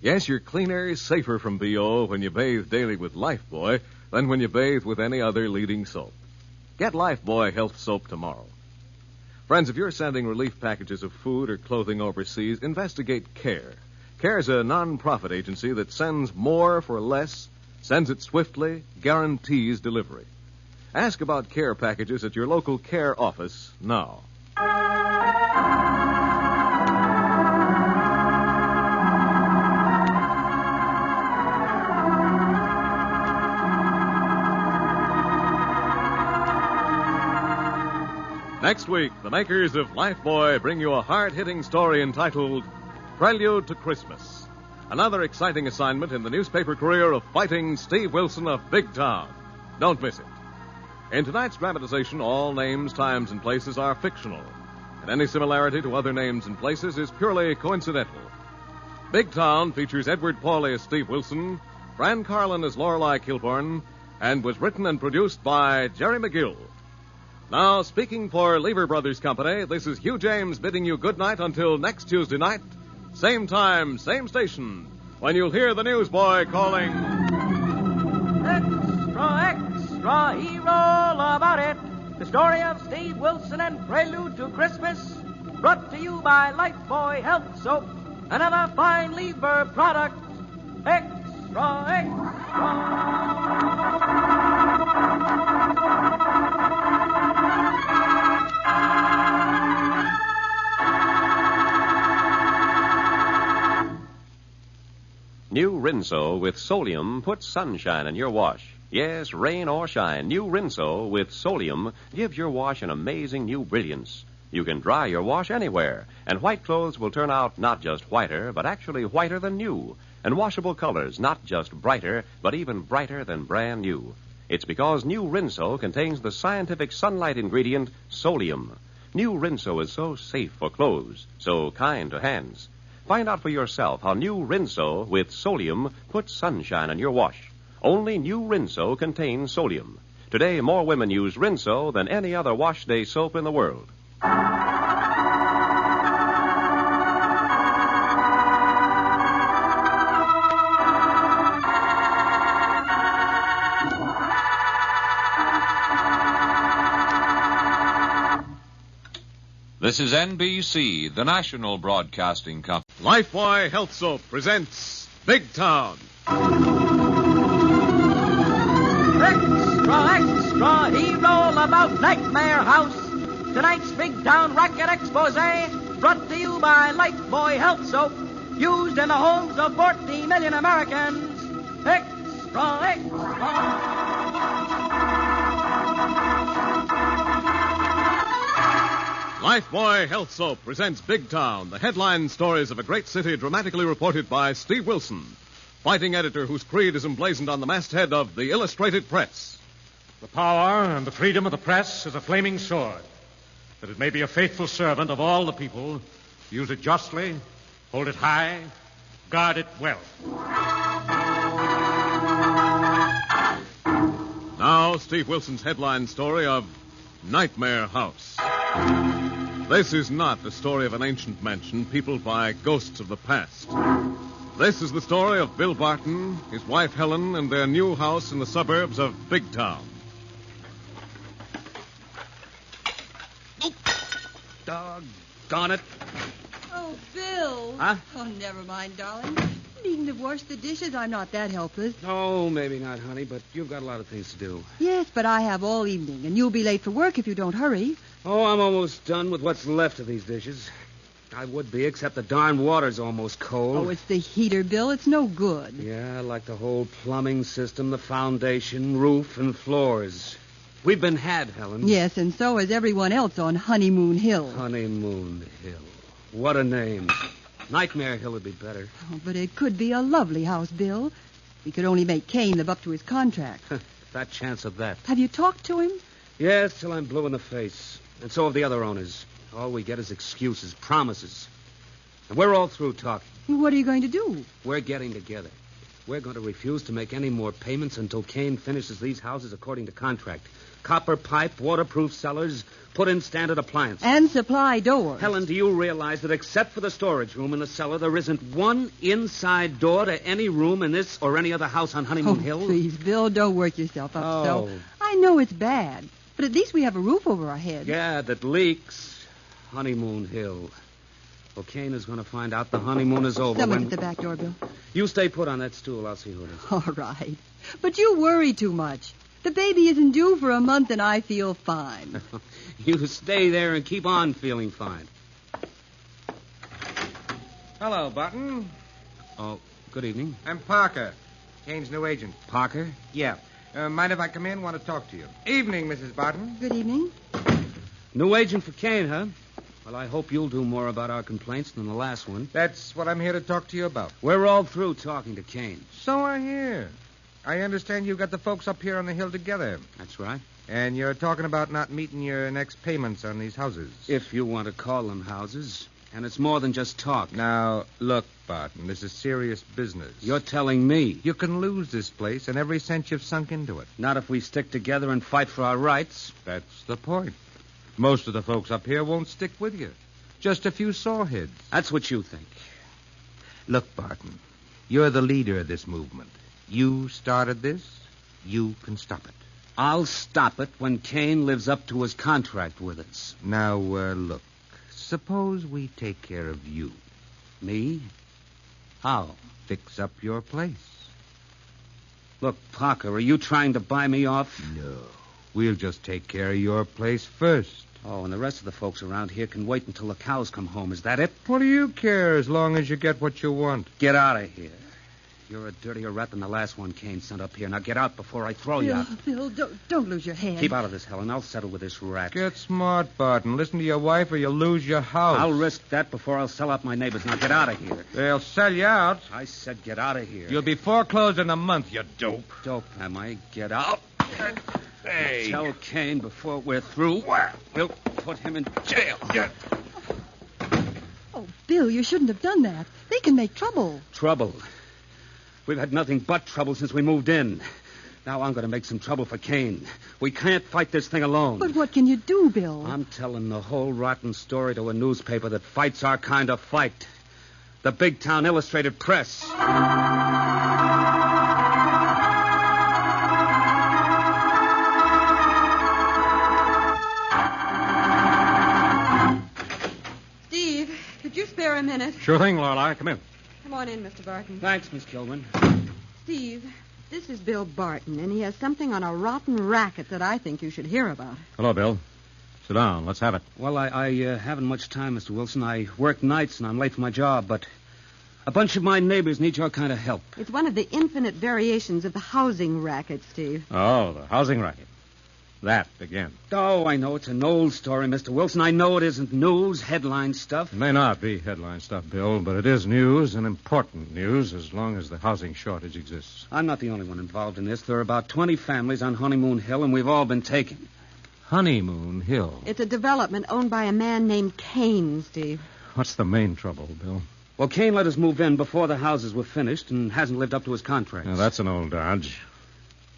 Q: Yes, you're cleaner, safer from BO when you bathe daily with Lifebuoy than when you bathe with any other leading soap. Get Lifebuoy Health Soap tomorrow. Friends, if you're sending relief packages of food or clothing overseas, investigate CARE. CARE is a non-profit agency that sends more for less, sends it swiftly, guarantees delivery. Ask about CARE packages at your local CARE office now. Next week, the makers of Lifebuoy bring you a hard-hitting story entitled Prelude to Christmas. Another exciting assignment in the newspaper career of fighting Steve Wilson of Big Town. Don't miss it. In tonight's dramatization, all names, times, and places are fictional, and any similarity to other names and places is purely coincidental. Big Town features Edward Pauley as Steve Wilson, Fran Carlin as Lorelei Kilborn, and was written and produced by Jerry McGill. Now, speaking for Lever Brothers Company, this is Hugh James bidding you good night until next Tuesday night. Same time, same station, when you'll hear the newsboy calling...
O: Extra, extra, hear all about it. The story of Steve Wilson and Prelude to Christmas. Brought to you by Lifebuoy Health Soap, another fine Lever product. Extra, extra.
H: New Rinso with Solium puts sunshine in your wash. Yes, rain or shine, new Rinso with Solium gives your wash an amazing new brilliance. You can dry your wash anywhere, and white clothes will turn out not just whiter, but actually whiter than new. And washable colors not just brighter, but even brighter than brand new. It's because new Rinso contains the scientific sunlight ingredient Solium. New Rinso is so safe for clothes, so kind to hands. Find out for yourself how new Rinso with Solium puts sunshine in your wash. Only new Rinso contains Solium. Today, more women use Rinso than any other wash day soap in the world.
S: This is NBC, the national broadcasting company.
Q: Lifebuoy Health Soap presents Big Town.
O: Extra, extra, hear all about Nightmare House. Tonight's Big Town Racket expose brought to you by Lifebuoy Health Soap, used in the homes of 40 million Americans. Extra, extra.
Q: Lifebuoy Health Soap presents Big Town, the headline stories of a great city dramatically reported by Steve Wilson, fighting editor whose creed is emblazoned on the masthead of the Illustrated Press.
M: The power and the freedom of the press is a flaming sword, that it may be a faithful servant of all the people. Use it justly, hold it high, guard it well.
Q: Now, Steve Wilson's headline story of Nightmare House. This is not the story of an ancient mansion peopled by ghosts of the past. This is the story of Bill Barton, his wife Helen, and their new house in the suburbs of Big Town.
U: Doggone it.
G: Oh, Bill.
U: Huh?
G: Oh, never mind, darling. Needn't have washed the dishes. I'm not that helpless.
E: Oh, maybe not, honey, but you've got a lot of things to do.
G: Yes, but I have all evening, and you'll be late for work if you don't hurry.
E: Oh, I'm almost done with what's left of these dishes. I would be, except the darn water's almost cold.
G: Oh, it's the heater, Bill. It's no good.
E: Yeah, like the whole plumbing system, the foundation, roof, and floors. We've been had, Helen.
G: Yes, and so has everyone else on Honeymoon Hill.
E: Honeymoon Hill. What a name. Nightmare Hill would be better.
G: Oh, but it could be a lovely house, Bill. We could only make Kane live up to his contract.
E: Fat chance of that.
G: Have you talked to him?
E: Yes, till I'm blue in the face. And so have the other owners. All we get is excuses, promises. And we're all through talking.
G: What are you going to do?
E: We're getting together. We're going to refuse to make any more payments until Kane finishes these houses according to contract. Copper pipe, waterproof cellars, put in standard appliances.
G: And supply doors.
E: Helen, do you realize that except for the storage room in the cellar, there isn't one inside door to any room in this or any other house on Honeymoon Hill?
G: Please, Bill, don't work yourself up so. I know it's bad, but at least we have a roof over our heads.
E: Yeah, that leaks. Honeymoon Hill. Well, Kane is going to find out the honeymoon is over.
G: Someone's at the back door, Bill.
E: You stay put on that stool. I'll see who it is.
G: All right. But you worry too much. The baby isn't due for a month, and I feel fine.
E: You stay there and keep on feeling fine.
R: Hello, Button.
E: Oh, good evening.
R: I'm Parker, Kane's new agent.
E: Parker?
R: Yeah. Mind if I come in? Want to talk to you. Evening, Mrs. Barton.
G: Good evening.
E: New agent for Kane, huh? Well, I hope you'll do more about our complaints than the last one.
R: That's what I'm here to talk to you about.
E: We're all through talking to Kane.
R: So I hear. I understand you got the folks up here on the hill together.
E: That's right.
R: And you're talking about not meeting your next payments on these houses.
E: If you want to call them houses. And it's more than just talk.
R: Now, look, Barton, this is serious business.
E: You're telling me.
R: You can lose this place and every cent you've sunk into it.
E: Not if we stick together and fight for our rights.
R: That's the point. Most of the folks up here won't stick with you. Just a few soreheads.
E: That's what you think.
R: Look, Barton, you're the leader of this movement. You started this. You can stop it.
E: I'll stop it when Kane lives up to his contract with us.
R: Now, look. Suppose we take care of you.
E: Me? How?
R: Fix up your place.
E: Look, Parker, are you trying to buy me off?
R: No. We'll just take care of your place first.
E: Oh, and the rest of the folks around here can wait until the cows come home. Is that it?
R: What do you care as long as you get what you want?
E: Get out of here. You're a dirtier rat than the last one Kane sent up here. Now get out before I throw you out.
G: Bill, don't lose your head.
E: Keep out of this, Helen. I'll settle with this rat.
R: Get smart, Barton. Listen to your wife or you'll lose your house.
E: I'll risk that before I'll sell out my neighbors. Now get out of here.
R: They'll sell you out.
E: I said get out of here.
R: You'll be foreclosed in a month, you dope.
E: Dope, am I? Get out.
R: Hey.
E: Tell Kane before we're through. We'll put him in jail.
G: Oh, Bill, you shouldn't have done that. They can make trouble.
E: Trouble? We've had nothing but trouble since we moved in. Now I'm going to make some trouble for Kane. We can't fight this thing alone.
G: But what can you do, Bill?
E: I'm telling the whole rotten story to a newspaper that fights our kind of fight. The Big Town Illustrated Press.
G: Steve, could you spare a minute?
M: Sure thing, Lorelei. Come in.
G: Come on in, Mr. Barton.
E: Thanks, Miss Kilburn.
G: Steve, this is Bill Barton, and he has something on a rotten racket that I think you should hear about.
M: Hello, Bill. Sit down. Let's have it.
E: Well, I haven't much time, Mr. Wilson. I work nights and I'm late for my job, but a bunch of my neighbors need your kind of help.
G: It's one of the infinite variations of the housing racket, Steve.
M: Oh, the housing racket. That again.
E: Oh, I know it's an old story, Mr. Wilson. I know it isn't news, headline stuff.
M: It may not be headline stuff, Bill, but it is news, and important news, as long as the housing shortage exists.
E: I'm not the only one involved in this. There are about 20 families on Honeymoon Hill, and we've all been taken.
M: Honeymoon Hill?
G: It's a development owned by a man named Kane, Steve.
M: What's the main trouble, Bill?
E: Well, Kane let us move in before the houses were finished and hasn't lived up to his contract.
M: Now, that's an old dodge.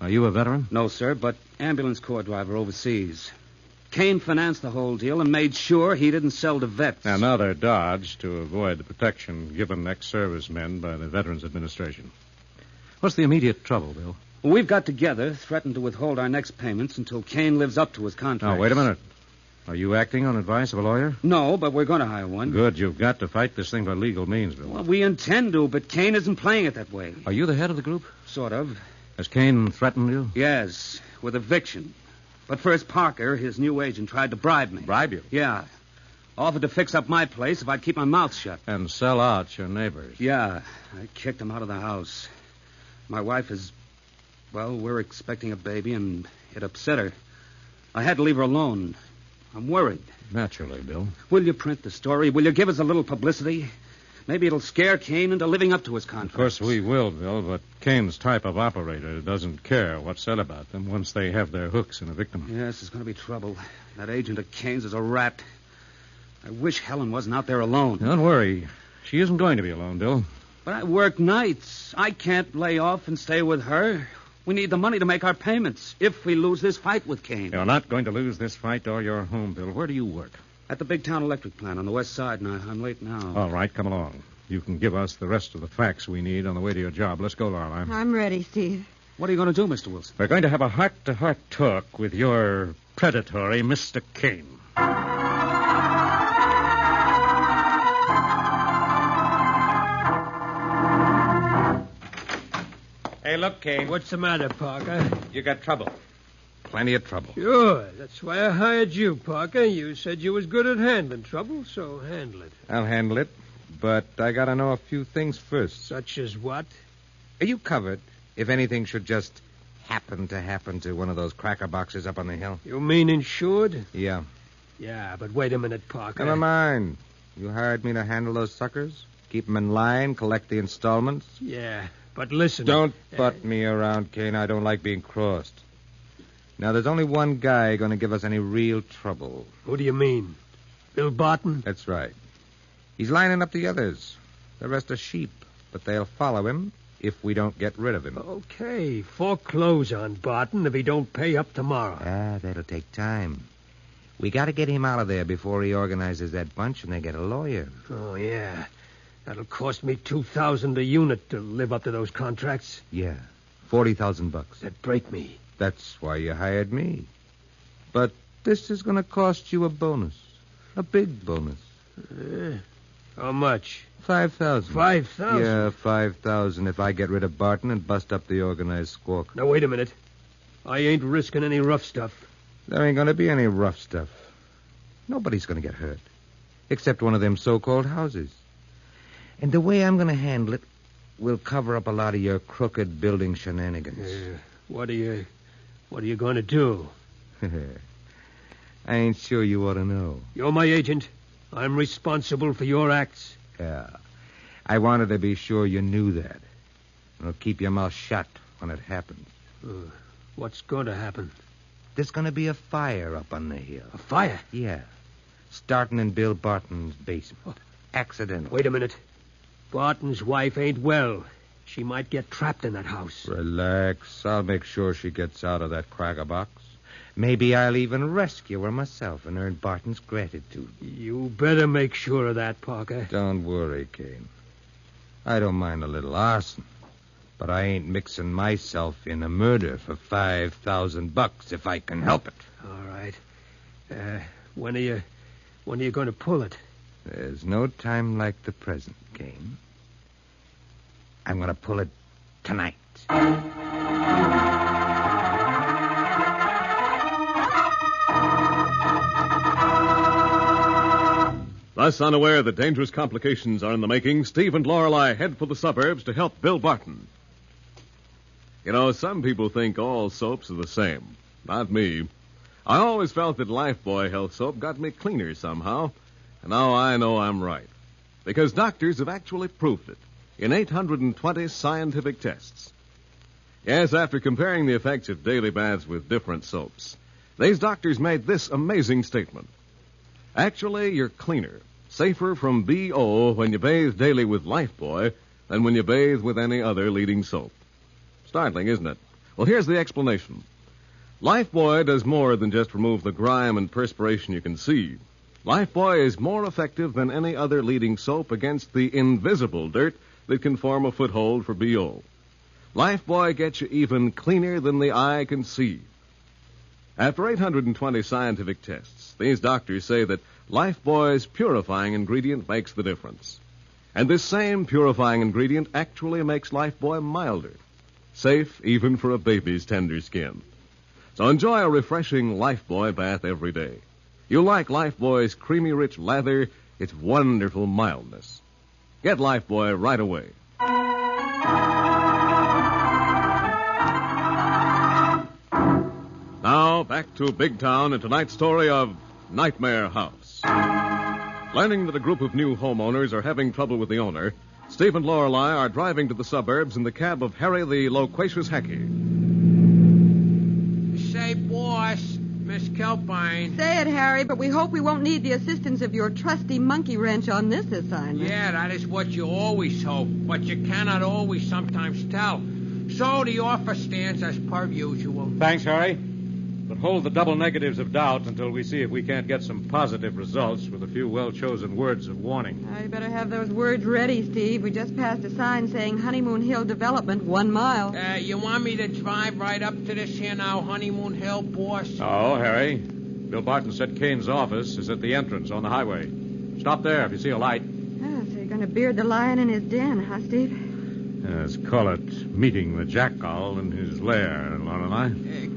M: Are you a veteran?
E: No, sir, but ambulance corps driver overseas. Kane financed the whole deal and made sure he didn't sell to vets.
M: Another dodge to avoid the protection given ex-servicemen by the Veterans Administration. What's the immediate trouble, Bill?
E: Well, we've got together, threatened to withhold our next payments until Kane lives up to his contract.
M: Now, wait a minute. Are you acting on advice of a lawyer?
E: No, but we're going to hire one.
M: Good. You've got to fight this thing by legal means, Bill.
E: Well, we intend to, but Kane isn't playing it that way.
M: Are you the head of the group?
E: Sort of.
M: Has Kane threatened you?
E: Yes, with eviction. But first, Parker, his new agent, tried to bribe me.
M: Bribe you?
E: Yeah. Offered to fix up my place if I'd keep my mouth shut.
M: And sell out your neighbors.
E: Yeah. I kicked him out of the house. My wife is... Well, we're expecting a baby, and it upset her. I had to leave her alone. I'm worried.
M: Naturally, Bill.
E: Will you print the story? Will you give us a little publicity? Maybe it'll scare Kane into living up to his contract.
M: Of course we will, Bill, but Kane's type of operator doesn't care what's said about them once they have their hooks in a victim.
E: Yes, there's going to be trouble. That agent of Kane's is a rat. I wish Helen wasn't out there alone.
M: Don't worry. She isn't going to be alone, Bill.
E: But I work nights. I can't lay off and stay with her. We need the money to make our payments if we lose this fight with Kane.
M: You're not going to lose this fight or your home, Bill. Where do you work?
E: At the big town electric plant on the west side, and I'm late now.
M: All right, come along. You can give us the rest of the facts we need on the way to your job. Let's go, Lorelei.
G: I'm ready, Steve.
E: What are you going to do, Mr. Wilson?
M: We're going to have a heart-to-heart talk with your predatory Mr. Kane.
B: Hey, look, Kane. What's the matter, Parker?
M: You got trouble. Plenty of trouble.
B: Sure. That's why I hired you, Parker. You said you was good at handling trouble, so handle it.
R: I'll handle it, but I gotta know a few things first.
B: Such as what?
R: Are you covered if anything should just happen to one of those cracker boxes up on the hill?
B: You mean insured?
R: Yeah.
B: Yeah, but wait a minute, Parker.
R: Never mind. You hired me to handle those suckers? Keep them in line, collect the installments?
B: Yeah, but listen.
R: Don't butt me around, Kane. I don't like being crossed. Now, there's only one guy going to give us any real trouble.
B: Who do you mean? Bill Barton?
R: That's right. He's lining up the others. The rest are sheep, but they'll follow him if we don't get rid of him.
B: Okay, foreclose on Barton if he don't pay up tomorrow.
R: That'll take time. We got to get him out of there before he organizes that bunch and they get a lawyer.
B: Oh, yeah. That'll cost me $2,000 a unit to live up to those contracts.
R: Yeah, $40,000.
B: That'd break me.
R: That's why you hired me. But this is going to cost you a bonus. A big bonus.
B: How much?
R: $5,000.
B: $5,000?
R: Yeah, $5,000 if I get rid of Barton and bust up the organized squawk.
B: Now, wait a minute. I ain't risking any rough stuff.
R: There ain't going to be any rough stuff. Nobody's going to get hurt. Except one of them so-called houses. And the way I'm going to handle it will cover up a lot of your crooked building shenanigans.
B: What are you going to do?
R: I ain't sure you ought to know.
B: You're my agent. I'm responsible for your acts.
R: Yeah. I wanted to be sure you knew that. It'll keep your mouth shut when it happens.
B: What's going to happen?
R: There's going to be a fire up on the hill.
B: A fire?
R: Yeah. Starting in Bill Barton's basement. Accidental.
B: Wait a minute. Barton's wife ain't well. She might get trapped in that house.
R: Relax. I'll make sure she gets out of that cracker box. Maybe I'll even rescue her myself and earn Barton's gratitude.
B: You better make sure of that, Parker.
R: Don't worry, Kane. I don't mind a little arson, but I ain't mixing myself in a murder for $5,000 if I can help it.
B: All right. When are you going to pull it?
R: There's no time like the present, Kane. I'm going to pull it tonight.
Q: Thus unaware that dangerous complications are in the making, Steve and Lorelei head for the suburbs to help Bill Barton. You know, some people think all soaps are the same. Not me. I always felt that Lifebuoy Health Soap got me cleaner somehow, and now I know I'm right. Because doctors have actually proved it in 820 scientific tests. Yes, after comparing the effects of daily baths with different soaps, these doctors made this amazing statement. Actually, you're cleaner, safer from BO when you bathe daily with Lifebuoy than when you bathe with any other leading soap. Startling, isn't it? Well, here's the explanation. Lifebuoy does more than just remove the grime and perspiration you can see. Lifebuoy is more effective than any other leading soap against the invisible dirt that can form a foothold for BO. Lifebuoy gets you even cleaner than the eye can see. After 820 scientific tests, Yes, these doctors say that Lifebuoy's purifying ingredient makes the difference. And this same purifying ingredient actually makes Lifebuoy milder, safe even for a baby's tender skin. So enjoy a refreshing Lifebuoy bath every day. You'll like Lifebuoy's creamy rich lather, its wonderful mildness. Get Lifebuoy right away. Now, back to Big Town and tonight's story of Nightmare House. Learning that a group of new homeowners are having trouble with the owner, Steve and Lorelei are driving to the suburbs in the cab of Harry the loquacious Hacky.
J: Say, boss, Miss Kelpine.
G: Say it, Harry, but we hope we won't need the assistance of your trusty monkey wrench on this assignment.
J: Yeah, that is what you always hope, but you cannot always sometimes tell. So the offer stands as per usual.
V: Thanks, Harry. But hold the double negatives of doubt until we see if we can't get some positive results with a few well-chosen words of warning.
G: You better have those words ready, Steve. We just passed a sign saying Honeymoon Hill Development, 1 mile.
J: You want me to drive right up to this here now, Honeymoon Hill, boss?
V: Oh, Harry. Bill Barton said Kane's office is at the entrance on the highway. Stop there if you see a light.
G: Oh, so you're going to beard the lion in his den, huh, Steve?
V: Yes, call it meeting the jackal in his lair, Lorelei.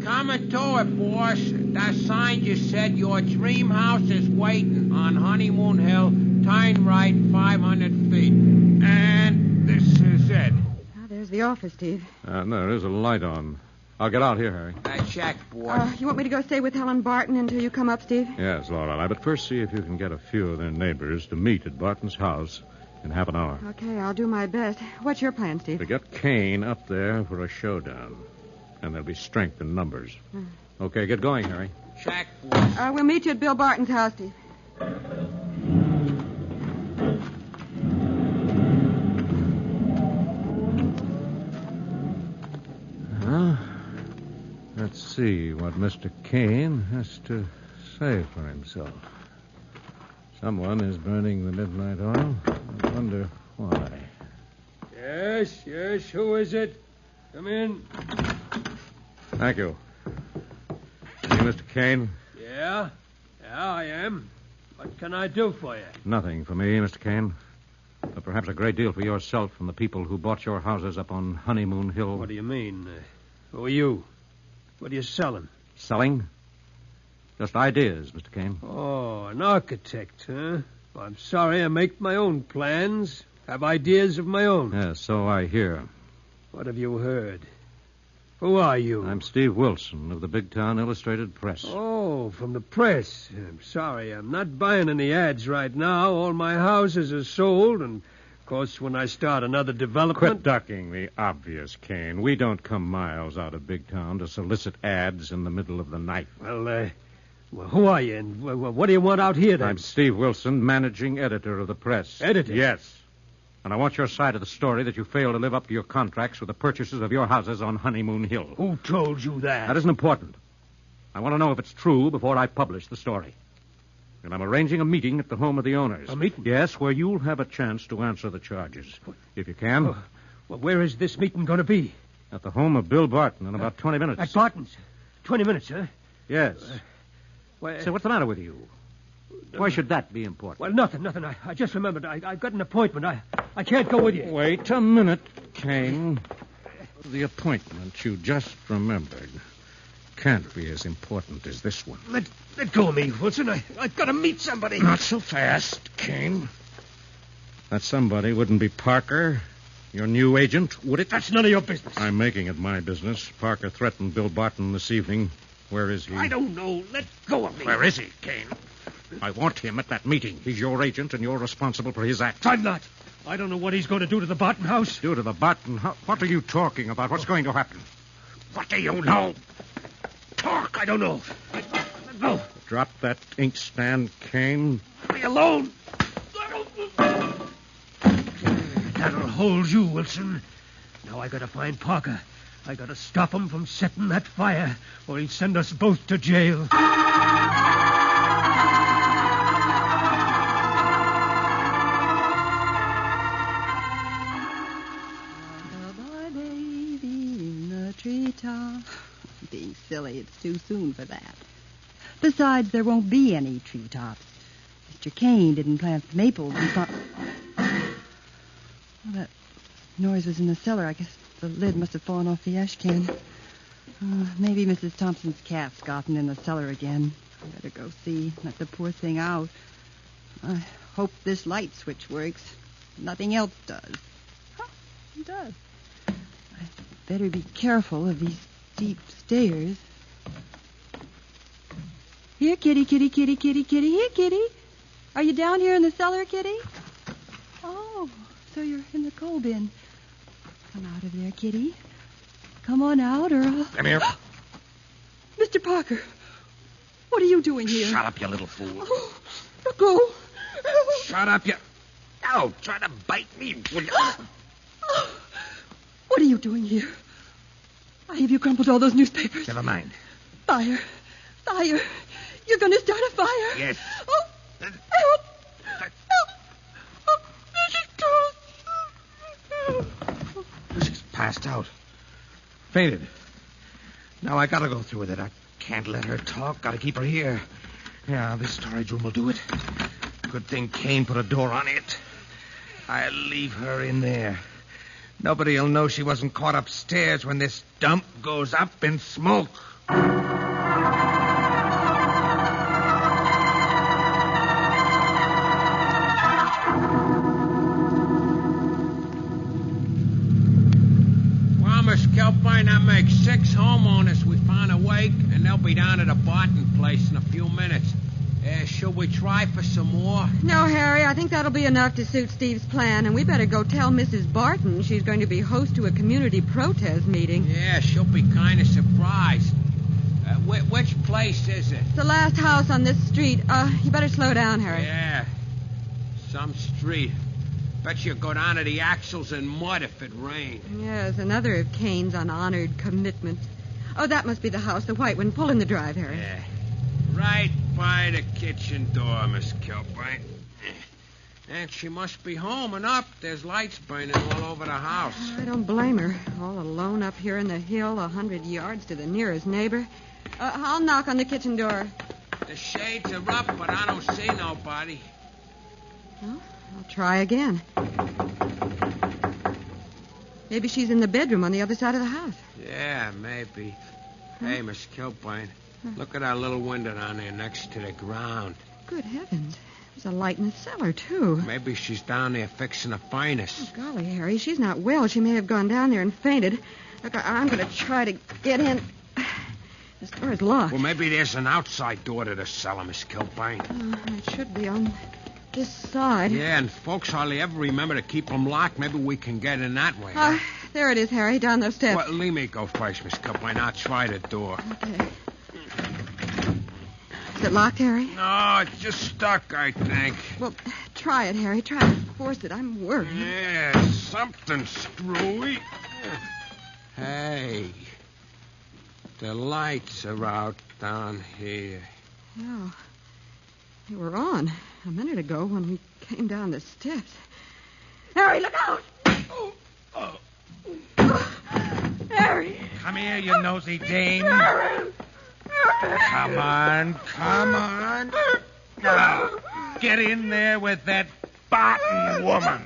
J: Coming to it, boss. That sign just said your dream house is waiting on Honeymoon Hill. Turn right 500 feet. And this is it.
G: Oh, there's the office, Steve.
V: There is a light on. I'll get out here, Harry.
J: Check, boss.
G: You want me to go stay with Helen Barton until you come up, Steve?
V: Yes, Lorelei, but first see if you can get a few of their neighbors to meet at Barton's house in half an hour.
G: Okay, I'll do my best. What's your plan, Steve?
V: To get Kane up there for a showdown. And there'll be strength in numbers. Okay, get going, Harry.
J: Check, boss.
G: We'll meet you at Bill Barton's house, Steve.
V: Well, let's see what Mr. Kane has to say for himself. Someone is burning the midnight oil. I wonder why.
B: Yes, who is it? Come in.
V: Thank you. You, Mr. Kane?
B: Yeah, I am. What can I do for you?
V: Nothing for me, Mr. Kane. But perhaps a great deal for yourself from the people who bought your houses up on Honeymoon Hill.
B: What do you mean? Who are you? What are you selling?
V: Selling? Just ideas, Mr. Kane.
B: Oh, an architect, huh? Well, I'm sorry, I make my own plans. Have ideas of my own.
V: Yes, so I hear.
B: What have you heard? Who are you?
V: I'm Steve Wilson of the Big Town Illustrated Press.
B: Oh, from the press. I'm sorry, I'm not buying any ads right now. All my houses are sold, and, of course, when I start another development...
V: Quit ducking the obvious, Kane. We don't come miles out of Big Town to solicit ads in the middle of the night.
B: Well, who are you, and what do you want out here, then?
V: I'm Steve Wilson, managing editor of the press.
B: Editor?
V: Yes. And I want your side of the story that you failed to live up to your contracts with the purchasers of your houses on Honeymoon Hill.
B: Who told you that?
V: That isn't important. I want to know if it's true before I publish the story. And I'm arranging a meeting at the home of the owners.
B: A meeting?
V: Yes, where you'll have a chance to answer the charges. If you can.
B: Well, where is this meeting going to be?
V: At the home of Bill Barton in about 20 minutes.
B: At Barton's? 20 minutes, huh?
V: Yes. Say, what's the matter with you? Why should that be important?
B: Well, nothing. I just remembered. I've got an appointment. I can't go with you.
V: Wait a minute, Kane. The appointment you just remembered can't be as important as this one.
B: Let go of me, Wilson. I've got to meet somebody.
V: Not so fast, Kane. That somebody wouldn't be Parker, your new agent, would it?
B: That's none of your business.
V: I'm making it my business. Parker threatened Bill Barton this evening. Where is he?
B: I don't know. Let go of me.
V: Where is he, Kane? I want him at that meeting. He's your agent, and you're responsible for his acts.
B: I'm not. I don't know what he's going to do to the Barton house.
V: Do to the Barton house? What are you talking about? What's going to happen? What do you know?
B: Talk. I don't know. Let go.
V: Drop that inkstand, Kane.
B: Leave me alone. That'll hold you, Wilson. Now I got to find Parker. I got to stop him from setting that fire, or he'll send us both to jail.
K: Treetop. Being silly, it's too soon for that. Besides, there won't be any treetops. Mr. Kane didn't plant the maples and well, that noise was in the cellar. I guess the lid must have fallen off the ash can. Maybe Mrs. Thompson's cat's gotten in the cellar again. I better go see. Let the poor thing out. I hope this light switch works. Nothing else does. Huh, it does. I better be careful of these steep stairs. Here, kitty, kitty, kitty, kitty, kitty. Here, kitty. Are you down here in the cellar, kitty? Oh, so you're in the coal bin. Come out of there, kitty. Come on out, or I'll...
E: Come here.
K: Mr. Parker, what are you doing here?
E: Shut up, you little fool.
K: Oh, go.
E: Shut up, you... Oh, try to bite me, will you?
K: What are you doing here? Why have you crumpled all those newspapers?
E: Never mind.
K: Fire. Fire. You're going to start a fire.
E: Yes.
K: Oh, help. Help. Oh,
R: She's passed out. Fainted. Now I gotta go through with it. I can't let her talk. Gotta keep her here. Yeah, this storage room will do it. Good thing Kane put a door on it. I'll leave her in there. Nobody'll know she wasn't caught upstairs when this dump goes up in smoke.
J: Miss Kelpine, that makes 6 homeowners we found awake, and they'll be down at the Barton place in a few minutes. Should we try for some more?
G: No, Harry, I think that'll be enough to suit Steve's plan, and we better go tell Mrs. Barton she's going to be host to a community protest meeting.
J: Yeah, she'll be kind of surprised. Which place is it?
G: It's the last house on this street. You better slow down, Harry.
J: Yeah, some street. Bet you go down to the axles in mud if it rained.
G: Yes, another of Kane's unhonored commitments. Oh, that must be the house, the white one. Pull in the drive, Harry.
J: Yeah. Right by the kitchen door, Miss Kelpine. And she must be home and up. There's lights burning all over the house.
G: I don't blame her. All alone up here in the hill, 100 yards to the nearest neighbor. I'll knock on the kitchen door.
J: The shades are up, but I don't see nobody.
G: Well, I'll try again. Maybe she's in the bedroom on the other side of the house.
J: Yeah, maybe. Hey, Miss Kilpine, look at that little window down there next to the ground.
G: Good heavens. There's a light in the cellar, too.
J: Maybe she's down there fixing a furnace.
G: Oh, golly, Harry, she's not well. She may have gone down there and fainted. Look, I'm going to try to get in. This door is locked.
J: Well, maybe there's an outside door to the cellar, Miss Kilpine.
G: It should be on this side.
J: Yeah, and folks hardly ever remember to keep them locked. Maybe we can get in that way.
G: There it is, Harry, down those steps.
J: Well, let me go first, Miss Kilpine. I'll try the door.
G: Okay. Is it locked, Harry?
J: No, it's just stuck, I think.
G: Well, try it, Harry. Try to force it. I'm worried.
J: Yeah, something screwy. Hey, the lights are out down here.
G: Yeah, they were on a minute ago when we came down the steps. Harry, look out! Harry!
R: Come here, you nosy dame.
G: Harry!
R: Come on. Now, get in there with that Barton woman.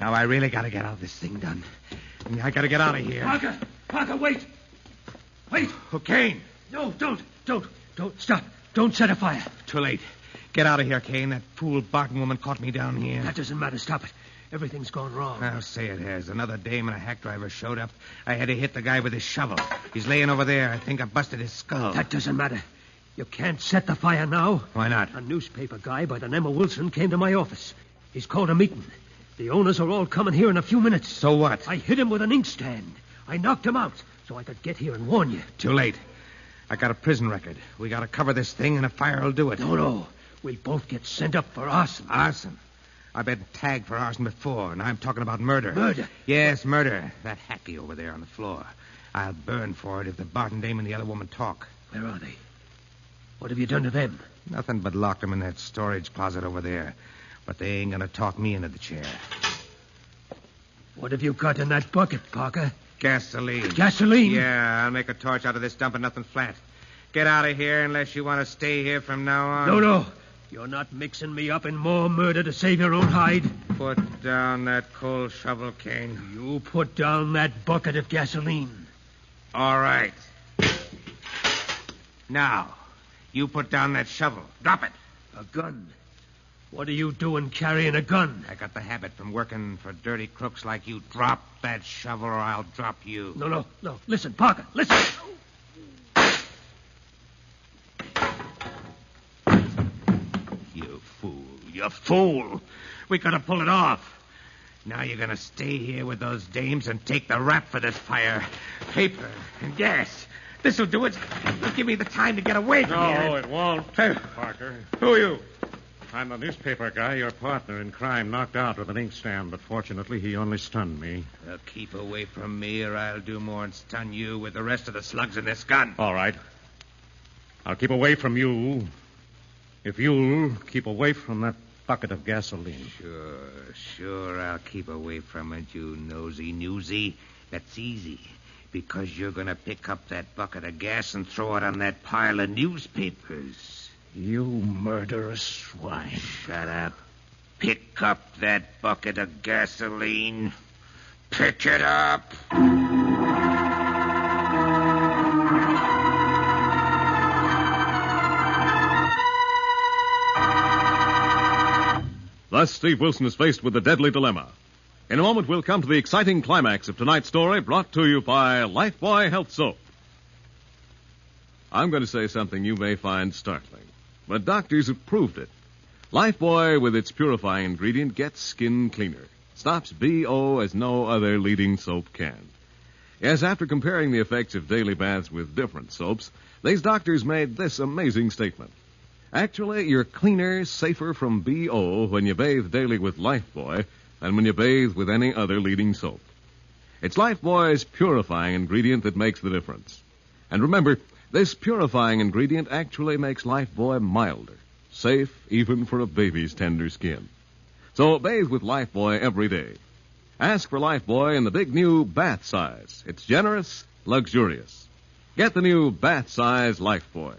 R: Now, I really got to get out this thing done. I got to get out of here.
B: Parker, wait. Wait.
R: Kane.
B: No, don't. Stop. Don't set a fire.
R: Too late. Get out of here, Kane. That fool Barton woman caught me down here.
B: That doesn't matter. Stop it. Everything's gone wrong.
R: I'll say it has. Another dame and a hack driver showed up. I had to hit the guy with his shovel. He's laying over there. I think I busted his skull.
B: That doesn't matter. You can't set the fire now.
R: Why not?
B: A newspaper guy by the name of Wilson came to my office. He's called a meeting. The owners are all coming here in a few minutes.
R: So what?
B: I hit him with an inkstand. I knocked him out so I could get here and warn you.
R: Too late. I got a prison record. We got to cover this thing, and a fire will do it.
B: No. We'll both get sent up for arson.
R: Arson? I've been tagged for arson before, and I'm talking about murder.
B: Murder?
R: Yes, murder. That hacky over there on the floor. I'll burn for it if the Barton dame and the other woman talk.
B: Where are they? What have you done to them?
R: Nothing but locked them in that storage closet over there. But they ain't going to talk me into the chair.
B: What have you got in that bucket, Parker?
R: Gasoline.
B: Gasoline?
R: Yeah, I'll make a torch out of this dumping nothing flat. Get out of here unless you want to stay here from now on.
B: No. You're not mixing me up in more murder to save your own hide.
R: Put down that coal shovel, Kane.
B: You put down that bucket of gasoline.
R: All right. Now, you put down that shovel. Drop it.
B: A gun? What are you doing carrying a gun?
R: I got the habit from working for dirty crooks like you. Drop that shovel or I'll drop you.
B: No. Listen, Parker, listen.
R: You fool. We could have pulled it off. Now you're going to stay here with those dames and take the rap for this fire. Paper and gas. This'll do it. It'll give me the time to get away from here.
M: No, it won't,
R: Hey.
M: Parker.
R: Who are you?
M: I'm the newspaper guy, your partner in crime, knocked out with an inkstand, but fortunately he only stunned me.
R: Well, keep away from me or I'll do more and stun you with the rest of the slugs in this gun.
M: All right. I'll keep away from you if you'll keep away from that bucket of gasoline.
R: Sure, I'll keep away from it, you nosy newsy. That's easy, because you're going to pick up that bucket of gas and throw it on that pile of newspapers.
B: You murderous swine.
R: Shut up. Pick up that bucket of gasoline. Pick it up.
Q: Thus, Steve Wilson is faced with a deadly dilemma. In a moment, we'll come to the exciting climax of tonight's story, brought to you by Lifebuoy Health Soap. I'm going to say something you may find startling, but doctors have proved it. Lifebuoy, with its purifying ingredient, gets skin cleaner. Stops BO as no other leading soap can. Yes, after comparing the effects of daily baths with different soaps, these doctors made this amazing statement. Actually, you're cleaner, safer from BO when you bathe daily with Lifebuoy than when you bathe with any other leading soap. It's Lifebuoy's purifying ingredient that makes the difference. And remember, this purifying ingredient actually makes Lifebuoy milder, safe even for a baby's tender skin. So bathe with Lifebuoy every day. Ask for Lifebuoy in the big new bath size. It's generous, luxurious. Get the new bath size Lifebuoy.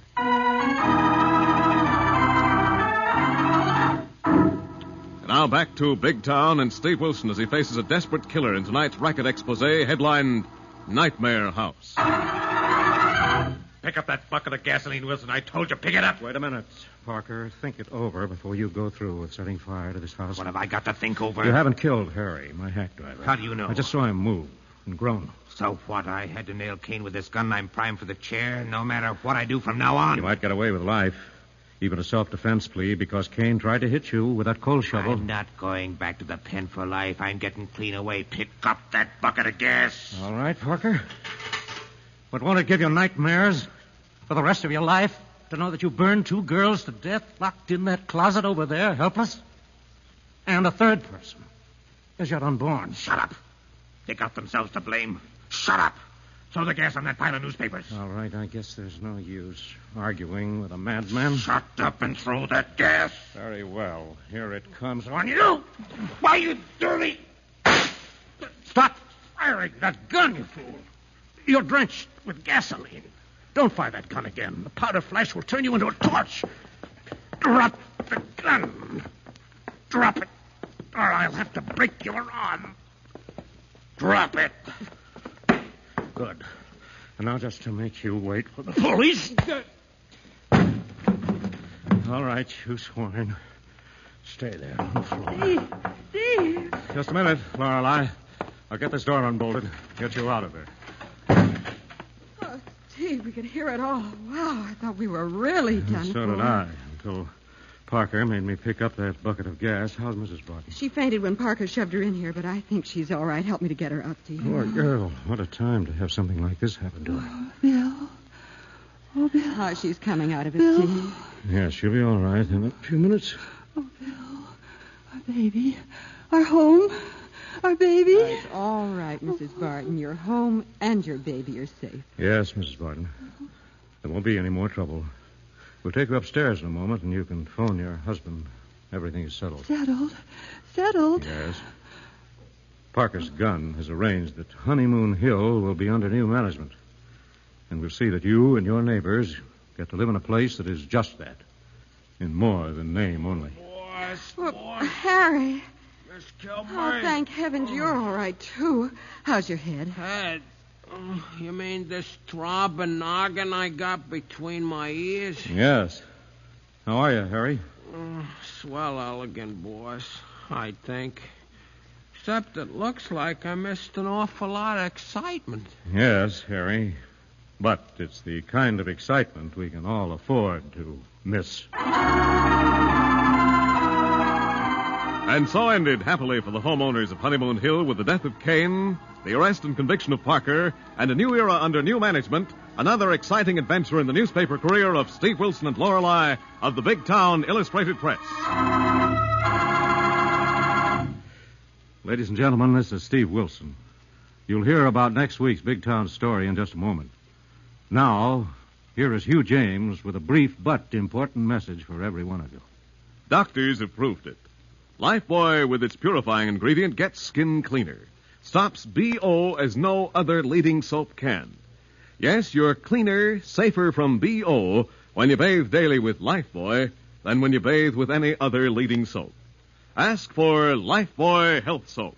Q: Now back to Big Town and Steve Wilson as he faces a desperate killer in tonight's racket expose headlined Nightmare House.
R: Pick up that bucket of gasoline, Wilson. I told you, pick it up.
M: Wait a minute, Parker. Think it over before you go through with setting fire to this house.
R: What have I got to think over?
M: You haven't killed Harry, my hack driver.
R: How do you know?
M: I just saw him move and groan.
R: So what? I had to nail Kane with this gun. I'm primed for the chair, no matter what I do from now on.
M: You might get away with life. Even a self-defense plea because Kane tried to hit you with that coal shovel.
R: I'm not going back to the pen for life. I'm getting clean away. Pick up that bucket of gas.
M: All right, Parker. But won't it give you nightmares for the rest of your life to know that you burned 2 girls to death locked in that closet over there, helpless? And a third person is yet unborn.
R: Shut up. They got themselves to blame. Shut up. Throw the gas on that pile of newspapers.
M: All right, I guess there's no use arguing with a madman.
R: Shut up and throw that gas.
M: Very well. Here it comes
R: On you! Why, you dirty...
M: Stop firing that gun, you fool. You're drenched with gasoline. Don't fire that gun again. The powder flash will turn you into a torch. Drop the gun. Drop it, or I'll have to break your arm. Drop it. Good. And now just to make you wait for the police. All right, you swine. Stay there on the floor.
G: Steve.
M: Just a minute, Lorelei. I'll get this door unbolted. Get you out of there.
G: Oh, Steve, we could hear it all. Wow, I thought we were really done
M: So
G: for.
M: did I, until Parker made me pick up that bucket of gas. How's Mrs. Barton?
G: She fainted when Parker shoved her in here, but I think she's all right. Help me to get her up, Steve.
M: Poor girl. What a time to have something like this happen to her.
G: Bill. Oh, Bill. Oh, she's coming out of it, Steve.
M: Yeah, she'll be all right in a few minutes.
G: Oh, Bill. Our baby. Our home. Our baby. It's all right, Mrs. Barton. Your home and your baby are safe.
M: Yes, Mrs. Barton. There won't be any more trouble. We'll take you upstairs in a moment, and you can phone your husband. Everything is settled.
G: Settled? Settled?
M: Yes.
V: Parker's gun has arranged that Honeymoon Hill will be under new management. And we'll see that you and your neighbors get to live in a place that is just that. In more than name only.
G: Harry.
J: Miss Kilburn.
G: Oh, thank heavens you're all right, too. How's your head?
J: Head? You mean this throbbing noggin I got between my ears?
V: Yes. How are you, Harry?
J: Swell elegant, boss, I think. Except it looks like I missed an awful lot of excitement.
V: Yes, Harry. But it's the kind of excitement we can all afford to miss.
Q: And so ended happily for the homeowners of Honeymoon Hill with the death of Cain, the arrest and conviction of Parker, and a new era under new management, another exciting adventure in the newspaper career of Steve Wilson and Lorelei of the Big Town Illustrated Press.
V: Ladies and gentlemen, this is Steve Wilson. You'll hear about next week's Big Town story in just a moment. Now, here is Hugh James with a brief but important message for every one of you.
Q: Doctors have proved it. Lifebuoy, with its purifying ingredient, gets skin cleaner. Stops BO as no other leading soap can. Yes, you're cleaner, safer from BO when you bathe daily with Lifebuoy than when you bathe with any other leading soap. Ask for Lifebuoy Health Soap.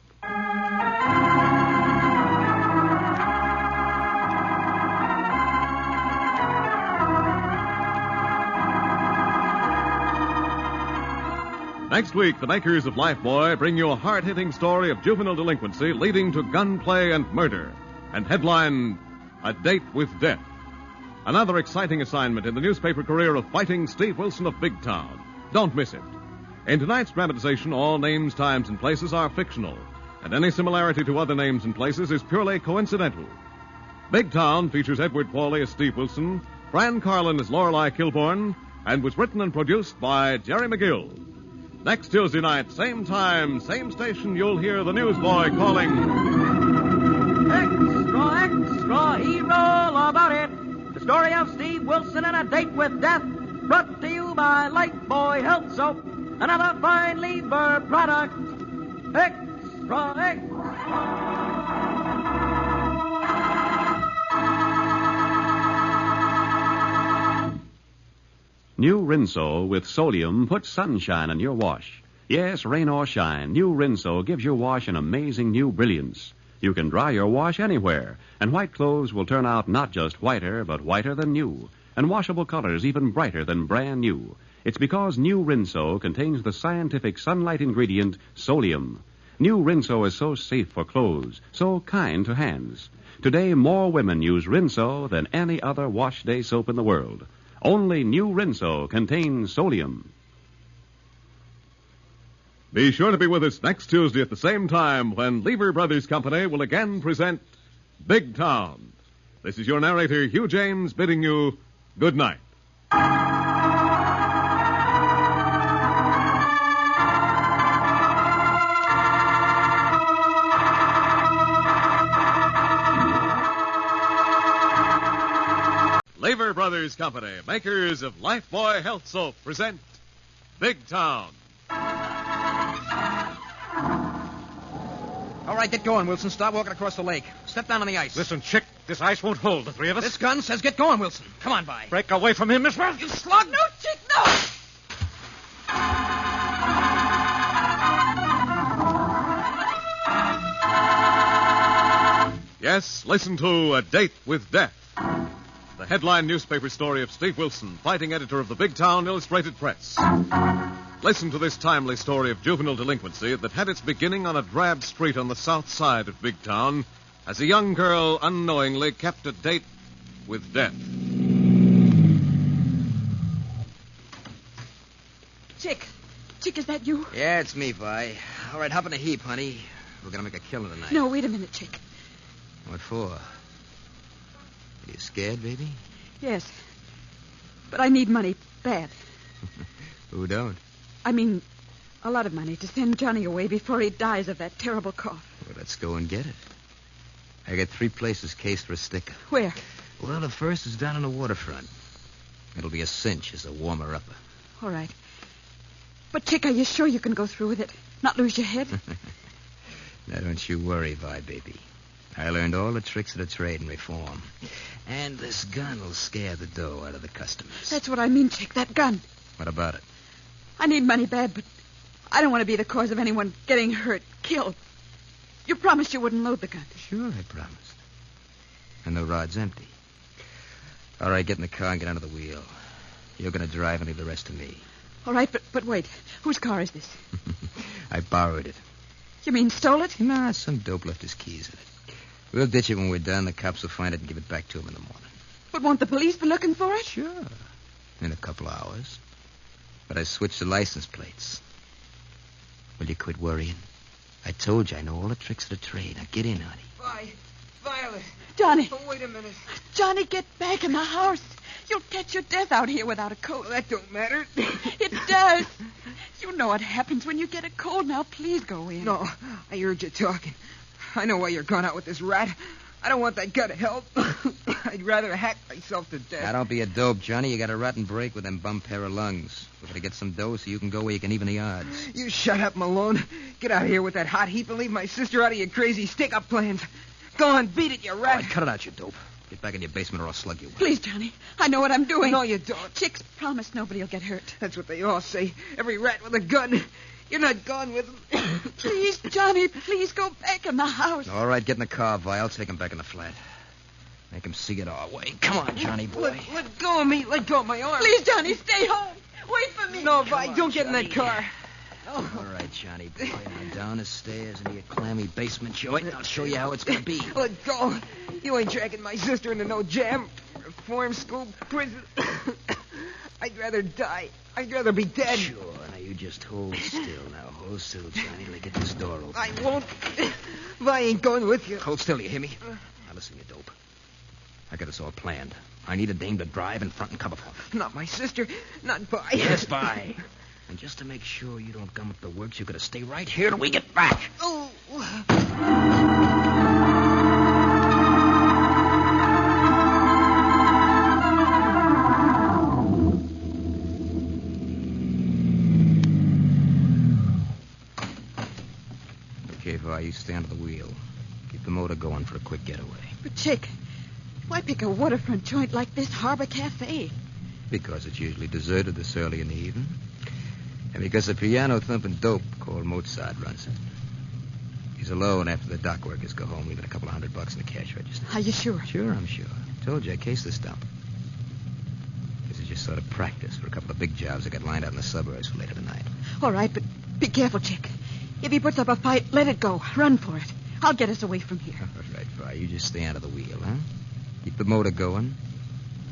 Q: Next week, the makers of Lifebuoy bring you a hard-hitting story of juvenile delinquency leading to gunplay and murder. And headline, A Date with Death. Another exciting assignment in the newspaper career of fighting Steve Wilson of Big Town. Don't miss it. In tonight's dramatization, all names, times, and places are fictional, and any similarity to other names and places is purely coincidental. Big Town features Edward Pauly as Steve Wilson, Fran Carlin as Lorelei Kilbourne, and was written and produced by Jerry McGill. Next Tuesday night, same time, same station, you'll hear the newsboy calling...
O: Extra, extra, hero about it. The story of Steve Wilson and A Date with Death. Brought to you by Lifebuoy Health Soap. Another fine Lieber product. Extra, extra.
H: New Rinso with sodium puts sunshine in your wash. Yes, rain or shine, new Rinso gives your wash an amazing new brilliance. You can dry your wash anywhere, and white clothes will turn out not just whiter, but whiter than new, and washable colors even brighter than brand new. It's because new Rinso contains the scientific sunlight ingredient, solium. New Rinso is so safe for clothes, so kind to hands. Today, more women use Rinso than any other wash day soap in the world. Only new Rinso contains solium.
Q: Be sure to be with us next Tuesday at the same time when Lever Brothers Company will again present Big Town. This is your narrator, Hugh James, bidding you good night. Lever Brothers Company, makers of Lifebuoy Health Soap, present Big Town.
L: All right, get going, Wilson. Start walking across the lake. Step down on the ice.
V: Listen, Chick, this ice won't hold the three of us.
L: This gun says get going, Wilson. Come on, by.
V: Break away from him, Miss Wells.
L: You slug! No, Chick, no!
Q: Yes, listen to A Date with Death. The headline newspaper story of Steve Wilson, fighting editor of the Big Town Illustrated Press. Listen to this timely story of juvenile delinquency that had its beginning on a drab street on the south side of Big Town as a young girl unknowingly kept a date with death.
G: Chick, is that you?
L: Yeah, it's me, Vi. All right, hop in a heap, honey. We're going to make a killing tonight.
G: No, wait a minute, Chick.
L: What for? You scared, baby?
G: Yes. But I need money bad.
L: Who don't?
G: I mean, a lot of money to send Johnny away before he dies of that terrible cough.
L: Well, let's go and get it. I got 3 places cased for a sticker.
G: Where?
L: Well, the first is down on the waterfront. It'll be a cinch as a warmer-upper.
G: All right. But, Chick, are you sure you can go through with it? Not lose your head?
L: Now, don't you worry, Vi, baby. I learned all the tricks of the trade and reform. And this gun will scare the dough out of the customers.
A: That's what I mean, Chick, that gun.
L: What about it?
A: I need money bad, but I don't want to be the cause of anyone getting hurt, killed. You promised you wouldn't load the gun.
L: Sure, I promised. And the rod's empty. All right, get in the car and get under the wheel. You're going to drive and leave the rest to me.
A: All right, but wait. Whose car is this?
L: I borrowed it.
A: You mean stole it?
L: Nah, some dope left his keys in it. We'll ditch it when we're done. The cops will find it and give it back to him in the morning.
A: But won't the police be looking for it?
L: Sure. In a couple of hours. But I switched the license plates. Will you quit worrying? I told you I know all the tricks of the trade. Now get in, honey.
D: Violet.
A: Johnny.
D: Oh, wait a minute.
A: Johnny, get back in the house. You'll catch your death out here without a coat.
D: Well, that don't matter.
A: It does. You know what happens when you get a cold. Now, please go in.
D: No, I heard you talking. I know why you're gone out with this rat. I don't want that guy to help. I'd rather hack myself to death.
L: Now, don't be a dope, Johnny. You got a rotten break with them bum pair of lungs. We're going to get some dough so you can go where you can even the odds.
D: You shut up, Malone. Get out of here with that hot heap and leave my sister out of your crazy stick-up plans. Go on, beat it, you rat.
L: All right, cut it out, you dope. Get back in your basement or I'll slug you.
A: Please, Johnny. I know what I'm doing.
D: No, you don't.
A: Chicks promise nobody will get hurt.
D: That's what they all say. Every rat with a gun. You're not gone with them.
A: Please, Johnny, please go back in the house.
L: All right, get in the car, Vi. I'll take him back in the flat. Make him see it our way. Come on, Johnny boy.
D: Let go of me. Let go of my arm.
A: Please, Johnny, stay home. Wait for me.
D: No, Vi, don't get in that car.
L: All right, Johnny boy. Now down the stairs into your clammy basement joint, and I'll show you how it's going to be.
D: Let go. You ain't dragging my sister into no jam. Reform school, prison. I'd rather die. I'd rather be dead.
L: Sure. Now you just hold still. Now hold still, Johnny. Let me get this door open.
D: I won't. Vi ain't going with you.
L: Hold still, you hear me? Now listen, you dope. I got this all planned. I need a dame to drive in front and cover for me.
D: Not my sister. Not Vi.
L: Yes, Vi. And just to make sure you don't gum up the works, you got to stay right here till we get back.
D: Oh.
L: Okay, Vi, you stand at the wheel. Keep the motor going for a quick getaway.
A: But, Chick, why pick a waterfront joint like this Harbor Cafe?
L: Because it's usually deserted this early in the evening. And because a piano-thumping dope called Mozart runs it. He's alone after the dock workers go home, leaving a couple of $100 in the cash register.
A: Are you sure?
L: Sure, I'm sure. Told you I cased this dump. This is just sort of practice for a couple of big jobs I got lined out in the suburbs for later tonight.
A: All right, but be careful, Chick. If he puts up a fight, let it go. Run for it. I'll get us away from here.
L: All right, Vi, you just stay out of the wheel, huh? Keep the motor going.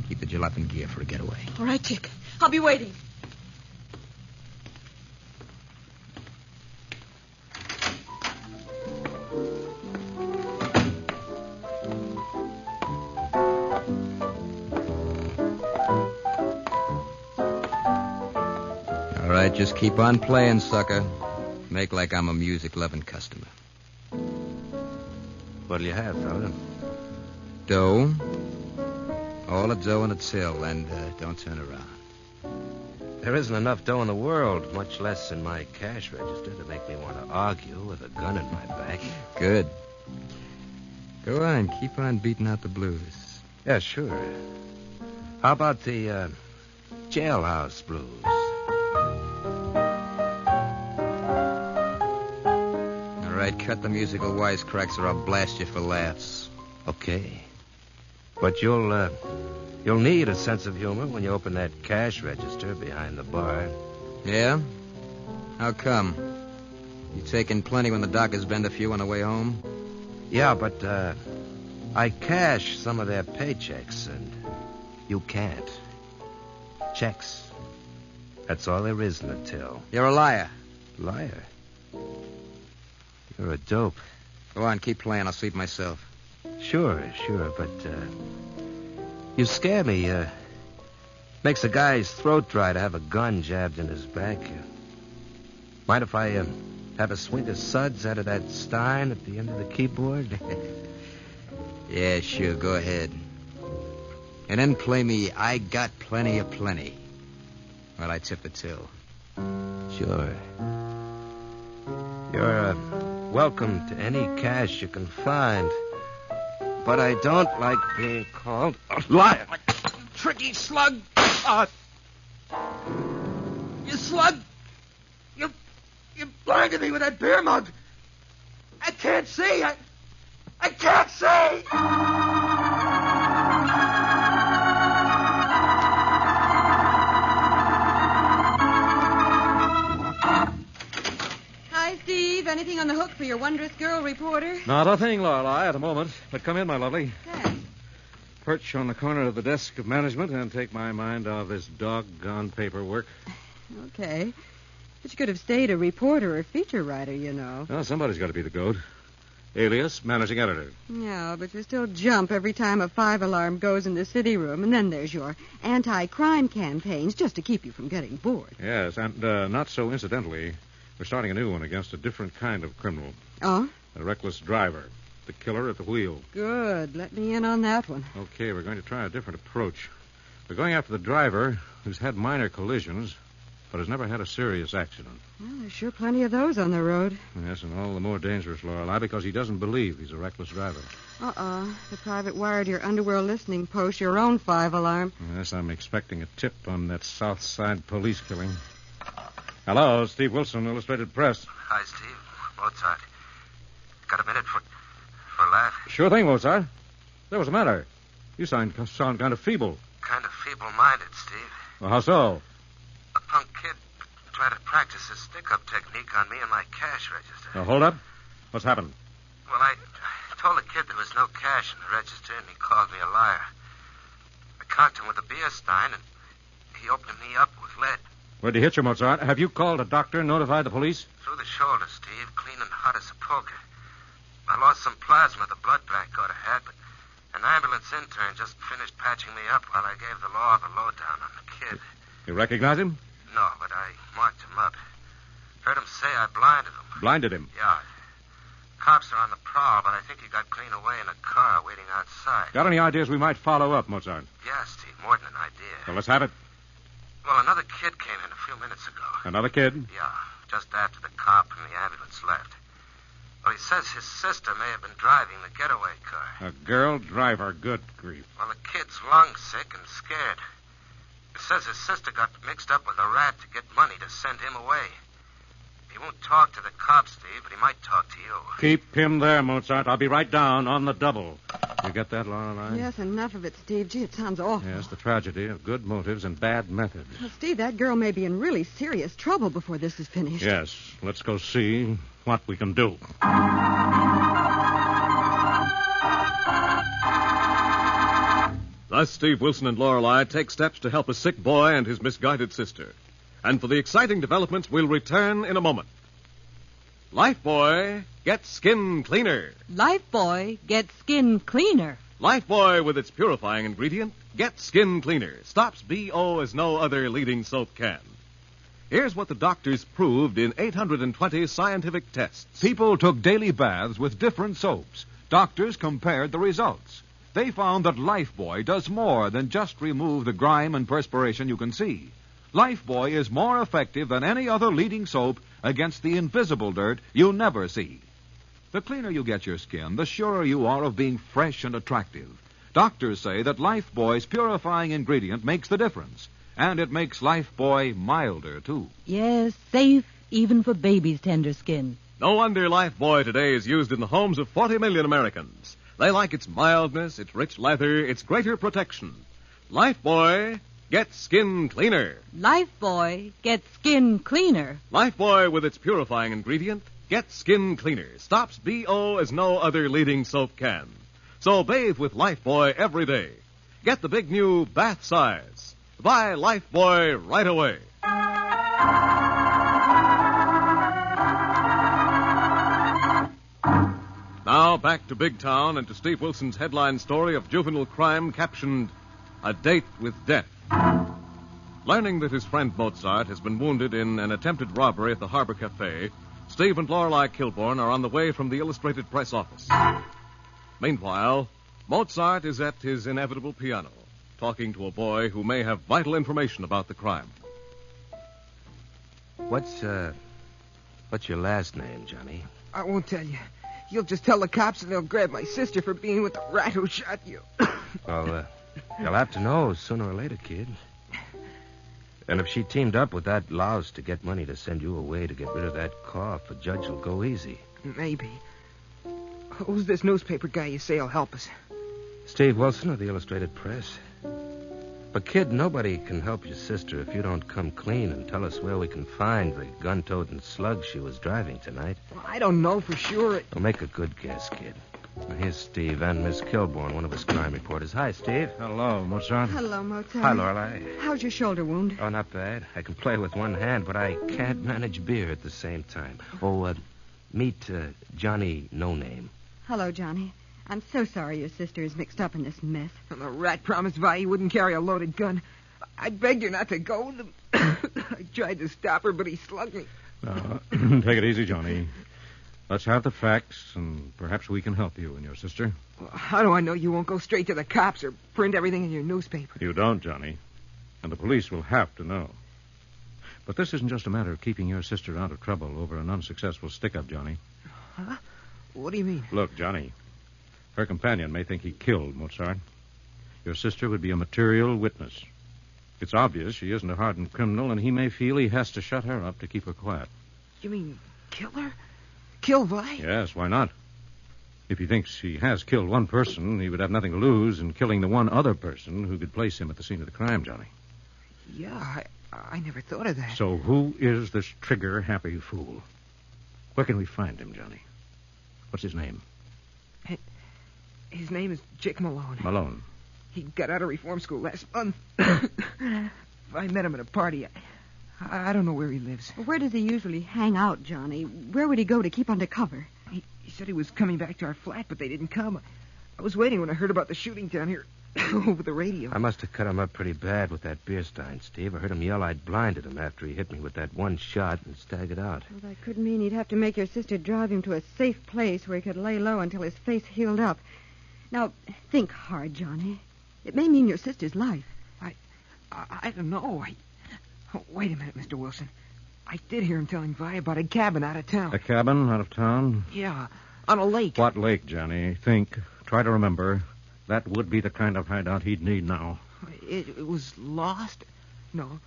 L: Keep the jalop in gear for a getaway.
A: All right, Chick. I'll be waiting.
L: All right, just keep on playing, sucker. Make like I'm a music-loving customer.
E: What'll you have, fella?
L: Dough. All the dough in the till, and don't turn around.
E: There isn't enough dough in the world, much less in my cash register, to make me want to argue with a gun in my back.
L: Good. Go on, keep on beating out the blues.
E: Yeah, sure. How about the jailhouse blues?
L: All right, cut the musical wisecracks or I'll blast you for laughs.
E: Okay. But you'll need a sense of humor when you open that cash register behind the bar.
L: Yeah? How come? You taking plenty when the dockers bend a few on the way home?
E: Yeah, but I cash some of their paychecks, and you can't. Checks. That's all there is in the till.
L: You're a liar.
E: Liar? You're a dope.
L: Go on, keep playing. I'll see it myself.
E: Sure, but you scare me. Makes a guy's throat dry to have a gun jabbed in his back. Mind if I have a swing of suds out of that stein at the end of the keyboard?
L: Yeah, sure, go ahead. And then play me I Got Plenty of Plenty while I tip the till.
E: Sure. You're welcome to any cash you can find. But I don't like being called a liar.
D: Tricky slug. You slug. You blinded me with that beer mug. I can't see. I can't see.
G: Hi, Steve. Anything on the hook for your wondrous girl reporter?
V: Not a thing, Lorelei, at the moment. But come in, my lovely.
G: Thanks.
V: Perch on the corner of the desk of management and take my mind off this doggone paperwork.
G: Okay. But you could have stayed a reporter or feature writer, you know.
V: Well, somebody's got to be the goat. Alias, managing editor.
G: Yeah, but you still jump every time a 5-alarm goes in the city room, and then there's your anti-crime campaigns just to keep you from getting bored.
V: Yes, and not so incidentally, we're starting a new one against a different kind of criminal.
G: Oh?
V: A reckless driver. The killer at the wheel.
G: Good. Let me in on that one.
V: Okay, we're going to try a different approach. We're going after the driver who's had minor collisions, but has never had a serious accident.
G: Well, there's sure plenty of those on the road.
V: Yes, and all the more dangerous, Lorelei, because he doesn't believe he's a reckless driver.
G: The private wire to your underworld listening post, your own 5-alarm.
V: Yes, I'm expecting a tip on that South Side police killing. Hello, Steve Wilson, Illustrated Press.
E: Hi, Steve. Mozart. Got a minute for a laugh?
V: Sure thing, Mozart. There was the matter. You sound kind of feeble.
E: Kind of feeble-minded, Steve.
V: Well, how so?
E: A punk kid tried to practice his stick-up technique on me and my cash register.
V: Now, hold up. What's happened?
E: Well, I told the kid there was no cash in the register, and he called me a liar. I cocked him with a beer stein, and he opened me up with lead.
V: Where'd he hit you, Mozart? Have you called a doctor and notified the police?
E: Through the shoulder, Steve, clean and hot as a poker. I lost some plasma the blood bank ought to had, but an ambulance intern just finished patching me up while I gave the law the lowdown on the kid.
V: You recognize him?
E: No, but I marked him up. Heard him say I blinded him.
V: Blinded him?
E: Yeah. Cops are on the prowl, but I think he got clean away in a car waiting outside.
V: Got any ideas we might follow up, Mozart?
E: Yeah, Steve, more than an idea.
V: Well, let's have it.
E: Well, another kid came in a few minutes ago.
V: Another kid?
E: Yeah, just after the cop and the ambulance left. Well, he says his sister may have been driving the getaway car.
V: A girl driver. Good grief.
E: Well, the kid's lung sick and scared. He says his sister got mixed up with a rat to get money to send him away. He won't talk to the cops, Steve, but he might talk to you.
V: Keep him there, Mozart. I'll be right down on the double. You get that, Lorelei?
G: Yes, enough of it, Steve. Gee, it sounds awful.
V: Yes, the tragedy of good motives and bad methods.
G: Well, Steve, that girl may be in really serious trouble before this is finished.
V: Yes, let's go see what we can do.
Q: Thus, Steve Wilson and Lorelei take steps to help a sick boy and his misguided sister. And for the exciting developments, we'll return in a moment. Lifebuoy gets skin cleaner.
F: Lifebuoy gets skin cleaner.
Q: Lifebuoy, with its purifying ingredient, gets skin cleaner. Stops BO as no other leading soap can. Here's what the doctors proved in 820 scientific tests.
U: People took daily baths with different soaps. Doctors compared the results. They found that Lifebuoy does more than just remove the grime and perspiration you can see. Lifebuoy is more effective than any other leading soap against the invisible dirt you never see. The cleaner you get your skin, the surer you are of being fresh and attractive. Doctors say that Lifebuoy's purifying ingredient makes the difference. And it makes Lifebuoy milder, too.
F: Yes, safe even for baby's tender skin.
Q: No wonder Lifebuoy today is used in the homes of 40 million Americans. They like its mildness, its rich lather, its greater protection. Lifebuoy gets skin cleaner.
F: Lifebuoy gets skin cleaner.
Q: Lifebuoy, with its purifying ingredient, gets skin cleaner. Stops BO as no other leading soap can. So bathe with Lifebuoy every day. Get the big new bath size. Buy Lifebuoy right away. Now back to Big Town and to Steve Wilson's headline story of juvenile crime captioned A Date with Death. Learning that his friend Mozart has been wounded in an attempted robbery at the Harbor Cafe, Steve and Lorelei Kilborn are on the way from the Illustrated Press office. Meanwhile, Mozart is at his inevitable piano, talking to a boy who may have vital information about the crime.
E: What's your last name, Johnny?
D: I won't tell you. You'll just tell the cops and they'll grab my sister for being with the rat who shot you.
E: Well, you'll have to know sooner or later, kid. And if she teamed up with that louse to get money to send you away to get rid of that cough, a judge will go easy.
D: Maybe. Who's this newspaper guy you say will help us?
E: Steve Wilson of the Illustrated Press. But, kid, nobody can help your sister if you don't come clean and tell us where we can find the gun-toting slug she was driving tonight.
D: Well, I don't know for sure.
E: Well, make a good guess, kid. Here's Steve and Miss Kilbourne, one of his crime reporters. Hi, Steve.
V: Hello, Mozart.
G: Hello, Mozart.
E: Hi, Lorelei.
G: How's your shoulder wound?
E: Oh, not bad. I can play with one hand, but I can't manage beer at the same time. Oh, meet Johnny No Name.
G: Hello, Johnny. I'm so sorry your sister is mixed up in this mess.
D: And the rat promised Vi he wouldn't carry a loaded gun. I begged her not to go with him. I tried to stop her, but he slugged me.
V: Take it easy, Johnny. Let's have the facts, and perhaps we can help you and your sister.
D: Well, how do I know you won't go straight to the cops or print everything in your newspaper?
V: You don't, Johnny. And the police will have to know. But this isn't just a matter of keeping your sister out of trouble over an unsuccessful stick-up, Johnny.
D: Huh? What do you mean?
V: Look, Johnny, her companion may think he killed Mozart. Your sister would be a material witness. It's obvious she isn't a hardened criminal, and he may feel he has to shut her up to keep her quiet.
D: You mean kill her? Kill Vi?
V: Yes, why not? If he thinks he has killed one person, he would have nothing to lose in killing the one other person who could place him at the scene of the crime, Johnny.
D: Yeah, I never thought of that.
V: So who is this trigger-happy fool? Where can we find him, Johnny? What's his name?
D: His name is Chick Malone.
V: Malone.
D: He got out of reform school last month. I met him at a party. I don't know where he lives.
G: Well, where does he usually hang out, Johnny? Where would he go to keep under cover?
D: He said he was coming back to our flat, but they didn't come. I was waiting when I heard about the shooting down here over the radio.
E: I must have cut him up pretty bad with that beer stein, Steve. I heard him yell I'd blinded him after he hit me with that one shot and staggered out.
G: Well, that could mean he'd have to make your sister drive him to a safe place where he could lay low until his face healed up. Now, think hard, Johnny. It may mean your sister's life.
D: I don't know. Wait a minute, Mr. Wilson. I did hear him telling Vi about a cabin out of town.
V: A cabin out of town?
D: Yeah, on a lake.
V: What lake, Johnny? Think. Try to remember. That would be the kind of hideout he'd need now.
D: It was lost? No,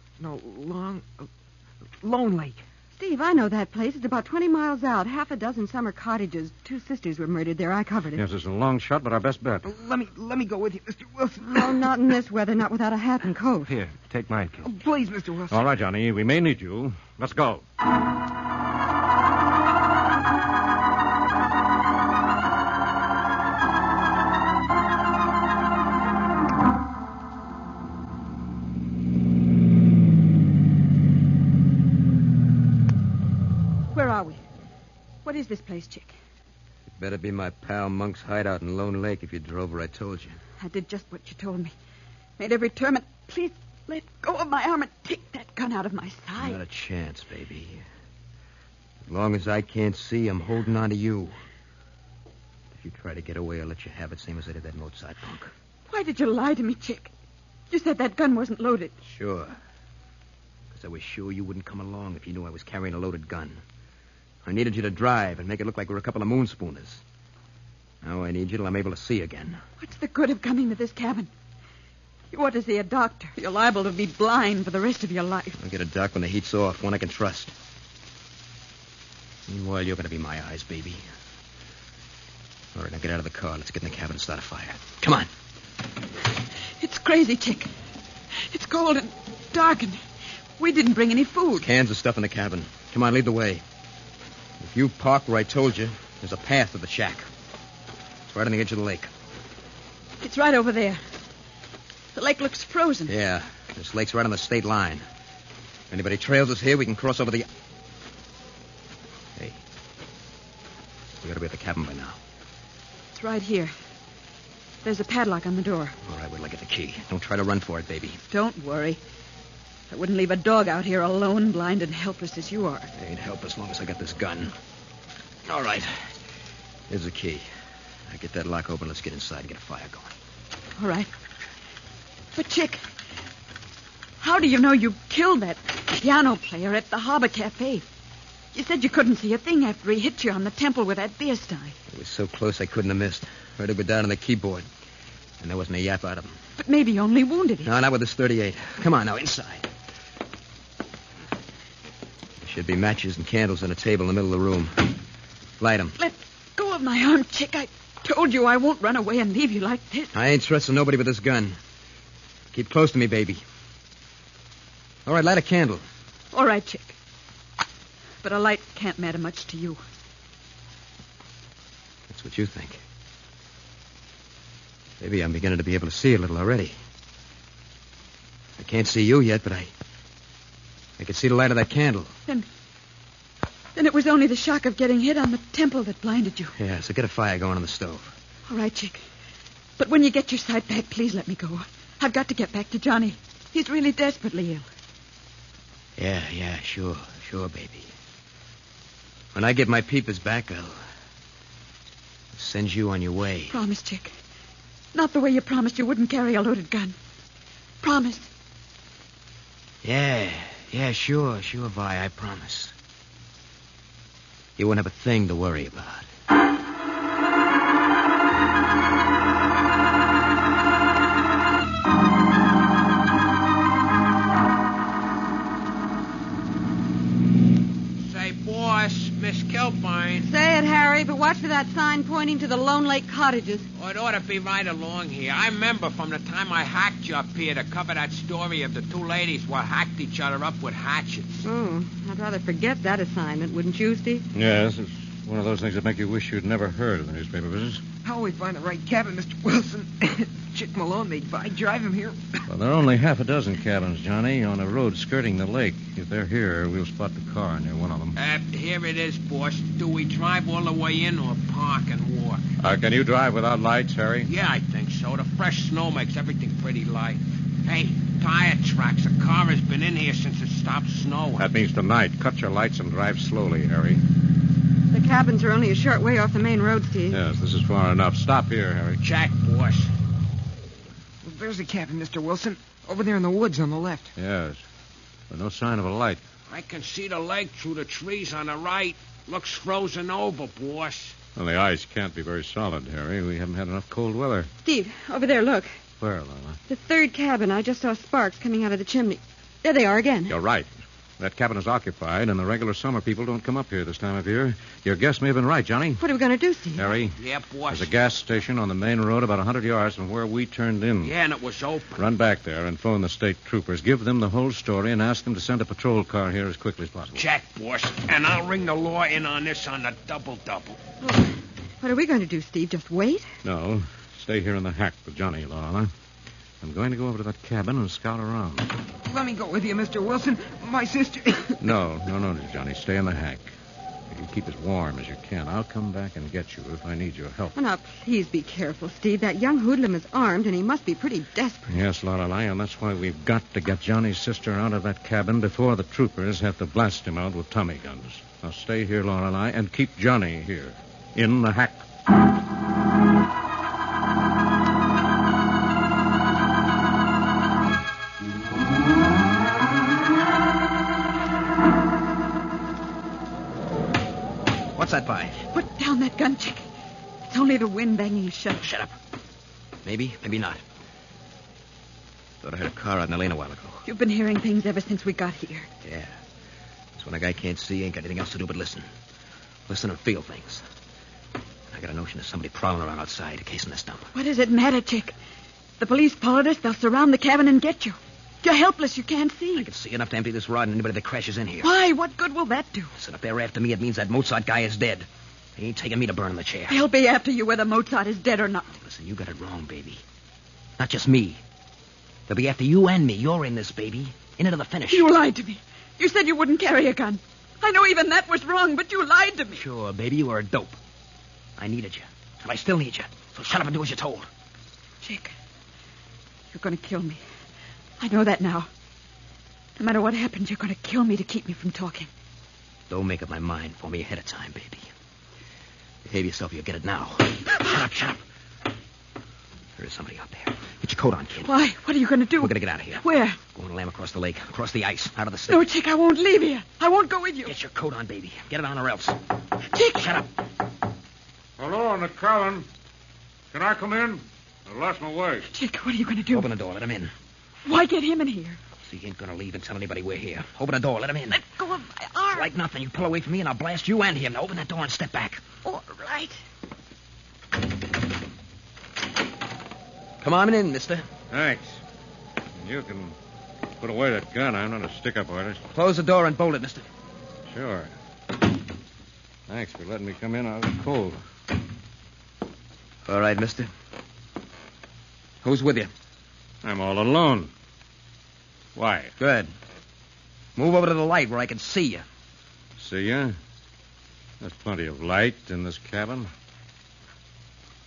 D: Lone Lake.
G: Steve, I know that place. It's about 20 miles out. Half a dozen summer cottages. 2 sisters were murdered there. I covered it.
V: Yes, it's a long shot, but our best bet.
D: Let me go with you, Mr. Wilson.
G: No, not in this weather. Not without a hat and coat.
E: Here, take mine, kid.
D: Oh, please, Mr. Wilson.
V: All right, Johnny. We may need you. Let's go.
G: Where are we? What is this place, Chick?
L: It better be my pal Monk's hideout in Lone Lake if you drove where I told you.
A: I did just what you told me. Made every turn, and please let go of my arm and take that gun out of my side.
L: Not a chance, baby. As long as I can't see, I'm holding on to you. If you try to get away, I'll let you have it, same as I did that Mozart punk.
A: Why did you lie to me, Chick? You said that gun wasn't loaded.
L: Sure. Because I was sure you wouldn't come along if you knew I was carrying a loaded gun. I needed you to drive and make it look like we're a couple of moonspooners. Now I need you till I'm able to see again.
A: What's the good of coming to this cabin? You ought to see a doctor. You're liable to be blind for the rest of your life.
L: I'll get a doc when the heat's off, one I can trust. Meanwhile, you're going to be my eyes, baby. All right, now get out of the car. Let's get in the cabin and start a fire. Come on.
A: It's crazy, Chick. It's cold and dark, and we didn't bring any food.
L: Cans of stuff in the cabin. Come on, lead the way. If you park where I told you, there's a path to the shack. It's right on the edge of the lake.
A: It's right over there. The lake looks frozen.
L: Yeah, this lake's right on the state line. If anybody trails us here, we can cross over the... Hey, we gotta be at the cabin by now.
A: It's right here. There's a padlock on the door.
L: All right, wait till I get the key. Don't try to run for it, baby.
A: Don't worry. I wouldn't leave a dog out here alone, blind and helpless as you are.
L: I ain't helpless as long as I got this gun. All right. Here's the key. Now get that lock open. Let's get inside and get a fire going.
A: All right. But, Chick, how do you know you killed that piano player at the Harbor Cafe? You said you couldn't see a thing after he hit you on the temple with that beer stein.
E: It was so close I couldn't have missed. Heard it go down on the keyboard. And there wasn't a yap out of him.
A: But maybe you only wounded him.
E: No, not with this .38. Come on now, inside. There should be matches and candles on a table in the middle of the room. Light them.
A: Let go of my arm, Chick. I told you I won't run away and leave you like this.
E: I ain't trusting nobody with this gun. Keep close to me, baby. All right, light a candle.
A: All right, Chick. But a light can't matter much to you.
E: That's what you think. Maybe I'm beginning to be able to see a little already. I can't see you yet, but I can see the light of that candle.
A: Then it was only the shock of getting hit on the temple that blinded you.
E: Yeah, so get a fire going on the stove.
A: All right, Chick. But when you get your sight back, please let me go. I've got to get back to Johnny. He's really desperately ill.
E: Yeah, sure, baby. When I get my peepers back, I'll send you on your way.
A: Promise, Chick. Not the way you promised you wouldn't carry a loaded gun. Promise.
E: Yeah, sure, Vi, I promise. You won't have a thing to worry about.
J: Say, boss, Miss Kilburn.
G: Say it, Harry, but watch for that sign pointing to the Lone Lake Cottages.
J: Oh, it ought to be right along here. I remember from the time I hacked you up here to cover that story of the two ladies what hacked each other up with hatchets.
G: I'd rather forget that assignment, wouldn't you, Steve?
V: Yes, it's one of those things that make you wish you'd never heard of the newspaper business.
D: How will we find the right cabin, Mr. Wilson? Chick Malone made Vi drive him here.
V: Well, there are only half a dozen cabins, Johnny, on a road skirting the lake. If they're here, we'll spot the car near one of them.
J: Here it is, boss. Do we drive all the way in or park and walk?
V: Can you drive without lights, Harry?
J: Yeah, I think so. The fresh snow makes everything pretty light. Hey, tire tracks. A car has been in here since it stopped snowing.
V: That means tonight. Cut your lights and drive slowly, Harry.
G: The cabins are only a short way off the main road, Steve.
V: Yes, this is far enough. Stop here, Harry.
J: Jack, boss.
D: There's a cabin, Mr. Wilson. Over there in the woods on the left.
V: Yes, but no sign of a light.
J: I can see the lake through the trees on the right. Looks frozen over, boss.
V: Well, the ice can't be very solid, Harry. We haven't had enough cold weather.
G: Steve, over there, look.
V: Where, Lola?
G: The third cabin. I just saw sparks coming out of the chimney. There they are again.
V: You're right. That cabin is occupied, and the regular summer people don't come up here this time of year. Your guess may have been right, Johnny.
G: What are we going to do, Steve?
V: Harry?
J: Yeah, boss.
V: There's a gas station on the main road about 100 yards from where we turned in.
J: Yeah, and it was open.
V: Run back there and phone the state troopers. Give them the whole story and ask them to send a patrol car here as quickly as possible.
J: Jack, boss. And I'll ring the law in on this on the double-double.
G: What are we going to do, Steve? Just wait?
V: No. Stay here in the hack with Johnny, Lorna. I'm going to go over to that cabin and scout around.
D: Let me go with you, Mr. Wilson. My sister...
V: No, Johnny. Stay in the hack. You keep as warm as you can. I'll come back and get you if I need your help.
G: Oh, now, please be careful, Steve. That young hoodlum is armed, and he must be pretty desperate.
V: Yes, Lorelei, and that's why we've got to get Johnny's sister out of that cabin before the troopers have to blast him out with Tommy guns. Now stay here, Lorelei, and keep Johnny here. In the hack.
E: What's that by?
A: Put down that gun, Chick. It's only the wind banging a shutter.
E: Shut up. Maybe not. Thought I heard a car out in the lane a while ago.
A: You've been hearing things ever since we got here.
E: Yeah. That's when a guy can't see, ain't got anything else to do but listen. Listen and feel things. I got a notion there's somebody prowling around outside, a case in the stump.
A: What does it matter, Chick? The police followed us. They'll surround the cabin and get you. You're helpless. You can't see.
E: I can see enough to empty this rod and anybody that crashes in here.
A: Why? What good will that do?
E: Listen, if they're after me, it means that Mozart guy is dead. They ain't taking me to burn in the chair.
A: They'll be after you whether Mozart is dead or not.
E: Listen, you got it wrong, baby. Not just me. They'll be after you and me. You're in this, baby. In it to the finish.
A: You lied to me. You said you wouldn't carry a gun. I know even that was wrong, but you lied to me.
E: Sure, baby, you were a dope. I needed you. And I still need you. So shut up and do as you're told.
A: Chick, you're going to kill me. I know that now. No matter what happens, you're going to kill me to keep me from talking.
E: Don't make up my mind for me ahead of time, baby. Behave yourself, you'll get it now. Shut up. There is somebody out there. Get your coat on, kid.
A: Why? What are you going to do?
E: We're going to get out of here.
A: Where?
E: Going and lamb across the lake, across the ice, out of the state.
A: No, Chick, I won't leave here. I won't go with you.
E: Get your coat on, baby. Get it on or else.
A: Chick!
E: Shut up.
V: Hello, on the cabin. Can I come in? I lost my way.
A: Chick, what are you going to do?
E: Open the door. Let him in.
A: Why get him in here?
E: So he ain't going to leave and tell anybody we're here. Open the door. Let him in.
A: Let go of my arm.
E: It's like nothing. You pull away from me and I'll blast you and him. Now open that door and step back.
A: All right.
E: Come on in, mister.
V: Thanks. You can put away that gun. I'm not a stick-up artist.
E: Close the door and bolt it, mister.
V: Sure. Thanks for letting me come in out of the cold.
E: All right, mister. Who's with you?
V: I'm all alone. Why?
E: Good. Move over to the light where I can see you.
V: See ya? There's plenty of light in this cabin.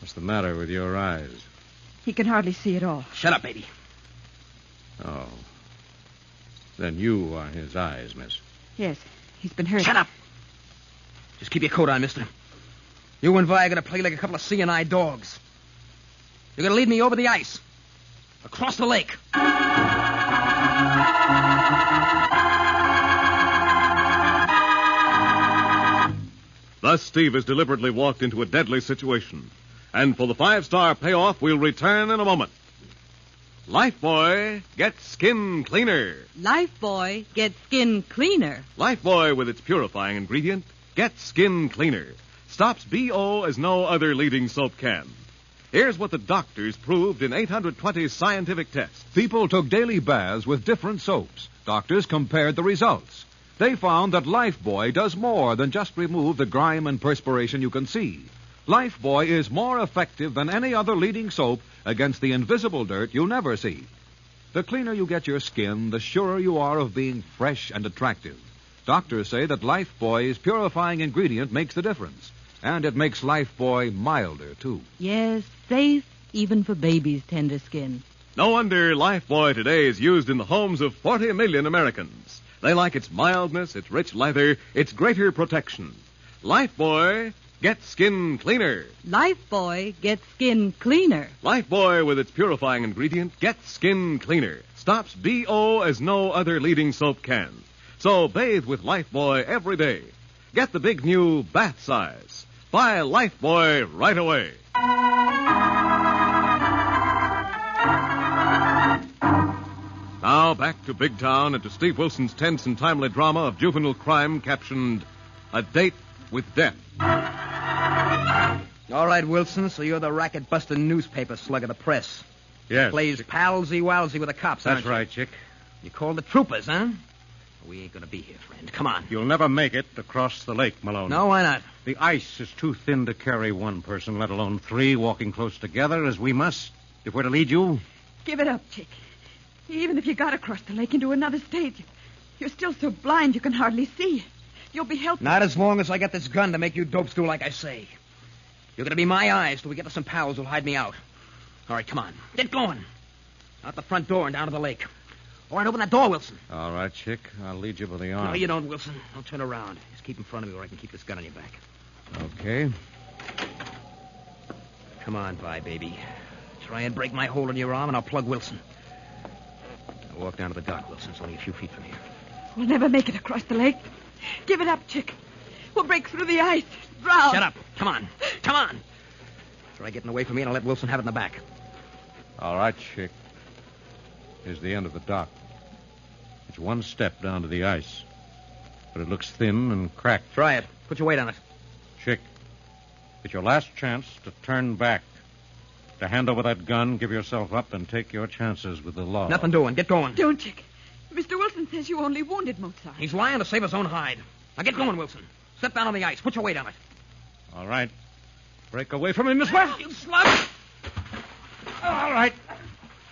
V: What's the matter with your eyes?
A: He can hardly see at all.
E: Shut up, baby.
V: Oh. Then you are his eyes, miss.
A: Yes, he's been hurt.
E: Shut up. Just keep your coat on, mister. You and Vi are going to play like a couple of C&I dogs. You're going to lead me over the ice. Across the lake.
Q: Thus, Steve has deliberately walked into a deadly situation. And for the 5-star payoff, we'll return in a moment. Lifebuoy gets skin cleaner.
F: Lifebuoy gets skin cleaner.
Q: Lifebuoy, with its purifying ingredient, gets skin cleaner. Stops BO as no other leading soap can. Here's what the doctors proved in 820 scientific tests.
U: People took daily baths with different soaps. Doctors compared the results. They found that Lifebuoy does more than just remove the grime and perspiration you can see. Lifebuoy is more effective than any other leading soap against the invisible dirt you never see. The cleaner you get your skin, the surer you are of being fresh and attractive. Doctors say that Lifebuoy's purifying ingredient makes the difference. And it makes Lifebuoy milder, too.
F: Yes, safe even for baby's tender skin.
Q: No wonder Lifebuoy today is used in the homes of 40 million Americans. They like its mildness, its rich lather, its greater protection. Lifebuoy gets skin cleaner.
F: Lifebuoy gets skin cleaner.
Q: Lifebuoy, with its purifying ingredient, gets skin cleaner. Stops BO as no other leading soap can. So bathe with Lifebuoy every day. Get the big new bath size. Buy Lifebuoy right away. Now back to Big Town and to Steve Wilson's tense and timely drama of juvenile crime captioned A Date with Death.
E: All right, Wilson, so you're the racket-busting newspaper slug of the press.
V: Yes.
E: Plays palsy-walsy with the cops,
V: That's
E: aren't you?
V: right, Chick.
E: You called the troopers, huh? We ain't gonna be here, friend. Come on.
V: You'll never make it across the lake, Malone.
E: No, why not?
V: The ice is too thin to carry one person, let alone 3 walking close together, as we must, if we're to lead you.
A: Give it up, Chick. Even if you got across the lake into another state, you're still so blind you can hardly see. You'll be helpless.
E: Not as long as I got this gun to make you dopes do like I say. You're gonna be my eyes till we get to some pals who'll hide me out. All right, come on. Get going. Out the front door and down to the lake. All right, open that door, Wilson.
V: All right, Chick. I'll lead you by the arm.
E: No, you don't, Wilson. Don't turn around. Just keep in front of me where I can keep this gun on your back.
V: Okay.
E: Come on, Vi, baby. Try and break my hold on your arm, and I'll plug Wilson. Now walk down to the dock, Wilson. It's only a few feet from here.
A: We'll never make it across the lake. Give it up, Chick. We'll break through the ice. Drown.
E: Shut up. Come on. Come on. Try getting away from me, and I'll let Wilson have it in the back.
V: All right, Chick. Here's the end of the dock. It's one step down to the ice. But it looks thin and cracked.
E: Try it. Put your weight on it.
V: Chick, it's your last chance to turn back. To hand over that gun, give yourself up, and take your chances with the law.
E: Nothing doing. Get going.
A: Don't, Chick. Mr. Wilson says you only wounded Mozart.
E: He's lying to save his own hide. Now get going, Wilson. Step down on the ice. Put your weight on it.
V: All right. Break away from him, Miss West.
E: You slug!
V: All right.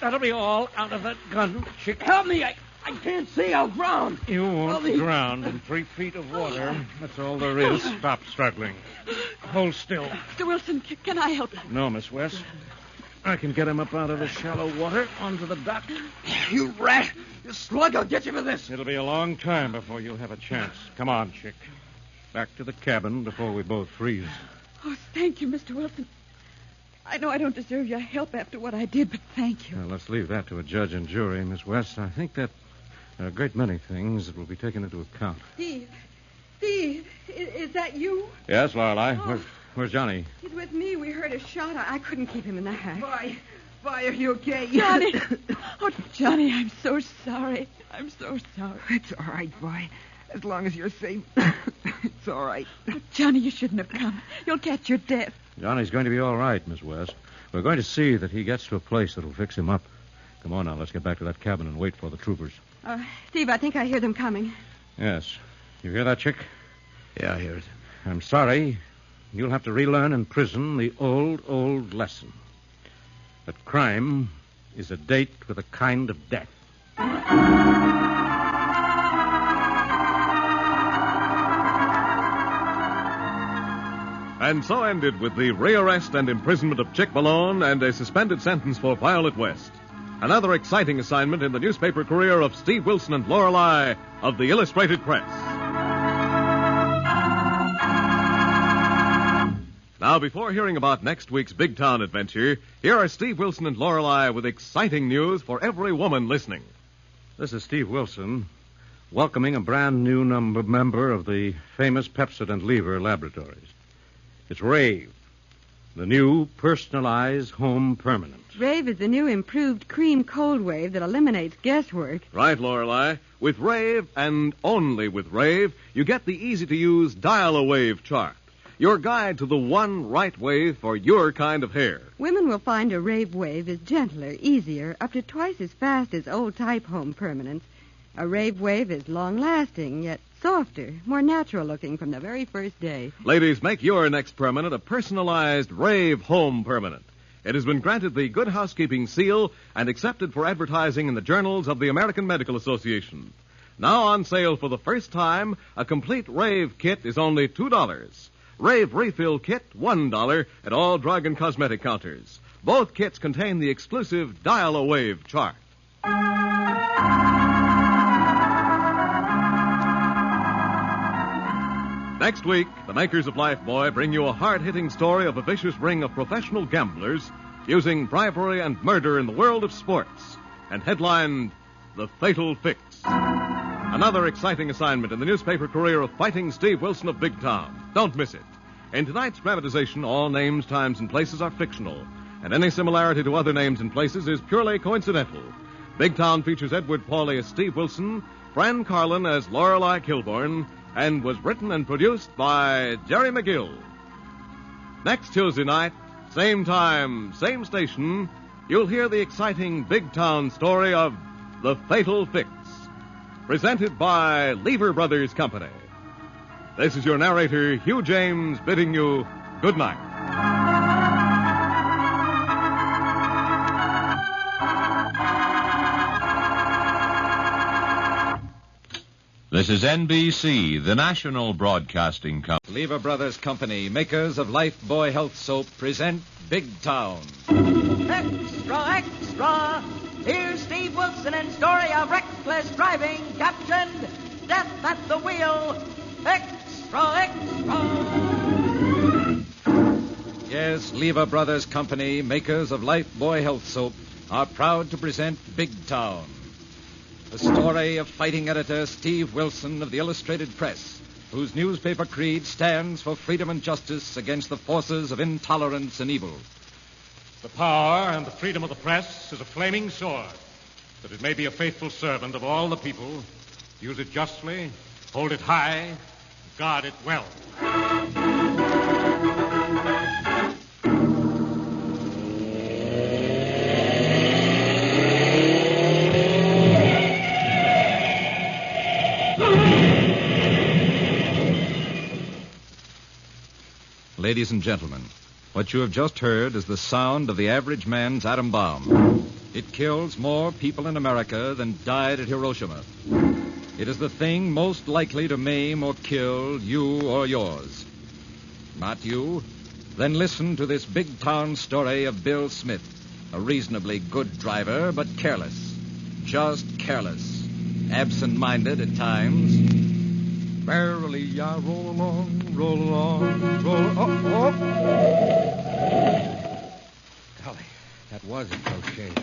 V: That'll be all out of that gun, Chick.
E: Help me. I can't see. I'll drown.
V: You won't drown in 3 feet of water. That's all there is. Stop struggling. Hold still.
A: Mr. Wilson, can I help you?
V: No, Miss West. I can get him up out of the shallow water onto the dock.
E: You rat! You slug! I'll get you for this.
V: It'll be a long time before you'll have a chance. Come on, Chick. Back to the cabin before we both freeze.
A: Oh, thank you, Mr. Wilson. I know I don't deserve your help after what I did, but thank you.
V: Well, let's leave that to a judge and jury, Miss West. I think that there are a great many things that will be taken into account.
G: Steve, is that you?
V: Yes, Lorelei.
G: Oh.
V: Where's Johnny?
G: He's with me. We heard a shot. I couldn't keep him in the house.
A: Boy, are you okay? Johnny. Oh, Johnny, I'm so sorry. I'm so sorry.
D: It's all right, boy. As long as you're safe, it's all right.
A: Oh, Johnny, you shouldn't have come. You'll catch your death.
V: Johnny's going to be all right, Miss West. We're going to see that he gets to a place that'll fix him up. Come on now, let's get back to that cabin and wait for the troopers.
G: Steve, I think I hear them coming.
V: Yes. You hear that, Chick?
E: Yeah, I hear it.
V: I'm sorry. You'll have to relearn in prison the old lesson. That crime is a date with a kind of death.
Q: And so ended with the rearrest and imprisonment of Chick Malone and a suspended sentence for Violet West. Another exciting assignment in the newspaper career of Steve Wilson and Lorelei of the Illustrated Press. Now, before hearing about next week's big town adventure, here are Steve Wilson and Lorelei with exciting news for every woman listening.
V: This is Steve Wilson, welcoming a brand new member of the famous Pepsid and Lever Laboratories. It's Rave, the new personalized home permanent.
G: Rave is the new improved cream cold wave that eliminates guesswork.
Q: Right, Lorelei. With Rave, and only with Rave, you get the easy-to-use dial-a-wave chart. Your guide to the one right wave for your kind of hair.
G: Women will find a Rave wave is gentler, easier, up to twice as fast as old-type home permanents. A Rave wave is long-lasting, yet softer, more natural-looking from the very first day.
Q: Ladies, make your next permanent a personalized Rave home permanent. It has been granted the Good Housekeeping seal and accepted for advertising in the journals of the American Medical Association. Now on sale for the first time, a complete Rave kit is only $2. Rave Refill Kit, $1 at all drug and cosmetic counters. Both kits contain the exclusive Dial-A-Wave chart. Next week, the makers of Lifebuoy bring you a hard-hitting story of a vicious ring of professional gamblers using bribery and murder in the world of sports, and headlined, The Fatal Fix. Another exciting assignment in the newspaper career of Fighting Steve Wilson of Big Town. Don't miss it. In tonight's dramatization, all names, times, and places are fictional, and any similarity to other names and places is purely coincidental. Big Town features Edward Pauley as Steve Wilson, Fran Carlin as Lorelei Kilborn, and was written and produced by Jerry McGill. Next Tuesday night, same time, same station, you'll hear the exciting Big Town story of The Fatal Fix, presented by Lever Brothers Company. This is your narrator, Hugh James, bidding you good night.
S: This is NBC, the national broadcasting company.
I: Lever Brothers Company, makers of Lifebuoy Health Soap, present Big Town.
O: Extra, extra! Here's Steve Wilson in story of reckless driving, captioned Death at the Wheel. Extra, extra!
I: Yes, Lever Brothers Company, makers of Lifebuoy Health Soap, are proud to present Big Town. The story of fighting editor Steve Wilson of the Illustrated Press, whose newspaper creed stands for freedom and justice against the forces of intolerance and evil.
V: The power and the freedom of the press is a flaming sword, that it may be a faithful servant of all the people. Use it justly, hold it high, guard it well.
I: Ladies and gentlemen, what you have just heard is the sound of the average man's atom bomb. It kills more people in America than died at Hiroshima. It is the thing most likely to maim or kill you or yours. Not you? Then listen to this big town story of Bill Smith, a reasonably good driver, but careless. Just careless. Absent-minded at times. Merrily I roll along, roll along, roll... Oh!
L: That was a close shave.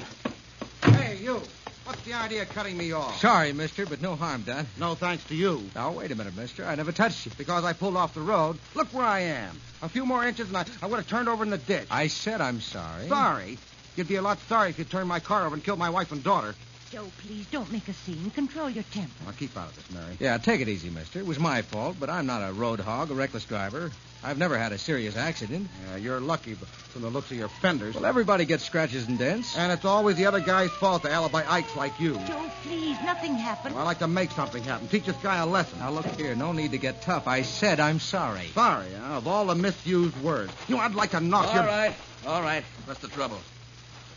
N: Hey, you. What's the idea of cutting me off?
L: Sorry, mister, but no harm done.
N: No thanks to you.
L: Now, wait a minute, mister. I never touched you.
N: Because I pulled off the road. Look where I am. A few more inches and I would have turned over in the ditch.
L: I said I'm sorry.
N: Sorry? You'd be a lot sorry if you turned my car over and killed my wife and daughter.
T: Joe, please, don't make a scene. Control your temper.
N: I'll keep out of this, Mary.
L: Yeah, take it easy, mister. It was my fault, but I'm not a road hog, a reckless driver. I've never had a serious accident.
N: Yeah, you're lucky from the looks of your fenders.
L: Well, everybody gets scratches and dents.
N: And it's always the other guy's fault to alibi Ikes like you.
T: Joe, please, nothing happened.
N: Well, I like to make something happen. Teach this guy a lesson.
L: Now, look here. No need to get tough. I said I'm sorry.
N: Sorry, huh? Of all the misused words. You know, I'd like to knock you...
W: All right. What's the trouble?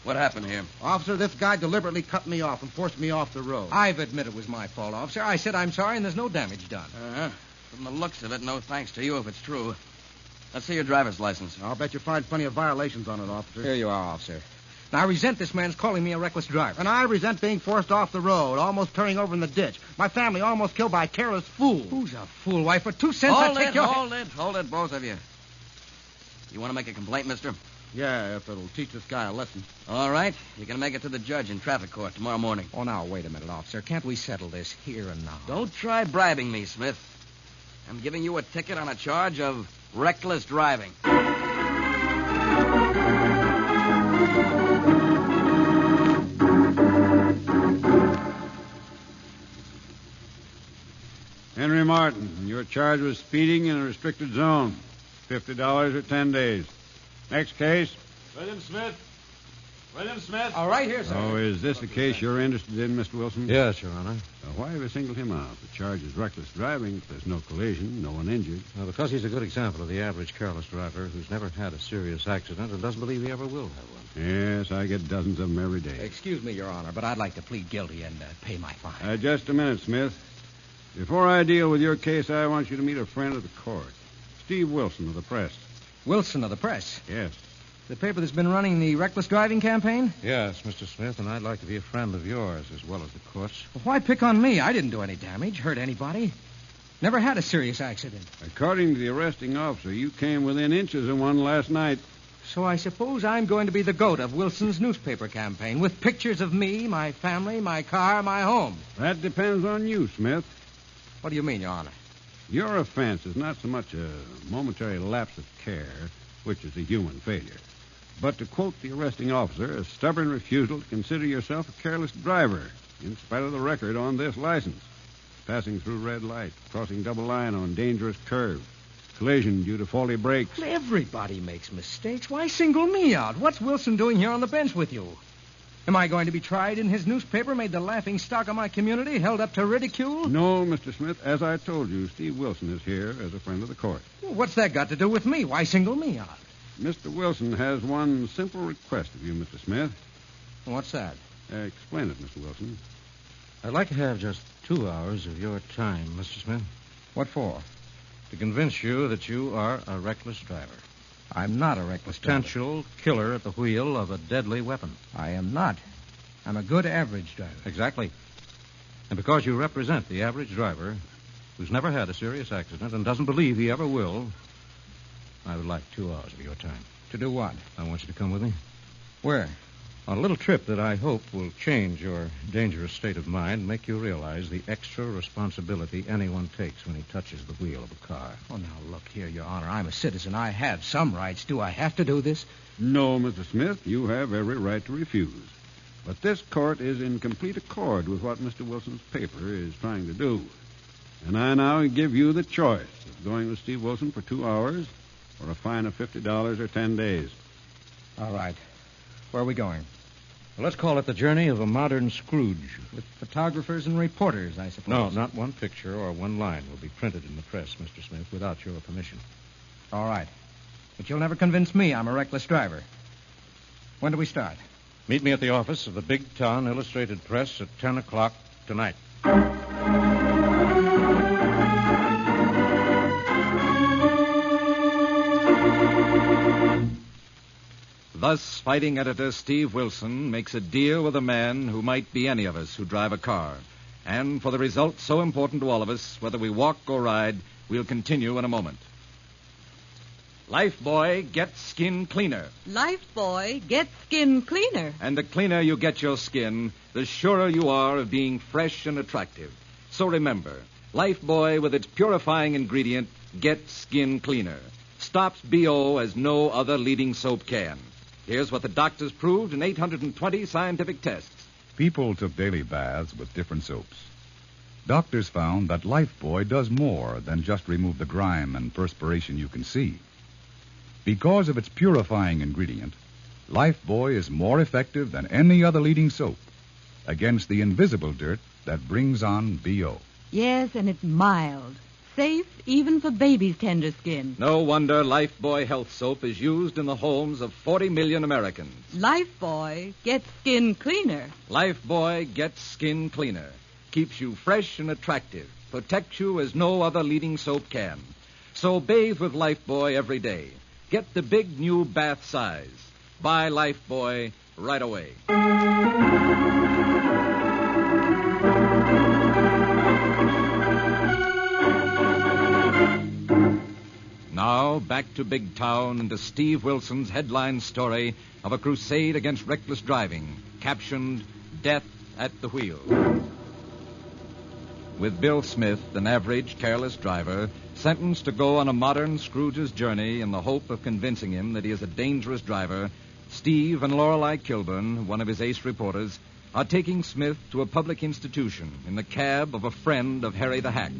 W: What happened here?
N: Officer, this guy deliberately cut me off and forced me off the road.
L: I've admitted it was my fault, officer. I said I'm sorry, and there's no damage done.
W: Uh-huh. From the looks of it, no thanks to you if it's true. Let's see your driver's license.
N: I'll bet you find plenty of violations on it, officer.
L: Here you are, officer. Now, I resent this man's calling me a reckless driver.
N: And I resent being forced off the road, almost turning over in the ditch. My family almost killed by a careless fool.
L: Who's a fool? Why, for 2 cents I'll take your...
W: Hold it, both of you. You want to make a complaint, mister?
N: Yeah, if it'll teach this guy a lesson.
W: All right. You can make it to the judge in traffic court tomorrow morning.
L: Oh, now, wait a minute, officer. Can't we settle this here and now?
W: Don't try bribing me, Smith. I'm giving you a ticket on a charge of reckless driving.
X: Henry Martin, you're charged with speeding in a restricted zone. $50 or 10 days. Next case.
V: William Smith. William Smith.
L: All right, here, sir.
X: Oh, is this a case you're interested in, Mr. Wilson?
R: Yes, Your Honor.
X: Why have you singled him out? The charge is reckless driving. If there's no collision, no one injured.
R: Well, because he's a good example of the average careless driver who's never had a serious accident and doesn't believe he ever will have one.
X: Yes, I get dozens of them every day.
L: Excuse me, Your Honor, but I'd like to plead guilty and pay my fine.
X: Just a minute, Smith. Before I deal with your case, I want you to meet a friend of the court. Steve Wilson of the Press.
L: Wilson of the Press?
X: Yes.
L: The paper that's been running the reckless driving campaign?
R: Yes, Mr. Smith, and I'd like to be a friend of yours as well as the court's.
L: Well, why pick on me? I didn't do any damage, hurt anybody. Never had a serious accident.
X: According to the arresting officer, you came within inches of one last night.
L: So I suppose I'm going to be the goat of Wilson's newspaper campaign, with pictures of me, my family, my car, my home.
X: That depends on you, Smith.
L: What do you mean, Your Honor?
X: Your offense is not so much a momentary lapse of care, which is a human failure, but, to quote the arresting officer, a stubborn refusal to consider yourself a careless driver, in spite of the record on this license. Passing through red light, crossing double line on dangerous curve, collision due to faulty brakes.
L: Well, everybody makes mistakes. Why single me out? What's Wilson doing here on the bench with you? Am I going to be tried in his newspaper, made the laughing stock of my community, held up to ridicule?
X: No, Mr. Smith. As I told you, Steve Wilson is here as a friend of the court.
L: Well, what's that got to do with me? Why single me out?
X: Mr. Wilson has one simple request of you, Mr. Smith.
L: What's that?
X: Explain it, Mr. Wilson.
R: I'd like to have just 2 hours of your time, Mr. Smith.
L: What for?
R: To convince you that you are a reckless driver.
L: I'm not a reckless driver.
R: Potential killer at the wheel of a deadly weapon.
L: I am not. I'm a good average driver.
R: Exactly. And because you represent the average driver who's never had a serious accident and doesn't believe he ever will, I would like 2 hours of your time.
L: To do what?
R: I want you to come with me.
L: Where?
R: On a little trip that I hope will change your dangerous state of mind and make you realize the extra responsibility anyone takes when he touches the wheel of a car.
L: Oh, now, look here, Your Honor. I'm a citizen. I have some rights. Do I have to do this?
X: No, Mr. Smith. You have every right to refuse. But this court is in complete accord with what Mr. Wilson's paper is trying to do. And I now give you the choice of going with Steve Wilson for 2 hours or a fine of $50 or 10 days.
L: All right. Where are we going?
R: Well, let's call it the journey of a modern Scrooge.
L: With photographers and reporters, I suppose.
R: No, not one picture or one line will be printed in the press, Mr. Smith, without your permission.
L: All right. But you'll never convince me I'm a reckless driver. When do we start?
R: Meet me at the office of the Big Town Illustrated Press at 10 o'clock tonight.
I: Thus, fighting editor Steve Wilson makes a deal with a man who might be any of us who drive a car. And for the result so important to all of us, whether we walk or ride, we'll continue in a moment. Lifebuoy gets skin cleaner.
F: Lifebuoy gets skin cleaner.
I: And the cleaner you get your skin, the surer you are of being fresh and attractive. So remember, Lifebuoy with its purifying ingredient gets skin cleaner. Stops BO as no other leading soap can. Here's what the doctors proved in 820 scientific tests.
B: People took daily baths with different soaps. Doctors found that Lifebuoy does more than just remove the grime and perspiration you can see. Because of its purifying ingredient, Lifebuoy is more effective than any other leading soap against the invisible dirt that brings on BO.
F: Yes, and it's mild. Safe even for baby's tender skin.
I: No wonder Lifebuoy Health Soap is used in the homes of 40 million Americans.
F: Lifebuoy gets skin cleaner.
I: Lifebuoy gets skin cleaner. Keeps you fresh and attractive. Protects you as no other leading soap can. So bathe with Lifebuoy every day. Get the big new bath size. Buy Lifebuoy right away. Now, back to Big Town and to Steve Wilson's headline story of a crusade against reckless driving, captioned Death at the Wheel. With Bill Smith, an average, careless driver, sentenced to go on a modern Scrooge's journey in the hope of convincing him that he is a dangerous driver, Steve and Lorelei Kilburn, one of his ace reporters, are taking Smith to a public institution in the cab of a friend of Harry the Hack.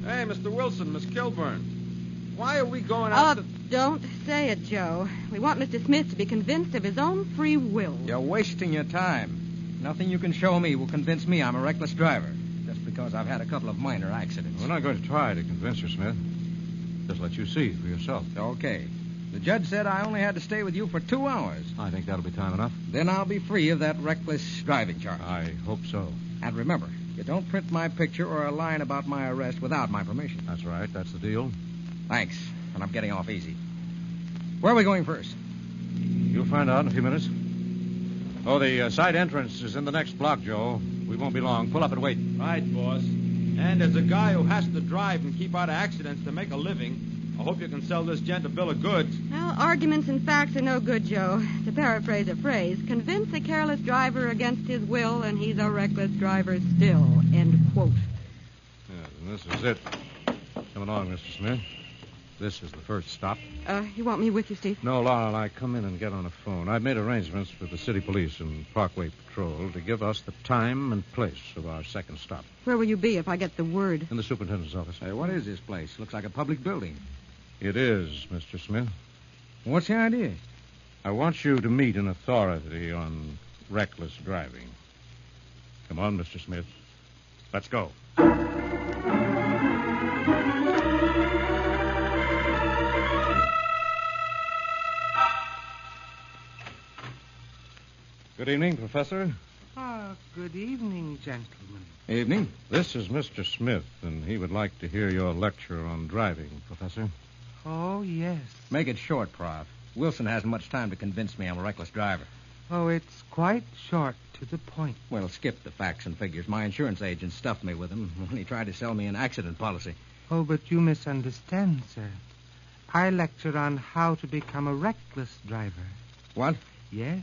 I: Hey, Mr. Wilson, Miss Kilburn. Why are we going out to...
G: Don't say it, Joe. We want Mr. Smith to be convinced of his own free will.
C: You're wasting your time. Nothing you can show me will convince me I'm a reckless driver, just because I've had a couple of minor accidents.
X: We're not going to try to convince you, Smith. Just let you see for yourself.
C: Okay. The judge said I only had to stay with you for 2 hours.
X: I think that'll be time enough.
C: Then I'll be free of that reckless driving charge.
X: I hope so.
C: And remember, you don't print my picture or a line about my arrest without my permission.
X: That's right. That's the deal.
C: Thanks. And I'm getting off easy. Where are we going first?
X: You'll find out in a few minutes. Oh, the side entrance is in the next block, Joe. We won't be long. Pull up and wait.
K: Right, boss. And as a guy who has to drive and keep out of accidents to make a living, I hope you can sell this gent a bill of goods.
G: Well, arguments and facts are no good, Joe. To paraphrase a phrase, convince a careless driver against his will, and he's a reckless driver still. End quote.
X: Yes, and this is it. Come along, Mr. Smith. This is the first stop.
G: You want me with you, Steve?
X: No, Laurel, I come in and get on the phone. I've made arrangements with the city police and Parkway Patrol to give us the time and place of our second stop.
G: Where will you be if I get the word?
X: In the superintendent's office.
C: Hey, what is this place? Looks like a public building.
X: It is, Mr. Smith.
C: What's the idea?
X: I want you to meet an authority on reckless driving. Come on, Mr. Smith. Let's go. Good evening, Professor.
N: Good evening, gentlemen.
C: Evening.
X: This is Mr. Smith, and he would like to hear your lecture on driving, Professor.
N: Oh, yes.
C: Make it short, Prof. Wilson hasn't much time to convince me I'm a reckless driver.
N: Oh, it's quite short to the point.
C: Well, skip the facts and figures. My insurance agent stuffed me with them when he tried to sell me an accident policy.
N: Oh, but you misunderstand, sir. I lecture on how to become a reckless driver.
C: What?
N: Yes.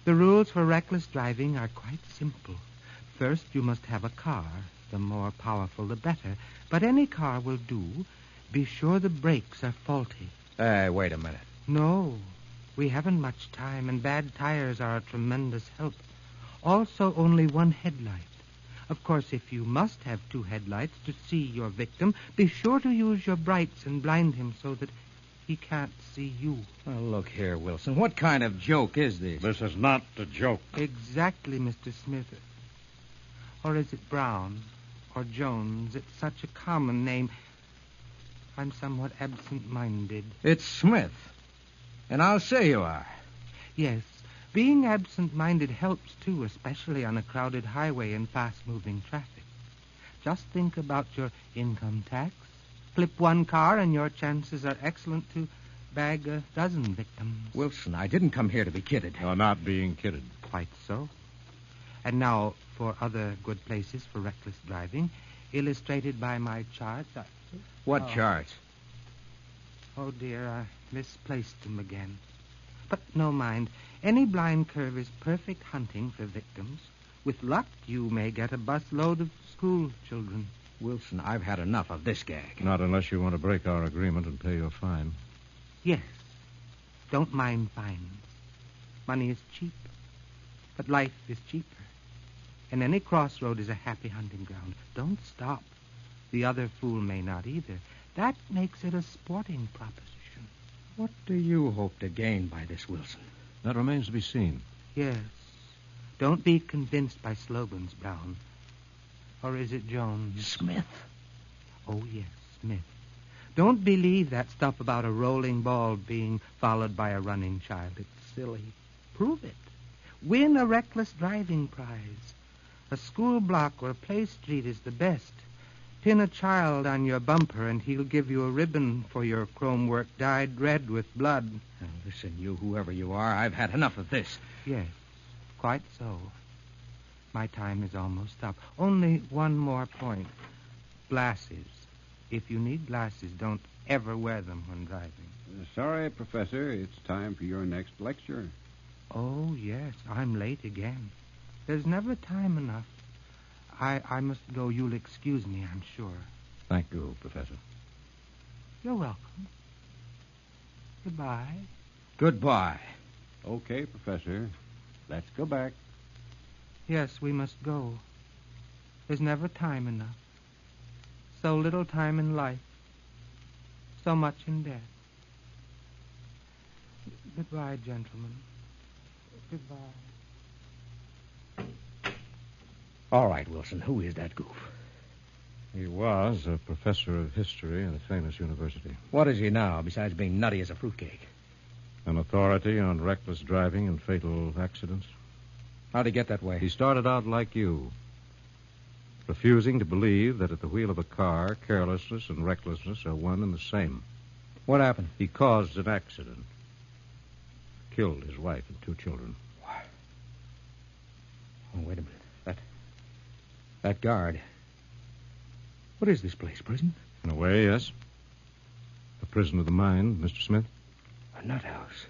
N: The rules for reckless driving are quite simple. First, you must have a car. The more powerful, the better. But any car will do. Be sure the brakes are faulty.
C: Wait a minute.
N: No. We haven't much time, and bad tires are a tremendous help. Also, only one headlight. Of course, if you must have 2 headlights to see your victim, be sure to use your brights and blind him so that he can't see you.
C: Well, look here, Wilson. What kind of joke is this?
X: This is not a joke.
N: Exactly, Mr. Smith. Or is it Brown? Or Jones? It's such a common name. I'm somewhat absent-minded.
C: It's Smith. And I'll say you are.
N: Yes. Being absent-minded helps, too, especially on a crowded highway and fast-moving traffic. Just think about your income tax. Flip one car, and your chances are excellent to bag a dozen victims.
C: Wilson, I didn't come here to be kidded.
X: You're not being kidded.
N: Quite so. And now, for other good places for reckless driving, illustrated by my charts.
C: What charts?
N: Oh, dear, I misplaced him again. But no mind. Any blind curve is perfect hunting for victims. With luck, you may get a busload of school children.
C: Wilson, I've had enough of this gag.
U: Not unless you want to break our agreement and pay your fine.
N: Yes. Don't mind fines. Money is cheap. But life is cheaper. And any crossroad is a happy hunting ground. Don't stop. The other fool may not either. That makes it a sporting proposition.
C: What do you hope to gain by this, Wilson?
U: That remains to be seen.
N: Yes. Don't be convinced by slogans, Brown. Or is it Jones?
C: Smith.
N: Oh, yes, Smith. Don't believe that stuff about a rolling ball being followed by a running child. It's silly. Prove it. Win a reckless driving prize. A school block or Play Street is the best. Pin a child on your bumper and he'll give you a ribbon for your chrome work dyed red with blood.
C: Now, listen, you, whoever you are, I've had enough of this.
N: Yes, quite so. My time is almost up. Only one more point. Glasses. If you need glasses, don't ever wear them when driving.
X: Sorry, Professor. It's time for your next lecture.
N: Oh, yes. I'm late again. There's never time enough. I must go. You'll excuse me, I'm sure.
U: Thank you, Professor.
N: You're welcome. Goodbye.
C: Goodbye.
X: Okay, Professor. Let's go back.
N: Yes, we must go. There's never time enough. So little time in life. So much in death. Goodbye, gentlemen. Goodbye.
C: All right, Wilson, who is that goof?
U: He was a professor of history at a famous university.
C: What is he now, besides being nutty as a fruitcake?
U: An authority on reckless driving and fatal accidents.
C: How'd he get that way?
U: He started out like you, refusing to believe that at the wheel of a car, carelessness and recklessness are one and the same.
C: What happened?
U: He caused an accident. Killed his wife and 2 children.
C: What? Oh, wait a minute. That guard. What is this place, prison?
U: In a way, yes. A prison of the mind, Mr. Smith.
C: A nut house.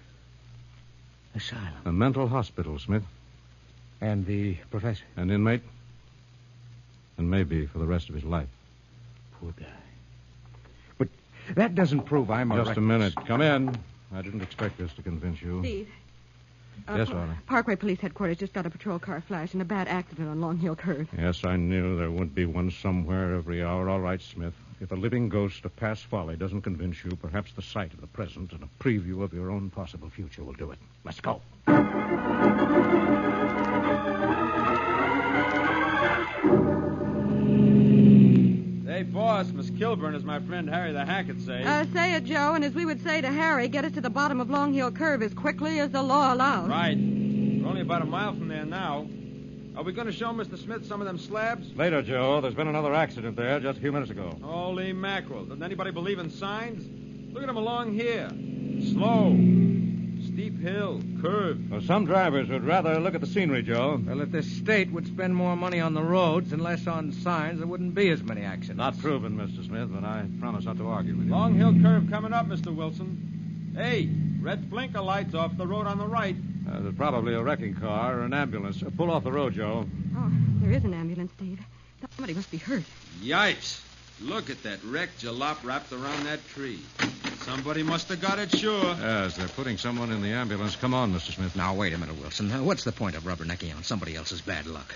C: Asylum.
U: A mental hospital, Smith.
C: And the professor?
U: An inmate. And maybe for the rest of his life.
C: Poor guy. But that doesn't prove I'm
U: Just a minute. Come in. I didn't expect this to convince you.
G: Steve.
U: Yes, Arlie.
G: Parkway Police Headquarters just got a patrol car flash in a bad accident on Long Hill Curve.
U: Yes, I knew there would be one somewhere every hour. All right, Smith. If a living ghost of past folly doesn't convince you, perhaps the sight of the present and a preview of your own possible future will do it. Let's go.
K: Hey, boss, Miss Kilburn is my friend Harry the Hackett say.
G: Say it, Joe, and as we would say to Harry, get us to the bottom of Long Hill Curve as quickly as the law allows.
K: Right. We're only about a mile from there now. Are we going to show Mr. Smith some of them slabs?
U: Later, Joe. There's been another accident there just a few minutes ago.
K: Holy mackerel. Doesn't anybody believe in signs? Look at them along here. Slow. Steep hill. Curve.
U: Well, some drivers would rather look at the scenery, Joe.
C: Well, if this state would spend more money on the roads and less on signs, there wouldn't be as many accidents.
U: Not proven, Mr. Smith, but I promise not to argue with you.
K: Long Hill Curve coming up, Mr. Wilson. Hey, red blinker lights off the road on the right.
U: There's probably a wrecking car or an ambulance. Pull off the road, Joe.
G: Oh, there is an ambulance, Steve. Somebody must be hurt.
K: Yikes. Look at that wrecked jalop wrapped around that tree. Somebody must have got it, sure.
U: Yes, they're putting someone in the ambulance. Come on, Mr. Smith.
C: Now, wait a minute, Wilson. What's the point of rubbernecking on somebody else's bad luck?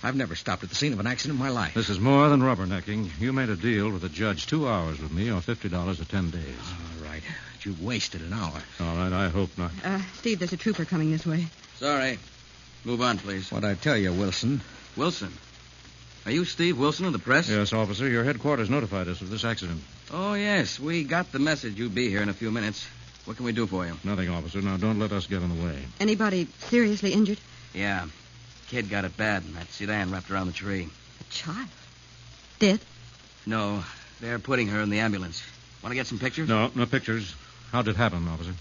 C: I've never stopped at the scene of an accident in my life.
U: This is more than rubbernecking. You made a deal with the judge. 2 hours with me or $50 or 10 days.
C: All right. But you wasted an hour.
U: All right, I hope not.
G: Steve, there's a trooper coming this way.
W: Sorry. Move on, please.
C: What'd I tell you, Wilson?
W: Wilson? Are you Steve Wilson of the press?
U: Yes, officer. Your headquarters notified us of this accident.
W: Oh, yes. We got the message you'd be here in a few minutes. What can we do for you?
U: Nothing, officer. Now, don't let us get in the way.
G: Anybody seriously injured?
W: Yeah. Kid got it bad in that sedan wrapped around the tree.
G: A child? Dead?
W: No. They're putting her in the ambulance. Want to get some pictures?
U: No pictures. How did it happen, officer?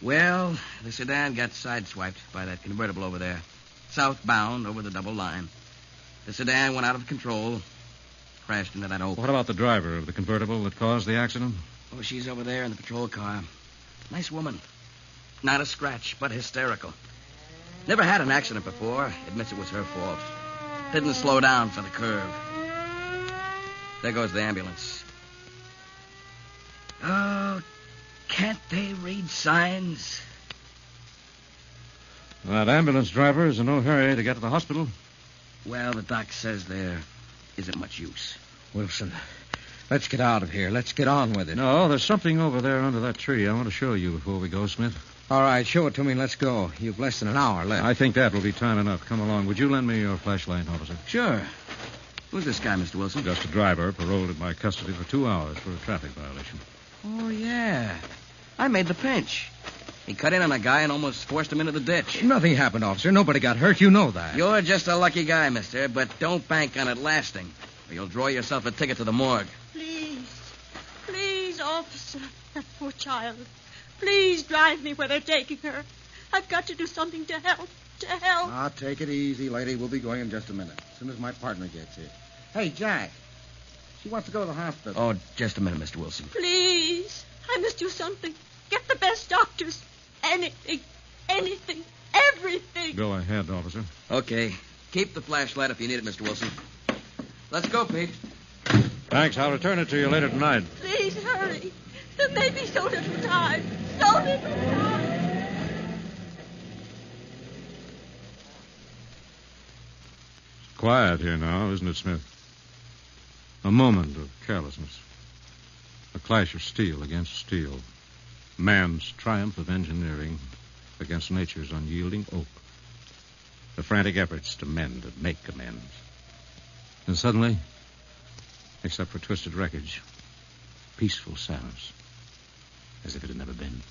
W: Well, the sedan got sideswiped by that convertible over there. Southbound over the double line. The sedan went out of control, crashed into that oak.
U: What about the driver of the convertible that caused the accident?
W: Oh, she's over there in the patrol car. Nice woman. Not a scratch, but hysterical. Never had an accident before. Admits it was her fault. Didn't slow down for the curve. There goes the ambulance. Oh, can't they read signs?
V: That ambulance driver is in no hurry to get to the hospital.
W: Well, the doc says there isn't much use.
C: Wilson, let's get out of here. Let's get on with it.
V: No, there's something over there under that tree I want to show you before we go, Smith.
C: All right, show it to me and let's go. You've less than an hour left.
V: I think that will be time enough. Come along. Would you lend me your flashlight, officer?
W: Sure. Who's this guy, Mr. Wilson?
V: Just a driver paroled in my custody for 2 hours for a traffic violation.
W: Oh, yeah. I made the pinch. He cut in on a guy and almost forced him into the ditch.
C: Nothing happened, officer. Nobody got hurt. You know that.
W: You're just a lucky guy, mister, but don't bank on it lasting, or you'll draw yourself a ticket to the morgue.
H: Please, officer. That poor child. Please drive me where they're taking her. I've got to do something to help.
J: Now, take it easy, lady. We'll be going in just a minute, as soon as my partner gets here. Hey, Jack. She wants to go to the hospital.
W: Oh, just a minute, Mr. Wilson.
H: Please. I must do something. Get the best doctors. Anything, everything.
V: Go ahead, officer.
W: Okay. Keep the flashlight if you need it, Mr. Wilson. Let's go, Pete.
V: Thanks. I'll return it to you later tonight.
H: Please hurry. There may be so little time. So little time.
V: It's quiet here now, isn't it, Smith? A moment of carelessness. A clash of steel against steel. Man's triumph of engineering against nature's unyielding oak. The frantic efforts to mend and make amends. And suddenly, except for twisted wreckage, peaceful silence. As if it had never been.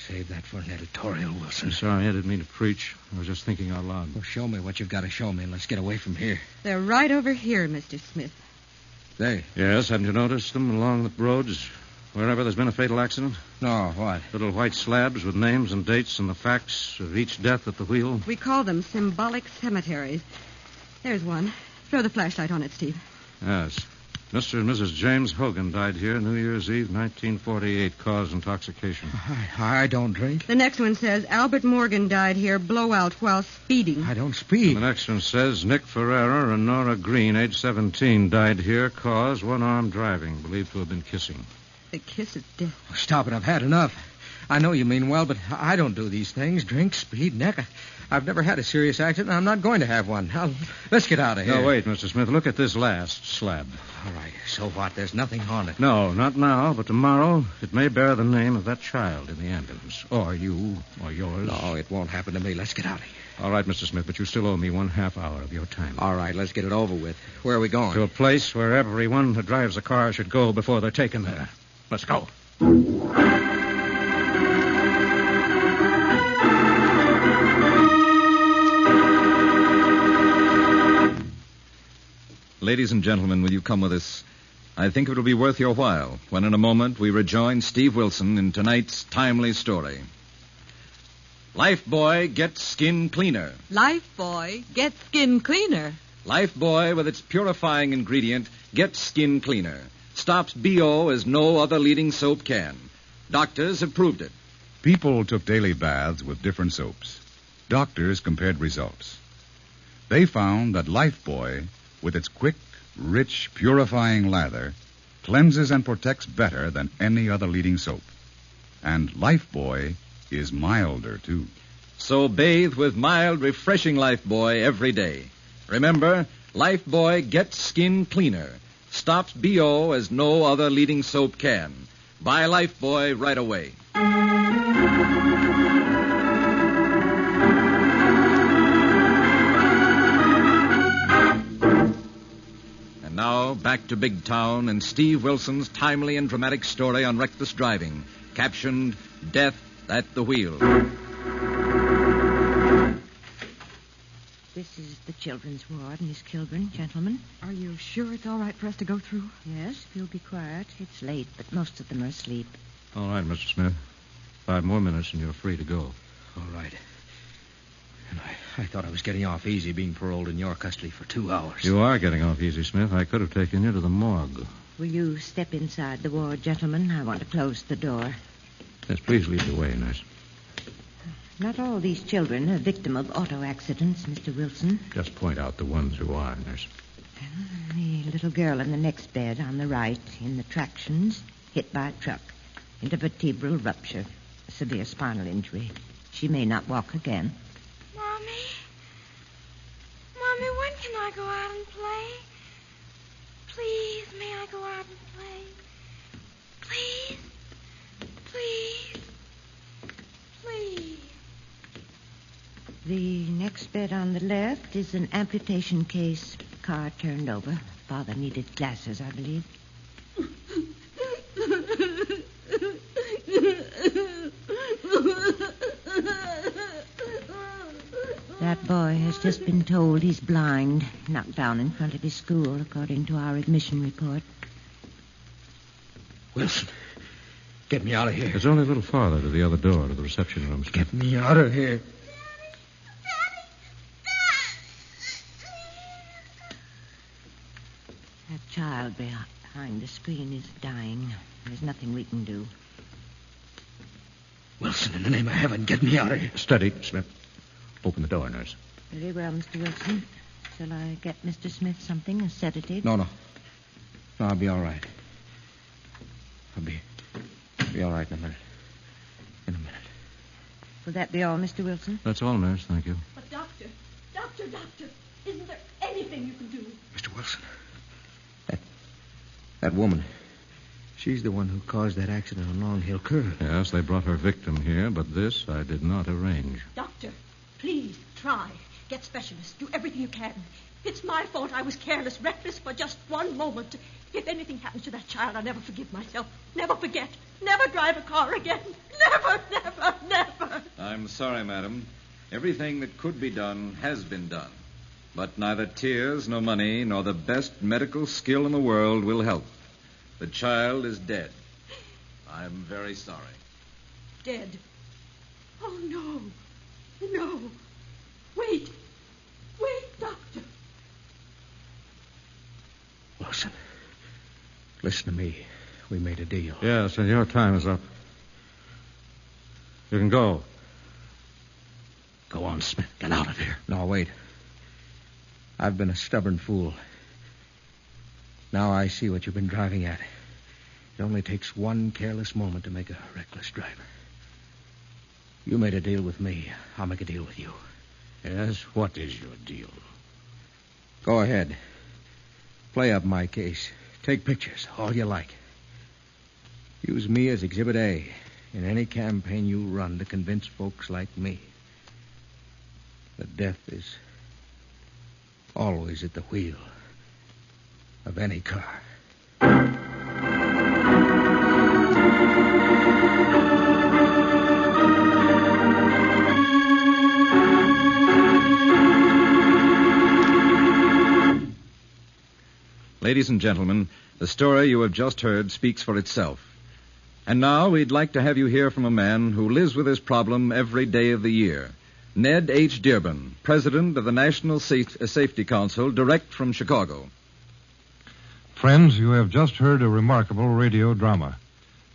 C: Save that for an editorial, Wilson.
V: I'm sorry, I didn't mean to preach. I was just thinking out loud.
C: Well, show me what you've got to show me, and let's get away from here.
G: They're right over here, Mr. Smith.
C: They?
V: Yes, haven't you noticed them along the roads? Wherever there's been a fatal accident?
C: No, what?
V: Little white slabs with names and dates and the facts of each death at the wheel.
G: We call them symbolic cemeteries. There's one. Throw the flashlight on it, Steve.
V: Yes. Mr. and Mrs. James Hogan died here New Year's Eve, 1948, cause intoxication.
C: I don't drink.
G: The next one says Albert Morgan died here, blowout while speeding.
C: I don't speed.
V: And the next one says Nick Ferrera and Nora Green, age 17, died here, cause one-armed driving, believed to have been kissing.
G: The kiss of death.
C: Oh, stop it. I've had enough. I know you mean well, but I don't do these things. Drink, speed, neck. I've never had a serious accident, and I'm not going to have one. Let's get out of here.
V: No, wait, Mr. Smith. Look at this last slab.
C: All right. So what? There's nothing on it.
V: No, not now, but tomorrow it may bear the name of that child in the ambulance. Or you, or yours.
C: No, it won't happen to me. Let's get out of here.
V: All right, Mr. Smith, but you still owe me 1/2 hour of your time.
C: All right, let's get it over with. Where are we going?
V: To a place where everyone who drives a car should go before they're taken there. Let's go.
I: Ladies and gentlemen, will you come with us? I think it will be worth your while when in a moment we rejoin Steve Wilson in tonight's timely story. Lifebuoy gets skin cleaner.
F: Lifebuoy gets skin cleaner.
I: Lifebuoy, with its purifying ingredient, gets skin cleaner. Stops BO as no other leading soap can. Doctors have proved it.
B: People took daily baths with different soaps. Doctors compared results. They found that Lifebuoy, with its quick, rich, purifying lather, cleanses and protects better than any other leading soap. And Lifebuoy is milder, too.
I: So bathe with mild, refreshing Lifebuoy every day. Remember, Lifebuoy gets skin cleaner. Stops BO as no other leading soap can. Buy Lifebuoy right away. And now, back to Big Town and Steve Wilson's timely and dramatic story on reckless driving, captioned Death at the Wheel.
T: This is the children's ward, Miss Kilburn, gentlemen.
G: Are you sure it's all right for us to go through?
T: Yes, if you'll be quiet. It's late, but most of them are asleep.
V: All right, Mr. Smith. 5 more minutes and you're free to go.
C: All right. And I thought I was getting off easy being paroled in your custody for 2 hours.
V: You are getting off easy, Smith. I could have taken you to the morgue.
T: Will you step inside the ward, gentlemen? I want to close the door.
R: Yes, please lead the way, nurse.
T: Not all these children are victim of auto accidents, Mr. Wilson.
R: Just point out the ones who are, nurse.
T: The little girl in the next bed on the right, in the tractions, hit by a truck. Intervertebral rupture. Severe spinal injury. She may not walk again.
H: Mommy, when can I go out and play? Please, may I go out and play? Please, please, please.
T: The next bed on the left is an amputation case. Car turned over. Father needed glasses, I believe. That boy has just been told he's blind, knocked down in front of his school, according to our admission report.
C: Wilson, get me out of here.
R: It's only a little farther to the other door, to the reception room.
C: Get me out of here.
T: That child behind the screen is dying. There's nothing we can do.
C: Wilson, in the name of heaven, get me out of here.
R: Steady, Smith. Open the door, nurse.
T: Very well, Mr. Wilson. Shall I get Mr. Smith something, a sedative?
C: No, I'll be all right. I'll be all right in a minute.
T: Will that be all, Mr. Wilson?
R: That's all, nurse. Thank you.
H: But doctor, isn't there anything you can do?
C: Mr. Wilson, that woman, she's the one who caused that accident on Long Hill Curve.
R: Yes, they brought her victim here, but this I did not arrange.
H: Doctor, please, try. Get specialists. Do everything you can. It's my fault I was careless, reckless for just one moment. If anything happens to that child, I'll never forgive myself. Never forget. Never drive a car again. Never, never, never.
I: I'm sorry, madam. Everything that could be done has been done. But neither tears, nor money, nor the best medical skill in the world will help. The child is dead. I'm very sorry.
H: Dead? Oh, no. No. Wait, doctor.
C: Wilson, listen to me. We made a deal.
R: Yes, and your time is up. You can go.
C: Go on, Smith. Get out of here. No, wait. I've been a stubborn fool. Now I see what you've been driving at. It only takes one careless moment to make a reckless driver. You made a deal with me. I'll make a deal with you.
R: Yes? What is your deal?
C: Go ahead. Play up my case. Take pictures, all you like. Use me as Exhibit A in any campaign you run to convince folks like me that death is always at the wheel of any car.
I: Ladies and gentlemen, the story you have just heard speaks for itself. And now we'd like to have you hear from a man who lives with this problem every day of the year. Ned H. Dearborn, president of the National Safety Council, direct from Chicago.
A: Friends, you have just heard a remarkable radio drama.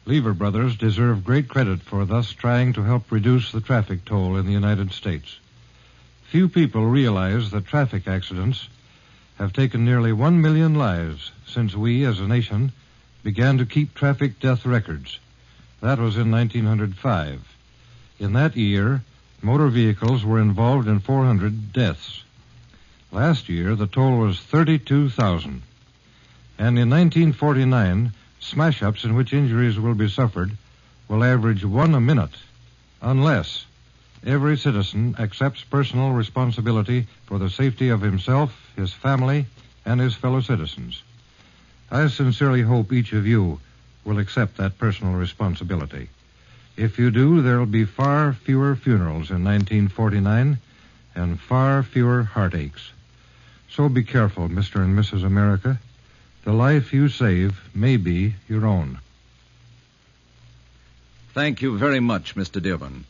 A: Lever Brothers deserve great credit for thus trying to help reduce the traffic toll in the United States. Few people realize that traffic accidents have taken nearly 1 million lives since we, as a nation, began to keep traffic death records. That was in 1905. In that year, motor vehicles were involved in 400 deaths. Last year, the toll was 32,000. And in 1949, smash-ups in which injuries will be suffered will average 1 a minute, unless every citizen accepts personal responsibility for the safety of himself, his family, and his fellow citizens. I sincerely hope each of you will accept that personal responsibility. If you do, there will be far fewer funerals in 1949 and far fewer heartaches. So be careful, Mr. and Mrs. America. The life you save may be your own.
I: Thank you very much, Mr. Dearborn.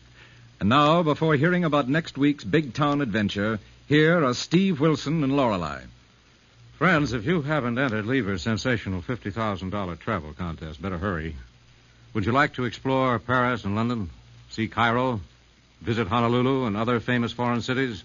I: And now, before hearing about next week's big town adventure, here are Steve Wilson and Lorelei.
K: Friends, if you haven't entered Lever's sensational $50,000 travel contest, better hurry. Would you like to explore Paris and London, see Cairo, visit Honolulu and other famous foreign cities?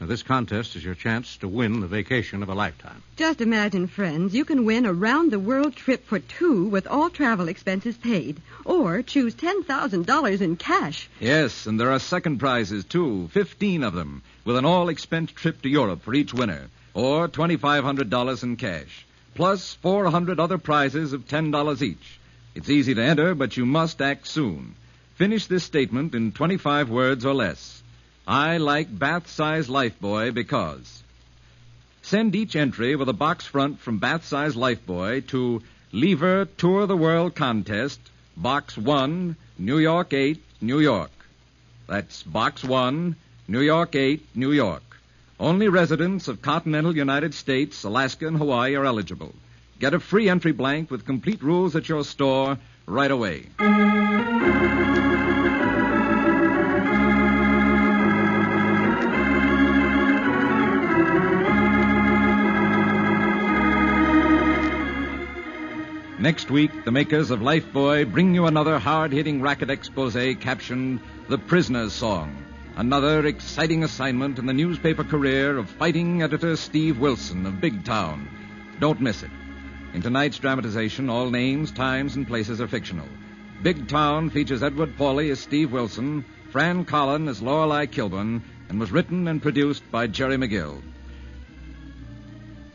K: Now, this contest is your chance to win the vacation of a lifetime.
G: Just imagine, friends, you can win a round-the-world trip for two with all travel expenses paid, or choose $10,000 in cash.
I: Yes, and there are second prizes, too, 15 of them, with an all-expense trip to Europe for each winner, or $2,500 in cash, plus 400 other prizes of $10 each. It's easy to enter, but you must act soon. Finish this statement in 25 words or less. I like bath-size Lifebuoy because. Send each entry with a box front from bath-size Lifebuoy to Lever Tour the World Contest, Box 1, New York 8, New York. That's Box 1, New York 8, New York. Only residents of continental United States, Alaska, and Hawaii are eligible. Get a free entry blank with complete rules at your store right away. Next week, the makers of Lifebuoy bring you another hard-hitting racket expose captioned The Prisoner's Song. Another exciting assignment in the newspaper career of fighting editor Steve Wilson of Big Town. Don't miss it. In tonight's dramatization, all names, times, and places are fictional. Big Town features Edward Pauly as Steve Wilson, Fran Collin as Lorelei Kilburn, and was written and produced by Jerry McGill.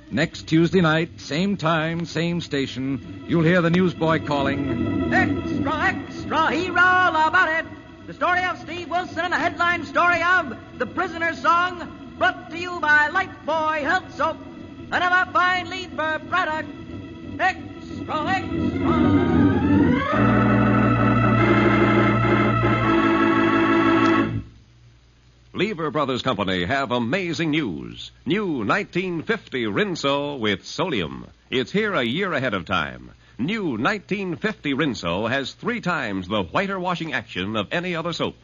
I: Next Tuesday night, same time, same station, you'll hear the newsboy calling...
O: Extra, extra, hear all about it. The story of Steve Wilson and the headline story of The Prisoner's Song, brought to you by Lifebuoy Health Soap, another fine Lever product. Extra, extra.
Q: Lever Brothers Company have amazing news. New 1950 Rinso with Solium. It's here a year ahead of time. New 1950 Rinso has 3 times the whiter washing action of any other soap.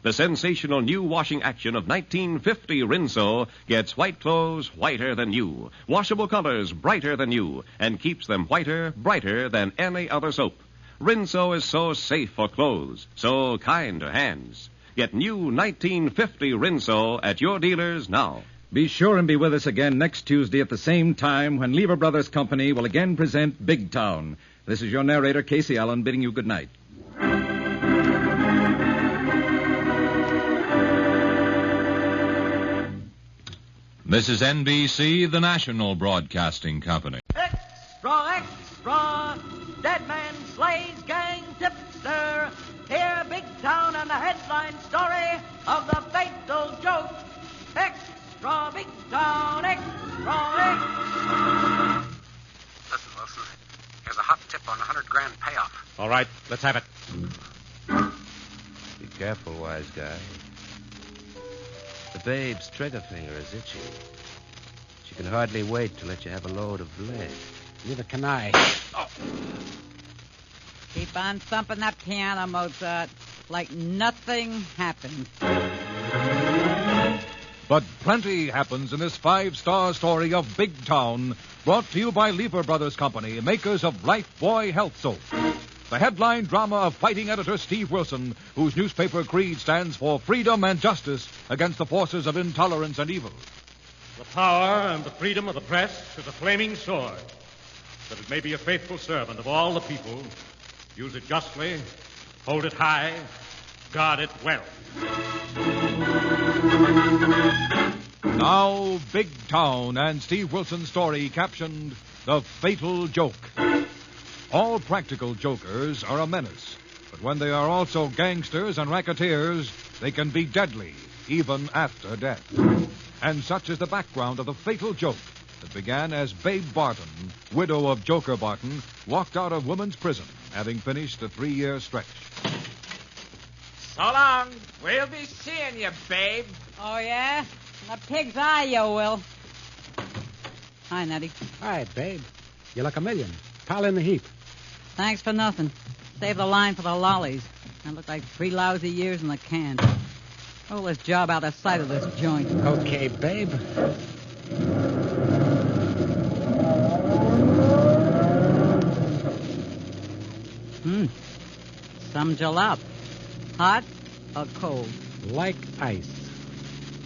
Q: The sensational new washing action of 1950 Rinso gets white clothes whiter than new, washable colors brighter than new, and keeps them whiter, brighter than any other soap. Rinso is so safe for clothes, so kind to hands. Get new 1950 Rinso at your dealers now.
I: Be sure and be with us again next Tuesday at the same time when Lever Brothers Company will again present Big Town. This is your narrator, Casey Allen, bidding you good night.
S: This is NBC, the national broadcasting company.
O: Extra, extra. Dead man slays gang tipster. Here, Big Town and the headline story of the fatal joke. Extra, Big Town, extra, extra.
J: Listen, Wilson. Here's a hot tip on $100,000 payoff.
K: All right, let's have it.
L: Be careful, wise guy. The babe's trigger finger is itchy. She can hardly wait to let you have a load of lead.
D: Neither can I.
E: Keep on thumping that piano, Mozart, like nothing happened.
U: But plenty happens in this 5-star story of Big Town, brought to you by Lever Brothers Company, makers of Lifebuoy Health Soap. The headline drama of fighting editor Steve Wilson, whose newspaper creed stands for freedom and justice against the forces of intolerance and evil.
V: The power and the freedom of the press is a flaming sword, that it may be a faithful servant of all the people. Use it justly, hold it high, guard it well.
U: Now, Big Town and Steve Wilson's story captioned The Fatal Joke. All practical jokers are a menace, but when they are also gangsters and racketeers, they can be deadly, even after death. And such is the background of The Fatal Joke that began as Babe Barton, widow of Joker Barton, walked out of women's prison, having finished a 3-year stretch.
M: So long. We'll be seeing you, babe.
E: Oh, yeah? A pig's eye, you will. Hi, Nettie.
D: Hi, babe. You look a million. Pal in the heap.
E: Thanks for nothing. Save the line for the lollies. I look like 3 lousy years in the can. Roll this job out of sight of this joint.
D: Okay, babe.
E: Some jalap. Hot or cold?
D: Like ice.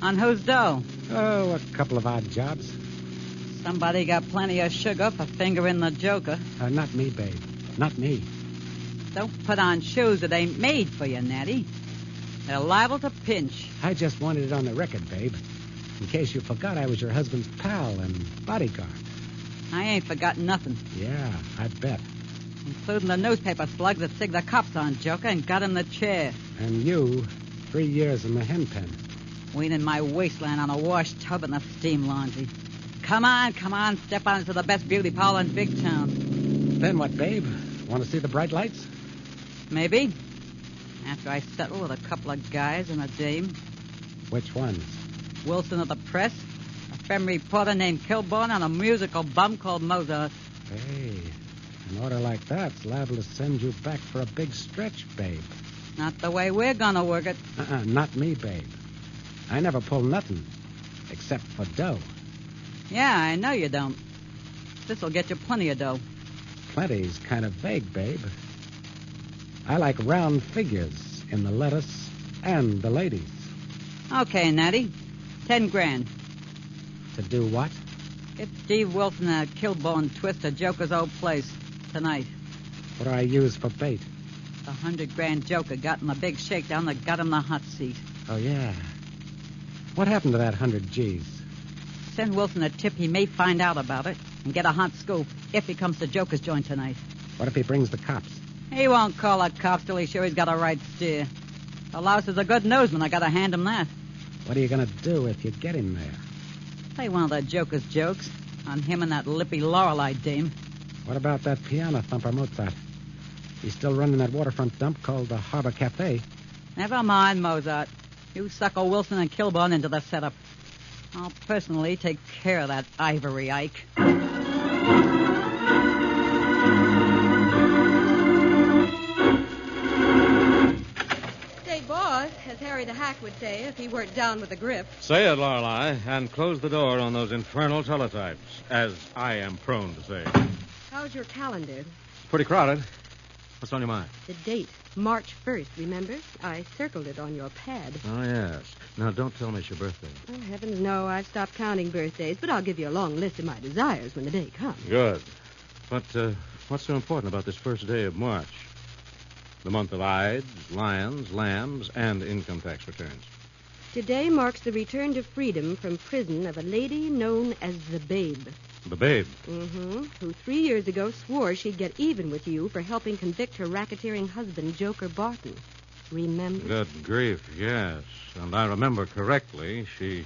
E: On whose dough?
D: Oh, a couple of odd jobs.
E: Somebody got plenty of sugar for fingering the joker.
D: Not me, babe. Not me.
E: Don't put on shoes that ain't made for you, Natty. They're liable to pinch.
D: I just wanted it on the record, babe. In case you forgot I was your husband's pal and bodyguard.
E: I ain't forgotten nothing.
D: Yeah, I bet.
E: Including the newspaper slugs that sigged the cops on Joker and got him the chair.
D: And you, 3 years in the hen pen.
E: Weaning my wasteland on a wash tub in the steam laundry. Come on, step on to the best beauty parlor in Big Town.
D: Then what, babe? Want to see the bright lights?
E: Maybe. After I settle with a couple of guys and a dame.
D: Which ones?
E: Wilson of the Press, a femme reporter named Kilborn, and a musical bum called Mozart.
D: Hey, an order like that's liable to send you back for a big stretch, babe.
E: Not the way we're gonna work it.
D: Not me, babe. I never pull nothing, except for dough.
E: Yeah, I know you don't. This'll get you plenty of dough.
D: Plenty's kind of vague, babe. I like round figures in the lettuce and the ladies.
E: Okay, Natty. 10 grand.
D: To do what?
E: Get Steve Wilson a Kilborn twist at Joker's old place tonight.
D: What do I use for bait?
E: The 100 grand Joker got in the big shakedown that got him the hot seat.
D: Oh, yeah. What happened to that 100 G's?
E: Send Wilson a tip. He may find out about it and get a hot scoop if he comes to Joker's joint tonight.
D: What if he brings the cops?
E: He won't call the cops till he's sure he's got a right steer. The louse is a good newsman. I gotta hand him that.
D: What are you going to do if you get him there?
E: Play one of the Joker's jokes on him and that lippy Lorelei dame.
D: What about that piano thumper Mozart? He's still running that waterfront dump called the Harbor Cafe.
E: Never mind, Mozart. You suckle Wilson and Kilborn into the setup. I'll personally take care of that Ivory Ike.
G: Boss, as Harry the Hack would say if he weren't down with the grip.
V: Say it, Lorelei, and close the door on those infernal teletypes, as I am prone to say.
G: How's your calendar?
V: It's pretty crowded. What's on your mind?
G: The date, March 1st, remember? I circled it on your pad.
V: Oh, yes. Now, don't tell me it's your birthday.
G: Oh, heavens, no. I've stopped counting birthdays, but I'll give you a long list of my desires when the day comes.
V: Good. But what's so important about this first day of March? The month of Ides, Lions, Lambs, and income tax returns.
G: Today marks the return to freedom from prison of a lady known as the Babe.
V: The Babe?
G: Mm-hmm. Who 3 years ago swore she'd get even with you for helping convict her racketeering husband, Joker Barton. Remember?
V: Good grief, yes. And I remember correctly, she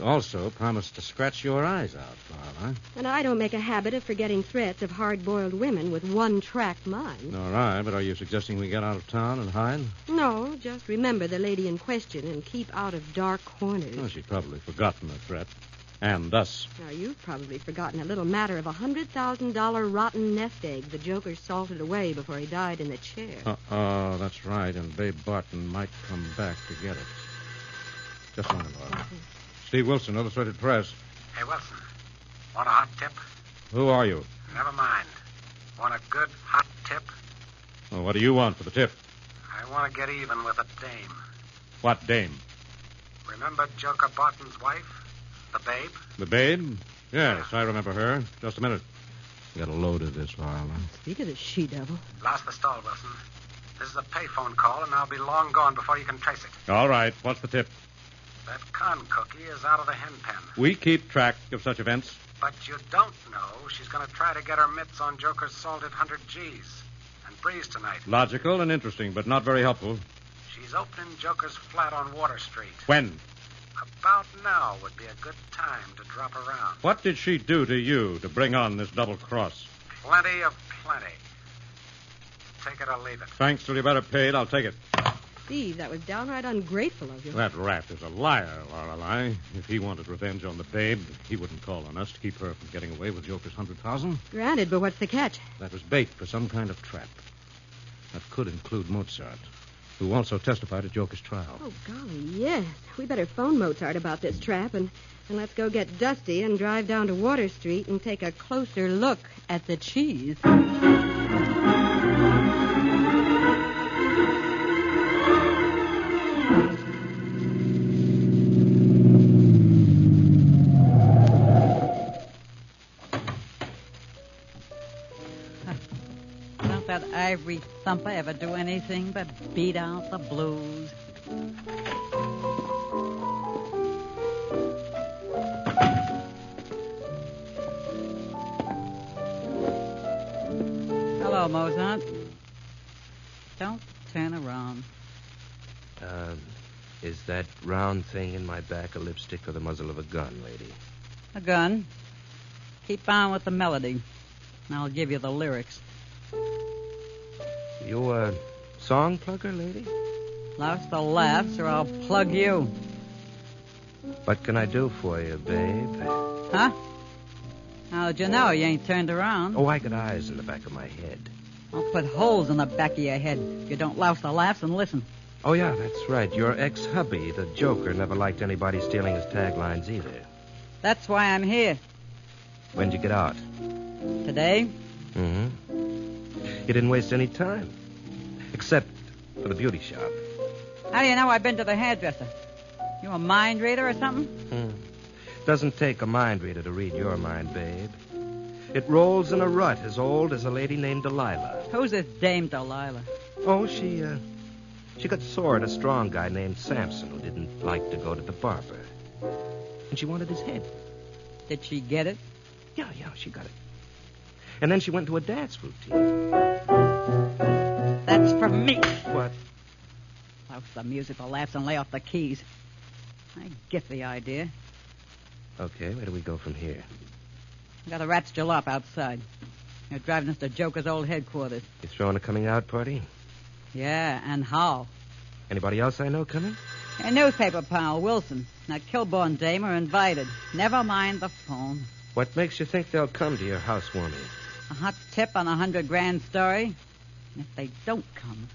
V: also promised to scratch your eyes out, Lorelei.
G: And I don't make a habit of forgetting threats of hard-boiled women with one-track mind.
V: All right, but are you suggesting we get out of town and hide?
G: No, just remember the lady in question and keep out of dark corners.
V: Well, she's probably forgotten the threat. And us.
G: Now, you've probably forgotten a little matter of a $100,000 rotten nest egg the Joker salted away before he died in the chair.
V: Oh, that's right, and Babe Barton might come back to get it. Just a minute, Lorelei. Steve Wilson, Illustrated Press.
N: Hey, Wilson. Want a hot tip?
V: Who are you?
N: Never mind. Want a good hot tip?
V: Well, what do you want for the tip?
N: I want to get even with a dame.
V: What dame?
N: Remember Joker Barton's wife? The Babe?
V: The Babe? Yes, I remember her. Just a minute. Got a load of this, Lorelei.
G: Speak of the she-devil.
N: Lost the stall, Wilson. This is a payphone call, and I'll be long gone before you can trace it.
V: All right. What's the tip?
N: That con cookie is out of the hen pen.
V: We keep track of such events.
N: But you don't know she's going to try to get her mitts on Joker's salted 100 G's and Breeze tonight.
V: Logical and interesting, but not very helpful.
N: She's opening Joker's flat on Water Street.
V: When?
N: About now would be a good time to drop around.
V: What did she do to you to bring on this double cross?
N: Plenty of plenty. Take it or leave it.
V: Thanks till you're better paid. I'll take it.
G: Steve, that was downright ungrateful of you.
V: That rat is a liar, Lorelei. If he wanted revenge on the Babe, he wouldn't call on us to keep her from getting away with Joker's 100,000.
G: Granted, but what's the catch?
V: That was bait for some kind of trap. That could include Mozart, who also testified at Joker's trial.
G: Oh, golly, yes. We better phone Mozart about this trap, and let's go get Dusty and drive down to Water Street and take a closer look at the cheese.
E: that ivory thumper ever do anything but beat out the blues? Hello, Mozart. Don't turn around.
C: Is that round thing in my back a lipstick or the muzzle of a gun, lady?
E: A gun. Keep on with the melody, and I'll give you the lyrics.
C: You a song plugger, lady?
E: Lost the laughs, or I'll plug you.
C: What can I do for you, babe?
E: Huh? How'd you know you ain't turned around?
C: Oh, I got eyes in the back of my head.
E: I'll put holes in the back of your head if you don't louse the laughs and listen.
C: Oh, yeah, that's right. Your ex-hubby, the Joker, never liked anybody stealing his taglines either.
E: That's why I'm here.
C: When'd you get out?
E: Today?
C: Mm-hmm. You didn't waste any time. Except for the beauty shop.
E: How do you know I've been to the hairdresser? You a mind reader or something?
C: Doesn't take a mind reader to read your mind, babe. It rolls in a rut as old as a lady named Delilah.
E: Who's this Dame Delilah?
C: Oh, she got sore at a strong guy named Samson who didn't like to go to the barber. And she wanted his head.
E: Did she get it?
C: Yeah, she got it. And then she went to a dance routine.
E: That's for me.
C: What?
E: Louse the musical laughs and lay off the keys. I get the idea.
C: Okay, where do we go from here?
E: I got a rat's jalop outside. You're driving us to Joker's old headquarters.
C: You throwing a coming out party?
E: Yeah, and how?
C: Anybody else I know coming?
E: A newspaper pal, Wilson. That Kilborn dame are invited. Never mind the phone.
C: What makes you think they'll come to your housewarming?
E: A hot tip on a $100,000 story. And if they don't come,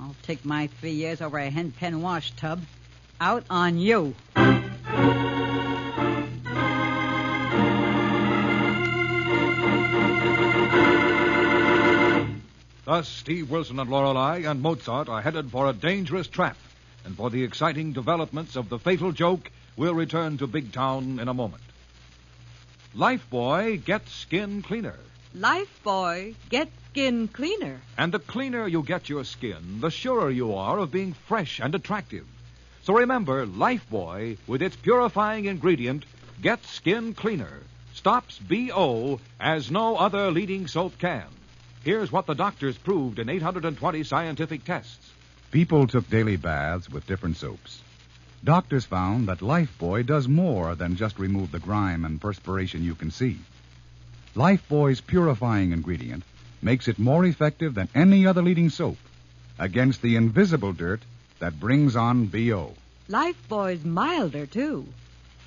E: I'll take my 3 years over a hen pen wash tub out on you.
U: Thus, Steve Wilson and Lorelei and Mozart are headed for a dangerous trap. And for the exciting developments of the fatal joke, we'll return to Big Town in a moment. Lifebuoy gets skin cleaner.
G: Lifebuoy gets skin cleaner.
U: And the cleaner you get your skin, the surer you are of being fresh and attractive. So remember, Lifebuoy, with its purifying ingredient, gets skin cleaner. Stops BO as no other leading soap can. Here's what the doctors proved in 820 scientific tests.
B: People took daily baths with different soaps. Doctors found that Lifebuoy does more than just remove the grime and perspiration you can see. Lifebuoy's purifying ingredient makes it more effective than any other leading soap against the invisible dirt that brings on BO.
G: Lifebuoy's milder, too.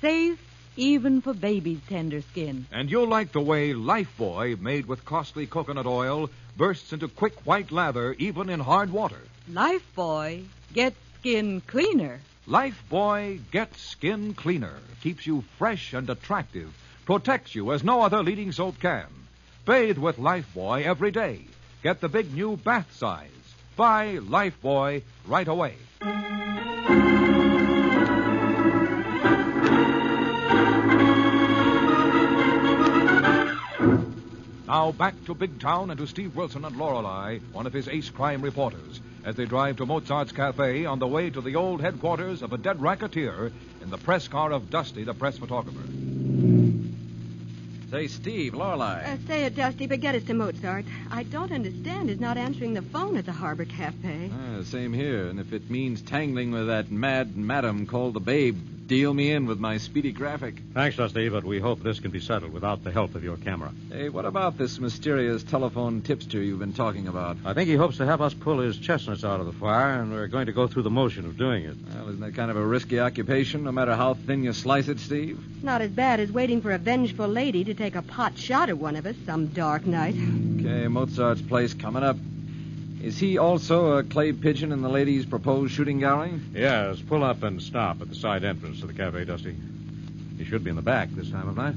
G: Safe even for baby's tender skin.
U: And you'll like the way Lifebuoy, made with costly coconut oil, bursts into quick white lather even in hard water.
G: Lifebuoy gets skin cleaner.
U: Lifebuoy gets skin cleaner, keeps you fresh and attractive, protects you as no other leading soap can. Bathe with Lifebuoy every day. Get the big new bath size. Buy Lifebuoy right away. Now back to Big Town and to Steve Wilson and Lorelei, one of his ace crime reporters, as they drive to Mozart's Cafe on the way to the old headquarters of a dead racketeer in the press car of Dusty, the press photographer.
I: Say, Steve, Lorelei.
G: Say it, Dusty, but get us to Mozart. I don't understand his not answering the phone at the Harbor Cafe.
I: Same here. And if it means tangling with that mad madam called the Babe, deal me in with my speedy graphic.
V: Thanks, Dusty, but we hope this can be settled without the help of your camera.
I: Hey, what about this mysterious telephone tipster you've been talking about?
V: I think he hopes to have us pull his chestnuts out of the fire, and we're going to go through the motion of doing it.
I: Well, isn't that kind of a risky occupation, no matter how thin you slice it, Steve?
G: It's not as bad as waiting for a vengeful lady to take a pot shot at one of us some dark night.
I: Okay, Mozart's place coming up. Is he also a clay pigeon in the lady's proposed shooting gallery?
V: Yes, pull up and stop at the side entrance to the cafe, Dusty. He should be in the back this time of night.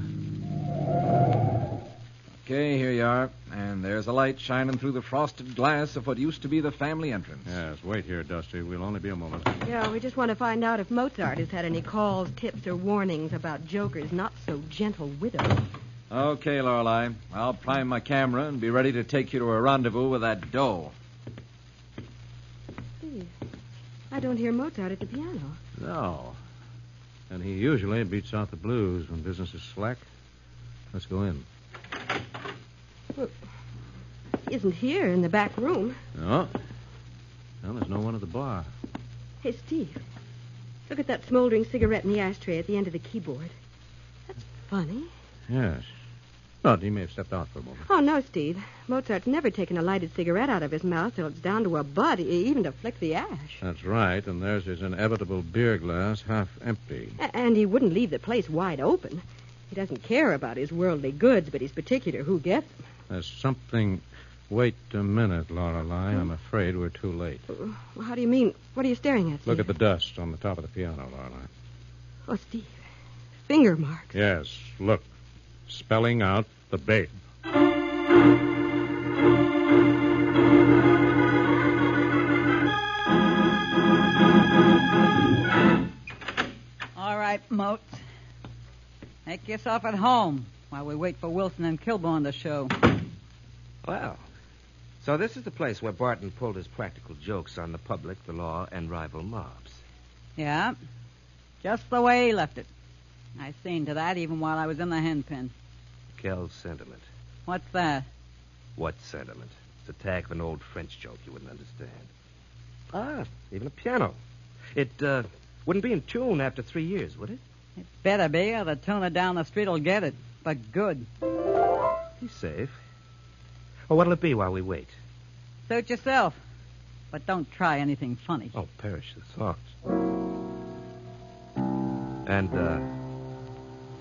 I: Okay, here you are. And there's a light shining through the frosted glass of what used to be the family entrance.
V: Yes, wait here, Dusty. We'll only be a moment.
G: Yeah, we just want to find out if Mozart has had any calls, tips, or warnings about Joker's not-so-gentle widow.
I: Okay, Lorelei. I'll prime my camera and be ready to take you to a rendezvous with that doe.
G: Steve, I don't hear Mozart at the piano.
K: No. And he usually beats out the blues when business is slack. Let's go in.
G: Well, he isn't here in the back room.
K: No. Well, there's no one at the bar.
G: Hey, Steve, look at that smoldering cigarette in the ashtray at the end of the keyboard. That's funny.
K: Yes. But he may have stepped out for a moment.
G: Oh, no, Steve. Mozart's never taken a lighted cigarette out of his mouth till it's down to a bud, even to flick the ash.
K: That's right, and there's his inevitable beer glass half empty.
G: And he wouldn't leave the place wide open. He doesn't care about his worldly goods, but he's particular who gets them.
K: There's something... Wait a minute, Lorelei. I'm afraid we're too late.
G: Well, how do you mean? What are you staring at, Steve?
K: Look at the dust on the top of the piano, Lorelei.
G: Oh, Steve. Finger marks.
K: Yes, look. Spelling out the babe.
E: All right, Moat. Make yourself at home while we wait for Wilson and Kilborn to show.
C: Well, so this is the place where Barton pulled his practical jokes on the public, the law, and rival mobs.
E: Yeah, just the way he left it. I seen to that even while I was in the hen pen.
C: Kel's sentiment.
E: What's that?
C: What sentiment? It's a tag of an old French joke you wouldn't understand. Ah, even a piano. It wouldn't be in tune after 3 years, would it?
E: It better be, or the tuner down the street will get it. But good.
C: He's safe. Well, what'll it be while we wait?
E: Suit yourself. But don't try anything funny.
C: Oh, perish the thoughts. And,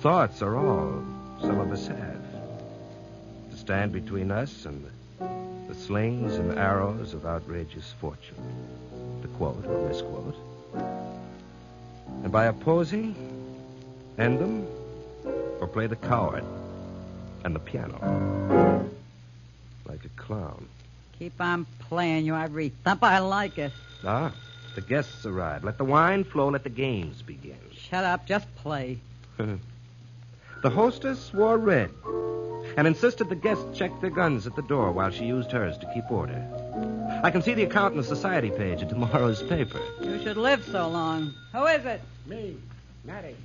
C: thoughts are all some of us have. To stand between us and the slings and arrows of outrageous fortune. To quote or misquote. And by opposing, end them, or play the coward and the piano. Like a clown.
E: Keep on playing, you ivory thump. I like it.
C: Ah, the guests arrive. Let the wine flow. Let the games begin.
E: Shut up. Just play.
C: The hostess wore red and insisted the guests check their guns at the door while she used hers to keep order. I can see the account in the society page of tomorrow's paper.
E: You should live so long. Who is it?
D: Me, Matty.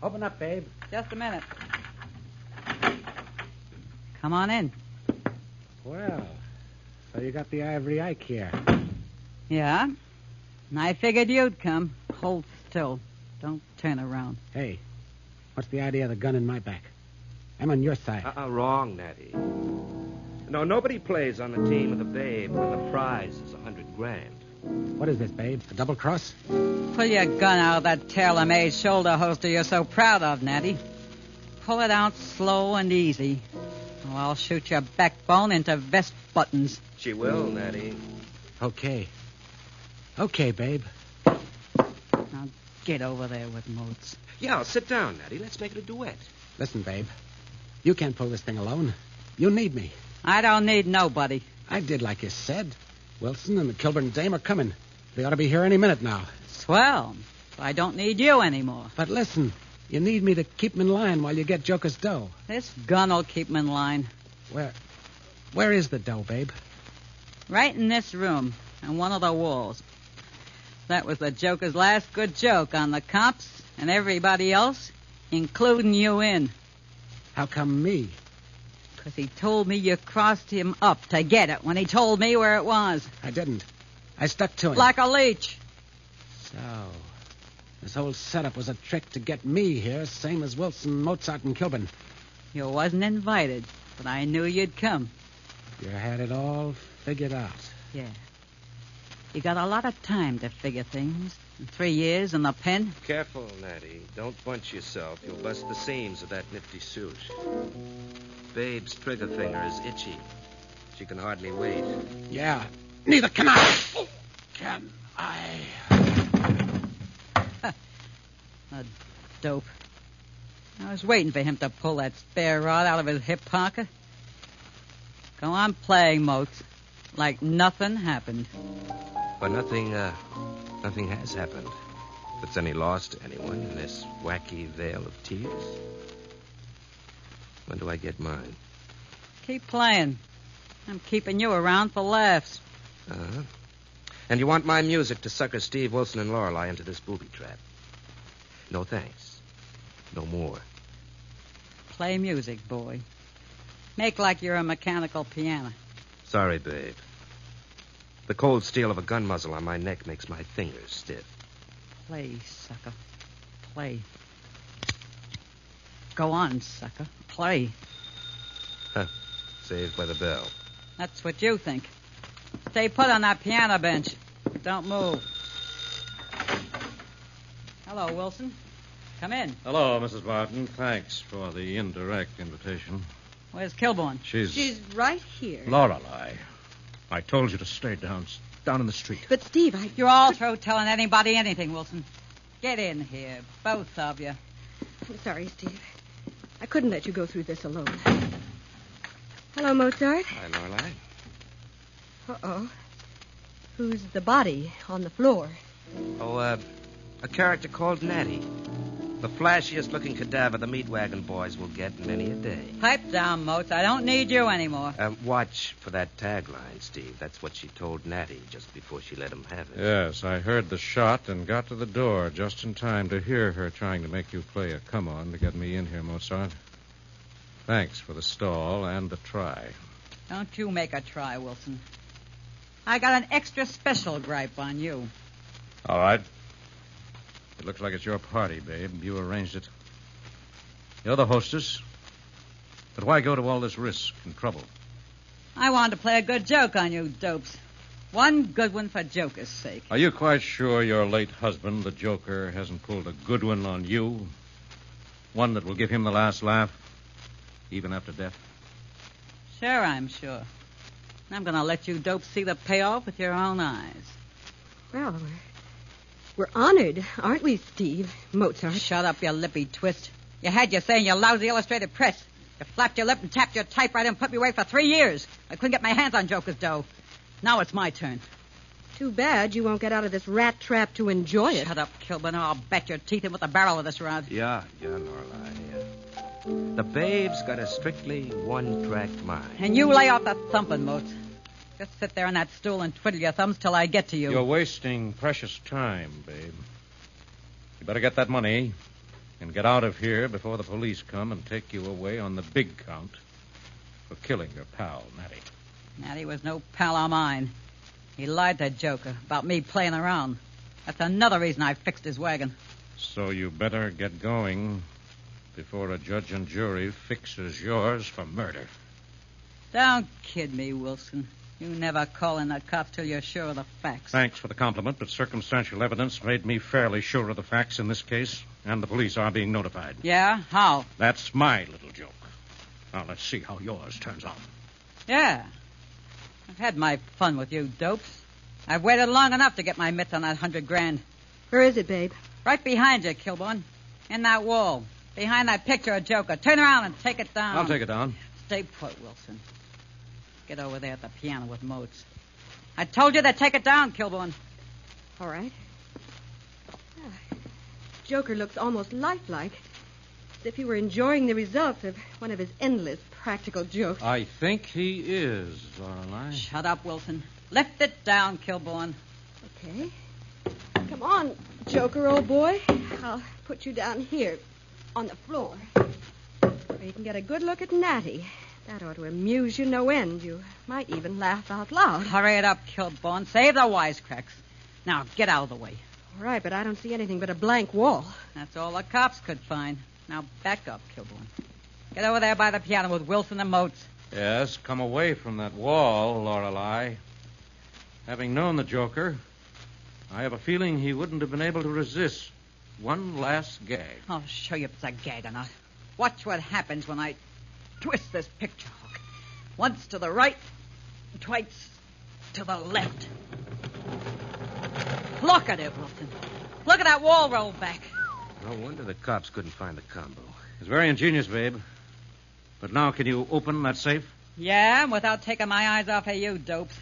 D: Open up, babe.
E: Just a minute. Come on in.
D: Well, so you got the ivory ike here.
E: Yeah? And I figured you'd come. Hold still. Don't turn around.
D: Hey, what's the idea of the gun in my back? I'm on your side.
C: Wrong, Natty. No, nobody plays on the team of the babe when the prize is $100,000.
D: What is this, babe? A double cross?
E: Pull your gun out of that tailor-made shoulder holster you're so proud of, Natty. Pull it out slow and easy. Or I'll shoot your backbone into vest buttons.
C: She will, Natty.
D: Okay. Okay, babe.
E: Now get over there with Moats.
C: Yeah, sit down, Natty. Let's make it a duet.
D: Listen, babe. You can't pull this thing alone. You need me.
E: I don't need nobody.
D: I did like you said. Wilson and the Kilburn dame are coming. They ought to be here any minute now.
E: Swell. So I don't need you anymore.
D: But listen, you need me to keep him in line while you get Joker's dough.
E: This gun'll keep him in line.
D: Where is the dough, babe?
E: Right in this room, on one of the walls. That was the Joker's last good joke on the cops and everybody else, including you in.
D: How come me?
E: Because he told me you crossed him up to get it when he told me where it was.
D: I didn't. I stuck to him.
E: Like a leech.
D: So, this whole setup was a trick to get me here, same as Wilson, Mozart, and Kilburn.
E: You wasn't invited, but I knew you'd come.
D: You had it all figured out.
E: Yeah. You got a lot of time to figure things. 3 years in the pen.
C: Careful, Natty. Don't bunch yourself. You'll bust the seams of that nifty suit. Babe's trigger finger is itchy. She can hardly wait.
D: Yeah, neither can I. Can I?
E: A dope. I was waiting for him to pull that spare rod out of his hip pocket. Go on playing, Moats. Like nothing happened.
C: But nothing has happened. If it's any loss to anyone in this wacky vale of tears.
L: When do I get mine?
E: Keep playing. I'm keeping you around for laughs.
L: Uh-huh. And you want my music to sucker Steve Wilson and Lorelei into this booby trap? No thanks. No more.
E: Play music, boy. Make like you're a mechanical piano.
L: Sorry, babe. The cold steel of a gun muzzle on my neck makes my fingers stiff.
E: Play, sucker. Play. Go on, sucker. Play.
L: Huh. Saved by the bell.
E: That's what you think. Stay put on that piano bench. Don't move. Hello, Wilson. Come in.
K: Hello, Mrs. Barton. Thanks for the indirect invitation.
E: Where's Kilborn?
G: She's right here.
V: Lorelei, I told you to stay down in the street.
G: But, Steve,
E: You're all through telling anybody anything, Wilson. Get in here, both of you.
G: I'm sorry, Steve. I couldn't let you go through this alone. Hello, Mozart.
L: Hi, Lorelei.
G: Uh-oh. Who's the body on the floor?
L: Oh, a character called Natty. The flashiest-looking cadaver the meat wagon boys will get in many a day.
E: Pipe down, Moats. I don't need you anymore.
L: Watch for that tagline, Steve. That's what she told Natty just before she let him have it.
K: Yes, I heard the shot and got to the door just in time to hear her trying to make you play a come-on to get me in here, Mozart. Thanks for the stall and the try.
E: Don't you make a try, Wilson. I got an extra special gripe on you.
K: All right. It looks like it's your party, babe. You arranged it. You're the hostess. But why go to all this risk and trouble?
E: I wanted to play a good joke on you, dopes. One good one for Joker's sake.
K: Are you quite sure your late husband, the Joker, hasn't pulled a good one on you? One that will give him the last laugh, even after death?
E: Sure, I'm sure. I'm going to let you dopes see the payoff with your own eyes.
G: Well, we're honored, aren't we, Steve? Mozart.
E: Shut up, you lippy twist. You had your say in your lousy illustrated press. You flapped your lip and tapped your typewriter and put me away for 3 years. I couldn't get my hands on Joker's dough. Now it's my turn.
G: Too bad you won't get out of this rat trap to enjoy it.
E: Shut up, Kilburn, or I'll bet your teeth in with the barrel of this rod.
L: Yeah, Lorelei, yeah. The babe's got a strictly one-track mind.
E: And you lay off the thumping, Moats. Just sit there on that stool and twiddle your thumbs till I get to you.
K: You're wasting precious time, babe. You better get that money and get out of here before the police come and take you away on the big count for killing your pal, Natty.
E: Natty was no pal of mine. He lied to Joker about me playing around. That's another reason I fixed his wagon.
K: So you better get going before a judge and jury fixes yours for murder.
E: Don't kid me, Wilson. You never call in the cops till you're sure of the facts.
K: Thanks for the compliment, but circumstantial evidence made me fairly sure of the facts in this case, and the police are being notified.
E: Yeah? How?
K: That's my little joke. Now, let's see how yours turns out.
E: Yeah. I've had my fun with you, dopes. I've waited long enough to get my mitts on that $100,000.
G: Where is it, babe?
E: Right behind you, Kilborn. In that wall. Behind that picture of Joker. Turn around and take it down.
K: I'll take it down.
E: Stay put, Wilson. Get over there at the piano with Moats. I told you to take it down, Kilborn.
G: All right. Joker looks almost lifelike. As if he were enjoying the results of one of his endless practical jokes.
K: I think he is, Lorelei.
E: Shut up, Wilson. Lift it down, Kilborn.
G: Okay. Come on, Joker, old boy. I'll put you down here on the floor where you can get a good look at Natty. That ought to amuse you no end. You might even laugh out loud.
E: Hurry it up, Kilborn. Save the wisecracks. Now, get out of the way.
G: All right, but I don't see anything but a blank wall.
E: That's all the cops could find. Now, back up, Kilborn. Get over there by the piano with Wilson and Moats.
K: Yes, come away from that wall, Lorelei. Having known the Joker, I have a feeling he wouldn't have been able to resist one last gag.
E: I'll show you if it's a gag or not. Watch what happens when I twist this picture hook. Once to the right, twice to the left. Look at it, Wilson. Look at that wall roll back.
L: No wonder the cops couldn't find the combo.
K: It's very ingenious, babe. But now, can you open that safe?
E: Yeah, without taking my eyes off of you, dopes.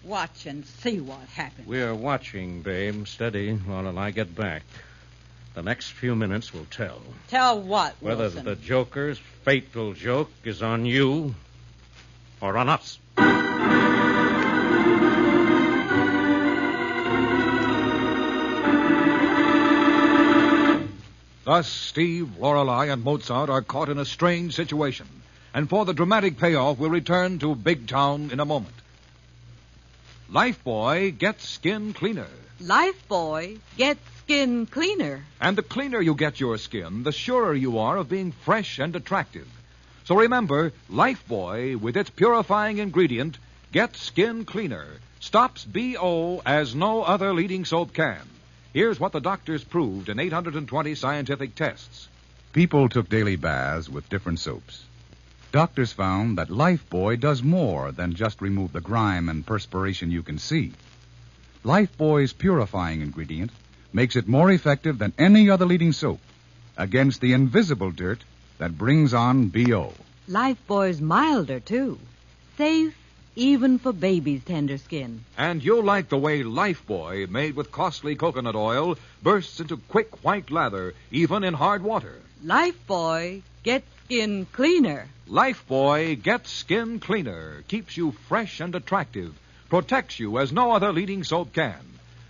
E: Watch and see what happens.
K: We're watching, babe. Steady, Lorelei. Get back. The next few minutes will tell.
E: Tell what,
K: Whether
E: Wilson?
K: the Joker's
V: fatal joke is on you or on us.
U: Thus, Steve, Lorelei, and Mozart are caught in a strange situation. And for the dramatic payoff, we'll return to Big Town in a moment. Lifebuoy gets skin cleaner.
F: Lifebuoy gets skin cleaner.
U: And the cleaner you get your skin, the surer you are of being fresh and attractive. So remember, Lifebuoy, with its purifying ingredient, gets skin cleaner, stops BO as no other leading soap can. Here's what the doctors proved in 820 scientific tests.
B: People took daily baths with different soaps. Doctors found that Lifebuoy does more than just remove the grime and perspiration you can see. Lifebuoy's purifying ingredient makes it more effective than any other leading soap against the invisible dirt that brings on BO.
F: Lifebuoy's milder, too. Safe even for baby's tender skin.
U: And you'll like the way Lifebuoy, made with costly coconut oil, bursts into quick white lather, even in hard water.
F: Lifebuoy gets skin cleaner.
U: Lifebuoy gets skin cleaner, keeps you fresh and attractive, protects you as no other leading soap can.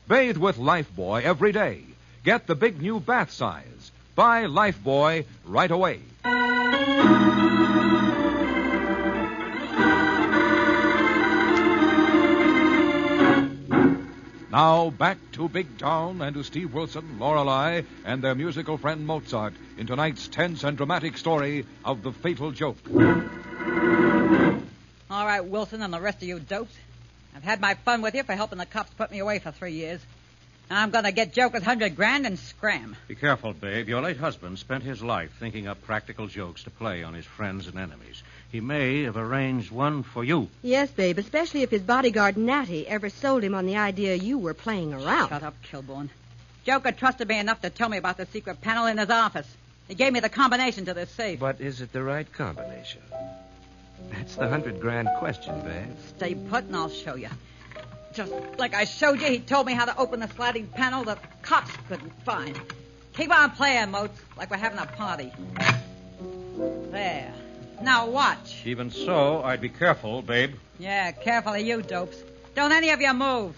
U: Bathe with Lifebuoy every day. Get the big new bath size. Buy Lifebuoy right away. Now back to Big Town and to Steve Wilson, Lorelei, and their musical friend Mozart in tonight's tense and dramatic story of the fatal joke.
E: All right, Wilson and the rest of you dopes. I've had my fun with you for helping the cops put me away for 3 years. Now I'm going to get Joker's $100,000 and scram.
V: Be careful, babe. Your late husband spent his life thinking up practical jokes to play on his friends and enemies. He may have arranged one for you.
G: Yes, babe, especially if his bodyguard, Natty, ever sold him on the idea you were playing around.
E: Shut up, Kilbourne. Joker trusted me enough to tell me about the secret panel in his office. He gave me the combination to this safe.
L: But is it the right combination? That's the $100,000 question, babe.
E: Stay put and I'll show you. Just like I showed you, he told me how to open the sliding panel the cops couldn't find. Keep on playing, Moats, like we're having a party. There. Now watch.
V: Even so, I'd be careful, babe.
E: Yeah, careful of you, dopes. Don't any of you move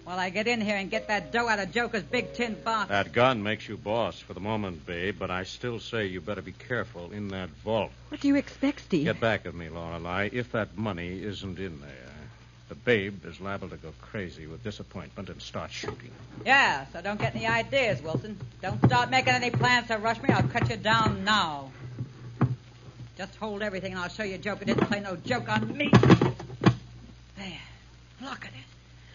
E: while I get in here and get that dough out of Joker's big tin box.
V: That gun makes you boss for the moment, babe, but I still say you better be careful in that vault.
G: What do you expect, Steve?
V: Get back of me, Lorelei. If that money isn't in there, the babe is liable to go crazy with disappointment and start shooting.
E: Yeah, so don't get any ideas, Wilson. Don't start making any plans to rush me. I'll cut you down now. Just hold everything and I'll show you Joker didn't play no joke on me. There. Look at it.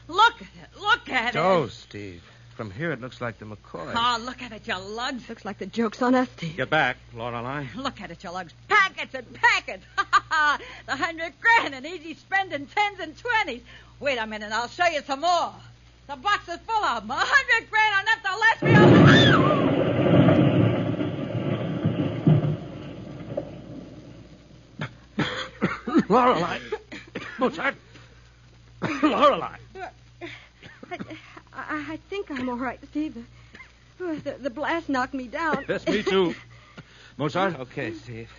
E: Look at it. Look at it.
L: Oh, Steve. From here it looks like the McCoy.
E: Oh, look at it, you lugs.
G: Looks like the joke's on us, Steve.
V: Get back, Lorelei.
E: Look at it, you lugs. Packets and packets. The $100,000 and easy spending 10s and 20s. Wait a minute, I'll show you some more. The box is full of them. $100,000 enough to last me all...
V: Lorelei. Mozart. Lorelei.
G: I think I'm all right, Steve. The blast knocked me down.
V: Yes, me too.
L: Mozart? Okay, Steve.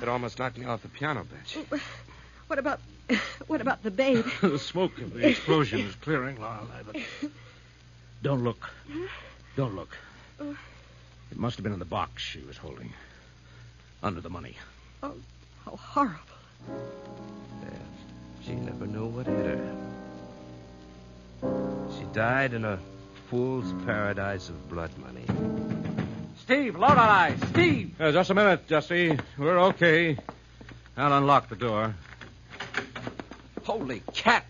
L: It almost knocked me off the piano bench.
G: What about the babe?
V: The smoke of the explosion is clearing, Lorelei, but don't look. Don't look. It must have been in the box she was holding. Under the money.
G: Oh, how horrible.
L: Yeah, she never knew what hit her. She died in a fool's paradise of blood money.
V: Steve, Lorelei, Steve! Just a minute, Jesse. We're okay. I'll unlock the door.
I: Holy cat!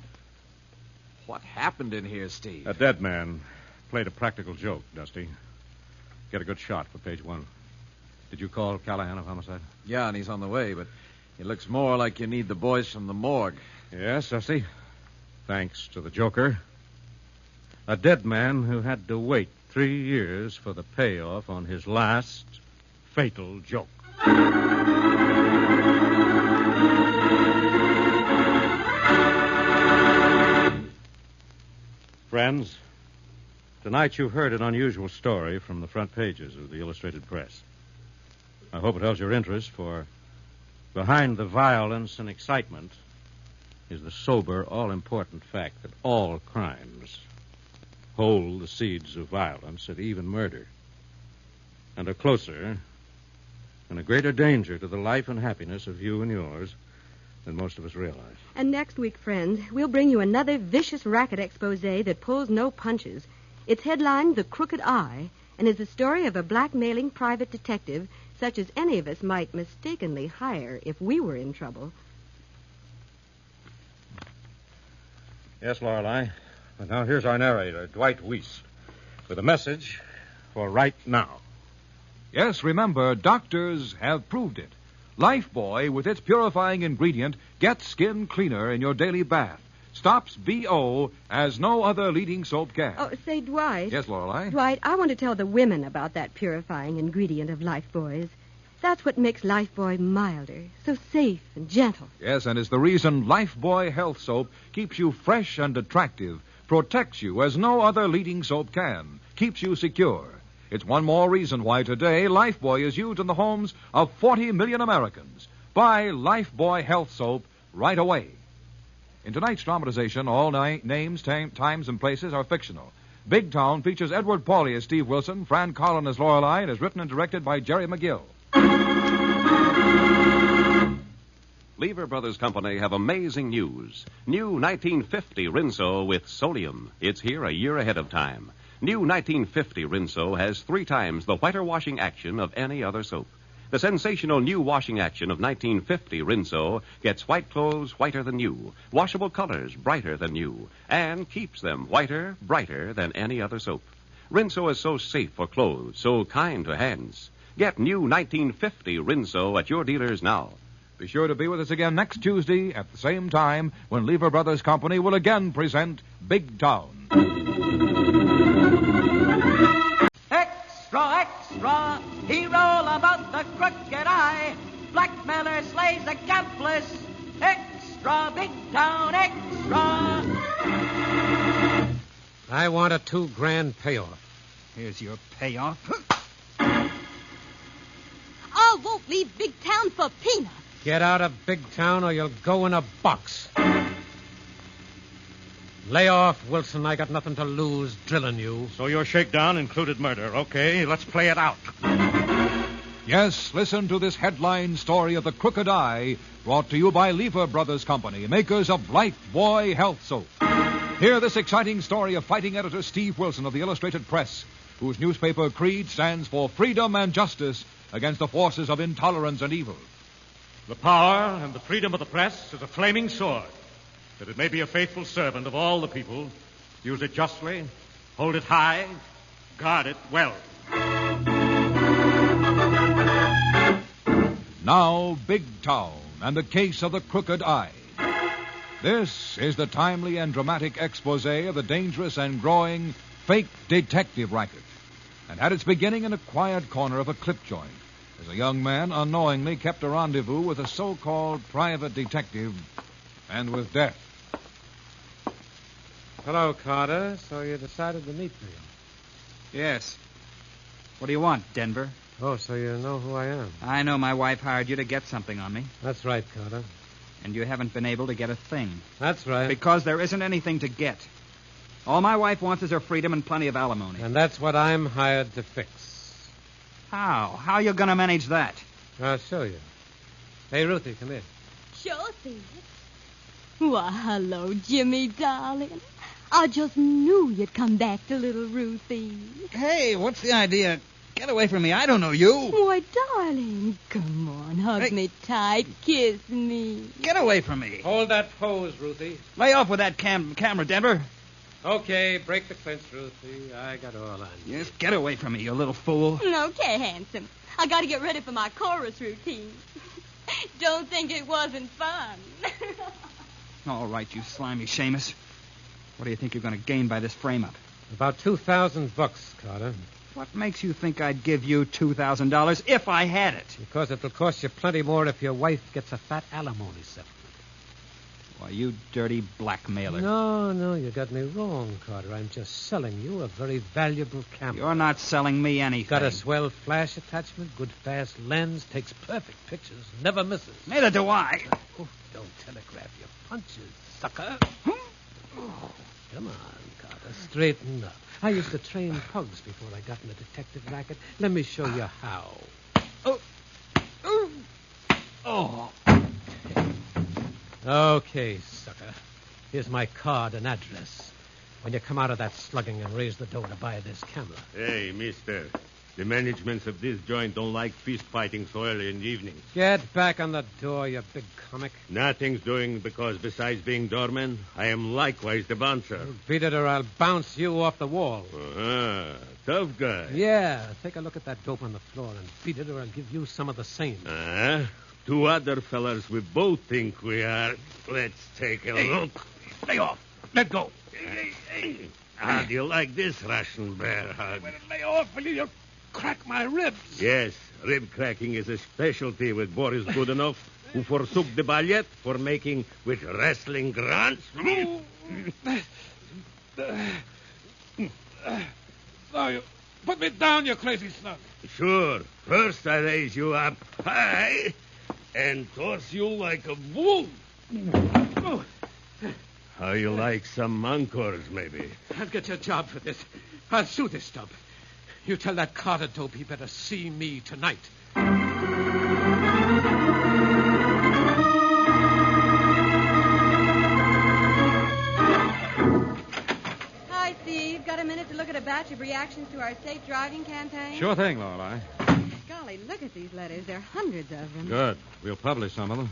I: What happened in here, Steve?
V: A dead man played a practical joke, Dusty. Get a good shot for page 1. Did you call Callahan of homicide?
I: Yeah, and he's on the way, but it looks more like you need the boys from the morgue.
V: Yes, Dusty. Thanks to the Joker. A dead man who had to wait 3 years for the payoff on his last fatal joke. Friends, tonight you've heard an unusual story from the front pages of the Illustrated Press. I hope it holds your interest, for behind the violence and excitement is the sober, all-important fact that all crimes hold the seeds of violence and even murder, and are closer and a greater danger to the life and happiness of you and yours than most of us realize.
G: And next week, friends, we'll bring you another vicious racket expose that pulls no punches. It's headlined The Crooked Eye, and is the story of a blackmailing private detective such as any of us might mistakenly hire if we were in trouble.
V: Yes, Lorelei. And now here's our narrator, Dwight Weiss, with a message for right now.
U: Yes, remember, doctors have proved it. Lifebuoy, with its purifying ingredient, gets skin cleaner in your daily bath. Stops BO as no other leading soap can.
G: Oh, say, Dwight.
U: Yes, Lorelei?
G: Dwight, I want to tell the women about that purifying ingredient of Lifebuoy's. That's what makes Lifebuoy milder, so safe and gentle.
U: Yes, and it's the reason Lifebuoy Health Soap keeps you fresh and attractive, protects you as no other leading soap can, keeps you secure. It's one more reason why today Lifebuoy is used in the homes of 40 million Americans. Buy Lifebuoy Health Soap right away. In tonight's dramatization, all names, times, and places are fictional. Big Town features Edward Pauly as Steve Wilson, Fran Collin as Lorelei, and is written and directed by Jerry McGill.
P: Lever Brothers Company have amazing news. New 1950 Rinso with Solium. It's here a year ahead of time. New 1950 Rinso has 3 times the whiter washing action of any other soap. The sensational new washing action of 1950 Rinso gets white clothes whiter than new, washable colors brighter than new, and keeps them whiter, brighter than any other soap. Rinso is so safe for clothes, so kind to hands. Get new 1950 Rinso at your dealers now.
U: Be sure to be with us again next Tuesday at the same time when Lever Brothers Company will again present Big Town.
O: Extra, extra, hero about the crooked eye. Blackmailer slays the accomplice. Extra, Big Town, extra.
D: I want a $2,000 payoff.
C: Here's your payoff.
F: I won't leave Big Town for peanuts.
D: Get out of Big Town or you'll go in a box. Lay off, Wilson. I got nothing to lose drilling you.
V: So your shakedown included murder. Okay, let's play it out.
U: Yes, listen to this headline story of The Crooked Eye, brought to you by Lever Brothers Company, makers of Lifebuoy Health Soap. Hear this exciting story of fighting editor Steve Wilson of the Illustrated Press, whose newspaper creed stands for freedom and justice against the forces of intolerance and evil.
V: The power and the freedom of the press is a flaming sword, that it may be a faithful servant of all the people. Use it justly, hold it high, guard it well.
U: Now, Big Town and the case of the Crooked Eye. This is the timely and dramatic expose of the dangerous and growing fake detective racket, and had its beginning in a quiet corner of a clip joint, as a young man unknowingly kept a rendezvous with a so-called private detective and with death.
D: Hello, Carter. So you decided to meet me?
C: Yes. What do you want, Denver?
D: Oh, so you know who I am?
C: I know my wife hired you to get something on me.
D: That's right, Carter.
C: And you haven't been able to get a thing.
D: That's right.
C: Because there isn't anything to get. All my wife wants is her freedom and plenty of alimony.
D: And that's what I'm hired to fix.
C: How? How are you going to manage that?
D: I'll show you. Hey, Ruthie, come here.
F: Sure, Sid. Why, hello, Jimmy, darling. I just knew you'd come back to little Ruthie.
C: Hey, what's the idea? Get away from me. I don't know you.
F: Why, darling, come on, hug me tight, kiss me.
C: Get away from me.
D: Hold that pose, Ruthie.
C: Lay off with that camera, Denver.
D: Okay, break the clinch, Ruthie. I got all on you.
C: Yes, get away from me, you little fool.
F: Okay, handsome. I got to get ready for my chorus routine. Don't think it wasn't fun.
C: All right, you slimy Seamus. What do you think you're going to gain by this frame-up?
D: About $2,000, Carter.
C: What makes you think I'd give you $2,000 if I had it?
D: Because it'll cost you plenty more if your wife gets a fat alimony settlement.
H: Why, you dirty blackmailer.
D: No, you got me wrong, Carter. I'm just selling you a very valuable camera.
H: You're not selling me anything.
D: Got a swell flash attachment, good fast lens, takes perfect pictures, never misses.
H: Neither do I.
D: Oh, don't telegraph your punches, sucker. Oh, come on, Carter, straighten up. I used to train pugs before I got in the detective racket. Let me show you how. Oh. Okay, sucker. Here's my card and address. When you come out of that slugging and raise the dough to buy this camera.
T: Hey, mister. The management of this joint don't like fist fighting so early in the evening.
D: Get back on the door, you big comic.
T: Nothing's doing because besides being doorman, I am likewise the bouncer.
D: Beat it or I'll bounce you off the wall.
T: Uh-huh. Tough guy.
D: Yeah, take a look at that dope on the floor and beat it or I'll give you some of the same.
T: Two other fellas we both think we are. Let's take a look.
D: Lay off. Let go.
T: How do you like this Russian bear hug?
D: Lay off, will you? You'll crack my ribs.
T: Yes, rib cracking is a specialty with Boris Goodenough, who forsook the ballet for making with wrestling grunts.
D: Now you put me down, you crazy slug.
T: Sure. First I raise you up high and toss you like a bull. How you like some encores, maybe?
D: I'll get your job for this. I'll sue this stub. You tell that Carter dope he better see me tonight.
G: Hi, Steve. Got a minute to look at a batch of reactions to our safe driving campaign?
K: Sure thing, Lorelei.
G: Golly, look at these letters. There are hundreds of them.
K: Good. We'll publish some of them.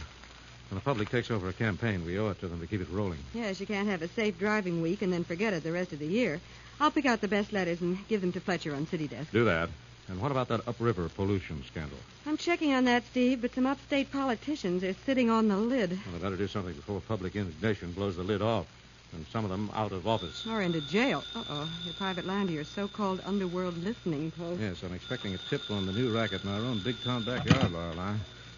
K: When the public takes over a campaign, we owe it to them to keep it rolling.
G: Yes, you can't have a safe driving week and then forget it the rest of the year. I'll pick out the best letters and give them to Fletcher on City Desk.
K: Do that. And what about that upriver pollution scandal?
G: I'm checking on that, Steve, but some upstate politicians are sitting on the lid.
K: Well, they better do something before public indignation blows the lid off. And some of them out of office.
G: Or into jail. Uh-oh. Your private line to your so-called underworld listening post.
K: Yes, I'm expecting a tip on the new racket in our own big-town backyard, Lorelei.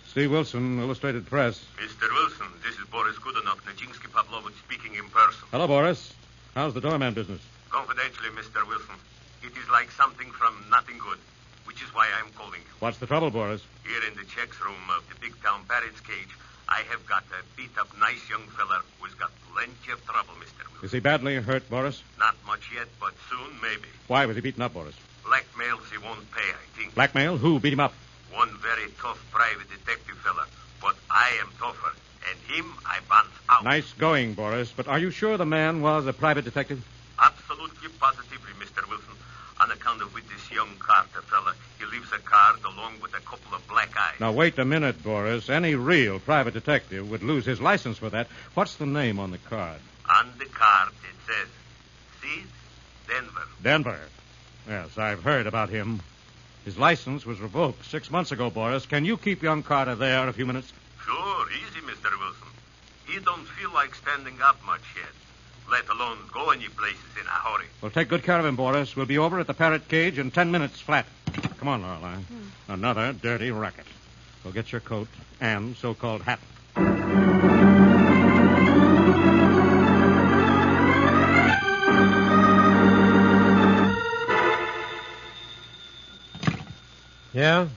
K: Steve Wilson, Illustrated Press.
T: Mr. Wilson, this is Boris Goodenough, Nijinsky Pavlovich speaking in person.
K: Hello, Boris. How's the doorman business?
T: Confidentially, Mr. Wilson, it is like something from nothing good, which is why I'm calling you.
K: What's the trouble, Boris?
T: Here in the checks room of the big town parrot's cage, I have got a beat-up nice young feller who's got plenty of trouble, Mr. Wilson.
K: Is he badly hurt, Boris?
T: Not much yet, but soon, maybe.
K: Why was he beaten up, Boris?
T: Blackmails he won't pay, I think.
K: Blackmail? Who beat him up?
T: One very tough private detective fella, but I am tougher, and him I bounce out.
K: Nice going, Boris. But are you sure the man was a private detective?
T: Absolutely positively, Mr. Wilson. On account of with this young Carter fella, he leaves a card along with a couple of black eyes.
K: Now, wait a minute, Boris. Any real private detective would lose his license for that. What's the name on the card?
T: On the card, it says, Sid Denver.
K: Denver. Yes, I've heard about him. His license was revoked 6 months ago, Boris. Can you keep young Carter there a few minutes?
T: Sure, easy, Mr. Wilson. He don't feel like standing up much yet, let alone go any places in a hurry.
K: Well, take good care of him, Boris. We'll be over at the parrot cage in 10 minutes flat. Come on, Lorelei. Another dirty racket. Go get your coat and so-called hat.
D: Yeah?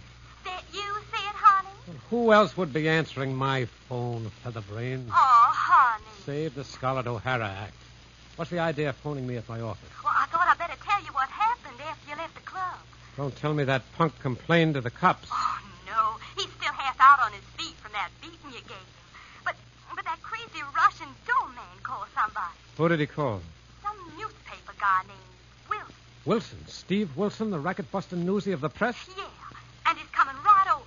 F: That you, Sid, honey?
D: Who else would be answering my phone, Featherbrain?
F: Oh, honey.
D: Save the Scarlett O'Hara Act. What's the idea of phoning me at my office?
F: Well, I thought I'd better tell you what happened after you left the club.
D: Don't tell me that punk complained to the cops.
F: Oh, no. He's still half out on his feet from that beating you gave him. But that crazy Russian doorman called somebody.
D: Who did he call?
F: Some newspaper guy named Wilson.
D: Wilson. Steve Wilson, the racket-busting newsie of the press?
F: Yeah, and he's coming right over.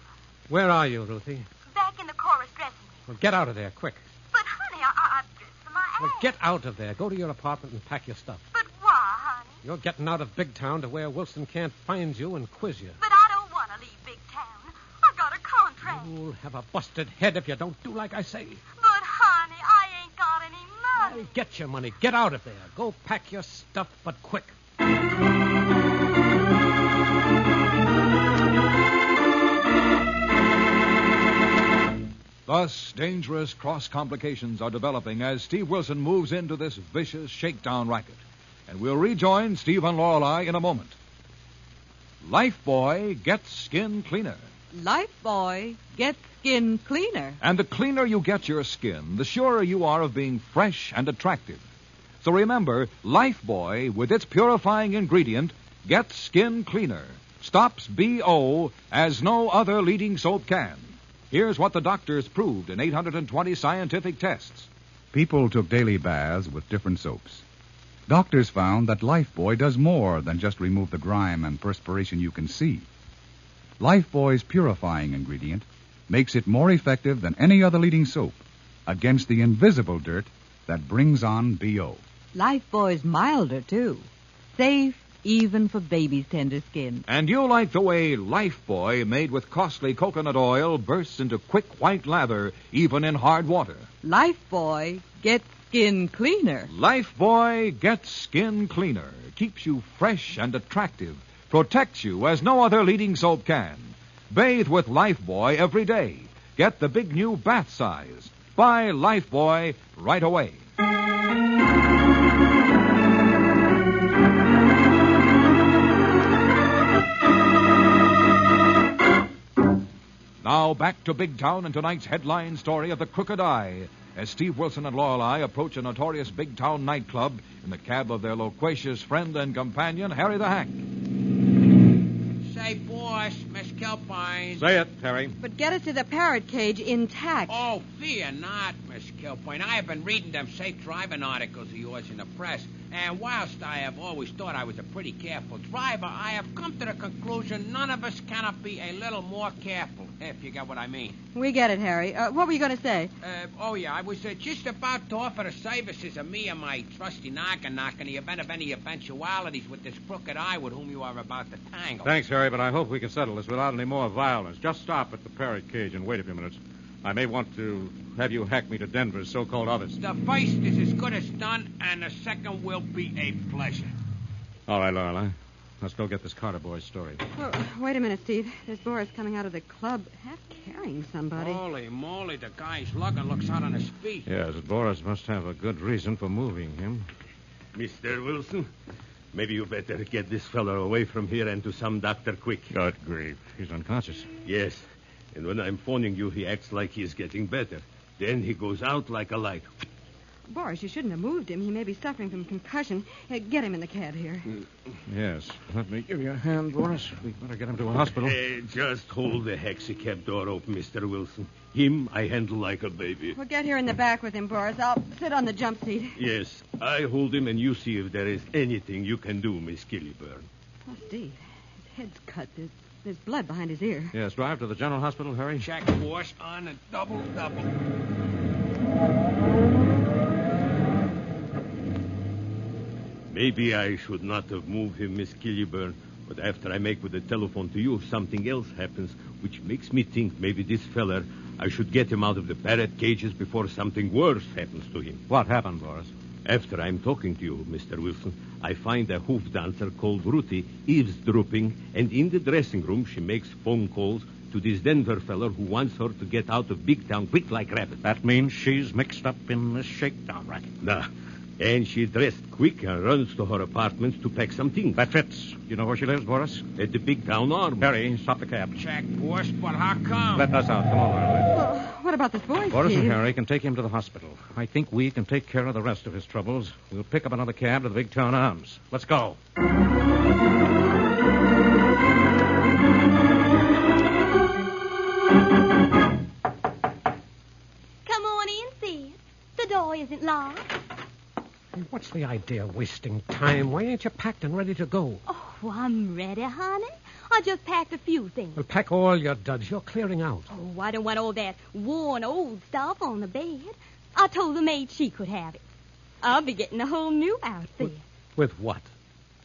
D: Where are you, Ruthie?
F: Back in the chorus dressing room.
D: Well, get out of there, quick.
F: But, honey, I've dressed for my act.
D: Well, get out of there. Go to your apartment and pack your stuff.
F: But why, honey?
D: You're getting out of Big Town to where Wilson can't find you and quiz you.
F: But I don't want to leave Big Town. I've got a contract.
D: You'll have a busted head if you don't do like I say.
F: But, honey, I ain't got any money.
D: Get your money. Get out of there. Go pack your stuff, but quick.
U: The Thus, dangerous cross complications are developing as Steve Wilson moves into this vicious shakedown racket. And we'll rejoin Steve and Lorelei in a moment. Lifebuoy gets skin cleaner.
E: Lifebuoy gets skin cleaner.
U: And the cleaner you get your skin, the surer you are of being fresh and attractive. So remember, Lifebuoy, with its purifying ingredient, gets skin cleaner. Stops BO as no other leading soap can. Here's what the doctors proved in 820 scientific tests.
B: People took daily baths with different soaps. Doctors found that Lifebuoy does more than just remove the grime and perspiration you can see. Lifebuoy's purifying ingredient makes it more effective than any other leading soap against the invisible dirt that brings on BO.
E: Lifebuoy's milder, too. Safe even for baby's tender skin.
U: And you'll like the way Lifebuoy, made with costly coconut oil, bursts into quick white lather even in hard water.
E: Lifebuoy gets skin cleaner.
U: Lifebuoy gets skin cleaner. Keeps you fresh and attractive. Protects you as no other leading soap can. Bathe with Lifebuoy every day. Get the big new bath size. Buy Lifebuoy right away. Now back to Big Town and tonight's headline story of the Crooked Eye, as Steve Wilson and Lorelei approach a notorious Big Town nightclub in the cab of their loquacious friend and companion, Harry the Hack.
C: Say, boss, Miss Kilpine.
U: Say it, Harry.
G: But get us to the parrot cage intact.
C: Oh, fear not, Miss Kilpine. I have been reading them safe driving articles of yours in the press, and whilst I have always thought I was a pretty careful driver, I have come to the conclusion none of us cannot be a little more careful, if you get what I mean.
G: We get it, Harry. What were you going to say?
C: I was just about to offer the services of me and my trusty knock in the event of any eventualities with this crooked eye with whom you are about to tangle.
V: Thanks, Harry, but I hope we can settle this without any more violence. Just stop at the parrot cage and wait a few minutes. I may want to have you hack me to Denver's so-called office.
C: The first is as good as done, and the second will be a pleasure.
V: All right, Lorelei. Let's go get this Carter boy's story.
G: Oh, wait a minute, Steve. There's Boris coming out of the club, half carrying somebody.
C: Holy moly, the guy's lugging looks out on his feet.
V: Yes, Boris must have a good reason for moving him.
T: Mr. Wilson, maybe you better get this fellow away from here and to some doctor quick.
V: Good grief. He's unconscious.
T: Yes, and when I'm phoning you, he acts like he's getting better. Then he goes out like a light.
G: Boris, you shouldn't have moved him. He may be suffering from concussion. Get him in the cab here.
V: Yes. Let me give you a hand, Boris. We better get him to a hospital.
T: Just hold the taxicab door open, Mr. Wilson. Him I handle like a baby.
G: Well, get here in the back with him, Boris. I'll sit on the jump seat.
T: Yes, I hold him, and you see if there is anything you can do, Miss Killiburn.
G: Oh, Steve, his head's cut. There's blood behind his ear.
V: Yes, drive to the general hospital, Harry.
C: Check, boss, on a double.
T: Maybe I should not have moved him, Miss Killiburn, but after I make with the telephone to you, something else happens, which makes me think maybe this feller, I should get him out of the parrot cages before something worse happens to him.
V: What happened, Boris?
T: After I'm talking to you, Mr. Wilson, I find a hoof dancer called Ruthie eavesdropping, and in the dressing room she makes phone calls to this Denver feller who wants her to get out of Big Town quick like rabbit.
V: That means she's mixed up in this shakedown racket.
T: Nah. And she dressed quick and runs to her apartments to pack some things.
V: That fits. You know where she lives, Boris?
T: At the Big Town Arm.
V: Harry, stop the cab.
C: Check, boss, but how come?
V: Let us out. Come on, Lorelei.
G: Well, what about this boy,
V: Boris
G: Steve?
V: and Harry can take him to the hospital. I think we can take care of the rest of his troubles. We'll pick up another cab to the Big Town Arms. Let's go.
F: Come on in, Sid. The door isn't locked.
D: What's the idea of wasting time? Why ain't you packed and ready to go?
F: Oh, I'm ready, honey. I just packed a few things.
D: Well, pack all your duds. You're clearing out.
F: Oh, I don't want all that worn old stuff on the bed. I told the maid she could have it. I'll be getting a whole new outfit.
D: With what?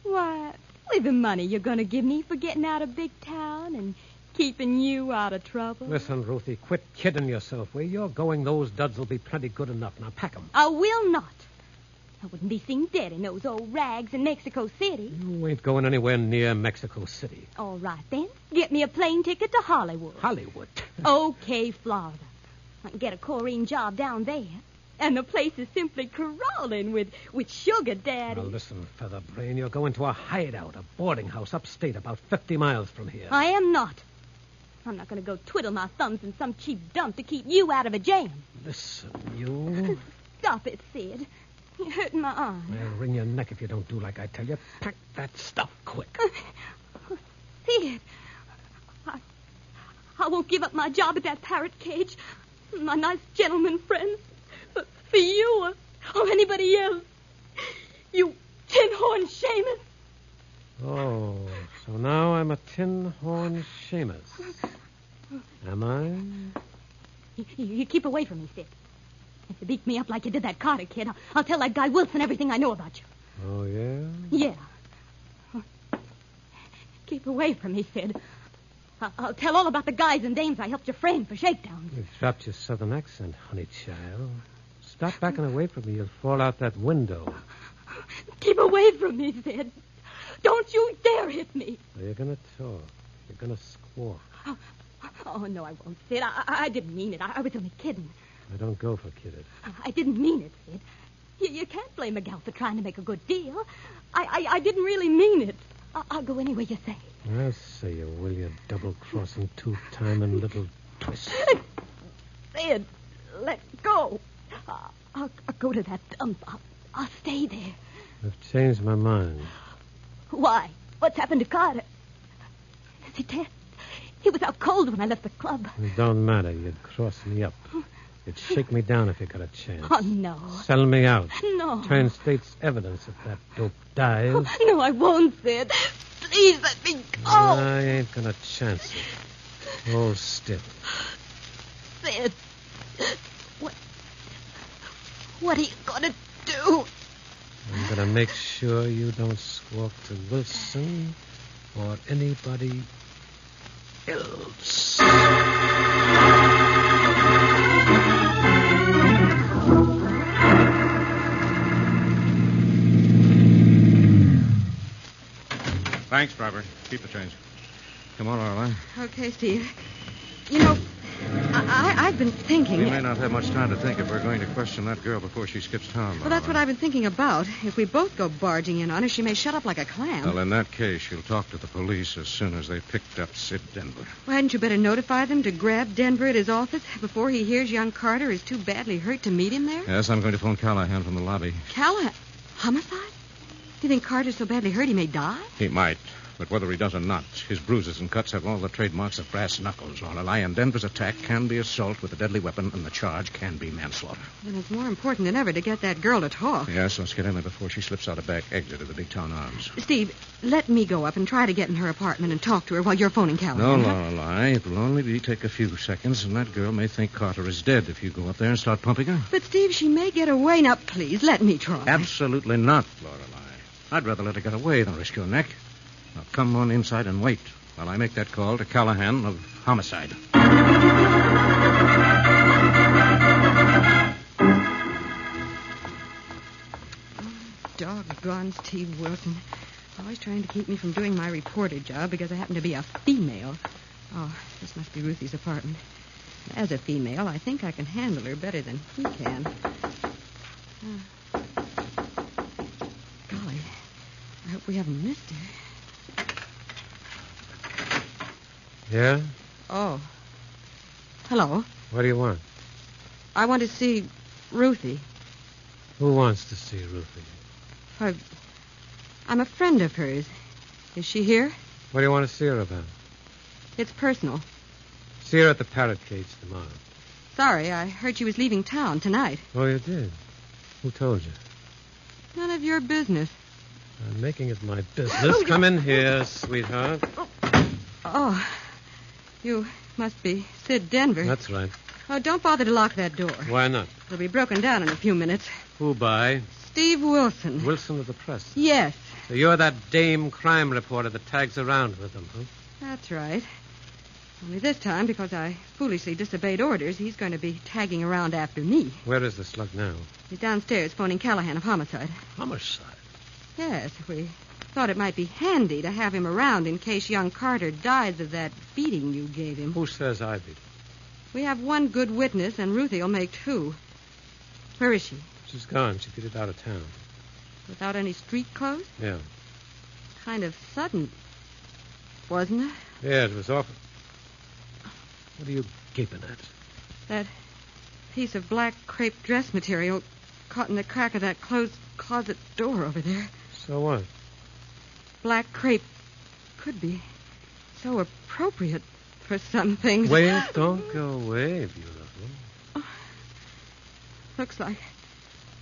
F: Why, with the money you're going to give me for getting out of Big Town and keeping you out of trouble.
D: Listen, Ruthie, quit kidding yourself. Where you're going, those duds will be plenty good enough. Now, pack 'em.
F: I will not. I wouldn't be seen dead in those old rags in Mexico City.
D: You ain't going anywhere near Mexico City.
F: All right, then. Get me a plane ticket to Hollywood.
D: Hollywood?
F: Okay, Florida. I can get a chlorine job down there. And the place is simply crawling with sugar, Daddy.
D: Now, listen, Featherbrain, you're going to a hideout, a boarding house upstate about 50 miles from here.
F: I am not. I'm not going to go twiddle my thumbs in some cheap dump to keep you out of a jam.
D: Listen, you...
F: Stop it, Sid. You're hurting my arm.
D: I'll wring your neck if you don't do like I tell you. Pack that stuff quick.
F: Sid, I won't give up my job at that parrot cage. My nice gentleman friends. For you or anybody else. You tin-horn shamus.
D: Oh, so now I'm a tin-horn shamus. Am I?
F: You keep away from me, Sid. If you beat me up like you did that Carter kid, I'll tell that guy Wilson everything I know about you.
D: Oh, yeah?
F: Yeah. Keep away from me, Sid. I'll tell all about the guys and dames I helped you frame for shakedowns.
D: You've dropped your southern accent, honey child. Stop backing away from me. You'll fall out that window.
F: Keep away from me, Sid. Don't you dare hit me.
D: You're going to talk. You're going to squawk.
F: Oh, no, I won't, Sid. I didn't mean it. I was only kidding.
D: I don't go for kidded.
F: I didn't mean it, Sid. You can't blame a gal for trying to make a good deal. I didn't really mean it. I'll go any way you say.
D: I'll say you will, you double-crossing, two-timing little twist.
F: Sid, let go. I'll go to that dump. I'll stay there.
D: I've changed my mind.
F: Why? What's happened to Carter? Is he dead? He was out cold when I left the club.
D: It don't matter. You'd cross me up. You'd shake me down if you got a chance.
F: Oh, no.
D: Sell me out.
F: No.
D: Turn state's evidence if that dope dies.
F: No, I won't, Sid. Please let me go.
D: I ain't gonna chance it. Hold still.
F: Sid. What are you gonna do?
D: I'm gonna make sure you don't squawk to Wilson or anybody else.
K: Thanks, driver. Keep the change. Come on, Lorelei.
G: Okay, Steve. You know, I've been thinking...
K: We may not have much time to think if we're going to question that girl before she skips town,
G: Well, that's what I've been thinking about. If we both go barging in on her, she may shut up like a clam.
K: Well, in that case, she'll talk to the police as soon as they picked up Sid Denver.
G: Well, hadn't you better notify them to grab Denver at his office before he hears young Carter is too badly hurt to meet him there?
K: Yes, I'm going to phone Callahan from the lobby.
G: Callahan? Homicide? Do you think Carter's so badly hurt he may die?
K: He might. But whether he does or not, his bruises and cuts have all the trademarks of brass knuckles, Lorelei, and Denver's attack can be assault with a deadly weapon, and the charge can be manslaughter.
G: Then it's more important than ever to get that girl to talk.
K: Yes, let's get in there before she slips out a back exit of the Big Town Arms.
G: Steve, let me go up and try to get in her apartment and talk to her while you're phoning Callahan.
K: No, Lorelei, it'll only take a few seconds, and that girl may think Carter is dead if you go up there and start pumping her.
G: But, Steve, she may get away. Now, please, let me try.
K: Absolutely not, Lorelei. I'd rather let her get away than risk your neck. Now, come on inside and wait while I make that call to Callahan of homicide.
G: Doggone Steve Wilson. Always trying to keep me from doing my reporter job because I happen to be a female. Oh, this must be Ruthie's apartment. As a female, I think I can handle her better than he can. Golly, I hope we haven't missed her.
D: Yeah?
G: Oh. Hello.
D: What do you want?
G: I want to see Ruthie.
D: Who wants to see Ruthie?
G: I'm a friend of hers. Is she here?
D: What do you want to see her about?
G: It's personal.
D: See her at the parrot cage tomorrow.
G: Sorry, I heard she was leaving town tonight.
D: Oh, you did? Who told you?
G: None of your business.
D: I'm making it my business. Come in here, sweetheart.
G: Oh, you must be Sid Denver.
D: That's right.
G: Oh, don't bother to lock that door.
D: Why not?
G: It'll be broken down in a few minutes.
D: Who by?
G: Steve Wilson.
D: Wilson of the press?
G: Yes.
D: So you're that dame crime reporter that tags around with them, huh?
G: That's right. Only this time, because I foolishly disobeyed orders, he's going to be tagging around after me.
D: Where is the slug now?
G: He's downstairs phoning Callahan of homicide.
D: Homicide?
G: Yes, we thought it might be handy to have him around in case young Carter dies of that beating you gave him.
D: Who says I beat him?
G: We have one good witness, and Ruthie will make two. Where is she?
D: She's gone. She fitted out of town.
G: Without any street clothes?
D: Yeah.
G: Kind of sudden, wasn't it?
D: Yeah, it was awful. What are you gaping at?
G: That piece of black crepe dress material caught in the crack of that closed closet door over there.
D: So what?
G: Black crepe could be so appropriate for some things.
D: Wait, don't go away, beautiful.
G: Looks like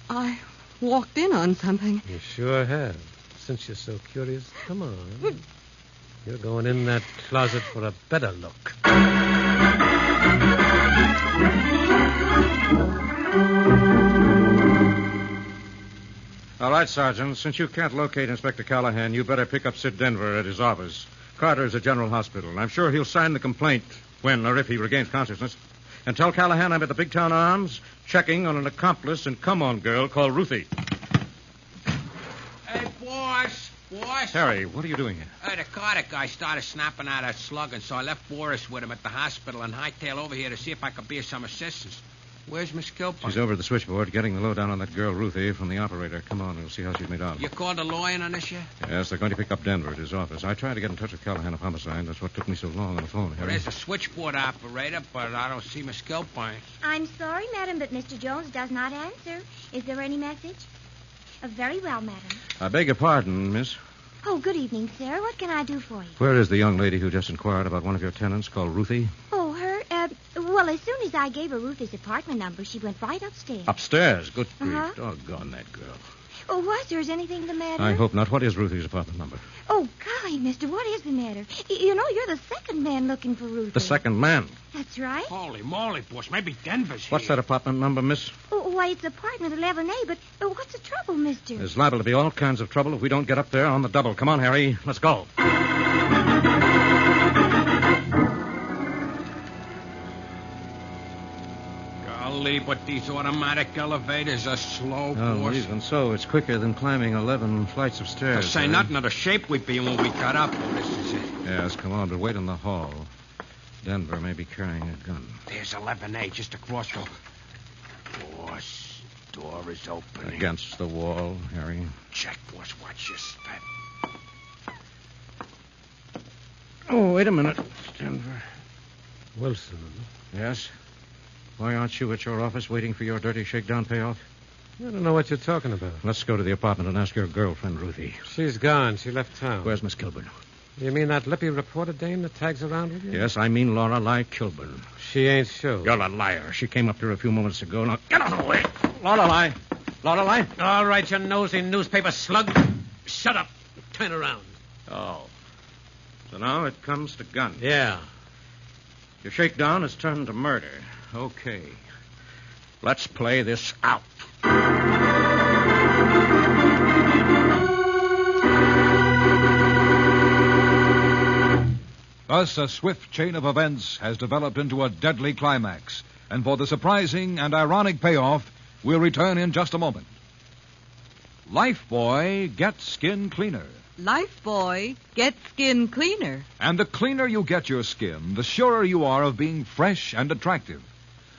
G: I walked in on something.
D: You sure have. Since you're so curious, come on. You're going in that closet for a better look.
K: All right, Sergeant. Since you can't locate Inspector Callahan, you better pick up Sid Denver at his office. Carter's at General Hospital, and I'm sure he'll sign the complaint when or if he regains consciousness. And tell Callahan I'm at the Big Town Arms, checking on an accomplice and come-on girl called Ruthie.
A: Hey, boss.
K: Harry, what are you doing here?
A: The Carter guy started snapping out a slug, and so I left Boris with him at the hospital and hightailed over here to see if I could be of some assistance. Where's Miss Kilburn?
K: She's over at the switchboard getting the lowdown on that girl Ruthie from the operator. Come on, we'll see how she's made out.
A: You called a lawyer on this yet?
K: Yes, they're going to pick up Denver at his office. I tried to get in touch with Callahan of Homicide. That's what took me so long on the phone, Harry.
A: Well, there's a switchboard operator, but I don't see Miss Kilburn.
R: I'm sorry, madam, but Mr. Jones does not answer. Is there any message? Very well, madam.
K: I beg your pardon, miss.
R: Oh, good evening, sir. What can I do for you?
K: Where is the young lady who just inquired about one of your tenants called Ruthie?
R: Oh, her? Well, as soon as I gave her Ruthie's apartment number, she went right upstairs.
K: Upstairs? Good grief.
R: Uh-huh.
K: Doggone that girl.
R: Oh, why, sir? Is anything the matter?
K: I hope not. What is Ruthie's apartment number?
R: Oh, golly, mister, what is the matter? You know, you're the second man looking for Ruthie.
K: The second man.
R: That's right.
A: Holy moly, boss. Maybe Denver's here.
K: What's that apartment number, miss?
R: Oh, why, it's apartment 11A, but what's the trouble, mister?
K: There's liable to be all kinds of trouble if we don't get up there on the double. Come on, Harry. Let's go.
A: Golly, but these automatic elevators are slow,
K: Oh,
A: boss.
K: even so, it's quicker than climbing 11 flights of stairs.
A: To say
K: Harry.
A: nothing of the shape we'd be in when we got up. Oh, this is it.
K: Yes, come on, but wait in the hall. Denver may be carrying a gun.
A: There's 11A just across the... Boss, door is opening.
K: Against the wall, Harry.
A: Check, boss. Watch your step.
K: Oh, wait a minute, Denver.
D: Wilson.
K: Yes? Why aren't you at your office waiting for your dirty shakedown payoff?
D: I don't know what you're talking about.
K: Let's go to the apartment and ask your girlfriend, Ruthie.
D: She's gone. She left town.
K: Where's Miss Kilburn?
D: You mean that lippy reporter dame that tags around with you?
K: Yes, I mean Laura Kilburn.
D: She ain't sure.
K: You're a liar. She came up here a few moments ago. Now, get out of the way. Laura.
D: All right, you nosy newspaper slug. Shut up. Turn around.
K: Oh. So now it comes to guns.
D: Yeah.
K: Your shakedown has turned to murder. Okay. Let's play this out.
U: Thus, a swift chain of events has developed into a deadly climax. And for the surprising and ironic payoff, we'll return in just a moment. Lifebuoy gets skin cleaner.
E: Lifebuoy gets skin cleaner.
U: And the cleaner you get your skin, the surer you are of being fresh and attractive.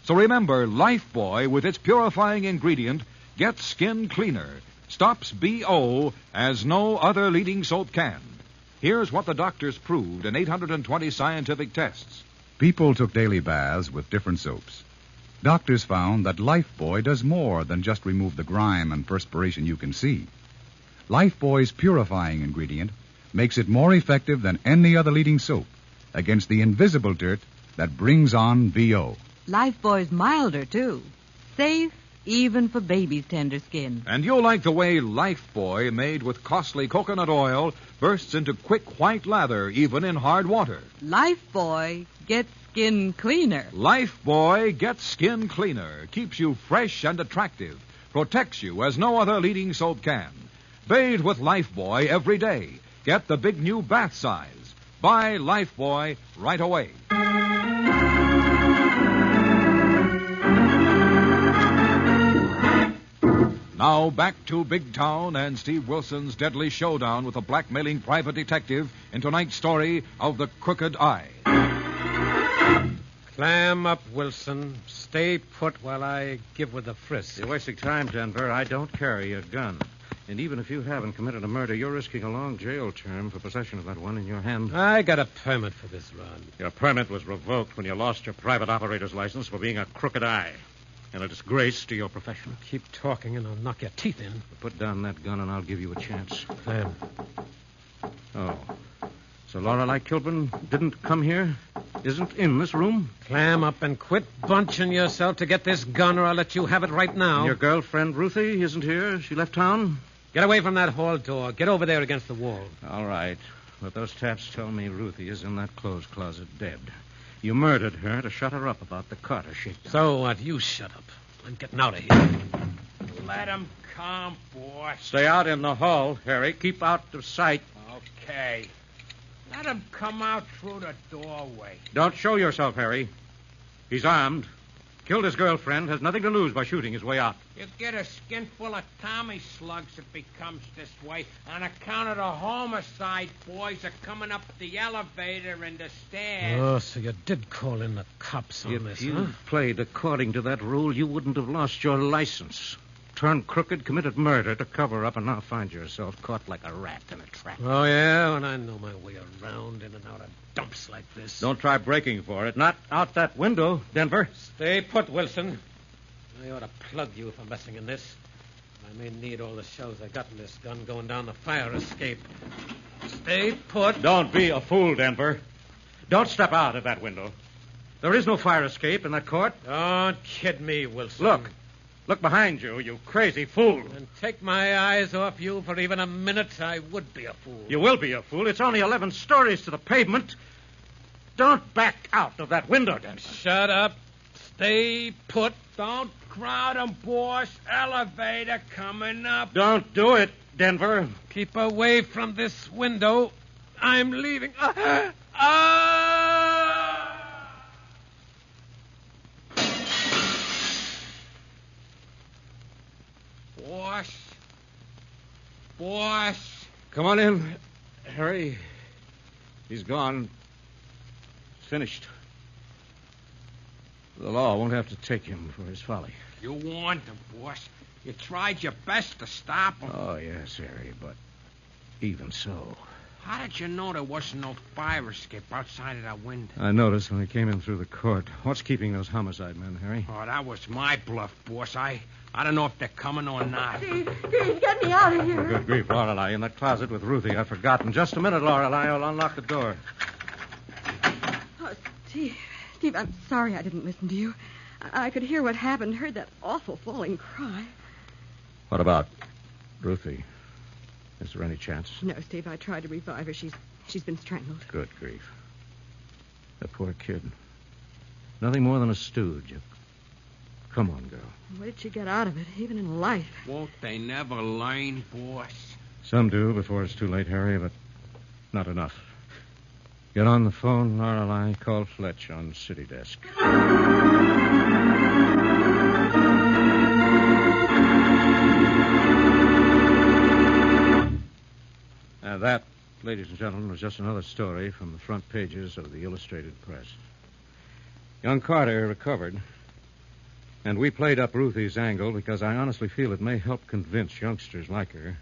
U: So remember, Lifebuoy, with its purifying ingredient, gets skin cleaner, stops BO as no other leading soap can. Here's what the doctors proved in 820 scientific tests.
B: People took daily baths with different soaps. Doctors found that Lifebuoy does more than just remove the grime and perspiration you can see. Lifebuoy's purifying ingredient makes it more effective than any other leading soap against the invisible dirt that brings on BO.
E: Lifebuoy's milder, too. Safe, even for baby's tender skin.
U: And you'll like the way Lifebuoy, made with costly coconut oil, bursts into quick white lather, even in hard water.
E: Lifebuoy gets skin cleaner.
U: Lifebuoy gets skin cleaner, keeps you fresh and attractive, protects you as no other leading soap can. Bathe with Lifebuoy every day. Get the big new bath size. Buy Lifebuoy right away. Now back to Big Town and Steve Wilson's deadly showdown with a blackmailing private detective in tonight's story of The Crooked Eye.
D: Clam up, Wilson. Stay put while I give with the frisk.
K: You're wasting time, Denver. I don't carry a gun. And even if you haven't committed a murder, you're risking a long jail term for possession of that one in your hand.
D: I got a permit for this run.
V: Your permit was revoked when you lost your private operator's license for being a crooked eye. And a disgrace to your profession.
D: Keep talking and I'll knock your teeth in.
K: Put down that gun and I'll give you a chance.
D: Clam.
K: Oh. So Lorelei Kilburn didn't come here? Isn't in this room?
D: Clam up and quit bunching yourself to get this gun or I'll let you have it right now.
K: And your girlfriend, Ruthie, isn't here? She left town?
D: Get away from that hall door. Get over there against the wall.
K: All right. But those taps tell me Ruthie is in that clothes closet dead. You murdered her to shut her up about the Carter shakedown.
D: So what? You shut up. I'm getting out of here.
A: Let him come, boss.
K: Stay out in the hall, Harry. Keep out of sight.
A: Okay. Let him come out through the doorway.
K: Don't show yourself, Harry. He's armed. Killed his girlfriend. Has nothing to lose by shooting his way out.
A: You get a skin full of Tommy slugs if it becomes this way. On account of the homicide boys are coming up the elevator and the stairs.
D: Oh, so you did call in the cops on this,
K: If you
D: huh?
K: played according to that rule, you wouldn't have lost your license. Turned crooked, committed murder to cover up, and now find yourself caught like a rat in a trap.
D: Oh, yeah? And I know my way around in and out of dumps like this.
K: Don't try breaking for it. Not out that window, Denver.
D: Stay put, Wilson. I ought to plug you for messing in this. I may need all the shells I got in this gun going down the fire escape. Stay put.
K: Don't be a fool, Denver. Don't step out of that window. There is no fire escape in that court.
D: Don't kid me, Wilson.
K: Look. Look behind you, you crazy fool.
D: And take my eyes off you for even a minute, I would be a fool.
K: You will be a fool. It's only 11 stories to the pavement. Don't back out of that window, Denver.
D: Shut up. Stay put.
A: Don't crowd 'em, boss. Elevator coming up.
K: Don't do it, Denver.
D: Keep away from this window. I'm leaving.
A: Boss.
K: Come on in, Harry. He's gone. Finished. The law won't have to take him for his folly.
A: You warned him, boss. You tried your best to stop him.
K: Oh, yes, Harry, but even so.
A: How did you know there wasn't no fire escape outside of that window?
K: I noticed when he came in through the court. What's keeping those homicide men, Harry?
A: Oh, that was my bluff, boss. I don't know if they're coming or not.
G: Steve, get me out of here.
K: Oh, good grief, Lorelei. In that closet with Ruthie. I've forgotten. Just a minute, Lorelei. I'll unlock the door.
G: Oh, Steve, I'm sorry I didn't listen to you. I could hear what happened, heard that awful falling cry.
K: What about Ruthie? Is there any chance?
G: No, Steve, I tried to revive her. She's been strangled.
K: Good grief. The poor kid. Nothing more than a stooge. Come on, girl.
G: What did she get out of it, even in life?
A: Won't they never learn, boss?
K: Some do before it's too late, Harry, but not enough. Get on the phone, Lorelei. Call Fletch on City Desk. And that, ladies and gentlemen, was just another story from the front pages of the Illustrated Press. Young Carter recovered, and we played up Ruthie's angle because I honestly feel it may help convince youngsters like her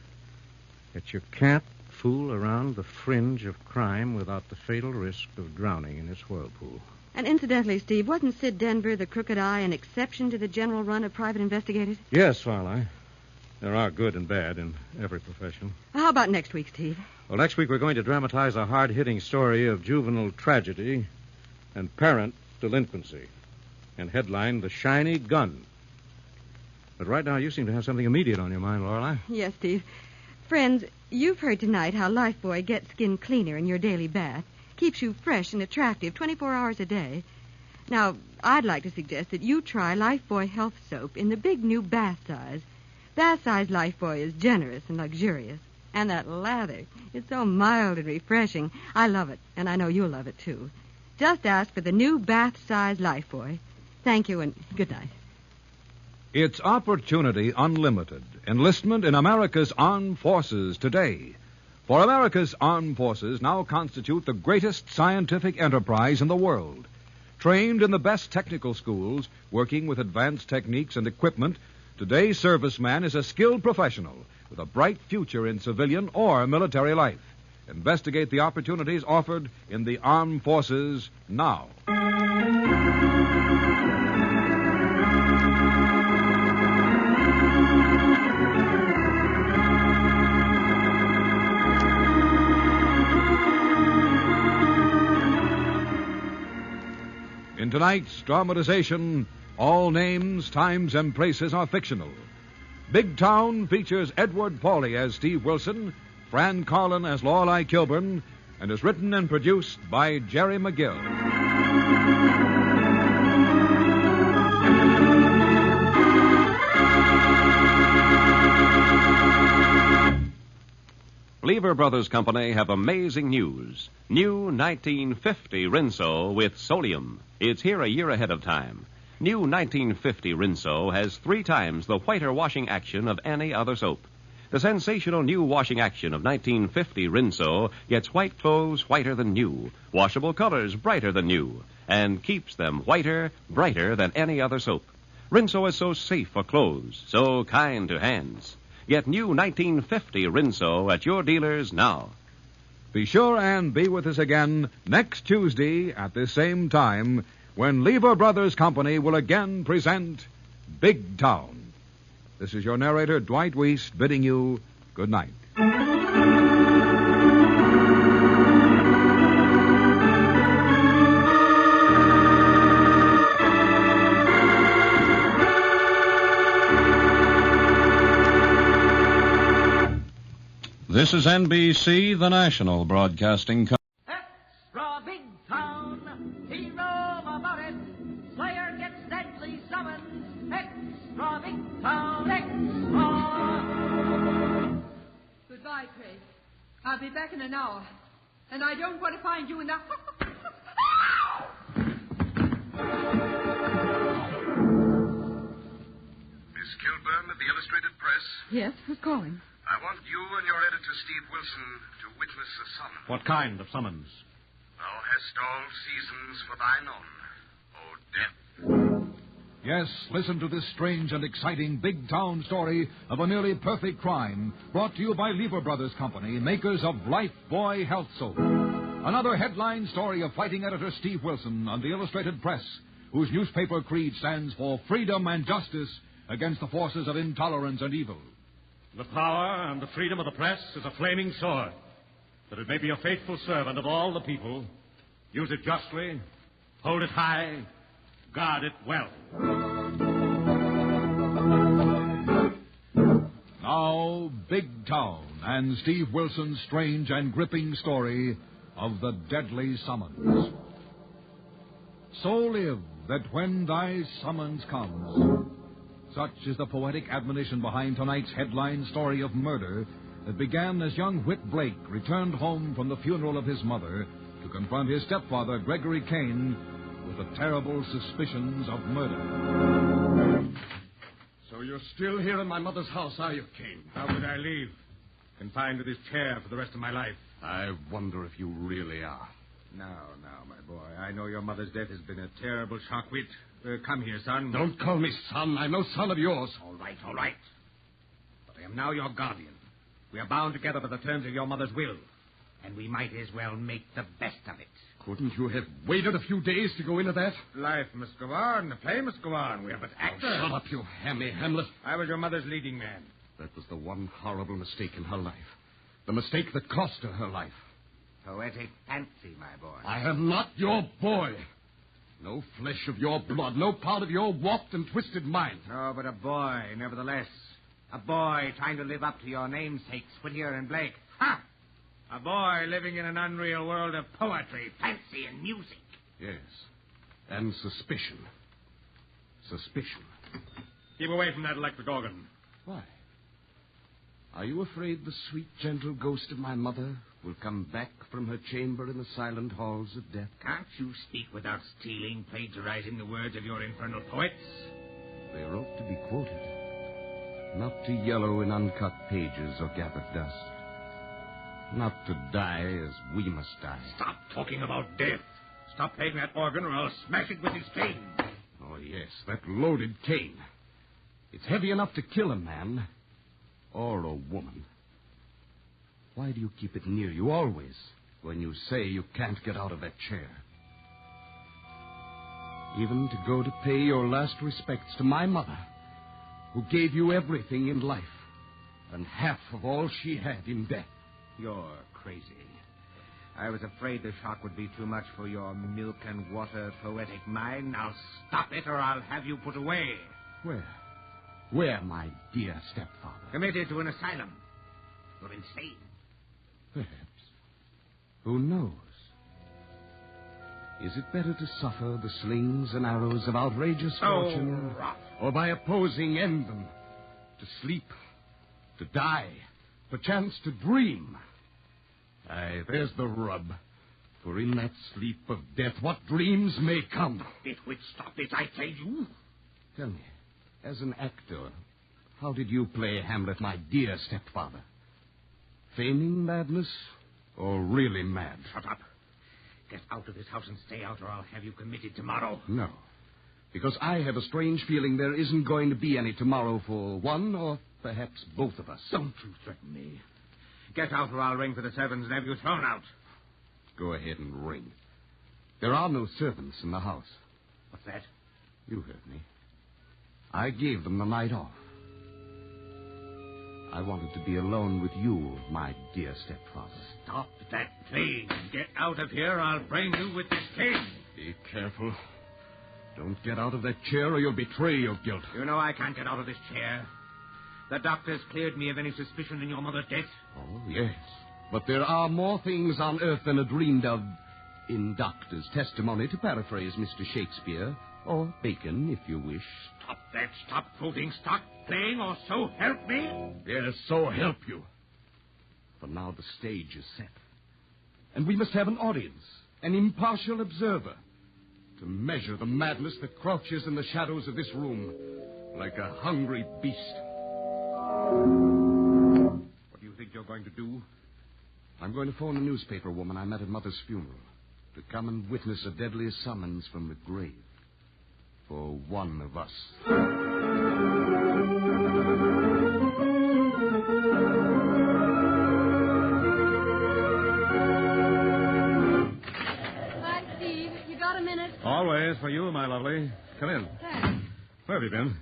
K: that you can't fool around the fringe of crime without the fatal risk of drowning in its whirlpool.
G: And incidentally, Steve, wasn't Sid Denver, the Crooked Eye, an exception to the general run of private investigators?
K: Yes, Lorelei. There are good and bad in every profession.
G: How about next week, Steve?
K: Well, next week we're going to dramatize a hard-hitting story of juvenile tragedy and parent delinquency, and headline The Shiny Gun. But right now you seem to have something immediate on your mind, Lorelei.
G: Yes, Steve. Friends, you've heard tonight how Lifebuoy gets skin cleaner in your daily bath, keeps you fresh and attractive 24 hours a day. Now, I'd like to suggest that you try Lifebuoy Health Soap in the big new bath size. Bath size Lifebuoy is generous and luxurious. And that lather, it's so mild and refreshing. I love it, and I know you'll love it, too. Just ask for the new bath size Lifebuoy. Thank you, and good night.
U: It's opportunity unlimited. Enlistment in America's armed forces today. For America's armed forces now constitute the greatest scientific enterprise in the world. Trained in the best technical schools, working with advanced techniques and equipment, today's serviceman is a skilled professional with a bright future in civilian or military life. Investigate the opportunities offered in the armed forces now. In tonight's dramatization, all names, times, and places are fictional. Big Town features Edward Pauley as Steve Wilson, Fran Carlin as Lorelei Kilburn, and is written and produced by Jerry McGill.
P: Lever Brothers Company have amazing news. New 1950 Rinso with Solium. It's here a year ahead of time. New 1950 Rinso has 3 times the whiter washing action of any other soap. The sensational new washing action of 1950 Rinso gets white clothes whiter than new, washable colors brighter than new, and keeps them whiter, brighter than any other soap. Rinso is so safe for clothes, so kind to hands. Get new 1950 Rinso at your dealers now.
U: Be sure and be with us again next Tuesday at this same time when Lever Brothers Company will again present Big Town. This is your narrator, Dwight Weiss, bidding you good night.
Q: This is NBC, the national broadcasting company.
O: Extra Big Town, hero about it. Slayer gets deadly summons. Extra Big Town, extra.
S: Goodbye, Craig. I'll be back in an hour. And I don't want to find you in the...
W: Miss Kilburn of the Illustrated Press.
G: Yes, who's calling?
W: I want you and your editor, Steve Wilson, to witness a summons.
V: What kind of summons?
W: Thou hast all seasons for thine own, O death.
U: Yes, listen to this strange and exciting big town story of a nearly perfect crime, brought to you by Lever Brothers Company, makers of Life Boy Health Soap. Another headline story of fighting editor Steve Wilson on the Illustrated Press, whose newspaper creed stands for freedom and justice against the forces of intolerance and evil.
V: The power and the freedom of the press is a flaming sword, that it may be a faithful servant of all the people. Use it justly, hold it high, guard it well.
U: Now, Big Town and Steve Wilson's strange and gripping story of the deadly summons. So live that when thy summons comes. Such is the poetic admonition behind tonight's headline story of murder that began as young Whit Blake returned home from the funeral of his mother to confront his stepfather, Gregory Kane, with the terrible suspicions of murder.
V: So you're still here in my mother's house, are you, Kane? How could I leave? Confined to this chair for the rest of my life. I wonder if you really are.
J: Now, my boy. I know your mother's death has been a terrible shock. Whit, come here, son.
V: Don't call me son. I'm no son of yours.
J: All right. But I am now your guardian. We are bound together by the terms of your mother's will. And we might as well make the best of it.
V: Couldn't you have waited a few days to go into that?
J: Life must go on. The play must go on. We are but actors.
V: Shut up, you hammy Hamlet.
J: I was your mother's leading man.
V: That was the one horrible mistake in her life. The mistake that cost her her life.
J: Poetic fancy, my boy.
V: I am not your boy. No flesh of your blood, no part of your warped and twisted mind.
J: No, but a boy, nevertheless. A boy trying to live up to your namesakes, Whittier and Blake. Ha! A boy living in an unreal world of poetry, fancy, and music.
V: Yes. And suspicion. Suspicion.
J: Keep away from that electric organ.
V: Why? Are you afraid the sweet, gentle ghost of my mother will come back from her chamber in the silent halls of death?
J: Can't you speak without stealing, plagiarizing the words of your infernal poets?
V: They wrote to be quoted, not to yellow in uncut pages or gathered dust. Not to die as we must die.
J: Stop talking about death. Stop playing that organ or I'll smash it with his cane.
L: Oh, yes, that loaded cane. It's heavy enough to kill a man or a woman. Why do you keep it near you always when you say you can't get out of that chair? Even to go to pay your last respects to my mother, who gave you everything in life and half of all she had in death.
J: You're crazy. I was afraid the shock would be too much for your milk and water poetic mind. Now stop it or I'll have you put away.
L: Where, my dear stepfather?
J: Committed to an asylum. You're insane.
L: Perhaps. Who knows? Is it better to suffer the slings and arrows of outrageous fortune, or by opposing end them? To sleep, to die, perchance to dream. Aye, there's the rub. For in that sleep of death, what dreams may come.
J: Stop it, I tell you.
L: Tell me, as an actor, how did you play Hamlet, my dear stepfather? Feigning madness, or really mad?
J: Shut up. Get out of this house and stay out, or I'll have you committed tomorrow.
L: No, because I have a strange feeling there isn't going to be any tomorrow for one or perhaps both of us.
J: Don't you threaten me. Get out, or I'll ring for the servants and have you thrown out.
L: Go ahead and ring. There are no servants in the house.
J: What's that?
L: You heard me. I gave them the night off. I wanted to be alone with you, my dear stepfather.
J: Stop that playing. Get out of here, or I'll brain you with this cane.
L: Be careful. Don't get out of that chair, or you'll betray your guilt.
J: You know I can't get out of this chair. The doctors cleared me of any suspicion in your mother's death.
L: Oh, yes. But there are more things on earth than are dreamed of in doctor's testimony, to paraphrase Mr. Shakespeare, or Bacon, if you wish.
J: Stop that. Stop quoting. Stop playing, or so help me.
L: Yes, so help you. For now the stage is set. And we must have an audience, an impartial observer, to measure the madness that crouches in the shadows of this room like a hungry beast.
J: What do you think you're going to do?
L: I'm going to phone a newspaper woman I met at Mother's funeral to come and witness a deadly summons from the grave for one of us.
G: Hi, Steve. You got a minute?
V: Always for you, my lovely. Come in.
G: Thanks.
V: Where have you been?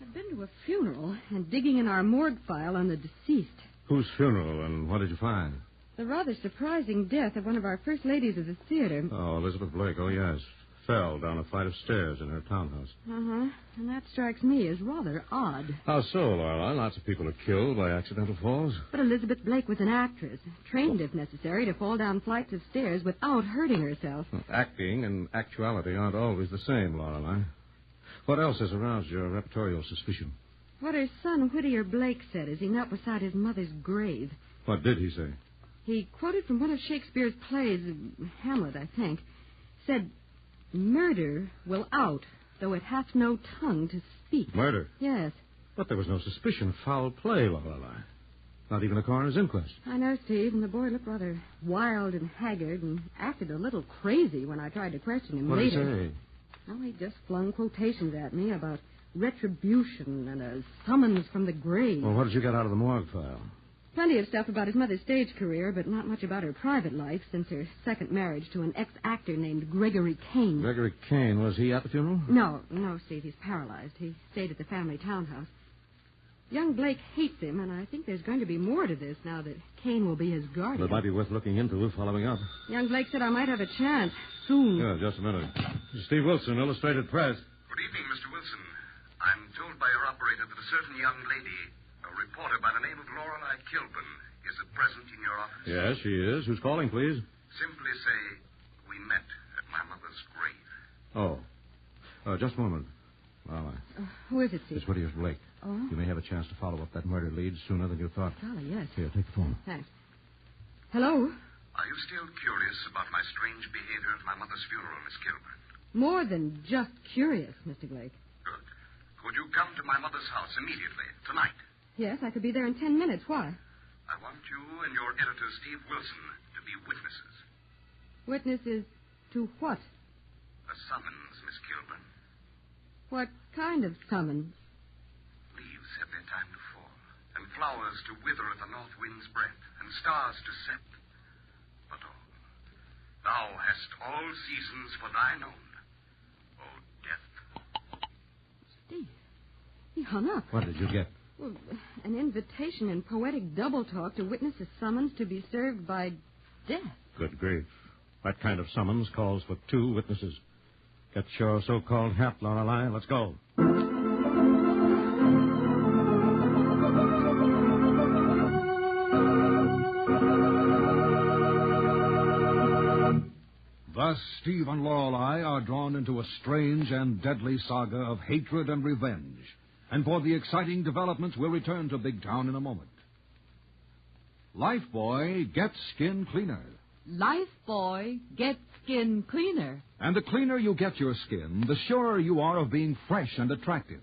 G: I've been to a funeral and digging in our morgue file on the deceased.
V: Whose funeral, and what did you find?
G: The rather surprising death of one of our first ladies of the theater.
V: Oh, Elizabeth Blake. Oh, yes. Fell down a flight of stairs in her townhouse.
G: Uh-huh. And that strikes me as rather odd.
V: How so, Lorelei? Lots of people are killed by accidental falls.
G: But Elizabeth Blake was an actress, trained, if necessary, to fall down flights of stairs without hurting herself.
V: Well, acting and actuality aren't always the same, Lorelei. What else has aroused your repertorial suspicion?
G: What her son, Whittier Blake, said as he knelt beside his mother's grave.
V: What did he say?
G: He quoted from one of Shakespeare's plays, Hamlet, I think. Said, "Murder will out, though it hath no tongue to speak."
V: Murder?
G: Yes.
V: But there was no suspicion of foul play, Lorelei. Not even a coroner's inquest.
G: I know, Steve, and the boy looked rather wild and haggard and acted a little crazy when I tried to question him
V: What
G: later.
V: did he say?
G: Well, he just flung quotations at me about retribution and a summons from the grave.
V: Well, what did you get out of the morgue file?
G: Plenty of stuff about his mother's stage career, but not much about her private life since her second marriage to an ex-actor named Gregory Kane.
V: Gregory Kane, was he at the funeral?
G: No, Steve, he's paralyzed. He stayed at the family townhouse. Young Blake hates him, and I think there's going to be more to this now that Kane will be his guardian.
V: Well, it might be worth looking into, following up.
G: Young Blake said I might have a chance soon.
V: Yeah, just a minute. Steve Wilson, Illustrated Press.
W: Good evening, Mr. Wilson. I'm told by your operator that a certain young lady, a reporter by the name of Lorelei Kilburn, is at present in your office.
V: Yes, she is. Who's calling, please?
W: Simply say, we met at my mother's grave.
V: Oh. Just a moment. Lorelei.
G: Who is it, Steve?
V: It's Whittier Blake.
G: Oh?
V: You may have a chance to follow up that murder lead sooner than you thought.
G: Golly, yes.
V: Here, take the phone.
G: Thanks. Hello?
W: Are you still curious about my strange behavior at my mother's funeral, Miss Kilburn?
G: More than just curious, Mr. Blake.
W: Good. Would you come to my mother's house immediately, tonight?
G: Yes, I could be there in 10 minutes. Why?
W: I want you and your editor, Steve Wilson, to be witnesses.
G: Witnesses To what?
W: A summons, Miss Kilburn.
G: What kind of summons?
W: Leaves have their time to fall, and flowers to wither at the north wind's breath, and stars to set. But thou hast all seasons for thine own. O death.
G: Steve, he hung up.
C: What did you get?
G: Well, an invitation in poetic double talk to witness a summons to be served by death.
V: Good grief. That kind of summons calls for 2 witnesses. Get your so-called hat, Lorelei. Let's go.
U: Thus, Steve and Lorelei are drawn into a strange and deadly saga of hatred and revenge. And for the exciting developments, we'll return to Big Town in a moment. Lifebuoy gets skin cleaner.
I: Lifebuoy gets skin cleaner.
U: And the cleaner you get your skin, the surer you are of being fresh and attractive.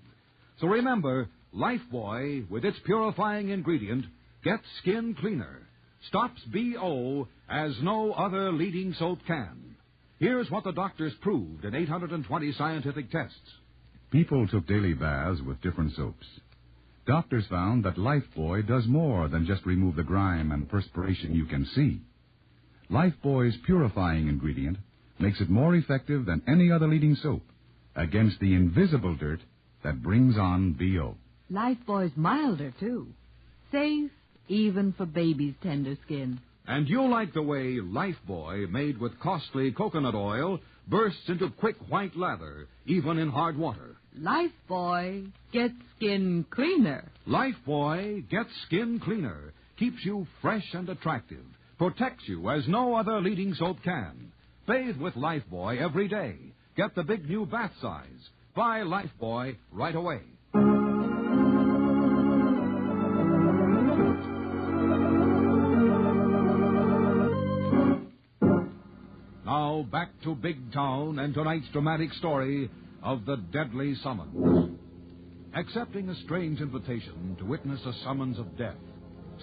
U: So remember, Lifebuoy, with its purifying ingredient, gets skin cleaner. Stops BO as no other leading soap can. Here's what the doctors proved in 820 scientific tests.
B: People took daily baths with different soaps. Doctors found that Lifebuoy does more than just remove the grime and perspiration you can see. Lifebuoy's purifying ingredient makes it more effective than any other leading soap against the invisible dirt that brings on BO.
I: Lifebuoy's milder, too. Safe, even for baby's tender skin.
U: And you'll like the way Lifebuoy, made with costly coconut oil, bursts into quick white lather, even in hard water.
I: Lifebuoy gets skin cleaner.
U: Lifebuoy gets skin cleaner, keeps you fresh and attractive, protects you as no other leading soap can. Bathe with Lifebuoy every day. Get the big new bath size. Buy Lifebuoy right away. Now back to Big Town and tonight's dramatic story of the deadly summons. Accepting a strange invitation to witness a summons of death,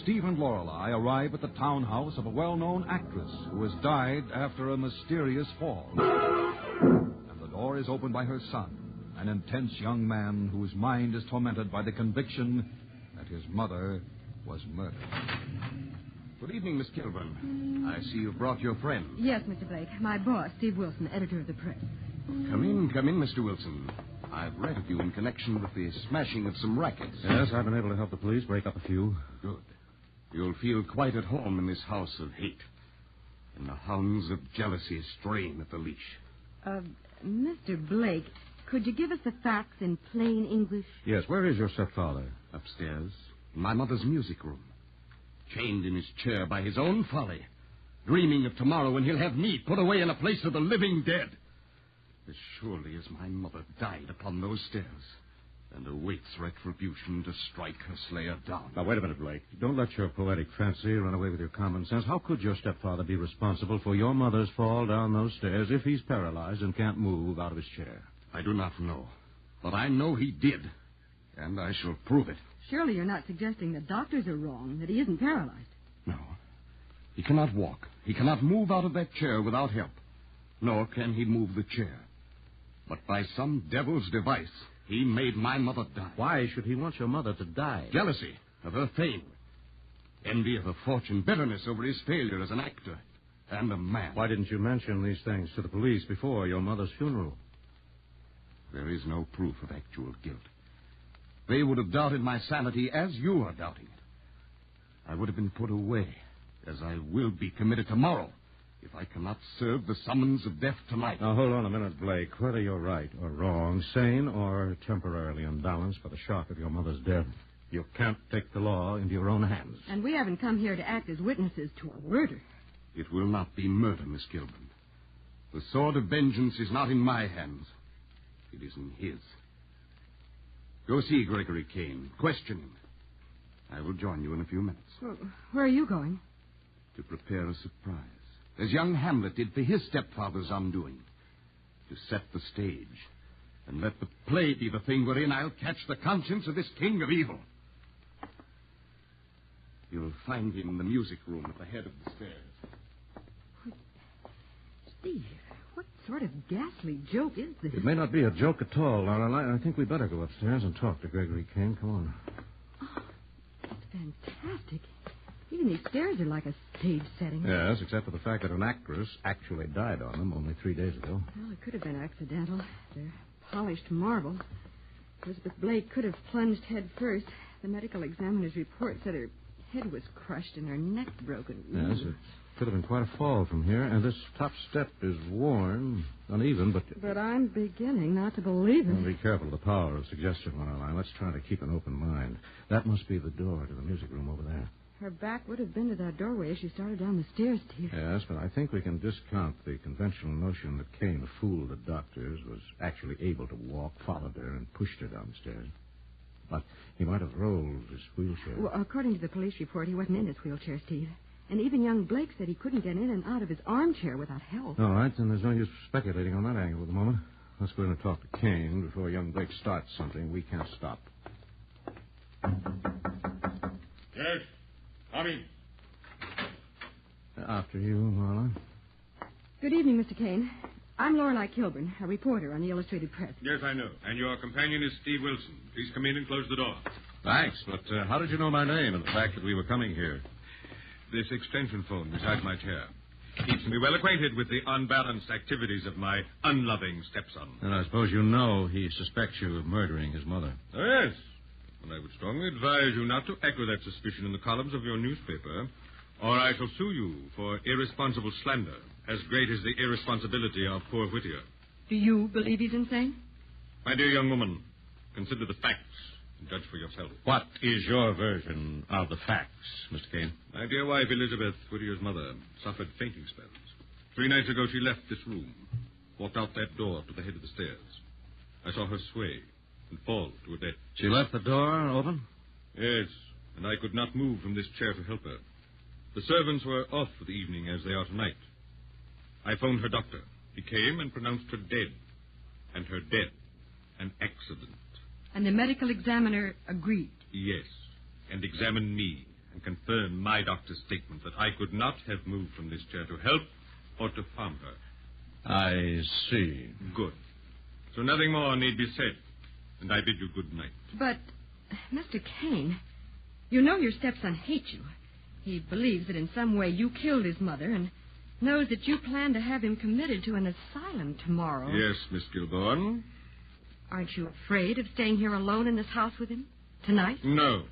U: Steve and Lorelei arrive at the townhouse of a well-known actress who has died after a mysterious fall. And the door is opened by her son, an intense young man whose mind is tormented by the conviction that his mother was murdered.
L: Good evening, Miss Kilburn. I see you've brought your friend.
G: Yes, Mr. Blake. My boss, Steve Wilson, editor of the press.
L: Come in, Mr. Wilson. I've read of you in connection with the smashing of some rackets.
V: Yes, I've been able to help the police break up a few.
L: Good. You'll feel quite at home in this house of hate. And the hounds of jealousy strain at the leash.
G: Mr. Blake, could you give us the facts in plain English?
V: Yes, where is your stepfather?
L: Upstairs, in my mother's music room. Chained in his chair by his own folly. Dreaming of tomorrow when he'll have me put away in a place of the living dead. As surely as my mother died upon those stairs, and awaits retribution to strike her slayer down.
V: Now, wait a minute, Blake. Don't let your poetic fancy run away with your common sense. How could your stepfather be responsible for your mother's fall down those stairs if he's paralyzed and can't move out of his chair?
L: I do not know. But I know he did. And I shall prove it.
G: Surely you're not suggesting the doctors are wrong, that he isn't paralyzed.
L: No. He cannot walk. He cannot move out of that chair without help. Nor can he move the chair. But by some devil's device, he made my mother die.
V: Why should he want your mother to die?
L: Jealousy of her fame. Envy of her fortune. Bitterness over his failure as an actor and a man.
V: Why didn't you mention these things to the police before your mother's funeral?
L: There is no proof of actual guilt. They would have doubted my sanity as you are doubting it. I would have been put away, as I will be committed tomorrow, if I cannot serve the summons of death tonight.
V: Now, hold on a minute, Blake. Whether you're right or wrong, sane or temporarily unbalanced by the shock of your mother's death, you can't take the law into your own hands.
G: And we haven't come here to act as witnesses to a murder.
L: It will not be murder, Miss Kilburn. The sword of vengeance is not in my hands. It is in his. Go see Gregory Kane. Question him. I will join you in a few minutes.
G: Well, where are you going?
L: To prepare a surprise, as young Hamlet did for his stepfather's undoing. To set the stage, and let the play be the thing wherein I'll catch the conscience of this king of evil. You'll find him in the music room at the head of the stairs.
G: Steve, sort of ghastly joke is this?
T: It may not be a joke at all, Laura. I think we'd better go upstairs and talk to Gregory Kane. Come on.
G: Fantastic. Even these stairs are like a stage setting.
T: Yes, except for the fact that an actress actually died on them only 3 days ago.
G: Well, it could have been accidental. They're polished marble. Elizabeth Blake could have plunged head first. The medical examiner's report said her head was crushed and her neck broken.
T: Yes, it could have been quite a fall from here. And this top step is worn, uneven, but...
G: But I'm beginning not to believe it.
T: Well, be careful of the power of suggestion, Lorelei. Let's try to keep an open mind. That must be the door to the music room over there.
G: Her back would have been to that doorway as she started down the stairs, Steve.
T: Yes, but I think we can discount the conventional notion that Kane fooled the doctors, was actually able to walk, followed her, and pushed her down the stairs. But he might have rolled his wheelchair.
G: Well, according to the police report, he wasn't in his wheelchair, Steve. And even young Blake said he couldn't get in and out of his armchair without help.
T: All right, then there's no use speculating on that angle at the moment. Let's go in and talk to Kane before young Blake starts something we can't stop.
V: Yes, come in.
T: After you, Marla.
G: Good evening, Mr. Kane. I'm Lorelei Kilburn, a reporter on the Illustrated Press.
V: Yes, I know. And your companion is Steve Wilson. Please come in and close the door.
Q: Thanks, but how did you know my name and the fact that we were coming here?
V: This extension phone beside my chair keeps me well acquainted with the unbalanced activities of my unloving stepson.
Q: And I suppose you know he suspects you of murdering his mother.
V: Oh, yes. And I would strongly advise you not to echo that suspicion in the columns of your newspaper, or I shall sue you for irresponsible slander, as great as the irresponsibility of poor Whittier.
G: Do you believe he's insane?
V: My dear young woman, consider the facts and judge for yourself.
Q: What is your version of the facts, Mr. Kane?
V: My dear wife, Elizabeth, Whittier's mother, suffered fainting spells. 3 nights ago, she left this room, walked out that door to the head of the stairs. I saw her sway and fall to her death.
Q: She left the door open?
V: Yes, and I could not move from this chair to help her. The servants were off for the evening, as they are tonight. I phoned her doctor. He came and pronounced her dead, and her death an accident.
G: And the medical examiner agreed?
V: Yes, and examined me and confirmed my doctor's statement that I could not have moved from this chair to help or to harm her.
Q: I see.
V: Good. So nothing more need be said, and I bid you good night.
G: But, Mr. Kane, you know your stepson hates you. He believes that in some way you killed his mother and knows that you plan to have him committed to an asylum tomorrow.
V: Yes, Miss Gilbourne.
G: Aren't you afraid of staying here alone in this house with him tonight?
V: No.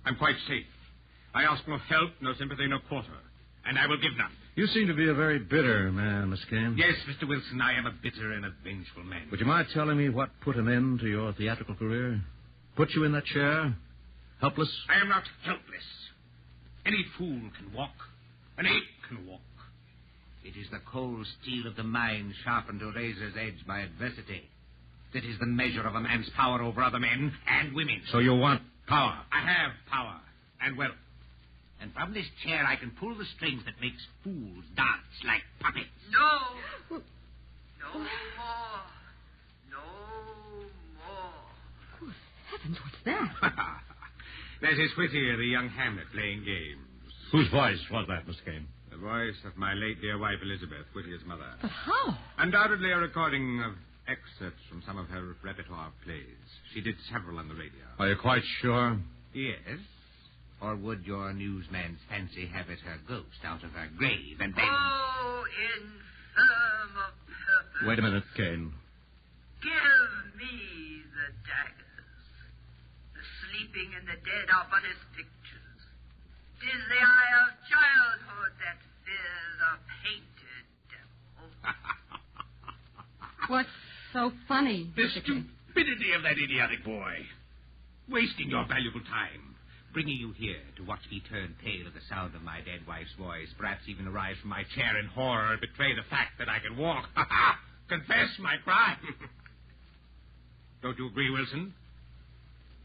V: I'm quite safe. I ask no help, no sympathy, no quarter. And I will give none.
Q: You seem to be a very bitter man, Miss Kane.
V: Yes, Mr. Wilson, I am a bitter and a vengeful man.
Q: Would you mind telling me what put an end to your theatrical career? Put you in that chair? Helpless?
V: I am not helpless. Any fool can walk. An ape can walk. It is the cold steel of the mind sharpened to razor's edge by adversity that is the measure of a man's power over other men and women.
Q: So you want power?
V: I have power and wealth. And from this chair I can pull the strings that makes fools dance like puppets.
H: No! No more. No more.
G: Oh, heavens, what's that?
V: That is Whittier, the young Hamlet, playing games.
Q: Whose voice was that, Mr. Kane?
V: The voice of my late dear wife, Elizabeth, Whittier's mother.
G: But how?
V: Undoubtedly a recording of excerpts from some of her repertoire plays. She did several on the radio.
Q: Are you quite sure?
V: Yes. Or would your newsman's fancy have it her ghost out of her grave and then...
H: Oh, infirm of purpose.
Q: Wait a minute, Kane.
H: Give me the daggers. The sleeping and the dead are but as pictures. 'Tis the eye of childhood that fears a painted devil.
G: What's so funny?
V: The stupidity of that idiotic boy. Wasting your valuable time. Bringing you here to watch me turn pale at the sound of my dead wife's voice. Perhaps even arise from my chair in horror and betray the fact that I can walk. Confess my crime. Don't you agree, Wilson?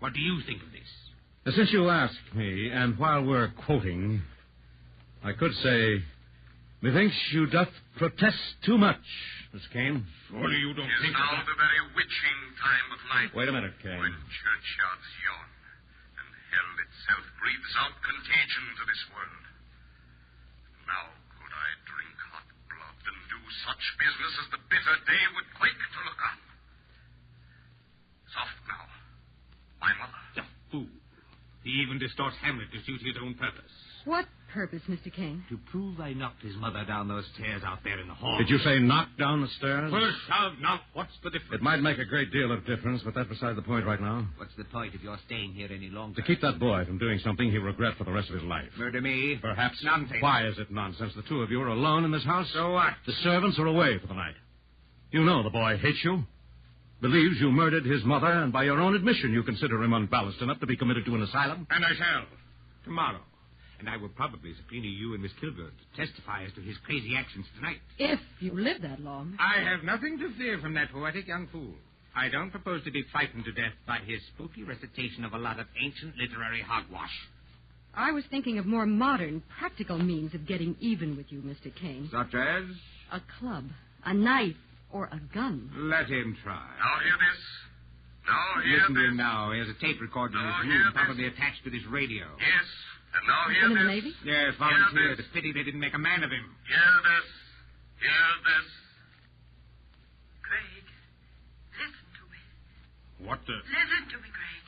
V: What do you think of this?
Q: Since you ask me, and while we're quoting, I could say, methinks you doth protest too much, Miss Kane.
V: Surely you don't think
W: now the very witching time of night.
Q: Wait a minute, Kane.
W: When churchyards yawn and hell itself breathes out contagion to this world. Now could I drink hot blood and do such business as the bitter day would quake to look on. Soft now. My mother.
J: The fool. He even distorts Hamlet to suit his own purpose.
G: What purpose, Mr. Kane?
J: To prove I knocked his mother down those stairs out there in the hall.
Q: Did you say knock down the stairs?
J: Well, shove, knock. What's the difference?
Q: It might make a great deal of difference, but that's beside the point right now.
J: What's the point if you're staying here any longer?
Q: To keep that boy from doing something he'll regret for the rest of his life.
J: Murder me?
Q: Perhaps.
J: Nonsense.
Q: Why is it nonsense? The two of you are alone in this house.
J: So what?
Q: The servants are away for the night. You know the boy hates you. Believes you murdered his mother, and by your own admission you consider him unbalanced enough to be committed to an asylum.
J: And I shall. Tomorrow. And I will probably subpoena you and Miss Kilburn to testify as to his crazy actions tonight.
S: If you live that long.
J: I have nothing to fear from that poetic young fool. I don't propose to be frightened to death by his spooky recitation of a lot of ancient literary hogwash.
G: I was thinking of more modern, practical means of getting even with you, Mr. Kane.
J: Such as?
G: A club, a knife, or a gun.
J: Let him try.
W: Now hear this. Now hear
J: Listen to
W: this.
J: him now. He has a tape recorder in
W: Now
J: his
W: hear
J: room,
W: this.
J: probably attached to this radio.
W: Yes. And now hear
G: In the
W: this.
G: Navy?
J: Yes, volunteered. It's a pity they didn't make a man of him.
W: Hear this. Hear this.
H: Craig, listen to me.
Q: What the...
H: Listen to me, Craig.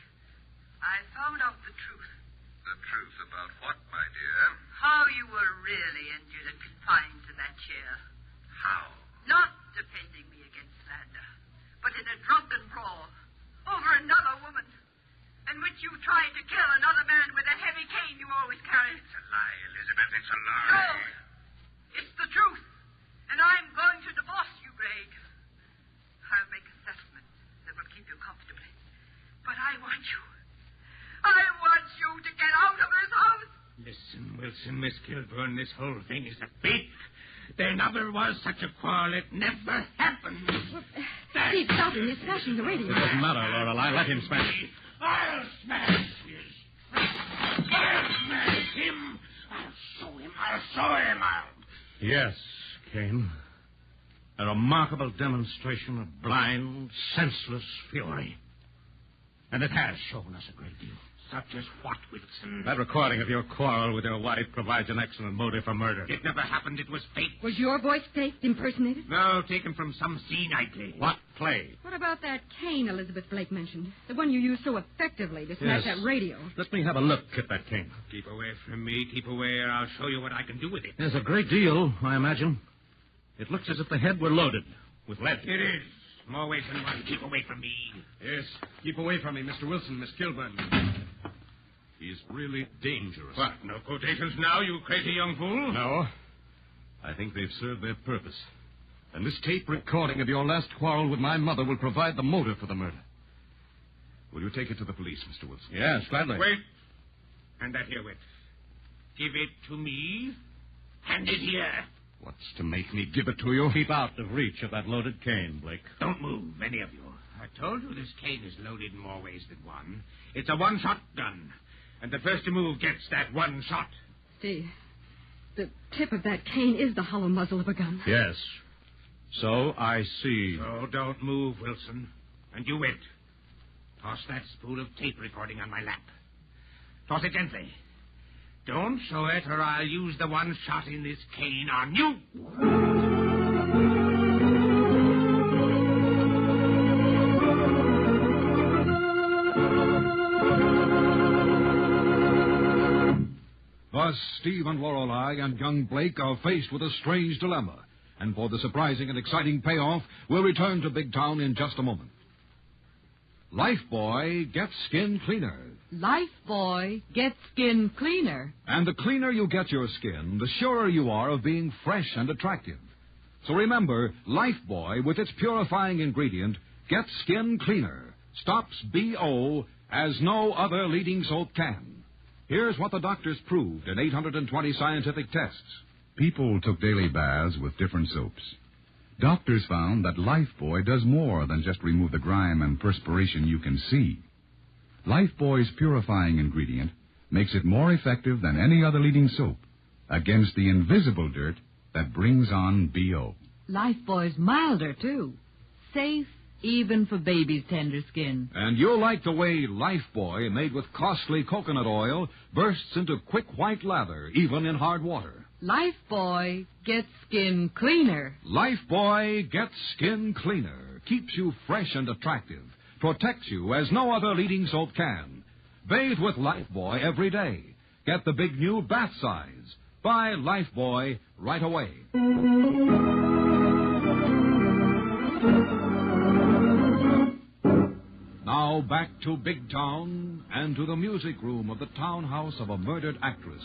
H: I found out the truth.
W: The truth about what, my dear?
H: How you were really injured and confined to that chair.
W: How?
H: Not defending me against slander, but in a drunken brawl over another woman, in which you tried to kill another man with a heavy cane you always carry.
W: It's a lie, Elizabeth. It's a lie.
H: No, it's the truth, and I'm going to divorce you, Greg. I'll make a settlement that will keep you comfortably, but I want you to get out of this house.
J: Listen, Wilson, Miss Kilburn, this whole thing is a fake. There never was such a quarrel. It never happened.
G: Steve, stop him. He's smashing the radio.
Q: It doesn't matter, Lorelei. Let him smash.
J: I'll smash his... I'll smash him. I'll show him.
Q: Yes, Kane. A remarkable demonstration of blind, senseless fury. And it has shown us a great deal.
J: Such as what, Wilson?
Q: That recording of your quarrel with your wife provides an excellent motive for murder.
J: It never happened. It was fake.
G: Was your voice faked, impersonated?
J: No, taken from some scene I played.
Q: What play?
G: What about that cane Elizabeth Blake mentioned? The one you used so effectively to smash
Q: Yes.
G: that radio.
Q: Let me have a look at that cane.
J: Keep away from me. Keep away, or I'll show you what I can do with it.
Q: There's a great deal, I imagine. It looks as if the head were loaded with lead.
J: It is. More ways than one. Keep away from me.
L: Yes, keep away from me, Mr. Wilson, Miss Kilburn. He's really dangerous.
J: What, no quotations now, you crazy young fool?
L: No. I think they've served their purpose. And this tape recording of your last quarrel with my mother will provide the motive for the murder. Will you take it to the police, Mr. Wilson?
Q: Yes, gladly.
J: Wait. Hand that here, Wit. Give it to me. Hand it here.
L: What's to make me give it to you?
Q: Keep out of reach of that loaded cane, Blake.
J: Don't move, any of you. I told you this cane is loaded in more ways than one. It's a one-shot gun. And the first to move gets that one shot.
G: Steve, the tip of that cane is the hollow muzzle of a gun.
Q: Yes. So I see.
J: So don't move, Wilson. And you, Wit. Toss that spool of tape recording on my lap. Toss it gently. Don't show it, or I'll use the one shot in this cane on you.
U: Thus, Steve and Lorelei and young Blake are faced with a strange dilemma. And for the surprising and exciting payoff, we'll return to Big Town in just a moment. Lifebuoy gets skin cleaner.
I: Lifebuoy gets skin cleaner.
U: And the cleaner you get your skin, the surer you are of being fresh and attractive. So remember, Lifebuoy, with its purifying ingredient, gets skin cleaner, stops BO as no other leading soap can. Here's what the doctors proved in 820 scientific tests.
B: People took daily baths with different soaps. Doctors found that Lifebuoy does more than just remove the grime and perspiration you can see. Lifebuoy's purifying ingredient makes it more effective than any other leading soap against the invisible dirt that brings on BO.
I: Lifebuoy's milder, too. Safe even for baby's tender skin.
U: And you'll like the way Lifebuoy, made with costly coconut oil, bursts into quick white lather, even in hard water.
I: Lifebuoy gets skin cleaner.
U: Lifebuoy gets skin cleaner, keeps you fresh and attractive, protects you as no other leading soap can. Bathe with Lifebuoy every day. Get the big new bath size. Buy Lifebuoy right away. Now back to Big Town and to the music room of the townhouse of a murdered actress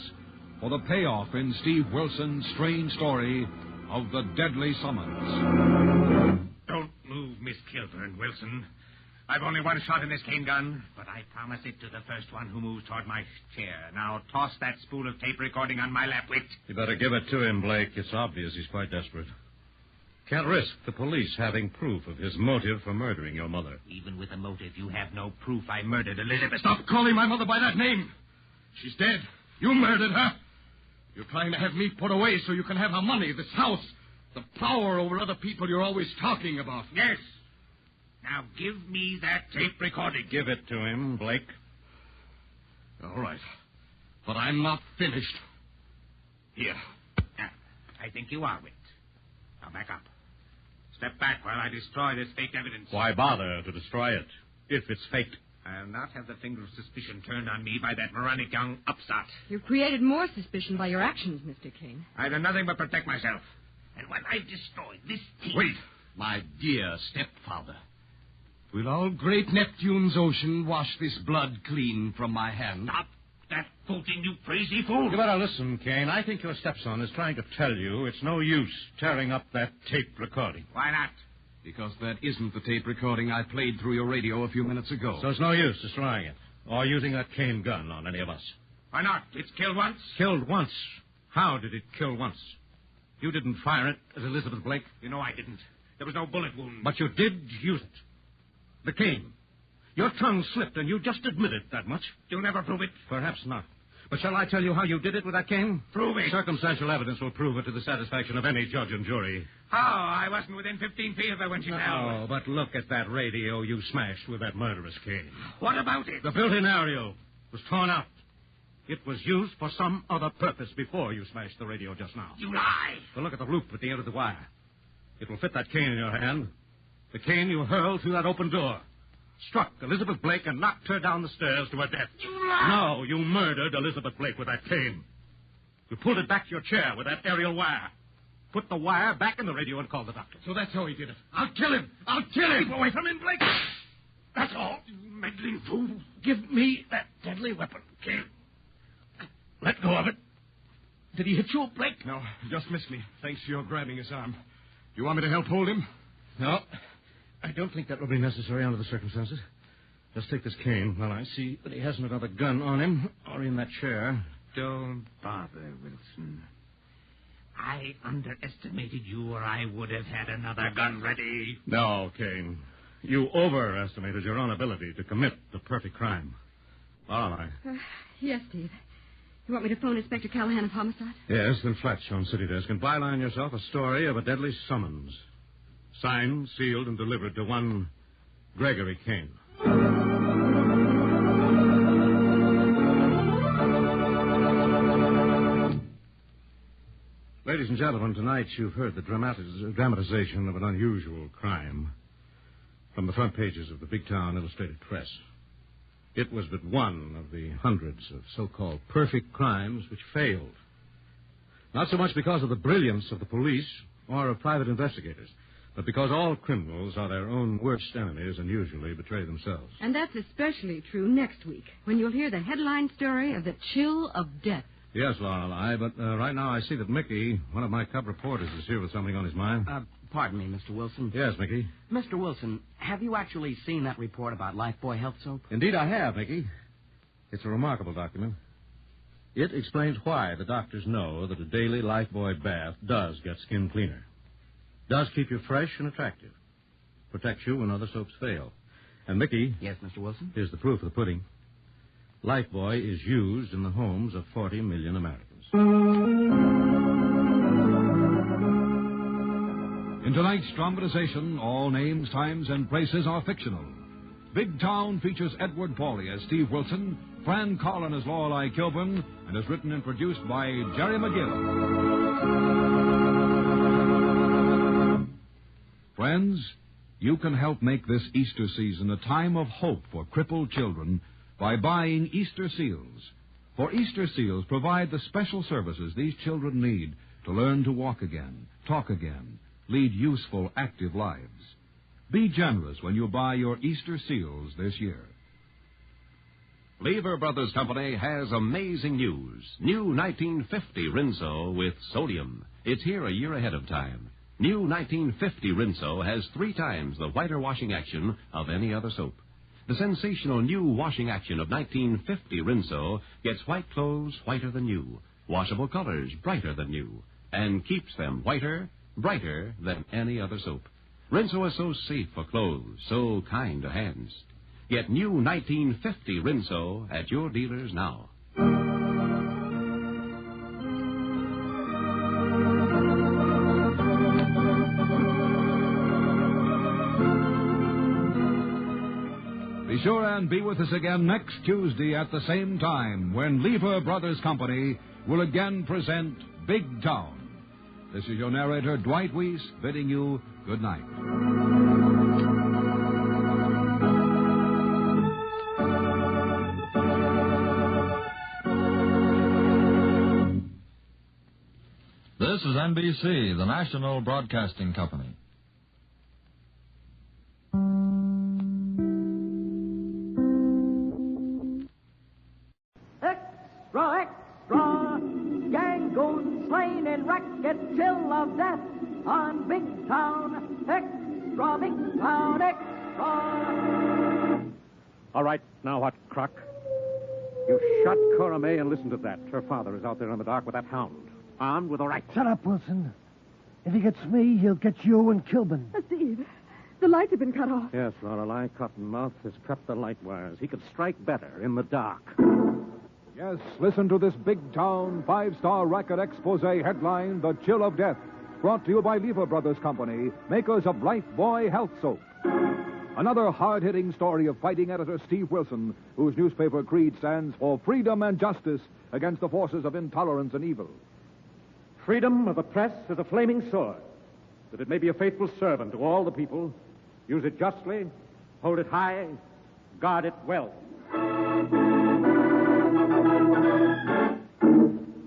U: for the payoff in Steve Wilson's strange story of the deadly summons.
J: Don't move, Miss Kilburn, Wilson. I've only one shot in this cane gun, but I promise it to the first one who moves toward my chair. Now toss that spool of tape recording on my lap, Wit.
K: You better give it to him, Blake. It's obvious he's quite desperate. Can't risk the police having proof of his motive for murdering your mother.
J: Even with a motive, you have no proof I murdered Elizabeth.
L: Stop calling my mother by that name. She's dead. You murdered her. You're trying to have me put away so you can have her money, this house, the power over other people you're always talking about.
J: Yes. Now give me that tape recording.
K: Give it to him, Blake.
L: All right. But I'm not finished. Here.
J: I think you are, Wit. Now back up. Step back while I destroy this fake evidence.
K: Why bother to destroy it if it's faked?
J: I'll not have the finger of suspicion turned on me by that moronic young upstart.
F: You've created more suspicion by your actions, Mr. Kane.
J: I've done nothing but protect myself. And when I've destroyed this tape...
L: Wait, my dear stepfather. Will all great Neptune's ocean wash this blood clean from my hand?
J: Stop that quoting, you crazy fool.
K: You better listen, Kane. I think your stepson is trying to tell you it's no use tearing up that tape recording.
J: Why not?
L: Because that isn't the tape recording I played through your radio a few minutes ago.
K: So it's no use destroying it or using that cane gun on any of us.
J: Why not? It's killed once.
K: Killed once? How did it kill once? You didn't fire it at Elizabeth Blake?
J: You know I didn't. There was no bullet wound.
K: But you did use it. The cane. Your tongue slipped, and you just admitted that much.
J: You'll never prove it.
K: Perhaps not. But shall I tell you how you did it with that cane?
J: Prove it.
K: Circumstantial evidence will prove it to the satisfaction of any judge and jury.
J: How? I wasn't within 15 feet of her when she fell.
K: Oh, but look at that radio you smashed with that murderous cane.
J: What about it?
K: The built-in aerial was torn out. It was used for some other purpose before you smashed the radio just now.
J: You lie.
K: Well, look at the loop at the end of the wire. It will fit that cane in your hand. The cane you hurled through that open door. Struck Elizabeth Blake and knocked her down the stairs to her death.
J: You lie.
K: No, you murdered Elizabeth Blake with that cane. You pulled it back to your chair with that aerial wire. Put the wire back in the radio and called the doctor.
L: So that's how he did it. I'll kill him. I'll kill him.
J: Keep away from him, Blake. That's all. You meddling fool. Give me that deadly weapon, okay? Let go of it. Did he hit you, Blake?
L: No, just missed me, thanks to your grabbing his arm. You want me to help hold him?
K: No. I don't think that will be necessary under the circumstances. Just take this cane while I see that he hasn't another gun on him or in that chair.
J: Don't bother, Wilson. I underestimated you, or I would have had another gun ready.
K: No, Kane. You overestimated your own ability to commit the perfect crime. All right.
G: Yes, Steve. You want me to phone Inspector Callahan of Homicide?
K: Yes, then flash on city desk and byline yourself a story of a deadly summons. Signed, sealed, and delivered to one Gregory Kane. Ladies and gentlemen, tonight you've heard the dramatization of an unusual crime from the front pages of the Big Town Illustrated Press. It was but one of the hundreds of so-called perfect crimes which failed. Not so much because of the brilliance of the police or of private investigators, but because all criminals are their own worst enemies and usually betray themselves.
G: And that's especially true next week, when you'll hear the headline story of the chill of death.
K: Yes, Lorelei, but right now I see that Mickey, one of my cub reporters, is here with something on his mind.
M: Pardon me, Mr. Wilson.
K: Yes, Mickey.
M: Mr. Wilson, have you actually seen that report about Lifebuoy Health Soap?
K: Indeed I have, Mickey. It's a remarkable document. It explains why the doctors know that a daily Lifebuoy bath does get skin cleaner. Does keep you fresh and attractive. Protects you when other soaps fail. And, Mickey...
M: Yes, Mr. Wilson?
K: Here's the proof of the pudding. Lifebuoy is used in the homes of 40 million Americans.
U: In tonight's dramatization, all names, times, and places are fictional. Big Town features Edward Pauly as Steve Wilson, Fran Collin as Lorelei Kilburn, and is written and produced by Jerry McGill. Friends, you can help make this Easter season a time of hope for crippled children by buying Easter seals. For Easter seals provide the special services these children need to learn to walk again, talk again, lead useful, active lives. Be generous when you buy your Easter seals this year.
P: Lever Brothers Company has amazing news. New 1950 Rinso with sodium. It's here a year ahead of time. New 1950 Rinso has 3 times the whiter washing action of any other soap. The sensational new washing action of 1950 Rinso gets white clothes whiter than new, washable colors brighter than new, and keeps them whiter, brighter than any other soap. Rinso is so safe for clothes, so kind to hands. Get new 1950 Rinso at your dealers now.
U: Be sure and be with us again next Tuesday at the same time when Lever Brothers Company will again present Big Town. This is your narrator, Dwight Weiss, bidding you good night.
E: This is NBC, the National Broadcasting Company.
O: Extra, extra! Gang goons slain in racket, chill of death on Big Town. Extra, Big Town, extra!
V: All right, now what, Croc? You shot Cora May, and listen to that. Her father is out there in the dark with that hound, armed with a rifle.
N: Shut up, Wilson. If he gets me, he'll get you and Kilburn.
G: Steve, the lights have been cut off.
V: Yes, Lorelei, Cottonmouth has cut the light wires. He could strike better in the dark.
U: Yes, listen to this Big Town 5-star racket expose headline, The Chill of Death, brought to you by Lever Brothers Company, makers of Lifebuoy Health Soap. Another hard-hitting story of fighting editor Steve Wilson, whose newspaper creed stands for freedom and justice against the forces of intolerance and evil.
V: Freedom of the press is a flaming sword, that it may be a faithful servant to all the people. Use it justly, hold it high, guard it well.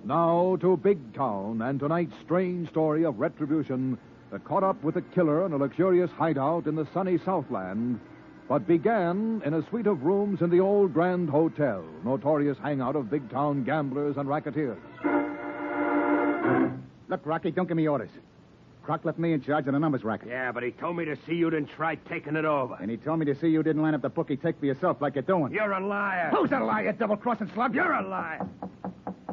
U: Now to Big Town and tonight's strange story of retribution that caught up with the killer in a luxurious hideout in the sunny Southland, but began in a suite of rooms in the old Grand Hotel, notorious hangout of Big Town gamblers and racketeers.
R: Look, Rocky, don't give me orders. Croc left me in charge of the numbers racket.
J: Yeah, but he told me to see you didn't try taking it over.
R: And he told me to see you didn't line up the bookie take for yourself like you're doing.
J: You're a liar.
R: Who's a liar, double-crossing slug?
J: You're a liar.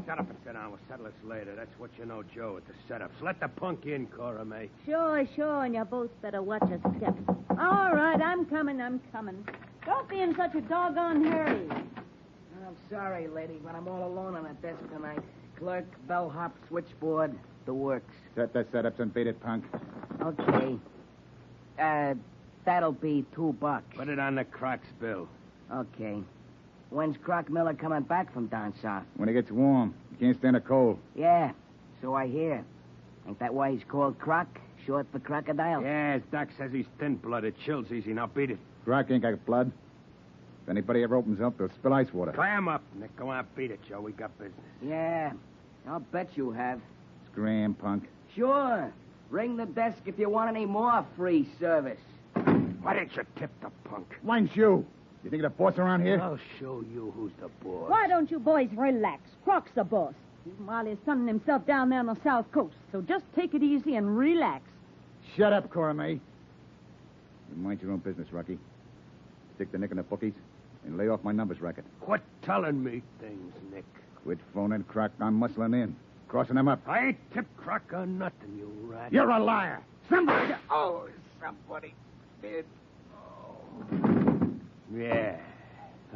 J: Shut up and sit down. We'll settle this later. That's what you know, Joe, at the setups. Let the punk in, Cora May.
X: Sure, and you both better watch your step. All right, I'm coming. Don't be in such a doggone hurry.
M: I'm sorry, lady, but I'm all alone on that desk tonight. Clerk, bellhop, switchboard, the works.
R: Set the setups and beat it, punk.
M: Okay. That'll be $2.
J: Put it on the Croc's bill.
M: Okay. When's Croc Miller coming back from down south?
R: When it gets warm. You can't stand the cold.
M: Yeah, so I hear. Ain't that why he's called Croc? Short for crocodile?
J: Yeah, his doc says he's thin-blooded. Chills easy. Now beat it.
R: Croc ain't got blood. If anybody ever opens up, they'll spill ice water.
J: Clam up, Nick. Go on, beat it, Joe. We got business.
M: Yeah, I'll bet you have.
R: Scram, punk.
M: Sure. Ring the desk if you want any more free service.
J: Why didn't you tip the punk?
R: Mine's you. You think you're the boss around here?
J: I'll show you who's the boss.
X: Why don't you boys relax? Croc's the boss. Steve Marley's sunning himself down there on the South Coast, so just take it easy and relax.
R: Shut up, Cora May. You mind your own business, Rocky. Stick the nick in the bookies and lay off my numbers racket.
J: Quit telling me things, Nick.
R: Quit phoning, Croc. I'm muscling in. Crossing them up.
J: I ain't tipped Croc on nothing, you rat.
R: You're a liar. Somebody...
J: Oh, somebody did. Oh. Yeah,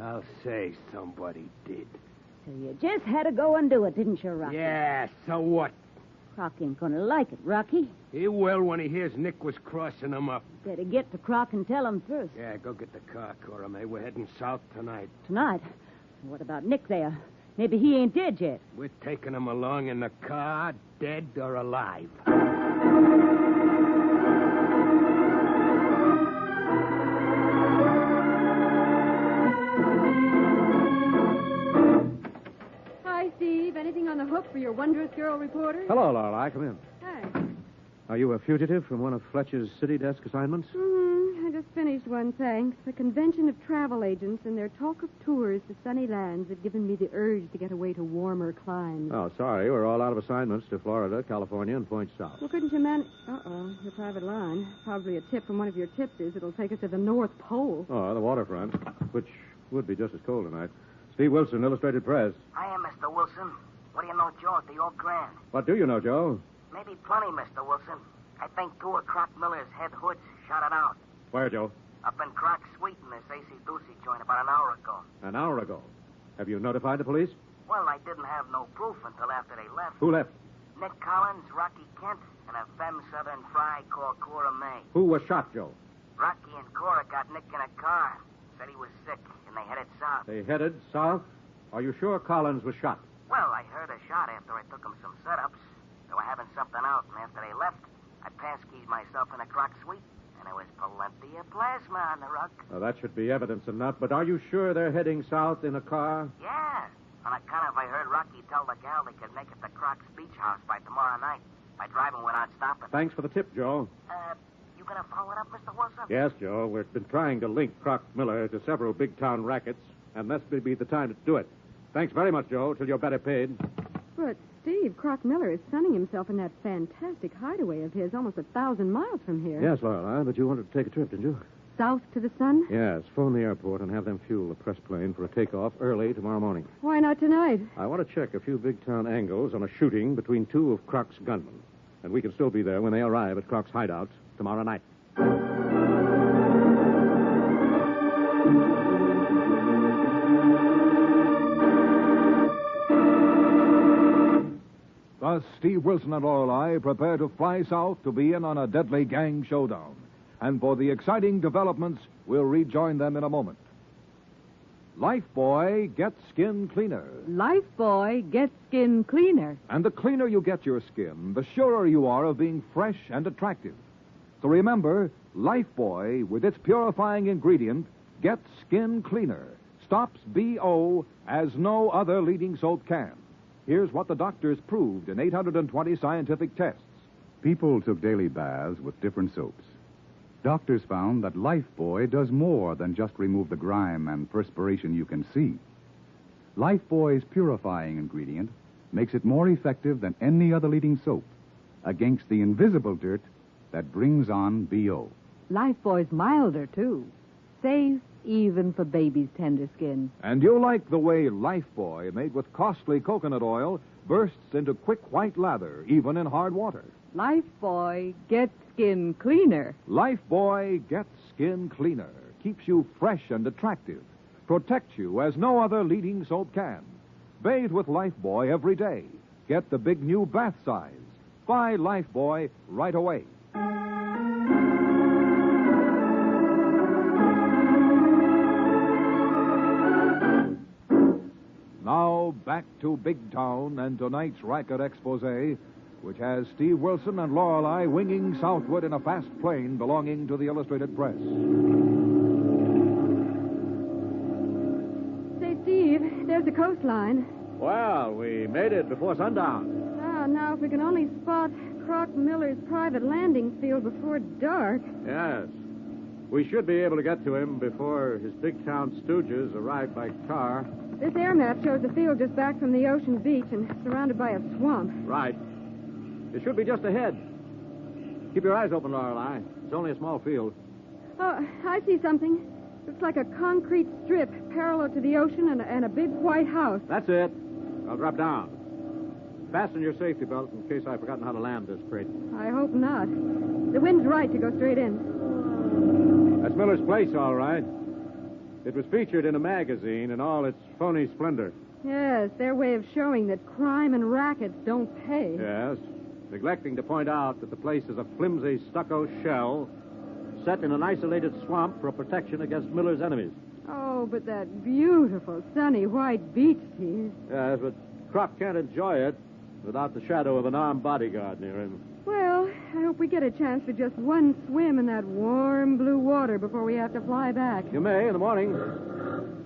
J: I'll say somebody did.
X: So you just had to go and do it, didn't you, Rocky?
J: Yeah, so what?
X: Croc ain't gonna like it, Rocky.
L: He will when he hears Nick was crossing him up.
X: Better get to Croc and tell him first.
L: Yeah, go get the car, Cora May. We're heading south tonight.
X: Tonight? What about Nick there? Maybe he ain't dead yet.
L: We're taking him along in the car, dead or alive.
G: Hi, Steve. Anything on the hook for your wondrous girl reporter?
K: Hello, Lorelei. Come in.
G: Hi.
K: Are you a fugitive from one of Fletcher's city desk assignments?
G: I just finished one, thanks. The Convention of Travel Agents and their talk of tours to sunny lands had given me the urge to get away to warmer climes.
K: Oh, sorry. We're all out of assignments to Florida, California, and Point South.
G: Well, couldn't you manage... Uh-oh, your private line. Probably a tip from one of your tipsters. It'll take us to the North Pole.
K: Oh, the waterfront, which would be just as cold tonight. Steve Wilson, Illustrated Press.
M: I am Mr. Wilson. What do you know, Joe, at the Old Grand?
K: What do you know, Joe?
M: Maybe plenty, Mr. Wilson. I think two of Croc Miller's head hoods shot it out.
K: Where, Joe?
M: Up in Croc's suite in this AC-Doocy joint about an hour ago.
K: An hour ago. Have you notified the police?
M: Well, I didn't have no proof until after they left.
K: Who left?
M: Nick Collins, Rocky Kent, and a femme southern fry called Cora May.
K: Who was shot, Joe?
M: Rocky and Cora got Nick in a car. Said he was sick, and they headed south.
K: They headed south? Are you sure Collins was shot?
M: Well, I heard a shot after I took him some setups. They were having something out, and after they left, I pass-keyed myself in a Croc suite, and there was plenty of plasma on the rug.
K: Well, that should be evidence enough, but are you sure they're heading south in a car?
M: Yeah. On account of I heard Rocky tell the gal they could make it to Croc's beach house by tomorrow night, by driving without stopping.
K: Thanks for the tip, Joe.
M: You gonna follow it up, Mr. Wilson?
K: Yes, Joe. We've been trying to link Croc Miller to several big-town rackets, and this may be the time to do it. Thanks very much, Joe, till you're better paid.
G: But, Steve, Croc Miller is sunning himself in that fantastic hideaway of his almost 1,000 miles from here.
K: Yes, Lorelei, but you wanted to take a trip, didn't you?
G: South to the sun?
K: Yes. Phone the airport and have them fuel the press plane for a takeoff early tomorrow morning.
G: Why not tonight?
K: I want to check a few big-town angles on a shooting between two of Croc's gunmen. And we can still be there when they arrive at Croc's hideout tomorrow night.
U: Thus, Steve Wilson and Lorelei prepare to fly south to be in on a deadly gang showdown. And for the exciting developments, we'll rejoin them in a moment. Lifebuoy gets skin cleaner.
I: Lifebuoy gets skin cleaner.
U: And the cleaner you get your skin, the surer you are of being fresh and attractive. So remember, Lifebuoy, with its purifying ingredient, gets skin cleaner. Stops BO as no other leading soap can. Here's what the doctors proved in 820 scientific tests.
B: People took daily baths with different soaps. Doctors found that Lifebuoy does more than just remove the grime and perspiration you can see. Lifebuoy's purifying ingredient makes it more effective than any other leading soap against the invisible dirt that brings on BO.
I: Lifebuoy's milder, too. Safe even for baby's tender skin.
U: And you'll like the way Lifebuoy, made with costly coconut oil, bursts into quick white lather, even in hard water.
I: Lifebuoy gets skin cleaner.
U: Lifebuoy gets skin cleaner. Keeps you fresh and attractive. Protects you as no other leading soap can. Bathe with Lifebuoy every day. Get the big new bath size. Buy Lifebuoy right away. Now, back to Big Town and tonight's racket expose, which has Steve Wilson and Lorelei winging southward in a fast plane belonging to the Illustrated Press.
G: Say, Steve, there's the coastline.
K: Well, we made it before sundown.
G: Ah, now if we can only spot Croc Miller's private landing field before dark.
K: Yes. We should be able to get to him before his big town stooges arrive by car.
G: This air map shows the field just back from the ocean beach and surrounded by a swamp.
K: Right. It should be just ahead. Keep your eyes open, Lorelei. It's only a small field.
G: Oh, I see something. Looks like a concrete strip parallel to the ocean and a big white house.
K: That's it. I'll drop down. Fasten your safety belt in case I've forgotten how to land this crate.
G: I hope not. The wind's right to go straight in.
K: That's Miller's place, all right. It was featured in a magazine in all its phony splendor.
G: Yes, their way of showing that crime and rackets don't pay.
K: Yes. neglecting to point out that the place is a flimsy stucco shell set in an isolated swamp for protection against Miller's enemies.
G: Oh, but that beautiful, sunny white beach, Steve.
K: Yes, but Croc can't enjoy it without the shadow of an armed bodyguard near him.
G: Well, I hope we get a chance for just one swim in that warm blue water before we have to fly back.
K: You may in the morning,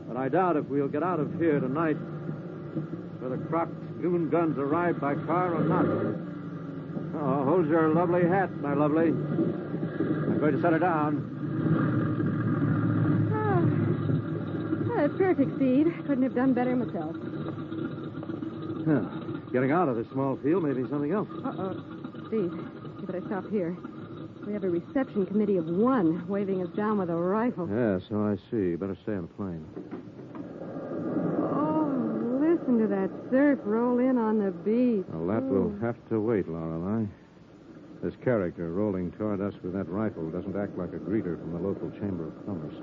K: but I doubt if we'll get out of here tonight, whether Croc's goon guns arrive by car or not. Oh, hold your lovely hat, my lovely. I'm going to set her down.
G: Oh, that's perfect, Steve. Couldn't have done better myself.
K: Getting out of this small field may be something else.
G: Steve, you better stop here. We have a reception committee of one waving us down with a rifle.
K: Yeah, so I see. Better stay on the plane.
G: Oh, listen to that surf roll in on the beach.
K: Well, that will have to wait, Lorelei. This character rolling toward us with that rifle doesn't act like a greeter from the local Chamber of Commerce.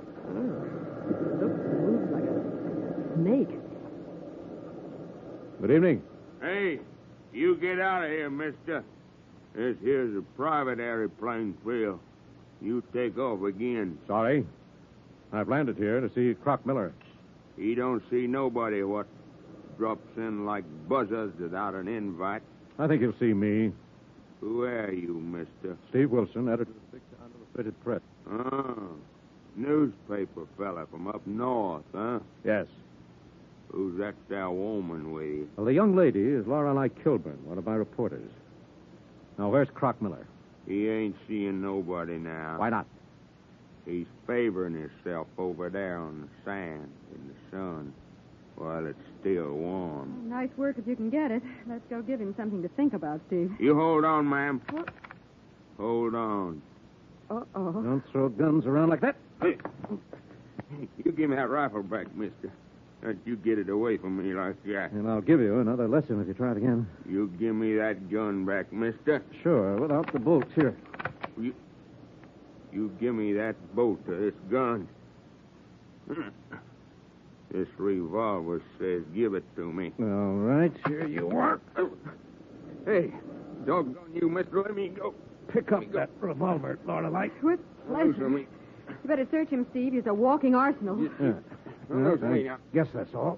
G: Moves like a snake.
K: Good evening.
A: Hey, you get out of here, mister. This here's a private airplane field. You take off again.
K: Sorry. I've landed here to see Croc Miller.
A: He don't see nobody what drops in like buzzards without an invite.
K: I think he'll see me.
A: Who are you, mister?
K: Steve Wilson, editor of the Big Town Illustrated Press.
A: Oh, newspaper fella from up north, huh?
K: Yes.
A: Who's that there woman with you?
K: Well, the young lady is Lorelei Kilburn, one of my reporters. Now, where's Croc Miller?
A: He ain't seeing nobody now.
K: Why not?
A: He's favoring himself over there on the sand in the sun while it's still warm.
G: Nice work if you can get it. Let's go give him something to think about, Steve.
A: You hold on, ma'am. What? Hold on.
G: Uh-oh.
K: Don't throw guns around like that.
A: Hey. You give me that rifle back, mister. Don't you get it away from me like that.
K: And I'll give you another lesson if you try it again.
A: You give me that gun back, mister.
K: Sure, without the bolts here.
A: You give me that bolt to this gun. This revolver says give it to me.
K: All right, here you are.
A: Hey, doggone you, mister. Let me go.
K: Pick up that revolver, Lorelei.
G: With pleasure.
A: Me.
G: You better search him, Steve. He's a walking arsenal.
K: Yeah.
A: Me
K: I guess that's all.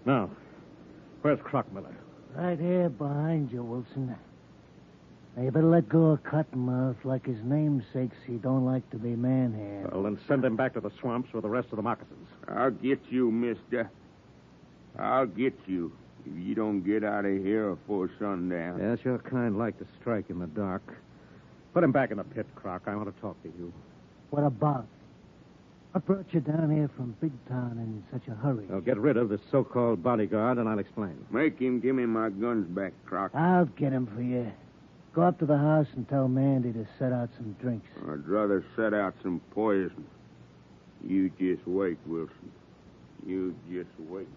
K: Now, where's Croc Miller?
N: Right here behind you, Wilson. Now, you better let go of Cottonmouth. Like his namesakes, he don't like to be man-handed.
K: Well, then send him back to the swamps with the rest of the moccasins.
A: I'll get you, mister. I'll get you if you don't get out of here before sundown.
K: Yes, you're kind like to strike in the dark. Put him back in the pit, Croc. I want to talk to you.
N: What about? What brought you down here from Big Town in such a hurry?
K: Now, get rid of this so-called bodyguard, and I'll explain.
A: Make him give me my guns back, Croc.
N: I'll get him for you. Go up to the house and tell Mandy to set out some drinks.
A: I'd rather set out some poison. You just wait, Wilson. You just wait.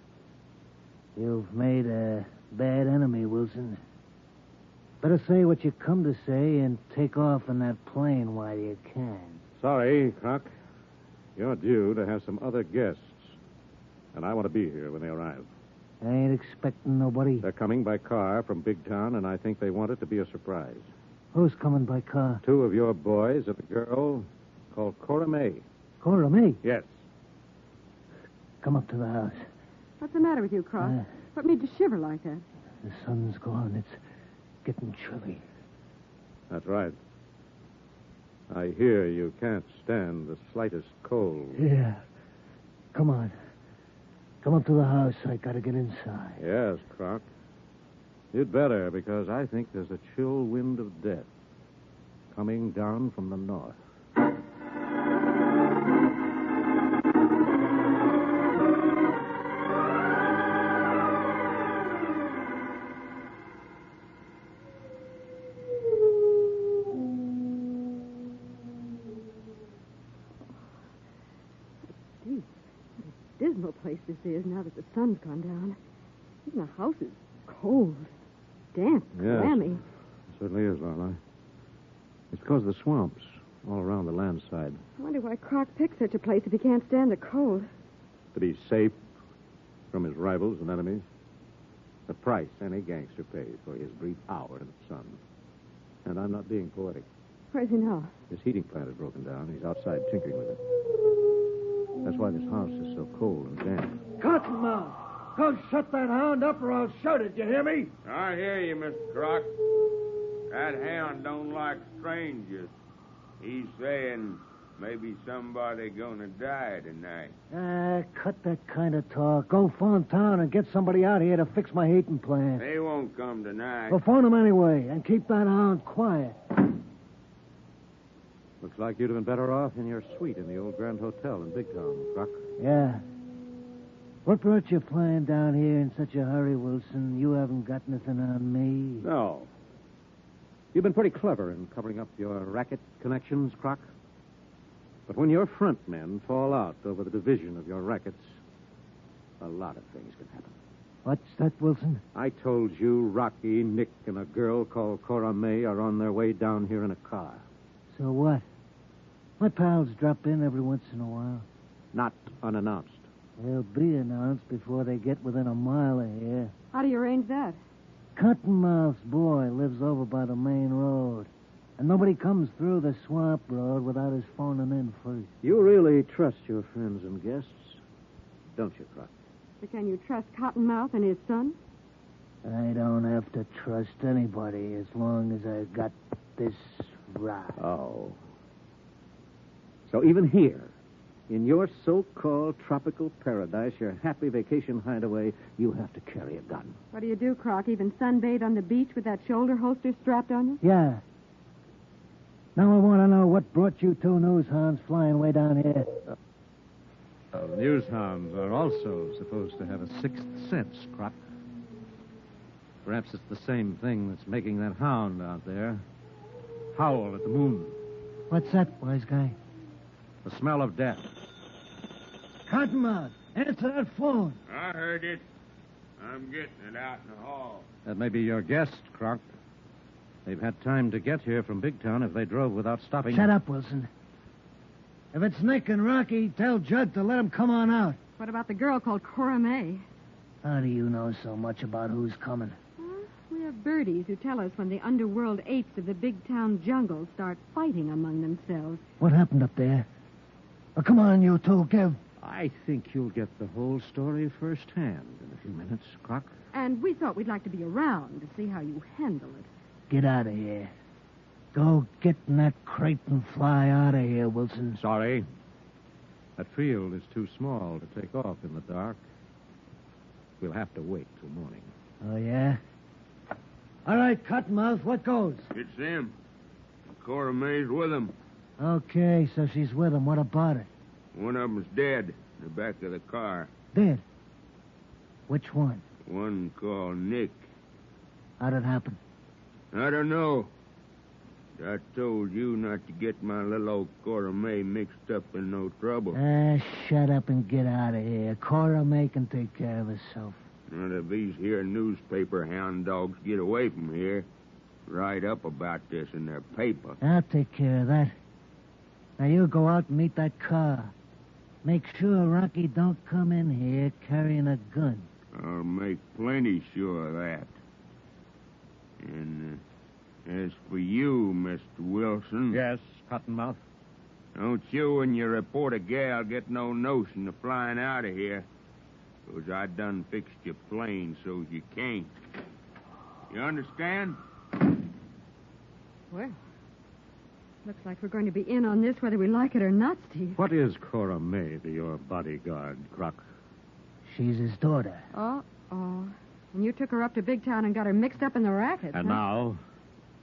N: You've made a bad enemy, Wilson. Better say what you come to say and take off in that plane while you can.
K: Sorry, Croc. You're due to have some other guests. And I want to be here when they arrive.
N: I ain't expecting nobody.
K: They're coming by car from Big Town, and I think they want it to be a surprise.
N: Who's coming by car?
K: 2 of your boys and a girl called Cora May.
N: Cora May?
K: Yes.
N: Come up to the house.
G: What's the matter with you, Croc? What made you shiver like that?
N: The sun's gone. It's getting chilly.
K: That's right. I hear you can't stand the slightest cold.
N: Yeah. Come on. Come up to the house. I gotta get inside.
K: Yes, Croc. You'd better, because I think there's a chill wind of death coming down from the north.
G: Dismal place this is now that the sun's gone down. Even the house is cold, damp, clammy.
K: It certainly is, Lorelei. It's because of the swamps all around the landside.
G: I wonder why Croc picked such a place if he can't stand the cold.
K: To be safe from his rivals and enemies. The price any gangster pays for his brief hour in the sun.
C: And I'm not being poetic.
G: Where's he now?
C: His heating plant has broken down. He's outside tinkering with it. That's why this house is so cold and damp.
L: Cottonmouth! Go shut that hound up or I'll shoot it. You hear me?
A: I hear you, Mr. Croc. That hound don't like strangers. He's saying maybe somebody gonna die tonight.
N: Cut that kind of talk. Go phone town and get somebody out here to fix my heating plant.
A: They won't come tonight.
N: Well, phone them anyway and keep that hound quiet.
C: Looks like you'd have been better off in your suite in the old Grand Hotel in Big Town, Croc.
N: Yeah. What brought you flying down here in such a hurry, Wilson? You haven't got nothing on me.
C: No. You've been pretty clever in covering up your racket connections, Croc. But when your front men fall out over the division of your rackets, a lot of things can happen.
N: What's that, Wilson?
C: I told you Rocky, Nick, and a girl called Cora May are on their way down here in a car.
N: So what? My pals drop in every once in a while.
C: Not unannounced.
N: They'll be announced before they get within a mile of here.
G: How do you arrange that?
N: Cottonmouth's boy lives over by the main road. And nobody comes through the swamp road without his phoning in first.
C: You really trust your friends and guests, don't you, Croc?
G: So can you trust Cottonmouth and his son?
N: I don't have to trust anybody as long as I got this right.
C: Oh. So even here, in your so-called tropical paradise, your happy vacation hideaway, you have to carry a gun.
G: What do you do, Croc? Even sunbathe on the beach with that shoulder holster strapped on you?
N: Yeah. Now I want to know what brought you two news hounds flying way down here.
C: News hounds are also supposed to have a sixth sense, Croc. Perhaps it's the same thing that's making that hound out there howl at the moon.
N: What's that, wise guy?
C: The smell of death.
N: Cottonmouth, answer that phone.
A: I heard it. I'm getting it out in the hall.
C: That may be your guest, Croc. They've had time to get here from Big Town if they drove without stopping.
N: Shut up, Wilson. If it's Nick and Rocky, tell Judd to let them come on out.
G: What about the girl called Cora May?
N: How do you know so much about who's coming?
G: We have birdies who tell us when the underworld apes of the big town jungle start fighting among themselves.
N: What happened up there? Oh, come on, you two, give.
C: I think you'll get the whole story firsthand in a few minutes, Croc.
G: And we thought we'd like to be around to see how you handle it.
N: Get out of here. Go get in that crate and fly out of here, Wilson.
C: Sorry. That field is too small to take off in the dark. We'll have to wait till morning.
N: Oh, yeah? All right, Cottonmouth, what goes?
A: It's them. Cora May's with them.
N: Okay, so she's with him. What about it?
A: One of them's dead in the back of the car.
N: Dead? Which one?
A: One called Nick.
N: How'd it happen?
A: I don't know. I told you not to get my little old Cora May mixed up in no trouble.
N: Shut up and get out of here. Cora May can take care of herself.
A: Not if these here newspaper hound dogs get away from here. Write up about this in their paper.
N: I'll take care of that. Now you go out and meet that car. Make sure Rocky don't come in here carrying a gun.
A: I'll make plenty sure of that. And as for you, Mr. Wilson...
C: Yes, Cottonmouth?
A: Don't you and your reporter gal get no notion of flying out of here. Because I done fixed your plane so you can't. You understand?
G: Well, looks like we're going to be in on this whether we like it or not, Steve.
C: What is Cora May to your bodyguard, Croc?
N: She's his daughter.
G: Oh. And you took her up to Big Town and got her mixed up in the racket.
C: And now,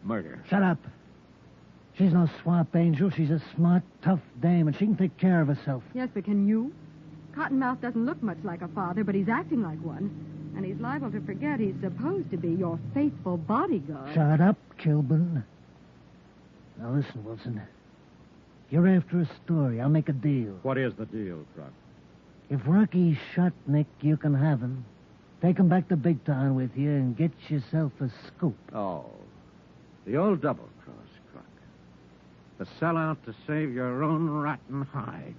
C: murder.
N: Shut up. She's no swamp angel. She's a smart, tough dame, and she can take care of herself.
G: Yes, but can you? Cottonmouth doesn't look much like a father, but he's acting like one. And he's liable to forget he's supposed to be your faithful bodyguard.
N: Shut up, Kilburn. Now listen, Wilson. You're after a story. I'll make a deal.
C: What is the deal, Croc?
N: If Rocky shot Nick, you can have him. Take him back to Big Town with you and get yourself a scoop.
C: Oh, the old double-cross, Croc. The sellout to save your own rotten hide.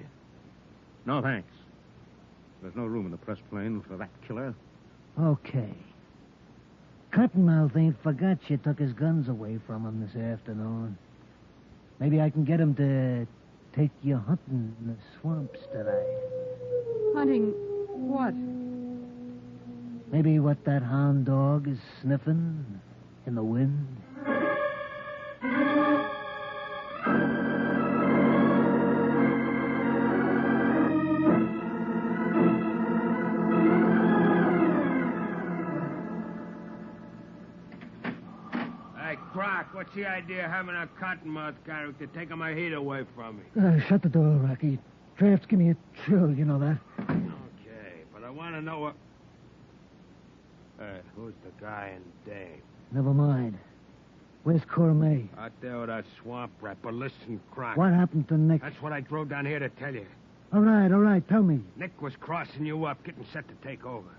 C: No, thanks. There's no room in the press plane for that killer.
N: Okay. Cottonmouth ain't forgot you took his guns away from him this afternoon. Maybe I can get him to take you hunting in the swamps tonight.
G: Hunting what?
N: Maybe what that hound dog is sniffing in the wind.
A: Hey, Croc, what's the idea of having a cottonmouth character taking my heat away from me?
N: Shut the door, Rocky. Drafts give me a chill, you know that.
A: Okay, but I want to know what... who's the guy and dame?
N: Never mind. Where's Cora May?
A: Out there with that swamp rat. But listen, Croc.
N: What happened to Nick?
A: That's what I drove down here to tell you.
N: All right, tell me.
A: Nick was crossing you up, getting set to take over.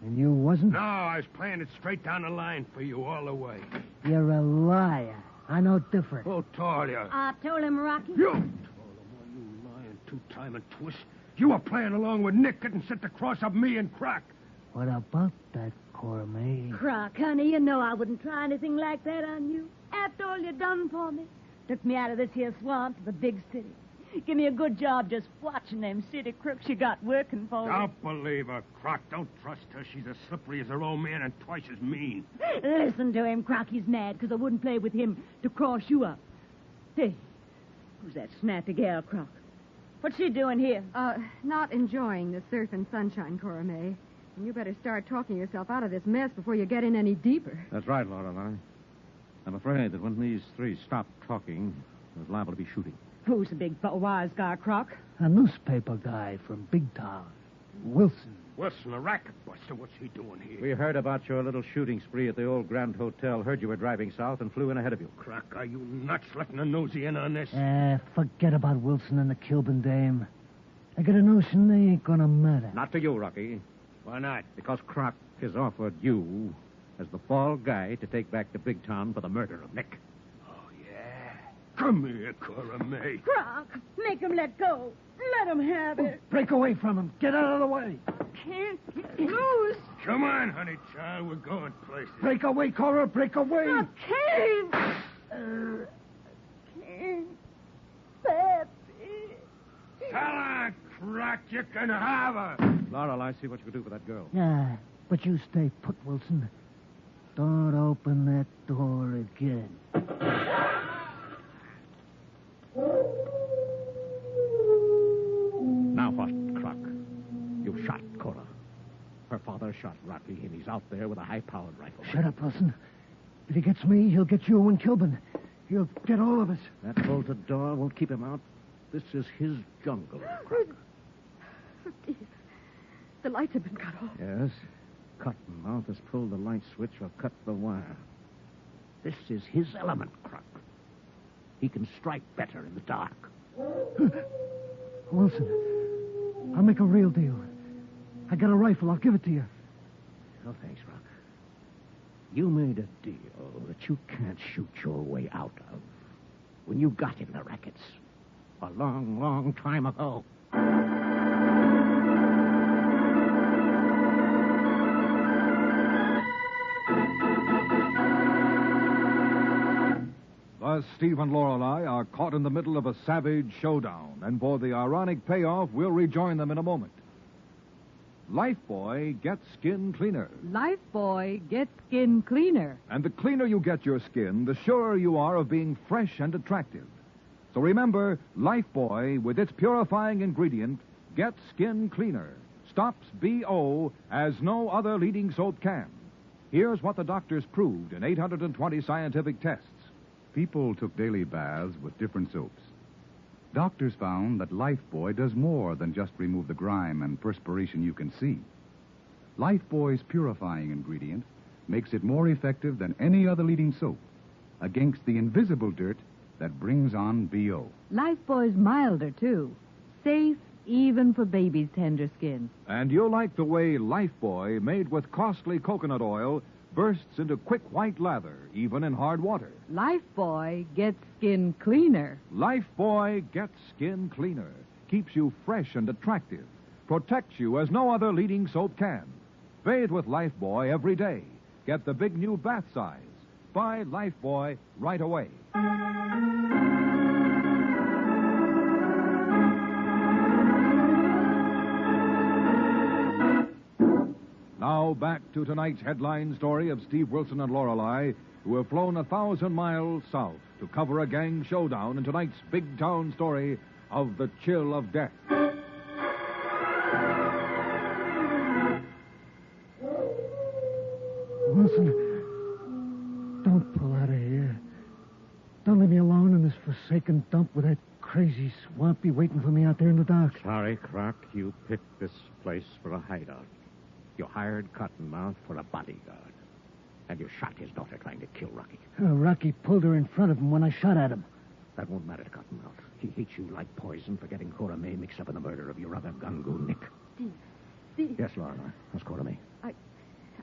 N: And you wasn't?
A: No, I was playing it straight down the line for you all the way.
N: You're a liar. I know different.
A: Who told you?
X: I told him, Rocky.
A: You told him, you lying two-timing twist. You were playing along with Nick, getting set to cross up me and Croc.
N: What about that, Cora May?
X: Croc, honey, you know I wouldn't try anything like that on you. After all you done for me. Took me out of this here swamp to the big city. Give me a good job just watching them city crooks you got working for you.
A: Don't believe her, Croc. Don't trust her. She's as slippery as her old man and twice as mean.
X: Listen to him, Croc. He's mad because I wouldn't play with him to cross you up. Hey, who's that snappy gal, Croc? What's she doing here?
G: Not enjoying the surf and sunshine, Cora May. And you better start talking yourself out of this mess before you get in any deeper.
C: That's right, Lorelei. I'm afraid that when these three stop talking, there's liable to be shooting.
X: Who's the big wise guy, Croc?
N: A newspaper guy from Big Town. Wilson.
A: Wilson, the racket buster. What's he doing here?
C: We heard about your little shooting spree at the old Grand Hotel, heard you were driving south, and flew in ahead of you.
A: Croc, are you nuts letting a nosy in on this?
N: Forget about Wilson and the Kilburn dame. I got a notion they ain't gonna matter.
C: Not to you, Rocky.
A: Why not?
C: Because Croc has offered you as the fall guy to take back to Big Town for the murder of Nick.
A: Come here, Cora May.
X: Croc, make him let go. Let him have it.
N: Break away from him. Get out of the way.
X: Can't get loose.
A: Come on, honey child. We're going places.
N: Break away, Cora. Break away.
X: I can't. Can't. Pappy.
A: Come on, Croc. You can have her.
C: Laurel, I see what you can do for that girl.
N: Yeah, but you stay put, Wilson. Don't open that door again.
C: Now what, Croc? You shot Cora. Her father shot Rocky, and he's out there with a high-powered rifle.
N: Shut up, Wilson. If he gets me, he'll get you and Kilburn. He'll get all of us.
C: That bolted door won't keep him out. This is his jungle, Croc.
G: The lights have been cut off.
C: Yes. Cottonmouth has pulled the light switch or cut the wire. This is his element, Croc. He can strike better in the dark.
N: Wilson, I'll make a real deal. I got a rifle. I'll give it to you.
C: No, thanks, Rock. You made a deal that you can't shoot your way out of when you got in the rackets a long, long time ago.
U: Thus, Steve and Lorelei are caught in the middle of a savage showdown, and for the ironic payoff, we'll rejoin them in a moment. Lifebuoy gets skin cleaner.
I: Lifebuoy gets skin cleaner.
U: And the cleaner you get your skin, the surer you are of being fresh and attractive. So remember, Lifebuoy, with its purifying ingredient, gets skin cleaner. Stops BO as no other leading soap can. Here's what the doctors proved in 820 scientific tests.
B: People took daily baths with different soaps. Doctors found that Lifebuoy does more than just remove the grime and perspiration you can see. Lifebuoy's purifying ingredient makes it more effective than any other leading soap against the invisible dirt that brings on BO.
I: Lifebuoy's milder, too. Safe even for baby's tender skin.
U: And you'll like the way Lifebuoy, made with costly coconut oil, bursts into quick white lather, even in hard water.
I: Lifebuoy gets skin cleaner.
U: Lifebuoy gets skin cleaner, keeps you fresh and attractive, protects you as no other leading soap can. Bathe with Lifebuoy every day.
B: Get the big new bath size. Buy Lifebuoy right away. Now back to tonight's headline story of Steve Wilson and Lorelei, who have flown 1,000 miles south to cover a gang showdown in tonight's big town story of the Chill of Death.
N: Wilson, don't pull out of here. Don't leave me alone in this forsaken dump with that crazy swampy waiting for me out there in the dark.
C: Sorry, Croc, you picked this place for a hideout. You hired Cottonmouth for a bodyguard. And you shot his daughter trying to kill Rocky.
N: Rocky pulled her in front of him when I shot at him.
C: That won't matter to Cottonmouth. He hates you like poison for getting Cora May mixed up in the murder of your other gungo, Nick.
G: Steve.
C: Yes, Laura. How's Cora May?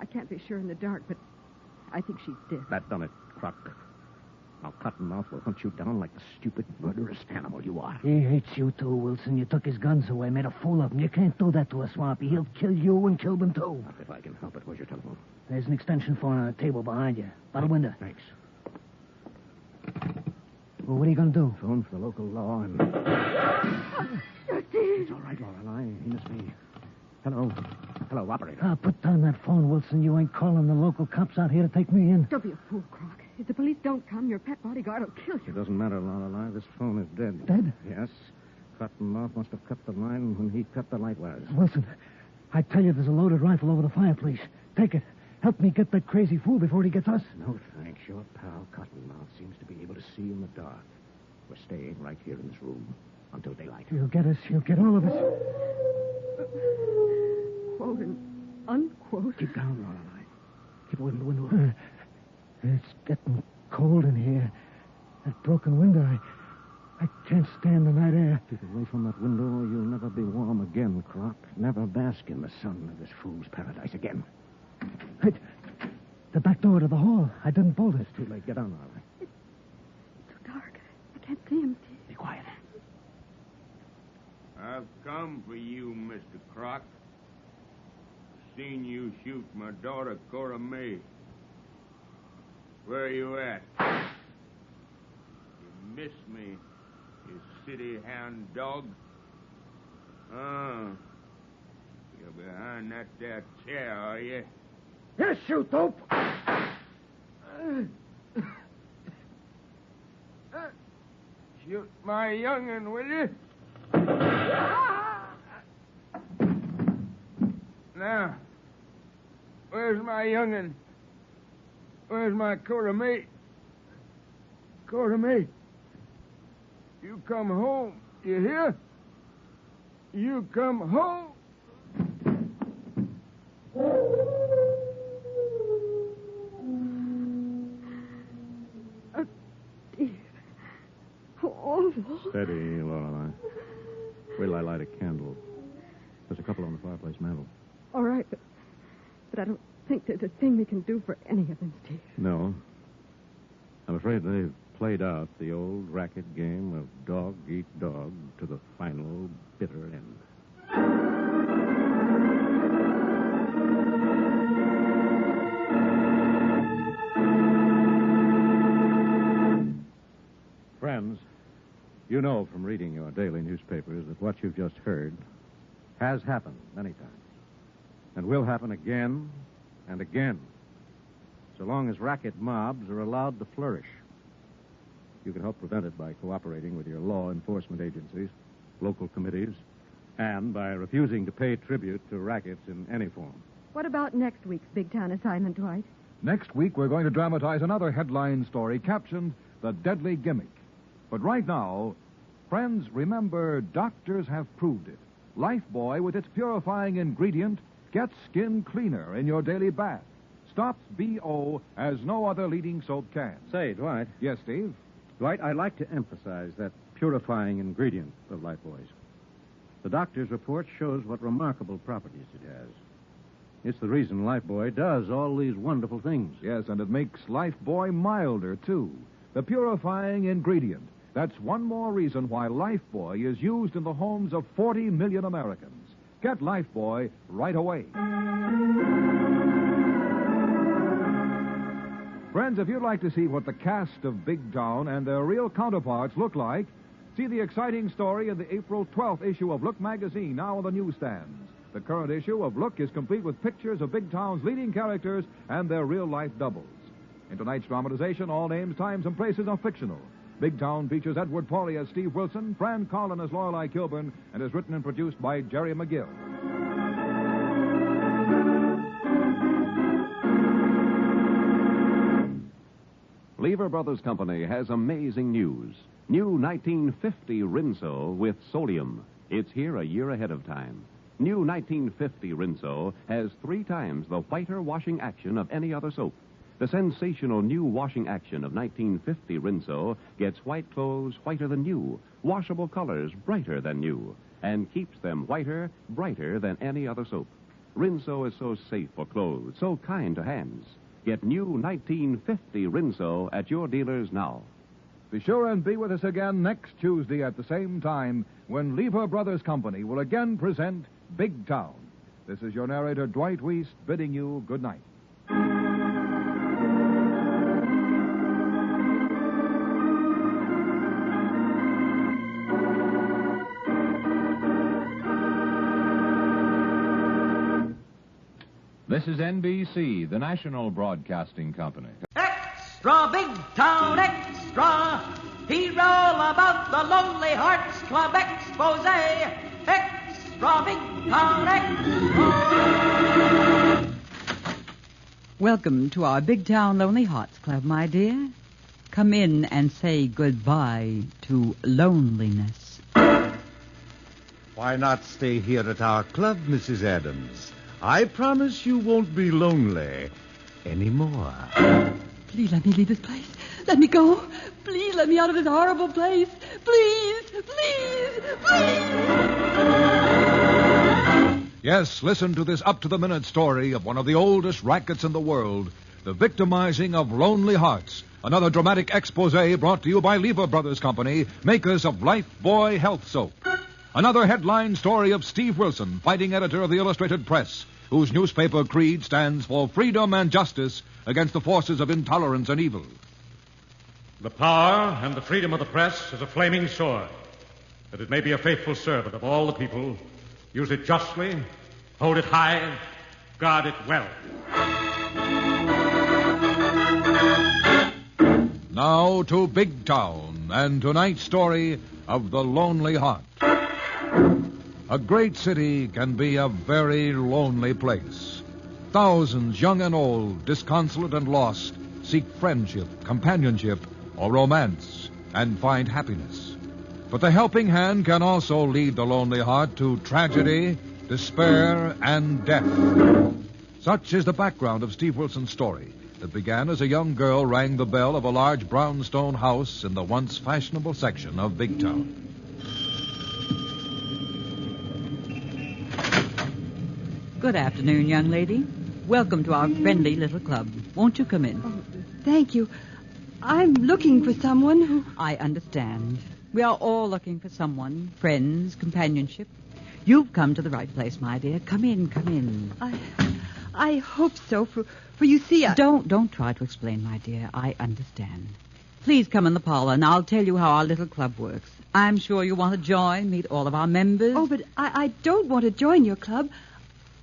G: I can't be sure in the dark, but I think she's dead.
C: That done it, Croc. Now Cottonmouth will hunt you down like the stupid, murderous animal you are.
N: He hates you too, Wilson. You took his guns away, made a fool of him. You can't do that to a swampy. He'll kill you and kill them too.
C: Not if I can help it. Where's your telephone?
N: There's an extension phone on a table behind you. By the window.
C: Thanks.
N: Well, what are you going to do?
C: Phone for the local law and...
G: Steve.
C: It's all right, Lorelei. He must be... Hello, operator.
N: Put down that phone, Wilson. You ain't calling the local cops out here to take me in.
G: Don't be a fool, Croc. If the police don't come, your pet bodyguard will kill you.
C: It doesn't matter, Lorelei. This phone is dead.
N: Dead?
C: Yes. Cottonmouth must have cut the line when he cut the light wires.
N: Wilson, I tell you, there's a loaded rifle over the fireplace. Take it. Help me get that crazy fool before he gets us.
C: No, thanks. Your pal Cottonmouth seems to be able to see in the dark. We're staying right here in this room until daylight.
N: He'll get us. He'll get all of us.
G: Quote and unquote.
C: Keep down, Lorelei. Keep away from the window.
N: It's getting cold in here. That broken window, I can't stand the night air.
C: Keep away from that window or you'll never be warm again, Croc. Never bask in the sun of this fool's paradise again.
N: Hey, the back door to the hall. I didn't bolt it.
C: It's too late. Get on, Lorelei.
G: It's too dark. I can't see him, Steve.
C: Be quiet.
A: I've come for you, Mr. Croc. Seen you shoot my daughter, Cora May. Where are you at? You miss me, you city hound dog. Oh. You're behind that there chair, are you?
N: Yes, you dope.
A: Shoot my young'un, will you? Now, where's my young'un? Where's my Cora May? Cora May, you come home, you hear? You come home.
G: Steve. How awful.
C: Steady, Lorelei. Wait till I light a candle. There's a couple on the fireplace mantel.
G: All right, but I don't think there's a thing we can do for any of them, Steve.
C: No. I'm afraid they've played out the old racket game of dog eat dog to the final bitter end. Friends, you know from reading your daily newspapers that what you've just heard has happened many times and will happen again and again, so long as racket mobs are allowed to flourish. You can help prevent it by cooperating with your law enforcement agencies, local committees, and by refusing to pay tribute to rackets in any form.
G: What about next week's big town assignment, Dwight?
B: Next week, we're going to dramatize another headline story captioned The Deadly Gimmick. But right now, friends, remember, doctors have proved it. Lifebuoy, with its purifying ingredient, gets skin cleaner in your daily bath. Stops BO as no other leading soap can.
C: Say, Dwight.
B: Yes, Steve?
C: Dwight, I'd like to emphasize that purifying ingredient of Lifebuoy's. The doctor's report shows what remarkable properties it has. It's the reason Lifebuoy does all these wonderful things.
B: Yes, and it makes Lifebuoy milder, too. The purifying ingredient. That's one more reason why Lifebuoy is used in the homes of 40 million Americans. Get Lifebuoy right away.
D: Friends, if you'd like to see what the cast of Big Town and their real counterparts look like, see the exciting story in the April 12th issue of Look magazine, now on the newsstands. The current issue of Look is complete with pictures of Big Town's leading characters and their real-life doubles. In tonight's dramatization, all names, times, and places are fictional. Big Town features Edward Pauly as Steve Wilson, Fran Collin as Lorelei Kilburn, and is written and produced by Jerry McGill.
P: Lever Brothers Company has amazing news. New 1950 Rinso with sodium. It's here a year ahead of time. New 1950 Rinso has 3 times the whiter washing action of any other soap. The sensational new washing action of 1950 Rinso gets white clothes whiter than new, washable colors brighter than new, and keeps them whiter, brighter than any other soap. Rinso is so safe for clothes, so kind to hands. Get new 1950 Rinso at your dealers now.
D: Be sure and be with us again next Tuesday at the same time when Lever Brothers Company will again present Big Town. This is your narrator, Dwight Weiss, bidding you good night.
S: This is NBC, the national broadcasting company.
O: Extra Big Town Extra! Hero about the Lonely Hearts Club expose. Extra Big Town Extra!
I: Welcome to our Big Town Lonely Hearts Club, my dear. Come in and say goodbye to loneliness.
T: Why not stay here at our club, Mrs. Adams? I promise you won't be lonely anymore.
G: Please let me leave this place. Let me go. Please let me out of this horrible place. Please, please, please.
B: Yes, listen to this up-to-the-minute story of one of the oldest rackets in the world, the victimizing of lonely hearts. Another dramatic expose brought to you by Lever Brothers Company, makers of Lifebuoy Health Soap. Another headline story of Steve Wilson, fighting editor of the Illustrated Press, whose newspaper creed stands for freedom and justice against the forces of intolerance and evil.
V: The power and the freedom of the press is a flaming sword, that it may be a faithful servant of all the people. Use it justly, hold it high, guard it well.
B: Now to Big Town and tonight's story of the Lonely Heart. A great city can be a very lonely place. Thousands, young and old, disconsolate and lost, seek friendship, companionship, or romance, and find happiness. But the helping hand can also lead the lonely heart to tragedy, despair, and death. Such is the background of Steve Wilson's story that began as a young girl rang the bell of a large brownstone house in the once fashionable section of Big Town.
I: Good afternoon, young lady. Welcome to our friendly little club. Won't you come in?
G: Oh, thank you. I'm looking for someone who...
I: I understand. We are all looking for someone, friends, companionship. You've come to the right place, my dear. Come in, come in.
G: I hope so, for you see,
I: Don't try to explain, my dear. I understand. Please come in the parlor, and I'll tell you how our little club works. I'm sure you want to join, meet all of our members.
G: Oh, but I don't want to join your club.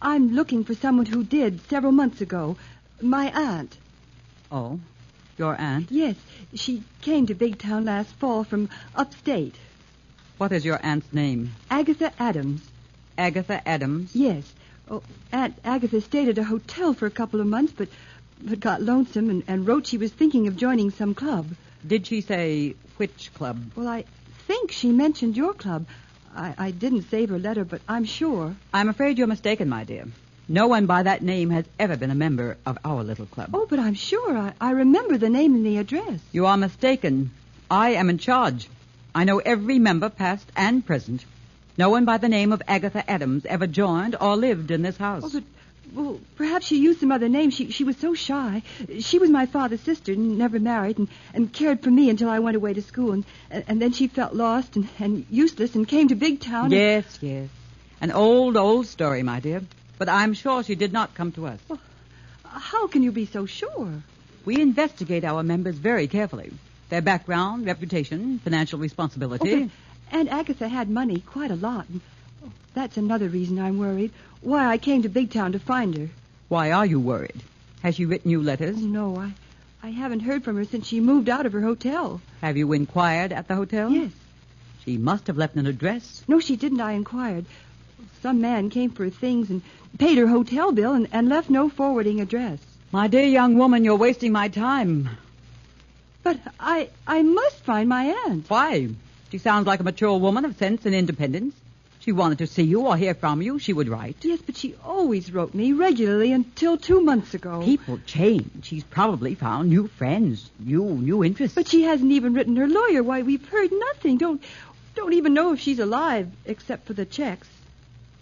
G: I'm looking for someone who did several months ago. My aunt.
I: Oh, your aunt?
G: Yes, she came to Big Town last fall from upstate.
I: What is your aunt's name?
G: Agatha Adams.
I: Agatha Adams?
G: Yes. Oh, Aunt Agatha stayed at a hotel for a couple of months, but got lonesome and wrote she was thinking of joining some club.
I: Did she say which club?
G: Well, I think she mentioned your club. I didn't save her letter, but I'm sure.
I: I'm afraid you're mistaken, my dear. No one by that name has ever been a member of our little club.
G: Oh, but I'm sure. I remember the name and the address.
I: You are mistaken. I am in charge. I know every member, past and present. No one by the name of Agatha Adams ever joined or lived in this house.
G: Oh, but well, perhaps she used some other name. She was so shy. She was my father's sister, never married, and cared for me until I went away to school. And then she felt lost and useless and came to Big Town.
I: Yes, yes. An old story, my dear. But I'm sure she did not come to us.
G: Well, how can you be so sure?
I: We investigate our members very carefully. Their background, reputation, financial responsibility.
G: Oh, Aunt Agatha had money, quite a lot. That's another reason I'm worried. Why I came to Big Town to find her.
I: Why are you worried? Has she written you letters?
G: No, I haven't heard from her since she moved out of her hotel.
I: Have you inquired at the hotel?
G: Yes.
I: She must have left an address.
G: No, she didn't. I inquired. Some man came for her things and paid her hotel bill and left no forwarding address.
I: My dear young woman, you're wasting my time.
G: But I must find my aunt.
I: Why? She sounds like a mature woman of sense and independence. She wanted to see you or hear from you, she would write.
G: Yes, but she always wrote me regularly until 2 months ago.
I: People change. She's probably found new friends, new interests.
G: But she hasn't even written her lawyer. Why, we've heard nothing. Don't even know if she's alive, except for the checks.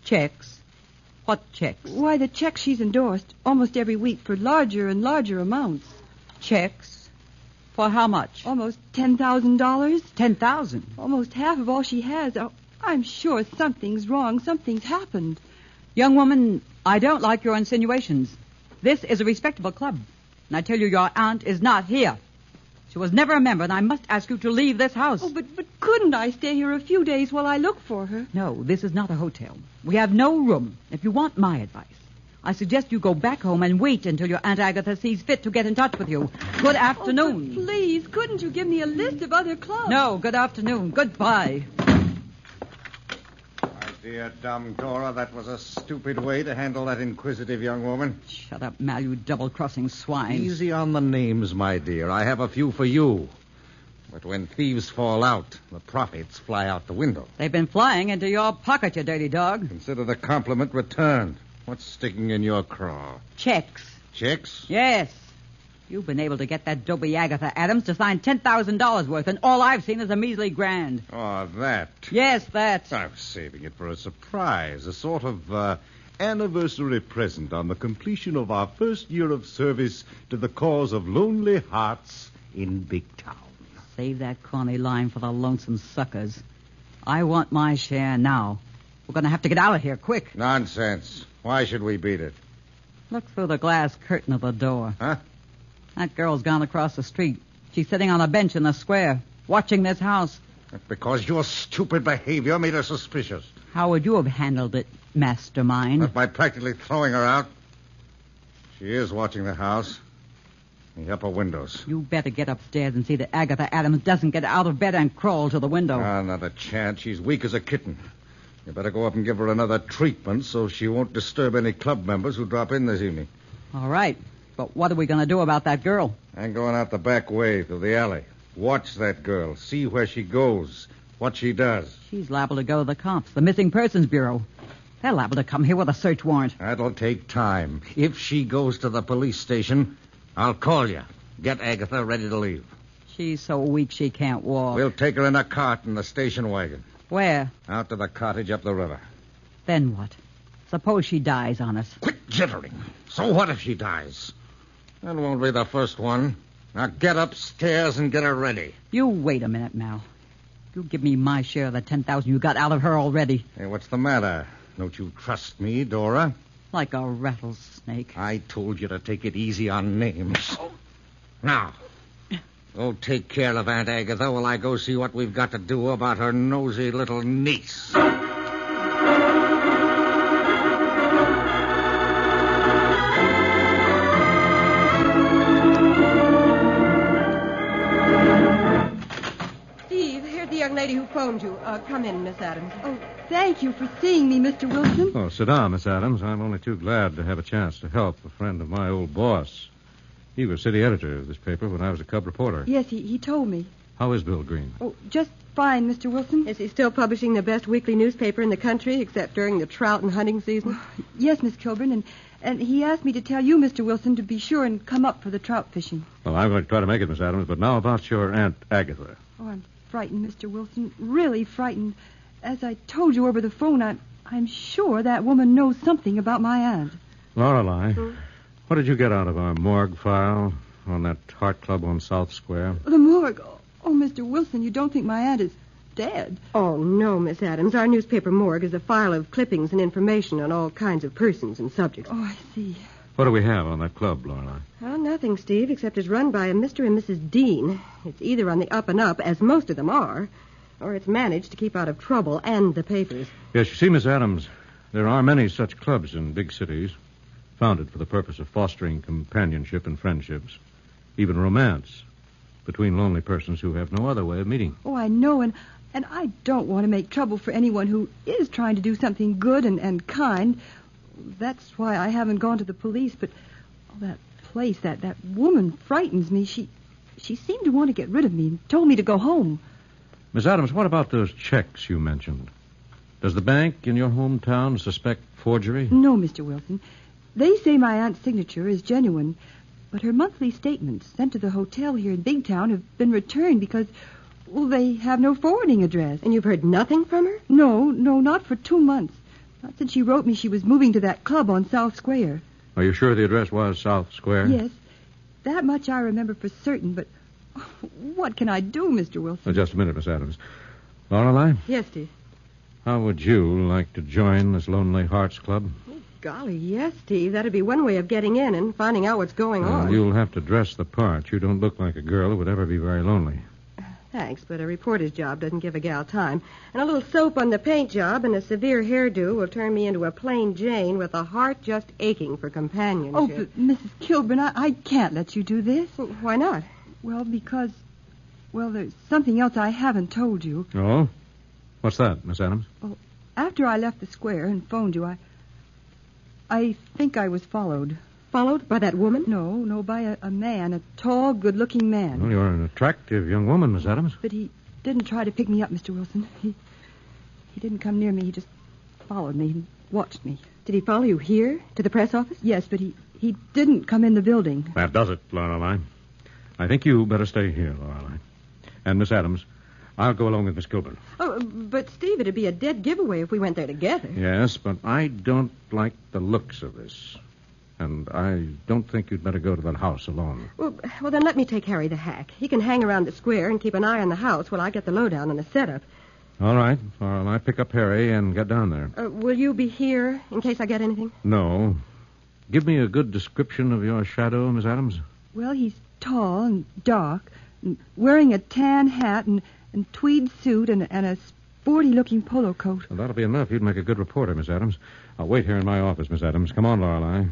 I: Checks? What checks?
G: Why, the checks she's endorsed almost every week for larger and larger amounts.
I: Checks? For how much?
G: Almost $10,000.
I: $10,000?
G: Almost half of all she has. Oh, I'm sure something's wrong. Something's happened.
I: Young woman, I don't like your insinuations. This is a respectable club. And I tell you, your aunt is not here. She was never a member, and I must ask you to leave this house.
G: Oh, but couldn't I stay here a few days while I look for her?
I: No, this is not a hotel. We have no room. If you want my advice, I suggest you go back home and wait until your Aunt Agatha sees fit to get in touch with you. Good afternoon.
G: Oh, but please, couldn't you give me a list of other clubs?
I: No, good afternoon. Goodbye.
T: Dear dumb Dora, that was a stupid way to handle that inquisitive young woman.
I: Shut up, Mal, you double-crossing swine.
T: Easy on the names, my dear. I have a few for you. But when thieves fall out, the profits fly out the window.
I: They've been flying into your pocket, you dirty dog.
T: Consider the compliment returned. What's sticking in your craw?
I: Checks.
T: Checks?
I: Yes. You've been able to get that dopey Agatha Adams to sign $10,000 worth, and all I've seen is a measly $1,000.
T: Oh, that.
I: Yes, that.
T: I was saving it for a surprise, a sort of anniversary present on the completion of our first year of service to the cause of lonely hearts in Big Town.
I: Save that corny line for the lonesome suckers. I want my share now. We're going to have to get out of here quick.
T: Nonsense. Why should we beat it?
I: Look through the glass curtain of the door.
T: Huh?
I: That girl's gone across the street. She's sitting on a bench in the square, watching this house.
T: That's because your stupid behavior made her suspicious.
I: How would you have handled it, mastermind?
T: Not by practically throwing her out. She is watching the house. The upper windows.
I: You better get upstairs and see that Agatha Adams doesn't get out of bed and crawl to the window.
T: Ah, not a chance. She's weak as a kitten. You better go up and give her another treatment so she won't disturb any club members who drop in this evening.
I: All right. But what are we going to do about that girl?
T: I'm going out the back way through the alley. Watch that girl. See where she goes. What she does.
I: She's liable to go to the cops, the Missing Persons Bureau. They're liable to come here with a search warrant.
T: That'll take time. If she goes to the police station, I'll call you. Get Agatha ready to leave.
I: She's so weak she can't walk.
T: We'll take her in a cart in the station wagon.
I: Where?
T: Out to the cottage up the river.
I: Then what? Suppose she dies on us.
T: Quit jittering. So what if she dies? That won't be the first one. Now get upstairs and get her ready.
I: You wait a minute, Mal. You give me my share of the $10,000 you got out of her already.
T: Hey, what's the matter? Don't you trust me, Dora?
I: Like a rattlesnake.
T: I told you to take it easy on names. Now, go take care of Aunt Agatha while I go see what we've got to do about her nosy little niece.
G: Lady who phoned you. Come in, Miss Adams. Oh, thank you for seeing me, Mr. Wilson.
K: Oh, sit down, Miss Adams. I'm only too glad to have a chance to help a friend of my old boss. He was city editor of this paper when I was a cub reporter.
G: Yes, he told me.
K: How is Bill Green?
G: Oh, just fine, Mr. Wilson.
F: Is he still publishing the best weekly newspaper in the country, except during the trout and hunting season?
G: Yes, Miss Kilburn, and he asked me to tell you, Mr. Wilson, to be sure and come up for the trout fishing.
K: Well, I'm going to try to make it, Miss Adams, but now about your Aunt Agatha.
G: Oh, I'm frightened, Mr. Wilson, really frightened. As I told you over the phone, I'm sure that woman knows something about my aunt.
K: Lorelei, what did you get out of our morgue file on that Heart Club on South Square?
G: The morgue? Oh, Mr. Wilson, you don't think my aunt is dead?
F: Oh, no, Miss Adams. Our newspaper morgue is a file of clippings and information on all kinds of persons and subjects.
G: Oh, I see.
K: What do we have on that club, Lorelei?
F: Oh, nothing, Steve, except it's run by a Mr. and Mrs. Dean. It's either on the up and up, as most of them are, or it's managed to keep out of trouble and the papers.
K: Yes, you see, Miss Adams, there are many such clubs in big cities, founded for the purpose of fostering companionship and friendships, even romance, between lonely persons who have no other way of meeting.
G: Oh, I know, and I don't want to make trouble for anyone who is trying to do something good and kind. That's why I haven't gone to the police, but that place, that woman frightens me. She seemed to want to get rid of me and told me to go home.
K: Miss Adams, what about those checks you mentioned? Does the bank in your hometown suspect forgery?
G: No, Mr. Wilson. They say my aunt's signature is genuine, but her monthly statements sent to the hotel here in Big Town have been returned because, well, they have no forwarding address.
F: And you've heard nothing from her?
G: No, not for 2 months. Not since she wrote me she was moving to that club on South Square.
K: Are you sure the address was South Square?
G: Yes. That much I remember for certain, but what can I do, Mr. Wilson?
K: Just a minute, Miss Adams. Lorelei?
F: Yes, Steve.
K: How would you like to join this Lonely Hearts Club?
F: Oh, golly, yes, Steve. That'd be one way of getting in and finding out what's going on.
K: You'll have to dress the part. You don't look like a girl who would ever be very lonely.
F: Thanks, but a reporter's job doesn't give a gal time. And a little soap on the paint job and a severe hairdo will turn me into a plain Jane with a heart just aching for companionship.
G: Oh, but Mrs. Kilburn, I can't let you do this.
F: Well, why not?
G: Well, because, there's something else I haven't told you.
K: Oh? What's that, Miss Adams?
G: Well, after I left the square and phoned you, I think I was followed.
F: Followed by that woman?
G: No, by a man, a tall, good-looking man.
K: Well, you're an attractive young woman, Miss Adams.
G: But he didn't try to pick me up, Mr. Wilson. He didn't come near me. He just followed me and watched me.
F: Did he follow you here, to the press office?
G: Yes, but he didn't come in the building.
K: That does it, Lorelei. I think you better stay here, Lorelei. And, Miss Adams, I'll go along with Miss Kilburn.
F: Oh, but, Steve, it'd be a dead giveaway if we went there together.
K: Yes, but I don't like the looks of this. And I don't think you'd better go to that house alone.
F: Well, then let me take Harry the hack. He can hang around the square and keep an eye on the house while I get the lowdown on the setup.
K: All right. I pick up Harry and get down there.
F: Will you be here in case I get anything?
K: No. Give me a good description of your shadow, Miss Adams.
G: Well, he's tall and dark, and wearing a tan hat and tweed suit and a sporty-looking polo coat.
K: Well, that'll be enough. You'd make a good reporter, Miss Adams. I'll wait here in my office, Miss Adams. Come on, Lorelei.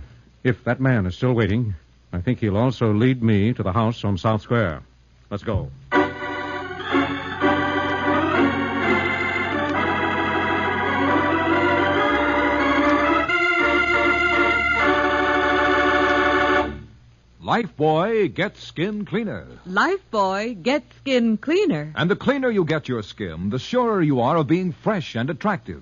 K: If that man is still waiting, I think he'll also lead me to the house on South Square. Let's go.
U: Lifebuoy gets skin cleaner.
I: Lifebuoy gets skin cleaner.
U: And the cleaner you get your skin, the surer you are of being fresh and attractive.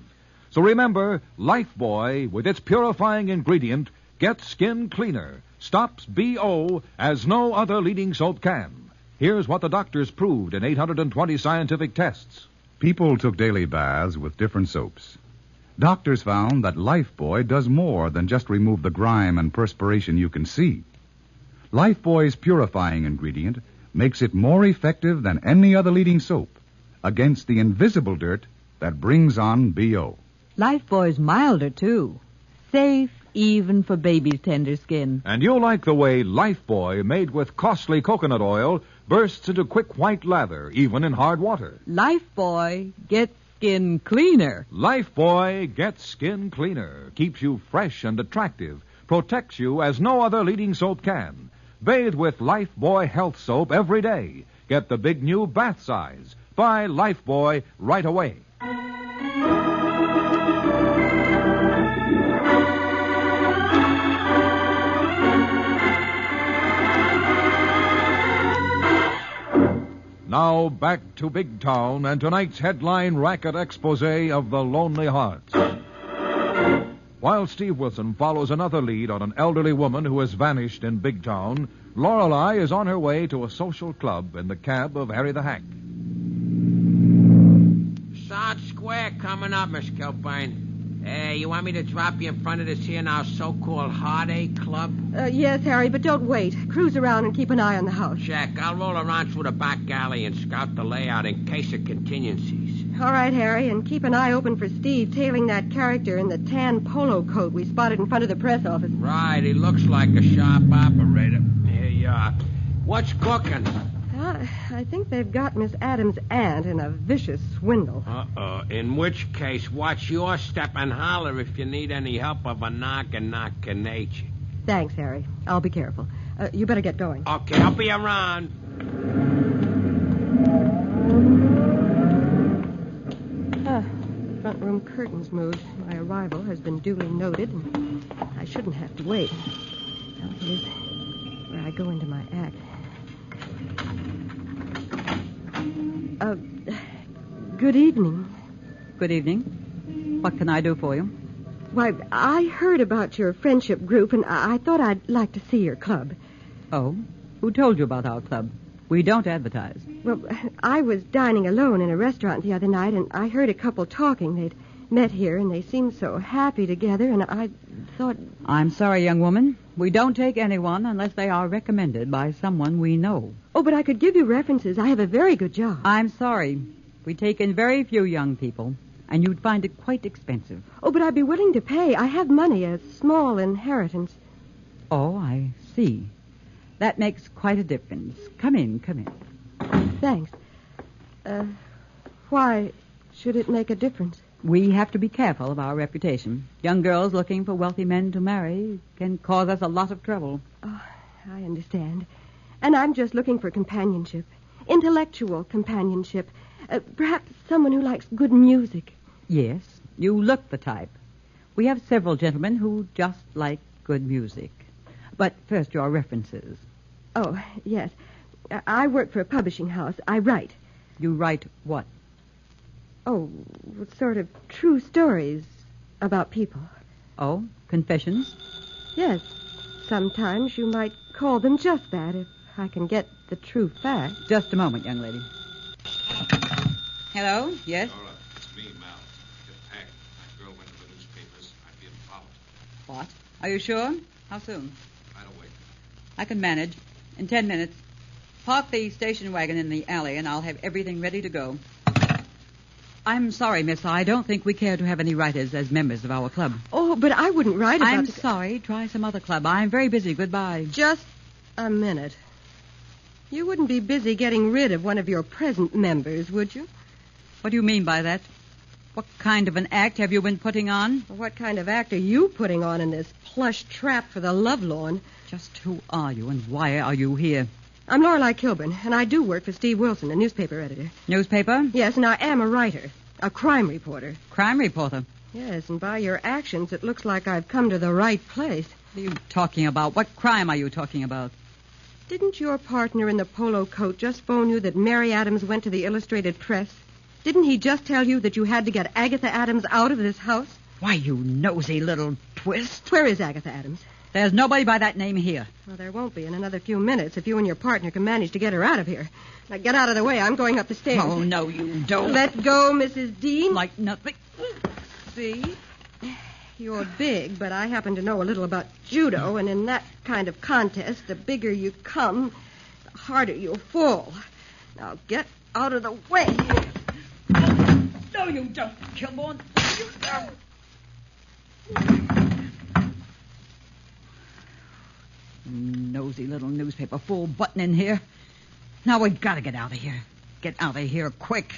U: So remember, Lifebuoy, with its purifying ingredient, gets skin cleaner, stops BO as no other leading soap can. Here's what the doctors proved in 820 scientific tests.
B: People took daily baths with different soaps. Doctors found that Lifebuoy does more than just remove the grime and perspiration you can see. Lifebuoy's purifying ingredient makes it more effective than any other leading soap against the invisible dirt that brings on BO.
I: Lifebuoy's milder, too. Safe even for baby's tender skin.
U: And you'll like the way Lifebuoy, made with costly coconut oil, bursts into quick white lather, even in hard water.
I: Lifebuoy gets skin cleaner.
U: Lifebuoy gets skin cleaner, keeps you fresh and attractive, protects you as no other leading soap can. Bathe with Lifebuoy Health Soap every day. Get the big new bath size. Buy Lifebuoy right away. Now back to Big Town and tonight's headline racket expose of the Lonely Hearts. While Steve Wilson follows another lead on an elderly woman who has vanished in Big Town, Lorelei is on her way to a social club in the cab of Harry the Hack.
E: South Square coming up, Miss Kilburn. Hey, you want me to drop you in front of this here now so-called heartache club?
F: Yes, Harry, but don't wait. Cruise around and keep an eye on the house.
E: Check. I'll roll around through the back alley and scout the layout in case of contingencies.
F: All right, Harry, and keep an eye open for Steve tailing that character in the tan polo coat we spotted in front of the press office.
E: Right, he looks like a sharp operator. Here you are. What's cooking?
F: I think they've got Miss Adams' aunt in a vicious swindle.
E: In which case, watch your step and holler if you need any help of a knock nature.
F: Thanks, Harry. I'll be careful. You better get going.
E: Okay, I'll be around.
F: Front room curtains moved. My arrival has been duly noted, and I shouldn't have to wait. Now here's where I go into my act. Good evening.
I: Good evening. What can I do for you?
F: Why, I heard about your friendship group, and I thought I'd like to see your club.
I: Oh? Who told you about our club? We don't advertise.
F: Well, I was dining alone in a restaurant the other night, and I heard a couple talking. They'd met here, and they seemed so happy together, and I thought...
I: I'm sorry, young woman. We don't take anyone unless they are recommended by someone we know.
F: Oh, but I could give you references. I have a very good job.
I: I'm sorry. We take in very few young people, and you'd find it quite expensive.
F: Oh, but I'd be willing to pay. I have money, a small inheritance.
I: Oh, I see. That makes quite a difference. Come in.
F: Thanks. Why should it make a difference?
I: We have to be careful of our reputation. Young girls looking for wealthy men to marry can cause us a lot of trouble.
F: Oh, I understand. And I'm just looking for companionship. Intellectual companionship. Perhaps someone who likes good music.
I: Yes, you look the type. We have several gentlemen who just like good music. But first, your references.
F: Oh, yes. I work for a publishing house. I write.
I: You write what?
F: Oh, sort of true stories about people.
I: Oh, confessions?
F: Yes. Sometimes you might call them just that, if I can get the true facts.
I: Just a moment, young lady. Hello? Yes?
K: All right. It's me, Mal. Get packed. That girl went to the newspapers. I'd be followed.
I: What? Are you sure? How soon?
K: Right away.
I: I can manage. In 10 minutes. Park the station wagon in the alley, and I'll have everything ready to go. I'm sorry, miss. I don't think we care to have any writers as members of our club.
F: Oh, but I wouldn't write about...
I: I'm sorry. Try some other club. I'm very busy. Goodbye.
F: Just a minute. You wouldn't be busy getting rid of one of your present members, would you?
I: What do you mean by that? What kind of an act have you been putting on?
F: What kind of act are you putting on in this plush trap for the lovelorn?
I: Just who are you, and why are you here?
F: I'm Lorelei Kilburn, and I do work for Steve Wilson, a newspaper editor.
I: Newspaper?
F: Yes, and I am a writer. A crime reporter.
I: Crime reporter?
F: Yes, and by your actions, it looks like I've come to the right place.
I: What are you talking about? What crime are you talking about?
F: Didn't your partner in the polo coat just phone you that Mary Adams went to the Illustrated Press? Didn't he just tell you that you had to get Agatha Adams out of this house?
I: Why, you nosy little twist.
F: Where is Agatha Adams?
I: There's nobody by that name here.
F: Well, there won't be in another few minutes if you and your partner can manage to get her out of here. Now, get out of the way. I'm going up the stairs.
I: Oh, no, you don't.
F: Let go, Mrs. Dean.
I: Like nothing.
F: See? You're big, but I happen to know a little about judo, and in that kind of contest, the bigger you come, the harder you'll fall. Now, get out of the way.
I: No, you don't, Kilborn. You don't. Nosy little newspaper fool button in here. Now we've got to get out of here. Get out of here quick.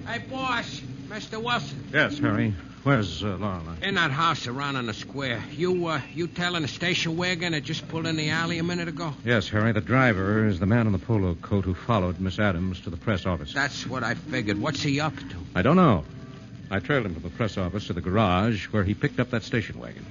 E: Hey, boss. Mr. Wilson.
K: Yes, Harry. Where's Lorelei?
E: In that house around on the square. You telling the station wagon that just pulled in the alley a minute ago?
K: Yes, Harry. The driver is the man in the polo coat who followed Miss Adams to the press office.
E: That's what I figured. What's he up to?
K: I don't know. I trailed him from the press office to the garage where he picked up that station wagon.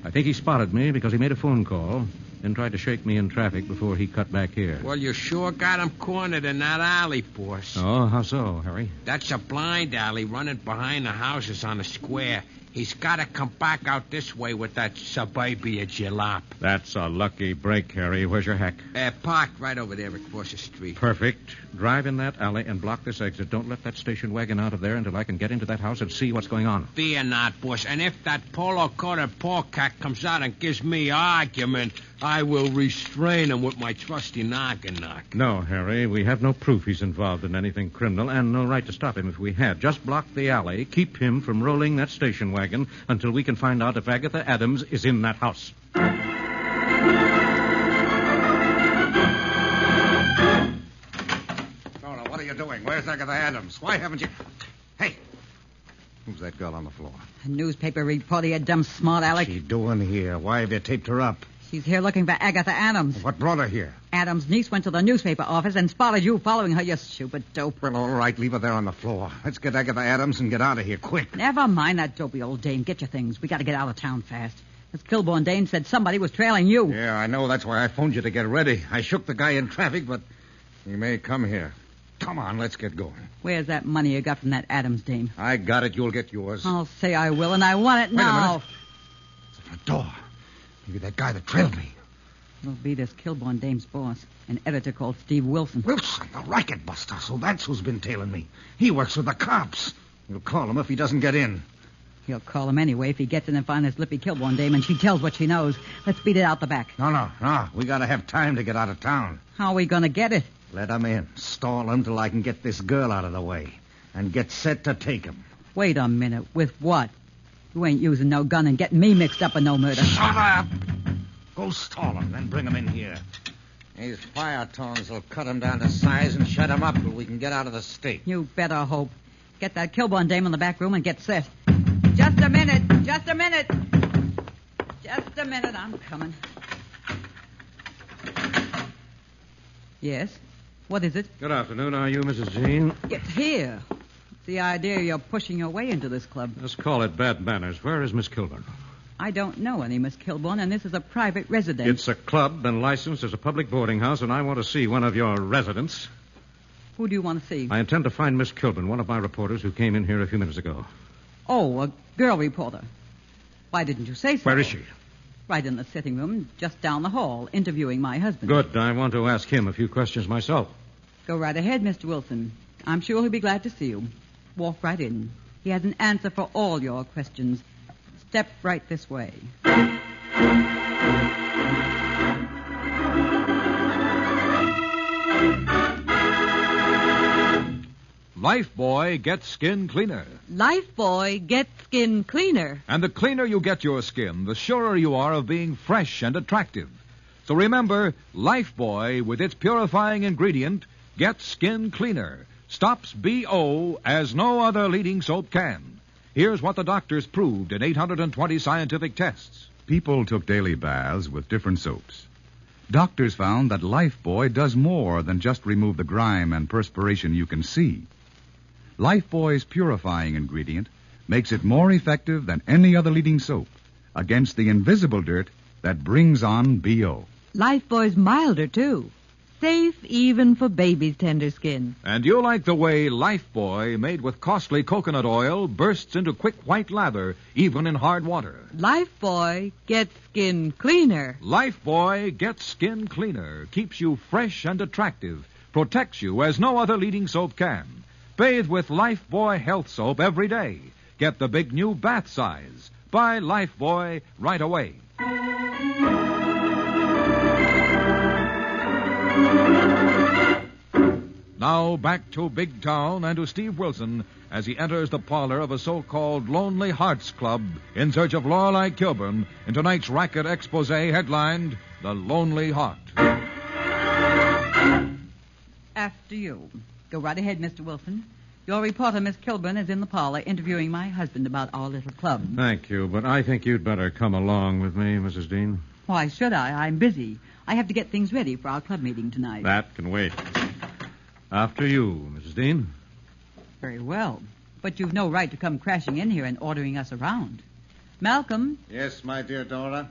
K: I think he spotted me because he made a phone call and tried to shake me in traffic before he cut back here.
E: Well, you sure got him cornered in that alley, boss.
K: Oh, how so, Harry?
E: That's a blind alley running behind the houses on the square. He's got to come back out this way with that suburbia jalop.
K: That's a lucky break, Harry. Where's your hack?
E: Parked right over there across the street.
K: Perfect. Drive in that alley and block this exit. Don't let that station wagon out of there until I can get into that house and see what's going on.
E: Fear not, boss. And if that polo-coated polecat comes out and gives me argument, I will restrain him with my trusty noggin.
K: No, Harry. We have no proof he's involved in anything criminal and no right to stop him if we had. Just block the alley. Keep him from rolling that station wagon until we can find out if Agatha Adams is in that house.
T: What are you doing? Where's Agatha Adams? Why haven't you... Hey! Who's that girl on the floor?
I: A newspaper reporter, you dumb smart aleck.
T: What's she doing here? Why have you taped her up?
I: She's here looking for Agatha Adams.
T: What brought her here?
I: Adams' niece went to the newspaper office and spotted you following her, you stupid dope.
T: Well, all right, leave her there on the floor. Let's get Agatha Adams and get out of here, quick.
I: Never mind that dopey old dame. Get your things. We got to get out of town fast. This Kilbourne dame said somebody was trailing you.
T: Yeah, I know. That's why I phoned you to get ready. I shook the guy in traffic, but he may come here. Come on, let's get going.
I: Where's that money you got from that Adams dame?
T: I got it. You'll get yours.
I: I'll say I will, and I want it now.
T: Wait a minute. It's the front door. Maybe that guy that trailed me.
I: It'll be this Kilbourne dame's boss, an editor called Steve Wilson.
T: Wilson, the racket buster. So that's who's been tailing me. He works with the cops. You'll call him if he doesn't get in.
I: He'll call him anyway if he gets in and finds this lippy Kilbourne dame and she tells what she knows. Let's beat it out the back.
T: No. We got to have time to get out of town.
I: How are we going to get it?
T: Let him in. Stall him till I can get this girl out of the way. And get set to take him.
I: Wait a minute. With what? You ain't using no gun and getting me mixed up in no murder.
T: Shut up! Go stall him, then bring him in here. These fire tongs will cut him down to size and shut him up till we can get out of the state.
I: You better hope. Get that Kilbourne dame in the back room and get set. Just a minute. Just a minute. Just a minute. I'm coming. Yes? What is it?
K: Good afternoon. Are you Mrs. Jean?
I: Get here. It's the idea you're pushing your way into this club.
K: Let's call it bad manners. Where is Miss Kilburn?
I: I don't know any Miss Kilbourne, and this is a private residence.
K: It's a club and licensed as a public boarding house, and I want to see one of your residents.
I: Who do you want to see?
K: I intend to find Miss Kilburn, one of my reporters who came in here a few minutes ago.
I: Oh, a girl reporter. Why didn't you say so?
K: Where is she?
I: Right in the sitting room, just down the hall, interviewing my husband.
K: Good. I want to ask him a few questions myself.
I: Go right ahead, Mr. Wilson. I'm sure he'll be glad to see you. Walk right in. He has an answer for all your questions. Step right this way.
U: Lifebuoy gets skin cleaner.
G: Lifebuoy gets skin cleaner.
U: And the cleaner you get your skin, the surer you are of being fresh and attractive. So remember, Lifebuoy, with its purifying ingredient, gets skin cleaner. Stops BO as no other leading soap can. Here's what the doctors proved in 820 scientific tests.
B: People took daily baths with different soaps. Doctors found that Lifebuoy does more than just remove the grime and perspiration you can see. Lifebuoy's purifying ingredient makes it more effective than any other leading soap against the invisible dirt that brings on BO.
G: Lifebuoy's milder, too. Safe even for baby's tender skin.
U: And you'll like the way Lifebuoy, made with costly coconut oil, bursts into quick white lather, even in hard water.
G: Lifebuoy gets skin cleaner.
U: Lifebuoy gets skin cleaner, keeps you fresh and attractive, protects you as no other leading soap can. Bathe with Lifebuoy Health Soap every day. Get the big new bath size. Buy Lifebuoy right away. Now back to Big Town and to Steve Wilson as he enters the parlor of a so-called Lonely Hearts Club in search of Lorelei Kilburn in tonight's racket expose headlined The Lonely Heart.
I: After you. Go right ahead, Mr. Wilson. Your reporter, Miss Kilburn, is in the parlor interviewing my husband about our little club.
K: Thank you, but I think you'd better come along with me, Mrs. Dean.
I: Why should I? I'm busy. I have to get things ready for our club meeting tonight.
K: That can wait. After you, Mrs. Dean.
I: Very well. But you've no right to come crashing in here and ordering us around. Malcolm.
T: Yes, my dear Dora?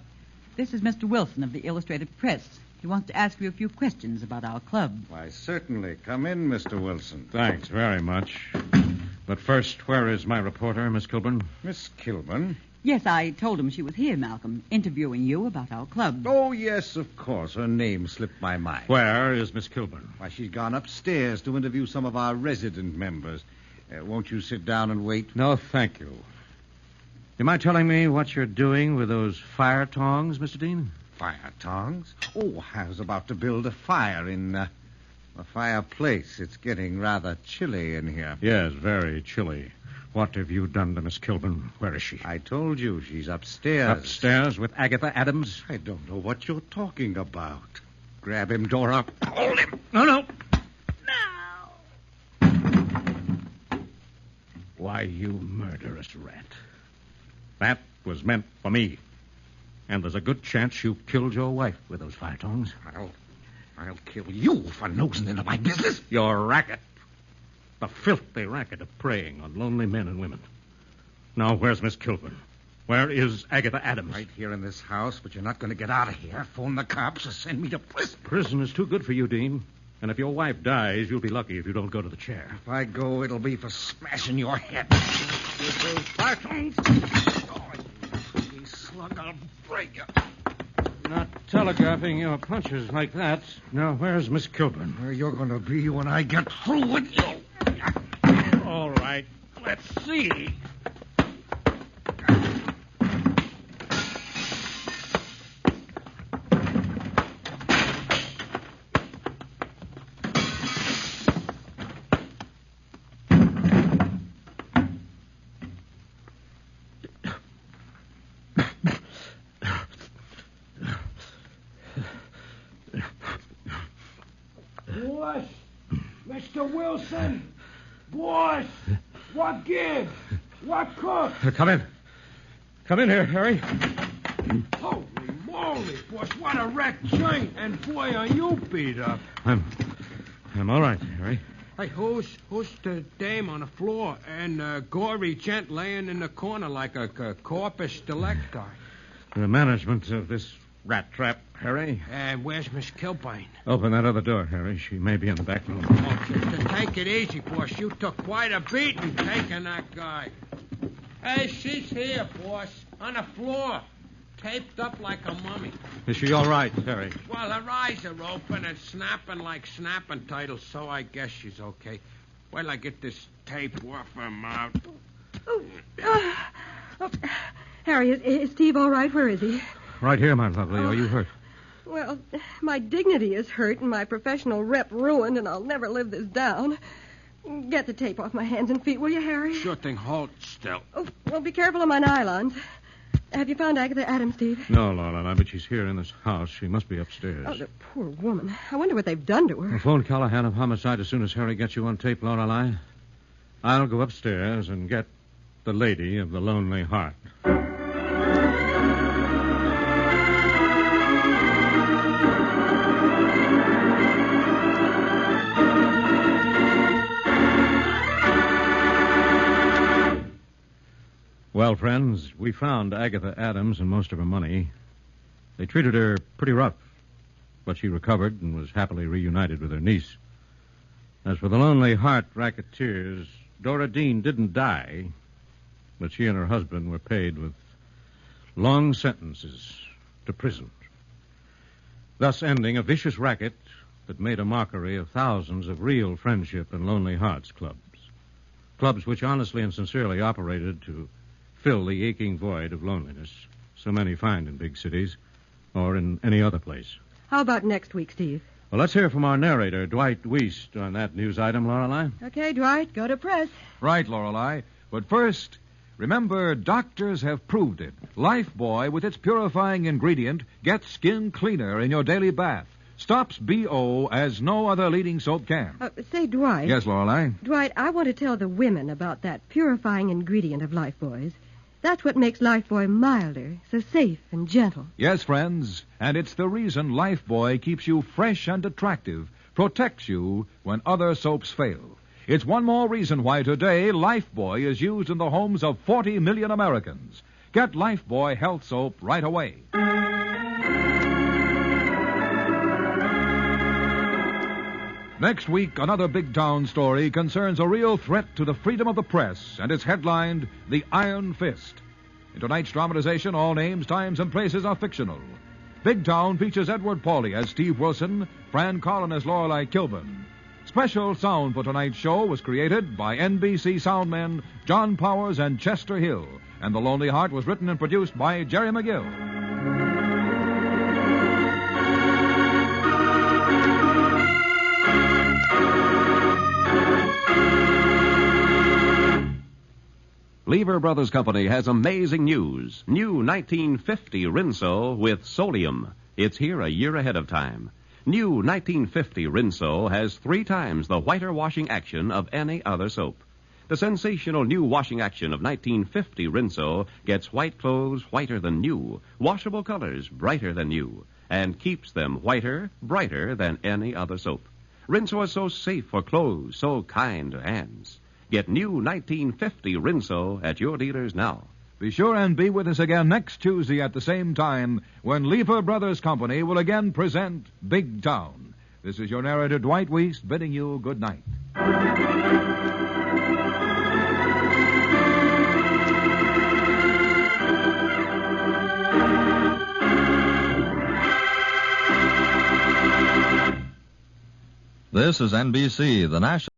I: This is Mr. Wilson of the Illustrated Press. He wants to ask you a few questions about our club.
T: Why, certainly. Come in, Mr. Wilson.
K: Thanks very much. But first, where is my reporter, Miss Kilburn?
T: Miss Kilburn?
I: Yes, I told him she was here, Malcolm, interviewing you about our club.
T: Oh, yes, of course. Her name slipped my mind.
K: Where is Miss Kilburn?
T: Why, she's gone upstairs to interview some of our resident members. Won't you sit down and wait?
K: No, thank you. Do you mind telling me what you're doing with those fire tongs, Mr. Dean?
T: Fire tongs? Oh, I was about to build a fire in a fireplace. It's getting rather chilly in here.
K: Yes, very chilly. What have you done to Miss Kilburn? Where is she?
T: I told you she's upstairs.
K: Upstairs with Agatha Adams?
T: I don't know what you're talking about. Grab him, Dora.
K: Hold him. No. Why, you murderous rat. That was meant for me. And there's a good chance you killed your wife with those fire tongs.
T: I'll kill you for nosing into my business.
K: Your racket. The filthy racket of preying on lonely men and women. Now, where's Miss Kilburn? Where is Agatha Adams?
T: Right here in this house, but you're not going to get out of here. Phone the cops or send me to prison.
K: Prison is too good for you, Dean. And if your wife dies, you'll be lucky if you don't go to the chair.
T: If I go, it'll be for smashing your head. With those fire tongs. Oh, you slug, I'll break you.
K: Not telegraphing your punches like that. Now, where's Miss Kilburn?
T: Where you're going to be when I get through with you.
K: All right. Let's see.
E: Boss! Mr. Wilson! Boss! What gives? What cook?
K: Come in. Come in here, Harry.
E: Holy moly, boss, what a wrecked joint. And boy, are you beat up.
K: I'm all right, Harry.
E: Hey, who's the dame on the floor and gory gent laying in the corner like a corpus delicti?
K: The management of this rat trap, Harry.
E: And where's Miss Kilburn?
K: Open that other door, Harry. She may be in the back room.
E: Oh, just take it easy, boss. You took quite a beating taking that guy. Hey, she's here, boss, on the floor, taped up like a mummy.
K: Is she all right, Harry?
E: Well, her eyes are open and snapping like snapping titles, so I guess she's okay. Wait till I get this tape off her mouth.
F: Harry, is Steve all right? Where is he?
K: Right here, my lovely. Are you hurt?
F: Well, my dignity is hurt and my professional rep ruined, and I'll never live this down. Get the tape off my hands and feet, will you, Harry?
E: Sure thing. Hold still.
F: Oh, well, be careful of my nylons. Have you found Agatha Adams, Steve?
K: No, Lorelei, but she's here in this house. She must be upstairs.
F: Oh, the poor woman. I wonder what they've done to her.
K: I'll phone Callahan of Homicide as soon as Harry gets you on tape, Lorelei. I'll go upstairs and get the lady of the Lonely Heart. Well, friends, we found Agatha Adams and most of her money. They treated her pretty rough, but she recovered and was happily reunited with her niece. As for the Lonely Heart racketeers, Dora Dean didn't die, but she and her husband were paid with long sentences to prison, thus ending a vicious racket that made a mockery of thousands of real friendship and Lonely Hearts clubs which honestly and sincerely operated to fill the aching void of loneliness so many find in big cities or in any other place.
F: How about next week, Steve?
K: Well, let's hear from our narrator, Dwight Wiest, on that news item, Lorelei.
F: Okay, Dwight, go to press.
U: Right, Lorelei. But first, remember, doctors have proved it. Lifebuoy, with its purifying ingredient, gets skin cleaner in your daily bath. Stops BO as no other leading soap can.
F: Say, Dwight.
U: Yes, Lorelei?
F: Dwight, I want to tell the women about that purifying ingredient of Lifebuoy's. That's what makes Lifebuoy milder, so safe and gentle.
U: Yes, friends, and it's the reason Lifebuoy keeps you fresh and attractive, protects you when other soaps fail. It's one more reason why today Lifebuoy is used in the homes of 40 million Americans. Get Lifebuoy Health Soap right away.
D: Next week, another big town story concerns a real threat to the freedom of the press, and it's headlined The Iron Fist. In tonight's dramatization, all names, times, and places are fictional. Big Town features Edward Pauley as Steve Wilson, Fran Collin as Lorelei Kilburn. Special sound for tonight's show was created by NBC soundmen John Powers and Chester Hill, and The Lonely Heart was written and produced by Jerry McGill.
P: Lever Brothers Company has amazing news. New 1950 Rinso with Solium. It's here a year ahead of time. New 1950 Rinso has 3 times the whiter washing action of any other soap. The sensational new washing action of 1950 Rinso gets white clothes whiter than new, washable colors brighter than new, and keeps them whiter, brighter than any other soap. Rinso is so safe for clothes, so kind to hands. Get new 1950 Rinso at your dealers now.
D: Be sure and be with us again next Tuesday at the same time when Lever Brothers Company will again present Big Town. This is your narrator, Dwight Weiss, bidding you good night.
H: This is NBC, the national